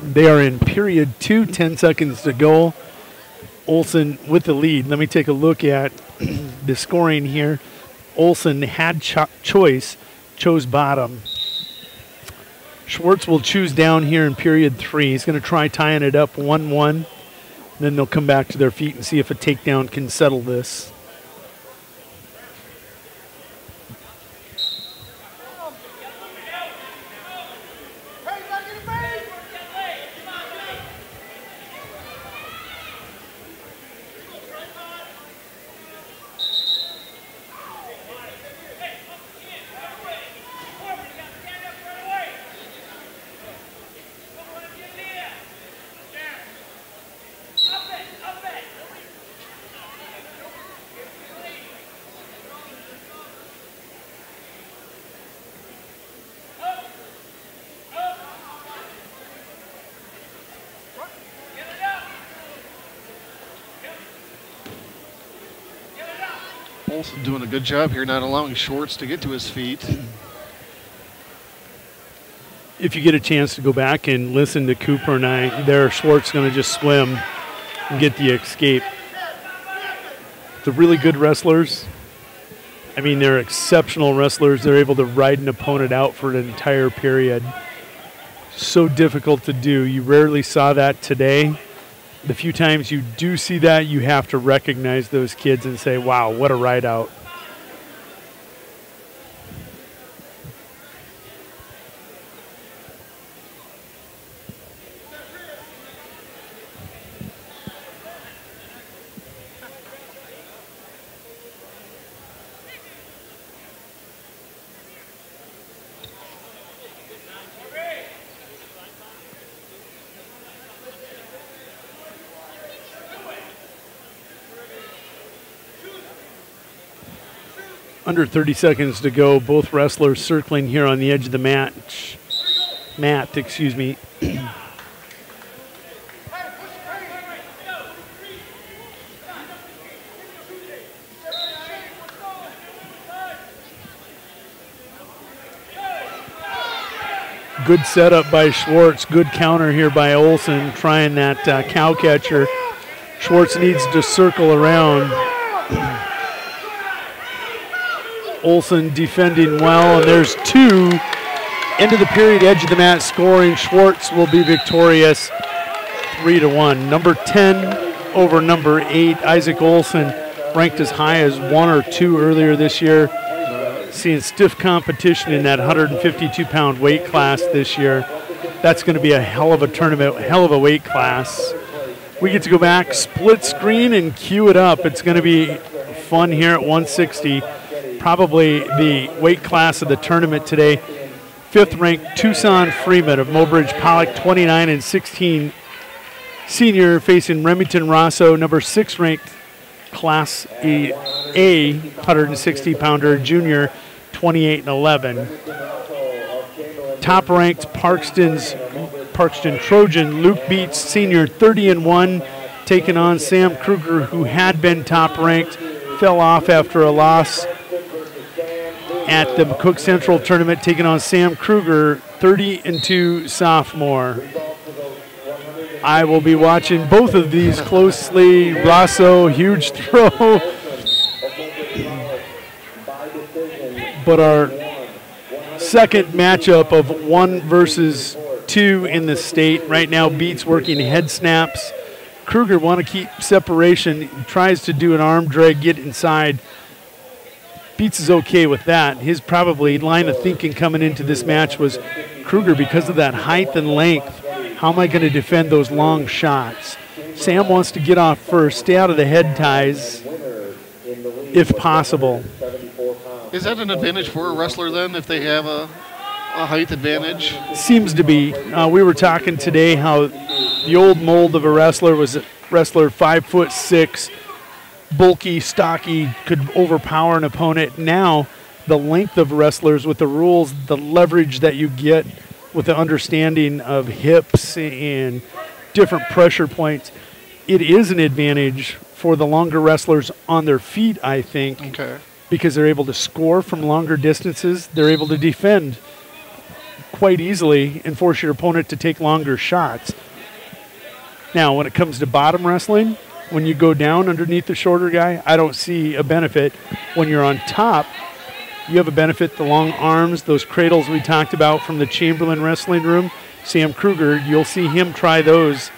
They are in period 2, 10 seconds to go. Olson with the lead. Let me take a look at the scoring here. Olson had choice, chose bottom. Schwartz will choose down here in period 3. He's going to try tying it up 1-1. Then they'll come back to their feet and see if a takedown can settle this. Olson doing a good job here, not allowing Schwartz to get to his feet. If you get a chance to go back and listen to Cooper and I, there Schwartz going to just swim and get the escape. The really good wrestlers, I mean, they're exceptional wrestlers. They're able to ride an opponent out for an entire period. So difficult to do. You rarely saw that today. The few times you do see that, you have to recognize those kids and say, wow, what a ride out. Under 30 seconds to go. Both wrestlers circling here on the edge of the mat. Good setup by Schwartz. Good counter here by Olson, trying that cow catcher. Schwartz needs to circle around. Olson defending well, and there's 2 into the period, edge of the mat scoring. Schwartz will be victorious 3-1. Number 10 over number 8. Isaac Olson ranked as high as 1 or 2 earlier this year. Seeing stiff competition in that 152-pound weight class this year. That's going to be a hell of a tournament, hell of a weight class. We get to go back, split screen, and cue it up. It's going to be fun here at 160. Probably the weight class of the tournament today. 5th ranked Tucson Freeman of Mobridge Pollock, 29 and 16 senior, facing Remington Rosso, number 6 ranked Class A 160-pounder junior, 28 and 11. Top ranked Parkston Trojan Luke Beats, senior, 30 and 1, taking on Sam Kruger, who had been top ranked, fell off after a loss at the McCook Central tournament, taking on Sam Kruger, 30 and 2 sophomore. I will be watching both of these closely. Rosso, huge throw. But our second matchup of 1 versus 2 in the state. Right now, Beats working head snaps. Kruger want to keep separation. He tries to do an arm drag, get inside. Beats is okay with that. His probably line of thinking coming into this match was, Kruger, because of that height and length, how am I going to defend those long shots? Sam wants to get off first, stay out of the head ties, if possible. Is that an advantage for a wrestler then, if they have a height advantage? Seems to be. We were talking today how the old mold of a wrestler was a wrestler 5'6", bulky, stocky, could overpower an opponent. Now, the length of wrestlers with the rules, the leverage that you get with the understanding of hips and different pressure points, it is an advantage for the longer wrestlers on their feet, I think, because they're able to score from longer distances. They're able to defend quite easily and force your opponent to take longer shots. Now, when it comes to bottom wrestling, when you go down underneath the shorter guy, I don't see a benefit. When you're on top, you have a benefit. The long arms, those cradles we talked about from the Chamberlain wrestling room, Sam Kruger, you'll see him try those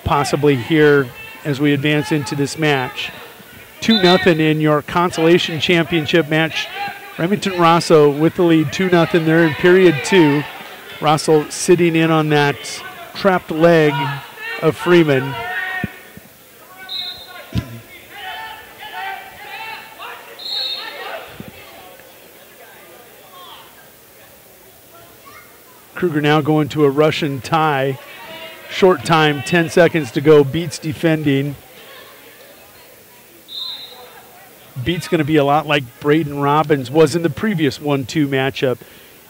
possibly here as we advance into this match. 2-0 in your consolation championship match. Remington Rosso with the lead, 2-0 there in period 2. Rosso sitting in on that trapped leg of Freeman. Kruger now going to a Russian tie. Short time, 10 seconds to go. Beats defending. Beats going to be a lot like Braden Robbins was in the previous 1-2 matchup.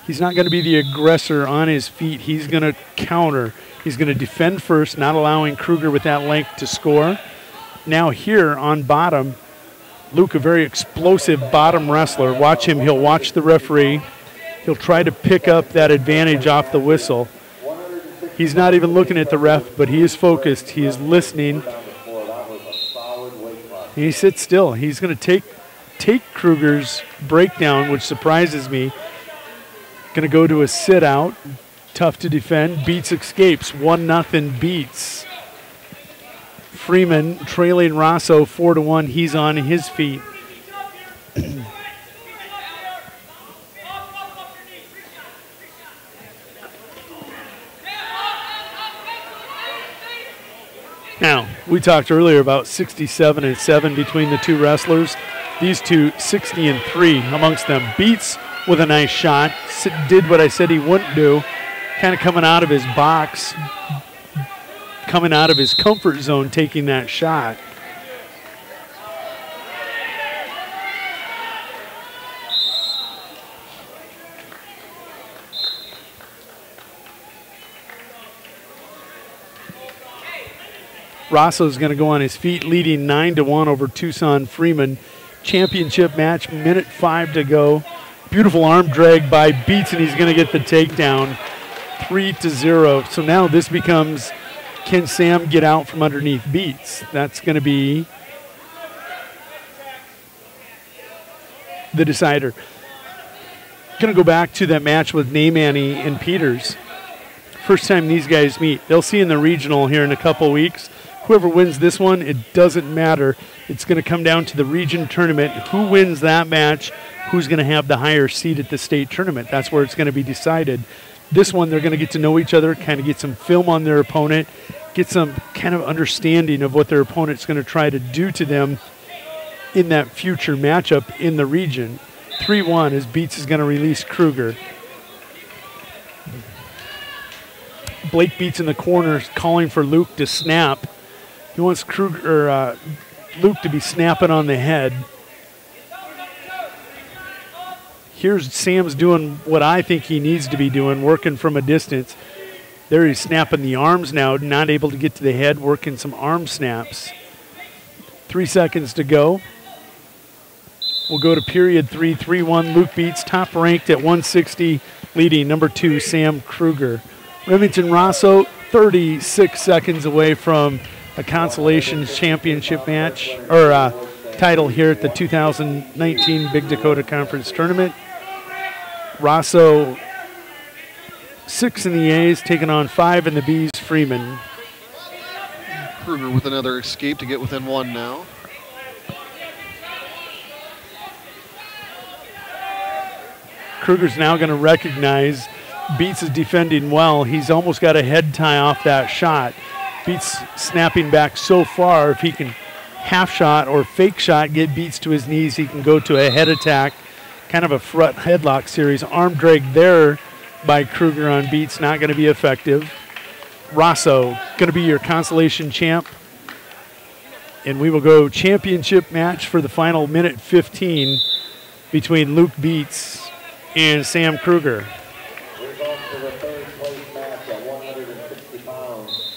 He's not going to be the aggressor on his feet. He's going to counter. He's going to defend first, not allowing Kruger with that length to score. Now here on bottom, Luke, a very explosive bottom wrestler. Watch him. He'll watch the referee. He'll try to pick up that advantage off the whistle. He's not even looking at the ref, but he is focused. He is listening. He sits still. He's going to take Kruger's breakdown, which surprises me. Going to go to a sit out. Tough to defend. Beats escapes. 1-0 Beats. Freeman trailing Rosso 4-1. He's on his feet. Now, we talked earlier about 67-7 between the two wrestlers. These two, 60-3 amongst them. Beats with a nice shot. Did what I said he wouldn't do. Kind of coming out of his box. Coming out of his comfort zone, taking that shot. Rosso's going to go on his feet, leading 9-1 over Tucson Freeman. Championship match, minute 5 to go. Beautiful arm drag by Beats, and he's going to get the takedown. 3-0. So now this becomes, can Sam get out from underneath Beats? That's going to be the decider. Going to go back to that match with Naimani and Peters. First time these guys meet. They'll see in the regional here in a couple weeks. Whoever wins this one, it doesn't matter. It's going to come down to the region tournament. Who wins that match, who's going to have the higher seed at the state tournament. That's where it's going to be decided. This one, they're going to get to know each other, kind of get some film on their opponent, get some kind of understanding of what their opponent's going to try to do to them in that future matchup in the region. 3-1 as Beats is going to release Kruger. Blake Beats in the corner calling for Luke to snap. He wants Luke to be snapping on the head. Here's Sam's doing what I think he needs to be doing, working from a distance. There he's snapping the arms now, not able to get to the head, working some arm snaps. 3 seconds to go. We'll go to period 3, 3-1. Luke Beats, top ranked at 160, leading number 2, Sam Kruger. Remington Rosso, 36 seconds away from a consolation championship match, or title here at the 2019 Big Dakota Conference Tournament. Rosso, 6 in the A's, taking on 5 in the B's, Freeman. Kruger with another escape to get within 1 now. Kruger's now going to recognize Beats is defending well. He's almost got a head tie off that shot. Beats snapping back so far. If he can half shot or fake shot, get Beats to his knees, he can go to a head attack, kind of a front headlock series. Arm drag there by Kruger on Beats, not going to be effective. Rosso, going to be your consolation champ And we will go championship match for the final minute 15 between Luke Beets and Sam Kruger. Results for the third place match at 160 pounds.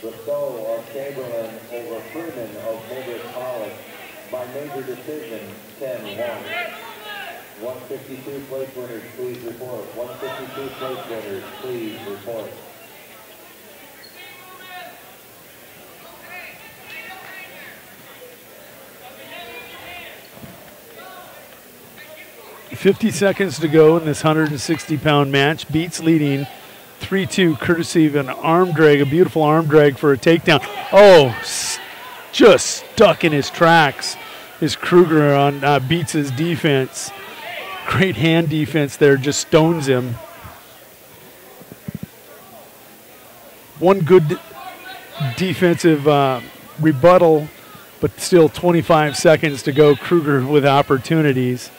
Bristow of Chamberlain over Freeman of Mildred College by major decision 10-1. 152 place winners, please report. 152 place winners, please report. .50 seconds to go in this 160-pound match. Beets leading 3-2, courtesy of an arm drag, a beautiful arm drag for a takedown. Oh, just stuck in his tracks is Kruger on Beets' defense. Great hand defense there, just stones him. One good defensive rebuttal, but still 25 seconds to go. Kruger with opportunities.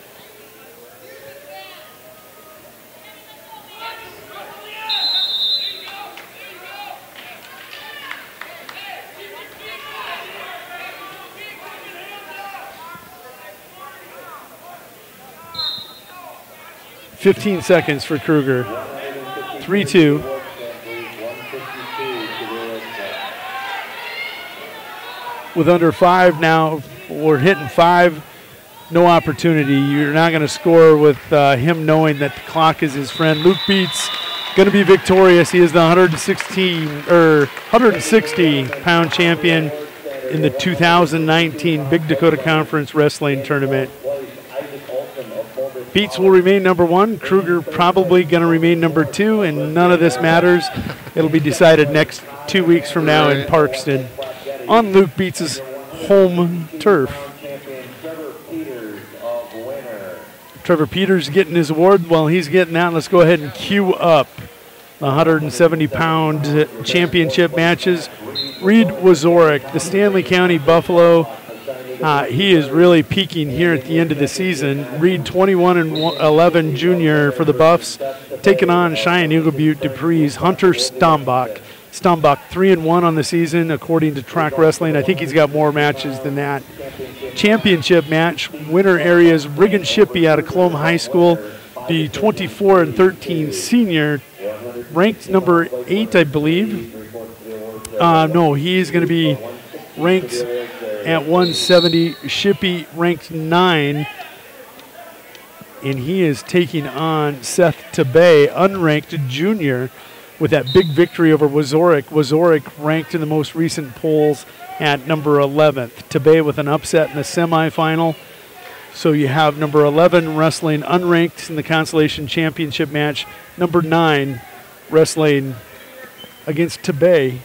.15 seconds for Kruger. 3-2. With under 5 now, we're hitting 5. No opportunity. You're not going to score with him knowing that the clock is his friend. Luke Beets going to be victorious. He is the 160-pound champion in the 2019 Big Dakota Conference Wrestling Tournament. Beets will remain number 1. Kruger probably going to remain number 2, and none of this matters. It'll be decided next 2 weeks from now in Parkston on Luke Beets' home turf. Trevor Peters getting his award. While he's getting that, let's go ahead and cue up the 170-pound championship matches. Reed Wazorek, the Stanley County Buffalo. He is really peaking here at the end of the season. Reed, 21-11 junior for the Buffs, taking on Cheyenne Eagle Butte Dupree's Hunter Stombach. Stombach 3-1 on the season, according to Track Wrestling. I think he's got more matches than that. Championship match, winner areas Riggin Shippey out of Coloma High School, the 24-13 senior, ranked number 8, I believe. No, he's going to be ranked at 170. Shippey ranked 9, and he is taking on Seth Tabay, unranked junior, with that big victory over Wazorek. Wazorek ranked in the most recent polls at number 11th. Tabay with an upset in the semifinal. So you have number 11 wrestling unranked in the consolation championship match. Number 9 wrestling against Tabay.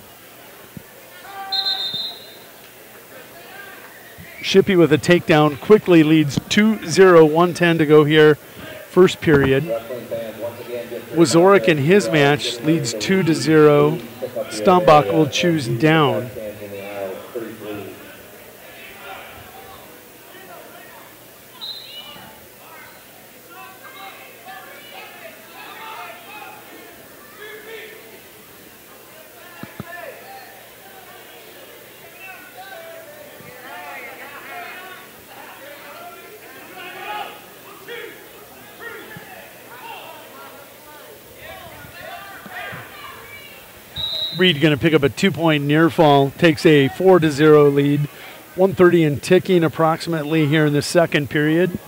Shippey with a takedown quickly leads 2-0, 1:10 to go here, first period. Wazorek in his match leads 2-0. Stombach will choose down. Reed going to pick up a 2-point near fall, takes a 4-0 lead. 1:30 and ticking approximately here in the second period.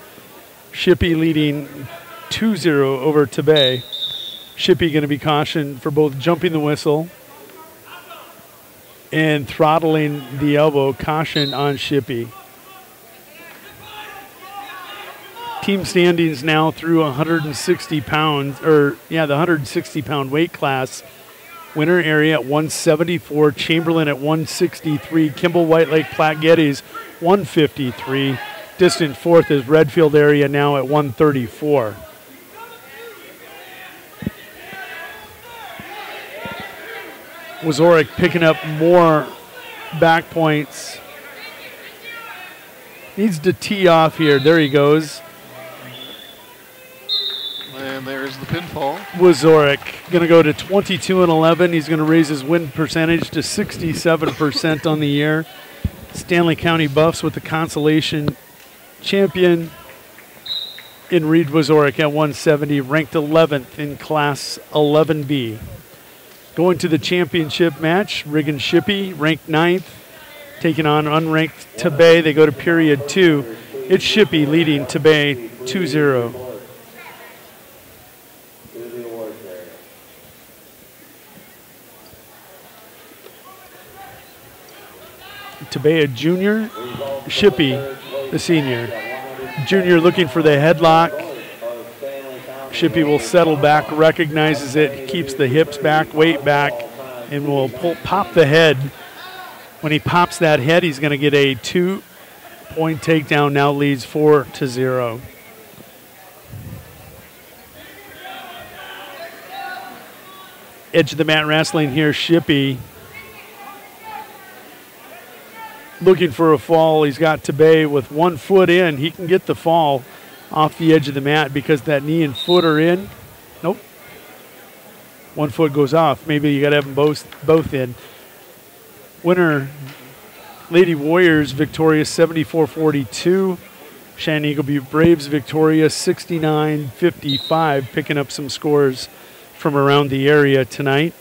Shippey leading 2-0 over Tabay. Shippey going to be cautioned for both jumping the whistle and throttling the elbow. Caution on Shippey. Team standings now through 160 pounds, the 160-pound weight class. Winner area at 174, Chamberlain at 163, Kimball White Platte Geddes 153. Distant fourth is Redfield area now at 134. Wazorek picking up more back points. Needs to tee off here. There he goes. And there's the pinfall. Wazorek going to go to 22-11. He's going to raise his win percentage to 67% on the year. Stanley County Buffs with the consolation champion in Reed Wazorek at 170, ranked 11th in Class 11B. Going to the championship match, Riggin Shippey, ranked 9th, taking on unranked Tabay. They go to period 2. It's Shippey leading Tabay 2-0. Tabay a junior, Shippey the senior. Junior looking for the headlock. Shippey will settle back, recognizes it, keeps the hips back, weight back, and will pop the head. When he pops that head, he's going to get a 2-point takedown, now leads 4-0. Edge of the mat wrestling here, Shippey. Looking for a fall. He's got Tabay with 1 foot in. He can get the fall off the edge of the mat because that knee and foot are in. Nope. 1 foot goes off. Maybe you got to have them both in. Winner, Lady Warriors victorious 74-42. Shannon Eagle Butte Braves victorious 69-55. Picking up some scores from around the area tonight.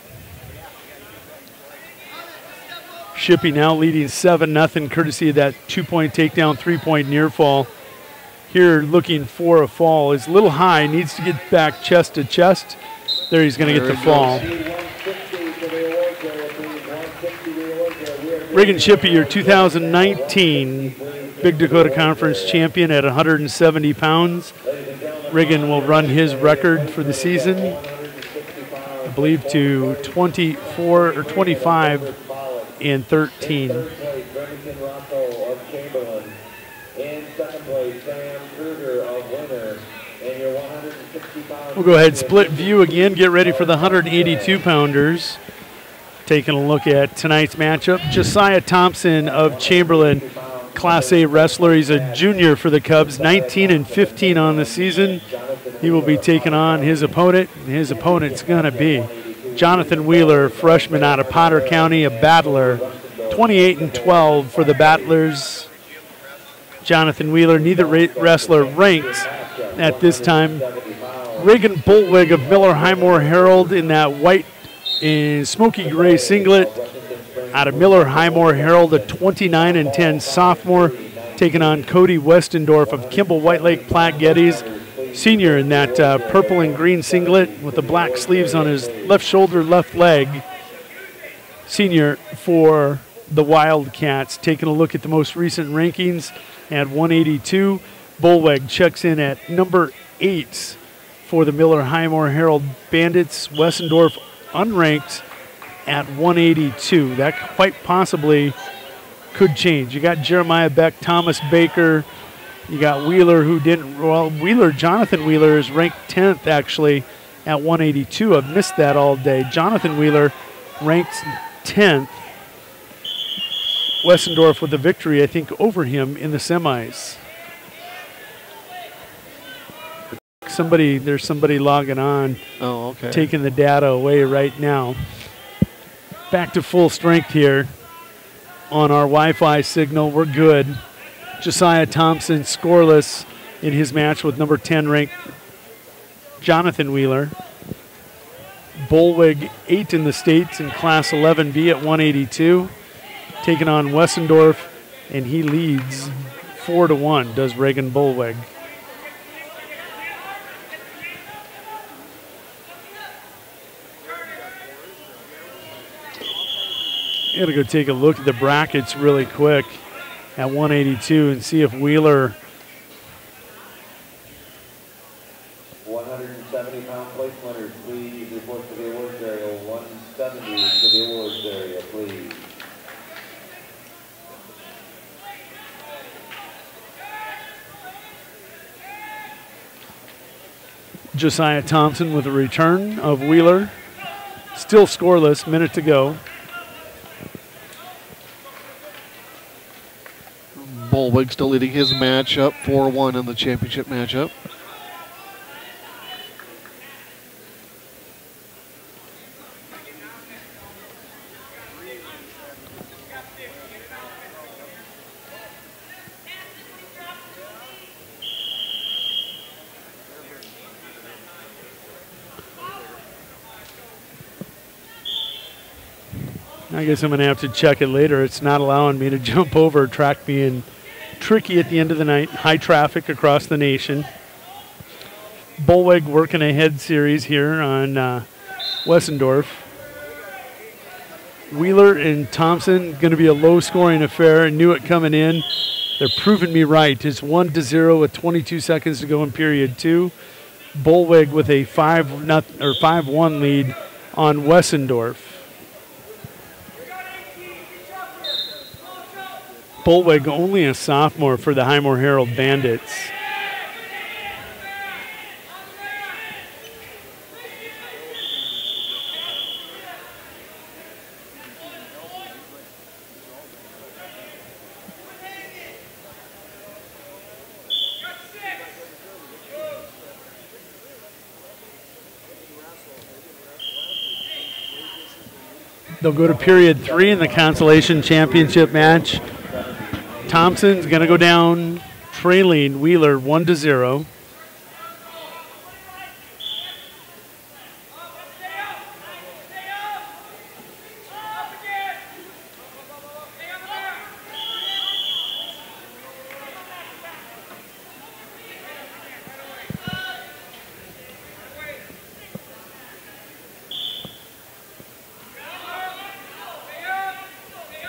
Shippey now leading 7-0, courtesy of that 2-point takedown, 3-point near fall. Here looking for a fall. Is a little high, needs to get back chest to chest. There he's going to get the fall. Riggin Shippey, your 2019 Big Dakota Conference champion at 170 pounds. Riggin will run his record for the season, I believe, to 24 or 25 and 13. We'll go ahead, split view again, get ready for the 182-pounders. Taking a look at tonight's matchup. Josiah Thompson of Chamberlain, Class A wrestler. He's a junior for the Cubs, 19-15 on the season. He will be taking on his opponent, and his opponent's going to be Jonathan Wheeler, freshman out of Potter County, a battler, 28-12 for the Battlers. Jonathan Wheeler, neither wrestler ranks at this time. Reagan Boltwig of Miller Highmore Herald in that white and smoky gray singlet. Out of Miller Highmore Herald, a 29-10 sophomore, taking on Cody Westendorf of Kimball White Lake Platte Geddes. Senior in that purple and green singlet with the black sleeves on his left shoulder, left leg. Senior for the Wildcats. Taking a look at the most recent rankings at 182. Bolweg checks in at number 8 for the Miller Highmore Herald Bandits. Westendorf unranked at 182. That quite possibly could change. You got Jeremiah Beck, Thomas Baker. You got Wheeler, who didn't, well, Jonathan Wheeler is ranked 10th actually at 182. I've missed that all day. Jonathan Wheeler ranked 10th. Westendorf with the victory, I think, over him in the semis. There's somebody logging on. Oh, okay. Taking the data away right now. Back to full strength here on our Wi-Fi signal. We're good. Josiah Thompson scoreless in his match with number 10 ranked Jonathan Wheeler. Bolwig 8 in the States in Class 11B at 182. Taking on Westendorf, and he leads 4-1, does Reagan Bolwig. Gotta go take a look at the brackets really quick at 182 and see if Wheeler. 170-pound place winners, please report to the awards area. 170 to the awards area, please. Josiah Thompson with a return of Wheeler. Still scoreless, minute to go. Bolwig still leading his matchup, 4-1 in the championship matchup. I guess I'm going to have to check it later. It's not allowing me to jump over. Track being tricky at the end of the night. High traffic across the nation. Bullweg working a head series here on Wessendorf. Wheeler and Thompson going to be a low-scoring affair. I knew it coming in. They're proving me right. It's 1-0 with 22 seconds to go in period 2. Bullweg with a 5-1 lead on Wessendorf. Bullweg only a sophomore for the Highmore Herald Bandits. They'll go to period 3 in the consolation championship match. Thompson's going to go down trailing Wheeler 1-0.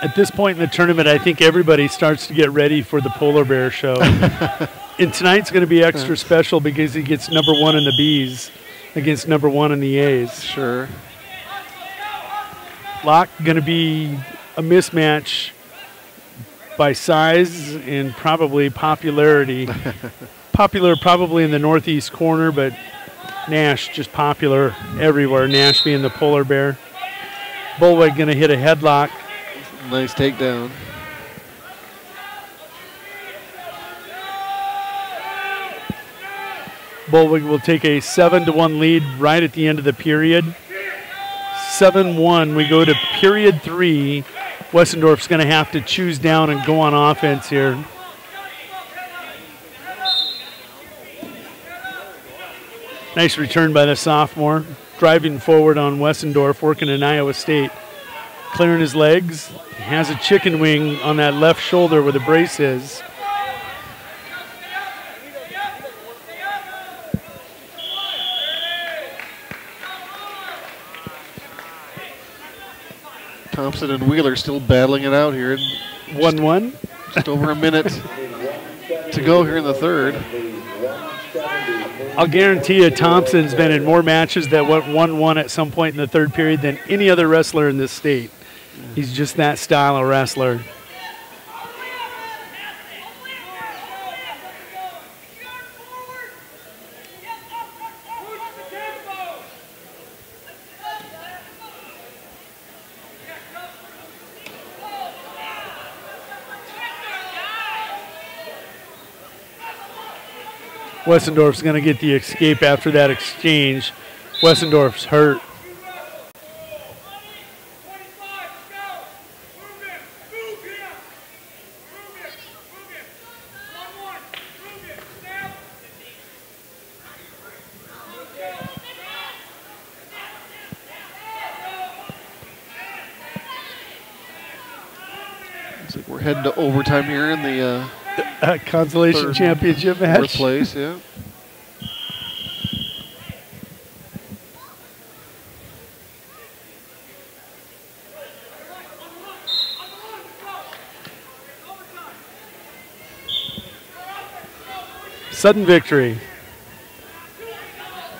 At this point in the tournament, I think everybody starts to get ready for the Polar Bear show. And tonight's going to be extra special because he gets number 1 in the B's against number 1 in the A's. Sure. Lock going to be a mismatch by size and probably popularity. Popular probably in the northeast corner, but Nash just popular everywhere. Nash being the Polar Bear. Bullweg going to hit a headlock. Nice takedown. Bullweg will take a 7-1 lead right at the end of the period. 7-1, we go to period 3. Wessendorf's going to have to choose down and go on offense here. Nice return by the sophomore. Driving forward on Wessendorf, working in Iowa State. Clearing his legs. Has a chicken wing on that left shoulder where the brace is. Thompson and Wheeler still battling it out here. 1-1. Just over a minute to go here in the third. I'll guarantee you Thompson's been in more matches that went 1-1 at some point in the third period than any other wrestler in this state. He's just that style of wrestler. Wessendorf's going to get the escape after that exchange. Wessendorf's hurt. Looks like we're heading to overtime here in the consolation championship match. Fourth place, yeah. Sudden victory.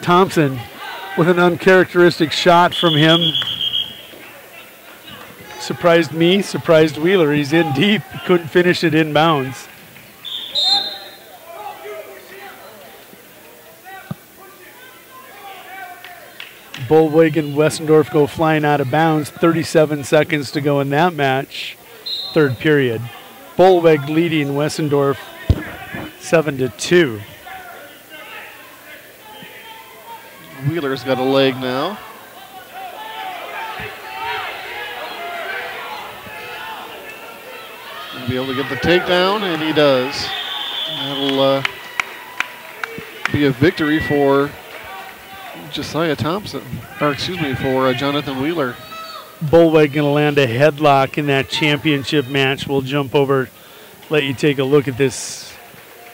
Thompson with an uncharacteristic shot from him. Surprised me, surprised Wheeler. He's in deep, couldn't finish it inbounds. Bullweg and Wessendorf go flying out of bounds. 37 seconds to go in that match. Third period. Bullweg leading Wessendorf 7-2. Wheeler's got a leg now. Gonna be able to get the takedown, and he does. That'll be a victory for Josiah Thompson, or excuse me, for Jonathan Wheeler. Bullweg going to land a headlock in that championship match. We'll jump over, let you take a look at this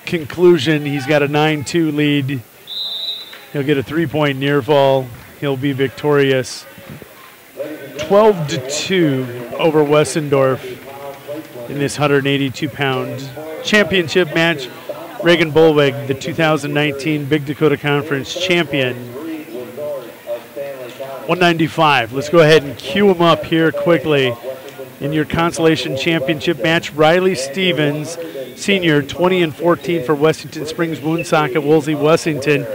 conclusion. He's got a 9-2 lead. He'll get a 3-point near fall. He'll be victorious. 12-2 over Wessendorf in this 182-pound championship match. Reagan Bullweg, the 2019 Big Dakota Conference champion. 195. Let's go ahead and cue him up here quickly. In your consolation championship match, Riley Stevens, senior, 20-14 for Wessington Springs Woonsocket Woolsey Wessington,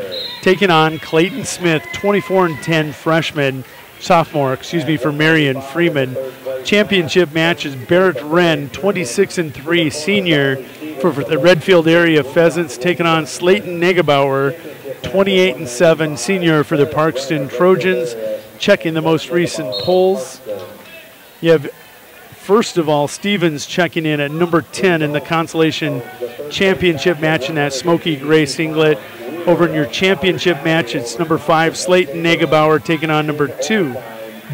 taking on Clayton Smith, 24-10 freshman, sophomore, for Marion Freeman. Championship match is Barrett Wren, 26-3 senior for the Redfield area Pheasants, taking on Slayton Negebauer, 28-7 senior for the Parkston Trojans. Checking the most recent polls, you have, first of all, Stevens checking in at number 10 in the consolation championship match in that smoky gray singlet. Over in your championship match, it's number 5, Slayton Negebauer, taking on number 2,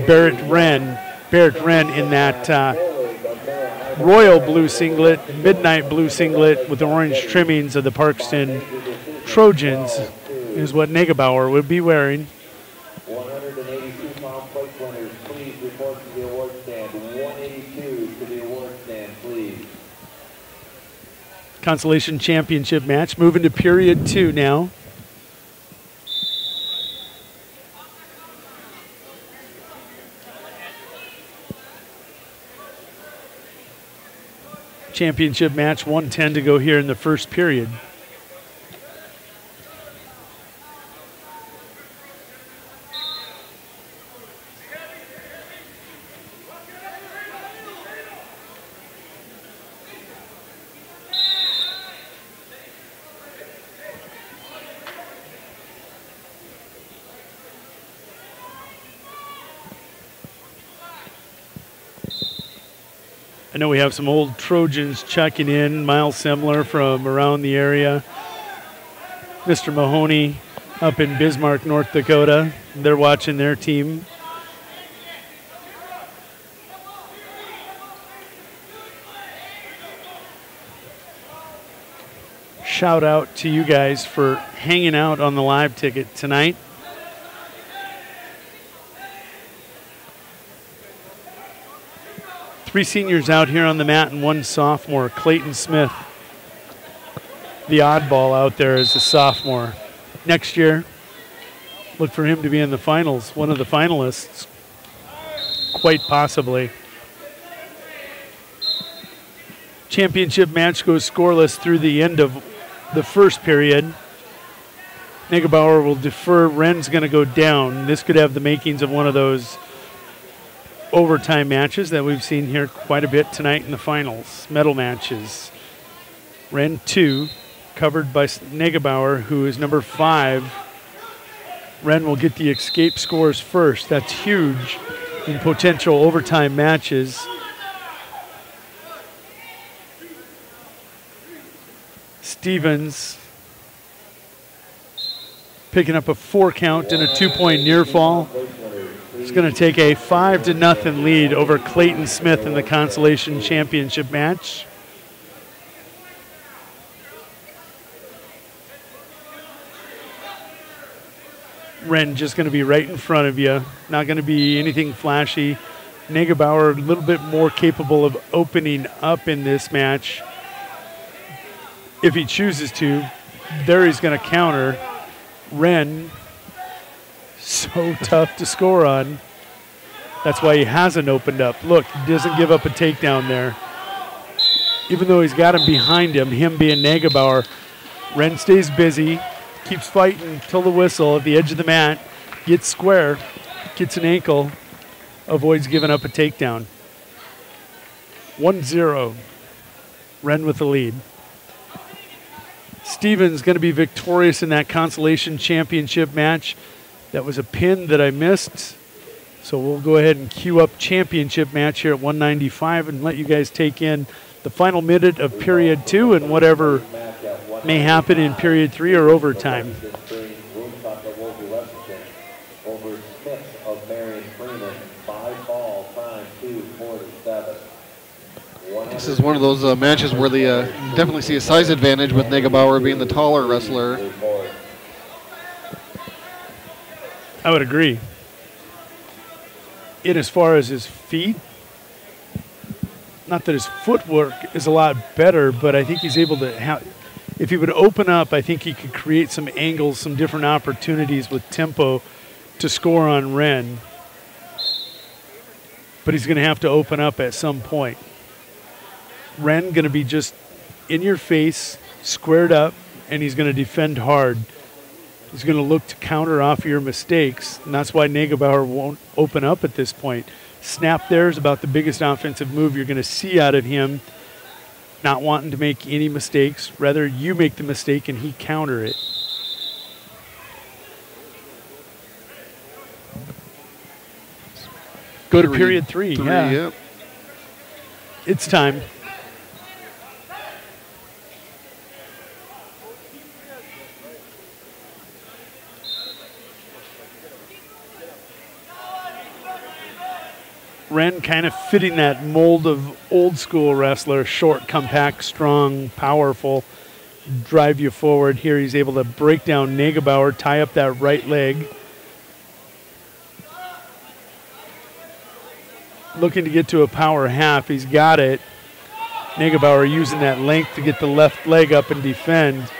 Barrett Wren. Barrett Wren in that royal blue singlet, midnight blue singlet with the orange trimmings of the Parkston Trojans is what Negebauer would be wearing. 182-pound plate winners, please report to the award stand. 182 to the award stand, please. Consolation championship match. Moving to period 2 now. Championship match, 1:10 to go here in the first period. I know we have some old Trojans checking in. Miles Semler from around the area. Mr. Mahoney up in Bismarck, North Dakota. They're watching their team. Shout out to you guys for hanging out on the live ticket tonight. Three seniors out here on the mat and one sophomore. Clayton Smith, the oddball out there, is a sophomore. Next year, look for him to be in the finals, one of the finalists, quite possibly. Championship match goes scoreless through the end of the first period. Negebauer will defer. Wren's going to go down. This could have the makings of one of those overtime matches that we've seen here quite a bit tonight in the finals. Medal matches. Wren 2, covered by Negebauer, who is number 5. Wren will get the escape scores first. That's huge in potential overtime matches. Stevens picking up a 4 count and a 2-point near fall. It's going to take a 5-0 lead over Clayton Smith in the consolation championship match. Wren just going to be right in front of you. Not going to be anything flashy. Negebauer a little bit more capable of opening up in this match if he chooses to. There he's going to counter. Wren, so tough to score on. That's why he hasn't opened up. Look, he doesn't give up a takedown there. Even though he's got him behind him, him being Negebauer, Wren stays busy, keeps fighting till the whistle at the edge of the mat, gets square, gets an ankle, avoids giving up a takedown. 1-0, Wren with the lead. Stevens going to be victorious in that consolation championship match. That was a pin that I missed. So we'll go ahead and queue up championship match here at 195 and let you guys take in the final minute of period 2 and whatever may happen in period 3 or overtime. over Smith of Marion Freeman. 5 ball, time 2:47. This is one of those matches where they definitely see a size advantage with Negebauer being the taller wrestler. I would agree. In as far as his feet, not that his footwork is a lot better, but I think he's able to have, if he would open up, I think he could create some angles, some different opportunities with tempo to score on Ren. But he's going to have to open up at some point. Ren going to be just in your face, squared up, and he's going to defend hard. He's going to look to counter off your mistakes, and that's why Negebauer won't open up at this point. Snap there is about the biggest offensive move you're going to see out of him, not wanting to make any mistakes. Rather, you make the mistake and he counter it. Go to period three. Yeah. Yep. It's time. Ren kind of fitting that mold of old school wrestler, short, compact, strong, powerful, drive you forward. Here he's able to break down Negebauer, tie up that right leg. Looking to get to a power half. He's got it. Negebauer using that length to get the left leg up and defend.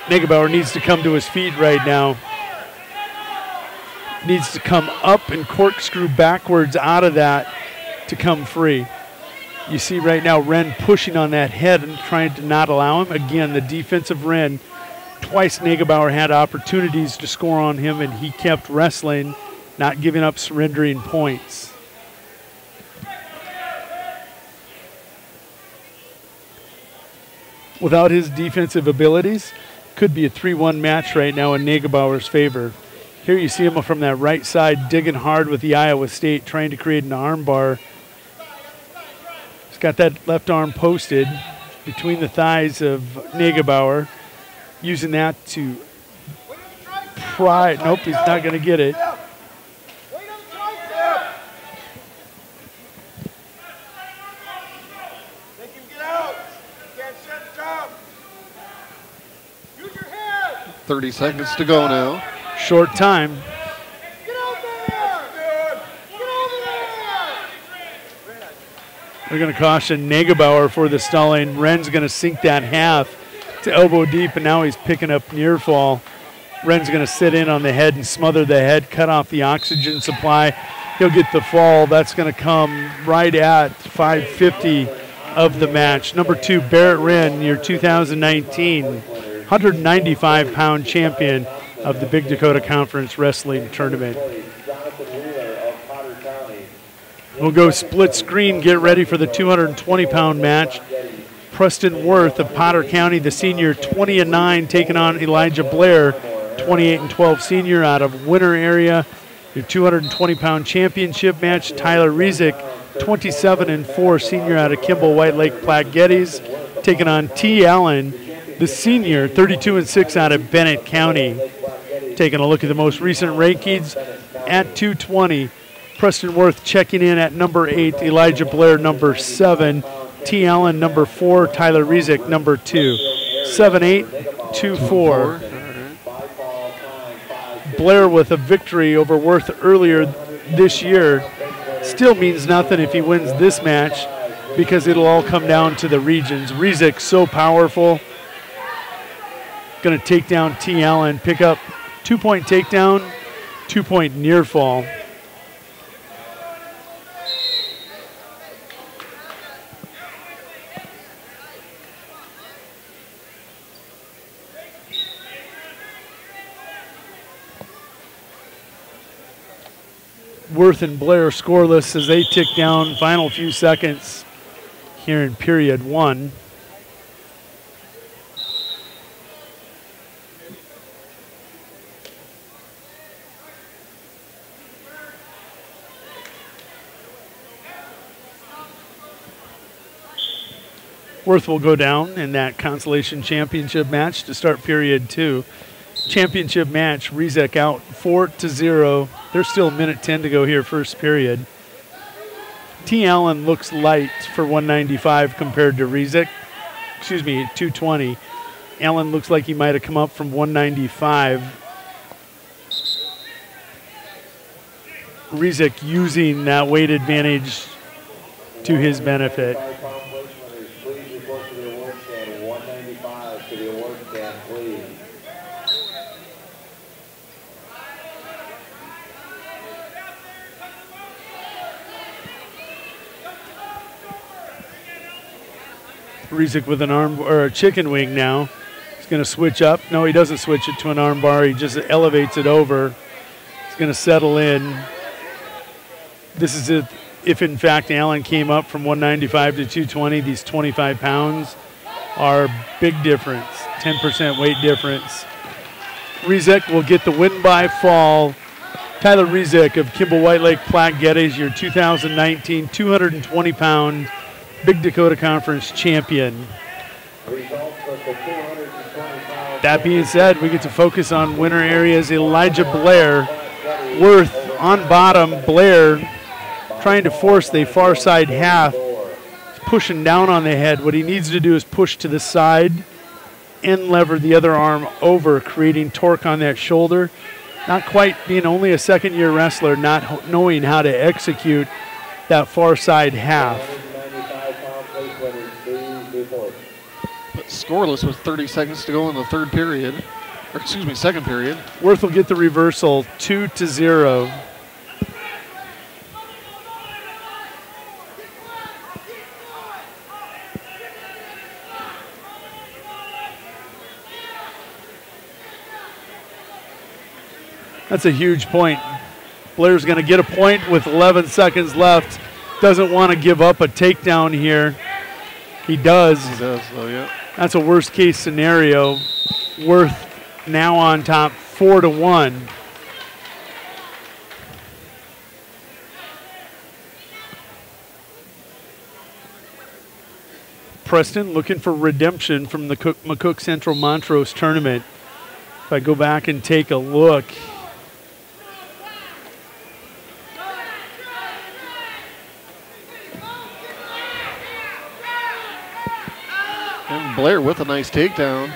Negebauer needs to come to his feet right now. Needs to come up and corkscrew backwards out of that to come free. You see right now Ren pushing on that head and trying to not allow him. Again, the defensive Ren. Twice Negebauer had opportunities to score on him and he kept wrestling, not giving up, surrendering points. Without his defensive abilities, could be a 3-1 match right now in Negebauer's favor. Here you see him from that right side digging hard with the Iowa State, trying to create an arm bar. He's got that left arm posted between the thighs of Negebauer, using that to pry. Nope, he's not going to get it. Make him get out. Can't shut the top. Use your head. 30 seconds to go now. Short time. Get out there. Get over there. They're going to caution Negebauer for the stalling. Ren's going to sink that half to elbow deep, and now he's picking up near fall. Ren's going to sit in on the head and smother the head, cut off the oxygen supply. He'll get the fall. That's going to come right at 5:50 of the match. Number 2, Barrett Ren, your 2019 195-pound champion of the Big Dakota Conference Wrestling Tournament. We'll go split screen, get ready for the 220-pound match. Preston Worth of Potter County, the senior, 20-9, taking on Elijah Blair, 28-12 senior out of Winter area. Your 220-pound championship match, Tyler Rezick, 27-4 senior out of Kimball White Lake Platte Geddes, taking on T. Allen, the senior, 32-6 out of Bennett County. Taking a look at the most recent rankings at 220. Preston Worth checking in at number 8, Elijah Blair number 7, T. Allen number 4, Tyler Rezick number 2. 7-8, 2-4. Blair with a victory over Worth earlier this year. Still means nothing if he wins this match because it'll all come down to the regions. Rezick so powerful. Going to take down T. Allen, pick up 2-point takedown, 2-point near fall. Worth and Blair scoreless as they tick down. Final few seconds here in period 1. Worth will go down in that consolation championship match to start period 2. championship match. Rizek out 4-0. There's still a minute 10 to go here, first period. T. Allen looks light for 195 compared to Rizek. Excuse me, 220. Allen looks like he might have come up from 195. Rizek using that weight advantage to his benefit. Rizek with an arm or a chicken wing now. He's going to switch up. No, he doesn't switch it to an arm bar. He just elevates it over. He's going to settle in. This is it. If in fact Allen came up from 195 to 220, these 25 pounds are big difference, 10% weight difference. Rizek will get the win by fall. Tyler Rizek of Kimball White Lake Platte Geddes, your 2019 220-pound Big Dakota Conference champion. That being said, we get to focus on winner areas. Elijah Blair, Worth on bottom. Blair trying to force the far side half. He's pushing down on the head. What he needs to do is push to the side and lever the other arm over, creating torque on that shoulder. Not quite being only a second-year wrestler, not knowing how to execute that far side half. But scoreless with 30 seconds to go in the third period. Or excuse me, second period. Worth will get the reversal, 2-0. That's a huge point. Blair's going to get a point with 11 seconds left. Doesn't want to give up a takedown here. He does. He does, though, yeah. That's a worst case scenario. Worth now on top, 4-1. Preston looking for redemption from the McCook Central Montrose tournament. If I go back and take a look, and Blair with a nice takedown.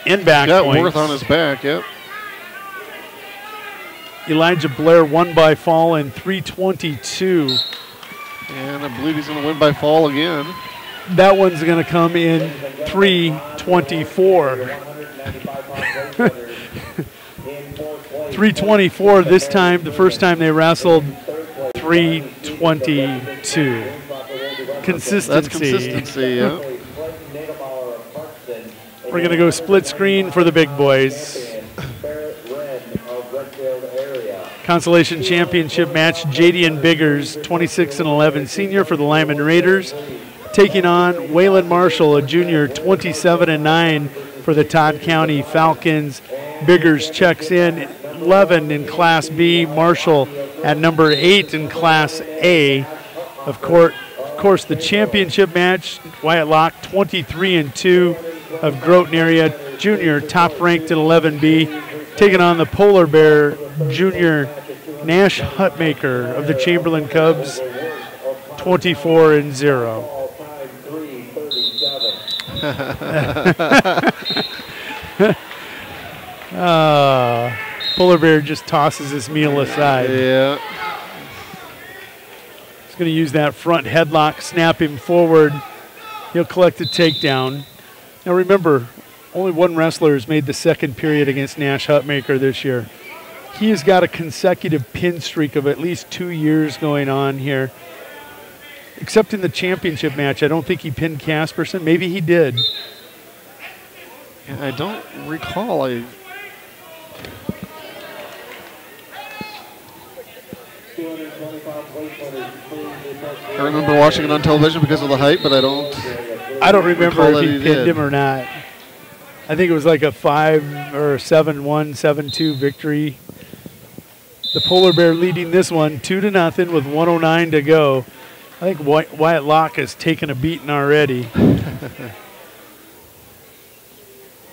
And back got points. Worth on his back, yep. Elijah Blair won by fall in 3:22. And I believe he's going to win by fall again. That one's going to come in 3:24. 3:24 this time. The first time they wrestled, 3:22. Consistency. That's consistency, yeah. We're going to go split screen for the big boys. Consolation championship match, Jadian Biggers, 26-11 senior for the Lyman Raiders, taking on Waylon Marshall, a junior, 27-9 for the Todd County Falcons. Biggers checks in 11 in Class B, Marshall at number 8 in Class A. Of course, the championship match, Wyatt Locke, 23-2 of Groton area, junior, top ranked at 11B, taking on the Polar Bear junior Nash Hutmaker of the Chamberlain Cubs, 24-0. Polar Bear just tosses his meal aside. Yeah. He's going to use that front headlock, snap him forward. He'll collect a takedown. Now remember, only one wrestler has made the second period against Nash Hutmaker this year. He has got a consecutive pin streak of at least 2 years going on here. Except in the championship match, I don't think he pinned Casperson. Maybe he did. Yeah, I don't recall. I remember watching it on television because of the hype, but I don't remember if he pinned did. him or not. I think it was like a 5 or 7-1, 7-2 victory. The Polar Bear leading this one 2-0 with 1:09 to go. I think Wyatt Locke has taken a beating already.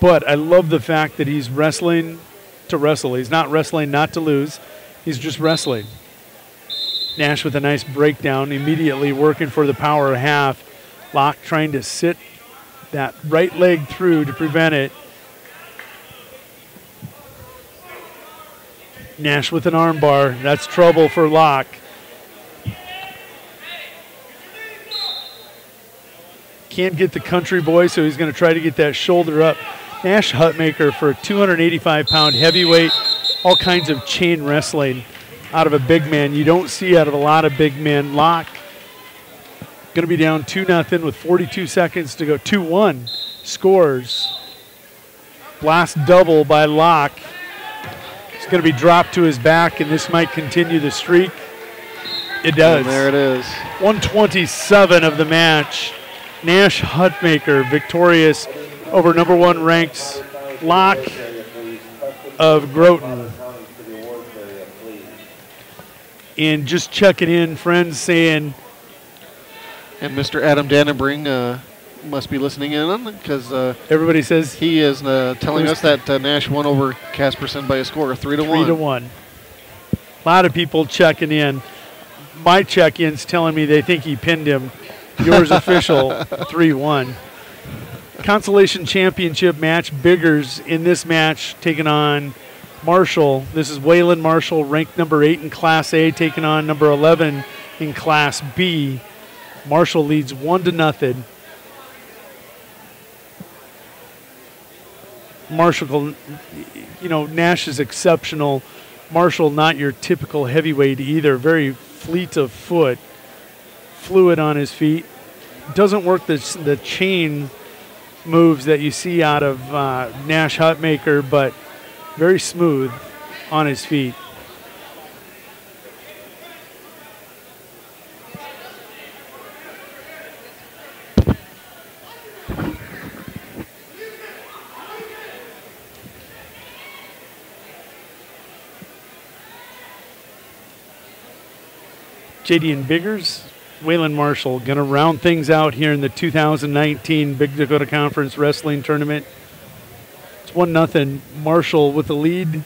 But I love the fact that he's wrestling to wrestle. He's not wrestling not to lose. He's just wrestling. Nash with a nice breakdown, immediately working for the power half. Locke trying to sit that right leg through to prevent it. Nash with an arm bar. That's trouble for Locke. Can't get the country boy, so he's going to try to get that shoulder up. Nash Hutmaker for a 285-pound heavyweight, all kinds of chain wrestling out of a big man. You don't see out of a lot of big men. Locke going to be down 2-0 with 42 seconds to go. 2-1 scores. Blast double by Locke. It's going to be dropped to his back, and this might continue the streak. It does. And there it is. 127 of the match. Nash Hutmaker victorious over number 1 ranked Locke of Groton. And just checking in, friends saying. And Mr. Adam Dannenbring must be listening in because everybody says he is telling us that Nash won over Casperson by a score of 3-1. 3-1. A lot of people checking in. My check-in's telling me they think he pinned him. Yours official 3-1. Consolation championship match. Biggers in this match taking on Marshall. This is Waylon Marshall, ranked number 8 in Class A, taking on number 11 in Class B. Marshall leads 1-0. Marshall, you know, Nash is exceptional. Marshall, not your typical heavyweight either. Very fleet of foot, fluid on his feet. Doesn't work the chain moves that you see out of Nash Hutmaker, but very smooth on his feet. JD and Biggers, Waylon Marshall going to round things out here in the 2019 Big Dakota Conference Wrestling Tournament. It's 1-0 Marshall with the lead.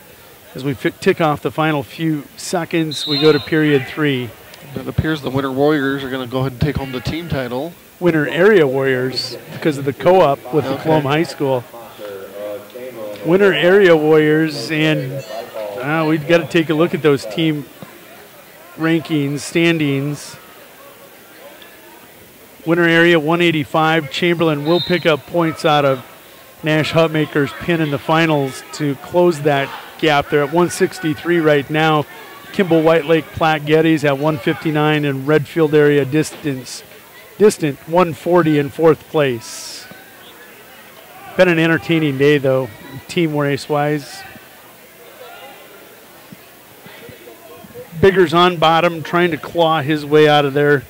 As we tick off the final few seconds, we go to period 3. It appears the Winter Warriors are going to go ahead and take home the team title. Winter Area Warriors because of the co-op with the Cologne High School. Winter Area Warriors, and we've got to take a look at those team rankings, standings. Winter Area 185. Chamberlain will pick up points out of Nash Hutmaker's pin in the finals to close that gap. They're at 163 right now. Kimball White Lake Platte Geddes at 159, and Redfield Area distant 140 in 4th place. Been an entertaining day though, team race wise. Biggers on bottom, trying to claw his way out of there.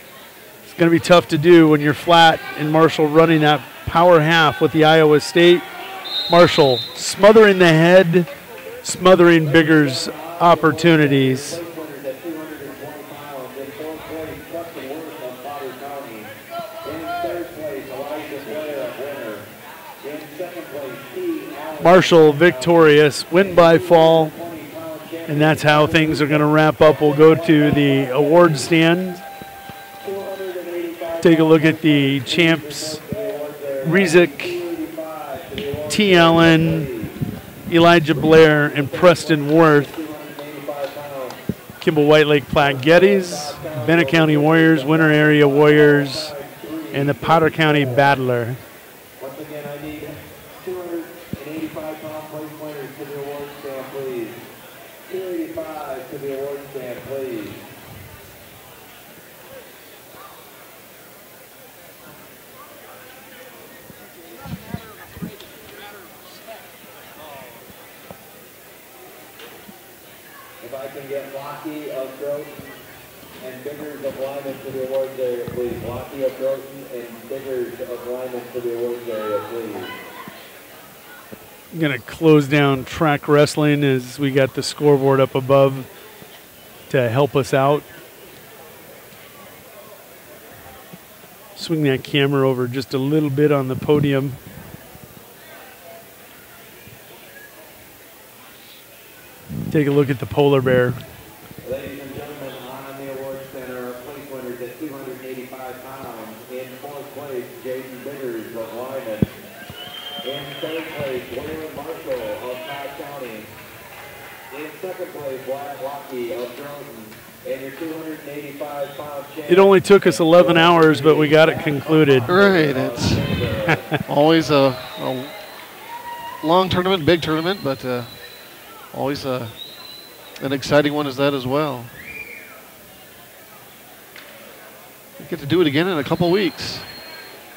It's going to be tough to do when you're flat, and Marshall running that power half with the Iowa State. Marshall smothering the head, smothering Biggers' opportunities. Marshall victorious, win by fall. And that's how things are going to wrap up. We'll go to the award stand. Take a look at the champs. Rezick, T. Allen, Elijah Blair, and Preston Worth. Kimball White Lake Platte Geddes, Bennett County Warriors, Winter Area Warriors, and the Potter County Battler. Once again, I need 285-pound place winners to the award stand, please. 285 to the award stand, please. If I can get Blocky of Groton and Biggers of Lyman to the awards area, please. Blocky of Groton and Biggers of Lyman to the awards area, please. I'm going to close down track wrestling as we got the scoreboard up above to help us out. Swing that camera over just a little bit on the podium. Take a look at the polar bear. Ladies and gentlemen, on the award center, place winners at 285 pounds. In fourth place, Jason Biggers of Lyman. In third place, Waylon Marshall of Cobb County. In second place, Wyatt Rocky of Dronten. And your 285-pound champ. It only took us 11 hours, but we got it concluded. Right. It's always a long tournament, big tournament, but always an exciting one as that as well. We get to do it again in a couple weeks.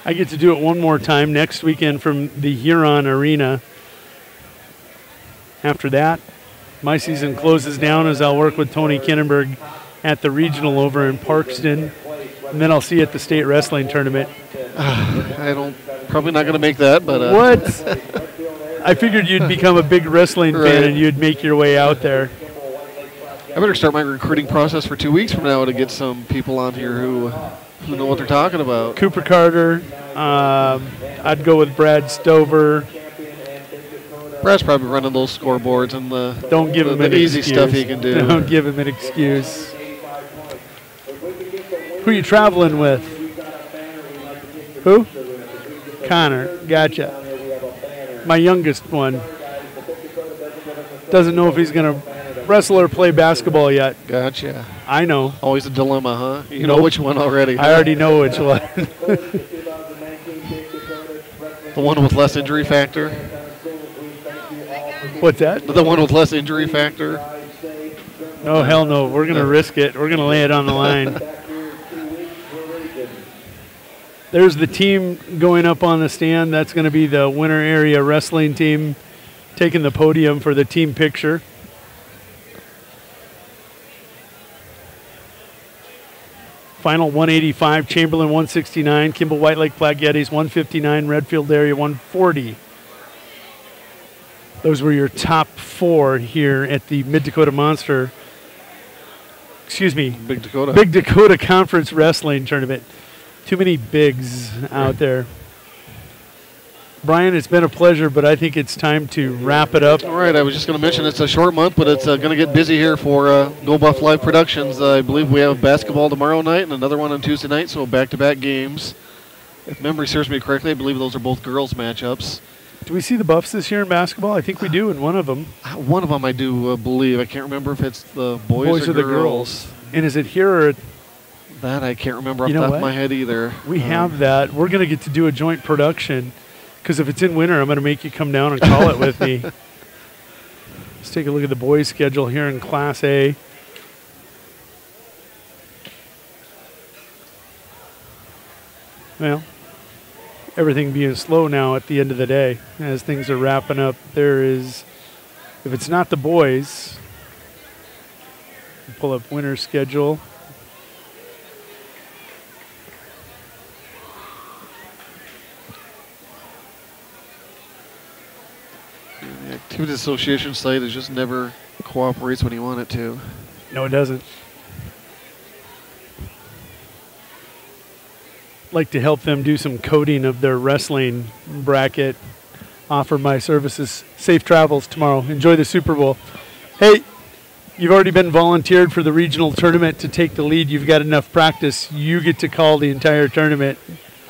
I get to do it one more time next weekend from the Huron Arena. After that, my season closes down as I'll work with Tony Kinnenberg at the regional over in Parkston, and then I'll see you at the state wrestling tournament. Probably not going to make that, but what? I figured you'd become a big wrestling fan and you'd make your way out there. I better start my recruiting process for 2 weeks from now to get some people on here who know what they're talking about. Cooper Carter. I'd go with Brad Stover. Brad's probably running those scoreboards and don't give him an easy excuse. stuff he can do. Don't give him an excuse. Who are you traveling with? Who? Connor. Gotcha. My youngest one. Doesn't know if he's going to wrestle or play basketball yet. Gotcha. I know. Always a dilemma, huh? You know which one already. I already know which one. The one with less injury factor. What's that? The one with less injury factor. Oh, hell no. We're going to risk it. We're going to lay it on the line. There's the team going up on the stand. That's going to be the winter area wrestling team taking the podium for the team picture. Final 185, Chamberlain 169, Kimball White Lake Platte Geddes 159, Redfield area 140. Those were your top four here at the Big Dakota Conference Wrestling Tournament. Too many bigs out there. Brian, it's been a pleasure, but I think it's time to wrap it up. All right, I was just going to mention it's a short month, but it's going to get busy here for Go Buff Live Productions. I believe we have basketball tomorrow night and another one on Tuesday night, so back-to-back games. If memory serves me correctly, I believe those are both girls' matchups. Do we see the Buffs this year in basketball? I think we do in one of them. One of them I do believe. I can't remember if it's the boys or the girls. And is it here or that? I can't remember off the top of my head either. We have that. We're going to get to do a joint production because if it's in winter, I'm going to make you come down and call it with me. Let's take a look at the boys' schedule here in Class A. Well, everything being slow now at the end of the day as things are wrapping up. There is, if it's not the boys, pull up winter schedule. The Activity Association site is just never cooperates when you want it to. No, it doesn't. Like to help them do some coding of their wrestling bracket. Offer my services. Safe travels tomorrow. Enjoy the Super Bowl. Hey, you've already been volunteered for the regional tournament to take the lead. You've got enough practice. You get to call the entire tournament.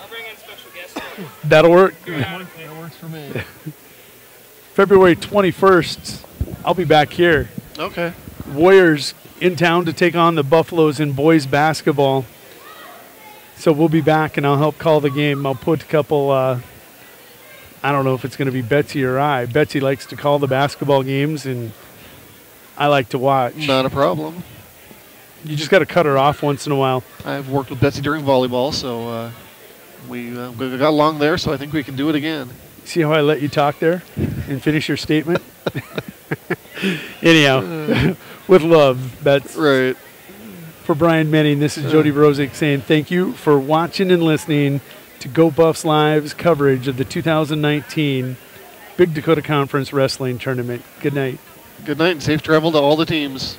I'll bring in special guests. That'll work. That works for me. February 21st, I'll be back here. Okay. Warriors in town to take on the Buffaloes in boys basketball. So we'll be back, and I'll help call the game. I'll put a couple, I don't know if it's going to be Betsy or I. Betsy likes to call the basketball games, and I like to watch. Not a problem. You just got to cut her off once in a while. I've worked with Betsy during volleyball, so we got along there, so I think we can do it again. See how I let you talk there and finish your statement? Anyhow, with love, Bets. Right. For Brian Menning, this is Jody Brozick saying thank you for watching and listening to Go Buffs Live's coverage of the 2019 Big Dakota Conference Wrestling Tournament. Good night. Good night and safe travel to all the teams.